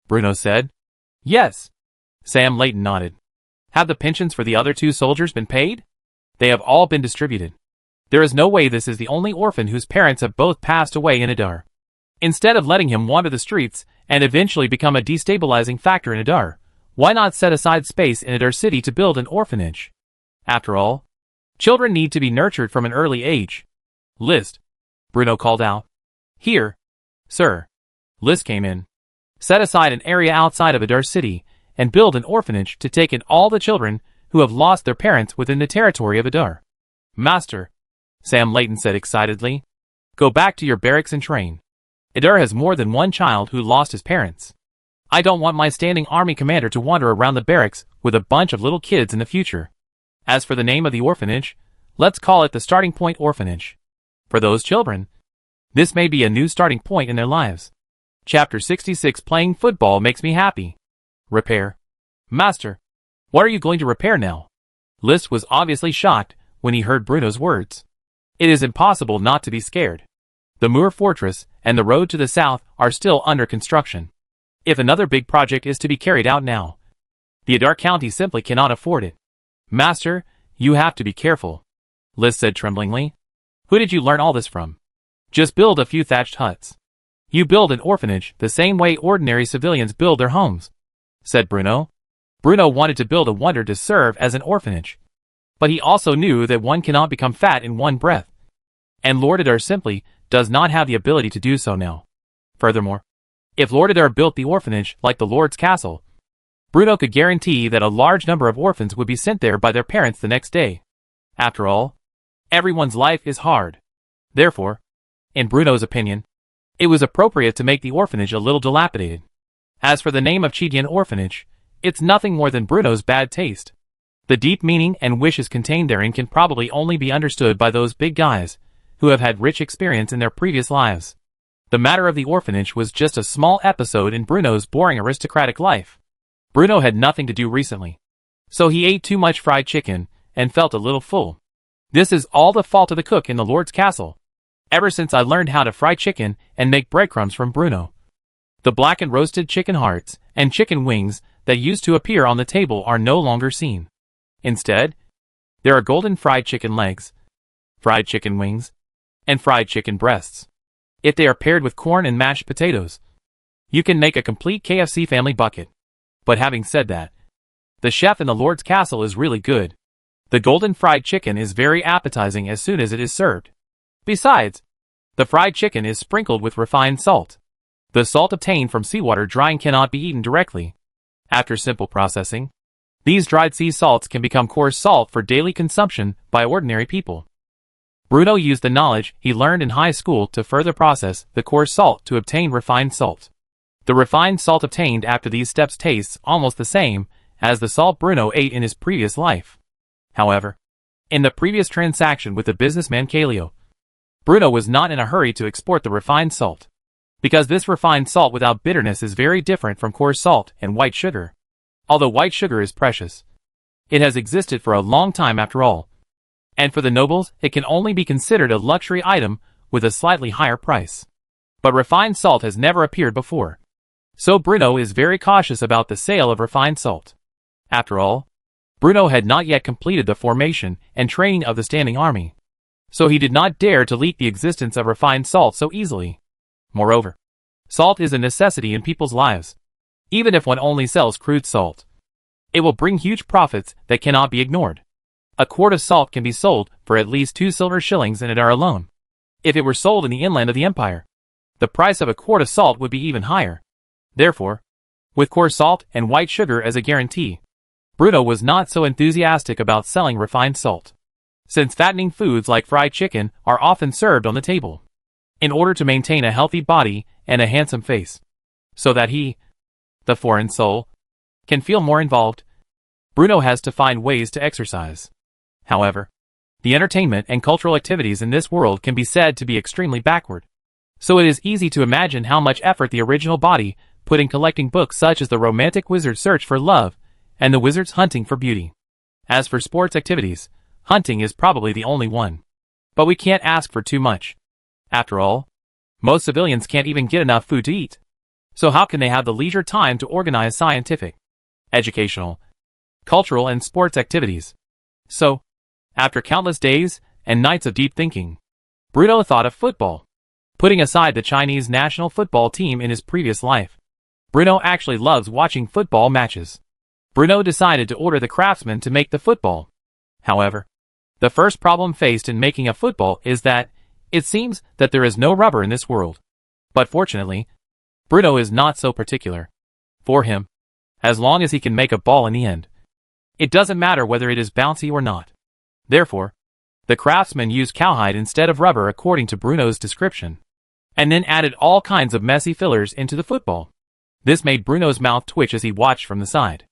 Speaker 1: Bruno said. "Yes." Sam Layton nodded. "Have the pensions for the other 2 soldiers been paid?" "They have all been distributed. There is no way this is the only orphan whose parents have both passed away in Idar. Instead of letting him wander the streets and eventually become a destabilizing factor in Idar, why not set aside space in Idar City to build an orphanage? After all, children need to be nurtured from an early age." "List," Bruno called out. "Here, sir." List came in. "Set aside an area outside of Idar City and build an orphanage to take in all the children who have lost their parents within the territory of Idar." "Master," Sam Layton said excitedly, "go back to your barracks and train. Idar has more than one child who lost his parents. I don't want my standing army commander to wander around the barracks with a bunch of little kids in the future. As for the name of the orphanage, let's call it the Starting Point Orphanage. For those children, This may be a new starting point in their lives. Chapter 66. Playing football makes me happy. Repair. Master, what are you going to repair now? Liszt was obviously shocked when he heard Bruno's words. It is impossible not to be scared. The Moor Fortress and the road to the south are still under construction. If another big project is to be carried out now, the Adar County simply cannot afford it. Master, you have to be careful, Liszt said tremblingly. Who did you learn all this from? Just build a few thatched huts. You build an orphanage the same way ordinary civilians build their homes, said Bruno. Bruno wanted to build a wonder to serve as an orphanage. But he also knew that one cannot become fat in one breath. And Lord Adar simply does not have the ability to do so now. Furthermore, if Lord Adar built the orphanage like the Lord's castle, Bruno could guarantee that a large number of orphans would be sent there by their parents the next day. After all, everyone's life is hard. Therefore, in Bruno's opinion, it was appropriate to make the orphanage a little dilapidated. As for the name of Chidian Orphanage, it's nothing more than Bruno's bad taste. The deep meaning and wishes contained therein can probably only be understood by those big guys who have had rich experience in their previous lives. The matter of the orphanage was just a small episode in Bruno's boring aristocratic life. Bruno had nothing to do recently, so he ate too much fried chicken and felt a little full. This is all the fault of the cook in the Lord's castle. Ever since I learned how to fry chicken and make breadcrumbs from Bruno, the blackened roasted chicken hearts and chicken wings that used to appear on the table are no longer seen. Instead, there are golden fried chicken legs, fried chicken wings, and fried chicken breasts. If they are paired with corn and mashed potatoes, you can make a complete KFC family bucket. But having said that, the chef in the Lord's castle is really good. The golden fried chicken is very appetizing as soon as it is served. Besides, the fried chicken is sprinkled with refined salt. The salt obtained from seawater drying cannot be eaten directly. After simple processing, these dried sea salts can become coarse salt for daily consumption by ordinary people. Bruno used the knowledge he learned in high school to further process the coarse salt to obtain refined salt. The refined salt obtained after these steps tastes almost the same as the salt Bruno ate in his previous life. However, in the previous transaction with the businessman Calio, Bruno was not in a hurry to export the refined salt, because this refined salt without bitterness is very different from coarse salt and white sugar. Although white sugar is precious, it has existed for a long time after all, and for the nobles it can only be considered a luxury item with a slightly higher price. But refined salt has never appeared before, so Bruno is very cautious about the sale of refined salt. After all, Bruno had not yet completed the formation and training of the standing army, so he did not dare to leak the existence of refined salt so easily. Moreover, salt is a necessity in people's lives. Even if one only sells crude salt, it will bring huge profits that cannot be ignored. A quart of salt can be sold for at least 2 silver shillings in Adar alone. If it were sold in the inland of the empire, the price of a quart of salt would be even higher. Therefore, with coarse salt and white sugar as a guarantee, Bruno was not so enthusiastic about selling refined salt, since fattening foods like fried chicken are often served on the table, in order to maintain a healthy body and a handsome face, so that he, the foreign soul, can feel more involved. Bruno has to find ways to exercise. However, the entertainment and cultural activities in this world can be said to be extremely backward, so it is easy to imagine how much effort the original body put in collecting books such as The Romantic Wizard's Search for Love and The Wizard's Hunting for Beauty. As for sports activities, hunting is probably the only one. But we can't ask for too much. After all, most civilians can't even get enough food to eat. So how can they have the leisure time to organize scientific, educational, cultural and sports activities? So, after countless days and nights of deep thinking, Bruno thought of football. Putting aside the Chinese national football team in his previous life, Bruno actually loves watching football matches. Bruno decided to order the craftsman to make the football. However, the first problem faced in making a football is that it seems that there is no rubber in this world. But fortunately, Bruno is not so particular. For him, as long as he can make a ball in the end, it doesn't matter whether it is bouncy or not. Therefore, the craftsman used cowhide instead of rubber according to Bruno's description, and then added all kinds of messy fillers into the football. This made Bruno's mouth twitch as he watched from the side.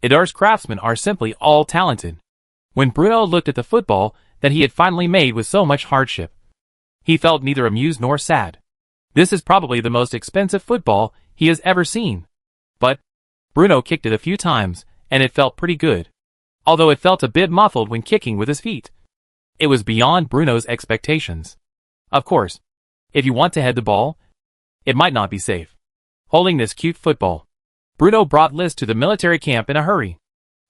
Speaker 1: Adar's craftsmen are simply all talented. When Bruno looked at the football that he had finally made with so much hardship, He felt neither amused nor sad. This is probably the most expensive football he has ever seen. But Bruno kicked it a few times, and it felt pretty good. Although it felt a bit muffled when kicking with his feet. It was beyond Bruno's expectations. Of course, if you want to head the ball, it might not be safe. Holding this cute football, Bruno brought Liz to the military camp in a hurry.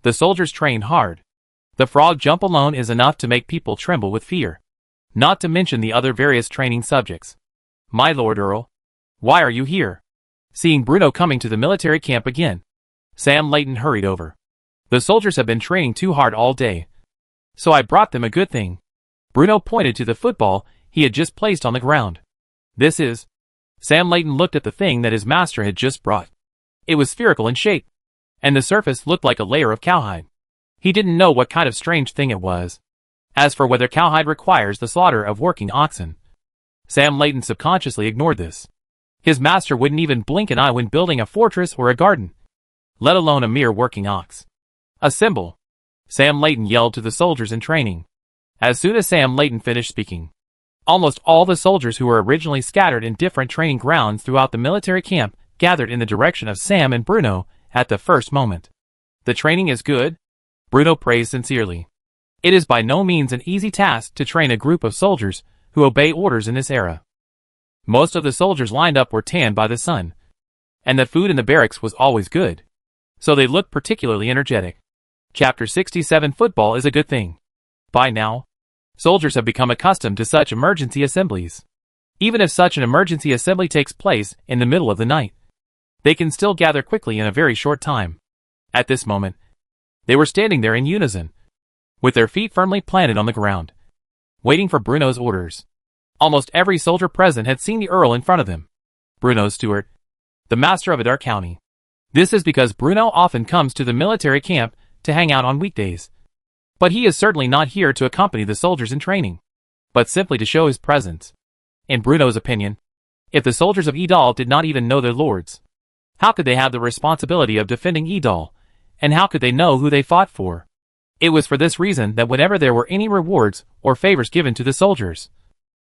Speaker 1: The soldiers trained hard. The frog jump alone is enough to make people tremble with fear. Not to mention the other various training subjects. My Lord Earl, why are you here? Seeing Bruno coming to the military camp again, Sam Layton hurried over. The soldiers have been training too hard all day, so I brought them a good thing. Bruno pointed to the football he had just placed on the ground. This is... Sam Layton looked at the thing that his master had just brought. It was spherical in shape, and the surface looked like a layer of cowhide. He didn't know what kind of strange thing it was. As for whether cowhide requires the slaughter of working oxen, Sam Layton subconsciously ignored this. His master wouldn't even blink an eye when building a fortress or a garden, let alone a mere working ox. Assemble! Sam Layton yelled to the soldiers in training. As soon as Sam Layton finished speaking, almost all the soldiers who were originally scattered in different training grounds throughout the military camp gathered in the direction of Sam and Bruno at the first moment. The training is good, Bruno praised sincerely. It is by no means an easy task to train a group of soldiers who obey orders in this era. Most of the soldiers lined up were tanned by the sun, and the food in the barracks was always good, so they looked particularly energetic. Chapter 67 Football is a good thing. By now, soldiers have become accustomed to such emergency assemblies. Even if such an emergency assembly takes place in the middle of the night, they can still gather quickly in a very short time. At this moment, they were standing there in unison, with their feet firmly planted on the ground, waiting for Bruno's orders. Almost every soldier present had seen the Earl in front of them, Bruno's steward, the master of Adar County. This is because Bruno often comes to the military camp to hang out on weekdays. But he is certainly not here to accompany the soldiers in training, but simply to show his presence. In Bruno's opinion, if the soldiers of Edal did not even know their lords, how could they have the responsibility of defending Edal, and how could they know who they fought for? It was for this reason that whenever there were any rewards or favors given to the soldiers,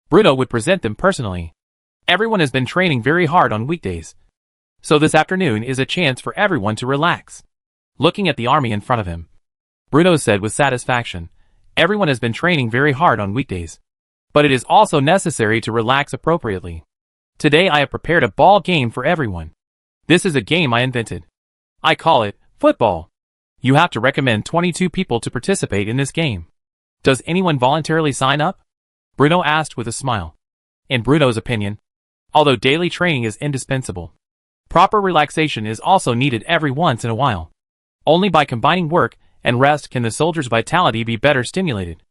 Speaker 1: Bruno would present them personally. Everyone has been training very hard on weekdays, so this afternoon is a chance for everyone to relax. Looking at the army in front of him, Bruno said with satisfaction, everyone has been training very hard on weekdays, but it is also necessary to relax appropriately. Today I have prepared a ball game for everyone. This is a game I invented. I call it football. You have to recommend 22 people to participate in this game. Does anyone voluntarily sign up? Bruno asked with a smile. In Bruno's opinion, although daily training is indispensable, proper relaxation is also needed every once in a while. Only by combining work and rest can the soldiers' vitality be better stimulated.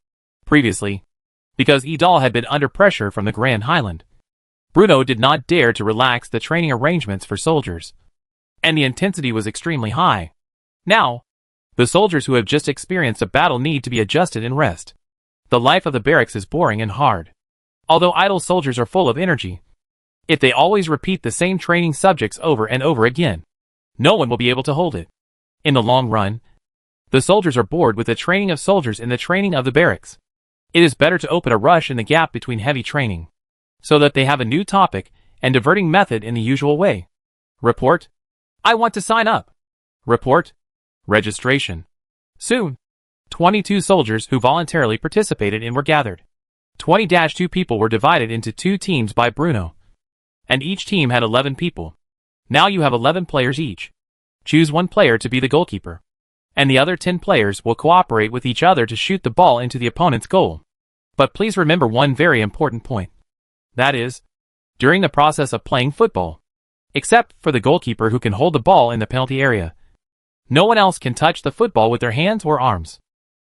Speaker 1: Previously, because Edal had been under pressure from the Grand Highland, Bruno did not dare to relax the training arrangements for soldiers, and the intensity was extremely high. Now, the soldiers who have just experienced a battle need to be adjusted and rest. The life of the barracks is boring and hard. Although idle soldiers are full of energy, if they always repeat the same training subjects over and over again, no one will be able to hold it. In the long run, the soldiers are bored with the training of soldiers in the training of the barracks. It is better to open a rush in the gap between heavy training, so that they have a new topic and diverting method in the usual way. Report. I want to sign up. Report. Registration. Soon, 22 soldiers who voluntarily participated in were gathered. 20-2 people were divided into 2 teams by Bruno, and each team had 11 people. Now you have 11 players each. Choose one player to be the goalkeeper, and the other 10 players will cooperate with each other to shoot the ball into the opponent's goal. But please remember one very important point. That is, during the process of playing football, except for the goalkeeper who can hold the ball in the penalty area, no one else can touch the football with their hands or arms.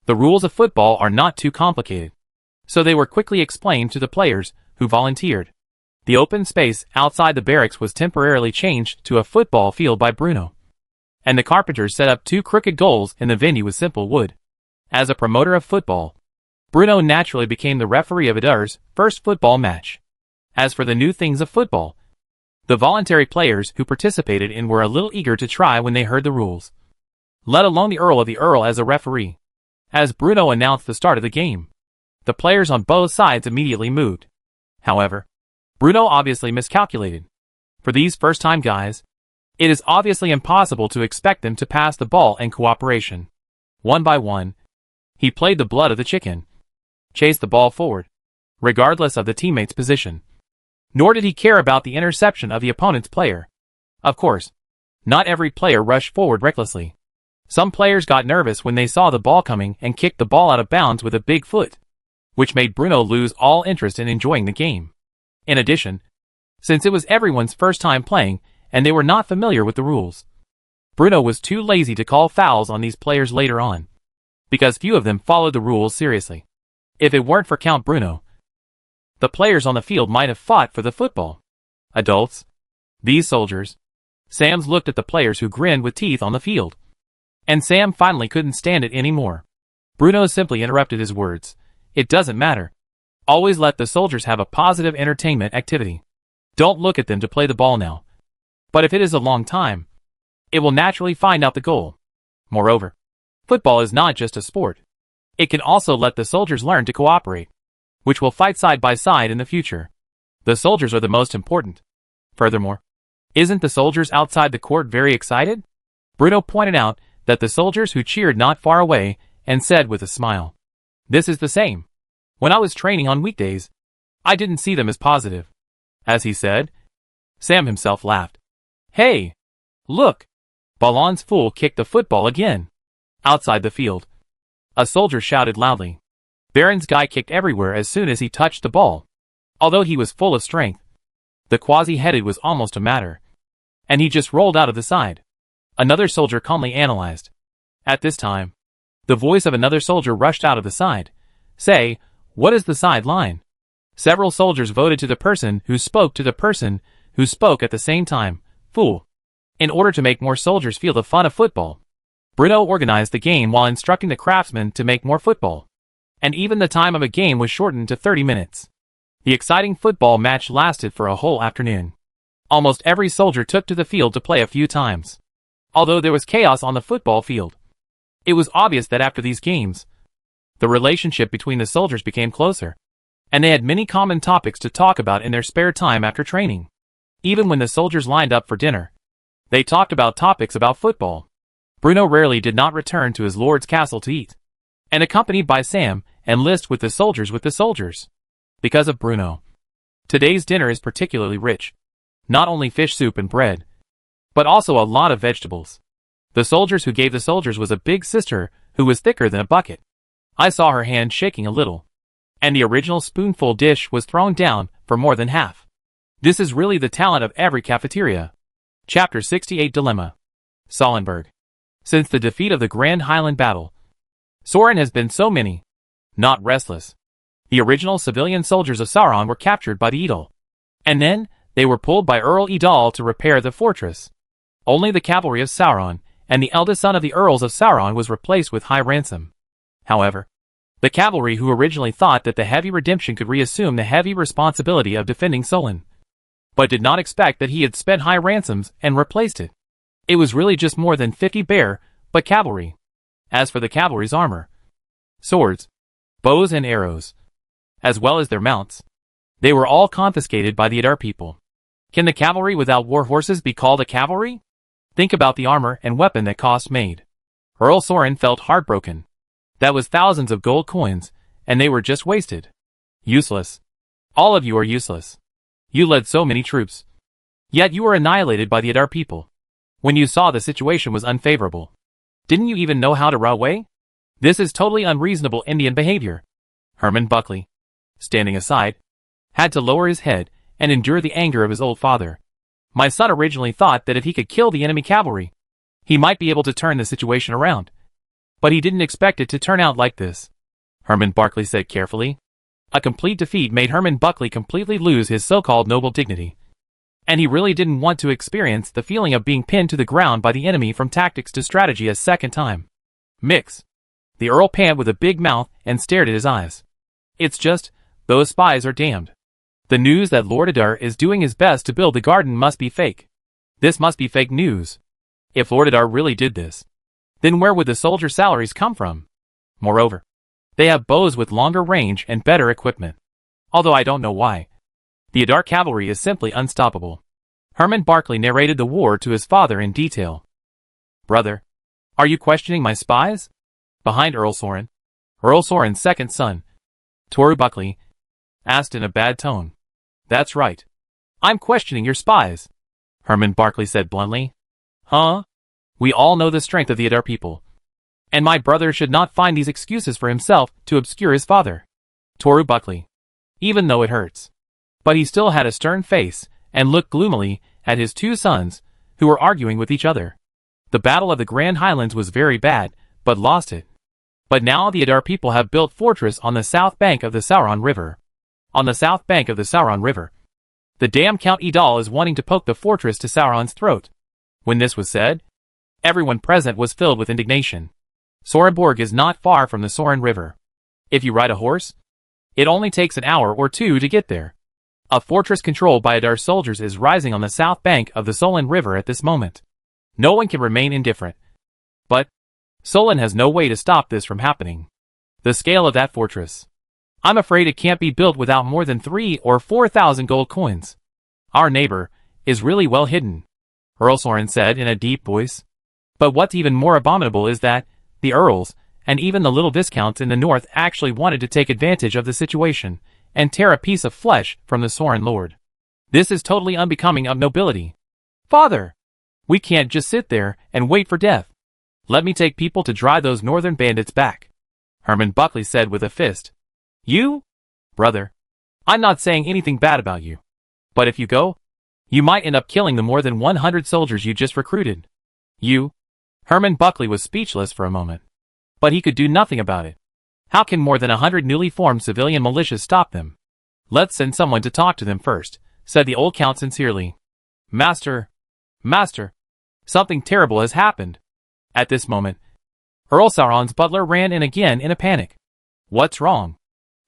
Speaker 1: The rules of football are not too complicated, so they were quickly explained to the players who volunteered. The open space outside the barracks was temporarily changed to a football field by Bruno, and the carpenters set up 2 crooked goals in the venue with simple wood. As a promoter of football, Bruno naturally became the referee of Adar's first football match. As for the new things of football, the voluntary players who participated in were a little eager to try when they heard the rules, let alone the Earl as a referee. As Bruno announced the start of the game, the players on both sides immediately moved. However, Bruno obviously miscalculated. For these first-time guys, it is obviously impossible to expect them to pass the ball in cooperation. One by one, he played the blood of the chicken, chased the ball forward, regardless of the teammate's position. Nor did he care about the interception of the opponent's player. Of course, not every player rushed forward recklessly. Some players got nervous when they saw the ball coming and kicked the ball out of bounds with a big foot, which made Bruno lose all interest in enjoying the game. In addition, since it was everyone's first time playing and they were not familiar with the rules, Bruno was too lazy to call fouls on these players later on, because few of them followed the rules seriously. If it weren't for Count Bruno, the players on the field might have fought for the football. Adults, these soldiers. Sam looked at the players who grinned with teeth on the field. And Sam finally couldn't stand it anymore. Bruno simply interrupted his words. It doesn't matter. Always let the soldiers have a positive entertainment activity. Don't look at them to play the ball now. But if it is a long time, it will naturally find out the goal. Moreover, football is not just a sport. It can also let the soldiers learn to cooperate, which will fight side by side in the future. The soldiers are the most important. Furthermore, isn't the soldiers outside the court very excited? Bruno pointed out that the soldiers who cheered not far away and said with a smile, "This is the same. When I was training on weekdays, I didn't see them as positive." As he said, Sam himself laughed. "Hey! Look! Ballon's fool kicked the football again." Outside the field, a soldier shouted loudly. Baron's guy kicked everywhere as soon as he touched the ball. Although he was full of strength, the quasi-headed was almost a matter, and he just rolled out of the side. Another soldier calmly analyzed. At this time, the voice of another soldier rushed out of the side. "Say, what is the side line?" Several soldiers voted to the person who spoke at the same time. Fool. In order to make more soldiers feel the fun of football, Bruno organized the game while instructing the craftsmen to make more football. And even the time of a game was shortened to 30 minutes. The exciting football match lasted for a whole afternoon. Almost every soldier took to the field to play a few times. Although there was chaos on the football field, it was obvious that after these games, the relationship between the soldiers became closer, and they had many common topics to talk about in their spare time after training. Even when the soldiers lined up for dinner, they talked about topics about football. Bruno rarely did not return to his lord's castle to eat, and accompanied by Sam, enlist with the soldiers. Because of Bruno, today's dinner is particularly rich. Not only fish soup and bread, but also a lot of vegetables. The soldiers who gave the soldiers was a big sister who was thicker than a bucket. I saw her hand shaking a little, and the original spoonful dish was thrown down for more than half. This is really the talent of every cafeteria. Chapter 68 Dilemma. Sollenberg. Since the defeat of the Grand Highland Battle, Soren has been so many, not restless. The original civilian soldiers of Sauron were captured by the Eadal, and then they were pulled by Earl Eadal to repair the fortress. Only the cavalry of Sauron and the eldest son of the Earls of Sauron was replaced with high ransom. However, the cavalry who originally thought that the heavy redemption could reassume the heavy responsibility of defending Solon, but did not expect that he had spent high ransoms and replaced it. It was really just more than 50 but cavalry. As for the cavalry's armor, swords, bows and arrows, as well as their mounts, they were all confiscated by the Adar people. Can the cavalry without war horses be called a cavalry? Think about the armor and weapon that cost Mage. Earl Soren felt heartbroken. That was thousands of gold coins, and they were just wasted. Useless. All of you are useless. You led so many troops. Yet you were annihilated by the Adar people. When you saw the situation was unfavorable, didn't you even know how to run away? This is totally unreasonable Indian behavior. Herman Buckley, standing aside, had to lower his head and endure the anger of his old father. My son originally thought that if he could kill the enemy cavalry, he might be able to turn the situation around. But he didn't expect it to turn out like this, Herman Buckley said carefully. A complete defeat made Herman Buckley completely lose his so-called noble dignity. And he really didn't want to experience the feeling of being pinned to the ground by the enemy from tactics to strategy a second time. Mix. The Earl panted with a big mouth and stared at his eyes. It's just, those spies are damned. The news that Lord Adar is doing his best to build the garden must be fake. This must be fake news. If Lord Adar really did this, then where would the soldier salaries come from? Moreover, they have bows with longer range and better equipment. Although I don't know why. The Adar cavalry is simply unstoppable. Herman Barclay narrated the war to his father in detail. Brother, are you questioning my spies? Behind Earl Soren's second son, Toru Buckley, asked in a bad tone. That's right. I'm questioning your spies, Herman Barclay said bluntly. Huh? We all know the strength of the Adar people. And my brother should not find these excuses for himself to obscure his father, Toru Buckley. Even though it hurts. But he still had a stern face, and looked gloomily at his two sons, who were arguing with each other. The Battle of the Grand Highlands was very bad, but lost it. But now the Adar people have built fortress on the south bank of the Sauron River. On the south bank of the Sauron River. The damn Count Idal is wanting to poke the fortress to Sauron's throat. When this was said, everyone present was filled with indignation. Sorenborg is not far from the Soren River. If you ride a horse, it only takes an hour or two to get there. A fortress controlled by Adar soldiers is rising on the south bank of the Solin River at this moment. No one can remain indifferent. But Solin has no way to stop this from happening. The scale of that fortress. I'm afraid it can't be built without more than 3,000 or 4,000 gold coins. Our neighbor is really well hidden, Earl Soren said in a deep voice. But what's even more abominable is that the earls, and even the little viscounts in the north actually wanted to take advantage of the situation, and tear a piece of flesh from the Soren lord. This is totally unbecoming of nobility. Father! We can't just sit there and wait for death. Let me take people to drive those northern bandits back, Herman Buckley said with a fist. You? Brother. I'm not saying anything bad about you. But if you go, you might end up killing the more than 100 soldiers you just recruited. You? Herman Buckley was speechless for a moment. But he could do nothing about it. How can more than 100 newly formed civilian militias stop them? Let's send someone to talk to them first, said the old count sincerely. Master, something terrible has happened. At this moment, Earl Sauron's butler ran in again in a panic. What's wrong?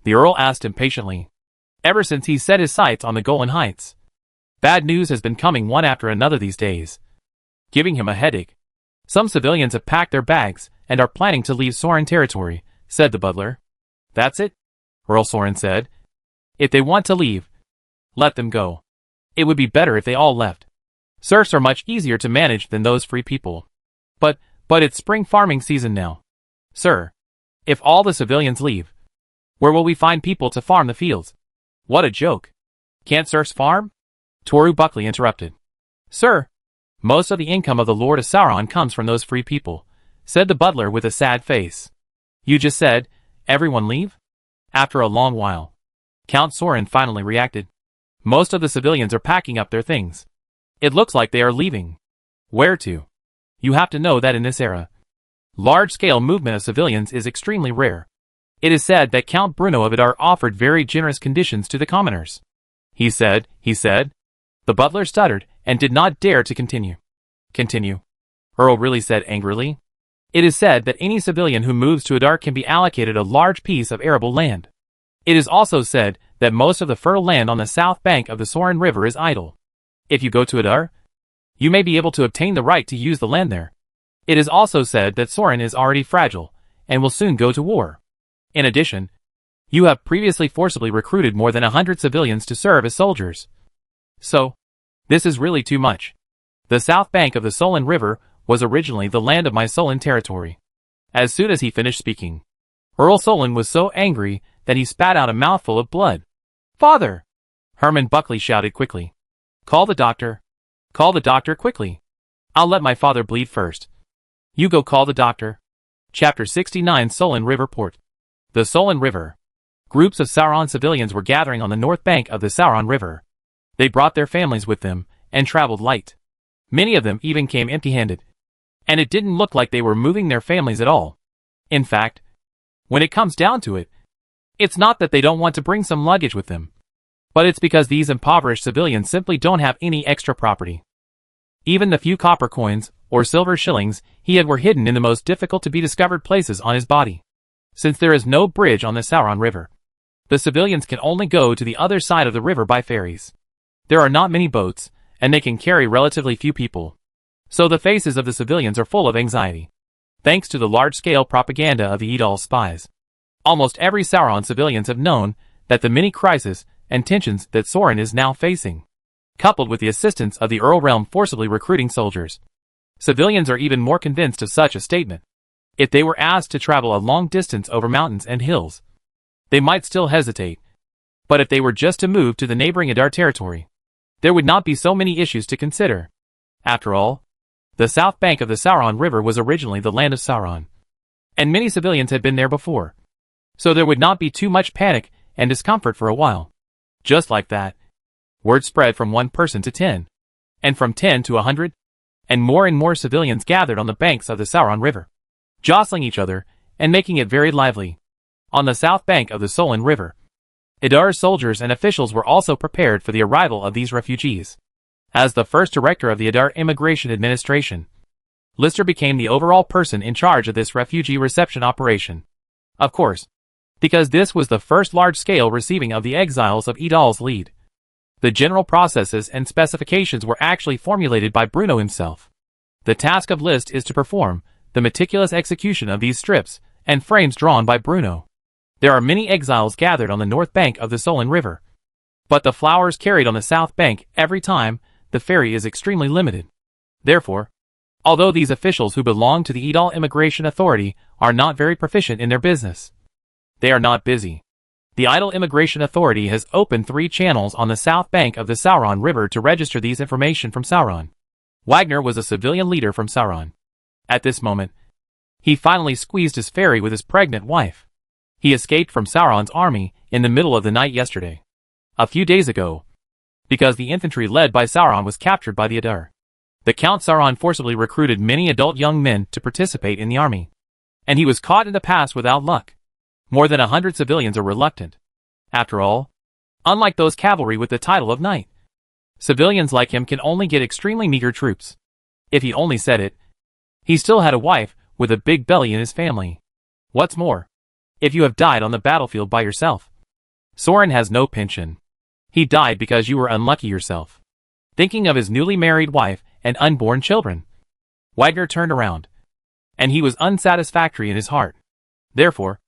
Speaker 1: The Earl asked impatiently. Ever since he set his sights on the Golan Heights, bad news has been coming one after another these days, giving him a headache. Some civilians have packed their bags and are planning to leave Soren territory, said the butler. That's it? Earl Soren said. If they want to leave, let them go. It would be better if they all left. Serfs are much easier to manage than those free people. But it's spring farming season now. Sir, if all the civilians leave, where will we find people to farm the fields? What a joke. Can't serfs farm? Toru Buckley interrupted. Sir, most of the income of the Lord of Sauron comes from those free people, said the butler with a sad face. You just said, everyone leave? After a long while, Count Soren finally reacted. Most of the civilians are packing up their things. It looks like they are leaving. Where to? You have to know that in this era, large-scale movement of civilians is extremely rare. It is said that Count Bruno of Adar offered very generous conditions to the commoners. He said. The butler stuttered and did not dare to continue. Continue, Earl really said angrily. It is said that any civilian who moves to Adar can be allocated a large piece of arable land. It is also said that most of the fertile land on the south bank of the Soren River is idle. If you go to Adar, you may be able to obtain the right to use the land there. It is also said that Soren is already fragile and will soon go to war. In addition, you have previously forcibly recruited more than 100 civilians to serve as soldiers. So, this is really too much. The south bank of the Solin River was originally the land of my Solin territory. As soon as he finished speaking, Earl Solin was so angry that he spat out a mouthful of blood. Father! Herman Buckley shouted quickly. Call the doctor. Call the doctor quickly. I'll let my father bleed first. You go call the doctor. Chapter 69 Solin River Port. The Solin River. Groups of Sauron civilians were gathering on the north bank of the Sauron River. They brought their families with them, and traveled light. Many of them even came empty-handed. And it didn't look like they were moving their families at all. In fact, when it comes down to it, it's not that they don't want to bring some luggage with them, but it's because these impoverished civilians simply don't have any extra property. Even the few copper coins, or silver shillings, he had were hidden in the most difficult-to-be-discovered places on his body. Since there is no bridge on the Sauron River, the civilians can only go to the other side of the river by ferries. There are not many boats, and they can carry relatively few people. So the faces of the civilians are full of anxiety. Thanks to the large-scale propaganda of the Idal spies, almost every Sauron civilians have known that the mini-crisis and tensions that Soren is now facing, coupled with the assistance of the Earl realm forcibly recruiting soldiers. Civilians are even more convinced of such a statement. If they were asked to travel a long distance over mountains and hills, they might still hesitate. But if they were just to move to the neighboring Adar territory, there would not be so many issues to consider. After all, the south bank of the Sauron River was originally the land of Sauron, and many civilians had been there before. So there would not be too much panic and discomfort for a while. Just like that, word spread from one person to 10, and from 10 to 100, and more civilians gathered on the banks of the Sauron River, jostling each other and making it very lively. On the south bank of the Solin River, Adar's soldiers and officials were also prepared for the arrival of these refugees. As the first director of the Adar Immigration Administration, Lister became the overall person in charge of this refugee reception operation. Of course, because this was the first large-scale receiving of the exiles of Edal's lead. The general processes and specifications were actually formulated by Bruno himself. The task of List is to perform the meticulous execution of these strips and frames drawn by Bruno. There are many exiles gathered on the north bank of the Solin River, but the flowers carried on the south bank every time the ferry is extremely limited. Therefore, although these officials who belong to the Edal Immigration Authority are not very proficient in their business, they are not busy. The Edal Immigration Authority has opened 3 channels on the south bank of the Sauron River to register these information from Sauron. Wagner was a civilian leader from Sauron. At this moment, he finally squeezed his ferry with his pregnant wife. He escaped from Sauron's army in the middle of the night yesterday, a few days ago, because the infantry led by Sauron was captured by the Adar. The Count Sauron forcibly recruited many adult young men to participate in the army, and he was caught in the pass without luck. More than 100 civilians are reluctant. After all, unlike those cavalry with the title of knight, civilians like him can only get extremely meager troops. If he only said it, he still had a wife with a big belly in his family. What's more, if you have died on the battlefield by yourself, Soren has no pension. He died because you were unlucky yourself. Thinking of his newly married wife and unborn children, Wagner turned around, and he was unsatisfactory in his heart. Therefore,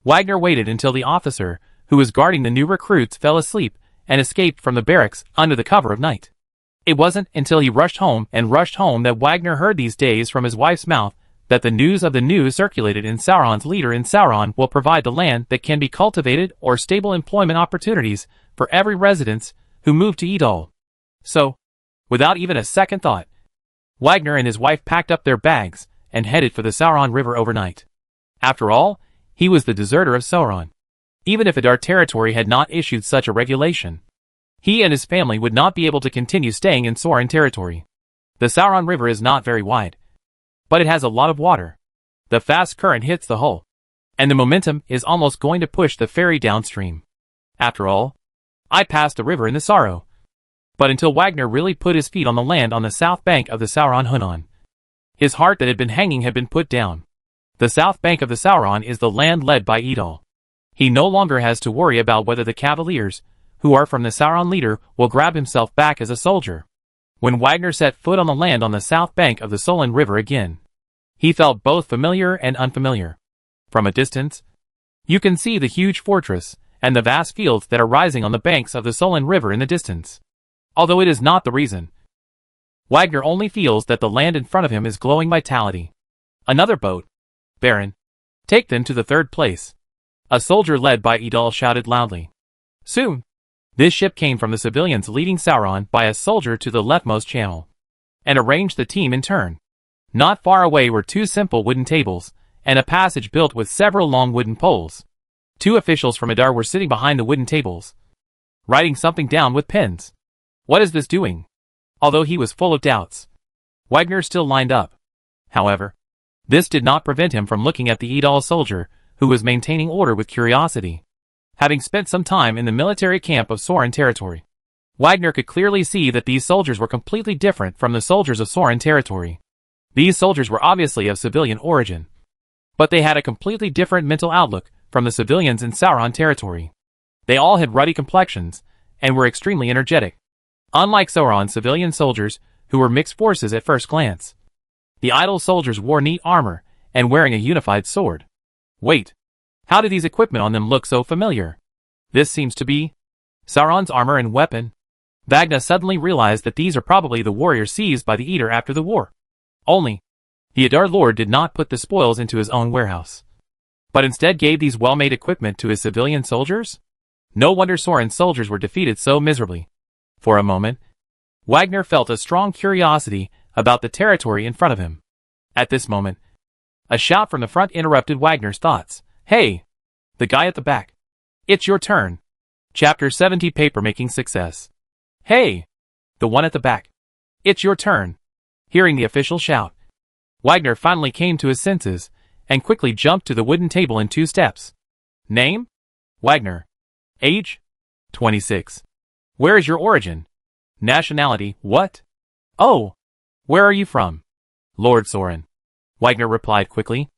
Speaker 1: Wagner waited until the officer who was guarding the new recruits fell asleep and escaped from the barracks under the cover of night. It wasn't until he rushed home that Wagner heard these days from his wife's mouth that the news of the news circulated in Sauron's leader in Sauron will provide the land that can be cultivated or stable employment opportunities for every resident who moved to Edal. So, without even a second thought, Wagner and his wife packed up their bags and headed for the Sauron River overnight. After all, he was the deserter of Sauron. Even if Adar territory had not issued such a regulation, he and his family would not be able to continue staying in Sauron territory. The Sauron River is not very wide, but it has a lot of water. The fast current hits the hull, and the momentum is almost going to push the ferry downstream. After all, I passed the river in the Sorrow. But until Wagner really put his feet on the land on the south bank of the Sauron Hunan, his heart that had been hanging had been put down. The south bank of the Sauron is the land led by Edal. He no longer has to worry about whether the cavaliers, who are from the Sauron leader, will grab himself back as a soldier. When Wagner set foot on the land on the south bank of the Solin River again, he felt both familiar and unfamiliar. From a distance, you can see the huge fortress and the vast fields that are rising on the banks of the Solin River in the distance. Although it is not the reason, Wagner only feels that the land in front of him is glowing vitality. Another boat. Baron, take them to the 3rd place. A soldier led by Edal shouted loudly. Soon, this ship came from the civilians leading Sauron by a soldier to the leftmost channel, and arranged the team in turn. Not far away were 2 simple wooden tables, and a passage built with several long wooden poles. 2 officials from Adar were sitting behind the wooden tables, writing something down with pens. What is this doing? Although he was full of doubts, Wagner still lined up. However, this did not prevent him from looking at the Edal soldier, who was maintaining order with curiosity. Having spent some time in the military camp of Sauron territory, Wagner could clearly see that these soldiers were completely different from the soldiers of Sauron territory. These soldiers were obviously of civilian origin, but they had a completely different mental outlook from the civilians in Sauron territory. They all had ruddy complexions, and were extremely energetic. Unlike Sauron's civilian soldiers, who were mixed forces at first glance, the Edal soldiers wore neat armor, and wearing a unified sword. Wait, how do these equipment on them look so familiar? This seems to be Sauron's armor and weapon. Vagna suddenly realized that these are probably the warriors seized by the Eater after the war. Only, the Adar Lord did not put the spoils into his own warehouse, but instead gave these well-made equipment to his civilian soldiers? No wonder Sauron's soldiers were defeated so miserably. For a moment, Wagner felt a strong curiosity about the territory in front of him. At this moment, a shout from the front interrupted Wagner's thoughts. Hey! The guy at the back. It's your turn. Chapter 70 Papermaking Success. Hey! The one at the back. It's your turn. Hearing the official shout, Wagner finally came to his senses, and quickly jumped to the wooden table in 2 steps. Name? Wagner. Age? 26. Where is your origin? Nationality? What? Oh! Where are you from? Lord Sauron. Wagner replied quickly.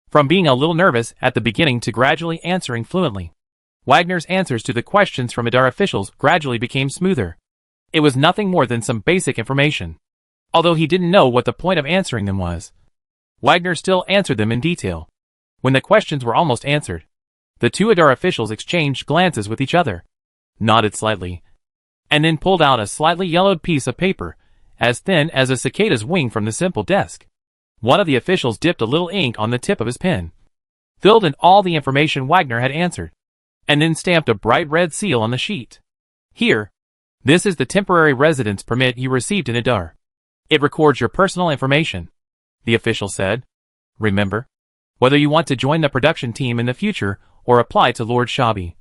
Speaker 1: From being a little nervous at the beginning to gradually answering fluently, Wagner's answers to the questions from Adar officials gradually became smoother. It was nothing more than some basic information. Although he didn't know what the point of answering them was, Wagner still answered them in detail. When the questions were almost answered, the 2 Adar officials exchanged glances with each other, nodded slightly, and then pulled out a slightly yellowed piece of paper, as thin as a cicada's wing from the simple desk. One of the officials dipped a little ink on the tip of his pen, filled in all the information Wagner had answered, and then stamped a bright red seal on the sheet. Here, this is the temporary residence permit you received in Adar. It records your personal information, the official said. Remember, whether you want to join the production team in the future or apply to Lord Shabi,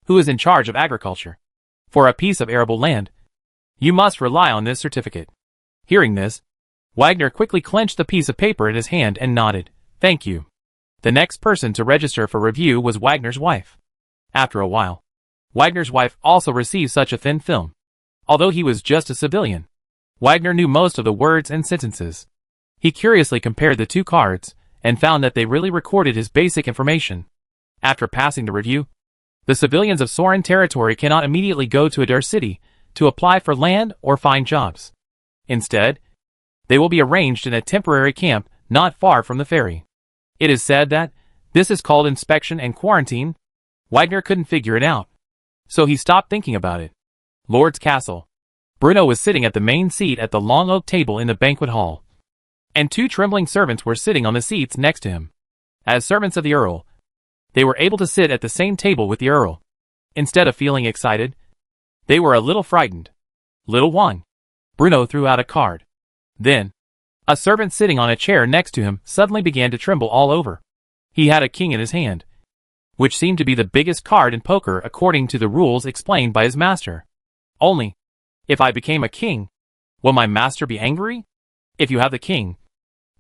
Speaker 1: who is in charge of agriculture, for a piece of arable land, you must rely on this certificate. Hearing this, Wagner quickly clenched the piece of paper in his hand and nodded. Thank you. The next person to register for review was Wagner's wife. After a while, Wagner's wife also received such a thin film. Although he was just a civilian, Wagner knew most of the words and sentences. He curiously compared the 2 cards, and found that they really recorded his basic information. After passing the review, the civilians of Sauron territory cannot immediately go to Adar City to apply for land or find jobs. Instead, they will be arranged in a temporary camp not far from the ferry. It is said that this is called inspection and quarantine. Wagner couldn't figure it out, so he stopped thinking about it. Lord's Castle. Bruno was sitting at the main seat at the long oak table in the banquet hall, and 2 trembling servants were sitting on the seats next to him. As servants of the Earl, they were able to sit at the same table with the Earl. Instead of feeling excited, they were a little frightened. Little one. Bruno threw out a card. Then, a servant sitting on a chair next to him suddenly began to tremble all over. He had a king in his hand, which seemed to be the biggest card in poker according to the rules explained by his master. Only, if I became a king, will my master be angry? If you have the king,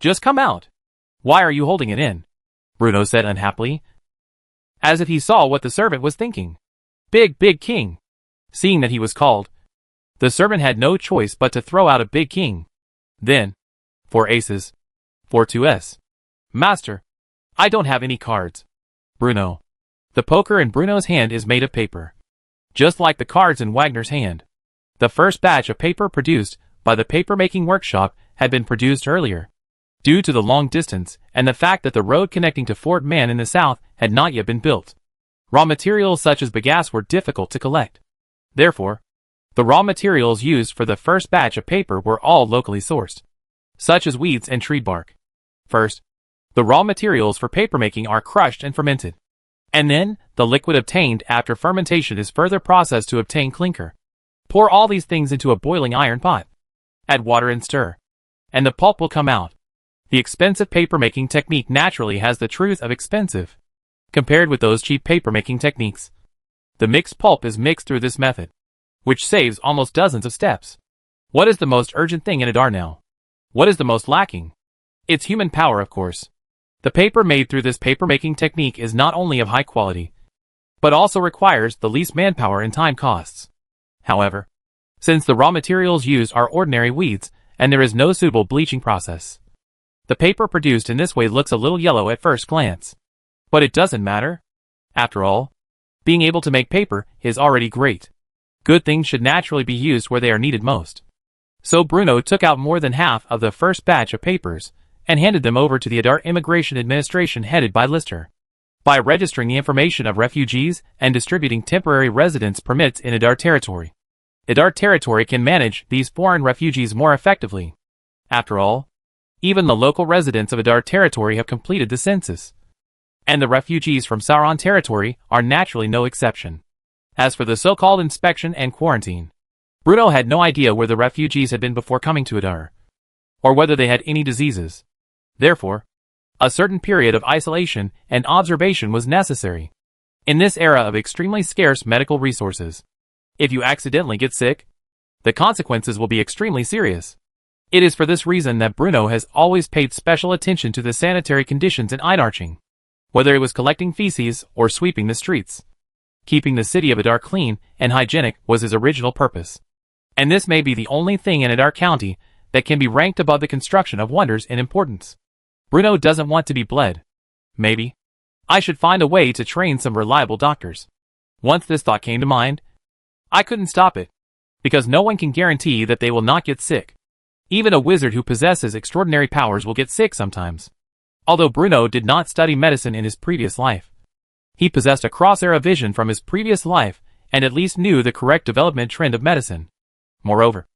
Speaker 1: just come out. Why are you holding it in? Bruno said unhappily, as if he saw what the servant was thinking. Big king. Seeing that he was called, the servant had no choice but to throw out a big king. Then, 4 aces. 4 2s. Master, I don't have any cards. Bruno. The poker in Bruno's hand is made of paper, just like the cards in Wagner's hand. The first batch of paper produced by the paper-making workshop had been produced earlier. Due to the long distance and the fact that the road connecting to Fort Man in the south had not yet been built, raw materials such as bagasse were difficult to collect. Therefore, the raw materials used for the first batch of paper were all locally sourced, such as weeds and tree bark. First, the raw materials for papermaking are crushed and fermented, and then the liquid obtained after fermentation is further processed to obtain clinker. Pour all these things into a boiling iron pot. Add water and stir, and the pulp will come out. The expensive papermaking technique naturally has the truth of expensive, compared with those cheap papermaking techniques. The mixed pulp is mixed through this method, which saves almost dozens of steps. What is the most urgent thing in Adar now? What is the most lacking? It's human power, of course. The paper made through this papermaking technique is not only of high quality, but also requires the least manpower and time costs. However, since the raw materials used are ordinary weeds, and there is no suitable bleaching process, the paper produced in this way looks a little yellow at first glance. But it doesn't matter. After all, being able to make paper is already great. Good things should naturally be used where they are needed most. So Bruno took out more than half of the first batch of papers, and handed them over to the Adar Immigration Administration headed by Lister. by registering the information of refugees and distributing temporary residence permits in Adar territory. Adar territory can manage these foreign refugees more effectively. After all, even the local residents of Adar territory have completed the census. And the refugees from Sauron territory are naturally no exception. As for the so-called inspection and quarantine, Bruno had no idea where the refugees had been before coming to Adar, or whether they had any diseases. Therefore, a certain period of isolation and observation was necessary. In this era of extremely scarce medical resources, if you accidentally get sick, the consequences will be extremely serious. It is for this reason that Bruno has always paid special attention to the sanitary conditions in Einarching, whether it was collecting feces or sweeping the streets. Keeping the city of Adar clean and hygienic was his original purpose. And this may be the only thing in Adar County that can be ranked above the construction of wonders in importance. Bruno doesn't want to be bled. Maybe I should find a way to train some reliable doctors. Once this thought came to mind, I couldn't stop it, because no one can guarantee that they will not get sick. Even a wizard who possesses extraordinary powers will get sick sometimes. Although Bruno did not study medicine in his previous life, he possessed a cross-era vision from his previous life and at least knew the correct development trend of medicine. Moreover,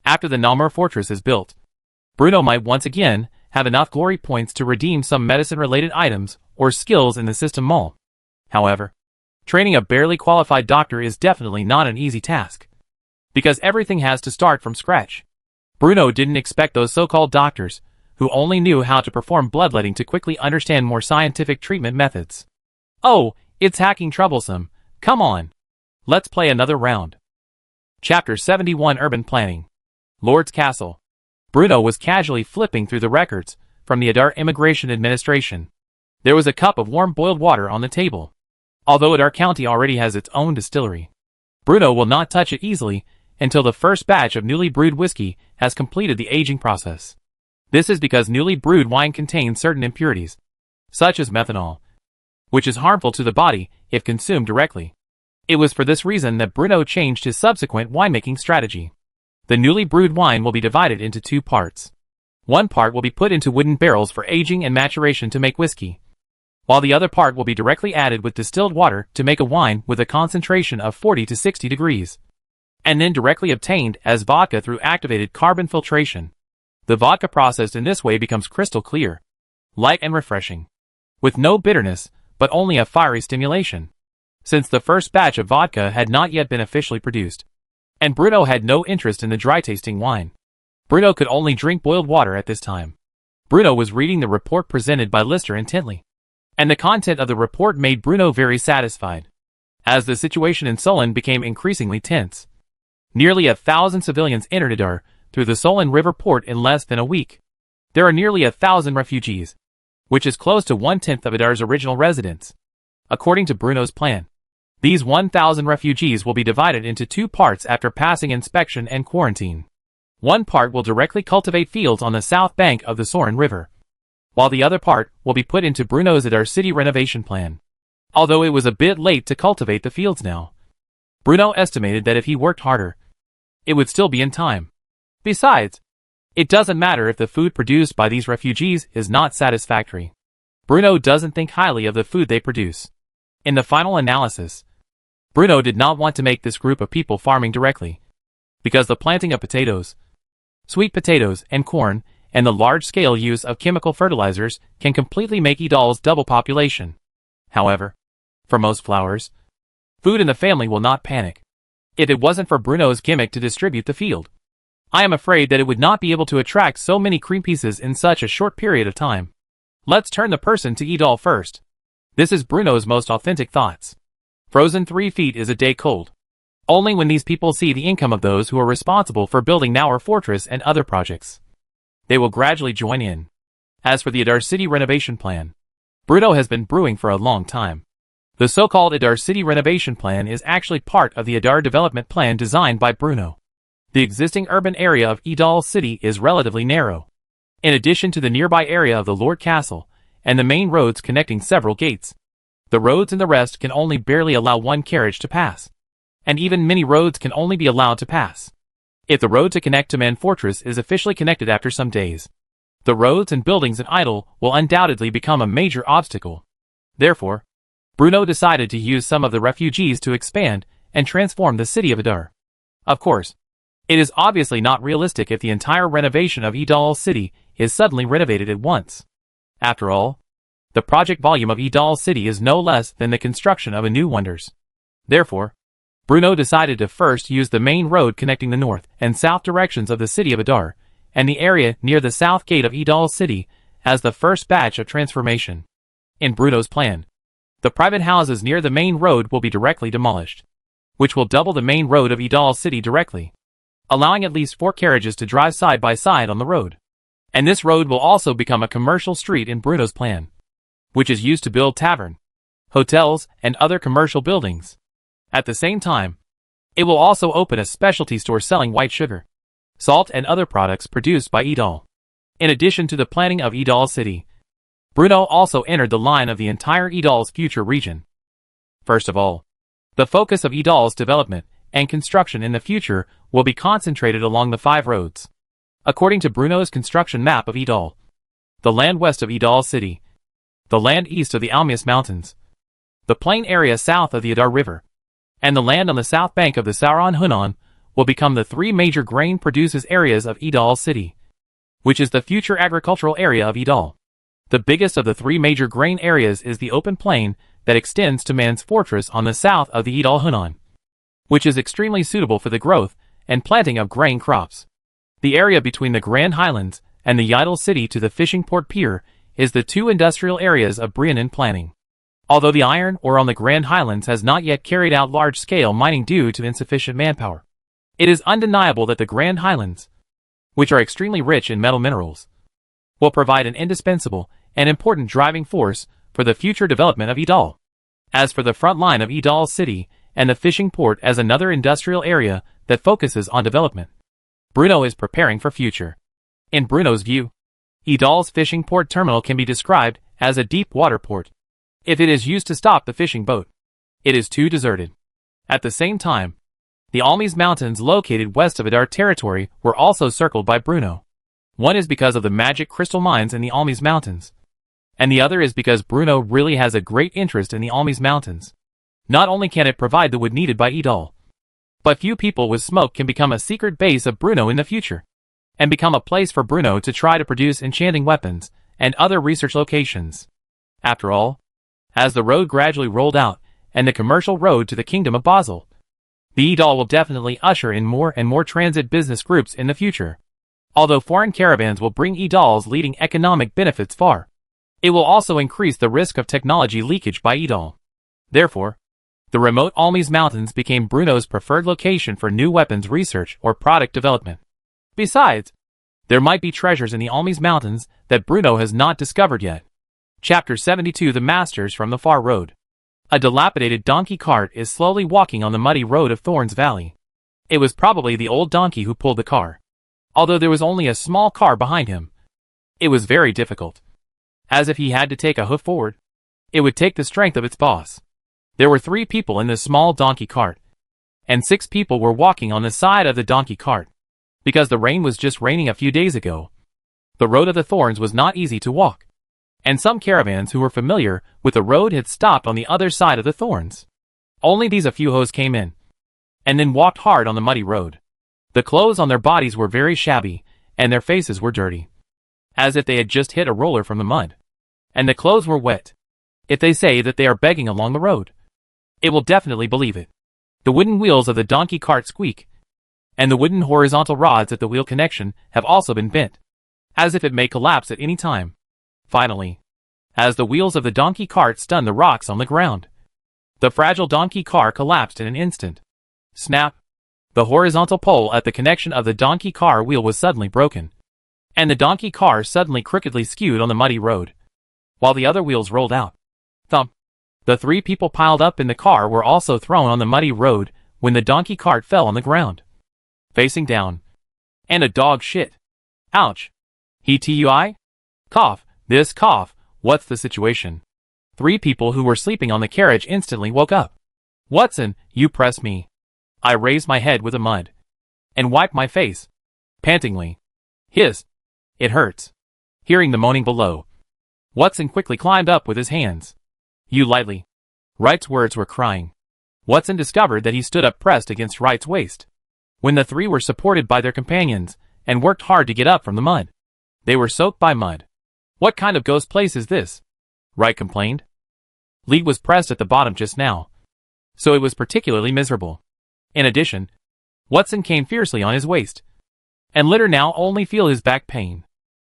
Speaker 1: after the Namur fortress is built, Bruno might once again have enough glory points to redeem some medicine-related items or skills in the system mall. However, training a barely qualified doctor is definitely not an easy task, because everything has to start from scratch. Bruno didn't expect those so-called doctors, who only knew how to perform bloodletting, to quickly understand more scientific treatment methods. Oh, it's hacking troublesome. Come on. Let's play another round. Chapter 71 Urban Planning. Lord's Castle. Bruno was casually flipping through the records from the Adar Immigration Administration. There was a cup of warm boiled water on the table. Although Adar County already has its own distillery, Bruno will not touch it easily until the first batch of newly brewed whiskey has completed the aging process. This is because newly brewed wine contains certain impurities, such as methanol, which is harmful to the body if consumed directly. It was for this reason that Bruno changed his subsequent winemaking strategy. The newly brewed wine will be divided into two parts. One part will be put into wooden barrels for aging and maturation to make whiskey, while the other part will be directly added with distilled water to make a wine with a concentration of 40 to 60 degrees, and then directly obtained as vodka through activated carbon filtration. The vodka processed in this way becomes crystal clear, light and refreshing, with no bitterness, but only a fiery stimulation. Since the first batch of vodka had not yet been officially produced, and Bruno had no interest in the dry-tasting wine, Bruno could only drink boiled water at this time. Bruno was reading the report presented by Lister intently, and the content of the report made Bruno very satisfied. As the situation in Solon became increasingly tense, nearly 1,000 civilians entered Adar through the Solon River port in less than a week. There are nearly 1,000 refugees, which is close to 1/10 of Adar's original residents. According to Bruno's plan, these 1,000 refugees will be divided into two parts after passing inspection and quarantine. One part will directly cultivate fields on the south bank of the Sorin River, while the other part will be put into Bruno's Adar city renovation plan. Although it was a bit late to cultivate the fields now, Bruno estimated that if he worked harder, it would still be in time. Besides, it doesn't matter if the food produced by these refugees is not satisfactory. Bruno doesn't think highly of the food they produce. In the final analysis, Bruno did not want to make this group of people farming directly, because the planting of potatoes, sweet potatoes, and corn, and the large-scale use of chemical fertilizers can completely make Idal's double population. However, for most flowers, food in the family will not panic. If it wasn't for Bruno's gimmick to distribute the field, I am afraid that it would not be able to attract so many cream pieces in such a short period of time. Let's turn the person to Idal first. This is Bruno's most authentic thoughts. Frozen 3 feet is a day cold. Only when these people see the income of those who are responsible for building Naur Fortress and other projects, they will gradually join in. As for the Adar City renovation plan, Bruno has been brewing for a long time. The so-called Adar City renovation plan is actually part of the Adar development plan designed by Bruno. The existing urban area of Idal City is relatively narrow, in addition to the nearby area of the Lord Castle and the main roads connecting several gates. The roads in the rest can only barely allow one carriage to pass, and even many roads can only be allowed to pass if the road to connect to Man Fortress is officially connected after some days. The roads and buildings in Idle will undoubtedly become a major obstacle. Therefore, Bruno decided to use some of the refugees to expand and transform the city of Idar. Of course, it is obviously not realistic if the entire renovation of Idal City is suddenly renovated at once. After all, the project volume of Idal City is no less than the construction of a new wonders. Therefore, Bruno decided to first use the main road connecting the north and south directions of the city of Idar, and the area near the south gate of Idal City as the first batch of transformation. In Bruno's plan, the private houses near the main road will be directly demolished, which will double the main road of Idal City directly, allowing at least 4 carriages to drive side by side on the road. And this road will also become a commercial street in Bruno's plan, which is used to build tavern, hotels, and other commercial buildings. At the same time, it will also open a specialty store selling white sugar, salt, and other products produced by Idal. In addition to the planning of Idal City, Bruno also entered the line of the entire Idal's future region. First of all, the focus of Idal's development and construction in the future will be concentrated along the 5 roads. According to Bruno's construction map of Idal, the land west of Idal City, the land east of the Almius Mountains, the plain area south of the Idar River, and the land on the south bank of the Sauron Hunan will become the 3 major grain produces areas of Idal City, which is the future agricultural area of Idal. The biggest of the 3 major grain areas is the open plain that extends to Man's Fortress on the south of the Idal Hunan, which is extremely suitable for the growth and planting of grain crops. The area between the Grand Highlands and the Idal City to the fishing port pier is the 2 industrial areas of Brian in planning. Although the iron ore on the Grand Highlands has not yet carried out large-scale mining due to insufficient manpower, it is undeniable that the Grand Highlands, which are extremely rich in metal minerals, will provide an indispensable and important driving force for the future development of Idal. As for the front line of Idal City and the fishing port as another industrial area that focuses on development, Bruno is preparing for future. In Bruno's view, Idal's fishing port terminal can be described as a deep water port. If it is used to stop the fishing boat, it is too deserted. At the same time, the Almi's Mountains located west of Idar territory were also circled by Bruno. One is because of the magic crystal mines in the Almi's Mountains, and the other is because Bruno really has a great interest in the Almi's Mountains. Not only can it provide the wood needed by Idal, but few people with smoke can become a secret base of Bruno in the future, and become a place for Bruno to try to produce enchanting weapons and other research locations. After all, as the road gradually rolled out, and the commercial road to the Kingdom of Basel, the Idal will definitely usher in more and more transit business groups in the future. Although foreign caravans will bring Idal's leading economic benefits far, it will also increase the risk of technology leakage by Idal. Therefore, the remote Almi's Mountains became Bruno's preferred location for new weapons research or product development. Besides, there might be treasures in the Almi's Mountains that Bruno has not discovered yet. Chapter 72: The Masters from the Far Road. A dilapidated donkey cart is slowly walking on the muddy road of Thorns Valley. It was probably the old donkey who pulled the car, although there was only a small car behind him. It was very difficult, as if he had to take a hoof forward, it would take the strength of its boss. There were 3 people in the small donkey cart, and 6 people were walking on the side of the donkey cart, because the rain was just raining a few days ago. The road of the Thorns was not easy to walk, and some caravans who were familiar with the road had stopped on the other side of the Thorns. Only these a few hoes came in, and then walked hard on the muddy road. The clothes on their bodies were very shabby, and their faces were dirty, as if they had just hit a roller from the mud. And the clothes were wet. If they say that they are begging along the road, it will definitely believe it. The wooden wheels of the donkey cart squeak, and the wooden horizontal rods at the wheel connection have also been bent, as if it may collapse at any time. Finally, as the wheels of the donkey cart stunned the rocks on the ground, the fragile donkey car collapsed in an instant. Snap! The horizontal pole at the connection of the donkey car wheel was suddenly broken, and the donkey car suddenly crookedly skewed on the muddy road, while the other wheels rolled out. Thump! The 3 people piled up in the car were also thrown on the muddy road when the donkey cart fell on the ground, facing down. And a dog shit. Ouch! He-tui? Cough! This cough, what's the situation? 3 people who were sleeping on the carriage instantly woke up. Watson, you press me. I raised my head with a mud, and wiped my face, pantingly. Hiss! It hurts. Hearing the moaning below, Watson quickly climbed up with his hands. You lightly. Wright's words were crying. Watson discovered that he stood up pressed against Wright's waist. When the three were supported by their companions, and worked hard to get up from the mud. They were soaked by mud. What kind of ghost place is this? Wright complained. Lead was pressed at the bottom just now, so it was particularly miserable. In addition, Watson came fiercely on his waist, and Litter now only feel his back pain.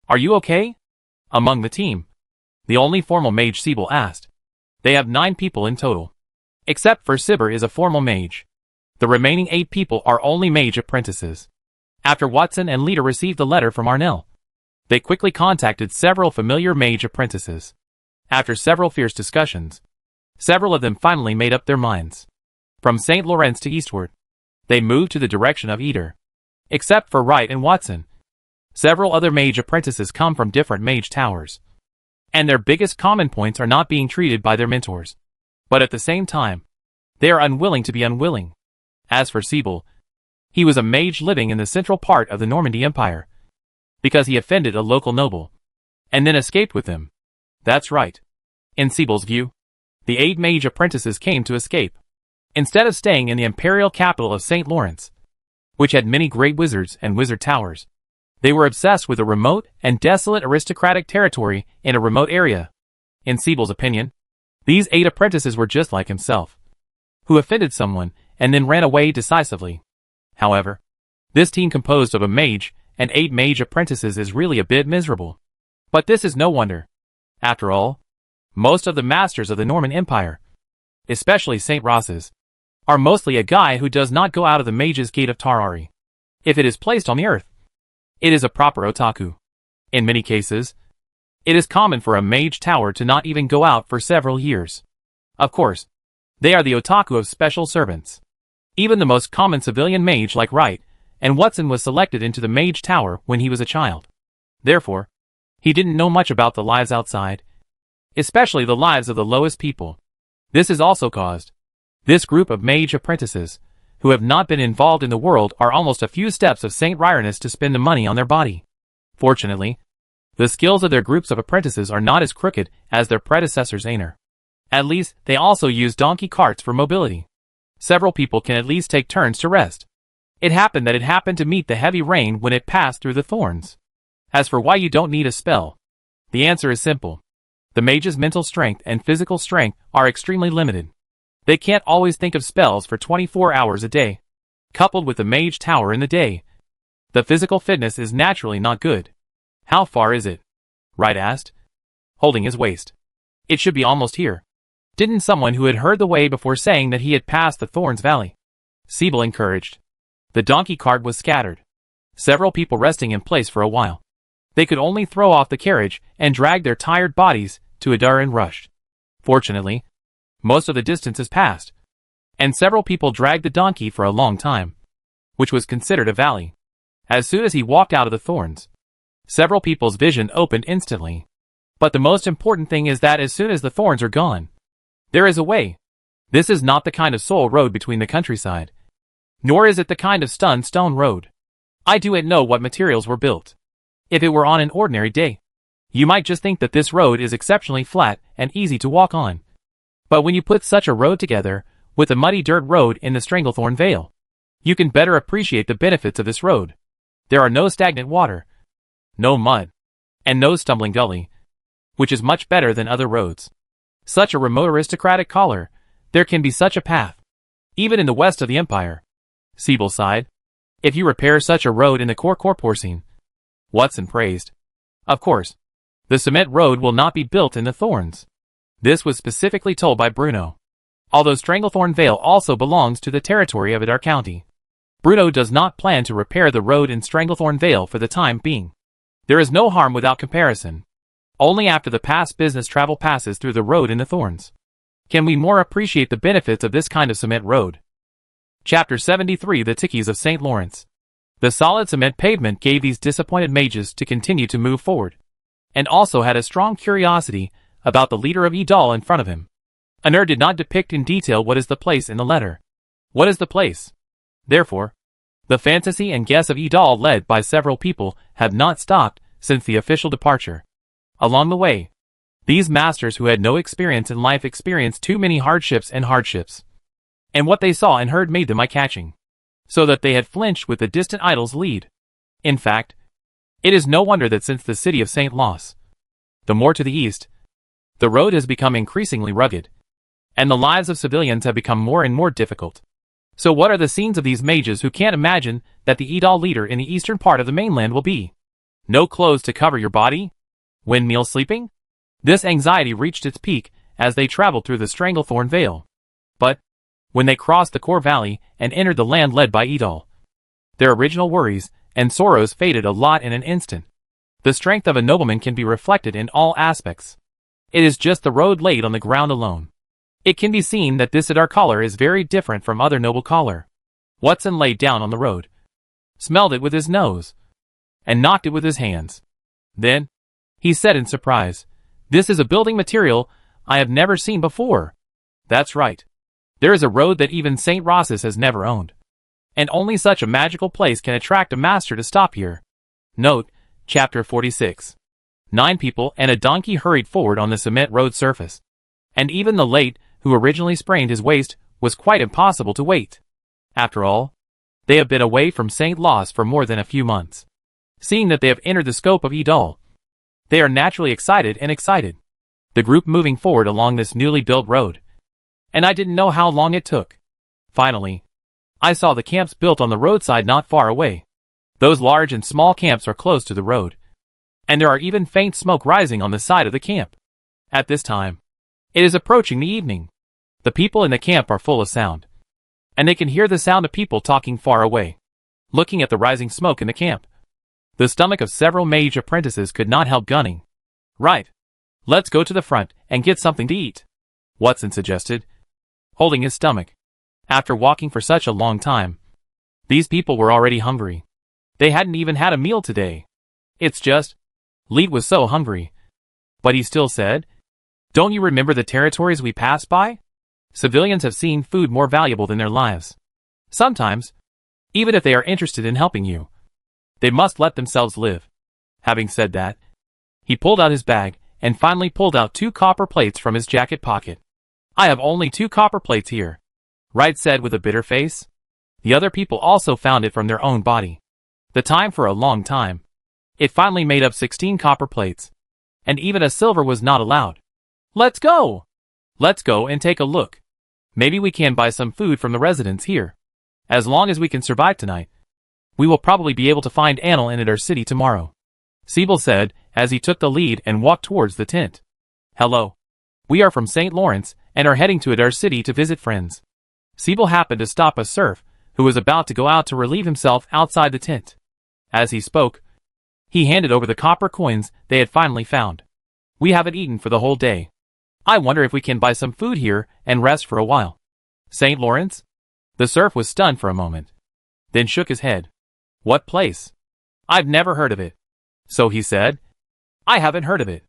Speaker 1: Are you okay? Among the team, the only formal mage Siebel asked. They have 9 people in total. Except for Sibber is a formal mage. The remaining 8 people are only mage apprentices. After Watson and Leader received the letter from Arnell, they quickly contacted several familiar mage apprentices. After several fierce discussions, several of them finally made up their minds. From St. Lawrence to eastward, they moved to the direction of Eder. Except for Wright and Watson, several other mage apprentices come from different mage towers, and their biggest common points are not being treated by their mentors. But at the same time, they are unwilling to be unwilling. As for Siebel, he was a mage living in the central part of the Normandy Empire, because he offended a local noble, and then escaped with him. That's right. In Siebel's view, the 8 mage apprentices came to escape. Instead of staying in the imperial capital of St. Lawrence, which had many great wizards and wizard towers, they were obsessed with a remote and desolate aristocratic territory in a remote area. In Siebel's opinion, these 8 apprentices were just like himself, who offended someone and then ran away decisively. However, this team composed of a mage and 8 mage apprentices is really a bit miserable. But this is no wonder. After all, most of the masters of the Norman Empire, especially St. Ross's, are mostly a guy who does not go out of the mage's gate of Tarari. If it is placed on the earth, it is a proper otaku. In many cases, it is common for a mage tower to not even go out for several years. Of course, they are the otaku of special servants. Even the most common civilian mage like Wright and Watson was selected into the mage tower when he was a child. Therefore, he didn't know much about the lives outside, especially the lives of the lowest people. This is also caused. This group of mage apprentices, who have not been involved in the world, are almost a few steps of St. Readiness to spend the money on their body. Fortunately, the skills of their groups of apprentices are not as crooked as their predecessors' Aner. At least, they also use donkey carts for mobility. Several people can at least take turns to rest. It happened to meet the heavy rain when it passed through the thorns. As for why you don't need a spell, the answer is simple. The mage's mental strength and physical strength are extremely limited. They can't always think of spells for 24 hours a day. Coupled with the mage tower in the day, the physical fitness is naturally not good. How far is it? Wright asked, holding his waist. It should be almost here. Didn't someone who had heard the way before saying that he had passed the Thorns Valley? Siebel encouraged. The donkey cart was scattered. Several people resting in place for a while. They could only throw off the carriage and drag their tired bodies to Adar and rushed. Fortunately, most of the distance is passed, and several people dragged the donkey for a long time, which was considered a valley. As soon as he walked out of the thorns, several people's vision opened instantly. But the most important thing is that as soon as the thorns are gone, there is a way. This is not the kind of soul road between the countryside, nor is it the kind of stone road. I do know what materials were built. If it were on an ordinary day, you might just think that this road is exceptionally flat and easy to walk on. But when you put such a road together with a muddy dirt road in the Stranglethorn Vale, you can better appreciate the benefits of this road. There are no stagnant water, no mud, and no stumbling gully, which is much better than other roads. Such a remote aristocratic collar, there can be such a path, even in the west of the empire. Siebel sighed. If you repair such a road in the Corporcine, Watson praised. Of course, the cement road will not be built in the thorns. This was specifically told by Bruno. Although Stranglethorn Vale also belongs to the territory of Adar County, Bruno does not plan to repair the road in Stranglethorn Vale for the time being. There is no harm without comparison. Only after the past business travel passes through the road in the thorns can we more appreciate the benefits of this kind of cement road. Chapter 73 The Tickies of St. Lawrence. The solid cement pavement gave these disappointed mages to continue to move forward, and also had a strong curiosity about the leader of Edal in front of him. Aner did not depict in detail what is the place in the letter. What is the place? Therefore, the fantasy and guess of Edal led by several people have not stopped since the official departure. Along the way, These masters who had no experience in life experienced too many hardships. And what they saw and heard made them eye-catching, so that they had flinched with the distant idol's lead. In fact, it is no wonder that since the city of St. Louis, the more to the east, the road has become increasingly rugged, and the lives of civilians have become more and more difficult. So what are the scenes of these mages who can't imagine that the Idol leader in the eastern part of the mainland will be? No clothes to cover your body? Windmill sleeping? This anxiety reached its peak as they traveled through the Stranglethorn Vale. But, when they crossed the Core Valley and entered the land led by Idol, their original worries and sorrows faded a lot in an instant. The strength of a nobleman can be reflected in all aspects. It is just the road laid on the ground alone. It can be seen that this Idar collar is very different from other noble collar. Watson laid down on the road, smelled it with his nose, and knocked it with his hands. Then, he said in surprise, "This is a building material I have never seen before." That's right. There is a road that even St. Ross's has never owned. And only such a magical place can attract a master to stop here. Note, Chapter 46. 9 people and a donkey hurried forward on the cement road surface. And even the late, who originally sprained his waist, was quite impossible to wait. After all, they have been away from St. Louis for more than a few months. Seeing that they have entered the scope of Idol, they are naturally excited. The group moving forward along this newly built road. And I didn't know how long it took. Finally, I saw the camps built on the roadside not far away. Those large and small camps are close to the road. And there are even faint smoke rising on the side of the camp. At this time, it is approaching the evening. The people in the camp are full of sound. And they can hear the sound of people talking far away, looking at the rising smoke in the camp. The stomach of several mage apprentices could not help gunning. "Right. Let's go to the front and get something to eat," Watson suggested, holding his stomach. After walking for such a long time, these people were already hungry. They hadn't even had a meal today. It's just, Leet was so hungry. But he still said, "Don't you remember the territories we passed by? Civilians have seen food more valuable than their lives. Sometimes, even if they are interested in helping you, they must let themselves live." Having said that, he pulled out his bag and finally pulled out 2 copper plates from his jacket pocket. "I have only 2 copper plates here," Wright said with a bitter face. The other people also found it from their own body. The time for a long time. It finally made up 16 copper plates. And even a silver was not allowed. "Let's go! Let's go and take a look. Maybe we can buy some food from the residents here. As long as we can survive tonight, we will probably be able to find Anil in our city tomorrow," Siebel said as he took the lead and walked towards the tent. "Hello. We are from St. Lawrence and are heading to Idar City to visit friends." Siebel happened to stop a serf who was about to go out to relieve himself outside the tent. As he spoke, he handed over the copper coins they had finally found. "We haven't eaten for the whole day. I wonder if we can buy some food here and rest for a while." "St. Lawrence?" The serf was stunned for a moment, then shook his head. "What place? I've never heard of it." "So," he said, "I haven't heard of it.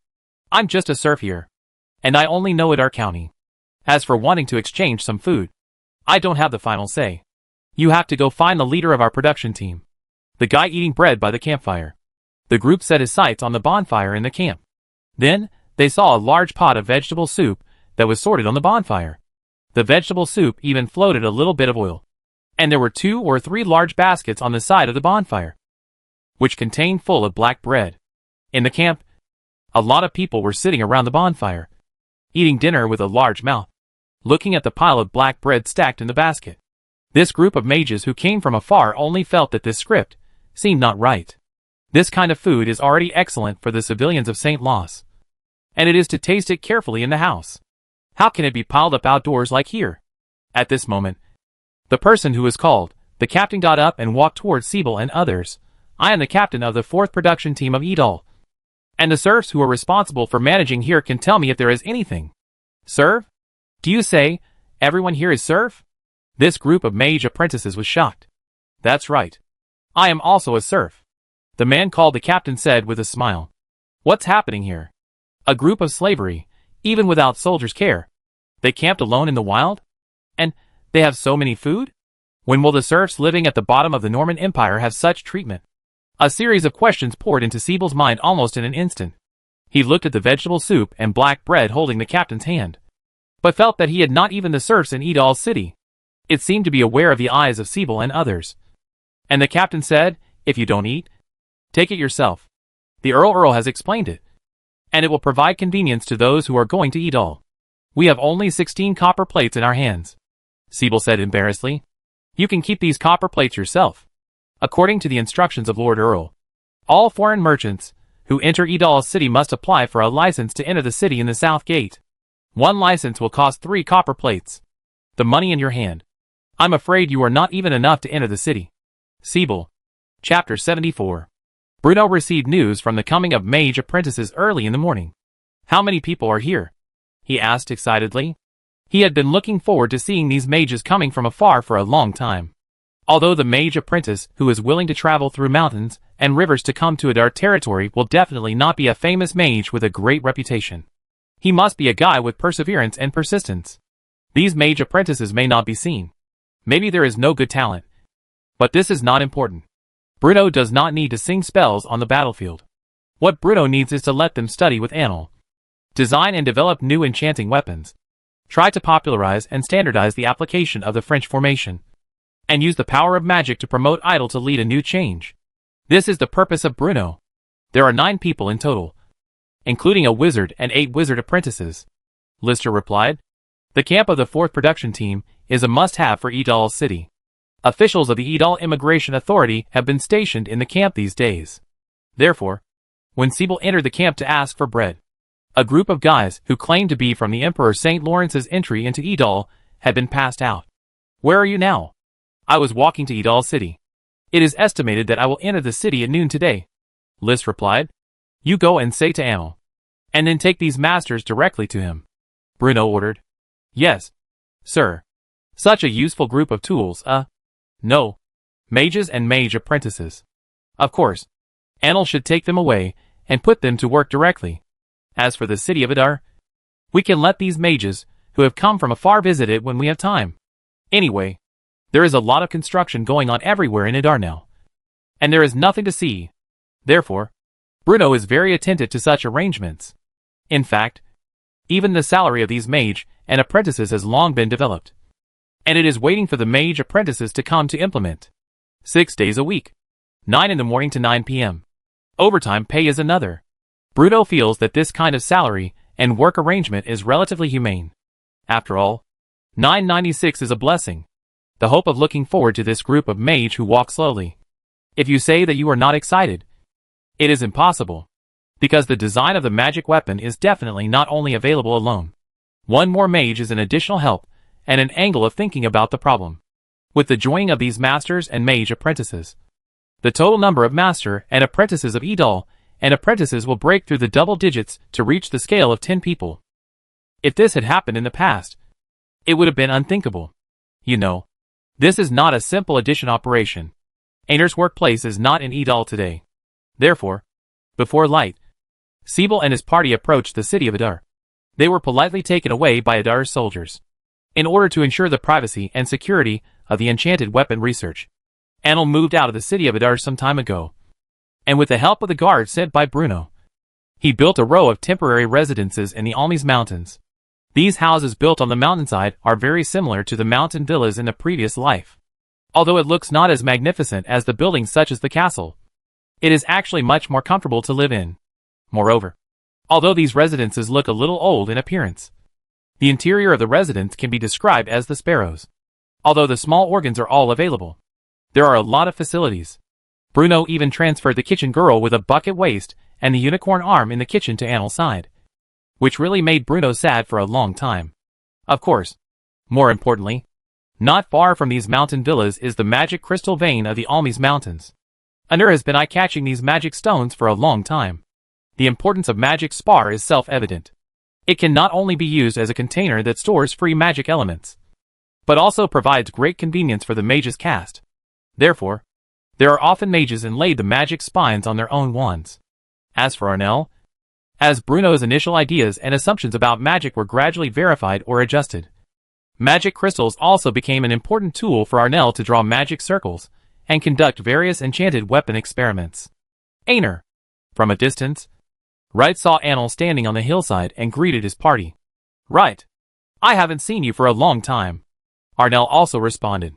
Speaker 1: I'm just a serf here, and I only know Idar County. As for wanting to exchange some food, I don't have the final say. You have to go find the leader of our production team, the guy eating bread by the campfire." The group set his sights on the bonfire in the camp. Then, they saw a large pot of vegetable soup that was sorted on the bonfire. The vegetable soup even floated a little bit of oil. And there were 2 or 3 large baskets on the side of the bonfire, which contained full of black bread. In the camp, a lot of people were sitting around the bonfire, eating dinner with a large mouth, looking at the pile of black bread stacked in the basket. This group of mages who came from afar only felt that this script seemed not right. This kind of food is already excellent for the civilians of St. Louis, and it is to taste it carefully in the house. How can it be piled up outdoors like here? At this moment, the person who was called the captain got up and walked towards Siebel and others. "I am the captain of the 4th production team of Idol, and the serfs who are responsible for managing here can tell me if there is anything." "Serf? Do you say everyone here is serf?" This group of mage apprentices was shocked. "That's right. I am also a serf," the man called the captain said with a smile. "What's happening here? A group of slavery, even without soldiers' care. They camped alone in the wild? And they have so many food? When will the serfs living at the bottom of the Norman Empire have such treatment?" A series of questions poured into Siebel's mind almost in an instant. He looked at the vegetable soup and black bread holding the captain's hand, but felt that he had not even the serfs in Edal City. It seemed to be aware of the eyes of Siebel and others. And the captain said, "If you don't eat, take it yourself. The Earl has explained it, and it will provide convenience to those who are going to Edal. We have only 16 copper plates in our hands," Siebel said embarrassedly. "You can keep these copper plates yourself. According to the instructions of Lord Earl, all foreign merchants who enter Edal City must apply for a license to enter the city in the south gate. One license will cost 3 copper plates. The money in your hand. I'm afraid you are not even enough to enter the city." Siebel. Chapter 74. Bruno received news from the coming of mage apprentices early in the morning. "How many people are here?" he asked excitedly. He had been looking forward to seeing these mages coming from afar for a long time. Although the mage apprentice who is willing to travel through mountains and rivers to come to Adar territory will definitely not be a famous mage with a great reputation. He must be a guy with perseverance and persistence. These mage apprentices may not be seen. Maybe there is no good talent. But this is not important. Bruno does not need to sing spells on the battlefield. What Bruno needs is to let them study with Anil. Design and develop new enchanting weapons. Try to popularize and standardize the application of the French formation. And use the power of magic to promote idol to lead a new change. This is the purpose of Bruno. There are 9 people in total, including a wizard and 8 wizard apprentices, Lister replied. The camp of the 4th production team is a must-have for Edal City. Officials of the Edal Immigration Authority have been stationed in the camp these days. Therefore, when Siebel entered the camp to ask for bread, a group of guys who claimed to be from the Emperor St. Lawrence's entry into Edal had been passed out. "Where are you now?" "I was walking to Edal City. It is estimated that I will enter the city at noon today," List replied. "You go and say to Anil, and then take these masters directly to him," Bruno ordered. "Yes, sir. Such a useful group of tools, No. Mages and mage apprentices. Of course, Anil should take them away and put them to work directly. As for the city of Adar, we can let these mages who have come from afar visit it when we have time. Anyway, there is a lot of construction going on everywhere in Adar now, and there is nothing to see. Therefore, Bruno is very attentive to such arrangements. In fact, even the salary of these mage and apprentices has long been developed, and it is waiting for the mage apprentices to come to implement. 6 days a week. 9 in the morning to 9 p.m. Overtime pay is another. Bruno feels that this kind of salary and work arrangement is relatively humane. After all, 996 is a blessing. The hope of looking forward to this group of mage who walk slowly. If you say that you are not excited, it is impossible, because the design of the magic weapon is definitely not only available alone. One more mage is an additional help and an angle of thinking about the problem. With the joining of these masters and mage apprentices, the total number of master and apprentices of Edal and apprentices will break through the double digits to reach the scale of 10 people. If this had happened in the past, it would have been unthinkable. You know, this is not a simple addition operation. Einar's workplace is not in Edal today. Therefore, before light, Siebel and his party approached the city of Adar. They were politely taken away by Adar's soldiers. In order to ensure the privacy and security of the enchanted weapon research, Anil moved out of the city of Adar some time ago, and with the help of the guards sent by Bruno, he built a row of temporary residences in the Almes Mountains. These houses built on the mountainside are very similar to the mountain villas in the previous life. Although it looks not as magnificent as the buildings such as the castle, it is actually much more comfortable to live in. Moreover, although these residences look a little old in appearance, the interior of the residence can be described as the sparrows. Although the small organs are all available, there are a lot of facilities. Bruno even transferred the kitchen girl with a bucket waist and the unicorn arm in the kitchen to Anil's side, which really made Bruno sad for a long time. Of course, more importantly, not far from these mountain villas is the magic crystal vein of the Almes Mountains. Anar has been eye-catching these magic stones for a long time. The importance of magic spar is self-evident. It can not only be used as a container that stores free magic elements, but also provides great convenience for the mage's cast. Therefore, there are often mages inlaid the magic spines on their own wands. As for Arnell, as Bruno's initial ideas and assumptions about magic were gradually verified or adjusted, magic crystals also became an important tool for Arnell to draw magic circles and conduct various enchanted weapon experiments. Einar, from a distance, Wright saw Anil standing on the hillside and greeted his party. Right. I haven't seen you for a long time. Arnell also responded.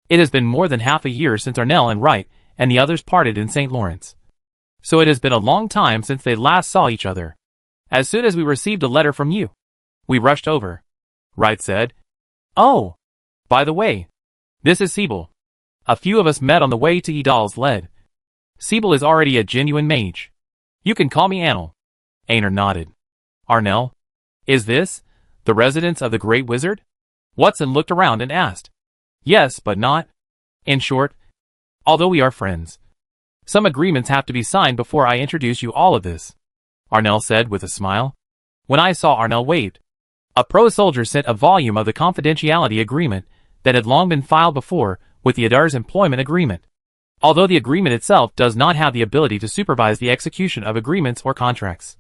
Speaker 1: It has been more than half a year since Arnell and Wright and the others parted in St. Lawrence. So it has been a long time since they last saw each other. As soon as we received a letter from you, we rushed over. Wright said. Oh, by the way, this is Siebel. A few of us met on the way to Idal's lead. Siebel is already a genuine mage. You can call me Anil. Einar nodded. Arnell, is this the residence of the Great Wizard? Watson looked around and asked. Yes, but not. In short, although we are friends, some agreements have to be signed before I introduce you all of this, Arnell said with a smile. When I saw Arnell waved, a pro-soldier sent a volume of the confidentiality agreement that had long been filed before with the Adar's employment agreement. Although the agreement itself does not have the ability to supervise the execution of agreements or contracts.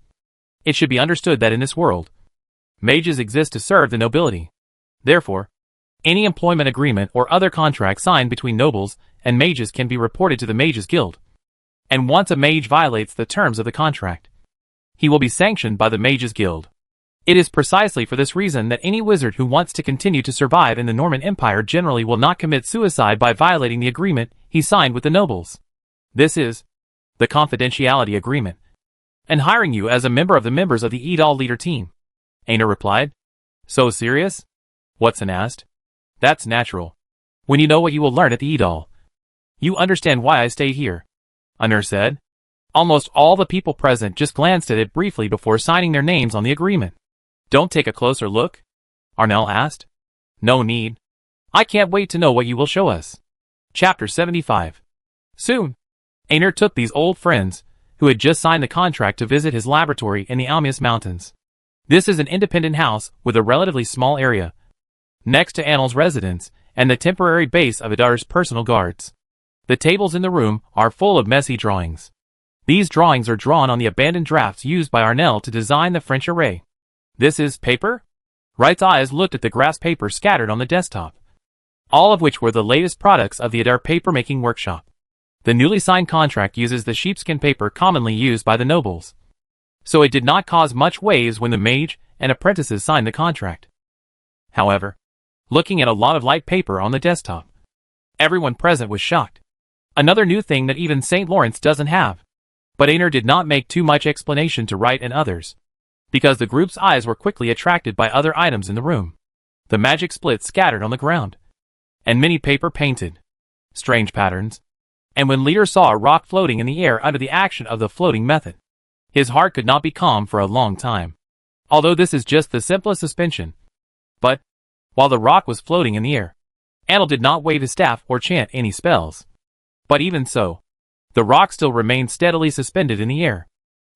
Speaker 1: It should be understood that in this world, mages exist to serve the nobility. Therefore, any employment agreement or other contract signed between nobles and mages can be reported to the Mages Guild. And once a mage violates the terms of the contract, he will be sanctioned by the Mages Guild. It is precisely for this reason that any wizard who wants to continue to survive in the Norman Empire generally will not commit suicide by violating the agreement he signed with the nobles. This is the confidentiality agreement. And hiring you as a member of the members of the Idal leader team, Einar replied. So serious? Watson asked. That's natural. When you know what you will learn at the Idal, you understand why I stay here, Einar said. Almost all the people present just glanced at it briefly before signing their names on the agreement. Don't take a closer look? Arnell asked. No need. I can't wait to know what you will show us. Chapter 75. Soon, Einar took these old friends, who had just signed the contract, to visit his laboratory in the Almius Mountains. This is an independent house with a relatively small area, next to Anil's residence and the temporary base of Adar's personal guards. The tables in the room are full of messy drawings. These drawings are drawn on the abandoned drafts used by Arnell to design the French array. This is paper? Wright's eyes looked at the grass paper scattered on the desktop, all of which were the latest products of the Adar paper-making workshop. The newly signed contract uses the sheepskin paper commonly used by the nobles, so it did not cause much waves when the mage and apprentices signed the contract. However, looking at a lot of light paper on the desktop, everyone present was shocked. Another new thing that even St. Lawrence doesn't have. But Einar did not make too much explanation to Wright and others, because the group's eyes were quickly attracted by other items in the room. The magic splits scattered on the ground, and many paper painted strange patterns. And when Leader saw a rock floating in the air under the action of the floating method, his heart could not be calm for a long time. Although this is just the simplest suspension. But, while the rock was floating in the air, Anil did not wave his staff or chant any spells. But even so, the rock still remained steadily suspended in the air.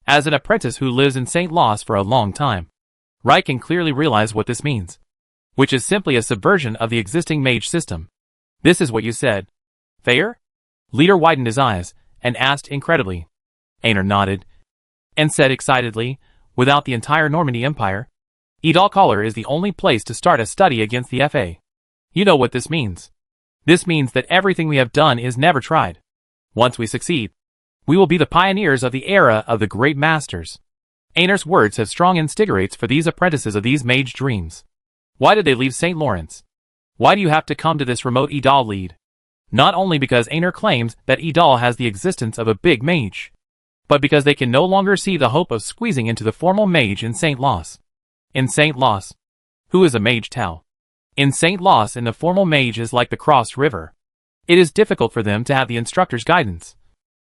Speaker 1: As an apprentice who lives in St. Loss for a long time, Wright can clearly realize what this means, which is simply a subversion of the existing mage system. This is what you said, Thayer? Leader widened his eyes and asked incredibly. Einar nodded and said excitedly, without the entire Normandy Empire, Idalcaller is the only place to start a study against the FA. You know what this means. This means that everything we have done is never tried. Once we succeed, we will be the pioneers of the era of the great masters. Einar's words have strong instigates for these apprentices of these mage dreams. Why did they leave St. Lawrence? Why do you have to come to this remote Idal lead? Not only because Einar claims that Idal has the existence of a big mage, but because they can no longer see the hope of squeezing into the formal mage in St. Loss. In St. Loss, who is a mage Tau? In St. Loss, in the formal mage is like the Cross River. It is difficult for them to have the instructor's guidance.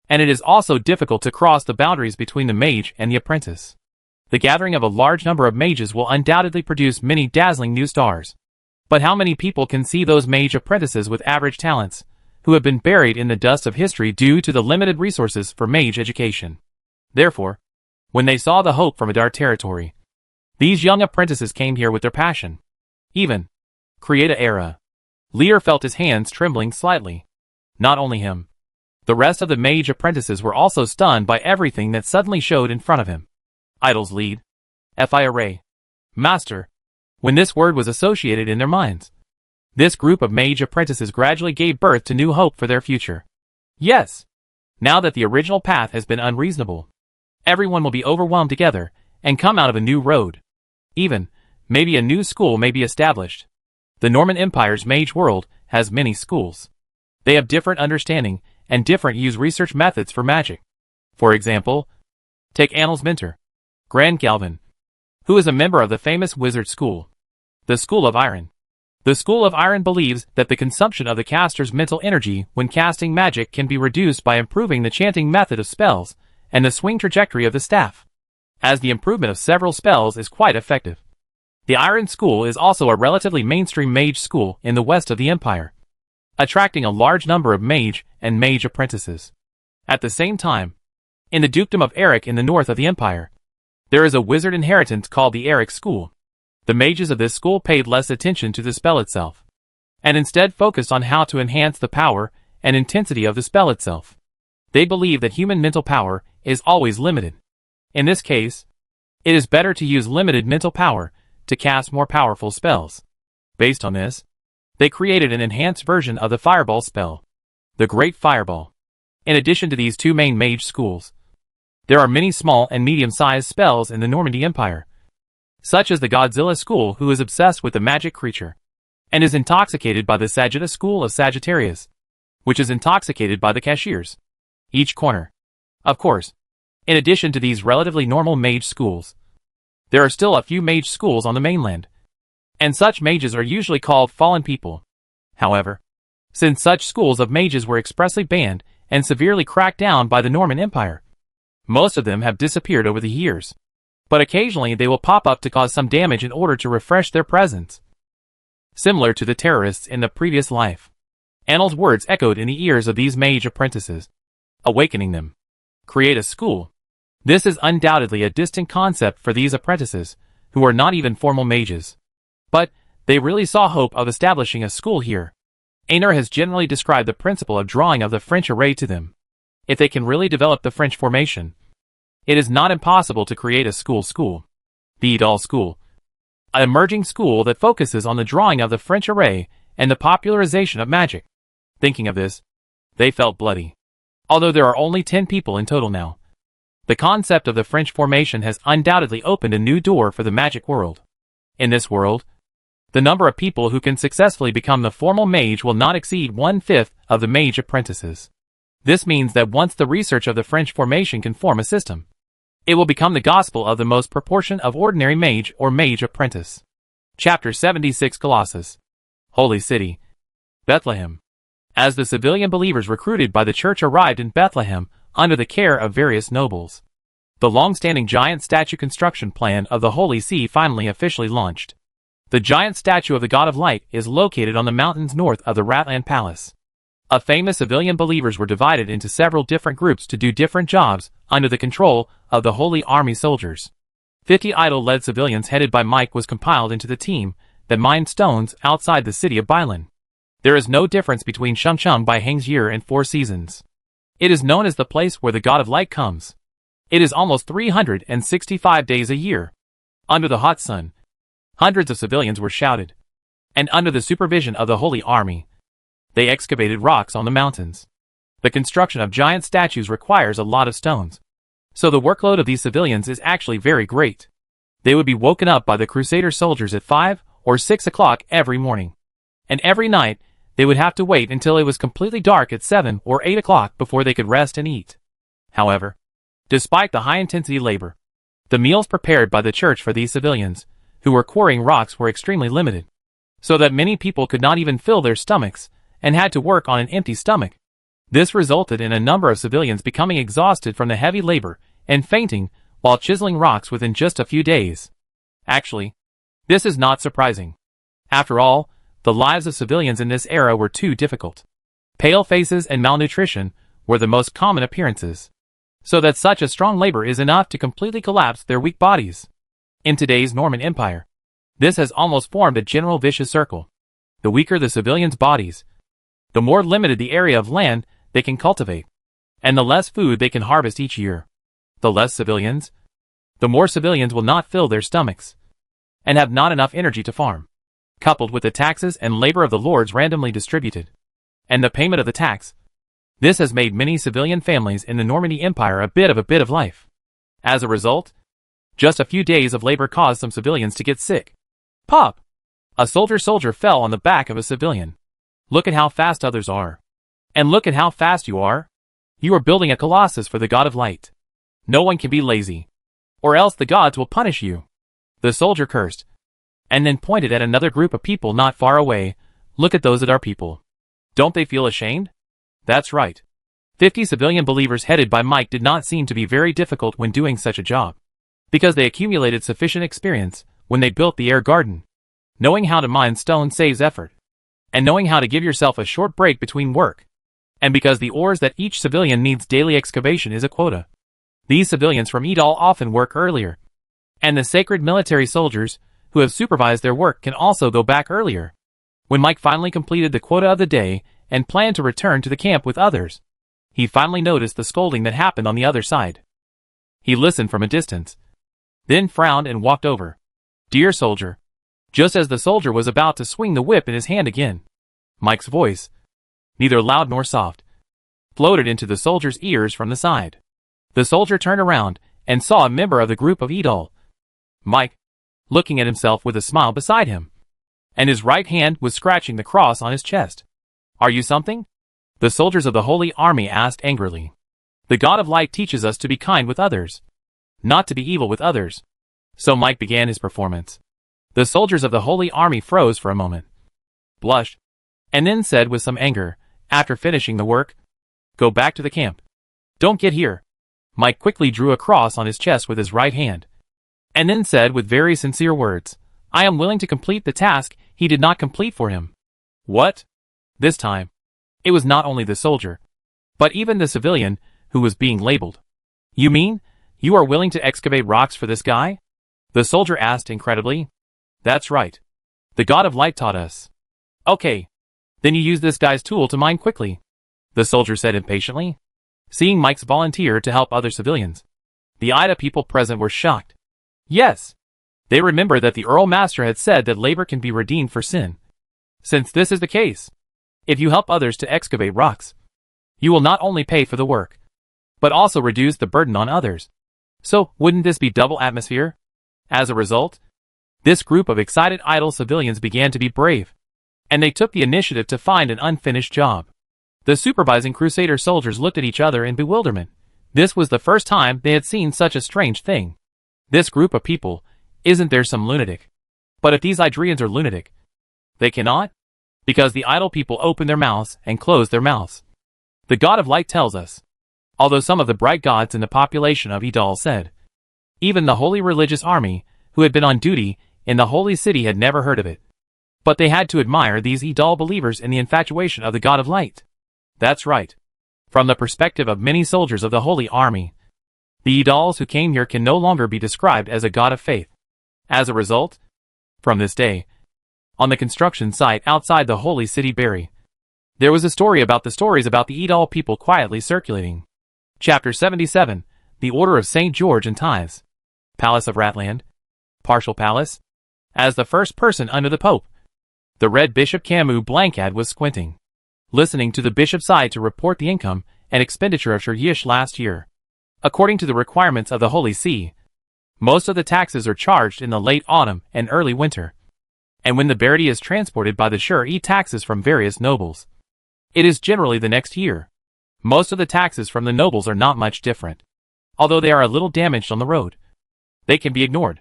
Speaker 1: And it is also difficult to cross the boundaries between the mage and the apprentice. The gathering of a large number of mages will undoubtedly produce many dazzling new stars. But how many people can see those mage apprentices with average talents, who have been buried in the dust of history due to the limited resources for mage education? Therefore, when they saw the hope from Adar territory, these young apprentices came here with their passion. Even Creata era. Lear felt his hands trembling slightly. Not only him. The rest of the mage apprentices were also stunned by everything that suddenly showed in front of him. Idol's lead. Fi array. Master. When this word was associated in their minds, this group of mage apprentices gradually gave birth to new hope for their future. Yes. Now that the original path has been unreasonable, Everyone will be overwhelmed together and come out of a new road. Even, maybe a new school may be established. The Norman Empire's mage world has many schools. They have different understanding and different use research methods for magic. For example, take Annel's mentor, Grand Galvin, who is a member of the famous wizard school, the School of Iron. The School of Iron believes that the consumption of the caster's mental energy when casting magic can be reduced by improving the chanting method of spells and the swing trajectory of the staff, as the improvement of several spells is quite effective. The Iron School is also a relatively mainstream mage school in the west of the Empire, attracting a large number of mage and mage apprentices. At the same time, in the dukedom of Eric in the north of the Empire, there is a wizard inheritance called the Eric School. The mages of this school paid less attention to the spell itself, and instead focused on how to enhance the power and intensity of the spell itself. They believe that human mental power is always limited. In this case, it is better to use limited mental power to cast more powerful spells. Based on this, they created an enhanced version of the Fireball spell, the Great Fireball. In addition to these two main mage schools, there are many small and medium-sized spells in the Normandy Empire, such as the Godzilla school, who is obsessed with the magic creature, and is intoxicated by the Sagitta school of Sagittarius, which is intoxicated by the cashiers. Each corner. Of course, in addition to these relatively normal mage schools, there are still a few mage schools on the mainland, and such mages are usually called fallen people. However, since such schools of mages were expressly banned and severely cracked down by the Norman Empire, most of them have disappeared over the years, but occasionally they will pop up to cause some damage in order to refresh their presence. Similar to the terrorists in the previous life, Annel's words echoed in the ears of these mage apprentices, awakening them. Create a school. This is undoubtedly a distant concept for these apprentices, who are not even formal mages. But they really saw hope of establishing a school here. Einar has generally described the principle of drawing of the French array to them. If they can really develop the French formation, it is not impossible to create a school. The Idol School. An emerging school that focuses on the drawing of the French array and the popularization of magic. Thinking of this, they felt bloody. Although there are only 10 people in total now, the concept of the French formation has undoubtedly opened a new door for the magic world. In this world, the number of people who can successfully become the formal mage will not exceed 1/5 of the mage apprentices. This means that once the research of the French formation can form a system, it will become the gospel of the most proportion of ordinary mage or mage apprentice. Chapter 76 Colossus. Holy City. Bethlehem. As the civilian believers recruited by the church arrived in Bethlehem under the care of various nobles, the long-standing giant statue construction plan of the Holy See finally officially launched. The giant statue of the God of Light is located on the mountains north of the Ratland Palace. Famous civilian believers were divided into several different groups to do different jobs under the control of the Holy Army soldiers. 50 idol-led civilians headed by Mike was compiled into the team that mined stones outside the city of Bylin. There is no difference between Chum Chum by Hang's-Year and Four Seasons. It is known as the place where the God of Light comes. It is almost 365 days a year. Under the hot sun, hundreds of civilians were shouted, and under the supervision of the Holy Army, they excavated rocks on the mountains. The construction of giant statues requires a lot of stones, so the workload of these civilians is actually very great. They would be woken up by the Crusader soldiers at 5 or 6 o'clock every morning, and every night they would have to wait until it was completely dark at 7 or 8 o'clock before they could rest and eat. However, despite the high-intensity labor, the meals prepared by the church for these civilians, who were quarrying rocks, were extremely limited, so that many people could not even fill their stomachs and had to work on an empty stomach. This resulted in a number of civilians becoming exhausted from the heavy labor and fainting while chiseling rocks within just a few days. Actually, this is not surprising. After all, the lives of civilians in this era were too difficult. Pale faces and malnutrition were the most common appearances, so that such a strong labor is enough to completely collapse their weak bodies. In today's Norman Empire, this has almost formed a general vicious circle. The weaker the civilians' bodies, the more limited the area of land they can cultivate, and the less food they can harvest each year. The less civilians, the more civilians will not fill their stomachs, and have not enough energy to farm. Coupled with the taxes and labor of the lords randomly distributed, and the payment of the tax, this has made many civilian families in the Normandy Empire a bit of life. As a result, just a few days of labor caused some civilians to get sick. Pop! A soldier fell on the back of a civilian. Look at how fast others are. And look at how fast you are. You are building a colossus for the god of light. No one can be lazy. Or else the gods will punish you. The soldier cursed. And then pointed at another group of people not far away. Look at those that are people. Don't they feel ashamed? That's right. 50 civilian believers headed by Mike did not seem to be very difficult when doing such a job. Because they accumulated sufficient experience when they built the air garden. Knowing how to mine stone saves effort. And knowing how to give yourself a short break between work. And because the ores that each civilian needs daily excavation is a quota. These civilians from Edal often work earlier. And the sacred military soldiers, who have supervised their work, can also go back earlier. When Mike finally completed the quota of the day, and planned to return to the camp with others, he finally noticed the scolding that happened on the other side. He listened from a distance. Then frowned and walked over. Dear soldier. Just as the soldier was about to swing the whip in his hand again, Mike's voice, neither loud nor soft, floated into the soldier's ears from the side. The soldier turned around and saw a member of the group of Edal, Mike, looking at himself with a smile beside him, and his right hand was scratching the cross on his chest. Are you something? The soldiers of the Holy Army asked angrily. The God of Light teaches us to be kind with others, not to be evil with others. So Mike began his performance. The soldiers of the Holy Army froze for a moment, blushed, and then said with some anger, after finishing the work, go back to the camp. Don't get here. Mike quickly drew a cross on his chest with his right hand, and then said with very sincere words, I am willing to complete the task he did not complete for him. What? This time, it was not only the soldier, but even the civilian who was being labeled. You mean, you are willing to excavate rocks for this guy? The soldier asked incredibly. That's right. The God of Light taught us. Okay. Then you use this guy's tool to mine quickly, the soldier said impatiently, seeing Mike's volunteer to help other civilians. The Ida people present were shocked. Yes. They remembered that the Earl Master had said that labor can be redeemed for sin. Since this is the case, if you help others to excavate rocks, you will not only pay for the work, but also reduce the burden on others. So, wouldn't this be double atmosphere? As a result, this group of excited idle civilians began to be brave, and they took the initiative to find an unfinished job. The supervising Crusader soldiers looked at each other in bewilderment. This was the first time they had seen such a strange thing. This group of people, isn't there some lunatic? But if these Idrians are lunatic, they cannot, because the idle people open their mouths and close their mouths. The God of Light tells us, although some of the bright gods in the population of Edal said, even the holy religious army, who had been on duty in the holy city, had never heard of it. But they had to admire these Edal believers in the infatuation of the God of Light. That's right. From the perspective of many soldiers of the Holy Army, the Edals who came here can no longer be described as a God of faith. As a result, from this day, on the construction site outside the holy city Barry, there was a story about the stories about the Edal people quietly circulating. Chapter 77, The Order of St. George and Tithes. Palace of Ratland. Partial Palace. As the first person under the Pope, the Red Bishop Camus Blancad was squinting, listening to the bishop's side to report the income and expenditure of Shuryish last year. According to the requirements of the Holy See, most of the taxes are charged in the late autumn and early winter, and when the Barity is transported by the Shur taxes from various nobles, it is generally the next year. Most of the taxes from the nobles are not much different, although they are a little damaged on the road. They can be ignored.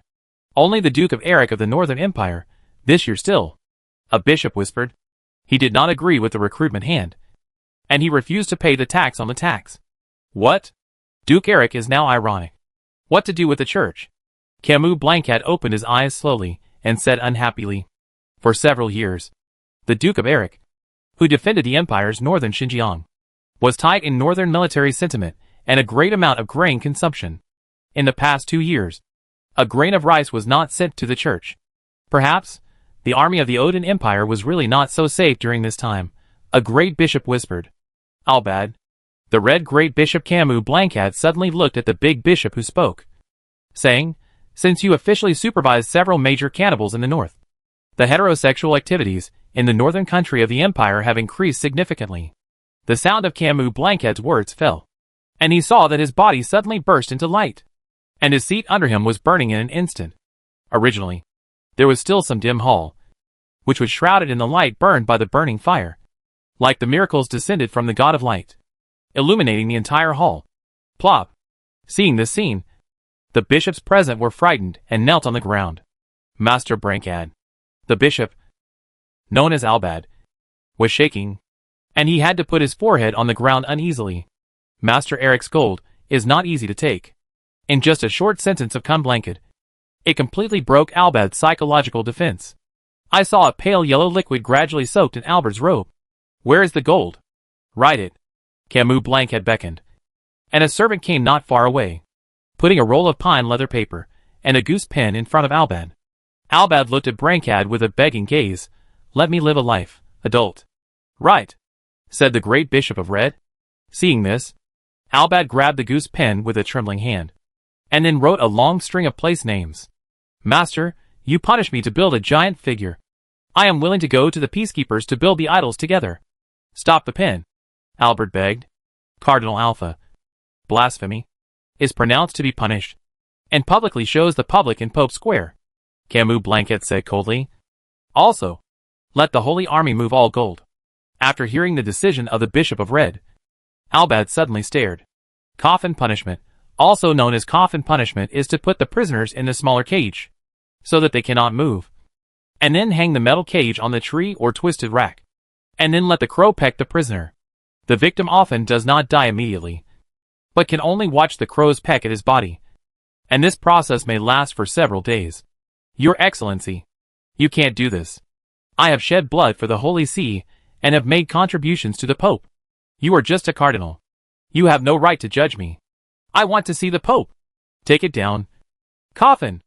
Speaker 1: Only the Duke of Eric of the Northern Empire, this year still, a bishop whispered. He did not agree with the recruitment hand, and he refused to pay the tax on the tax. What? Duke Eric is now ironic. What to do with the church? Camus Blancad opened his eyes slowly and said unhappily, for several years, the Duke of Eric, who defended the empire's northern Xinjiang, was tight in northern military sentiment and a great amount of grain consumption. In the past 2 years, a grain of rice was not sent to the church. Perhaps, the army of the Odin Empire was really not so safe during this time, a great bishop whispered. Albad. The red great bishop Camus Blancad suddenly looked at the big bishop who spoke, saying, since you officially supervise several major cannibals in the north, the heterosexual activities in the northern country of the empire have increased significantly. The sound of Camus Blancad's words fell, and he saw that his body suddenly burst into light, and his seat under him was burning in an instant. Originally, there was still some dim hall, which was shrouded in the light burned by the burning fire. Like the miracles descended from the God of Light, illuminating the entire hall. Plop! Seeing this scene, the bishops present were frightened and knelt on the ground. Master Brancad, the bishop, known as Albad, was shaking, and he had to put his forehead on the ground uneasily. Master Eric's gold is not easy to take. In just a short sentence of cum blanket, it completely broke Albad's psychological defense. I saw a pale yellow liquid gradually soaked in Albert's robe. Where is the gold? Write it. Camus Blanc had beckoned, and a servant came not far away, putting a roll of pine leather paper and a goose pen in front of Albad. Albad looked at Brancad with a begging gaze. Let me live a life, adult. Right, said the great Bishop of Red. Seeing this, Albad grabbed the goose pen with a trembling hand, and then wrote a long string of place names. Master, you punish me to build a giant figure. I am willing to go to the peacekeepers to build the idols together. Stop the pen, Albert begged. Cardinal Alpha, blasphemy, is pronounced to be punished, and publicly shows the public in Pope Square, Camus Blanquet said coldly. Also, let the Holy Army move all gold. After hearing the decision of the Bishop of Red, Albad suddenly stared. Coffin punishment, also known as coffin punishment, is to put the prisoners in a smaller cage, so that they cannot move, and then hang the metal cage on the tree or twisted rack, and then let the crow peck the prisoner. The victim often does not die immediately, but can only watch the crows peck at his body, and this process may last for several days. Your Excellency, you can't do this. I have shed blood for the Holy See, and have made contributions to the Pope. You are just a cardinal. You have no right to judge me. I want to see the Pope. Take it down. Coffin!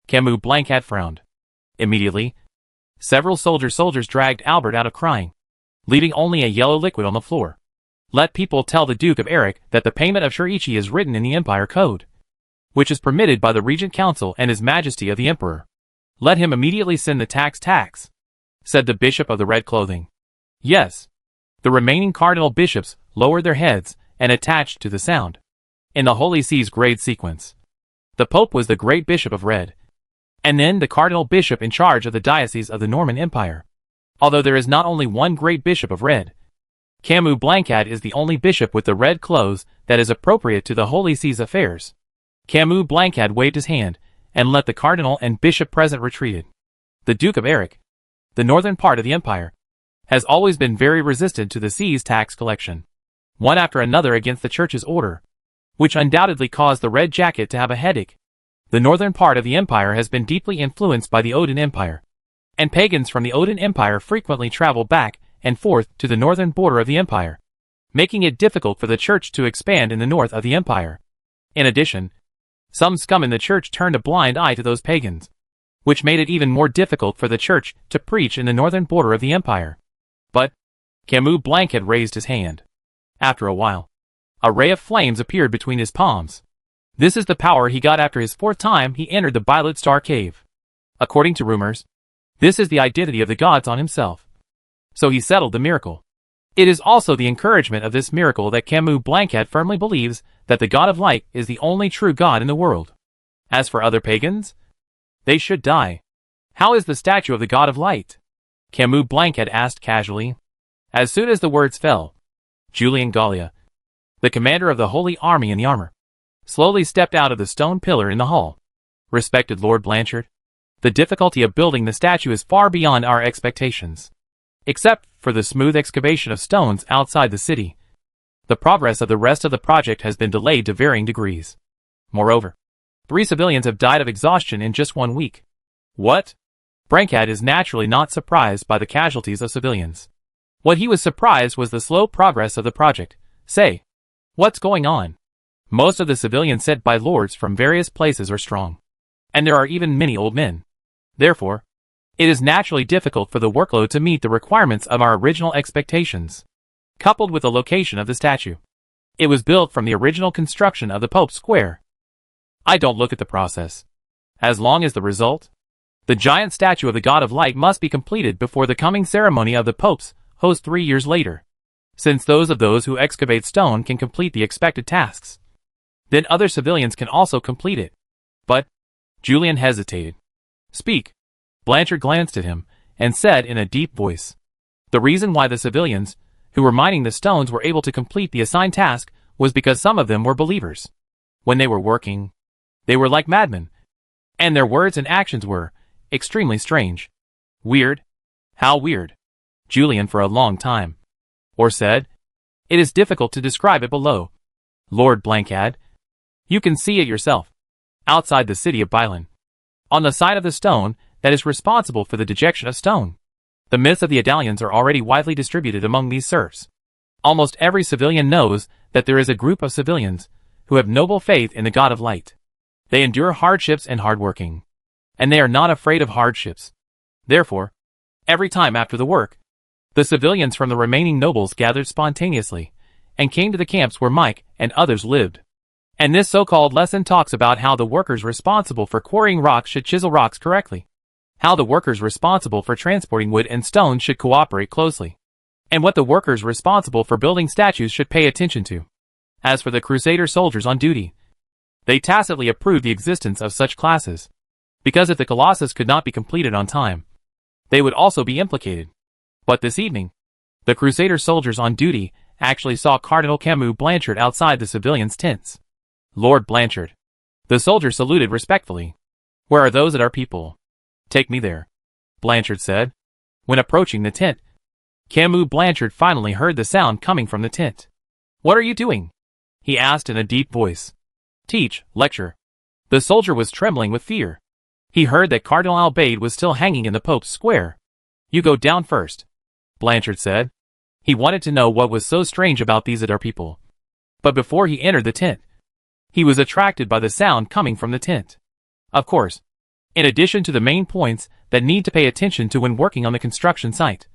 Speaker 1: Camus Blanc had frowned. Immediately, several soldiers dragged Albert out of crying, leaving only a yellow liquid on the floor. Let people tell the Duke of Eric that the payment of Shurichi is written in the Empire Code, which is permitted by the Regent Council and His Majesty of the Emperor. Let him immediately send the tax, said the Bishop of the Red Clothing. Yes. The remaining cardinal bishops lowered their heads and attached to the sound. In the Holy See's grade sequence, the Pope was the Great Bishop of Red, and then the Cardinal Bishop in charge of the Diocese of the Norman Empire. Although there is not only one Great Bishop of Red, Camus Blancad is the only bishop with the red clothes that is appropriate to the Holy See's affairs. Camus Blancad waved his hand, and let the cardinal and bishop present retreated. The Duke of Eric, the northern part of the empire, has always been very resistant to the sea's tax collection, one after another against the church's order, which undoubtedly caused the Red Jacket to have a headache. The northern part of the empire has been deeply influenced by the Odin Empire, and pagans from the Odin Empire frequently travel back and forth to the northern border of the empire, making it difficult for the church to expand in the north of the empire. In addition, some scum in the church turned a blind eye to those pagans, which made it even more difficult for the church to preach in the northern border of the empire. But Camus Blanc had raised his hand. After a while, a ray of flames appeared between his palms. This is the power he got after his fourth time he entered the Violet Star Cave. According to rumors, this is the identity of the gods on himself. So he settled the miracle. It is also the encouragement of this miracle that Camus Blancad firmly believes that the God of Light is the only true God in the world. As for other pagans, they should die. How is the statue of the God of Light? Camus Blancad asked casually. As soon as the words fell, Julian Gallia, the commander of the Holy Army in the armor, slowly stepped out of the stone pillar in the hall. Respected Lord Blanchard, the difficulty of building the statue is far beyond our expectations. Except for the smooth excavation of stones outside the city, the progress of the rest of the project has been delayed to varying degrees. Moreover, 3 civilians have died of exhaustion in just 1 week. What? Brancad is naturally not surprised by the casualties of civilians. What he was surprised was the slow progress of the project. Say, what's going on? Most of the civilians sent by lords from various places are strong, and there are even many old men. Therefore, it is naturally difficult for the workload to meet the requirements of our original expectations. Coupled with the location of the statue, it was built from the original construction of the Pope's Square. I don't look at the process. As long as the result, the giant statue of the God of Light must be completed before the coming ceremony of the Popes host 3 years later, since those who excavate stone can complete the expected tasks. Then other civilians can also complete it. But Julian hesitated. Speak. Blanchard glanced at him and said in a deep voice. The reason why the civilians who were mining the stones were able to complete the assigned task was because some of them were believers. When they were working, they were like madmen, and their words and actions were extremely strange. Weird? How weird? Julian for a long time. Or said, it is difficult to describe it below. Lord Blankad, you can see it yourself. Outside the city of Bylan. On the side of the stone that is responsible for the dejection of stone. The myths of the Adalians are already widely distributed among these serfs. Almost every civilian knows that there is a group of civilians who have noble faith in the God of Light. They endure hardships and hard working. And they are not afraid of hardships. Therefore, every time after the work, the civilians from the remaining nobles gathered spontaneously and came to the camps where Mike and others lived. And this so-called lesson talks about how the workers responsible for quarrying rocks should chisel rocks correctly. How the workers responsible for transporting wood and stone should cooperate closely. And what the workers responsible for building statues should pay attention to. As for the Crusader soldiers on duty, they tacitly approved the existence of such classes. Because if the Colossus could not be completed on time, they would also be implicated. But this evening, the Crusader soldiers on duty actually saw Cardinal Camus Blanchard outside the civilians' tents. Lord Blanchard. The soldier saluted respectfully. Where are those that are people? Take me there, Blanchard said. When approaching the tent, Camus Blanchard finally heard the sound coming from the tent. What are you doing? He asked in a deep voice. Teach, lecture. The soldier was trembling with fear. He heard that Cardinal Albade was still hanging in the Pope's square. You go down first, Blanchard said. He wanted to know what was so strange about these Adar people. But before he entered the tent, he was attracted by the sound coming from the tent. Of course, in addition to the main points that need to pay attention to when working on the construction site,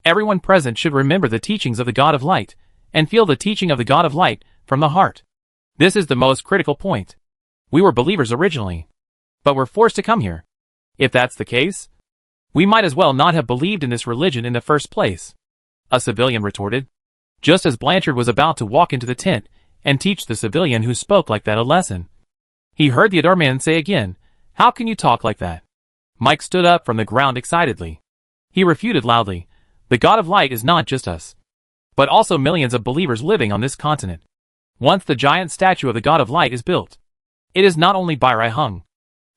Speaker 1: everyone present should remember the teachings of the God of Light and feel the teaching of the God of Light from the heart. This is the most critical point. We were believers originally, but were forced to come here. If that's the case, we might as well not have believed in this religion in the first place, a civilian retorted, just as Blanchard was about to walk into the tent and teach the civilian who spoke like that a lesson. He heard the Adar man say again, how can you talk like that? Mike stood up from the ground excitedly. He refuted loudly, the God of Light is not just us, but also millions of believers living on this continent. Once the giant statue of the God of Light is built, it is not only Bairai hung,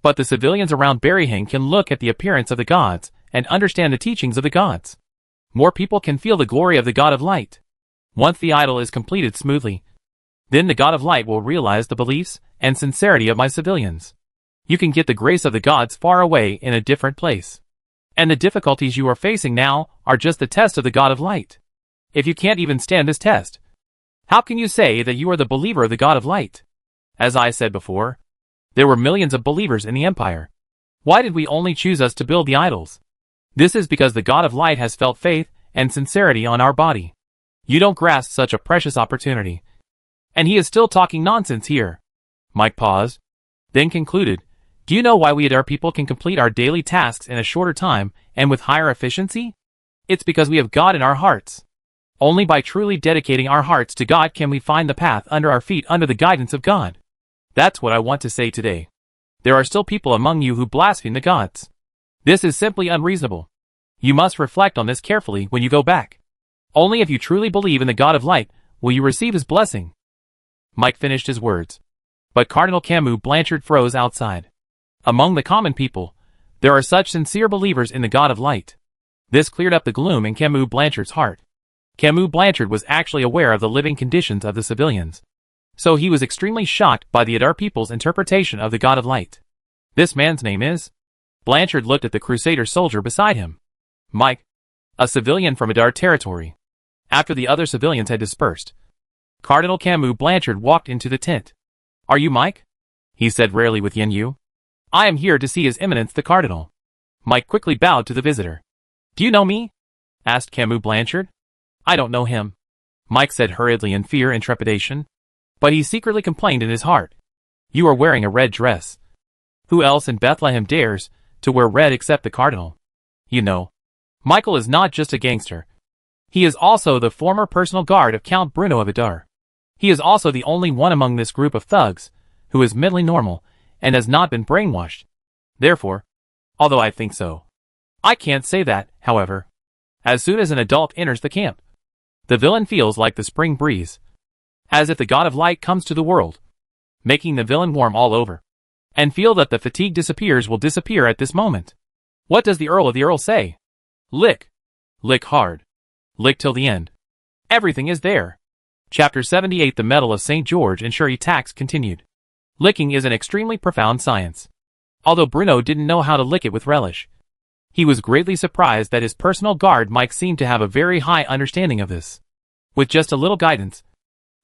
Speaker 1: but the civilians around Berihang can look at the appearance of the gods and understand the teachings of the gods. More people can feel the glory of the God of Light. Once the idol is completed smoothly, then the God of Light will realize the beliefs and sincerity of my civilians. You can get the grace of the gods far away in a different place. And the difficulties you are facing now are just the test of the God of Light. If you can't even stand this test, how can you say that you are the believer of the God of Light? As I said before, there were millions of believers in the Empire. Why did we only choose us to build the idols? This is because the God of Light has felt faith and sincerity on our body. You don't grasp such a precious opportunity. And he is still talking nonsense here. Mike paused, then concluded, do you know why we Adar people can complete our daily tasks in a shorter time and with higher efficiency? It's because we have God in our hearts. Only by truly dedicating our hearts to God can we find the path under our feet under the guidance of God. That's what I want to say today. There are still people among you who blaspheme the gods. This is simply unreasonable. You must reflect on this carefully when you go back. Only if you truly believe in the God of Light will you receive his blessing. Mike finished his words, but Cardinal Camus Blanchard froze outside. Among the common people, there are such sincere believers in the God of Light. This cleared up the gloom in Camus Blanchard's heart. Camus Blanchard was actually aware of the living conditions of the civilians. So he was extremely shocked by the Adar people's interpretation of the God of Light. This man's name is? Blanchard looked at the Crusader soldier beside him. Mike, a civilian from Adar territory. After the other civilians had dispersed, Cardinal Camus Blanchard walked into the tent. Are you Mike? He said rarely with Yen Yu. I am here to see His Eminence the Cardinal. Mike quickly bowed to the visitor. Do you know me? Asked Camus Blanchard. I don't know him, Mike said hurriedly in fear and trepidation. But he secretly complained in his heart. You are wearing a red dress. Who else in Bethlehem dares to wear red except the Cardinal? You know, Michael is not just a gangster. He is also the former personal guard of Count Bruno of Adar. He is also the only one among this group of thugs who is mentally normal and has not been brainwashed. Therefore, although I think so, I can't say that, however. As soon as an adult enters the camp, the villain feels like the spring breeze, as if the god of light comes to the world, making the villain warm all over, and feel that the fatigue will disappear at this moment. What does the Earl of the Earl say? Lick. Lick hard. Lick till the end. Everything is there. Chapter 78 The Medal of St. George and Sherry Tax continued. Licking is an extremely profound science. Although Bruno didn't know how to lick it with relish, he was greatly surprised that his personal guard Mike seemed to have a very high understanding of this. With just a little guidance,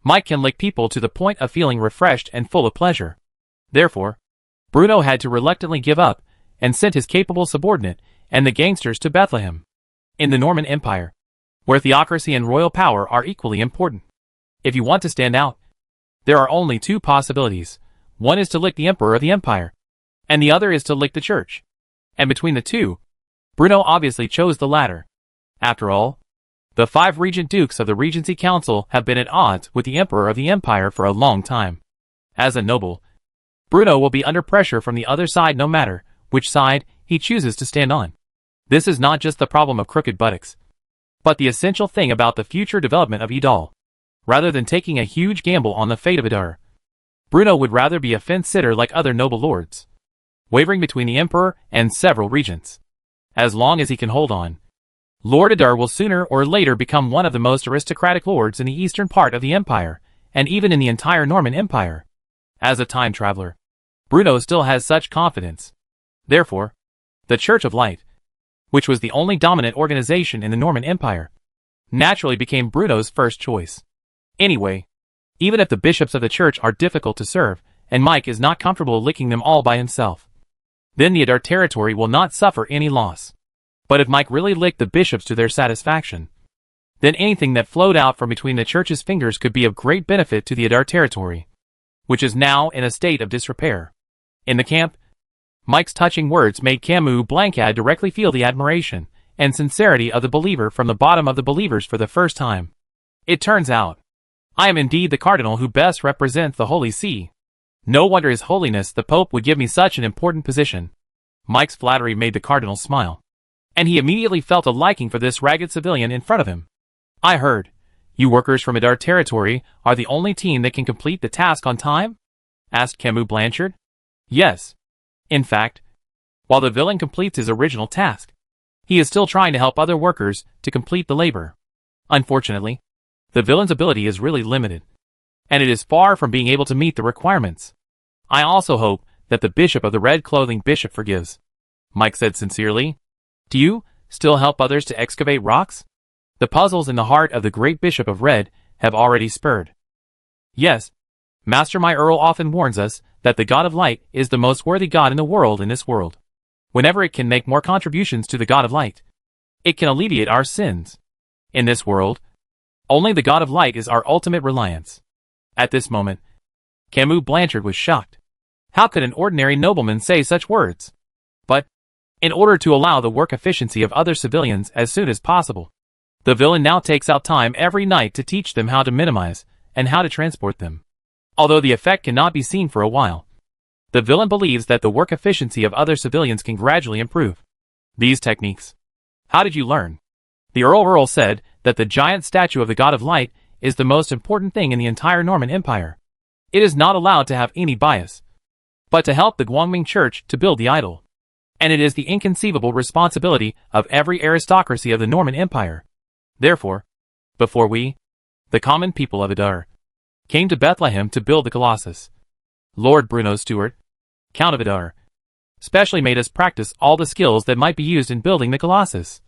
Speaker 1: Mike can lick people to the point of feeling refreshed and full of pleasure. Therefore, Bruno had to reluctantly give up and sent his capable subordinate and the gangsters to Bethlehem. In the Norman Empire, where theocracy and royal power are equally important, if you want to stand out, there are only two possibilities. One is to lick the emperor of the empire, and the other is to lick the church. And between the two, Bruno obviously chose the latter. After all, the 5 regent dukes of the Regency Council have been at odds with the emperor of the empire for a long time. As a noble, Bruno will be under pressure from the other side no matter which side he chooses to stand on. This is not just the problem of crooked buttocks, but the essential thing about the future development of Idal. Rather than taking a huge gamble on the fate of Idar, Bruno would rather be a fence-sitter like other noble lords, wavering between the emperor and several regents. As long as he can hold on, Lord Idar will sooner or later become one of the most aristocratic lords in the eastern part of the empire, and even in the entire Norman Empire. As a time traveler, Bruno still has such confidence. Therefore, the Church of Light, which was the only dominant organization in the Norman Empire, naturally became Bruno's first choice. Anyway, even if the bishops of the church are difficult to serve, and Mike is not comfortable licking them all by himself, then the Idar territory will not suffer any loss. But if Mike really licked the bishops to their satisfaction, then anything that flowed out from between the church's fingers could be of great benefit to the Idar territory, which is now in a state of disrepair. In the camp, Mike's touching words made Camus Blancad directly feel the admiration and sincerity of the believer from the bottom of the believers for the first time. It turns out, I am indeed the cardinal who best represents the Holy See. No wonder His Holiness the Pope would give me such an important position. Mike's flattery made the cardinal smile, and he immediately felt a liking for this ragged civilian in front of him. I heard, you workers from Idar territory are the only team that can complete the task on time? Asked Camus Blanchard. Yes. In fact, while the villain completes his original task, he is still trying to help other workers to complete the labor. Unfortunately, the villain's ability is really limited, and it is far from being able to meet the requirements. I also hope that the Bishop of the Red Clothing Bishop forgives. Mike said sincerely. Do you still help others to excavate rocks? The puzzles in the heart of the great Bishop of Red have already spurred. Yes, Master my Earl often warns us that the God of Light is the most worthy God in the world in this world. Whenever it can make more contributions to the God of Light, it can alleviate our sins. In this world, only the God of Light is our ultimate reliance. At this moment, Camus Blanchard was shocked. How could an ordinary nobleman say such words? But, in order to allow the work efficiency of other civilians as soon as possible, the villain now takes out time every night to teach them how to minimize and how to transport them. Although the effect cannot be seen for a while, the villain believes that the work efficiency of other civilians can gradually improve. These techniques. How did you learn? The Earl said that the giant statue of the God of Light is the most important thing in the entire Norman Empire. It is not allowed to have any bias, but to help the Guangming Church to build the idol. And it is the inconceivable responsibility of every aristocracy of the Norman Empire. Therefore, before we, the common people of Idar, came to Bethlehem to build the Colossus, Lord Bruno Stewart, Count of Idar, specially made us practice all the skills that might be used in building the Colossus.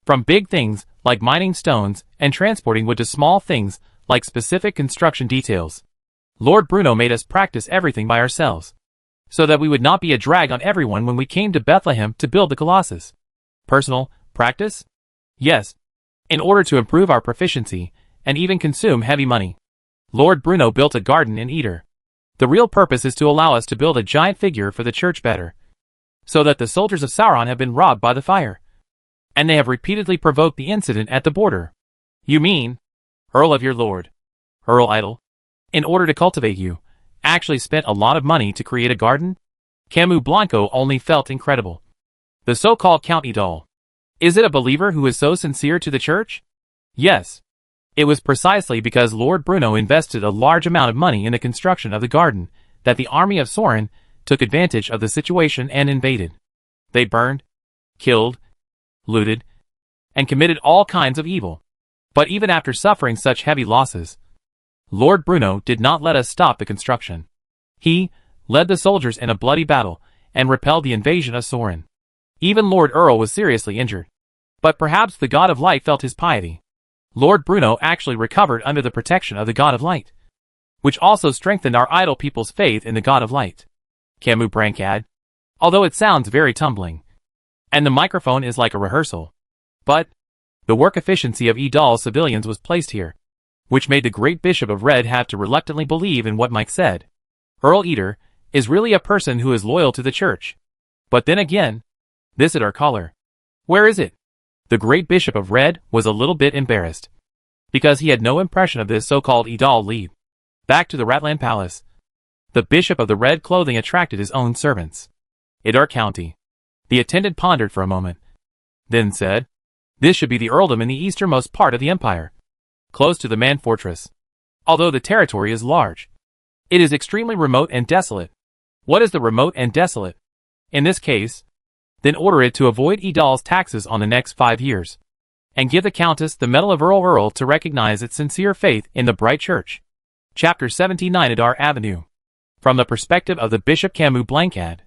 Speaker 1: From big things like mining stones and transporting wood to small things like specific construction details, Lord Bruno made us practice everything by ourselves, so that we would not be a drag on everyone when we came to Bethlehem to build the Colossus. Personal practice? Yes. In order to improve our proficiency and even consume heavy money, Lord Bruno built a garden in Eder. The real purpose is to allow us to build a giant figure for the church better, so that the soldiers of Sauron have been robbed by the fire, and they have repeatedly provoked the incident at the border. You mean, Earl of your lord, Earl Idle, in order to cultivate you, actually spent a lot of money to create a garden? Camus Blanco only felt incredible. The so-called Count Idal. Is it a believer who is so sincere to the church? Yes. It was precisely because Lord Bruno invested a large amount of money in the construction of the garden that the army of Sorin took advantage of the situation and invaded. They burned, killed, looted, and committed all kinds of evil. But even after suffering such heavy losses, Lord Bruno did not let us stop the construction. He led the soldiers in a bloody battle and repelled the invasion of Sorin. Even Lord Earl was seriously injured. But perhaps the God of Light felt his piety. Lord Bruno actually recovered under the protection of the God of Light, which also strengthened our idle people's faith in the God of Light. Camus Brancad. Although it sounds very tumbling, and the microphone is like a rehearsal. But the work efficiency of Idal's civilians was placed here, which made the great Bishop of Red have to reluctantly believe in what Mike said. Earl Eater is really a person who is loyal to the church. But then again, this is our caller. Where is it? The great Bishop of Red was a little bit embarrassed, because he had no impression of this so-called Idal lead. Back to the Ratland Palace. The Bishop of the Red Clothing attracted his own servants. Idar County. The attendant pondered for a moment, then said, "This should be the earldom in the easternmost part of the empire, close to the Man Fortress. Although the territory is large, it is extremely remote and desolate." What is the remote and desolate? In this case, then order it to avoid Idal's taxes on the next 5 years, and give the Countess the medal of Earl to recognize its sincere faith in the bright church. Chapter 79 Idar Avenue. From the perspective of the Bishop Camus Blancad.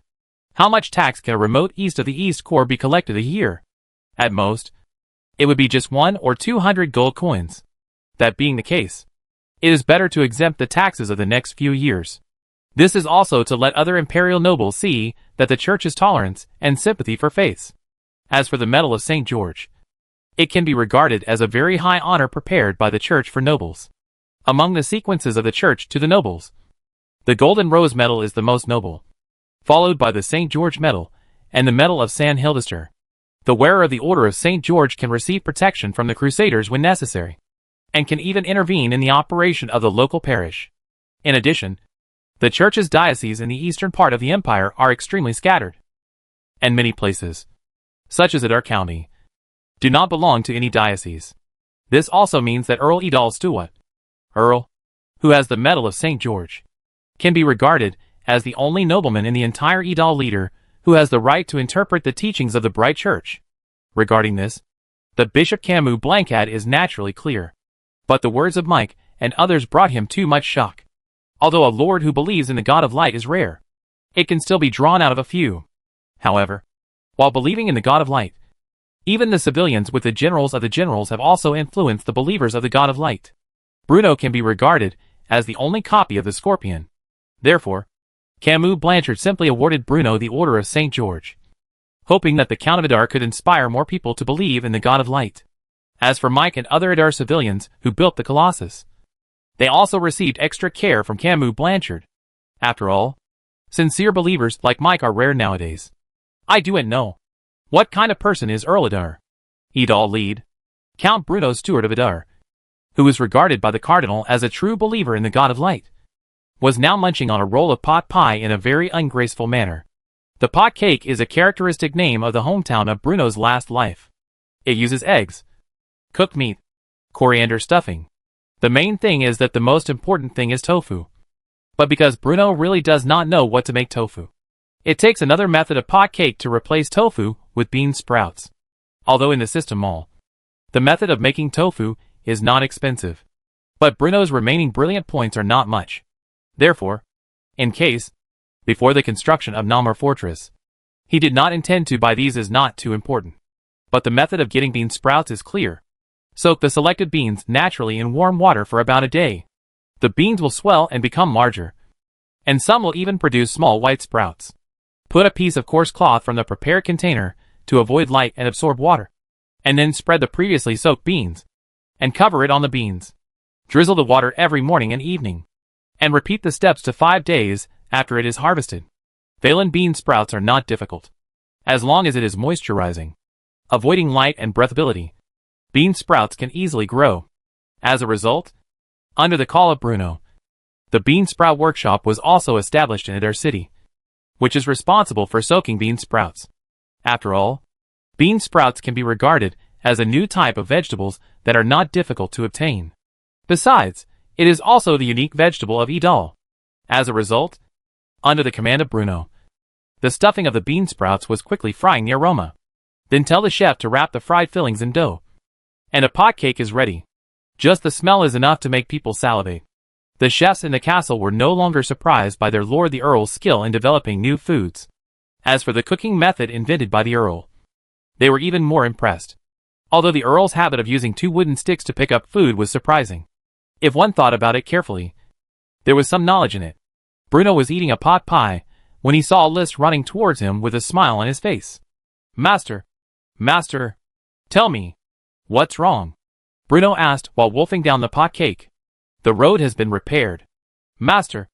Speaker 1: How much tax can a remote east of the East Corps be collected a year? At most, it would be just 100 or 200 gold coins. That being the case, it is better to exempt the taxes of the next few years. This is also to let other imperial nobles see that the church's tolerance and sympathy for faiths. As for the medal of St. George, it can be regarded as a very high honor prepared by the church for nobles. Among the sequences of the church to the nobles, the Golden Rose medal is the most noble, followed by the St. George medal and the medal of San Hildester. The wearer of the Order of St. George can receive protection from the Crusaders when necessary, and can even intervene in the operation of the local parish. In addition, the church's dioceses in the eastern part of the empire are extremely scattered, and many places, such as Idar County, do not belong to any diocese. This also means that Earl Idal Stuart, Earl, who has the medal of St. George, can be regarded as the only nobleman in the entire Idal leader who has the right to interpret the teachings of the Bright Church. Regarding this, the Bishop Camus Blancad is naturally clear. But the words of Mike and others brought him too much shock. Although a lord who believes in the God of Light is rare, it can still be drawn out of a few. However, while believing in the God of Light, even the civilians with the generals of the generals have also influenced the believers of the God of Light. Bruno can be regarded as the only copy of the Scorpion. Therefore, Camus Blanchard simply awarded Bruno the Order of St. George, hoping that the Count of Idar could inspire more people to believe in the God of Light. As for Mike and other Idar civilians who built the Colossus, they also received extra care from Camus Blanchard. After all, sincere believers like Mike are rare nowadays. I do and know. What kind of person is Earl Idar? Idal Lead, Count Bruno Stuart of Idar, who was regarded by the Cardinal as a true believer in the God of Light, was now munching on a roll of pot pie in a very ungraceful manner. The pot cake is a characteristic name of the hometown of Bruno's last life. It uses eggs, cooked meat, coriander stuffing. The main thing is that the most important thing is tofu. But because Bruno really does not know what to make tofu, it takes another method of pot cake to replace tofu with bean sprouts. Although in the system all, the method of making tofu is not expensive. But Bruno's remaining brilliant points are not much. Therefore, in case, before the construction of Namur Fortress, he did not intend to buy these is not too important. But the method of getting bean sprouts is clear. Soak the selected beans naturally in warm water for about a day. The beans will swell and become larger, and some will even produce small white sprouts. Put a piece of coarse cloth from the prepared container to avoid light and absorb water, and then spread the previously soaked beans, and cover it on the beans. Drizzle the water every morning and evening, and repeat the steps to 5 days after it is harvested. Valen bean sprouts are not difficult, as long as it is moisturizing, avoiding light and breathability. Bean sprouts can easily grow. As a result, under the call of Bruno, the Bean Sprout Workshop was also established in Idar City. which is responsible for soaking bean sprouts. After all, bean sprouts can be regarded as a new type of vegetables that are not difficult to obtain. Besides, it is also the unique vegetable of Idal. As a result, under the command of Bruno, the stuffing of the bean sprouts was quickly frying the aroma. Then tell the chef to wrap the fried fillings in dough, and a pot cake is ready. Just the smell is enough to make people salivate. The chefs in the castle were no longer surprised by their lord the Earl's skill in developing new foods. As for the cooking method invented by the Earl, they were even more impressed. Although the Earl's habit of using 2 wooden sticks to pick up food was surprising, if one thought about it carefully, there was some knowledge in it. Bruno was eating a pot pie when he saw Liszt running towards him with a smile on his face. Master, tell me, what's wrong? Bruno asked while wolfing down the pot cake. The road has been repaired. Master,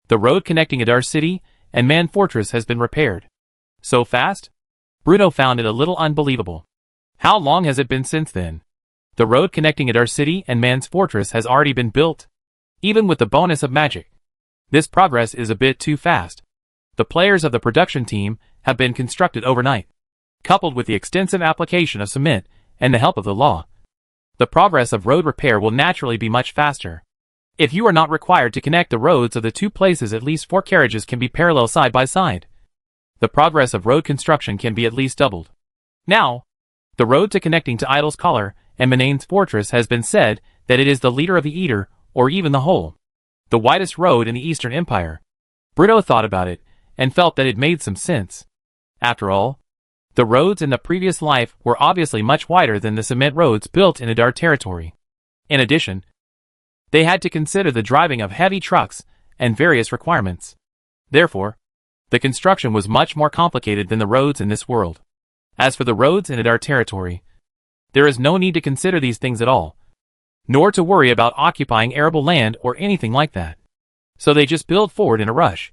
Speaker 1: the road connecting Adar City and Man Fortress has been repaired. So fast? Bruno found it a little unbelievable. How long has it been since then? The road connecting Adar City and Man's Fortress has already been built. Even with the bonus of magic, this progress is a bit too fast. The players of the production team have been constructed overnight. Coupled with the extensive application of cement and the help of the law, the progress of road repair will naturally be much faster. If you are not required to connect the roads of the 2 places, at least 4 carriages can be parallel side by side. The progress of road construction can be at least doubled. Now, the road to connecting to Idal's Collar and Manane's Fortress has been said that it is the leader of the Eater, or even the whole, the widest road in the Eastern Empire. Bruno thought about it and felt that it made some sense. After all, the roads in the previous life were obviously much wider than the cement roads built in Adar territory. In addition, they had to consider the driving of heavy trucks and various requirements. Therefore, the construction was much more complicated than the roads in this world. As for the roads in Adar territory, there is no need to consider these things at all, nor to worry about occupying arable land or anything like that. So they just build forward in a rush,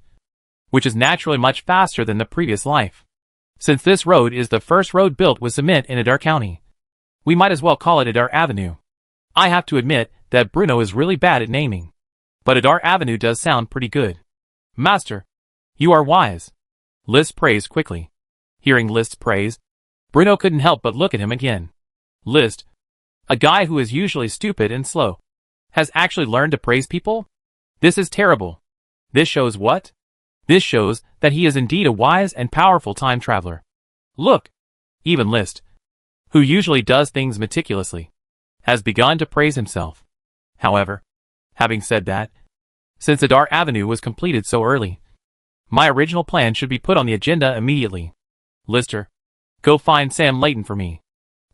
Speaker 1: which is naturally much faster than the previous life. Since this road is the first road built with cement in Adar County, we might as well call it Adar Avenue. I have to admit that Bruno is really bad at naming, but Adar Avenue does sound pretty good. Master, you are wise, Liszt praised quickly. Hearing Liszt's praise, Bruno couldn't help but look at him again. Liszt, a guy who is usually stupid and slow, has actually learned to praise people? This is terrible. This shows what? This shows that he is indeed a wise and powerful time traveler. Look, even Liszt, who usually does things meticulously, has begun to praise himself. However, having said that, since Adar Avenue was completed so early, my original plan should be put on the agenda immediately. Lister, go find Sam Layton for me.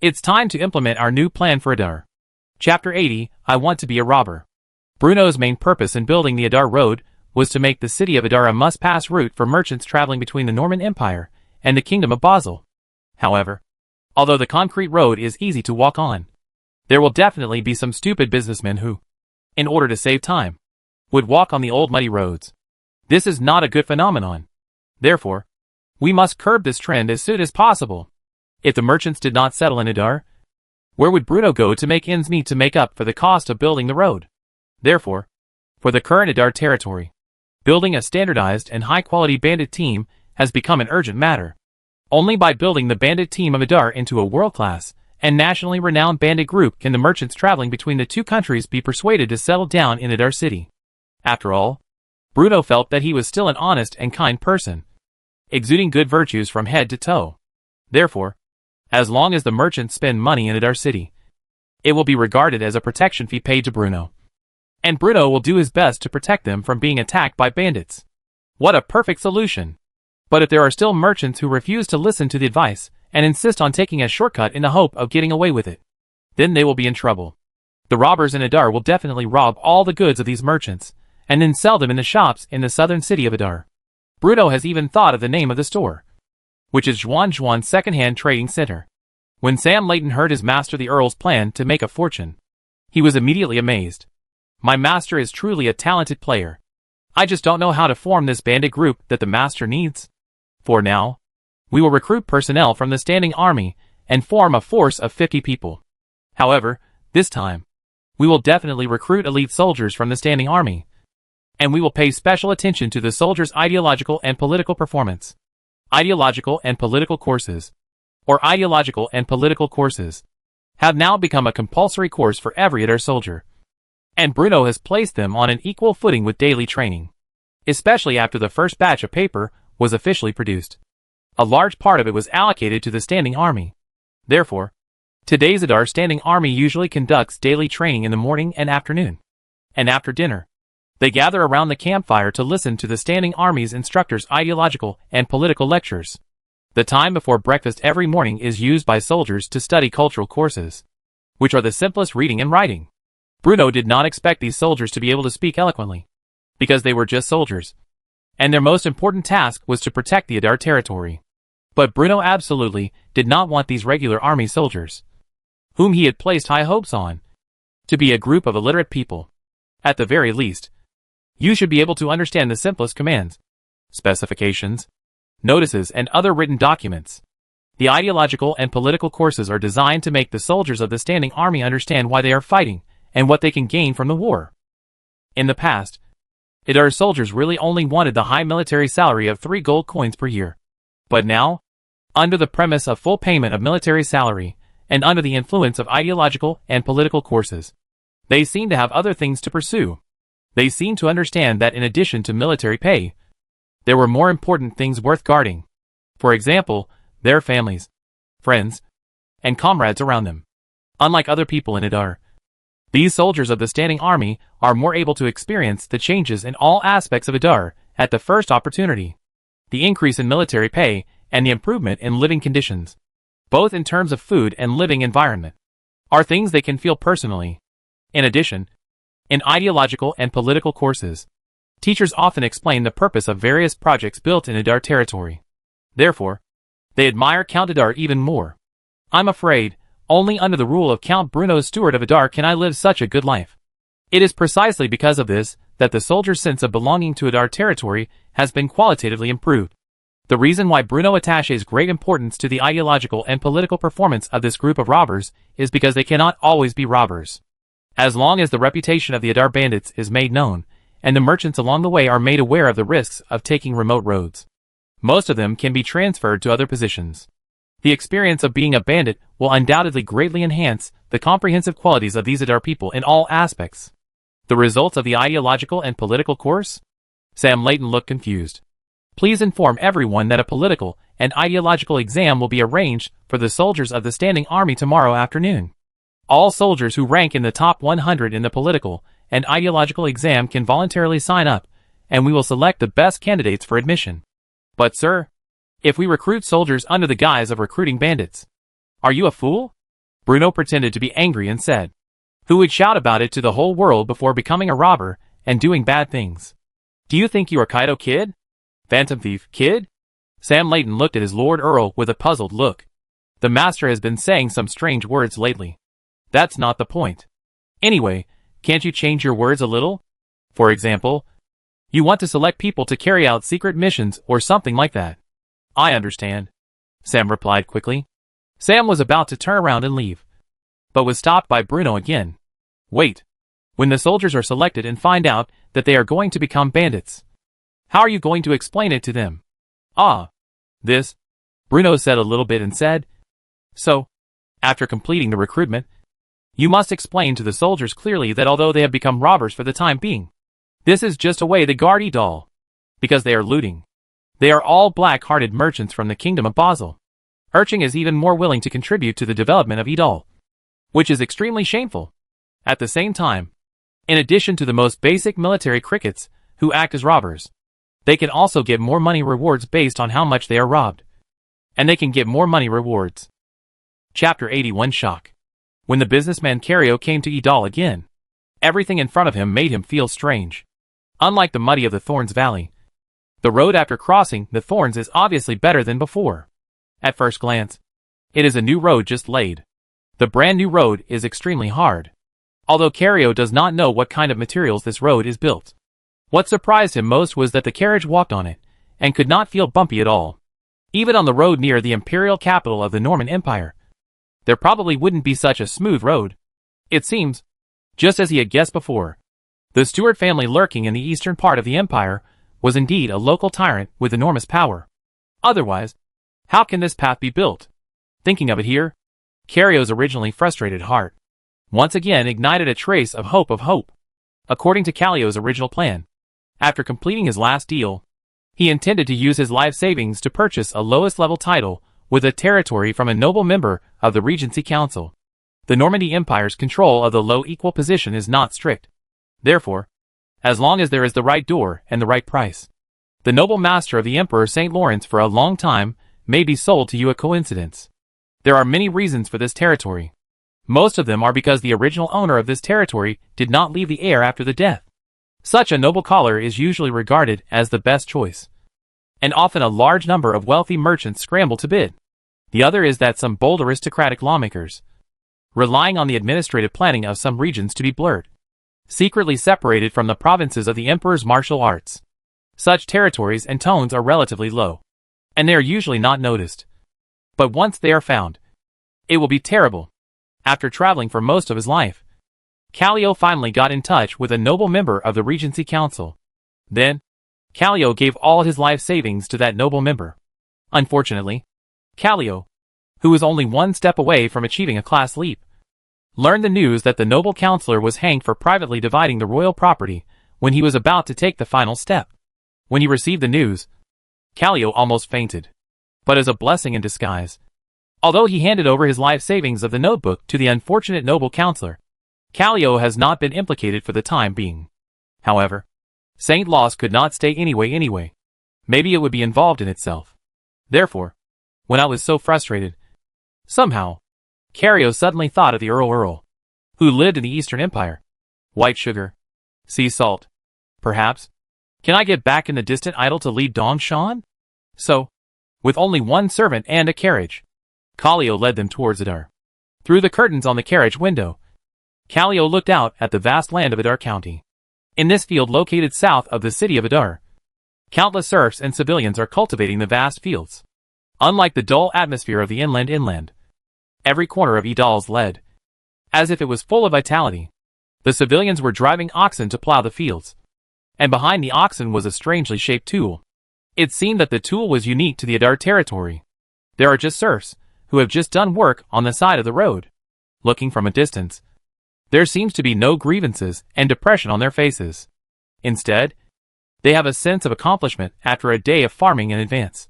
Speaker 1: It's time to implement our new plan for Adar. Chapter 80, I Want to be a Robber. Bruno's main purpose in building the Adar Road was to make the city of Adar a must-pass route for merchants traveling between the Norman Empire and the Kingdom of Basel. However, although the concrete road is easy to walk on, there will definitely be some stupid businessmen who, in order to save time, would walk on the old muddy roads. This is not a good phenomenon. Therefore, we must curb this trend as soon as possible. If the merchants did not settle in Adar, where would Bruno go to make ends meet to make up for the cost of building the road? Therefore, for the current Adar territory, building a standardized and high-quality bandit team has become an urgent matter. Only by building the bandit team of Adar into a world-class and nationally renowned bandit group can the merchants traveling between the 2 countries be persuaded to settle down in Adar City. After all, Bruno felt that he was still an honest and kind person, exuding good virtues from head to toe. Therefore, as long as the merchants spend money in Adar City, it will be regarded as a protection fee paid to Bruno. And Bruno will do his best to protect them from being attacked by bandits. What a perfect solution! But if there are still merchants who refuse to listen to the advice and insist on taking a shortcut in the hope of getting away with it, then they will be in trouble. The robbers in Adar will definitely rob all the goods of these merchants and then sell them in the shops in the southern city of Adar. Bruno has even thought of the name of the store, which is Juan Second-Hand Trading Center. When Sam Layton heard his master the Earl's plan to make a fortune, he was immediately amazed. My master is truly a talented player. I just don't know how to form this bandit group that the master needs. For now, we will recruit personnel from the standing army and form a force of 50 people. However, this time, we will definitely recruit elite soldiers from the standing army. And we will pay special attention to the soldiers' ideological and political performance. Ideological and political courses, or ideological and political courses, have now become a compulsory course for every Adar soldier. And Bruno has placed them on an equal footing with daily training, especially after the first batch of paper was officially produced. A large part of it was allocated to the standing army. Therefore, today's Adar standing army usually conducts daily training in the morning and afternoon. And after dinner, they gather around the campfire to listen to the standing army's instructors' ideological and political lectures. The time before breakfast every morning is used by soldiers to study cultural courses, which are the simplest reading and writing. Bruno did not expect these soldiers to be able to speak eloquently, because they were just soldiers, and their most important task was to protect the Adar territory. But Bruno absolutely did not want these regular army soldiers, whom he had placed high hopes on, to be a group of illiterate people. At the very least, you should be able to understand the simplest commands, specifications, notices, and other written documents. The ideological and political courses are designed to make the soldiers of the standing army understand why they are fighting and what they can gain from the war. In the past, Adar soldiers really only wanted the high military salary of 3 gold coins per year. But now, under the premise of full payment of military salary, and under the influence of ideological and political courses, they seem to have other things to pursue. They seem to understand that in addition to military pay, there were more important things worth guarding. For example, their families, friends, and comrades around them. Unlike other people in Adar, these soldiers of the standing army are more able to experience the changes in all aspects of Adar at the first opportunity. The increase in military pay and the improvement in living conditions, both in terms of food and living environment, are things they can feel personally. In addition, in ideological and political courses, teachers often explain the purpose of various projects built in Adar territory. Therefore, they admire Count Adar even more. I'm afraid, only under the rule of Count Bruno, steward of Adar, can I live such a good life. It is precisely because of this that the soldier's sense of belonging to Adar territory has been qualitatively improved. The reason why Bruno attaches great importance to the ideological and political performance of this group of robbers is because they cannot always be robbers. As long as the reputation of the Adar bandits is made known, and the merchants along the way are made aware of the risks of taking remote roads, most of them can be transferred to other positions. The experience of being a bandit will undoubtedly greatly enhance the comprehensive qualities of these Adar people in all aspects. The results of the ideological and political course? Sam Layton looked confused. Please inform everyone that a political and ideological exam will be arranged for the soldiers of the standing army tomorrow afternoon. All soldiers who rank in the top 100 in the political and ideological exam can voluntarily sign up, and we will select the best candidates for admission. But sir, if we recruit soldiers under the guise of recruiting bandits, are you a fool? Bruno pretended to be angry and said, who would shout about it to the whole world before becoming a robber and doing bad things? Do you think you are Kaido, kid? Phantom thief, kid? Sam Layton looked at his Lord Earl with a puzzled look. The master has been saying some strange words lately. That's not the point. Anyway, can't you change your words a little? For example, you want to select people to carry out secret missions or something like that. I understand, Sam replied quickly. Sam was about to turn around and leave, but was stopped by Bruno again. Wait. When the soldiers are selected and find out that they are going to become bandits, how are you going to explain it to them? This, Bruno said a little bit and said, so, after completing the recruitment, you must explain to the soldiers clearly that although they have become robbers for the time being, this is just a way they guard Idal, because they are looting. They are all black-hearted merchants from the kingdom of Basel. Urching is even more willing to contribute to the development of Idal, which is extremely shameful. At the same time, in addition to the most basic military crickets, who act as robbers, they can also get more money rewards based on how much they are robbed. And they can get more money rewards. Chapter 81 Shock. When the businessman Cario came to Idal again, everything in front of him made him feel strange. Unlike the muddy of the Thorns Valley, the road after crossing the Thorns is obviously better than before. At first glance, it is a new road just laid. The brand new road is extremely hard, although Cario does not know what kind of materials this road is built. What surprised him most was that the carriage walked on it, and could not feel bumpy at all. Even on the road near the imperial capital of the Norman Empire, there probably wouldn't be such a smooth road. It seems, just as he had guessed before, The Stuart family lurking in the eastern part of the empire was indeed a local tyrant with enormous power. Otherwise, how can this path be built? Thinking of it here, Cario's originally frustrated heart once again ignited a trace of hope. According to Callio's original plan, after completing his last deal, he intended to use his life savings to purchase a lowest level title with a territory from a noble member of the Regency Council. The Normandy Empire's control of the low equal position is not strict. Therefore, as long as there is the right door and the right price, the noble master of the Emperor St. Lawrence for a long time may be sold to you a coincidence. There are many reasons for this territory. Most of them are because the original owner of this territory did not leave the heir after the death. Such a noble collar is usually regarded as the best choice, and often a large number of wealthy merchants scramble to bid. The other is that some bold aristocratic lawmakers, relying on the administrative planning of some regions to be blurred, secretly separated from the provinces of the emperor's martial arts. Such territories and tones are relatively low, and they are usually not noticed. But once they are found, it will be terrible. After traveling for most of his life, Callio finally got in touch with a noble member of the Regency Council. Then, Callio gave all his life savings to that noble member. Unfortunately, Callio, who was only one step away from achieving a class leap, learned the news that the noble counselor was hanged for privately dividing the royal property when he was about to take the final step. When he received the news, Callio almost fainted. But as a blessing in disguise, although he handed over his life savings of the notebook to the unfortunate noble counselor, Callio has not been implicated for the time being. However, St. Lawrence could not stay anyway. Maybe it would be involved in itself. Therefore, when I was so frustrated, somehow, Cario suddenly thought of the Earl, who lived in the Eastern Empire. White sugar, sea salt, perhaps. Can I get back in the distant idol to lead Dong Shan? So, with only one servant and a carriage, Callio led them towards Adar. Through the curtains on the carriage window, Callio looked out at the vast land of Adar County. In this field located south of the city of Adar, countless serfs and civilians are cultivating the vast fields. Unlike the dull atmosphere of the inland, every corner of Idal's led, as if it was full of vitality. The civilians were driving oxen to plow the fields, and behind the oxen was a strangely shaped tool. It seemed that the tool was unique to the Adar territory. There are just serfs, who have just done work on the side of the road. Looking from a distance, there seems to be no grievances and depression on their faces. Instead, they have a sense of accomplishment after a day of farming in advance,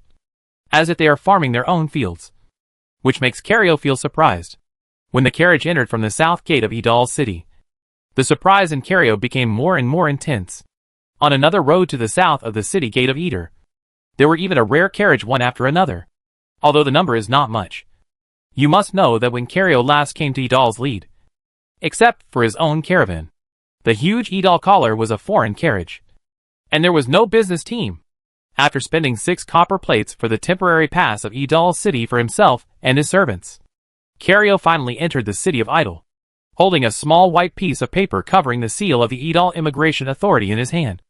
Speaker 1: as if they are farming their own fields, which makes Cario feel surprised. When the carriage entered from the south gate of Idal's city, the surprise in Cario became more and more intense. On another road to the south of the city gate of Eder, there were even a rare carriage one after another, although the number is not much. You must know that when Cario last came to Idal's lead, except for his own caravan, the huge Idal collar was a foreign carriage, and there was no business team. After spending 6 copper plates for the temporary pass of Idal's city for himself and his servants, Cario finally entered the city of Idal, holding a small white piece of paper covering the seal of the Idal Immigration Authority in his hand.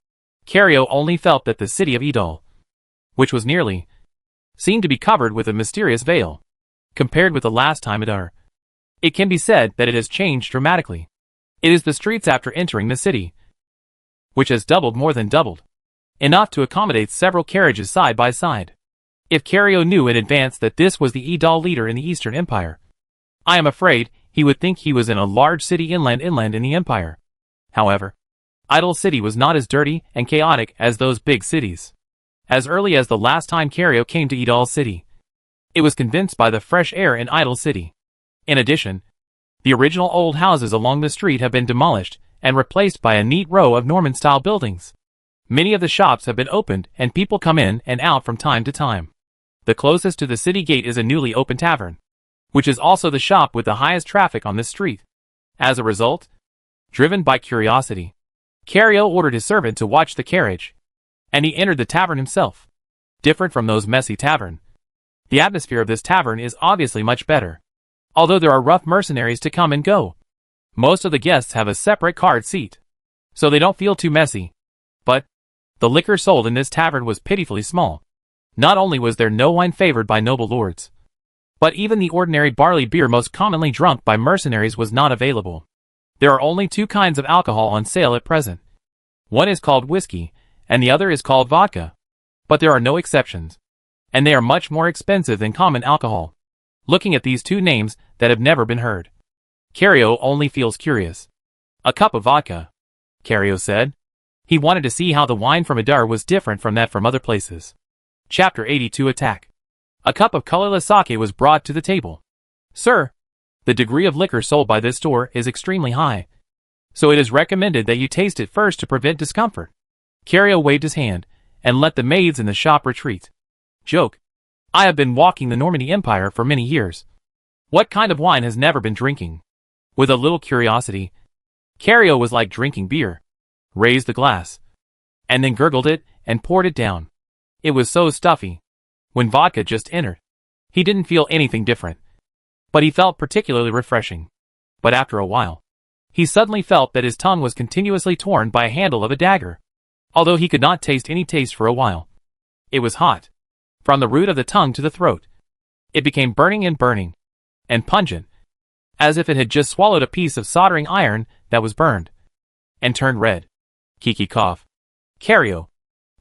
Speaker 1: Cario only felt that the city of Idal, which was nearly, seemed to be covered with a mysterious veil. Compared with the last time Adar, it can be said that it has changed dramatically. It is the streets after entering the city, which has more than doubled, enough to accommodate several carriages side by side. If Cario knew in advance that this was the Idal leader in the Eastern Empire, I am afraid he would think he was in a large city inland in the Empire. However, Idal City was not as dirty and chaotic as those big cities. As early as the last time Cario came to Idal City, it was convinced by the fresh air in Idal City. In addition, the original old houses along the street have been demolished and replaced by a neat row of Norman-style buildings. Many of the shops have been opened and people come in and out from time to time. The closest to the city gate is a newly opened tavern, which is also the shop with the highest traffic on this street. As a result, driven by curiosity, Cario ordered his servant to watch the carriage, and he entered the tavern himself. Different from those messy taverns, the atmosphere of this tavern is obviously much better. Although there are rough mercenaries to come and go, most of the guests have a separate card seat, so they don't feel too messy. But the liquor sold in this tavern was pitifully small. Not only was there no wine favored by noble lords, but even the ordinary barley beer most commonly drunk by mercenaries was not available. There are only 2 kinds of alcohol on sale at present: One is called whiskey, and the other is called vodka. But there are no exceptions. And they are much more expensive than common alcohol. Looking at these two names that have never been heard, Cario only feels curious. A cup of vodka, Cario said. He wanted to see how the wine from Adar was different from that from other places. Chapter 82 Attack. A cup of colorless sake was brought to the table. Sir, the degree of liquor sold by this store is extremely high, so it is recommended that you taste it first to prevent discomfort. Cario waved his hand and let the maids in the shop retreat. Joke. I have been walking the Normandy Empire for many years. What kind of wine has never been drinking? With a little curiosity, Cario was like drinking beer. Raised the glass, and then gurgled it and poured it down. It was so stuffy. When vodka just entered, he didn't feel anything different, but he felt particularly refreshing. But after a while, he suddenly felt that his tongue was continuously torn by a handle of a dagger. Although he could not taste any taste for a while, it was hot. From the root of the tongue to the throat, it became burning, and pungent, as if it had just swallowed a piece of soldering iron that was burned and turned red. Kiki coughed. Cario,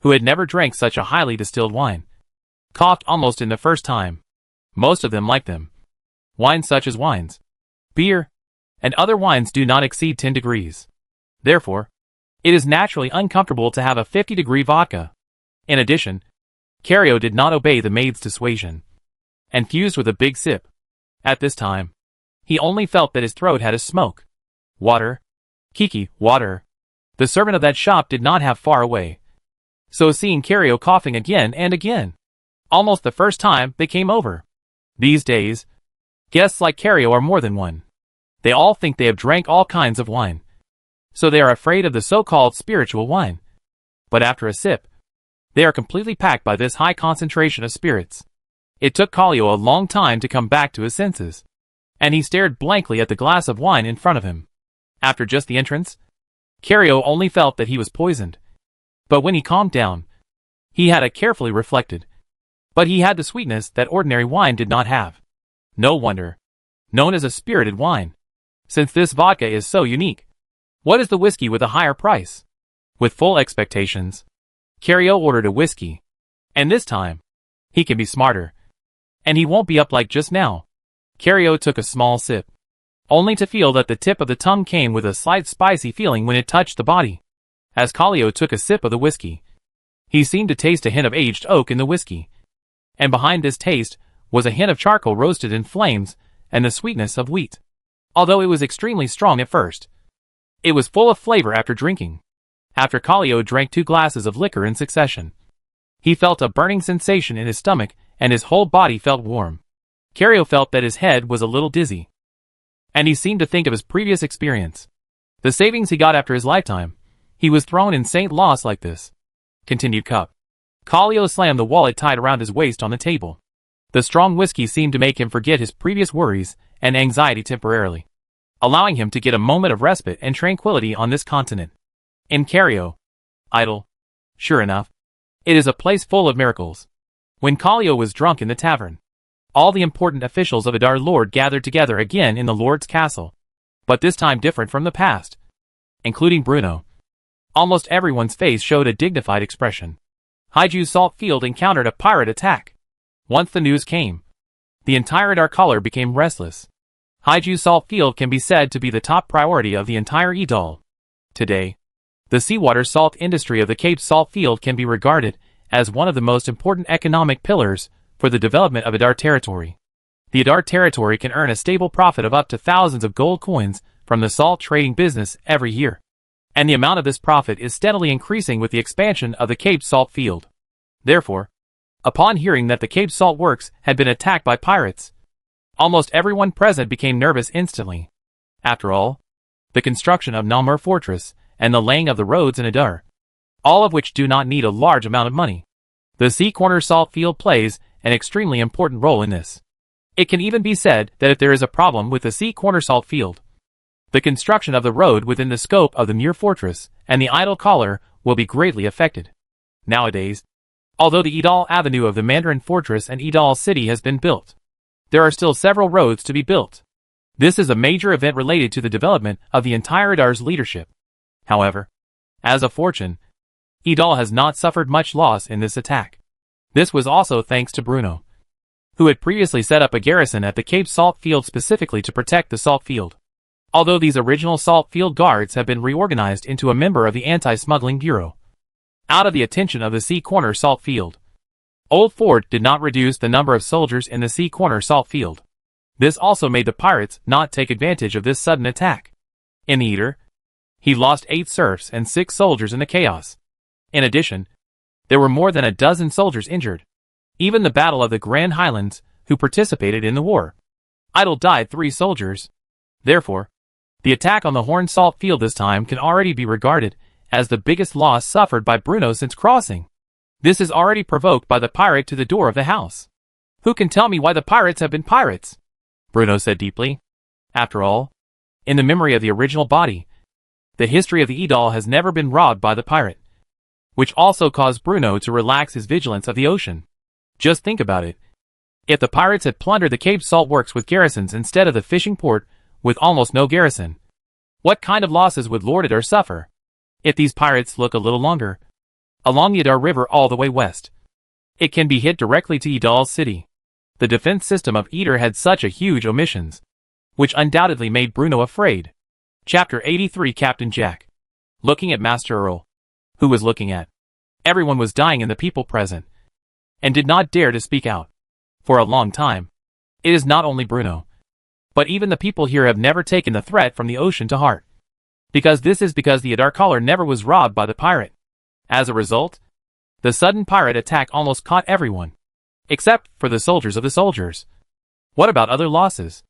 Speaker 1: who had never drank such a highly distilled wine, coughed almost in the first time. Most of them liked them. Wines such as wines, beer, and other wines do not exceed 10 degrees. Therefore, it is naturally uncomfortable to have a 50-degree vodka. In addition, Cario did not obey the maid's dissuasion, and fused with a big sip. At this time, he only felt that his throat had a smoke. Water. Kiki, water. The servant of that shop did not have far away. So seeing Cario coughing again and again, almost the first time they came over. These days, guests like Cario are more than one. They all think they have drank all kinds of wine, so they are afraid of the so-called spiritual wine. But after a sip, they are completely packed by this high concentration of spirits. It took Cario a long time to come back to his senses, and he stared blankly at the glass of wine in front of him. After just the entrance, Cario only felt that he was poisoned. But when he calmed down, he had carefully reflected. But he had the sweetness that ordinary wine did not have. No wonder. Known as a spirited wine, since this vodka is so unique. What is the whiskey with a higher price? With full expectations, Cario ordered a whiskey. And this time, he can be smarter. And he won't be up like just now. Cario took a small sip, only to feel that the tip of the tongue came with a slight spicy feeling when it touched the body. As Cario took a sip of the whiskey, he seemed to taste a hint of aged oak in the whiskey. And behind this taste was a hint of charcoal roasted in flames and the sweetness of wheat. Although it was extremely strong at first, it was full of flavor after drinking. After Cario drank 2 glasses of liquor in succession, he felt a burning sensation in his stomach and his whole body felt warm. Cario felt that his head was a little dizzy, and he seemed to think of his previous experience. The savings he got after his lifetime. He was thrown in St. Loss like this. Continued cup. Cario slammed the wallet tied around his waist on the table. The strong whiskey seemed to make him forget his previous worries and anxiety temporarily, allowing him to get a moment of respite and tranquility on this continent. In Cario, idle. Sure enough, it is a place full of miracles. When Cario was drunk in the tavern, all the important officials of Adar Lord gathered together again in the Lord's castle, but this time different from the past, including Bruno. Almost everyone's face showed a dignified expression. Haiju's salt field encountered a pirate attack. Once the news came, the entire Adar color became restless. Haiju's salt field can be said to be the top priority of the entire Idal. Today, the seawater salt industry of the Cape Salt Field can be regarded as one of the most important economic pillars for the development of Adar Territory. The Adar Territory can earn a stable profit of up to thousands of gold coins from the salt trading business every year, and the amount of this profit is steadily increasing with the expansion of the Cape Salt Field. Therefore, upon hearing that the Cape Salt Works had been attacked by pirates, almost everyone present became nervous instantly. After all, the construction of Namur Fortress and the laying of the roads in Adar, all of which do not need a large amount of money. The Sea Corner Salt Field plays an extremely important role in this. It can even be said that if there is a problem with the Sea Corner Salt Field, the construction of the road within the scope of the Muir Fortress and the Idle Collar will be greatly affected. Nowadays, although the Idal Avenue of the Mandarin Fortress and Idal City has been built, there are still several roads to be built. This is a major event related to the development of the entire Adar's leadership. However, As a fortune, Idal has not suffered much loss in this attack. This was also thanks to Bruno, who had previously set up a garrison at the Cape Salt Field specifically to protect the Salt Field. Although these original Salt Field guards have been reorganized into a member of the Anti-Smuggling Bureau, out of the attention of the Sea Corner Salt Field, Old Ford did not reduce the number of soldiers in the Sea Corner Salt Field. This also made the pirates not take advantage of this sudden attack. In the Eater, he lost 8 serfs and 6 soldiers in the chaos. In addition, there were more than a dozen soldiers injured. Even the Battle of the Grand Highlands, who participated in the war, Idal died 3 soldiers. Therefore, the attack on the Horn Salt Field this time can already be regarded as the biggest loss suffered by Bruno since crossing. This is already provoked by the pirate to the door of the house. Who can tell me why the pirates have been pirates? Bruno said deeply. After all, in the memory of the original body, the history of the Idal has never been robbed by the pirate, which also caused Bruno to relax his vigilance of the ocean. Just think about it. If the pirates had plundered the Cape Salt Works with garrisons instead of the fishing port with almost no garrison, what kind of losses would Lord Idar suffer? If these pirates look a little longer, along the Idar River all the way west, it can be hit directly to Idal's city. The defense system of Idar had such a huge omissions, which undoubtedly made Bruno afraid. Chapter 83 Captain Jack. Looking at Master Earl, who was looking at everyone was dying in the people present, and did not dare to speak out. For a long time, it is not only Bruno, but even the people here have never taken the threat from the ocean to heart. Because the Idar collar never was robbed by the pirate. As a result, the sudden pirate attack almost caught everyone, except for the soldiers of the soldiers. What about other losses?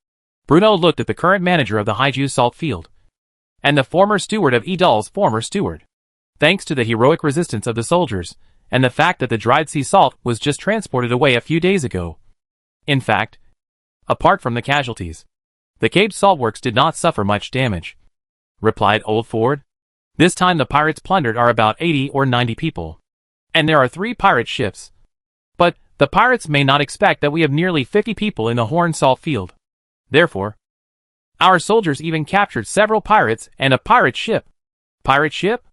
Speaker 1: Bruno looked at the current manager of the Haiju Salt Field, and the former steward of Idal's former steward. Thanks to the heroic resistance of the soldiers, and the fact that the dried sea salt was just transported away a few days ago. In fact, apart from the casualties, the Cape Salt Works did not suffer much damage, replied Old Ford. This time the pirates plundered are about 80 or 90 people, and there are 3 pirate ships. But the pirates may not expect that we have nearly 50 people in the Horn Salt Field. Therefore, our soldiers even captured several pirates and a pirate ship. Pirate ship?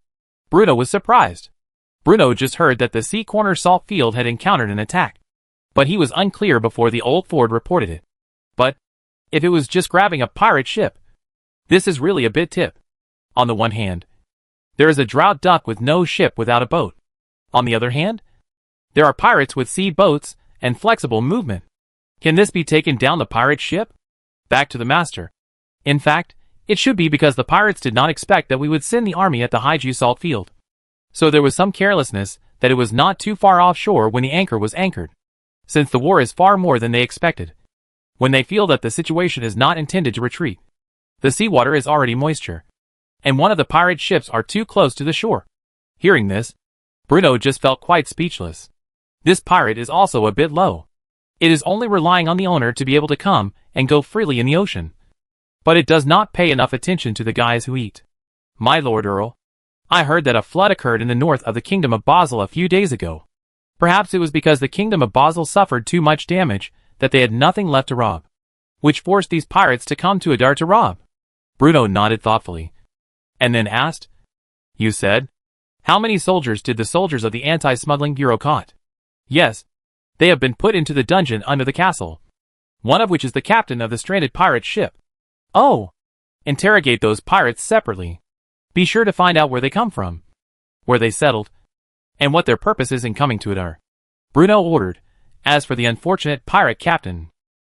Speaker 1: Bruno was surprised. Bruno just heard that the Sea Corner Salt Field had encountered an attack, but he was unclear before the Old Ford reported it. But if it was just grabbing a pirate ship, this is really a bit tip. On the one hand, there is a drought duck with no ship without a boat. On the other hand, there are pirates with sea boats and flexible movement. Can this be taken down the pirate ship? Back to the master. In fact, it should be because the pirates did not expect that we would send the army at the Haiju Salt Field. So there was some carelessness that it was not too far offshore when the anchor was anchored. Since the war is far more than they expected. When they feel that the situation is not intended to retreat, the seawater is already moisture, and one of the pirate ships are too close to the shore. Hearing this, Bruno just felt quite speechless. This pirate is also a bit low. It is only relying on the owner to be able to come and go freely in the ocean. But it does not pay enough attention to the guys who eat. My Lord Earl, I heard that a flood occurred in the north of the Kingdom of Basel a few days ago. Perhaps it was because the Kingdom of Basel suffered too much damage that they had nothing left to rob, which forced these pirates to come to Idar to rob. Bruno nodded thoughtfully, and then asked, You said? How many soldiers did the soldiers of the Anti-Smuggling Bureau caught? Yes, they have been put into the dungeon under the castle, one of which is the captain of the stranded pirate ship. Oh! Interrogate those pirates separately. Be sure to find out where they come from, where they settled, and what their purpose is in coming to Idar. Bruno ordered. As for the unfortunate pirate captain,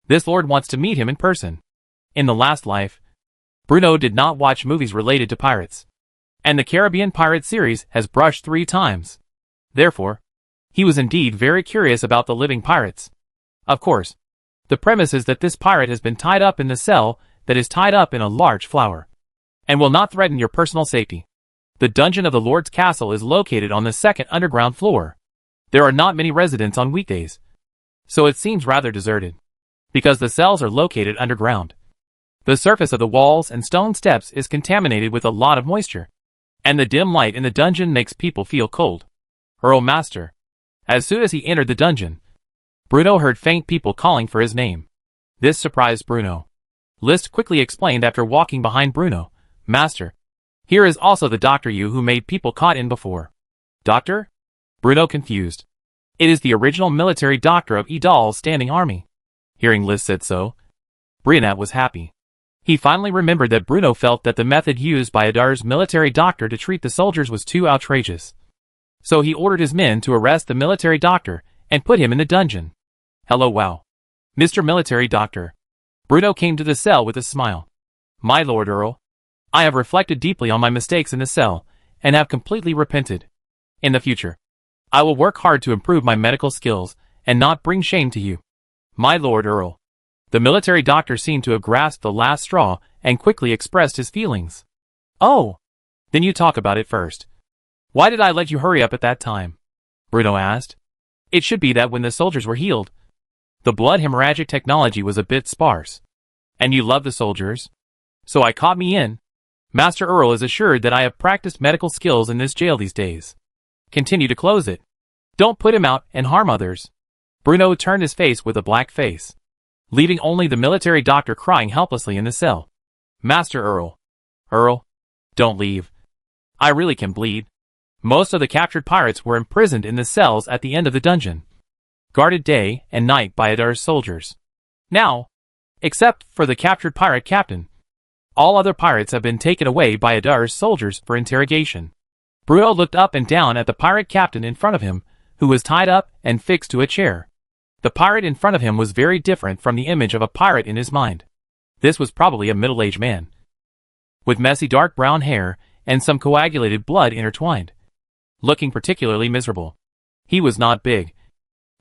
Speaker 1: this lord wants to meet him in person. In the last life, Bruno did not watch movies related to pirates, and the Caribbean pirate series has brushed 3 times. Therefore, he was indeed very curious about the living pirates. Of course, the premise is that this pirate has been tied up in the cell that is tied up in a large flower, and will not threaten your personal safety. The dungeon of the Lord's castle is located on the 2nd underground floor. There are not many residents on weekdays, so it seems rather deserted, because the cells are located underground. The surface of the walls and stone steps is contaminated with a lot of moisture, and the dim light in the dungeon makes people feel cold. Earl Master. As soon as he entered the dungeon, Bruno heard faint people calling for his name. This surprised Bruno. List quickly explained after walking behind Bruno. Master, Here is also the doctor you who made people caught in before. Doctor? Bruno confused. It is the original military doctor of Idal's standing army. Hearing Liz said so, Brianat was happy. He finally remembered that Bruno felt that the method used by Idar's military doctor to treat the soldiers was too outrageous. So he ordered his men to arrest the military doctor and put him in the dungeon. Hello, wow. Mr. Military Doctor. Bruno came to the cell with a smile. My Lord Earl, I have reflected deeply on my mistakes in the cell and have completely repented. In the future, I will work hard to improve my medical skills and not bring shame to you. My Lord Earl. The military doctor seemed to have grasped the last straw and quickly expressed his feelings. Oh, then you talk about it first. Why did I let you hurry up at that time? Bruno asked. It should be that when the soldiers were healed, the blood hemorrhagic technology was a bit sparse. And you love the soldiers? So I caught me in. Master Earl is assured that I have practiced medical skills in this jail these days. Continue to close it. Don't put him out and harm others. Bruno turned his face with a black face, leaving only the military doctor crying helplessly in the cell. Master Earl. Earl, don't leave. I really can bleed. Most of the captured pirates were imprisoned in the cells at the end of the dungeon, guarded day and night by Idar's soldiers. Now, except for the captured pirate captain, all other pirates have been taken away by Idar's soldiers for interrogation. Bruno looked up and down at the pirate captain in front of him, who was tied up and fixed to a chair. The pirate in front of him was very different from the image of a pirate in his mind. This was probably a middle-aged man, with messy dark brown hair and some coagulated blood intertwined, looking particularly miserable. He was not big,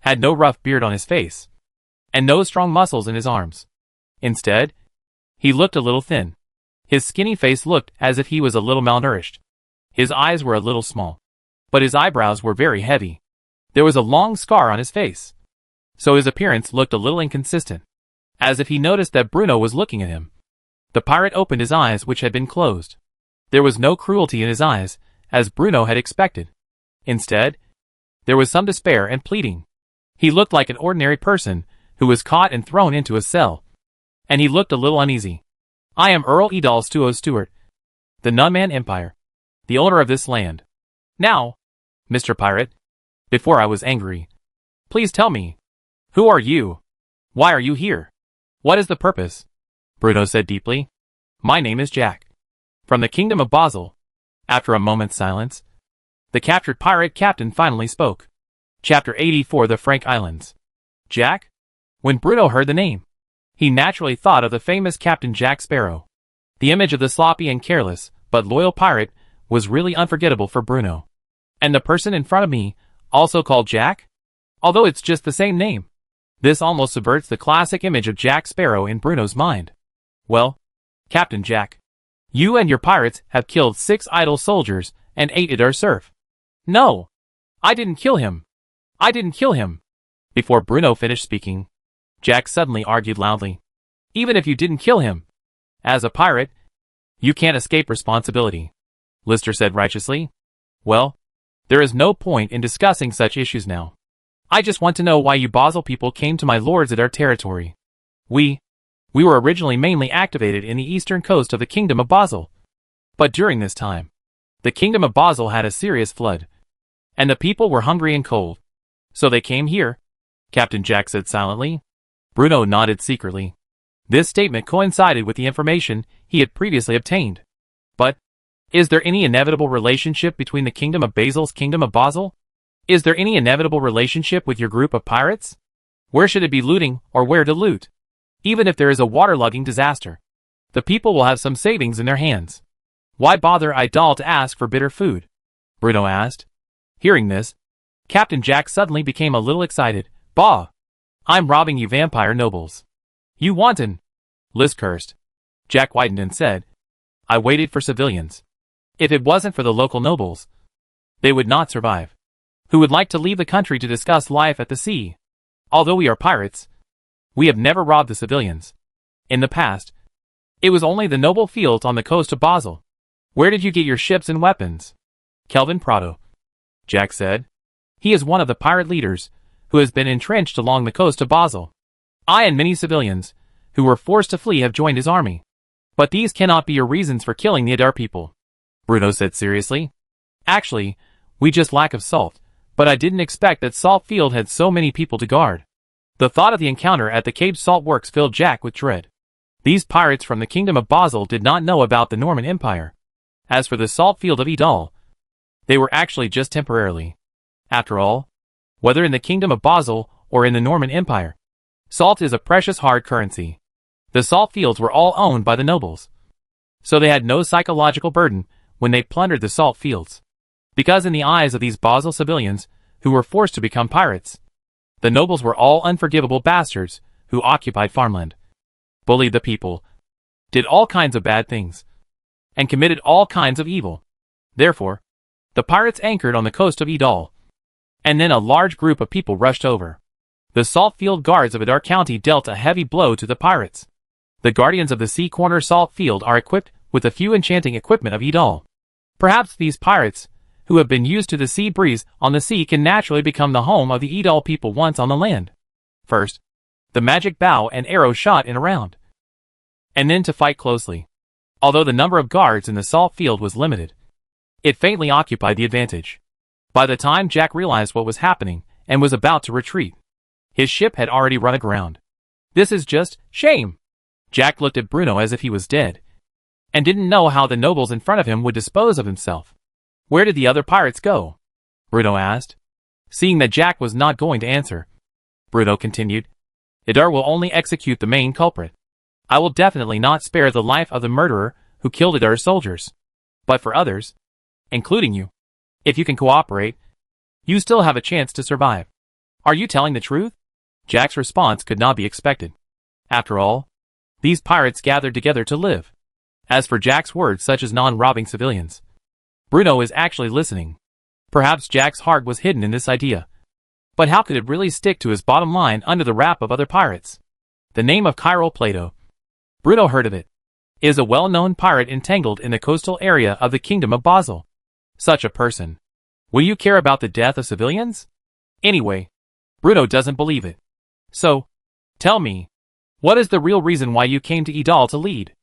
Speaker 1: had no rough beard on his face, and no strong muscles in his arms. Instead, he looked a little thin. His skinny face looked as if he was a little malnourished. His eyes were a little small, but his eyebrows were very heavy. There was a long scar on his face, so his appearance looked a little inconsistent, as if he noticed that Bruno was looking at him. The pirate opened his eyes, which had been closed. There was no cruelty in his eyes, as Bruno had expected. Instead, there was some despair and pleading. He looked like an ordinary person who was caught and thrown into a cell, and he looked a little uneasy. I am Earl Idal Stuo Stewart, the Nunman Empire, the owner of this land. Now, Mr. Pirate, before I was angry, please tell me, who are you? Why are you here? What is the purpose? Bruno said deeply. My name is Jack, from the Kingdom of Basel. After a moment's silence, the captured pirate captain finally spoke. Chapter 84, The Frank Islands. Jack? When Bruno heard the name, he naturally thought of the famous Captain Jack Sparrow. The image of the sloppy and careless, but loyal pirate was really unforgettable for Bruno. And the person in front of me, also called Jack? Although it's just the same name. This almost subverts the classic image of Jack Sparrow in Bruno's mind. Well, Captain Jack, you and your pirates have killed 6 idle soldiers and 8 Idar serf. No! I didn't kill him! I didn't kill him! Before Bruno finished speaking, Jack suddenly argued loudly. Even if you didn't kill him, as a pirate, you can't escape responsibility. Lister said righteously. Well, there is no point in discussing such issues now. I just want to know why you Basel people came to my lords at our territory. We were originally mainly activated in the eastern coast of the Kingdom of Basel. But during this time, the Kingdom of Basel had a serious flood, and the people were hungry and cold. So they came here, Captain Jack said silently. Bruno nodded secretly. This statement coincided with the information he had previously obtained. But, is there any inevitable relationship between the Kingdom of Basil's Kingdom of Basel? Is there any inevitable relationship with your group of pirates? Where should it be looting or where to loot? Even if there is a waterlogging disaster, the people will have some savings in their hands. Why bother Idal to ask for bitter food? Bruno asked. Hearing this, Captain Jack suddenly became a little excited. Bah! I'm robbing you vampire nobles. You wanton! Liz cursed. Jack whitened and said, I waited for civilians. If it wasn't for the local nobles, they would not survive. Who would like to leave the country to discuss life at the sea? Although we are pirates, we have never robbed the civilians. In the past, it was only the noble fields on the coast of Basel. Where did you get your ships and weapons? Kelvin Prado, Jack said. He is one of the pirate leaders who has been entrenched along the coast of Basel. I and many civilians who were forced to flee have joined his army. But these cannot be your reasons for killing the Idar people. Bruno said seriously. Actually, we just lack of salt, but I didn't expect that Salt Field had so many people to guard. The thought of the encounter at the Cave Salt Works filled Jack with dread. These pirates from the Kingdom of Basel did not know about the Norman Empire. As for the Salt Field of Idal, they were actually just temporarily. After all, whether in the Kingdom of Basel or in the Norman Empire, salt is a precious hard currency. The salt fields were all owned by the nobles, so they had no psychological burden when they plundered the salt fields. Because in the eyes of these Basel civilians, who were forced to become pirates, the nobles were all unforgivable bastards who occupied farmland, bullied the people, did all kinds of bad things, and committed all kinds of evil. Therefore, the pirates anchored on the coast of Idal, and then a large group of people rushed over. The salt field guards of Idar County dealt a heavy blow to the pirates. The guardians of the Sea Corner Salt Field are equipped with a few enchanting equipment of Idal. Perhaps these pirates, who have been used to the sea breeze on the sea, can naturally become the home of the Idal people once on the land. First, the magic bow and arrow shot in a round, and then to fight closely. Although the number of guards in the salt field was limited, it faintly occupied the advantage. By the time Jack realized what was happening and was about to retreat, his ship had already run aground. This is just shame. Jack looked at Bruno as if he was dead, and didn't know how the nobles in front of him would dispose of himself. Where did the other pirates go? Bruno asked. Seeing that Jack was not going to answer, Bruno continued, Idar will only execute the main culprit. I will definitely not spare the life of the murderer who killed Idar's soldiers. But for others, including you, if you can cooperate, you still have a chance to survive. Are you telling the truth? Jack's response could not be expected. After all, these pirates gathered together to live. As for Jack's words such as non-robbing civilians, Bruno is actually listening. Perhaps Jack's heart was hidden in this idea. But how could it really stick to his bottom line under the wrap of other pirates? The name of Chiral Plato, Bruno heard of it, is a well-known pirate entangled in the coastal area of the Kingdom of Basel. Such a person. Will you care about the death of civilians? Anyway, Bruno doesn't believe it. So, tell me, what is the real reason why you came to Idal to lead?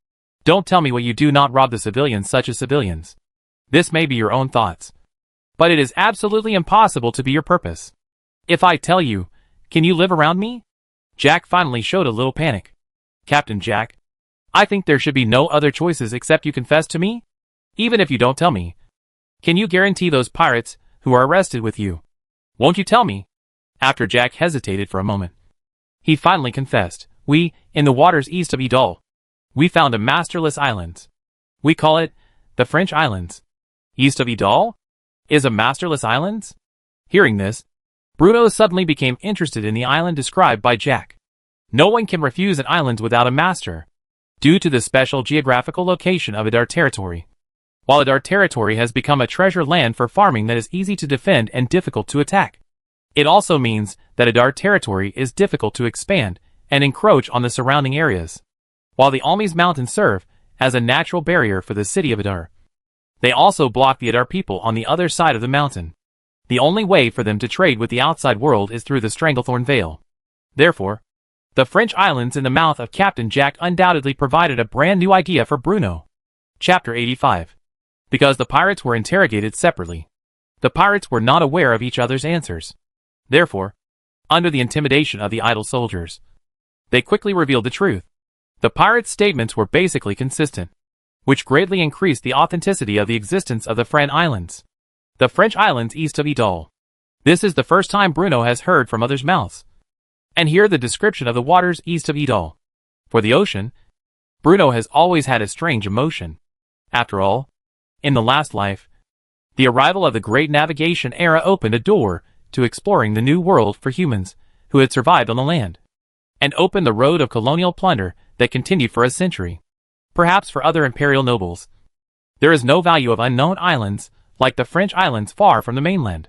Speaker 1: Don't tell me what you do not rob the civilians such as civilians. This may be your own thoughts, but it is absolutely impossible to be your purpose. If I tell you, can you live around me? Jack finally showed a little panic. Captain Jack, I think there should be no other choices except you confess to me? Even if you don't tell me, can you guarantee those pirates who are arrested with you? Won't you tell me? After Jack hesitated for a moment, he finally confessed. We, in the waters east of Idal, we found a masterless island. We call it the French Islands. East of Idal? Is a masterless island? Hearing this, Bruno suddenly became interested in the island described by Jack. No one can refuse an island without a master, due to the special geographical location of Idar Territory. While Idar Territory has become a treasure land for farming that is easy to defend and difficult to attack, it also means that Idar Territory is difficult to expand and encroach on the surrounding areas. While the Almes Mountains serve as a natural barrier for the city of Idar, they also block the Idar people on the other side of the mountain. The only way for them to trade with the outside world is through the Stranglethorn Vale. Therefore, the French Islands in the mouth of Captain Jack undoubtedly provided a brand new idea for Bruno. Chapter 85. Because the pirates were interrogated separately, the pirates were not aware of each other's answers. Therefore, under the intimidation of the idle soldiers, they quickly revealed the truth. The pirates' statements were basically consistent, which greatly increased the authenticity of the existence of the French Islands. The French Islands east of Idal. This is the first time Bruno has heard from others' mouths. And here the description of the waters east of Idal. For the ocean, Bruno has always had a strange emotion. After all, in the last life, the arrival of the great navigation era opened a door to exploring the new world for humans who had survived on the land, and opened the road of colonial plunder that continued for a century. Perhaps for other imperial nobles, there is no value of unknown islands like the French Islands far from the mainland.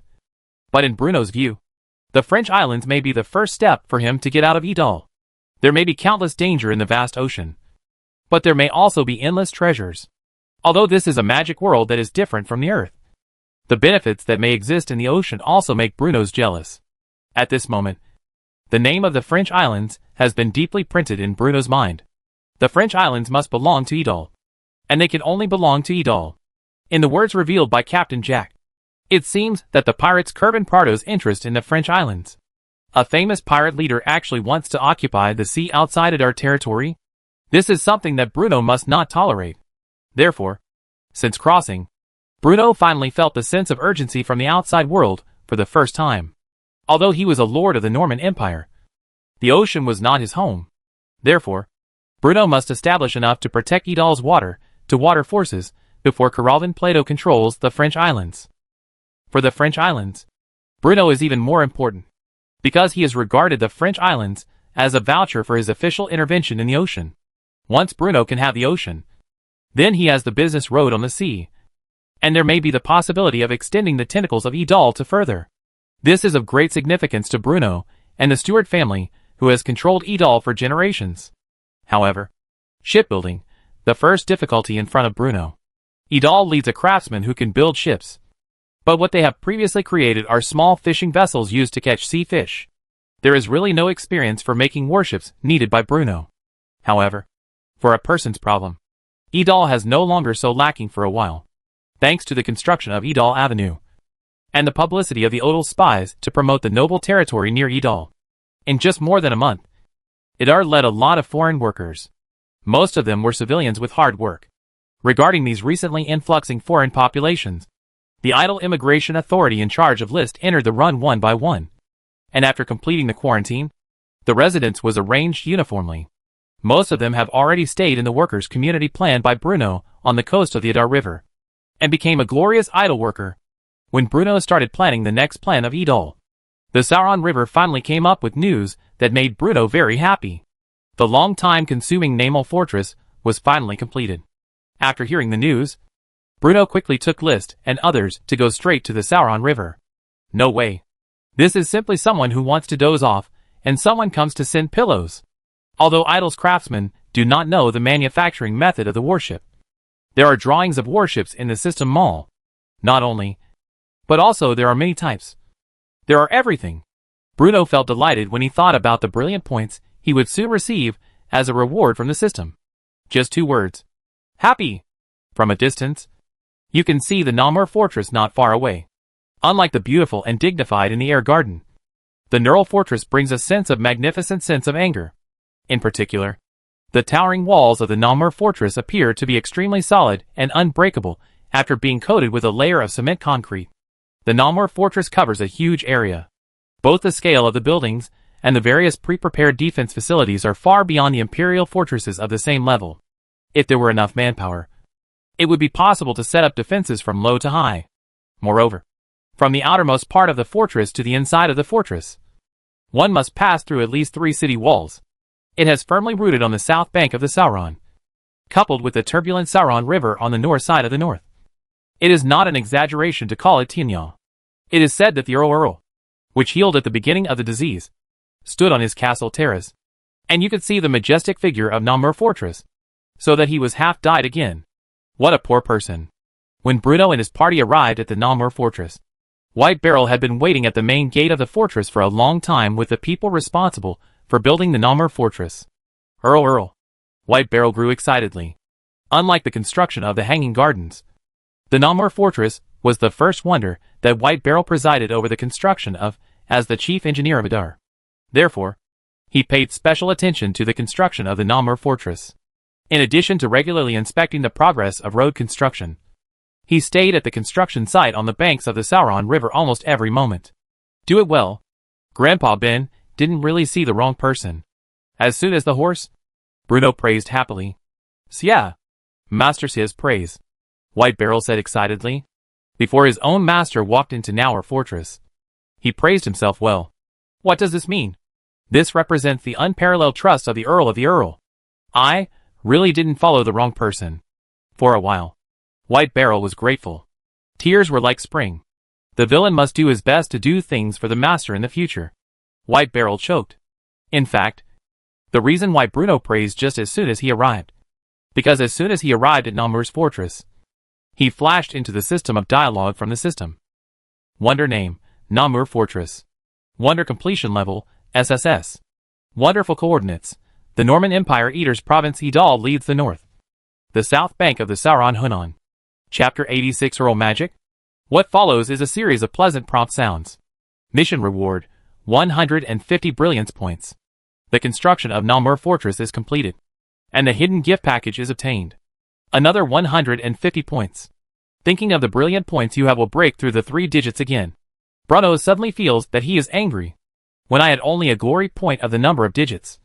Speaker 1: But in Bruno's view, the French Islands may be the first step for him to get out of Idal. There may be countless danger in the vast ocean, but there may also be endless treasures. Although this is a magic world that is different from the earth, the benefits that may exist in the ocean also make Bruno's jealous. At this moment, the name of the French Islands has been deeply printed in Bruno's mind. The French Islands must belong to Idal, and they can only belong to Idal. In the words revealed by Captain Jack, it seems that the pirates curb Pardo's interest in the French islands. A famous pirate leader actually wants to occupy the sea outside of our territory. This is something that Bruno must not tolerate. Therefore, since crossing, Bruno finally felt the sense of urgency from the outside world for the first time. Although he was a lord of the Norman Empire, the ocean was not his home. Therefore, Bruno must establish enough to protect Idal's water-to-water forces before Coralvin Plato controls the French islands. For the French islands, Bruno is even more important, because he has regarded the French islands as a voucher for his official intervention in the ocean. Once Bruno can have the ocean, then he has the business road on the sea, and there may be the possibility of extending the tentacles of Idal to further. This is of great significance to Bruno and the Stuart family, who has controlled Idal for generations. However, shipbuilding, the first difficulty in front of Bruno. Idal leads a craftsman who can build ships, but what they have previously created are small fishing vessels used to catch sea fish. There is really no experience for making warships needed by Bruno. However, for a person's problem, Idal has no longer so lacking for a while, thanks to the construction of Idal Avenue, and the publicity of the Odal spies to promote the noble territory near Idal. In just more than a month, Idar led a lot of foreign workers. Most of them were civilians with hard work. Regarding these recently influxing foreign populations, the Idle Immigration Authority in charge of list entered the run one by one, and after completing the quarantine, the residence was arranged uniformly. Most of them have already stayed in the workers' community planned by Bruno on the coast of the Idar River, and became a glorious idle worker when Bruno started planning the next plan of Idal. The Sauron River finally came up with news that made Bruno very happy. The long time consuming Namel Fortress was finally completed. After hearing the news, Bruno quickly took List and others to go straight to the Sauron River. No way. This is simply someone who wants to doze off, and someone comes to send pillows. Although Idal's craftsmen do not know the manufacturing method of the warship, there are drawings of warships in the system mall. Not only, but also there are many types. There are everything. Bruno felt delighted when he thought about the brilliant points he would soon receive as a reward from the system. Just 2 words. Happy. From a distance, you can see the Namur Fortress not far away. Unlike the beautiful and dignified in the air garden, the Neural Fortress brings a magnificent sense of anger. In particular, the towering walls of the Namur Fortress appear to be extremely solid and unbreakable after being coated with a layer of cement concrete. The Namur Fortress covers a huge area. Both the scale of the buildings and the various pre-prepared defense facilities are far beyond the imperial fortresses of the same level. If there were enough manpower, it would be possible to set up defenses from low to high. Moreover, from the outermost part of the fortress to the inside of the fortress, one must pass through at least 3 city walls. It has firmly rooted on the south bank of the Sauron, coupled with the turbulent Sauron River on the north side of the north. It is not an exaggeration to call it Tignal. It is said that the Earl, which healed at the beginning of the disease, stood on his castle terrace, and you could see the majestic figure of Namur Fortress, so that he was half died again. What a poor person. When Bruno and his party arrived at the Namur Fortress, White Barrel had been waiting at the main gate of the fortress for a long time with the people responsible for building the Namur Fortress. Earl. White Barrel grew excitedly. Unlike the construction of the Hanging Gardens, the Namur Fortress was the first wonder that White Barrel presided over the construction of as the chief engineer of Idar. Therefore, he paid special attention to the construction of the Namur Fortress. In addition to regularly inspecting the progress of road construction, he stayed at the construction site on the banks of the Sauron River almost every moment. Do it well. Grandpa Ben didn't really see the wrong person. As soon as the horse, Bruno praised happily. "Yeah, master says praise," White Barrel said excitedly. Before his own master walked into Namur Fortress, he praised himself well. What does this mean? This represents the unparalleled trust of the Earl. I really didn't follow the wrong person. For a while, White Barrel was grateful. Tears were like spring. The villain must do his best to do things for the master in the future. White Barrel choked. In fact, the reason why Bruno praised just as soon as he arrived, because as soon as he arrived at Namur's fortress, he flashed into the system of dialogue from the system. Wonder name, Namur Fortress. Wonder completion level, SSS. Wonderful coordinates. The Norman Empire Eaters Province Idal leads the north. The south bank of the Sauron Hunan. Chapter 86 Earl Magic. What follows is a series of pleasant prompt sounds. Mission reward, 150 brilliance points. The construction of Namur Fortress is completed, and the hidden gift package is obtained. Another 150 points. Thinking of the brilliant points you have will break through the 3 digits again. Bruno suddenly feels that he is angry. When I had only a glory point of the number of digits,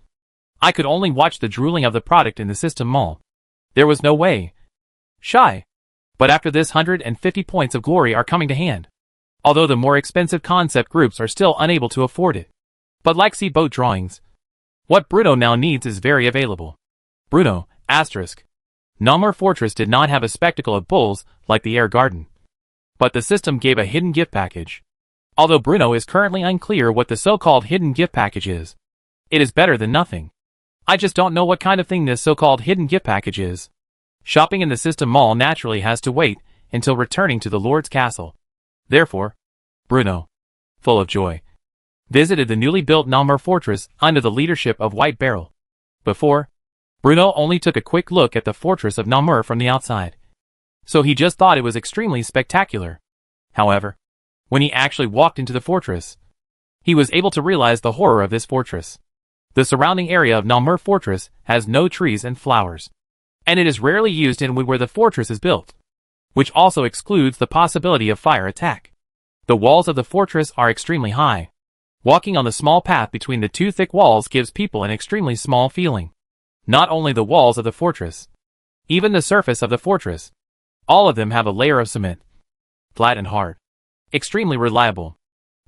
Speaker 1: I could only watch the drooling of the product in the system mall. There was no way. Shy. But after this 150 points of glory are coming to hand. Although the more expensive concept groups are still unable to afford it. But like sea boat drawings, what Bruno now needs is very available. Bruno, asterisk. Namur Fortress did not have a spectacle of bulls like the Air Garden. But the system gave a hidden gift package. Although Bruno is currently unclear what the so-called hidden gift package is, it is better than nothing. I just don't know what kind of thing this so-called hidden gift package is. Shopping in the system mall naturally has to wait until returning to the Lord's castle. Therefore, Bruno, full of joy, visited the newly built Namur Fortress under the leadership of White Barrel. Before, Bruno only took a quick look at the fortress of Namur from the outside. So he just thought it was extremely spectacular. However, when he actually walked into the fortress, he was able to realize the horror of this fortress. The surrounding area of Namur Fortress has no trees and flowers, and it is rarely used in where the fortress is built, which also excludes the possibility of fire attack. The walls of the fortress are extremely high. Walking on the small path between the 2 thick walls gives people an extremely small feeling. Not only the walls of the fortress, even the surface of the fortress, all of them have a layer of cement. Flat and hard. Extremely reliable.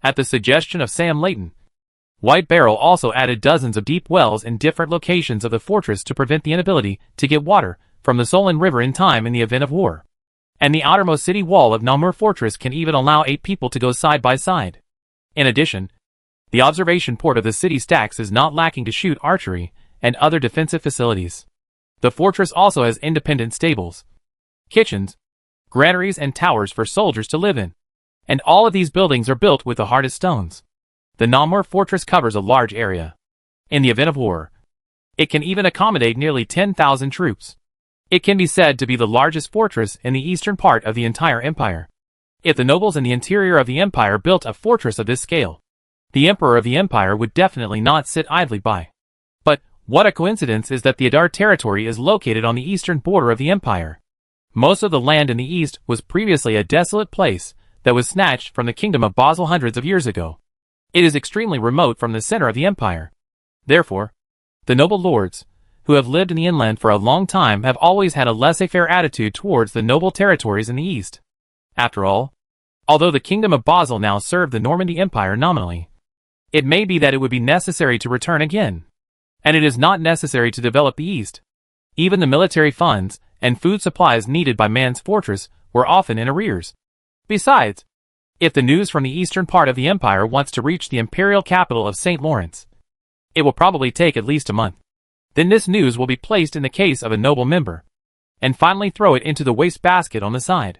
Speaker 1: At the suggestion of Sam Layton, White Barrel also added dozens of deep wells in different locations of the fortress to prevent the inability to get water from the Solon River in time in the event of war. And the outermost city wall of Namur Fortress can even allow 8 people to go side by side. In addition, the observation port of the city stacks is not lacking to shoot archery and other defensive facilities. The fortress also has independent stables, kitchens, granaries and towers for soldiers to live in. And all of these buildings are built with the hardest stones. The Namur Fortress covers a large area. In the event of war, it can even accommodate nearly 10,000 troops. It can be said to be the largest fortress in the eastern part of the entire empire. If the nobles in the interior of the empire built a fortress of this scale, the emperor of the empire would definitely not sit idly by. But what a coincidence is that the Adar territory is located on the eastern border of the empire. Most of the land in the east was previously a desolate place that was snatched from the kingdom of Basel hundreds of years ago. It is extremely remote from the center of the empire. Therefore, the noble lords, who have lived in the inland for a long time, have always had a laissez-faire attitude towards the noble territories in the east. After all, although the kingdom of Basel now served the Normandy Empire nominally, it may be that it would be necessary to return again. And it is not necessary to develop the east. Even the military funds and food supplies needed by man's fortress were often in arrears. Besides, if the news from the eastern part of the empire wants to reach the imperial capital of St. Lawrence, it will probably take at least a month. Then this news will be placed in the case of a noble member, and finally throw it into the wastebasket on the side.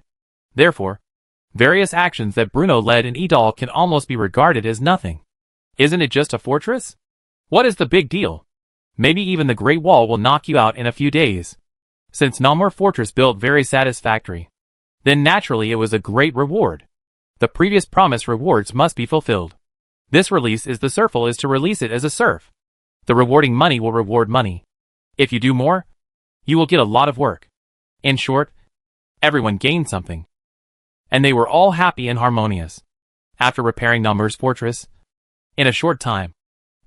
Speaker 1: Therefore, various actions that Bruno led in Edal can almost be regarded as nothing. Isn't it just a fortress? What is the big deal? Maybe even the Great Wall will knock you out in a few days. Since Namur Fortress built very satisfactory, then naturally it was a great reward. The previous promised rewards must be fulfilled. This release is the serful is to release it as a serf. The rewarding money will reward money. If you do more, you will get a lot of work. In short, everyone gained something. And they were all happy and harmonious. After repairing Namur's fortress, in a short time,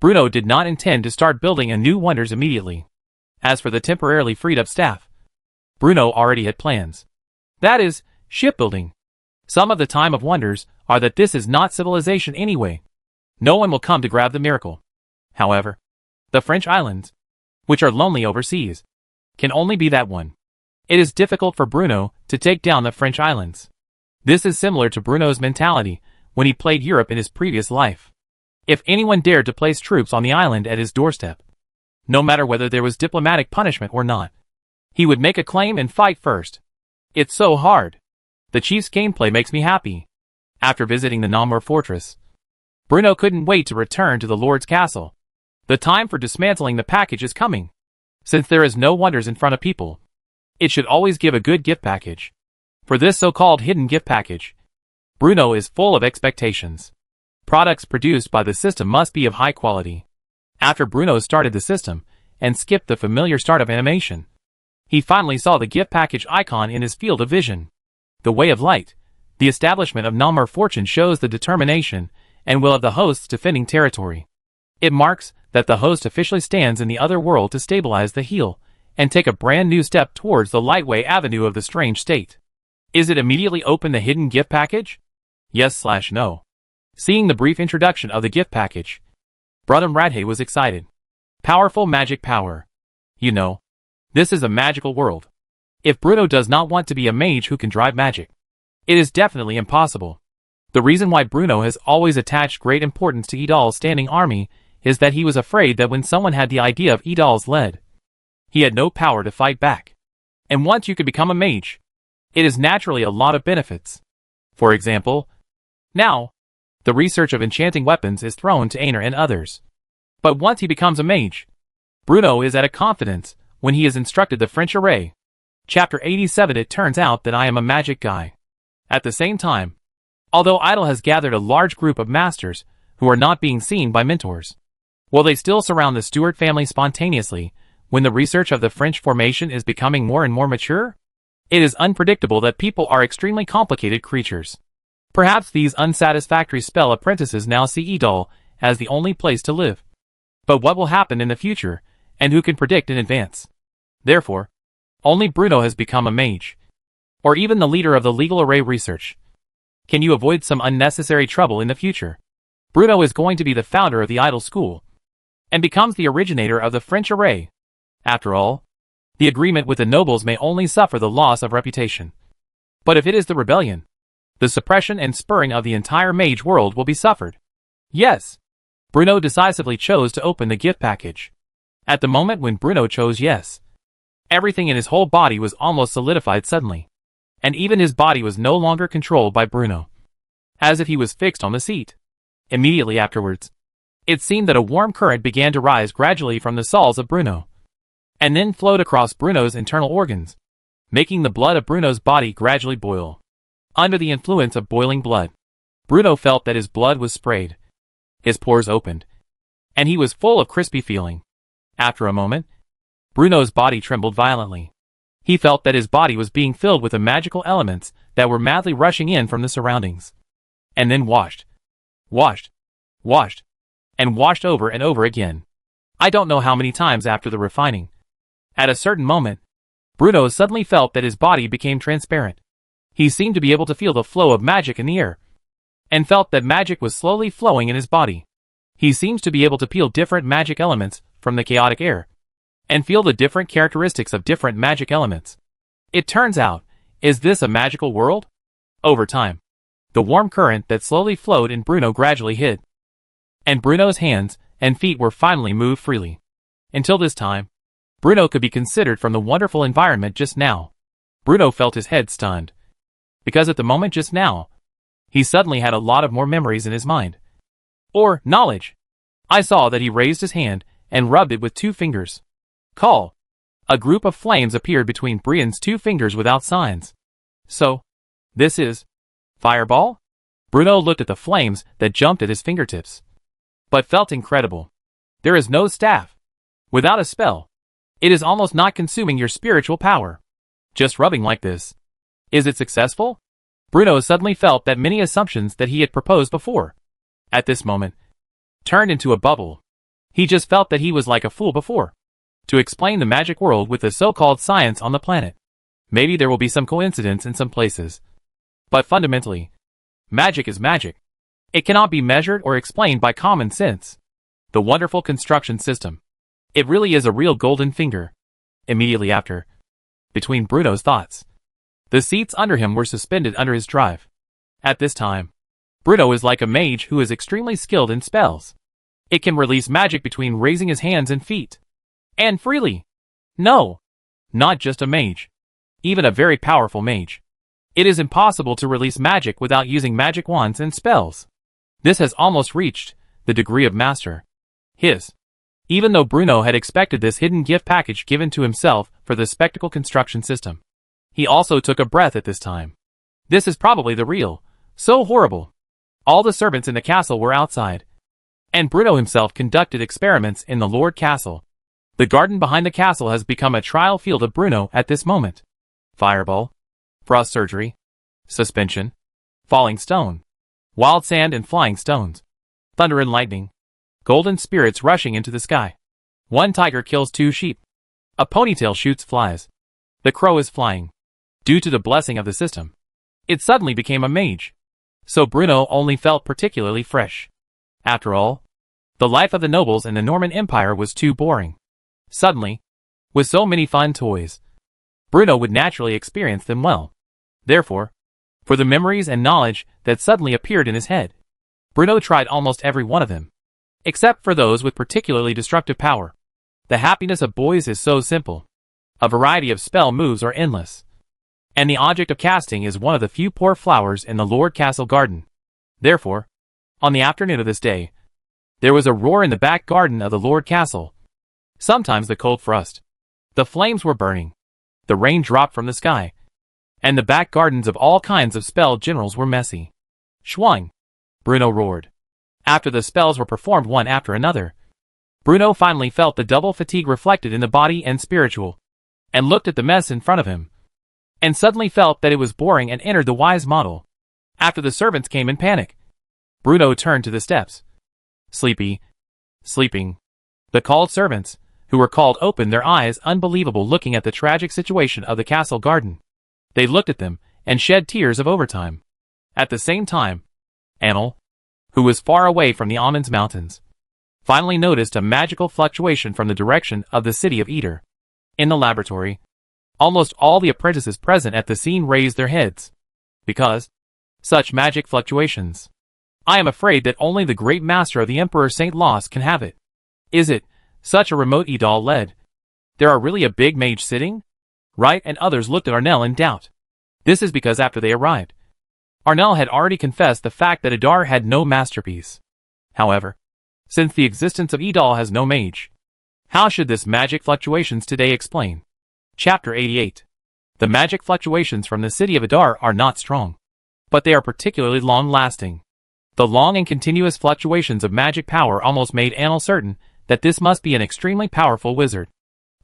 Speaker 1: Bruno did not intend to start building a new wonders immediately. As for the temporarily freed up staff, Bruno already had plans. That is, shipbuilding. Some of the time of wonders are that this is not civilization anyway. No one will come to grab the miracle. However, the French islands, which are lonely overseas, can only be that one. It is difficult for Bruno to take down the French islands. This is similar to Bruno's mentality when he played Europe in his previous life. If anyone dared to place troops on the island at his doorstep, no matter whether there was diplomatic punishment or not, he would make a claim and fight first. It's so hard. The chief's gameplay makes me happy. After visiting the Namur Fortress, Bruno couldn't wait to return to the Lord's castle. The time for dismantling the package is coming. Since there is no wonders in front of people, it should always give a good gift package. For this so-called hidden gift package, Bruno is full of expectations. Products produced by the system must be of high quality. After Bruno started the system and skipped the familiar startup animation, he finally saw the gift package icon in his field of vision. The Way of Light, the establishment of Namur Fortune, shows the determination and will of the hosts defending territory. It marks that the host officially stands in the other world to stabilize the heel and take a brand new step towards the lightway avenue of the strange state. Is it immediately open the hidden gift package? Yes/no. Seeing the brief introduction of the gift package, Brother Radhe was excited. Powerful magic power. You know, this is a magical world. If Bruno does not want to be a mage who can drive magic, it is definitely impossible. The reason why Bruno has always attached great importance to Idal's standing army is that he was afraid that when someone had the idea of Idal's lead, he had no power to fight back. And once you could become a mage, it is naturally a lot of benefits. For example, now, the research of enchanting weapons is thrown to Aner and others. But once he becomes a mage, Bruno is at a confidence when he is instructed the French array. Chapter 87. It turns out that I am a magic guy. At the same time, although Idle has gathered a large group of masters who are not being seen by mentors, will they still surround the Stuart family spontaneously when the research of the French formation is becoming more and more mature? It is unpredictable that people are extremely complicated creatures. Perhaps these unsatisfactory spell apprentices now see Idal as the only place to live. But what will happen in the future, and who can predict in advance? Therefore, only Bruno has become a mage, or even the leader of the legal array research. Can you avoid some unnecessary trouble in the future? Bruno is going to be the founder of the Idle School, and becomes the originator of the French array. After all, the agreement with the nobles may only suffer the loss of reputation. But if it is the rebellion, the suppression and spurring of the entire mage world will be suffered. Yes. Bruno decisively chose to open the gift package. At the moment when Bruno chose yes, everything in his whole body was almost solidified suddenly. And even his body was no longer controlled by Bruno, as if he was fixed on the seat. Immediately afterwards, it seemed that a warm current began to rise gradually from the soles of Bruno, and then flowed across Bruno's internal organs, making the blood of Bruno's body gradually boil. Under the influence of boiling blood, Bruno felt that his blood was sprayed. His pores opened, and he was full of crispy feeling. After a moment, Bruno's body trembled violently. He felt that his body was being filled with the magical elements that were madly rushing in from the surroundings, and then washed, and washed over and over again. I don't know how many times after the refining. At a certain moment, Bruno suddenly felt that his body became transparent. He seemed to be able to feel the flow of magic in the air, and felt that magic was slowly flowing in his body. He seems to be able to peel different magic elements from the chaotic air, and feel the different characteristics of different magic elements. It turns out, is this a magical world? Over time, the warm current that slowly flowed in Bruno gradually hid, and Bruno's hands and feet were finally moved freely. Until this time, Bruno could be considered from the wonderful environment just now. Bruno felt his head stunned, because at the moment just now, he suddenly had a lot of more memories in his mind. Or knowledge. I saw that he raised his hand and rubbed it with 2 fingers. Call. A group of flames appeared between Brian's 2 fingers without signs. So, this is fireball? Bruno looked at the flames that jumped at his fingertips, but felt incredible. There is no staff. Without a spell, it is almost not consuming your spiritual power. Just rubbing like this. Is it successful? Bruno suddenly felt that many assumptions that he had proposed before, at this moment, turned into a bubble. He just felt that he was like a fool before, to explain the magic world with the so-called science on the planet. Maybe there will be some coincidence in some places, but fundamentally, magic is magic. It cannot be measured or explained by common sense. The wonderful construction system. It really is a real golden finger. Immediately after, between Bruno's thoughts, the seats under him were suspended under his drive. At this time, Bruno is like a mage who is extremely skilled in spells. It can release magic between raising his hands and feet. And freely. No, not just a mage. Even a very powerful mage. It is impossible to release magic without using magic wands and spells. This has almost reached the degree of master. Even though Bruno had expected this hidden gift package given to himself for the spectacle construction system. He also took a breath at this time. This is probably the real. So horrible. All the servants in the castle were outside, and Bruno himself conducted experiments in the Lord Castle. The garden behind the castle has become a trial field of Bruno at this moment. Fireball, frost surgery, suspension, falling stone, wild sand and flying stones, thunder and lightning, golden spirits rushing into the sky. One tiger kills 2 sheep. A ponytail shoots flies. The crow is flying. Due to the blessing of the system, it suddenly became a mage. So Bruno only felt particularly fresh. After all, the life of the nobles in the Norman Empire was too boring. Suddenly, with so many fun toys, Bruno would naturally experience them well. Therefore, for the memories and knowledge that suddenly appeared in his head, Bruno tried almost every one of them, except for those with particularly destructive power. The happiness of boys is so simple. A variety of spell moves are endless, and the object of casting is one of the few poor flowers in the Lord Castle garden. Therefore, on the afternoon of this day, there was a roar in the back garden of the Lord Castle. Sometimes the cold frost. The flames were burning. The rain dropped from the sky. And the back gardens of all kinds of spell generals were messy. Schwung! Bruno roared. After the spells were performed one after another, Bruno finally felt the double fatigue reflected in the body and spiritual, and looked at the mess in front of him, and suddenly felt that it was boring and entered the wise model. After the servants came in panic, Bruno turned to the steps. Sleepy. Sleeping. The called servants, who were called, opened their eyes unbelievable looking at the tragic situation of the castle garden. They looked at them, and shed tears of overtime. At the same time, Anil, who was far away from the Almonds Mountains, finally noticed a magical fluctuation from the direction of the city of Eder. In the laboratory, almost all the apprentices present at the scene raised their heads. Because such magic fluctuations, I am afraid that only the great master of the Emperor St. Los can have it. Is it such a remote Idal led? There are really a big mage sitting? Right? And others looked at Arnel in doubt. This is because after they arrived, Arnel had already confessed the fact that Idar had no masterpiece. However, since the existence of Idal has no mage, how should this magic fluctuations today explain? Chapter 88. The magic fluctuations from the city of Idar are not strong, but they are particularly long-lasting. The long and continuous fluctuations of magic power almost made Anil certain that this must be an extremely powerful wizard,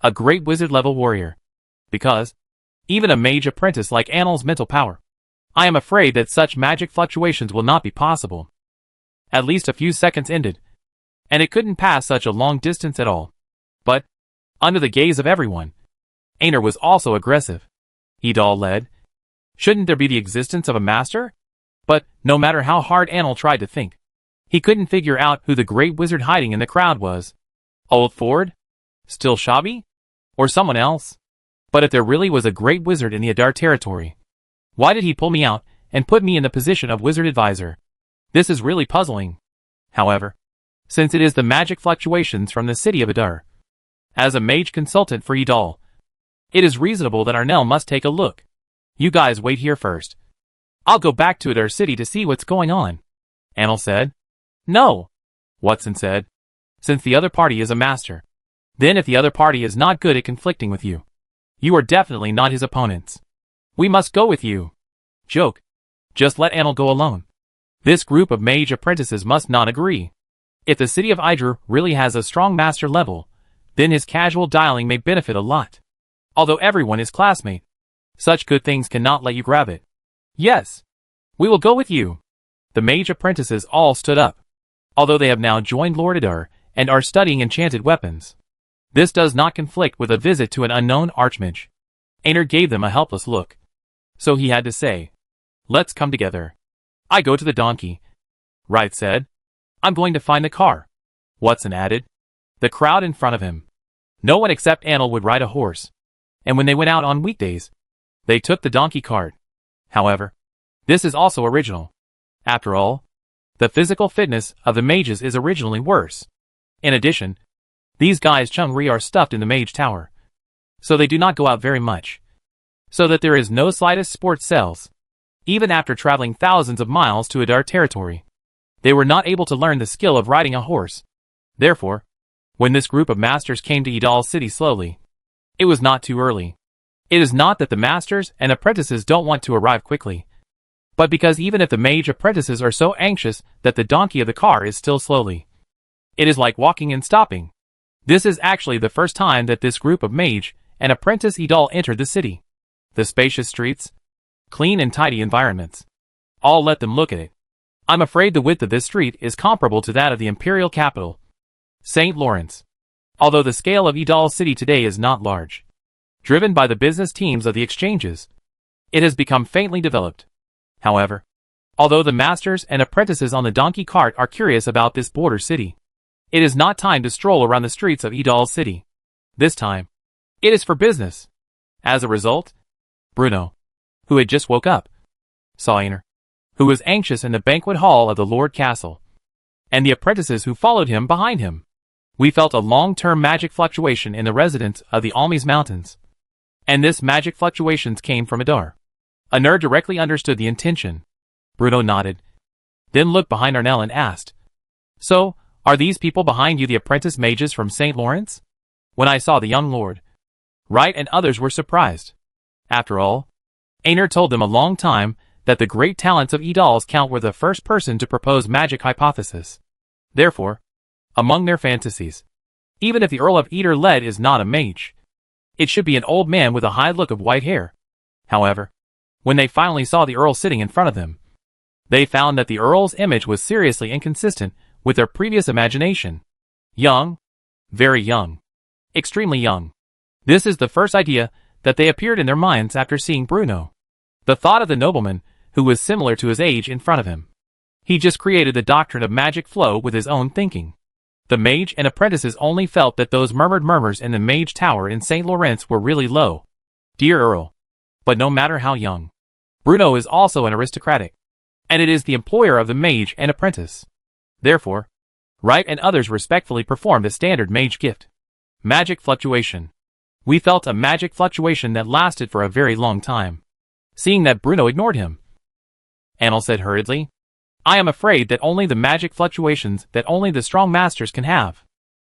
Speaker 1: a great wizard-level warrior, because even a mage apprentice like Anil's mental power, I am afraid that such magic fluctuations will not be possible. At least a few seconds ended, and it couldn't pass such a long distance at all. But, under the gaze of everyone, Einar was also aggressive. Idal led. Shouldn't there be the existence of a master? But, no matter how hard Anil tried to think, he couldn't figure out who the great wizard hiding in the crowd was. Old Ford? Still Shabby? Or someone else? But if there really was a great wizard in the Idar territory, why did he pull me out and put me in the position of wizard advisor? This is really puzzling. However, since it is the magic fluctuations from the city of Idar, as a mage consultant for Idal, it is reasonable that Arnel must take a look. You guys wait here first. I'll go back to Idar city to see what's going on. Anil said. No, Watson said. Since the other party is a master, then if the other party is not good at conflicting with you, you are definitely not his opponents. We must go with you. Joke. Just let Anil go alone. This group of mage apprentices must not agree. If the city of Idar really has a strong master level, then his casual dialing may benefit a lot. Although everyone is classmate, such good things cannot let you grab it. Yes, we will go with you. The mage apprentices all stood up, although they have now joined Lord Idar and are studying enchanted weapons. This does not conflict with a visit to an unknown archmage. Einar gave them a helpless look. So he had to say, let's come together. I go to the donkey. Wright said. I'm going to find the car. Watson added. The crowd in front of him. No one except Anil would ride a horse. And when they went out on weekdays, they took the donkey cart. However, this is also original. After all, the physical fitness of the mages is originally worse. In addition, these guys Chungri are stuffed in the mage tower, so they do not go out very much. So that there is no slightest sports sales. Even after traveling thousands of miles to Idar territory, they were not able to learn the skill of riding a horse. Therefore, when this group of masters came to Idal city slowly, it was not too early. It is not that the masters and apprentices don't want to arrive quickly, but because even if the mage apprentices are so anxious that the donkey of the car is still slowly. It is like walking and stopping. This is actually the first time that this group of mage and apprentice Idal entered the city. The spacious streets, clean and tidy environments, all let them look at it. I'm afraid the width of this street is comparable to that of the imperial capital, St. Lawrence. Although the scale of Idal city today is not large, driven by the business teams of the exchanges, it has become faintly developed. However, although the masters and apprentices on the donkey cart are curious about this border city, it is not time to stroll around the streets of Idal city. This time, it is for business. As a result, Bruno, who had just woke up, saw Aner, who was anxious in the banquet hall of the Lord Castle, and the apprentices who followed him behind him. We felt a long-term magic fluctuation in the residents of the Almes Mountains, and this magic fluctuations came from Adar. Aner directly understood the intention. Bruno nodded, then looked behind Arnell and asked, "So, are these people behind you the apprentice mages from St. Lawrence?" When I saw the young lord, Wright and others were surprised. After all, Aner told them a long time that the great talents of Idal's Count were the first person to propose magic hypothesis. Therefore, among their fantasies, even if the Earl of Eder led is not a mage, it should be an old man with a high look of white hair. However, when they finally saw the Earl sitting in front of them, they found that the Earl's image was seriously inconsistent with their previous imagination. Young, very young, extremely young. This is the first idea that they appeared in their minds after seeing Bruno. The thought of the nobleman, who was similar to his age in front of him. He just created the doctrine of magic flow with his own thinking. The mage and apprentices only felt that those murmured murmurs in the mage tower in St. Lawrence were really low. Dear Earl. But no matter how young, Bruno is also an aristocratic, and it is the employer of the mage and apprentice. Therefore, Wright and others respectfully performed a standard mage gift. Magic fluctuation. We felt a magic fluctuation that lasted for a very long time. Seeing that Bruno ignored him, Anil said hurriedly, "I am afraid that only the magic fluctuations that only the strong masters can have."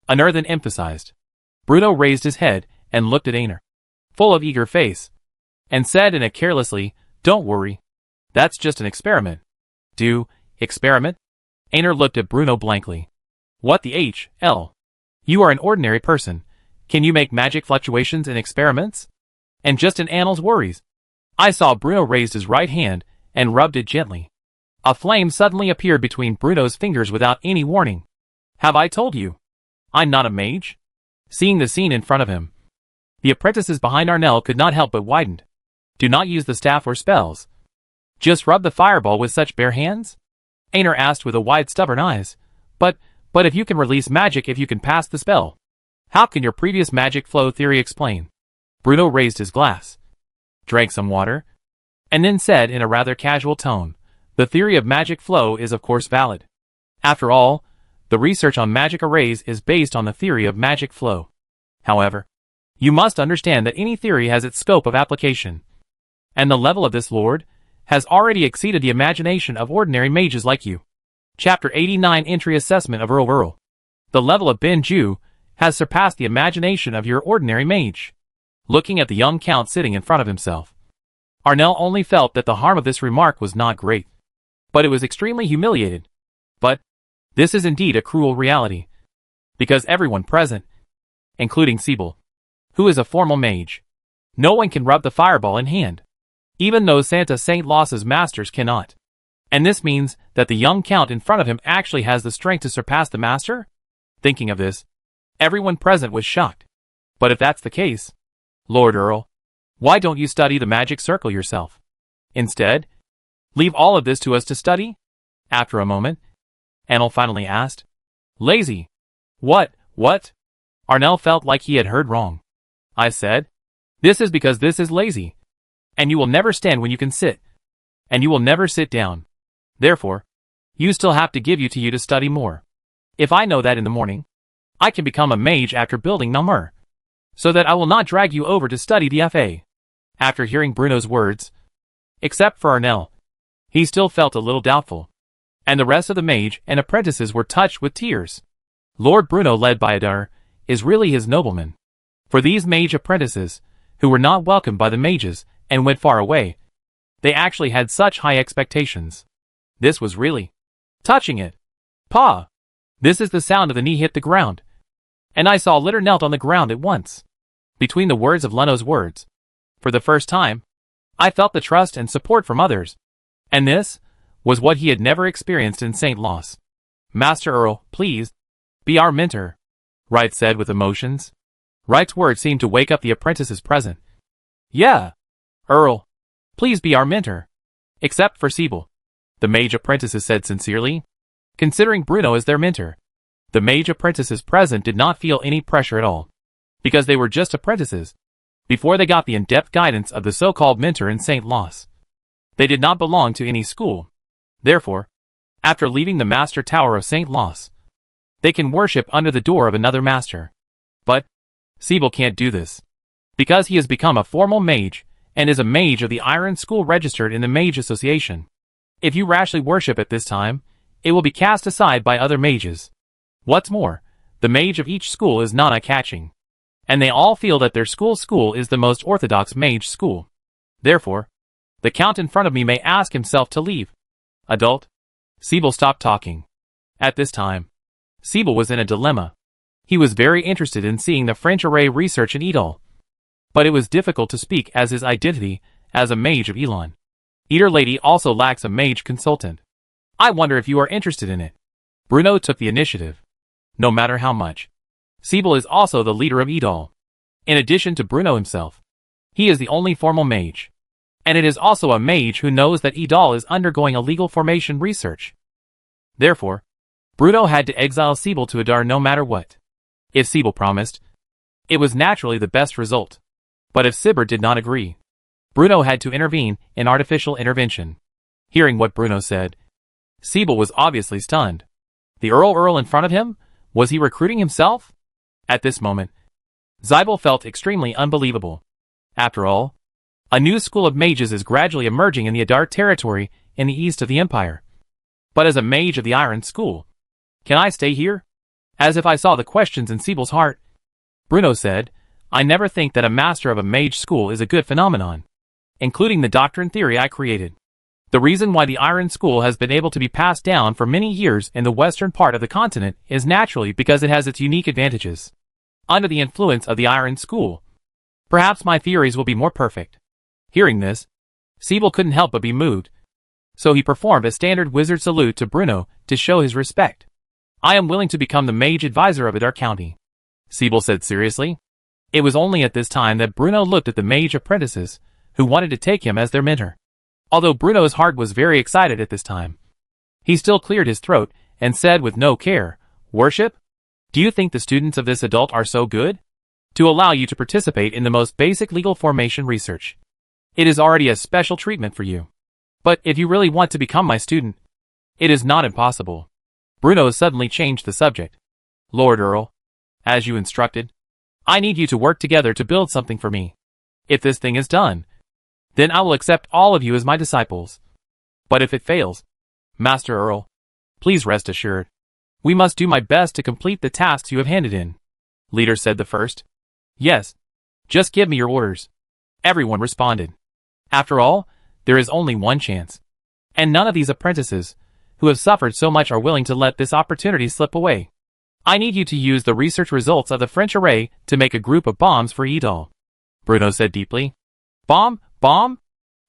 Speaker 1: Aner then emphasized. Bruno raised his head and looked at Aner, full of eager face, and said in a carelessly, "Don't worry. That's just an experiment." Experiment? Aner looked at Bruno blankly. What the hell? You are an ordinary person. Can you make magic fluctuations in experiments? And just in Anil's worries. I saw Bruno raised his right hand and rubbed it gently. A flame suddenly appeared between Bruno's fingers without any warning. Have I told you? I'm not a mage? Seeing the scene in front of him, the apprentices behind Arnell could not help but widened. Do not use the staff or spells. Just rub the fireball with such bare hands? Aner asked with a wide stubborn eyes. But if you can release magic if you can pass the spell, how can your previous magic flow theory explain? Bruno raised his glass, drank some water, and then said in a rather casual tone, the theory of magic flow is of course valid. After all, the research on magic arrays is based on the theory of magic flow. However, you must understand that any theory has its scope of application, and the level of this lord has already exceeded the imagination of ordinary mages like you. Chapter 89 Entry Assessment of Earl. The level of Benju has surpassed the imagination of your ordinary mage. Looking at the young count sitting in front of himself, Arnell only felt that the harm of this remark was not great, but it was extremely humiliated. But this is indeed a cruel reality, because everyone present, including Sibyl, who is a formal mage, no one can rub the fireball in hand, even though Santa St. Laws's masters cannot. And this means that the young count in front of him actually has the strength to surpass the master? Thinking of this, everyone present was shocked. But if that's the case, Lord Earl, why don't you study the magic circle yourself? Instead, leave all of this to us to study? After a moment, Anil finally asked. Lazy? What? Arnell felt like he had heard wrong. I said, this is because this is lazy. And you will never stand when you can sit. And you will never sit down. Therefore, you still have to give you to study more. If I know that in the morning, I can become a mage after building Namur, so that I will not drag you over to study the FA. After hearing Bruno's words, except for Arnell, he still felt a little doubtful, and the rest of the mage and apprentices were touched with tears. Lord Bruno, led by Adar, is really his nobleman. For these mage apprentices, who were not welcomed by the mages and went far away. They actually had such high expectations. This was really touching it. Pa! This is the sound of the knee hit the ground. And I saw litter knelt on the ground at once. Between the words of Leno's words, for the first time, I felt the trust and support from others. And this was what he had never experienced in St. Loss. Master Earl, please, be our mentor, Wright said with emotions. Wright's words seemed to wake up the apprentices present. Yeah, Earl, please be our mentor. Except for Siebel, the mage apprentices said sincerely. Considering Bruno as their mentor, the mage apprentices present did not feel any pressure at all, because they were just apprentices. Before they got the in-depth guidance of the so-called mentor in St. Loss, they did not belong to any school. Therefore, after leaving the Master Tower of St. Loss, they can worship under the door of another master. But Siebel can't do this, because he has become a formal mage and is a mage of the Iron School registered in the Mage Association. If you rashly worship at this time, it will be cast aside by other mages. What's more, the mage of each school is not eye-catching, and they all feel that their school is the most orthodox mage school. Therefore, the count in front of me may ask himself to leave. Adult. Siebel stopped talking. At this time, Siebel was in a dilemma. He was very interested in seeing the French array research in Edol, but it was difficult to speak as his identity as a mage of Elon. Eater Lady also lacks a mage consultant. I wonder if you are interested in it. Bruno took the initiative. No matter how much. Siebel is also the leader of Edol. In addition to Bruno himself, he is the only formal mage. And it is also a mage who knows that Edol is undergoing a legal formation research. Therefore, Bruno had to exile Siebel to Adar no matter what. If Siebel promised, it was naturally the best result. But if Sibber did not agree, Bruno had to intervene in artificial intervention. Hearing what Bruno said, Siebel was obviously stunned. The Earl in front of him? Was he recruiting himself? At this moment, Siebel felt extremely unbelievable. After all, a new school of mages is gradually emerging in the Adar territory in the east of the Empire. But as a mage of the Iron School, can I stay here? As if I saw the questions in Siebel's heart, Bruno said, I never think that a master of a mage school is a good phenomenon, including the doctrine theory I created. The reason why the Iron School has been able to be passed down for many years in the western part of the continent is naturally because it has its unique advantages. Under the influence of the Iron School, perhaps my theories will be more perfect. Hearing this, Siebel couldn't help but be moved, so he performed a standard wizard salute to Bruno to show his respect. I am willing to become the mage advisor of Adar County, Siebel said seriously. It was only at this time that Bruno looked at the mage apprentices, who wanted to take him as their mentor. Although Bruno's heart was very excited at this time, he still cleared his throat and said with no care, Worship? Do you think the students of this adult are so good? To allow you to participate in the most basic legal formation research. It is already a special treatment for you. But if you really want to become my student, it is not impossible. Bruno suddenly changed the subject. Lord Earl, as you instructed, I need you to work together to build something for me. If this thing is done, then I will accept all of you as my disciples. But if it fails, Master Earl, please rest assured, we must do my best to complete the tasks you have handed in. Leader said the first. Yes, just give me your orders. Everyone responded. After all, there is only one chance. And none of these apprentices, who have suffered so much, are willing to let this opportunity slip away. I need you to use the research results of the French array to make a group of bombs for Edol. Bruno said deeply. Bomb?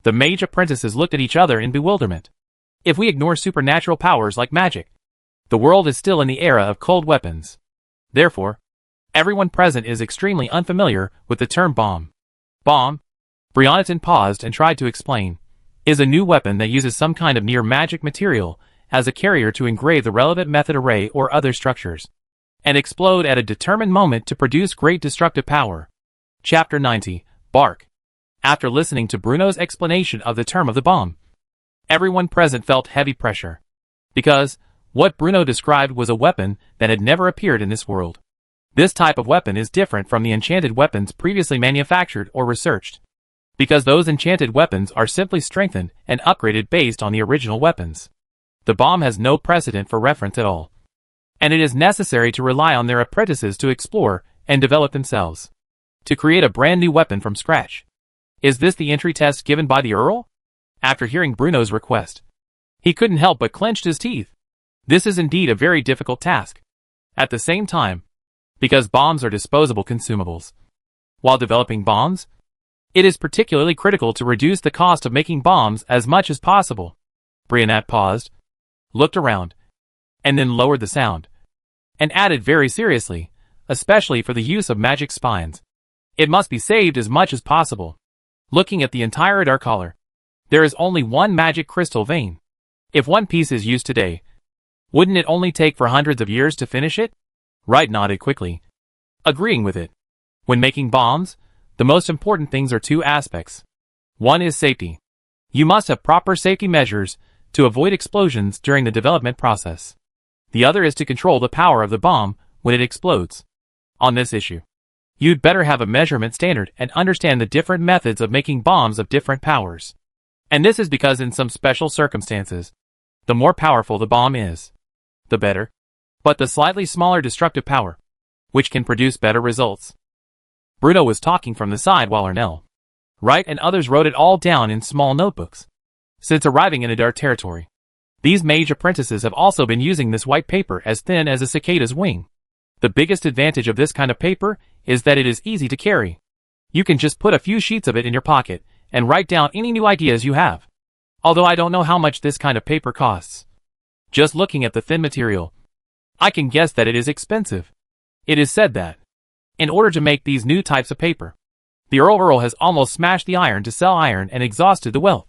Speaker 1: The mage apprentices looked at each other in bewilderment. If we ignore supernatural powers like magic, the world is still in the era of cold weapons. Therefore, everyone present is extremely unfamiliar with the term bomb. Bomb, Brioniton paused and tried to explain, is a new weapon that uses some kind of near magic material as a carrier to engrave the relevant method array or other structures, and explode at a determined moment to produce great destructive power. Chapter 90, Bark. After listening to Bruno's explanation of the term of the bomb, everyone present felt heavy pressure, because what Bruno described was a weapon that had never appeared in this world. This type of weapon is different from the enchanted weapons previously manufactured or researched, because those enchanted weapons are simply strengthened and upgraded based on the original weapons. The bomb has no precedent for reference at all, and it is necessary to rely on their apprentices to explore and develop themselves. to create a brand new weapon from scratch. Is this the entry test given by the Earl? After hearing Bruno's request, he couldn't help but clenched his teeth. This is indeed a very difficult task. At the same time, because bombs are disposable consumables. While developing bombs, it is particularly critical to reduce the cost of making bombs as much as possible. Brianat paused, looked around, and then lowered the sound, and added very seriously, especially for the use of magic spines. It must be saved as much as possible. Looking at the entire Dark Collar, there is only one magic crystal vein. If one piece is used today, wouldn't it only take for hundreds of years to finish it? Wright nodded quickly, agreeing with it. When making bombs, the most important things are two aspects. One is safety. You must have proper safety measures to avoid explosions during the development process. The other is to control the power of the bomb when it explodes. On this issue, you'd better have a measurement standard and understand the different methods of making bombs of different powers. And this is because in some special circumstances, the more powerful the bomb is, the better. But the slightly smaller destructive power, which can produce better results. Bruno was talking from the side while Ernell, Wright and others wrote it all down in small notebooks. Since arriving in Adar territory, these mage apprentices have also been using this white paper as thin as a cicada's wing. The biggest advantage of this kind of paper is that it is easy to carry. You can just put a few sheets of it in your pocket and write down any new ideas you have. Although I don't know how much this kind of paper costs. Just looking at the thin material, I can guess that it is expensive. It is said that, in order to make these new types of paper, the Earl has almost smashed the iron to sell iron and exhausted the wealth.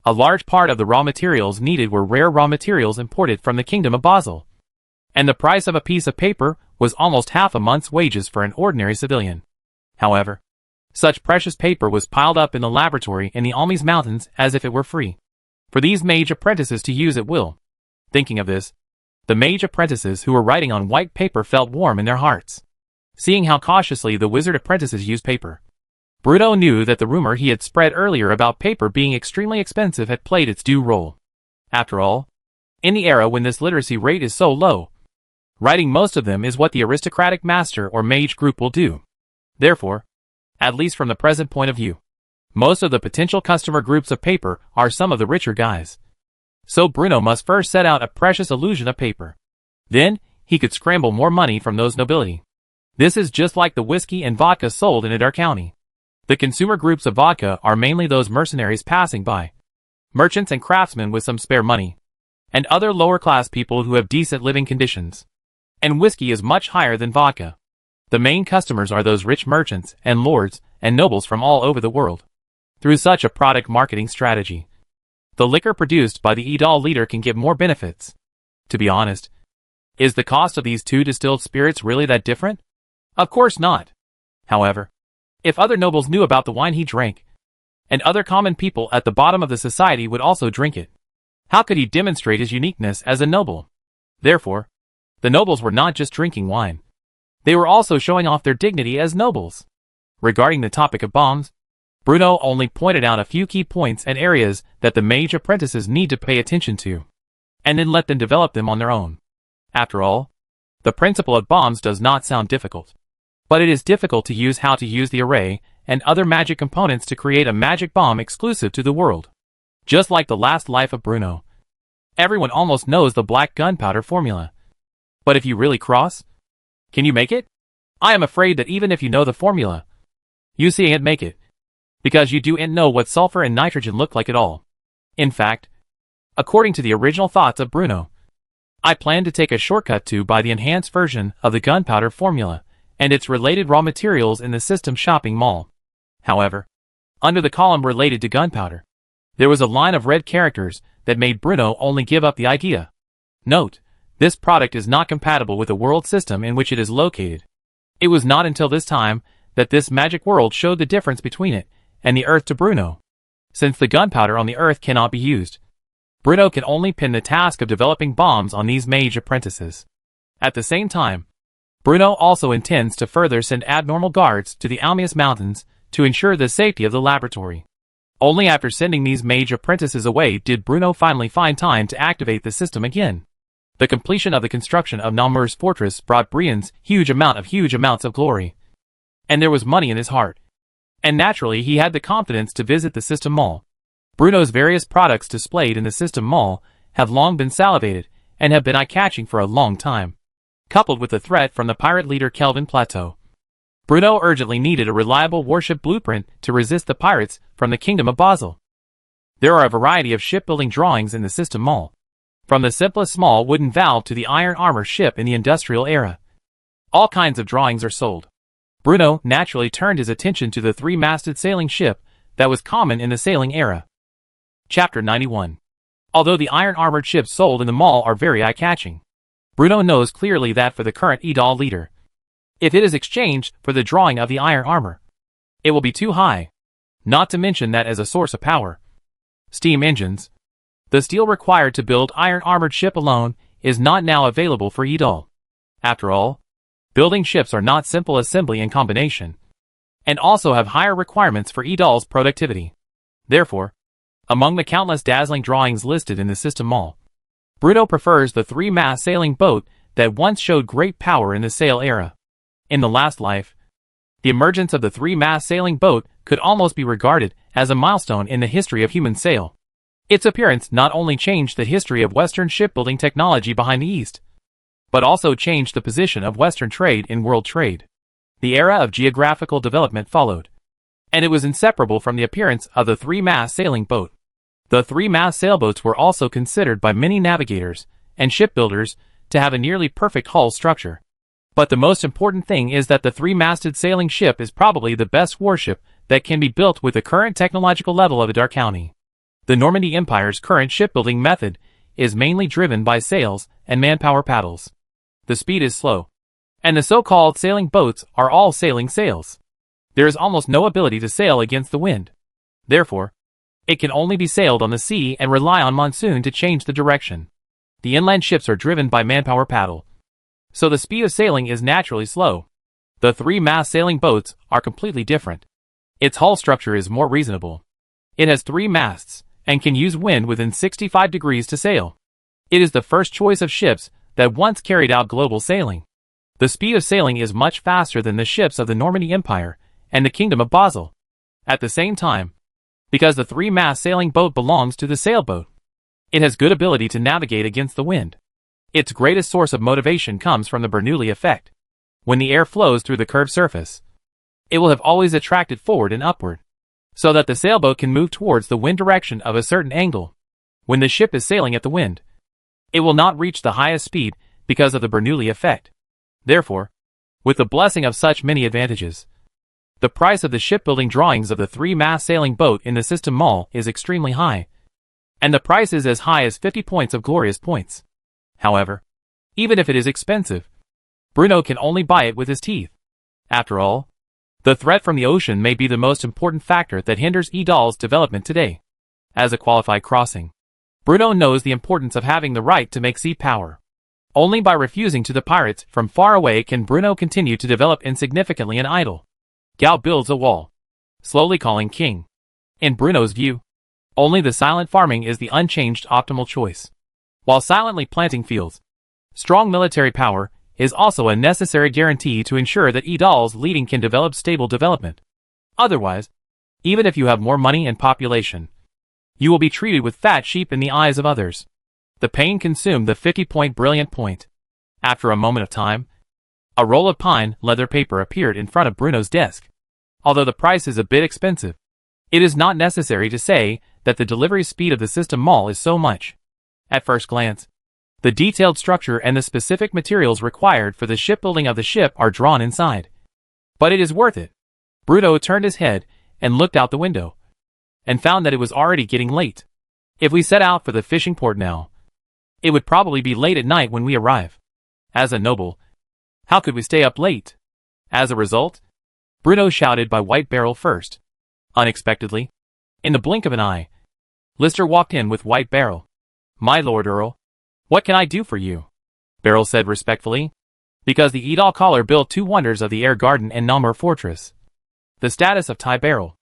Speaker 1: A large part of the raw materials needed were rare raw materials imported from the Kingdom of Basel. And the price of a piece of paper was almost half a month's wages for an ordinary civilian. However, such precious paper was piled up in the laboratory in the Almes Mountains as if it were free for these mage apprentices to use at will. Thinking of this, the mage apprentices who were writing on white paper felt warm in their hearts. Seeing how cautiously the wizard apprentices use paper, Bruno knew that the rumor he had spread earlier about paper being extremely expensive had played its due role. After all, in the era when this literacy rate is so low, writing most of them is what the aristocratic master or mage group will do. Therefore, at least from the present point of view, most of the potential customer groups of paper are some of the richer guys. So Bruno must first set out a precious illusion of paper. Then, he could scramble more money from those nobility. This is just like the whiskey and vodka sold in Adar County. The consumer groups of vodka are mainly those mercenaries passing by, merchants and craftsmen with some spare money, and other lower-class people who have decent living conditions. And whiskey is much higher than vodka. The main customers are those rich merchants and lords and nobles from all over the world. Through such a product marketing strategy, the liquor produced by the Edal leader can give more benefits. To be honest, is the cost of these two distilled spirits really that different? Of course not. However, if other nobles knew about the wine he drank, and other common people at the bottom of the society would also drink it, how could he demonstrate his uniqueness as a noble? Therefore, the nobles were not just drinking wine. They were also showing off their dignity as nobles. Regarding the topic of bombs, Bruno only pointed out a few key points and areas that the mage apprentices need to pay attention to, and then let them develop them on their own. After all, the principle of bombs does not sound difficult. But it is difficult to use how to use the array and other magic components to create a magic bomb exclusive to the world. Just like the last life of Bruno, everyone almost knows the black gunpowder formula. But if you really cross, can you make it? I am afraid that even if you know the formula, you can't make it, because you don't know what sulfur and nitrogen look like at all. In fact, according to the original thoughts of Bruno, I plan to take a shortcut to buy the enhanced version of the gunpowder formula and its related raw materials in the system shopping mall. However, under the column related to gunpowder, there was a line of red characters that made Bruno only give up the idea. Note, this product is not compatible with the world system in which it is located. It was not until this time that this magic world showed the difference between it and the Earth to Bruno. Since the gunpowder on the Earth cannot be used, Bruno can only pin the task of developing bombs on these mage apprentices. At the same time, Bruno also intends to further send abnormal guards to the Almes Mountains to ensure the safety of the laboratory. Only after sending these mage apprentices away did Bruno finally find time to activate the system again. The completion of the construction of Namur's fortress brought Brian's huge amounts of glory. And there was money in his heart. And naturally he had the confidence to visit the System Mall. Bruno's various products displayed in the System Mall have long been salivated and have been eye-catching for a long time. Coupled with the threat from the pirate leader Kelvin Plateau, Bruno urgently needed a reliable warship blueprint to resist the pirates from the Kingdom of Basel. There are a variety of shipbuilding drawings in the System Mall, from the simplest small wooden valve to the iron armor ship in the industrial era. All kinds of drawings are sold. Bruno naturally turned his attention to the three-masted sailing ship that was common in the sailing era. Chapter 91. Although the iron-armored ships sold in the mall are very eye-catching, Bruno knows clearly that for the current Edal leader, if it is exchanged for the drawing of the iron armor, it will be too high, not to mention that as a source of power, steam engines, the steel required to build iron-armored ship alone is not now available for Edal. After all, building ships are not simple assembly and combination, and also have higher requirements for Edal's productivity. Therefore, among the countless dazzling drawings listed in the System Mall, Bruno prefers the three-mast sailing boat that once showed great power in the sail era. In the last life, the emergence of the three-mast sailing boat could almost be regarded as a milestone in the history of human sail. Its appearance not only changed the history of Western shipbuilding technology behind the East, but also changed the position of Western trade in world trade. The era of geographical development followed, and it was inseparable from the appearance of the three-mast sailing boat. The three-mast sailboats were also considered by many navigators and shipbuilders to have a nearly perfect hull structure. But the most important thing is that the three-masted sailing ship is probably the best warship that can be built with the current technological level of the Dark County. The Normandy Empire's current shipbuilding method is mainly driven by sails and manpower paddles. The speed is slow, and the so-called sailing boats are all sailing sails. There is almost no ability to sail against the wind. Therefore, it can only be sailed on the sea and rely on monsoon to change the direction. The inland ships are driven by manpower paddle, so the speed of sailing is naturally slow. The three-mast sailing boats are completely different. Its hull structure is more reasonable. It has 3 masts, and can use wind within 65 degrees to sail. It is the first choice of ships that once carried out global sailing. The speed of sailing is much faster than the ships of the Normandy Empire and the Kingdom of Basel. At the same time, because the three-mast sailing boat belongs to the sailboat, it has good ability to navigate against the wind. Its greatest source of motivation comes from the Bernoulli effect. When the air flows through the curved surface, it will have always attracted forward and upward, so that the sailboat can move towards the wind direction of a certain angle. When the ship is sailing at the wind, it will not reach the highest speed because of the Bernoulli effect. Therefore, with the blessing of such many advantages, the price of the shipbuilding drawings of the three-mast sailing boat in the System Mall is extremely high, and the price is as high as 50 points of glorious points. However, even if it is expensive, Bruno can only buy it with his teeth. After all, the threat from the ocean may be the most important factor that hinders Edal's development today. As a qualified crossing, Bruno knows the importance of having the right to make sea power. Only by refusing to the pirates from far away can Bruno continue to develop insignificantly and idle. Gao builds a wall, slowly calling king. In Bruno's view, only the silent farming is the unchanged optimal choice. While silently planting fields, strong military power is also a necessary guarantee to ensure that Edal's leading can develop stable development. Otherwise, even if you have more money and population, you will be treated with fat sheep in the eyes of others. The pain consumed the 50-point brilliant point. After a moment of time, a roll of pine leather paper appeared in front of Bruno's desk. Although the price is a bit expensive, it is not necessary to say that the delivery speed of the System Mall is so much. At first glance, the detailed structure and the specific materials required for the shipbuilding of the ship are drawn inside. But it is worth it. Bruno turned his head and looked out the window, and found that it was already getting late. If we set out for the fishing port now, it would probably be late at night when we arrive. As a noble, how could we stay up late? As a result, Bruno shouted by White Barrel first. Unexpectedly, in the blink of an eye, Lister walked in with White Barrel. "My Lord Earl, what can I do for you?" Barrel said respectfully, because the Edal caller built 2 wonders of the Air Garden and Namur Fortress. The status of Ty Barrel,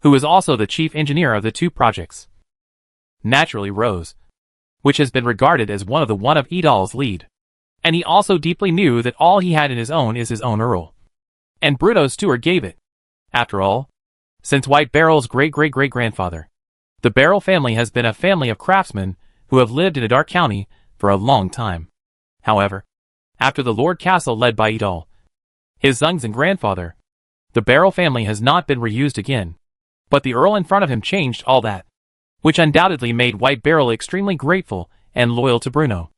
Speaker 1: who is also the chief engineer of the 2 projects, naturally rose, which has been regarded as one of Edal's lead. And he also deeply knew that all he had in his own is his own Earl. And Bruno's steward gave it. After all, since White Barrel's great-great-great-grandfather, the Barrel family has been a family of craftsmen who have lived in a dark county for a long time. However, after the Lord Castle led by Idal, his sons and grandfather, the Barrel family has not been reused again. But the Earl in front of him changed all that, which undoubtedly made White Barrel extremely grateful and loyal to Bruno.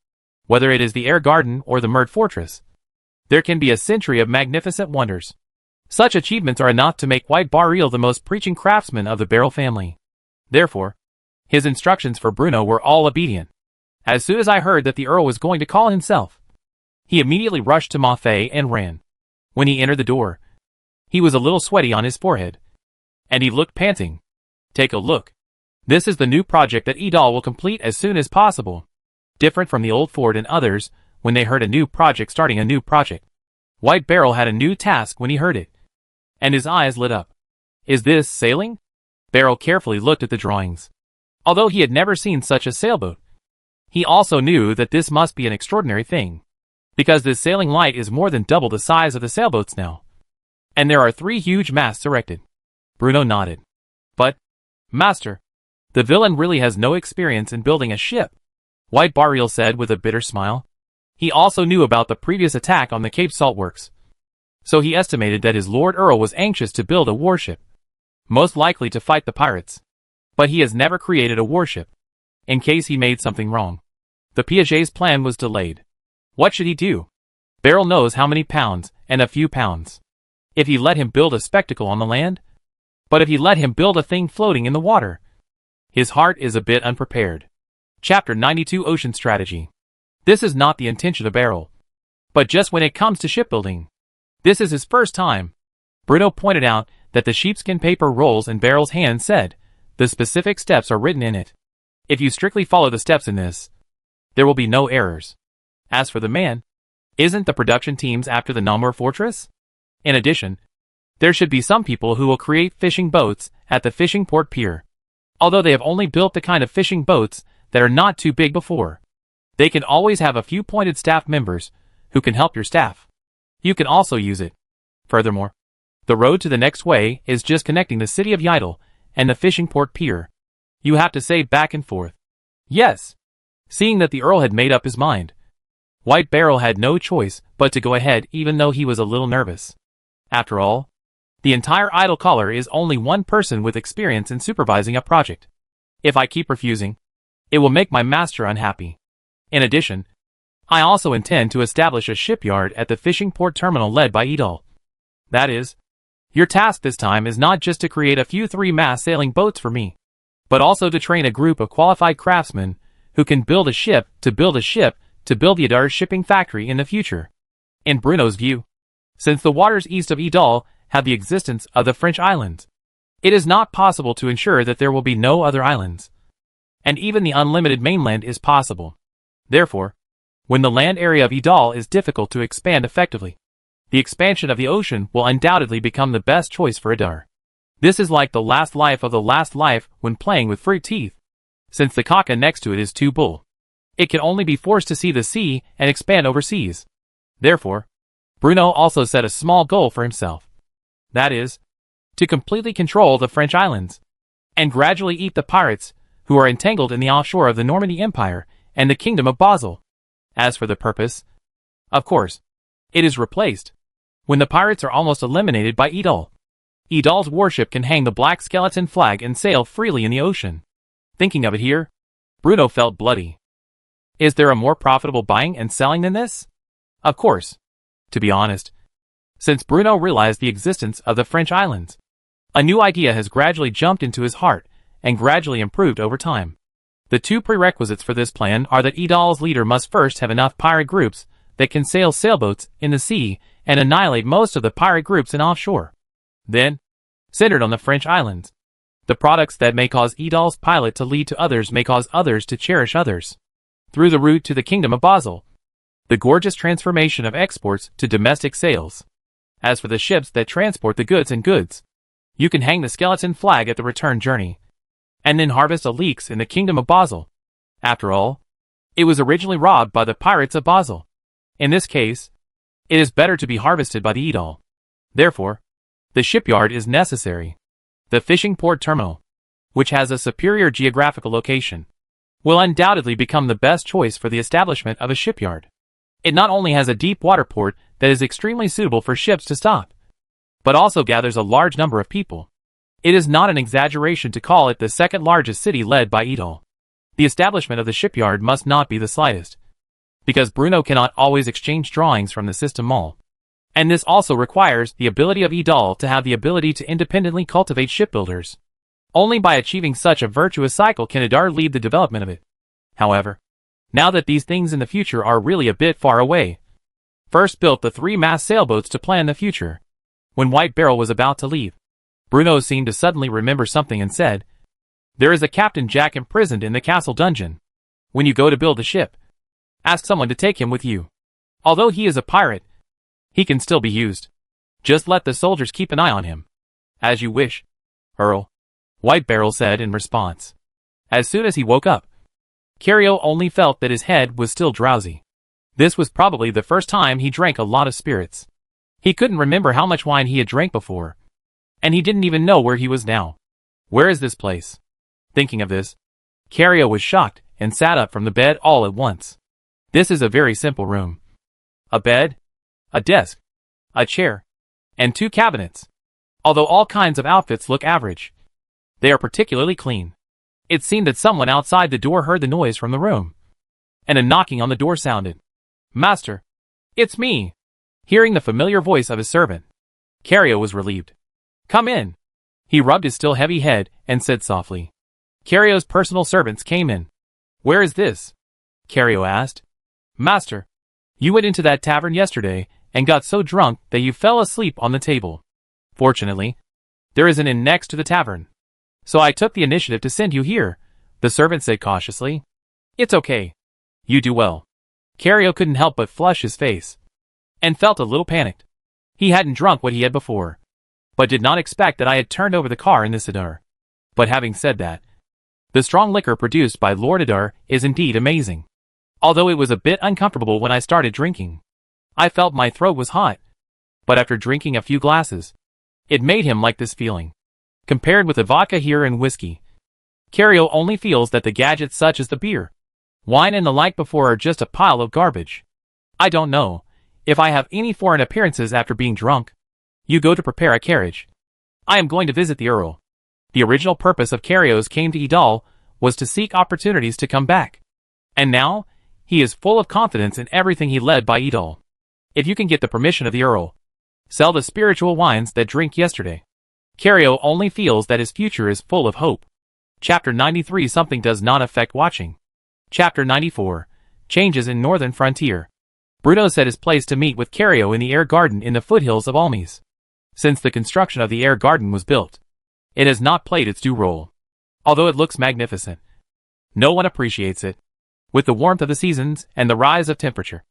Speaker 1: Whether it is the Air Garden or the Murd Fortress, there can be a century of magnificent wonders. Such achievements are enough to make White Barrel the most preaching craftsman of the Barrel family. Therefore, his instructions for Bruno were all obedient. As soon as I heard that the Earl was going to call himself, he immediately rushed to Maffei and ran. When he entered the door, he was a little sweaty on his forehead, and he looked panting. Take a look. This is the new project that Idal will complete as soon as possible. Different from the old Ford and others, when they heard a new project starting a new project, White Barrel had a new task when he heard it, and his eyes lit up. Is this sailing? Barrel carefully looked at the drawings. Although he had never seen such a sailboat, he also knew that this must be an extraordinary thing, because this sailing light is more than double the size of the sailboats now. And there are 3 huge masts erected. Bruno nodded. But, Master, the villain really has no experience in building a ship, White Barrel said with a bitter smile. He also knew about the previous attack on the Cape Salt Works, so he estimated that his Lord Earl was anxious to build a warship, most likely to fight the pirates. But he has never created a warship, in case he made something wrong. The Piaget's plan was delayed. What should he do? Barrel knows how many pounds, and a few pounds. If he let him build a spectacle on the land? But if he let him build a thing floating in the water? His heart is a bit unprepared. Chapter 92 Ocean Strategy. This is not the intention of Barrel. But just when it comes to shipbuilding, this is his first time. Bruno pointed out that the sheepskin paper rolls in Barrel's hand said, the specific steps are written in it. If you strictly follow the steps in this, there will be no errors. As for the man, isn't the production teams after the Namur Fortress? In addition, there should be some people who will create fishing boats at the fishing port pier. Although they have only built the kind of fishing boats that are not too big before, they can always have a few pointed staff members who can help your staff. You can also use it. Furthermore, the road to the next way is just connecting the city of Yidel and the fishing port pier. You have to say back and forth. Yes. Seeing that the Earl had made up his mind, White Barrel had no choice but to go ahead even though he was a little nervous. After all, the entire Idle Collar is only one person with experience in supervising a project. If I keep refusing, it will make my master unhappy. In addition, I also intend to establish a shipyard at the fishing port terminal led by Idal. That is, your task this time is not just to create a few 3-mast sailing boats for me, but also to train a group of qualified craftsmen who can build a ship to build a ship to build the Idar's shipping factory in the future. In Bruno's view, since the waters east of Idal have the existence of the French islands, it is not possible to ensure that there will be no other islands. And even the unlimited mainland is possible. Therefore, when the land area of Idal is difficult to expand effectively, the expansion of the ocean will undoubtedly become the best choice for Idar. This is like the last life of the last life when playing with fruit teeth. Since the caca next to it is too bull, it can only be forced to see the sea and expand overseas. Therefore, Bruno also set a small goal for himself. That is, to completely control the French islands, and gradually eat the pirates who are entangled in the offshore of the Normandy Empire and the Kingdom of Basel. As for the purpose, of course, it is replaced when the pirates are almost eliminated by Idal. Idal's warship can hang the black skeleton flag and sail freely in the ocean. Thinking of it here, Bruno felt bloody. Is there a more profitable buying and selling than this? Of course. To be honest, since Bruno realized the existence of the French islands, a new idea has gradually jumped into his heart and gradually improved over time. The 2 prerequisites for this plan are that Idal's leader must first have enough pirate groups that can sail sailboats in the sea and annihilate most of the pirate groups in offshore. Then, centered on the French islands, the products that may cause Idal's pilot to lead to others may cause others to cherish others. Through the route to the Kingdom of Basel, the gorgeous transformation of exports to domestic sales. As for the ships that transport the goods and goods, you can hang the skeleton flag at the return journey, and then harvest a leeks in the Kingdom of Basel. After all, it was originally robbed by the pirates of Basel. In this case, it is better to be harvested by the Idal. Therefore, the shipyard is necessary. The fishing port terminal, which has a superior geographical location, will undoubtedly become the best choice for the establishment of a shipyard. It not only has a deep water port that is extremely suitable for ships to stop, but also gathers a large number of people. It is not an exaggeration to call it the second largest city led by Idol. The establishment of the shipyard must not be the slightest, because Bruno cannot always exchange drawings from the system mall. And this also requires the ability of Idol to have the ability to independently cultivate shipbuilders. Only by achieving such a virtuous cycle can Idar lead the development of it. However, now that these things in the future are really a bit far away, first built the 3-mast sailboats to plan the future. When White Barrel was about to leave, Bruno seemed to suddenly remember something and said, "There is a Captain Jack imprisoned in the castle dungeon. When you go to build a ship, ask someone to take him with you. Although he is a pirate, he can still be used. Just let the soldiers keep an eye on him." "As you wish, Earl," White Barrel said in response. As soon as he woke up, Cario only felt that his head was still drowsy. This was probably the first time he drank a lot of spirits. He couldn't remember how much wine he had drank before, and he didn't even know where he was now. Where is this place? Thinking of this, Cario was shocked and sat up from the bed all at once. This is a very simple room. A bed, a desk, a chair, and 2 cabinets. Although all kinds of outfits look average, they are particularly clean. It seemed that someone outside the door heard the noise from the room, and a knocking on the door sounded. "Master, it's me." Hearing the familiar voice of his servant, Cario was relieved. "Come in." He rubbed his still heavy head and said softly. Cario's personal servants came in. "Where is this?" Cario asked. "Master, you went into that tavern yesterday and got so drunk that you fell asleep on the table. Fortunately, there is an inn next to the tavern, so I took the initiative to send you here," the servant said cautiously. "It's okay. You do well." Cario couldn't help but flush his face, and felt a little panicked. He hadn't drunk what he had before, but did not expect that I had turned over the car in this Idar. But having said that, the strong liquor produced by Lord Idar is indeed amazing. Although it was a bit uncomfortable when I started drinking, I felt my throat was hot, but after drinking a few glasses, it made him like this feeling. Compared with the vodka here and whiskey, Cario only feels that the gadgets such as the beer, wine and the like before are just a pile of garbage. I don't know if I have any foreign appearances after being drunk. You go to prepare a carriage. I am going to visit the Earl. The original purpose of Cario's came to Idal was to seek opportunities to come back. And now, he is full of confidence in everything he led by Idal. If you can get the permission of the Earl, sell the spiritual wines that drink yesterday. Cario only feels that his future is full of hope. Chapter 93 Something does not affect watching. Chapter 94 Changes in Northern Frontier. Bruno set his place to meet with Cario in the air garden in the foothills of Almes. Since the construction of the air garden was built, it has not played its due role. Although it looks magnificent, no one appreciates it. With the warmth of the seasons and the rise of temperature,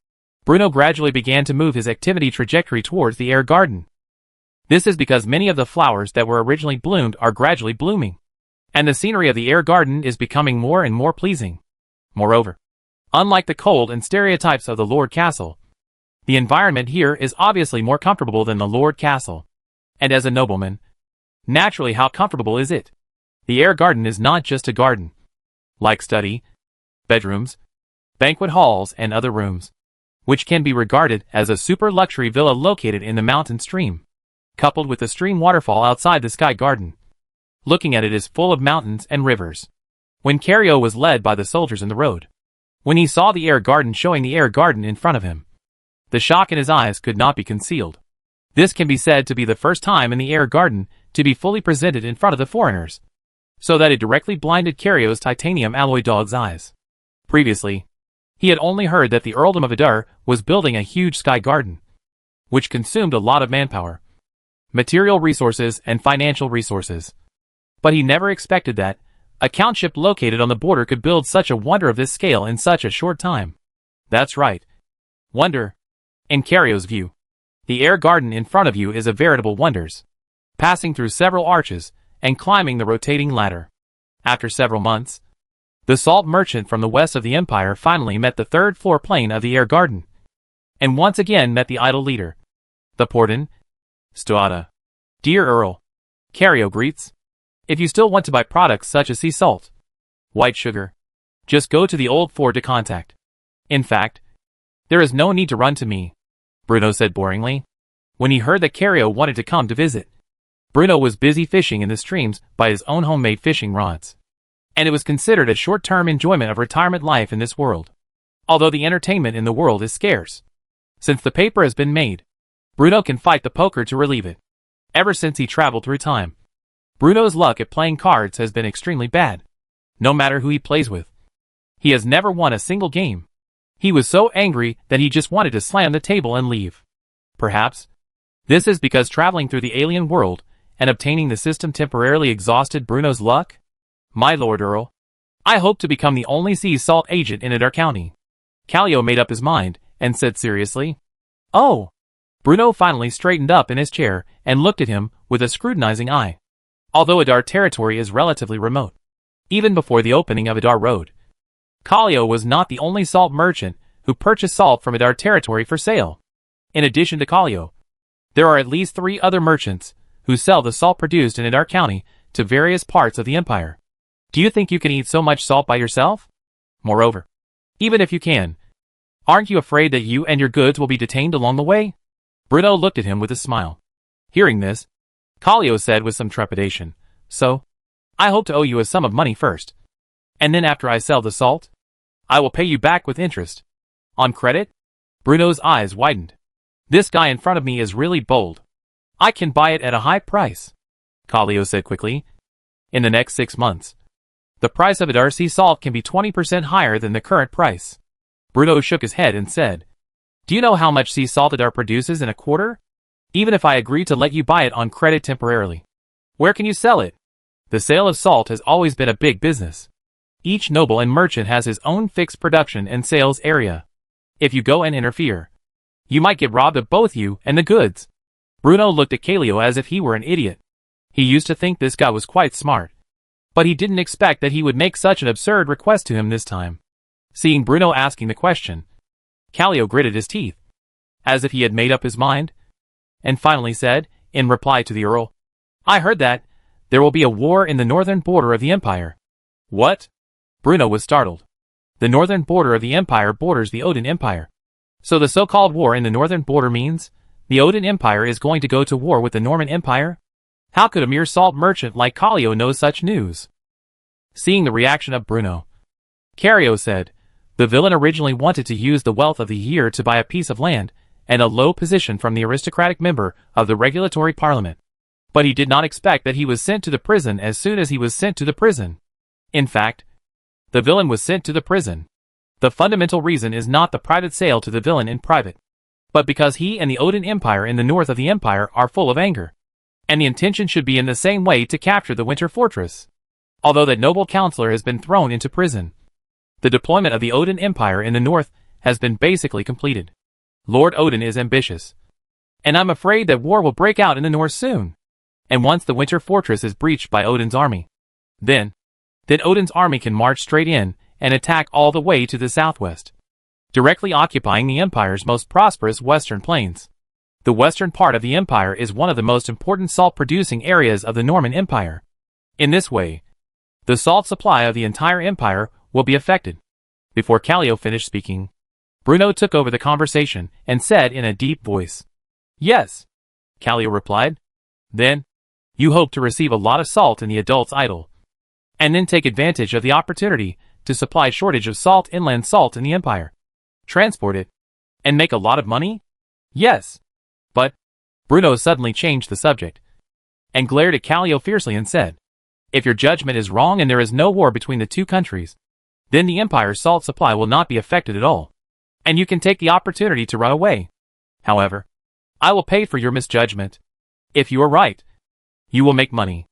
Speaker 1: Bruno gradually began to move his activity trajectory towards the air garden. This is because many of the flowers that were originally bloomed are gradually blooming, and the scenery of the air garden is becoming more and more pleasing. Moreover, unlike the cold and stereotypes of the Lord Castle, the environment here is obviously more comfortable than the Lord Castle. And as a nobleman, naturally how comfortable is it? The air garden is not just a garden. Like study, bedrooms, banquet halls and other rooms, which can be regarded as a super luxury villa located in the mountain stream, coupled with the stream waterfall outside the sky garden. Looking at it is full of mountains and rivers. When Cario was led by the soldiers in the road, when he saw the air garden showing the air garden in front of him, the shock in his eyes could not be concealed. This can be said to be the first time in the air garden to be fully presented in front of the foreigners, so that it directly blinded Cario's titanium alloy dog's eyes. Previously, he had only heard that the Earldom of Idar was building a huge sky garden, which consumed a lot of manpower, material resources and financial resources. But he never expected that a countship located on the border could build such a wonder of this scale in such a short time. That's right. Wonder. In Cario's view, the air garden in front of you is a veritable wonders, passing through several arches and climbing the rotating ladder. After several months, the salt merchant from the west of the empire finally met the third floor plane of the air garden, and once again met the idol leader, the Porton, Stoata. Dear Earl. Cario greets. If you still want to buy products such as sea salt, white sugar, just go to the old Ford to contact. In fact, there is no need to run to me, Bruno said boringly. When he heard that Cario wanted to come to visit, Bruno was busy fishing in the streams by his own homemade fishing rods. And it was considered a short-term enjoyment of retirement life in this world. Although the entertainment in the world is scarce. Since the paper has been made, Bruno can fight the poker to relieve it. Ever since he traveled through time, Bruno's luck at playing cards has been extremely bad. No matter who he plays with, he has never won a single game. He was so angry that he just wanted to slam the table and leave. Perhaps this is because traveling through the alien world and obtaining the system temporarily exhausted Bruno's luck? My Lord Earl, I hope to become the only sea salt agent in Adar County. Cario made up his mind and said seriously, Oh! Bruno finally straightened up in his chair and looked at him with a scrutinizing eye. Although Adar territory is relatively remote, even before the opening of Adar Road, Cario was not the only salt merchant who purchased salt from Adar territory for sale. In addition to Cario, there are at least 3 other merchants who sell the salt produced in Adar County to various parts of the empire. Do you think you can eat so much salt by yourself? Moreover, even if you can, aren't you afraid that you and your goods will be detained along the way? Bruno looked at him with a smile. Hearing this, Cario said with some trepidation, So, I hope to owe you a sum of money first. And then after I sell the salt, I will pay you back with interest. On credit? Bruno's eyes widened. This guy in front of me is really bold. I can buy it at a high price, Cario said quickly. In the next 6 months, the price of Adar sea salt can be 20% higher than the current price. Bruno shook his head and said, Do you know how much sea salt Adar produces in a quarter? Even if I agree to let you buy it on credit temporarily, where can you sell it? The sale of salt has always been a big business. Each noble and merchant has his own fixed production and sales area. If you go and interfere, you might get robbed of both you and the goods. Bruno looked at Cario as if he were an idiot. He used to think this guy was quite smart, but he didn't expect that he would make such an absurd request to him this time. Seeing Bruno asking the question, Cario gritted his teeth, as if he had made up his mind, and finally said, in reply to the Earl, I heard that there will be a war in the northern border of the empire. What? Bruno was startled. The northern border of the empire borders the Odin Empire. So the so-called war in the northern border means the Odin Empire is going to go to war with the Norman Empire? How could a mere salt merchant like Cario know such news? Seeing the reaction of Bruno, Cario said, The villain originally wanted to use the wealth of the year to buy a piece of land and a low position from the aristocratic member of the regulatory parliament. But he did not expect that he was sent to the prison as soon as he was sent to the prison. In fact, the villain was sent to the prison. The fundamental reason is not the private sale to the villain in private, but because he and the Odin Empire in the north of the empire are full of anger. And the intention should be in the same way to capture the Winter Fortress. Although that noble counselor has been thrown into prison, the deployment of the Odin Empire in the north has been basically completed. Lord Odin is ambitious, and I'm afraid that war will break out in the north soon. And once the Winter Fortress is breached by Odin's army, then Odin's army can march straight in and attack all the way to the southwest, directly occupying the empire's most prosperous western plains. The western part of the empire is one of the most important salt-producing areas of the Norman Empire. In this way, the salt supply of the entire empire will be affected. Before Cario finished speaking, Bruno took over the conversation and said in a deep voice, Yes, Cario replied. Then, you hope to receive a lot of salt in the adult's idol, and then take advantage of the opportunity to supply shortage of salt inland salt in the empire, transport it, and make a lot of money? Yes. But, Bruno suddenly changed the subject, and glared at Cario fiercely and said, If your judgment is wrong and there is no war between the two countries, then the empire's salt supply will not be affected at all, and you can take the opportunity to run away. However, I will pay for your misjudgment. If you are right, you will make money.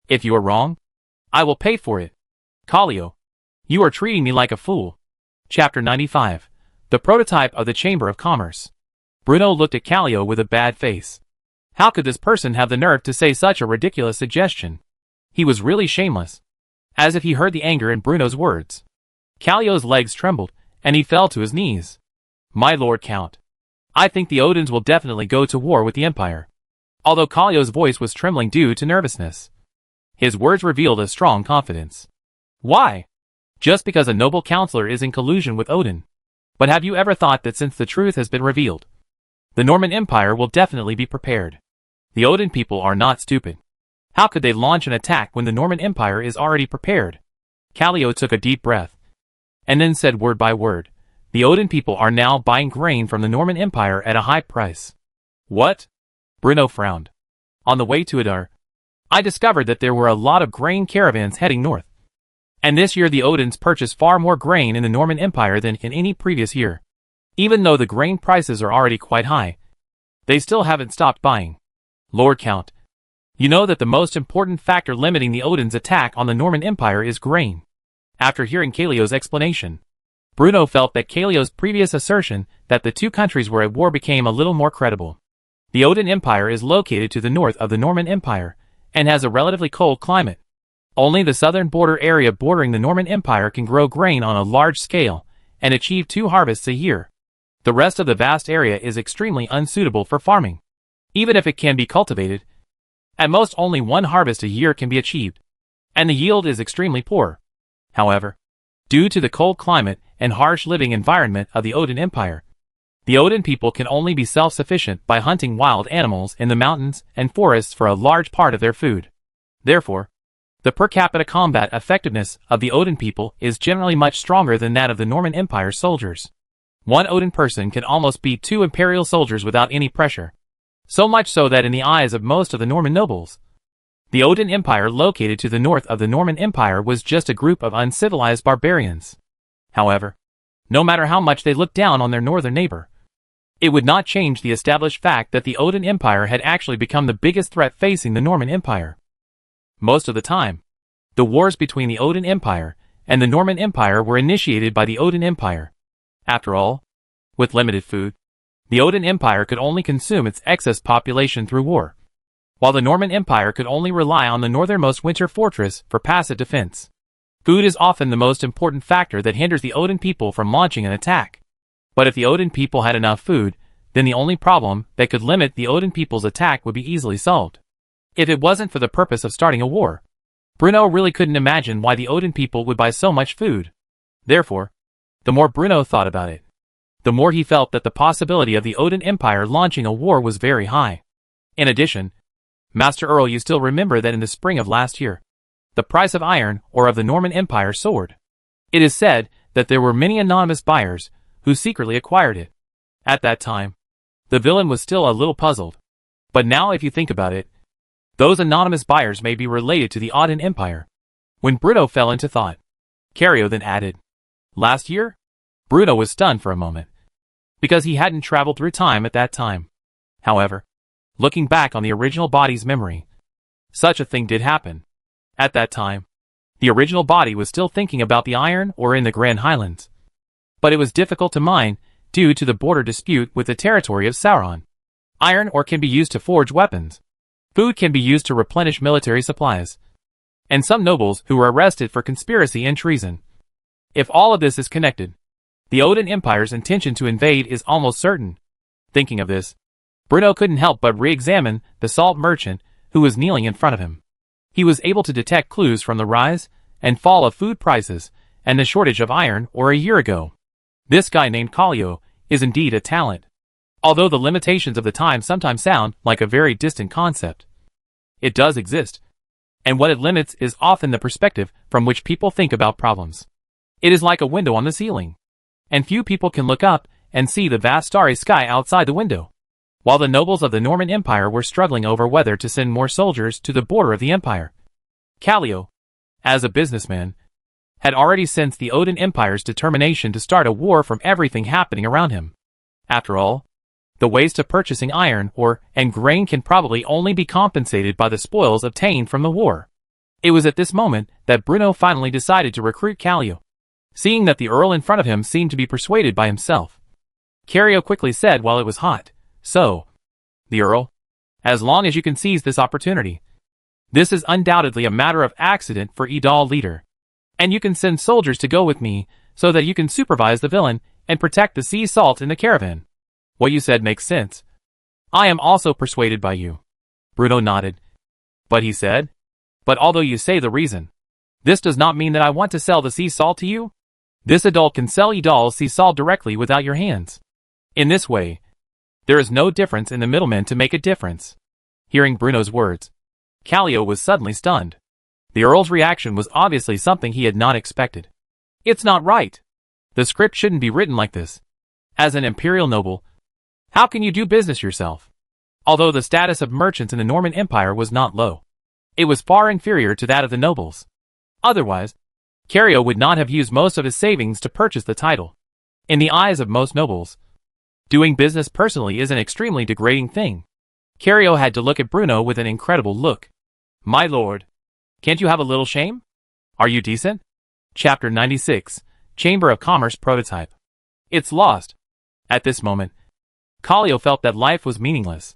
Speaker 1: If you are wrong, I will pay for it. Cario, you are treating me like a fool. Chapter 95. The Prototype of the Chamber of Commerce. Bruno looked at Cario with a bad face. How could this person have the nerve to say such a ridiculous suggestion? He was really shameless. As if he heard the anger in Bruno's words, Calio's legs trembled, and he fell to his knees. My Lord Count, I think the Odins will definitely go to war with the Empire. although Kallio's voice was trembling due to nervousness. His words revealed a strong confidence. Why? Just because a noble counselor is in collusion with Odin. But have you ever thought that since the truth has been revealed, the Norman Empire will definitely be prepared? The Odin people are not stupid. How could they launch an attack when the Norman Empire is already prepared? Kallio took a deep breath, and then said word by word, the Odin people are now buying grain from the Norman Empire at a high price. What? Bruno frowned. On the way to Idar, I discovered that there were a lot of grain caravans heading north. And this year the Odins purchased far more grain in the Norman Empire than in any previous year. Even though the grain prices are already quite high, they still haven't stopped buying. Lord Count, you know that the most important factor limiting the Odins' attack on the Norman Empire is grain. After hearing Kallio's explanation, Bruno felt that Kallio's previous assertion that the two countries were at war became a little more credible. The Odin Empire is located to the north of the Norman Empire, and has a relatively cold climate. Only the southern border area bordering the Norman Empire can grow grain on a large scale, and achieve 2 harvests a year. The rest of the vast area is extremely unsuitable for farming. Even if it can be cultivated, at most only 1 harvest a year can be achieved, and the yield is extremely poor. However, due to the cold climate and harsh living environment of the Odin Empire, the Odin people can only be self-sufficient by hunting wild animals in the mountains and forests for a large part of their food. Therefore, the per capita combat effectiveness of the Odin people is generally much stronger than that of the Norman Empire soldiers. 1 Odin person can almost beat 2 imperial soldiers without any pressure. So much so that in the eyes of most of the Norman nobles, the Odin Empire located to the north of the Norman Empire was just a group of uncivilized barbarians. However, no matter how much they looked down on their northern neighbor, it would not change the established fact that the Odin Empire had actually become the biggest threat facing the Norman Empire. Most of the time, the wars between the Odin Empire and the Norman Empire were initiated by the Odin Empire. After all, with limited food, the Odin Empire could only consume its excess population through war, while the Norman Empire could only rely on the northernmost winter fortress for passive defense. Food is often the most important factor that hinders the Odin people from launching an attack. But if the Odin people had enough food, then the only problem that could limit the Odin people's attack would be easily solved. If it wasn't for the purpose of starting a war, Bruno really couldn't imagine why the Odin people would buy so much food. Therefore, the more Bruno thought about it, the more he felt that the possibility of the Odin Empire launching a war was very high. In addition, Master Earl, you still remember that in the spring of last year, the price of iron or of the Norman Empire soared. It is said that there were many anonymous buyers who secretly acquired it. At that time, the villain was still a little puzzled. But now if you think about it, those anonymous buyers may be related to the Odin Empire. When Bruno fell into thought, Kallio then added, last year? Bruno was stunned for a moment, because he hadn't traveled through time at that time. However, looking back on the original body's memory, such a thing did happen. At that time, the original body was still thinking about the iron ore in the Grand Highlands. But it was difficult to mine, due to the border dispute with the territory of Sauron. Iron ore can be used to forge weapons. Food can be used to replenish military supplies. And some nobles who were arrested for conspiracy and treason. If all of this is connected, the Odin Empire's intention to invade is almost certain. Thinking of this, Bruno couldn't help but re-examine the salt merchant who was kneeling in front of him. He was able to detect clues from the rise and fall of food prices and the shortage of iron ore a year ago. This guy named Kallio is indeed a talent, although the limitations of the time sometimes sound like a very distant concept. It does exist, and what it limits is often the perspective from which people think about problems. It is like a window on the ceiling, and few people can look up and see the vast starry sky outside the window. While the nobles of the Norman Empire were struggling over whether to send more soldiers to the border of the empire, Kallio, as a businessman, had already sensed the Odin Empire's determination to start a war from everything happening around him. After all, the waste of purchasing iron ore and grain can probably only be compensated by the spoils obtained from the war. It was at this moment that Bruno finally decided to recruit Kallio. Seeing that the Earl in front of him seemed to be persuaded by himself, Kallio quickly said while it was hot, "So, the Earl, as long as you can seize this opportunity, this is undoubtedly a matter of accident for Idal leader. And you can send soldiers to go with me so that you can supervise the villain and protect the sea salt in the caravan. What you said makes sense. I am also persuaded by you. Bruno nodded. But he said, "But although you say the reason, this does not mean that I want to sell the sea salt to you. This adult can sell Idal sea salt directly without your hands. In this way, there is no difference in the middleman to make a difference." Hearing Bruno's words, Callio was suddenly stunned. The Earl's reaction was obviously something he had not expected. "It's not right. The script shouldn't be written like this. As an imperial noble, how can you do business yourself?" Although the status of merchants in the Norman Empire was not low, it was far inferior to that of the nobles. Otherwise, Cario would not have used most of his savings to purchase the title. In the eyes of most nobles, doing business personally is an extremely degrading thing. Cario had to look at Bruno with an incredible look. "My lord, can't you have a little shame? Are you decent?" Chapter 96, Chamber of Commerce Prototype. It's lost. At this moment, Callio felt that life was meaningless.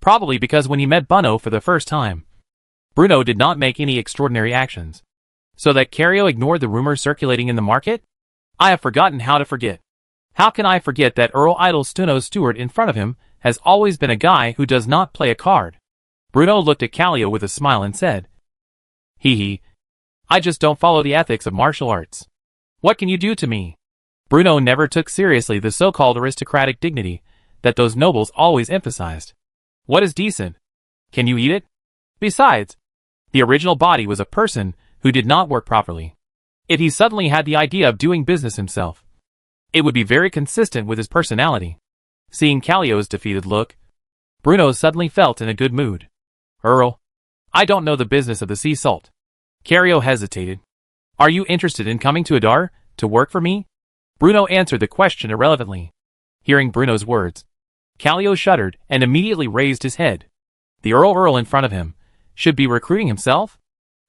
Speaker 1: Probably because when he met Bruno for the first time, Bruno did not make any extraordinary actions. So that Cario ignored the rumors circulating in the market? I have forgotten how to forget. How can I forget that Earl Idle Stuno's steward in front of him has always been a guy who does not play a card? Bruno looked at Callio with a smile and said, Hee, I just don't follow the ethics of martial arts. What can you do to me?" Bruno never took seriously the so-called aristocratic dignity that those nobles always emphasized. What is decent? Can you eat it? Besides, the original body was a person who did not work properly. If he suddenly had the idea of doing business himself, it would be very consistent with his personality. Seeing Callio's defeated look, Bruno suddenly felt in a good mood. "Earl, I don't know the business of the sea salt." Cario hesitated. "Are you interested in coming to Adar to work for me?" Bruno answered the question irrelevantly. Hearing Bruno's words, Callio shuddered and immediately raised his head. The Earl in front of him should be recruiting himself?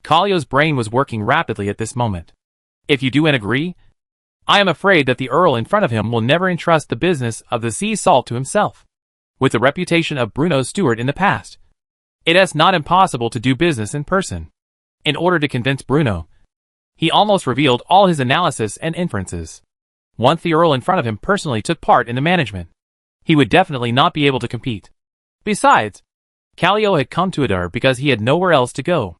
Speaker 1: Callio's brain was working rapidly at this moment. If you do and agree, I am afraid that the Earl in front of him will never entrust the business of the sea salt to himself. With the reputation of Bruno's steward in the past, it is not impossible to do business in person. In order to convince Bruno, he almost revealed all his analysis and inferences. Once the Earl in front of him personally took part in the management, he would definitely not be able to compete. Besides, Callio had come to Adar because he had nowhere else to go.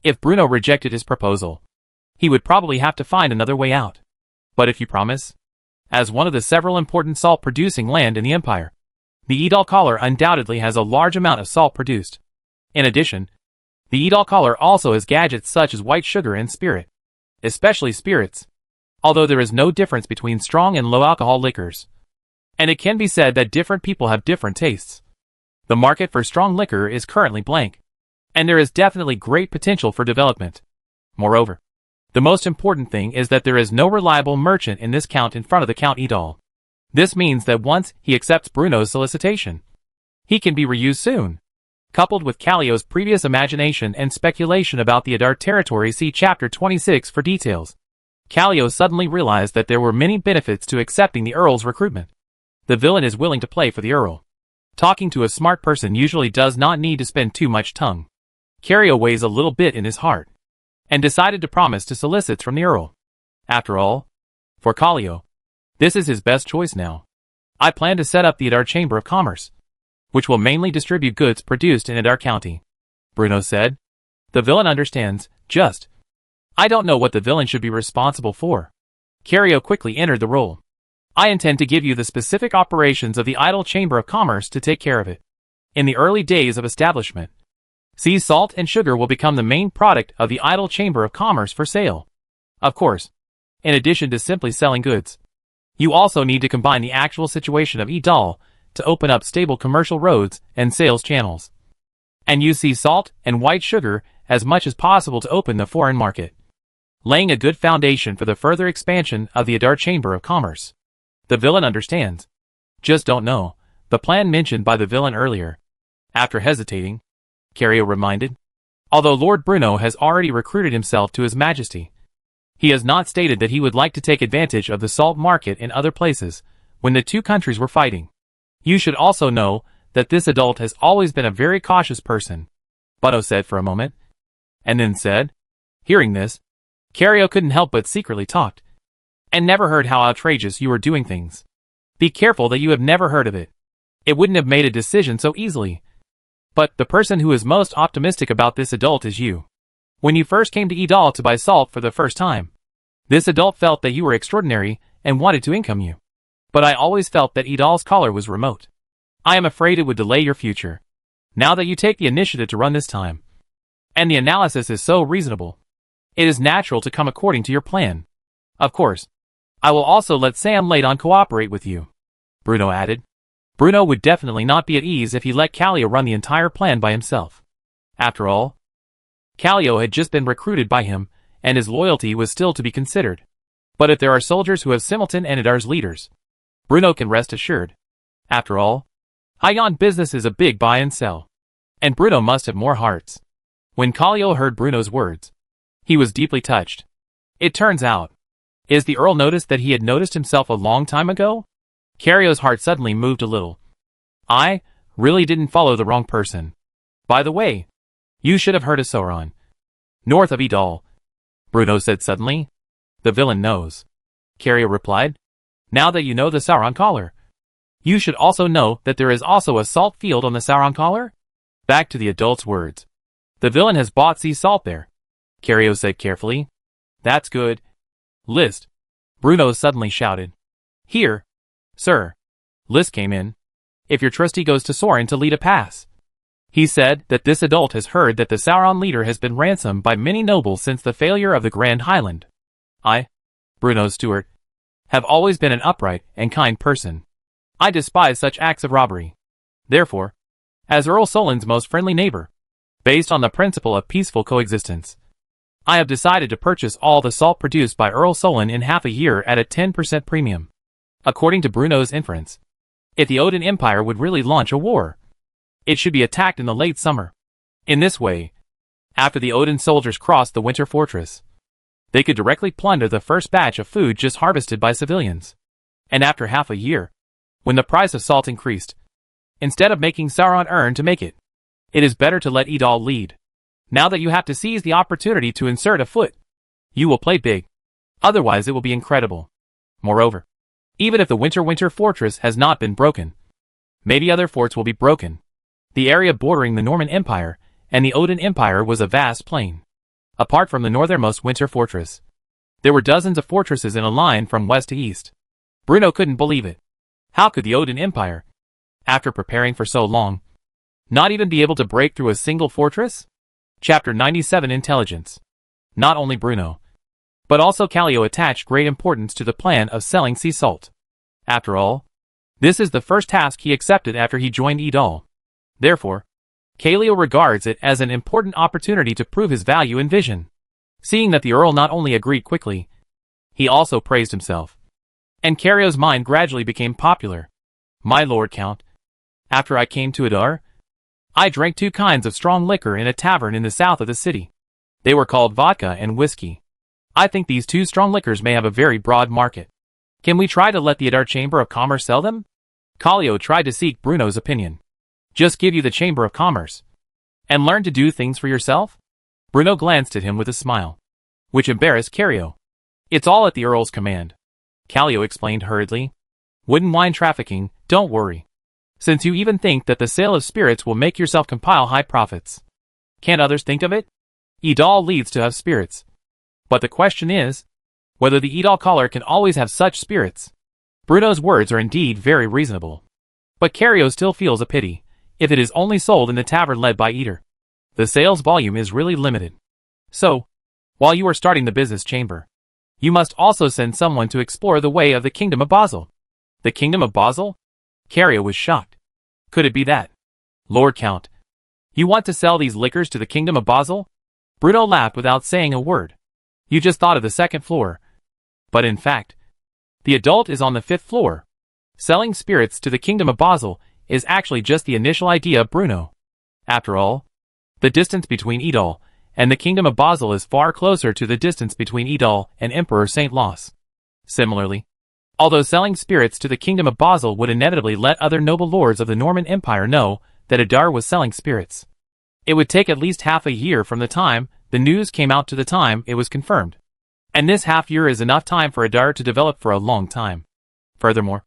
Speaker 1: If Bruno rejected his proposal, he would probably have to find another way out. But if you promise, as one of the several important salt-producing land in the Empire, the Idal collar undoubtedly has a large amount of salt produced. In addition, the Idal collar also has gadgets such as white sugar and spirit, especially spirits, although there is no difference between strong and low-alcohol liquors. And it can be said that different people have different tastes. The market for strong liquor is currently blank, and there is definitely great potential for development. Moreover, the most important thing is that there is no reliable merchant in this count in front of the Count Idal. This means that once he accepts Bruno's solicitation, he can be reused soon. Coupled with Callio's previous imagination and speculation about the Adar territory, see Chapter 26 for details. Callio suddenly realized that there were many benefits to accepting the Earl's recruitment. The villain is willing to play for the Earl. Talking to a smart person usually does not need to spend too much tongue. Cario weighs a little bit in his heart, and decided to promise to solicit from the Earl. After all, for Callio, this is his best choice now. I plan to set up the Adar Chamber of Commerce, which will mainly distribute goods produced in Adar County. Bruno said. The villain understands, just. I don't know what the villain should be responsible for. Cario quickly entered the role. I intend to give you the specific operations of the Idle Chamber of Commerce to take care of it. In the early days of establishment, sea salt and sugar will become the main product of the Idle Chamber of Commerce for sale. Of course, in addition to simply selling goods, you also need to combine the actual situation of Idal to open up stable commercial roads and sales channels. And use sea salt and white sugar as much as possible to open the foreign market, laying a good foundation for the further expansion of the Adar Chamber of Commerce. The villain understands. Just don't know the plan mentioned by the villain earlier. After hesitating, Cario reminded. Although Lord Bruno has already recruited himself to His Majesty, he has not stated that he would like to take advantage of the salt market in other places when the two countries were fighting. You should also know that this adult has always been a very cautious person, Bruno said for a moment, and then said. Hearing this, Cario couldn't help but secretly talked, and never heard how outrageous you were doing things. Be careful that you have never heard of it. It wouldn't have made a decision so easily. But the person who is most optimistic about this adult is you. When you first came to Edal to buy salt for the first time, this adult felt that you were extraordinary and wanted to income you. But I always felt that Edal's caller was remote. I am afraid it would delay your future. Now that you take the initiative to run this time, and the analysis is so reasonable, it is natural to come according to your plan. Of course, I will also let Sam Ladon cooperate with you, Bruno added. Bruno would definitely not be at ease if he let Callio run the entire plan by himself. After all, Callio had just been recruited by him, and his loyalty was still to be considered. But if there are soldiers who have Similton and Idar's leaders, Bruno can rest assured. After all, Ion business is a big buy and sell. And Bruno must have more hearts. When Callio heard Bruno's words, he was deeply touched. It turns out, is the Earl noticed that he had noticed himself a long time ago? Cario's heart suddenly moved a little. I really didn't follow the wrong person. By the way, you should have heard of Sauron. North of Edal, Bruno said suddenly. The villain knows, Cario replied. Now that you know the Sauron collar, you should also know that there is also a salt field on the Sauron collar? Back to the adult's words. The villain has bought sea salt there, Cario said carefully. That's good. List, Bruno suddenly shouted. Here, sir. List came in. If your trustee goes to Sorin to lead a pass. He said that this adult has heard that the Sauron leader has been ransomed by many nobles since the failure of the Grand Highland. I, Bruno's steward, have always been an upright and kind person. I despise such acts of robbery. Therefore, as Earl Solin's most friendly neighbor, based on the principle of peaceful coexistence, I have decided to purchase all the salt produced by Earl Solin in half a year at a 10% premium. According to Bruno's inference, if the Odin Empire would really launch a war, it should be attacked in the late summer. In this way, after the Odin soldiers crossed the winter fortress, they could directly plunder the first batch of food just harvested by civilians. And after half a year, when the price of salt increased, instead of making Sauron earn to make it, it is better to let Edal lead. Now that you have to seize the opportunity to insert a foot, you will play big. Otherwise it will be incredible. Moreover, even if the winter fortress has not been broken, maybe other forts will be broken. The area bordering the Norman Empire and the Odin Empire was a vast plain. Apart from the northernmost winter fortress, there were dozens of fortresses in a line from west to east. Bruno couldn't believe it. How could the Odin Empire, after preparing for so long, not even be able to break through a single fortress? Chapter 97 Intelligence. Not only Bruno, but also Callio attached great importance to the plan of selling sea salt. After all, this is the first task he accepted after he joined Edal. Therefore, Callio regards it as an important opportunity to prove his value and vision. Seeing that the Earl not only agreed quickly, he also praised himself. And Cario's mind gradually became popular. My Lord Count, after I came to Adar, I drank 2 kinds of strong liquor in a tavern in the south of the city. They were called vodka and whiskey. I think these 2 strong liquors may have a very broad market. Can we try to let the Adar Chamber of Commerce sell them? Callio tried to seek Bruno's opinion. Just give you the Chamber of Commerce, and learn to do things for yourself? Bruno glanced at him with a smile, which embarrassed Cario. It's all at the Earl's command, Callio explained hurriedly. Wooden wine trafficking, don't worry. Since you even think that the sale of spirits will make yourself compile high profits. Can't others think of it? Edal leads to have spirits. But the question is, whether the Edal collar can always have such spirits. Bruno's words are indeed very reasonable. But Cario still feels a pity, if it is only sold in the tavern led by Eder. The sales volume is really limited. So, while you are starting the business chamber, you must also send someone to explore the way of the Kingdom of Basel. The Kingdom of Basel? Cario was shocked. Could it be that? Lord Count, you want to sell these liquors to the Kingdom of Basel? Bruno laughed without saying a word. You just thought of the 2nd floor. But in fact, the adult is on the 5th floor. Selling spirits to the Kingdom of Basel is actually just the initial idea of Bruno. After all, the distance between Edal and the Kingdom of Basel is far closer to the distance between Edal and Emperor St. Los. Similarly, although selling spirits to the Kingdom of Basel would inevitably let other noble lords of the Norman Empire know that Adar was selling spirits, it would take at least half a year from the time the news came out to the time it was confirmed. And this half year is enough time for Adar to develop for a long time. Furthermore,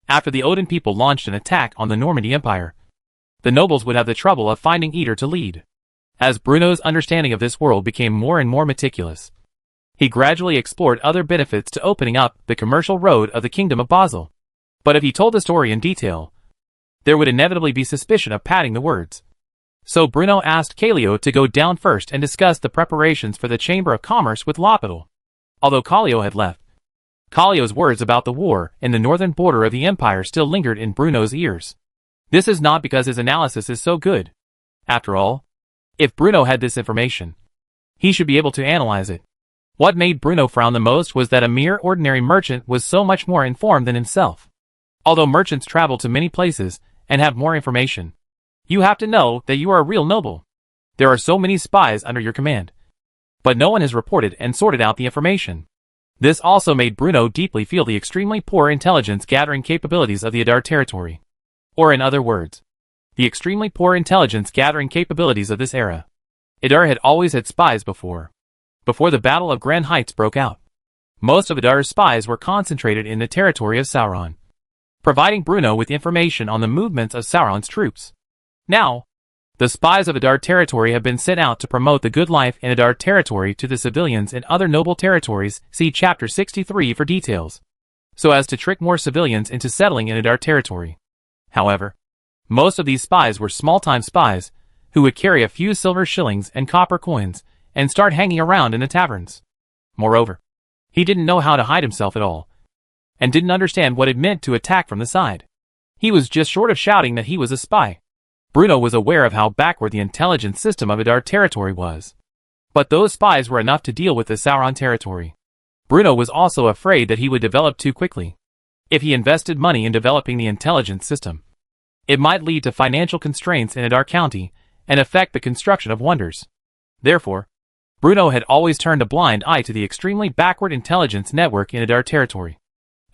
Speaker 1: after the Odin people launched an attack on the Normandy Empire, the nobles would have the trouble of finding either to lead. As Bruno's understanding of this world became more and more meticulous, he gradually explored other benefits to opening up the commercial road of the Kingdom of Basel. But if he told the story in detail, there would inevitably be suspicion of padding the words. So Bruno asked Calio to go down first and discuss the preparations for the Chamber of Commerce with L'Hôpital. Although Calio had left, Calio's words about the war in the northern border of the empire still lingered in Bruno's ears. This is not because his analysis is so good. After all, if Bruno had this information, he should be able to analyze it. What made Bruno frown the most was that a mere ordinary merchant was so much more informed than himself. Although merchants travel to many places and have more information, you have to know that you are a real noble. There are so many spies under your command, but no one has reported and sorted out the information. This also made Bruno deeply feel the extremely poor intelligence gathering capabilities of the Adar territory. Or in other words, the extremely poor intelligence gathering capabilities of this era. Adar had always had spies before the Battle of Grand Heights broke out. Most of Adar's spies were concentrated in the territory of Sauron, providing Bruno with information on the movements of Sauron's troops. Now, the spies of Adar territory have been sent out to promote the good life in Adar territory to the civilians in other noble territories. See Chapter 63 for details. So as to trick more civilians into settling in Adar territory. However, most of these spies were small-time spies who would carry a few silver shillings and copper coins and start hanging around in the taverns. Moreover, he didn't know how to hide himself at all, and didn't understand what it meant to attack from the side. He was just short of shouting that he was a spy. Bruno was aware of how backward the intelligence system of Adar territory was. But those spies were enough to deal with the Sauron territory. Bruno was also afraid that he would develop too quickly. If he invested money in developing the intelligence system, it might lead to financial constraints in Adar County and affect the construction of wonders. Therefore, Bruno had always turned a blind eye to the extremely backward intelligence network in Adar territory,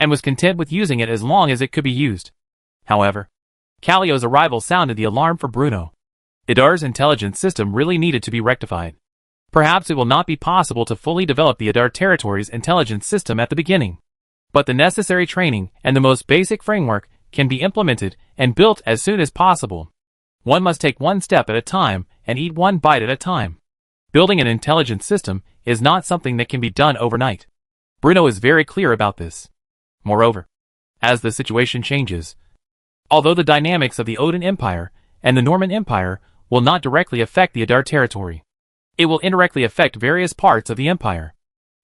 Speaker 1: and was content with using it as long as it could be used. However, Calio's arrival sounded the alarm for Bruno. Adar's intelligence system really needed to be rectified. Perhaps it will not be possible to fully develop the Adar territory's intelligence system at the beginning, but the necessary training and the most basic framework can be implemented and built as soon as possible. One must take one step at a time and eat one bite at a time. Building an intelligence system is not something that can be done overnight. Bruno is very clear about this. Moreover, as the situation changes, although the dynamics of the Odin Empire and the Norman Empire will not directly affect the Adar territory, it will indirectly affect various parts of the empire.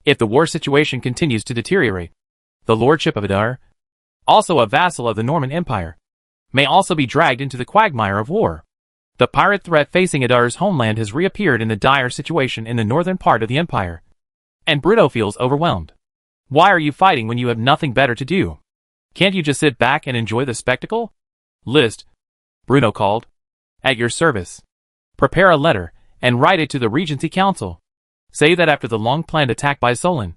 Speaker 1: If the war situation continues to deteriorate, the lordship of Adar, also a vassal of the Norman Empire, may also be dragged into the quagmire of war. The pirate threat facing Adar's homeland has reappeared in the dire situation in the northern part of the empire, and Bruno feels overwhelmed. Why are you fighting when you have nothing better to do? Can't you just sit back and enjoy the spectacle? List, Bruno called. At your service. Prepare a letter and write it to the Regency Council. Say that after the long-planned attack by Solon,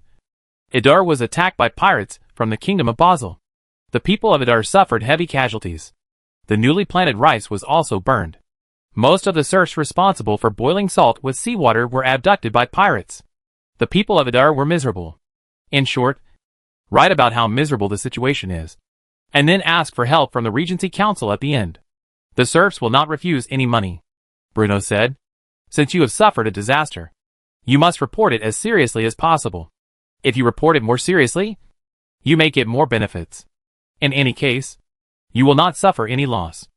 Speaker 1: Adar was attacked by pirates from the Kingdom of Basel. The people of Adar suffered heavy casualties. The newly planted rice was also burned. Most of the serfs responsible for boiling salt with seawater were abducted by pirates. The people of Adar were miserable. In short, write about how miserable the situation is, and then ask for help from the Regency Council at the end. The serfs will not refuse any money, Bruno said. Since you have suffered a disaster, you must report it as seriously as possible. If you report it more seriously, you may get more benefits. In any case, you will not suffer any loss.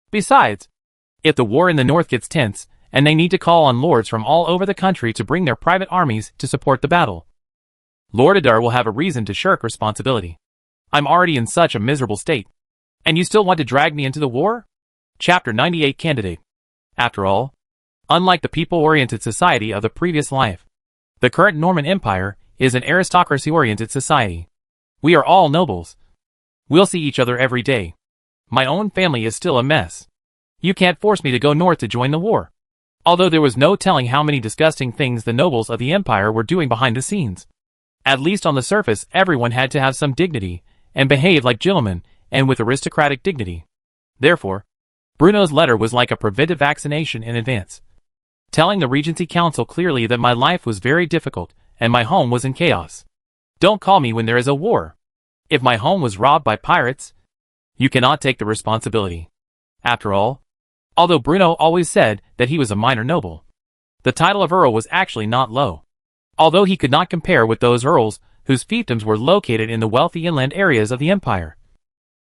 Speaker 1: Besides, if the war in the north gets tense, and they need to call on lords from all over the country to bring their private armies to support the battle, Lord Adar will have a reason to shirk responsibility. I'm already in such a miserable state, and you still want to drag me into the war? Chapter 98 Candidate. After all, unlike the people-oriented society of the previous life, the current Norman Empire is an aristocracy-oriented society. We are all nobles. We'll see each other every day. My own family is still a mess. You can't force me to go north to join the war. Although there was no telling how many disgusting things the nobles of the empire were doing behind the scenes. At least on the surface, everyone had to have some dignity, and behave like gentlemen, and with aristocratic dignity. Therefore, Bruno's letter was like a preventive vaccination in advance, telling the Regency Council clearly that my life was very difficult, and my home was in chaos. Don't call me when there is a war. If my home was robbed by pirates, you cannot take the responsibility. After all, Although Bruno always said that he was a minor noble, the title of Earl was actually not low. Although he could not compare with those earls whose fiefdoms were located in the wealthy inland areas of the empire,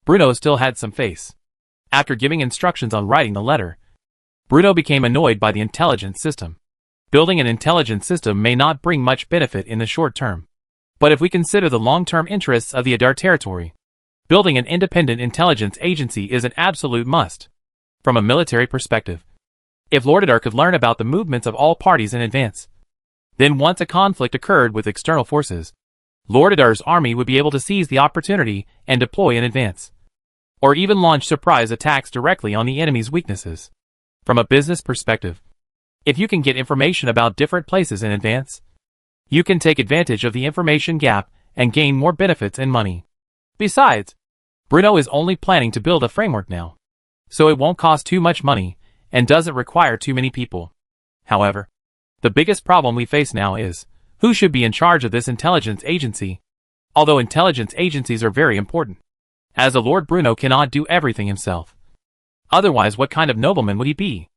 Speaker 1: Bruno still had some face. After giving instructions on writing the letter, Bruno became annoyed by the intelligence system. Building an intelligence system may not bring much benefit in the short term, but if we consider the long-term interests of the Adar territory, building an independent intelligence agency is an absolute must. From a military perspective, if Lord Adar could learn about the movements of all parties in advance, then once a conflict occurred with external forces, Lord Adar's army would be able to seize the opportunity and deploy in advance, or even launch surprise attacks directly on the enemy's weaknesses. From a business perspective, if you can get information about different places in advance, you can take advantage of the information gap and gain more benefits and money. Besides, Bruno is only planning to build a framework now, so it won't cost too much money and doesn't require too many people. However, the biggest problem we face now is who should be in charge of this intelligence agency. Although intelligence agencies are very important, as a Lord, Bruno cannot do everything himself. Otherwise, what kind of nobleman would he be?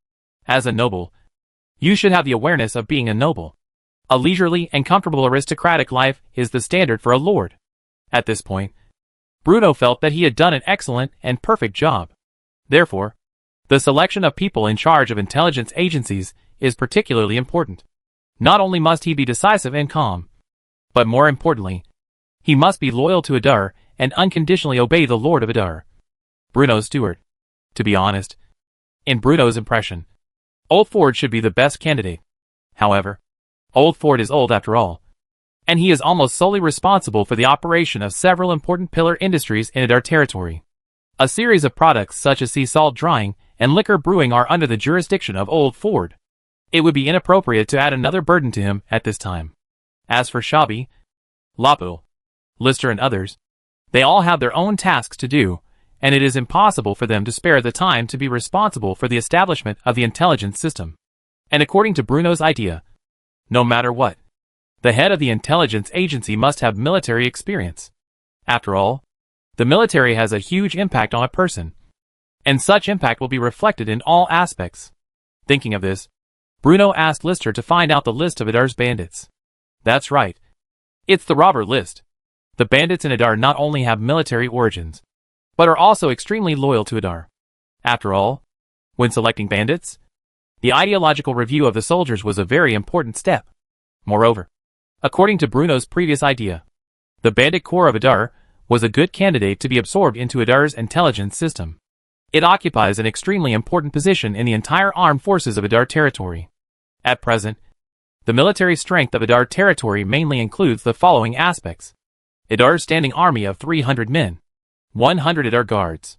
Speaker 1: As a noble, you should have the awareness of being a noble. A leisurely and comfortable aristocratic life is the standard for a lord. At this point, Bruno felt that he had done an excellent and perfect job. Therefore, the selection of people in charge of intelligence agencies is particularly important. Not only must he be decisive and calm, but more importantly, he must be loyal to Adar and unconditionally obey the Lord of Adar, Bruno's steward. To be honest, in Bruno's impression, Old Ford should be the best candidate. However, Old Ford is old after all, and he is almost solely responsible for the operation of several important pillar industries in Adar territory. A series of products such as sea salt drying and liquor brewing are under the jurisdiction of Old Ford. It would be inappropriate to add another burden to him at this time. As for Shabi, Lapo, Lister and others, they all have their own tasks to do, and it is impossible for them to spare the time to be responsible for the establishment of the intelligence system. And according to Bruno's idea, no matter what, the head of the intelligence agency must have military experience. After all, the military has a huge impact on a person, and such impact will be reflected in all aspects. Thinking of this, Bruno asked Lister to find out the list of Adar's bandits. That's right. It's the robber list. The bandits in Adar not only have military origins, but are also extremely loyal to Adar. After all, when selecting bandits, the ideological review of the soldiers was a very important step. Moreover, according to Bruno's previous idea, the bandit corps of Adar was a good candidate to be absorbed into Adar's intelligence system. It occupies an extremely important position in the entire armed forces of Adar territory. At present, the military strength of Adar territory mainly includes the following aspects: Adar's standing army of 300 men, 100 Adar guards,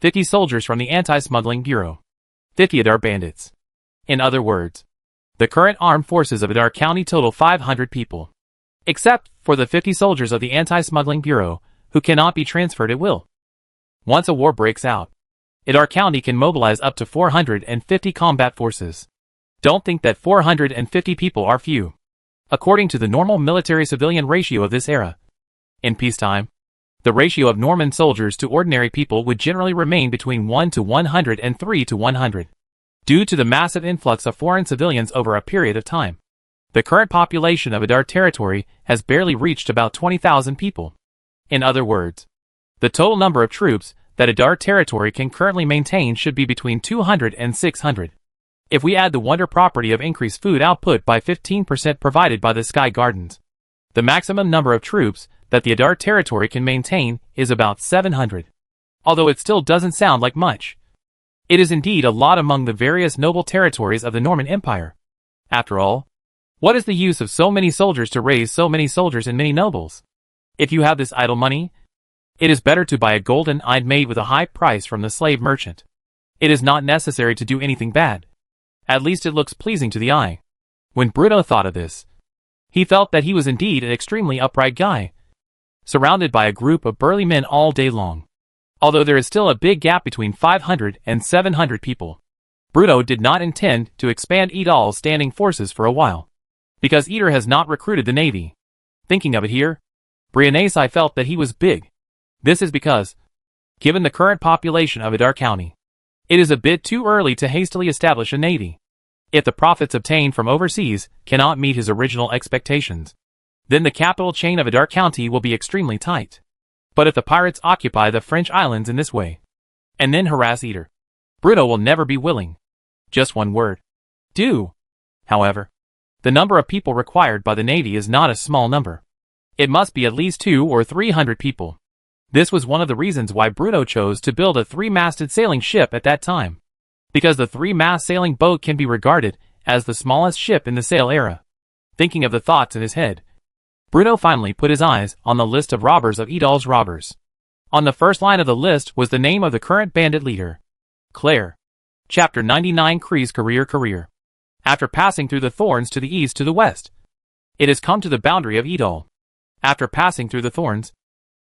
Speaker 1: 50 soldiers from the Anti-Smuggling Bureau, 50 Adar bandits. In other words, the current armed forces of Adar County total 500 people, except for the 50 soldiers of the Anti-Smuggling Bureau who cannot be transferred at will. Once a war breaks out, Adar County can mobilize up to 450 combat forces. Don't think that 450 people are few. According to the normal military-civilian ratio of this era, in peacetime, the ratio of Norman soldiers to ordinary people would generally remain between 1 to 100 and 3 to 100. Due to the massive influx of foreign civilians over a period of time, the current population of Adar territory has barely reached about 20,000 people. In other words, the total number of troops that Adar territory can currently maintain should be between 200 and 600. If we add the wonder property of increased food output by 15% provided by the Sky Gardens, the maximum number of troops that the Adar territory can maintain is about 700. Although it still doesn't sound like much, it is indeed a lot among the various noble territories of the Norman Empire. After all, what is the use of so many soldiers to raise so many soldiers and many nobles? If you have this idle money, it is better to buy a golden eyed maid with a high price from the slave merchant. It is not necessary to do anything bad. At least it looks pleasing to the eye. When Bruno thought of this, he felt that he was indeed an extremely upright guy, surrounded by a group of burly men all day long. Although there is still a big gap between 500 and 700 people, Bruno did not intend to expand Edal's standing forces for a while, because Eder has not recruited the navy. Thinking of it here, Brianesi felt that he was big. This is because, given the current population of Adar County, It is a bit too early to hastily establish a navy. If the profits obtained from overseas cannot meet his original expectations, then the capital chain of Adar County will be extremely tight. But if the pirates occupy the French islands in this way, and then harass Eder, Bruno will never be willing. Just one word. Do. However, the number of people required by the navy is not a small number. It must be at least 200 or 300 people. This was one of the reasons why Bruno chose to build a 3-masted sailing ship at that time, because the 3-mast sailing boat can be regarded as the smallest ship in the sail era. Thinking of the thoughts in his head, Bruno finally put his eyes on the list of robbers of Edal's robbers. On the first line of the list was the name of the current bandit leader, Claire. Chapter 99 Cree's Career. After passing through the thorns to the east to the west, it has come to the boundary of Edal. After passing through the thorns,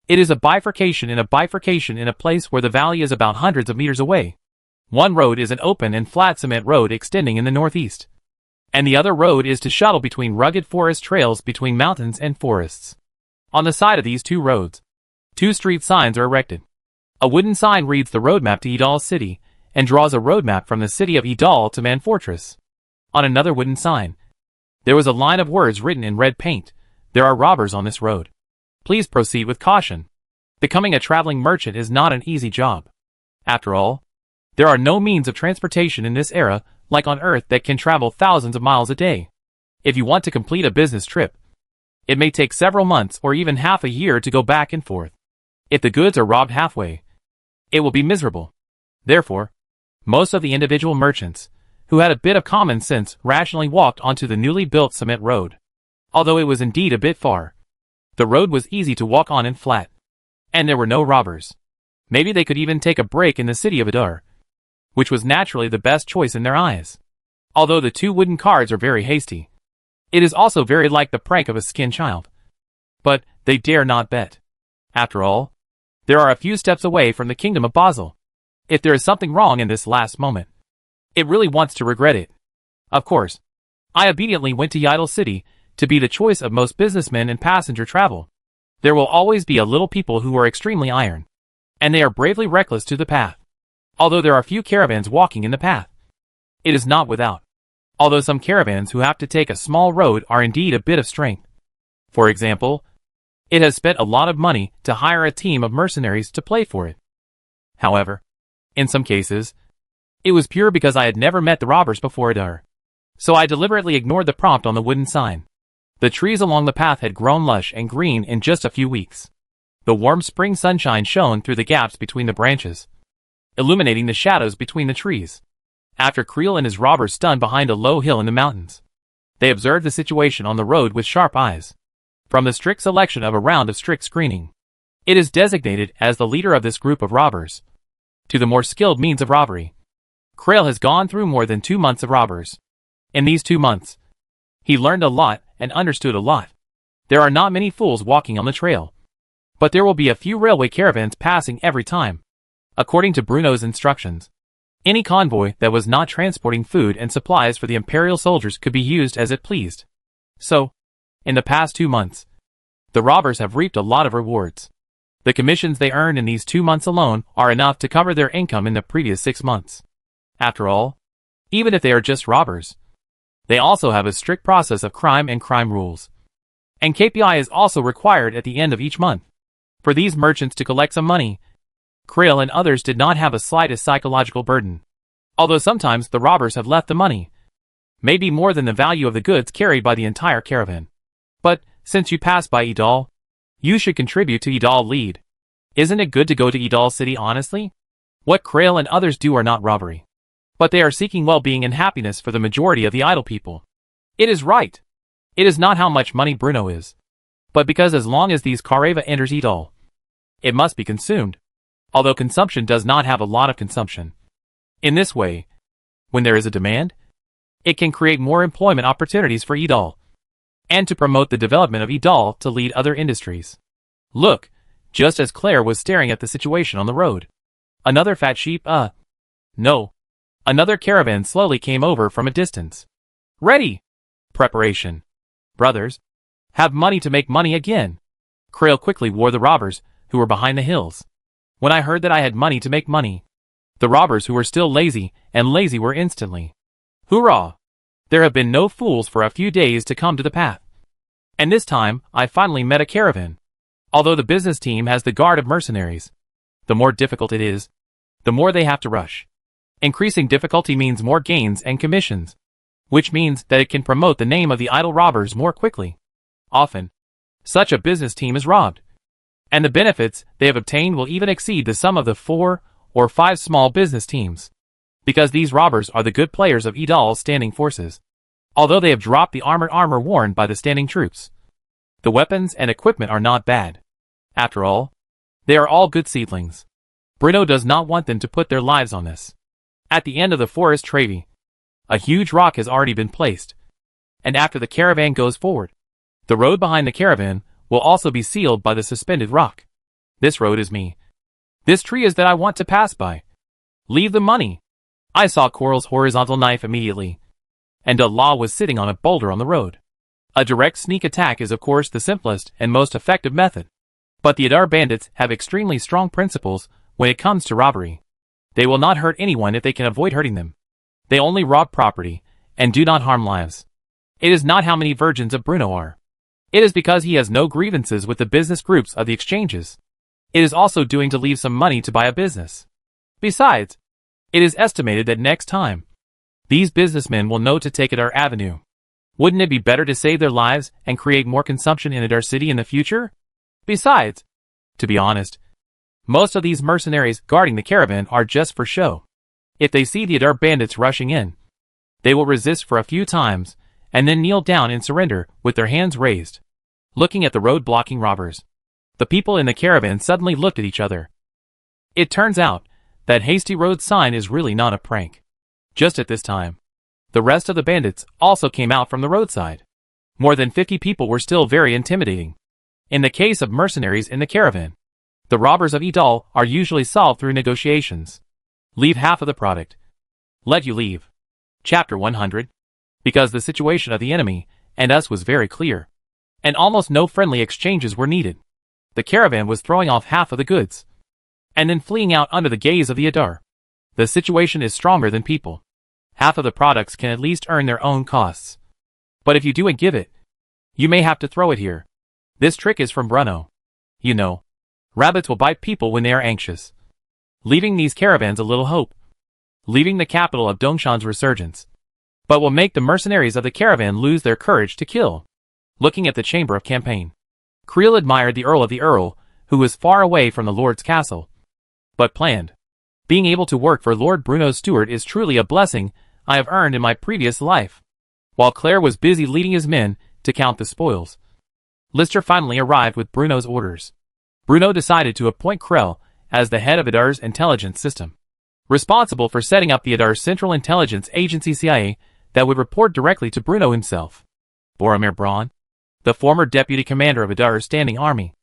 Speaker 1: it is a bifurcation in a place where the valley is about hundreds of meters away. One road is an open and flat cement road extending in the northeast, and the other road is to shuttle between rugged forest trails between mountains and forests. On the side of these two roads, 2 street signs are erected. A wooden sign reads the roadmap to Edal City and draws a roadmap from the city of Edal to Man Fortress. On another wooden sign, there was a line of words written in red paint. There are robbers on this road. Please proceed with caution. Becoming a traveling merchant is not an easy job. After all, there are no means of transportation in this era like on Earth that can travel thousands of miles a day. If you want to complete a business trip, it may take several months or even half a year to go back and forth. If the goods are robbed halfway, it will be miserable. Therefore, most of the individual merchants who had a bit of common sense rationally walked onto the newly built cement road. Although it was indeed a bit far, the road was easy to walk on and flat, and there were no robbers. Maybe they could even take a break in the city of Adar, which was naturally the best choice in their eyes. Although the 2 wooden cards are very hasty, it is also very like the prank of a skin child. But they dare not bet. After all, there are a few steps away from the kingdom of Basel. If there is something wrong in this last moment, it really wants to regret it. Of course, I obediently went to Yidal City to be the choice of most businessmen and passenger travel. There will always be a little people who are extremely iron, and they are bravely reckless to the path. Although there are few caravans walking in the path, it is not without. Although some caravans who have to take a small road are indeed a bit of strength. For example, it has spent a lot of money to hire a team of mercenaries to play for it. However, in some cases, it was pure because I had never met the robbers before Adar. So I deliberately ignored the prompt on the wooden sign. The trees along the path had grown lush and green in just a few weeks. The warm spring sunshine shone through the gaps between the branches, illuminating the shadows between the trees. After Creel and his robbers stunned behind a low hill in the mountains, they observed the situation on the road with sharp eyes. From the strict selection of a round of strict screening, it is designated as the leader of this group of robbers, to the more skilled means of robbery. Creel has gone through more than 2 months of robbers. In these 2 months, he learned a lot and understood a lot. There are not many fools walking on the trail, but there will be a few railway caravans passing every time. According to Bruno's instructions, any convoy that was not transporting food and supplies for the imperial soldiers could be used as it pleased. So, in the past 2 months, the robbers have reaped a lot of rewards. The commissions they earned in these 2 months alone are enough to cover their income in the previous 6 months. After all, even if they are just robbers, they also have a strict process of crime and crime rules. And KPI is also required at the end of each month for these merchants to collect some money. Creel and others did not have a slightest psychological burden. Although sometimes the robbers have left the money, maybe more than the value of the goods carried by the entire caravan. But, since you pass by Edal, you should contribute to Edal lead. Isn't it good to go to Edal City honestly? What Creel and others do are not robbery, but they are seeking well-being and happiness for the majority of the idle people. It is right. It is not how much money Bruno is, but because as long as these Kareva enters Edal, it must be consumed, although consumption does not have a lot of consumption. In this way, when there is a demand, it can create more employment opportunities for Edal, and to promote the development of Edal to lead other industries. Look, just as Claire was staring at the situation on the road, another fat sheep, no. Another caravan slowly came over from a distance. Ready! Preparation. Brothers, have money to make money again. Creel quickly warned the robbers, who were behind the hills. When I heard that I had money to make money, The robbers who were still lazy and lazy were instantly. Hoorah! There have been no fools for a few days to come to the path. And this time, I finally met a caravan. Although the business team has the guard of mercenaries, the more difficult it is, the more they have to rush. Increasing difficulty means more gains and commissions, which means that it can promote the name of the idle robbers more quickly. Often, such a business team is robbed, and the benefits they have obtained will even exceed the sum of the 4 or 5 small business teams, because these robbers are the good players of Idal's standing forces, although they have dropped the armor worn by the standing troops. The weapons and equipment are not bad. After all, they are all good seedlings. Bruno does not want them to put their lives on this. At the end of the forest Trevi, a huge rock has already been placed, and after the caravan goes forward, the road behind the caravan will also be sealed by the suspended rock. This road is me. This tree is that I want to pass by. Leave the money. I saw Coral's horizontal knife immediately, and Allah was sitting on a boulder on the road. A direct sneak attack is of course the simplest and most effective method, but the Adar bandits have extremely strong principles when it comes to robbery. They will not hurt anyone if they can avoid hurting them. They only rob property, and do not harm lives. It is not how many virgins of Bruno are. It is because he has no grievances with the business groups of the exchanges. It is also doing to leave some money to buy a business. Besides, it is estimated that next time, these businessmen will know to take Adar Avenue. Wouldn't it be better to save their lives and create more consumption in Adar City in the future? Besides, to be honest, most of these mercenaries guarding the caravan are just for show. If they see the Adar bandits rushing in, they will resist for a few times, and then kneel down in surrender with their hands raised, looking at the road-blocking robbers. The people in the caravan suddenly looked at each other. It turns out that Hasty Road sign is really not a prank. Just at this time, the rest of the bandits also came out from the roadside. More than 50 people were still very intimidating. In the case of mercenaries in the caravan, the robbers of Idal are usually solved through negotiations. Leave half of the product. Let you leave. Chapter 100. Because the situation of the enemy and us was very clear, and almost no friendly exchanges were needed. The caravan was throwing off half of the goods, and then fleeing out under the gaze of the Adar. The situation is stronger than people. Half of the products can at least earn their own costs. But if you do and give it, you may have to throw it here. This trick is from Bruno. You know, rabbits will bite people when they are anxious. Leaving these caravans a little hope. Leaving the capital of Dongshan's resurgence. But will make the mercenaries of the caravan lose their courage to kill. Looking at the chamber of campaign, Creel admired the Earl, who was far away from the Lord's castle, but planned. Being able to work for Lord Bruno's steward is truly a blessing I have earned in my previous life. While Claire was busy leading his men to count the spoils, Lister finally arrived with Bruno's orders. Bruno decided to appoint Krell as the head of Adar's intelligence system, responsible for setting up the Adar Central Intelligence Agency CIA that would report directly to Bruno himself. Boromir Braun, the former deputy commander of Adar's standing army,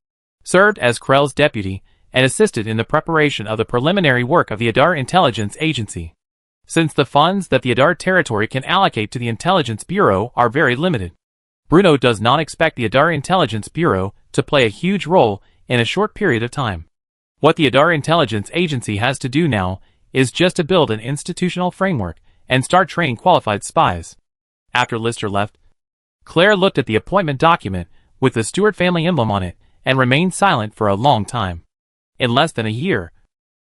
Speaker 1: served as Krell's deputy and assisted in the preparation of the preliminary work of the Adar Intelligence Agency. Since the funds that the Adar territory can allocate to the Intelligence Bureau are very limited, Bruno does not expect the Adar Intelligence Bureau to play a huge role in a short period of time. What the Adar Intelligence Agency has to do now is just to build an institutional framework and start training qualified spies. After Lister left, Claire looked at the appointment document with the Stewart family emblem on it and remained silent for a long time. In less than a year,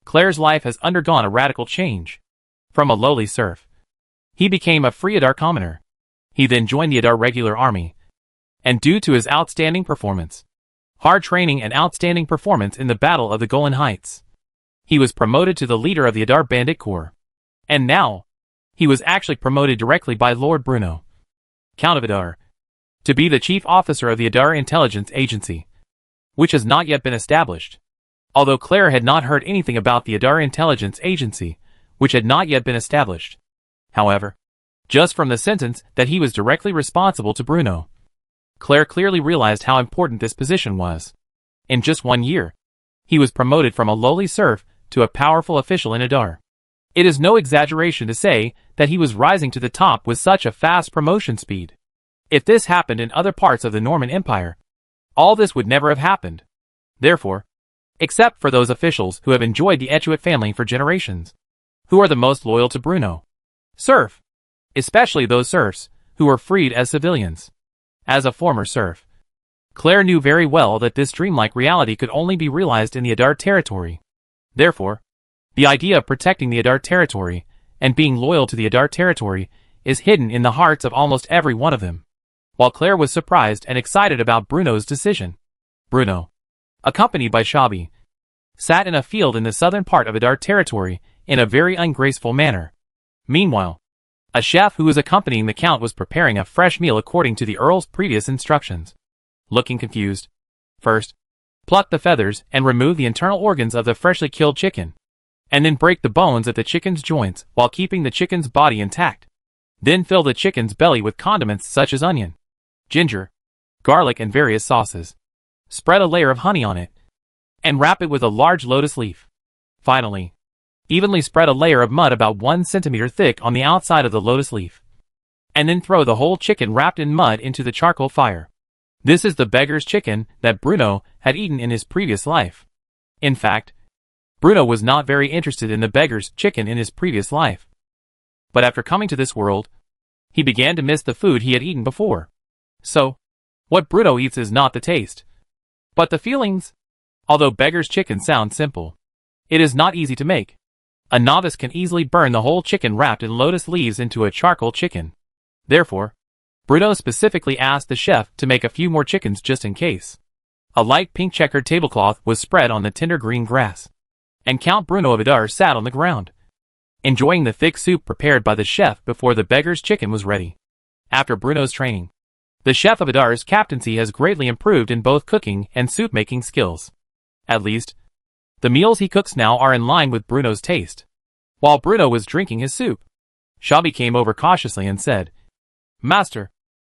Speaker 1: Claire's life has undergone a radical change. From a lowly serf, he became a free Adar commoner. He then joined the Adar regular army, and due to his outstanding performance, hard training and outstanding performance in the Battle of the Golan Heights, he was promoted to the leader of the Adar Bandit Corps. And now, he was actually promoted directly by Lord Bruno, Count of Adar, to be the chief officer of the Adar Intelligence Agency, which has not yet been established. Although Claire had not heard anything about the Adar Intelligence Agency, which had not yet been established. However, just from the sentence that he was directly responsible to Bruno, Claire clearly realized how important this position was. In just 1 year, he was promoted from a lowly serf to a powerful official in Adar. It is no exaggeration to say that he was rising to the top with such a fast promotion speed. If this happened in other parts of the Norman Empire, all this would never have happened. Therefore, except for those officials who have enjoyed the Etuat family for generations, Who are the most loyal to Bruno? Serf. Especially those serfs who were freed as civilians. As a former serf, Claire knew very well that this dreamlike reality could only be realized in the Adar territory. Therefore, the idea of protecting the Adar territory and being loyal to the Adar territory is hidden in the hearts of almost every one of them. While Claire was surprised and excited about Bruno's decision, Bruno, accompanied by Shabi, sat in a field in the southern part of Adar territory in a very ungraceful manner. Meanwhile, a chef who was accompanying the count was preparing a fresh meal according to the Earl's previous instructions. Looking confused, first, pluck the feathers and remove the internal organs of the freshly killed chicken, and then break the bones at the chicken's joints while keeping the chicken's body intact. Then fill the chicken's belly with condiments such as onion, ginger, garlic and various sauces. Spread a layer of honey on it, and wrap it with a large lotus leaf. Finally, evenly spread a layer of mud about 1 centimeter thick on the outside of the lotus leaf, and then throw the whole chicken wrapped in mud into the charcoal fire. This is the beggar's chicken that Bruno had eaten in his previous life. In fact, Bruno was not very interested in the beggar's chicken in his previous life. But after coming to this world, he began to miss the food he had eaten before. So, what Bruno eats is not the taste, but the feelings. Although beggar's chicken sounds simple, it is not easy to make. A novice can easily burn the whole chicken wrapped in lotus leaves into a charcoal chicken. Therefore, Bruno specifically asked the chef to make a few more chickens just in case. A light pink checkered tablecloth was spread on the tender green grass, and Count Bruno of Adar sat on the ground, enjoying the thick soup prepared by the chef before the beggar's chicken was ready. After Bruno's training, the chef of Adar's captaincy has greatly improved in both cooking and soup-making skills. At least, the meals he cooks now are in line with Bruno's taste. While Bruno was drinking his soup, Shabi came over cautiously and said, "Master,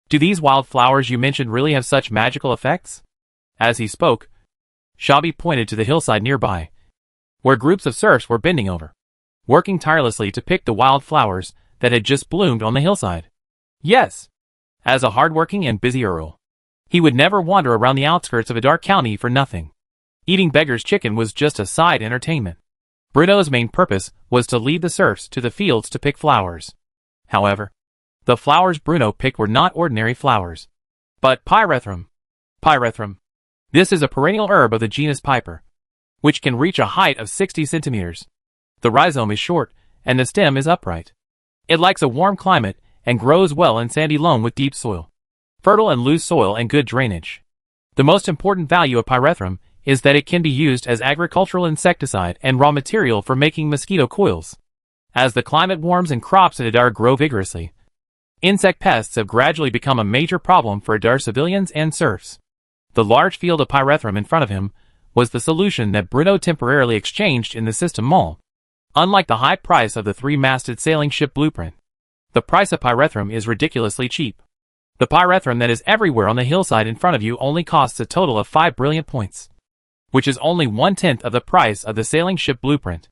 Speaker 1: do these wild flowers you mentioned really have such magical effects?" As he spoke, Shabi pointed to the hillside nearby, where groups of serfs were bending over, working tirelessly to pick the wild flowers that had just bloomed on the hillside. Yes, as a hard-working and busy earl, he would never wander around the outskirts of Adar County for nothing. Eating beggar's chicken was just a side entertainment. Bruno's main purpose was to lead the serfs to the fields to pick flowers. However, the flowers Bruno picked were not ordinary flowers, but pyrethrum. Pyrethrum. This is a perennial herb of the genus Piper, which can reach a height of 60 centimeters. The rhizome is short, and the stem is upright. It likes a warm climate and grows well in sandy loam with deep soil, fertile and loose soil and good drainage. The most important value of pyrethrum is that it can be used as agricultural insecticide and raw material for making mosquito coils. As the climate warms and crops in Adar grow vigorously, insect pests have gradually become a major problem for Adar civilians and serfs. The large field of pyrethrum in front of him was the solution that Bruno temporarily exchanged in the system mall. Unlike the high price of the 3-masted sailing ship blueprint, the price of pyrethrum is ridiculously cheap. The pyrethrum that is everywhere on the hillside in front of you only costs a total of 5 brilliant points, which is only 1/10 of the price of the sailing ship blueprint.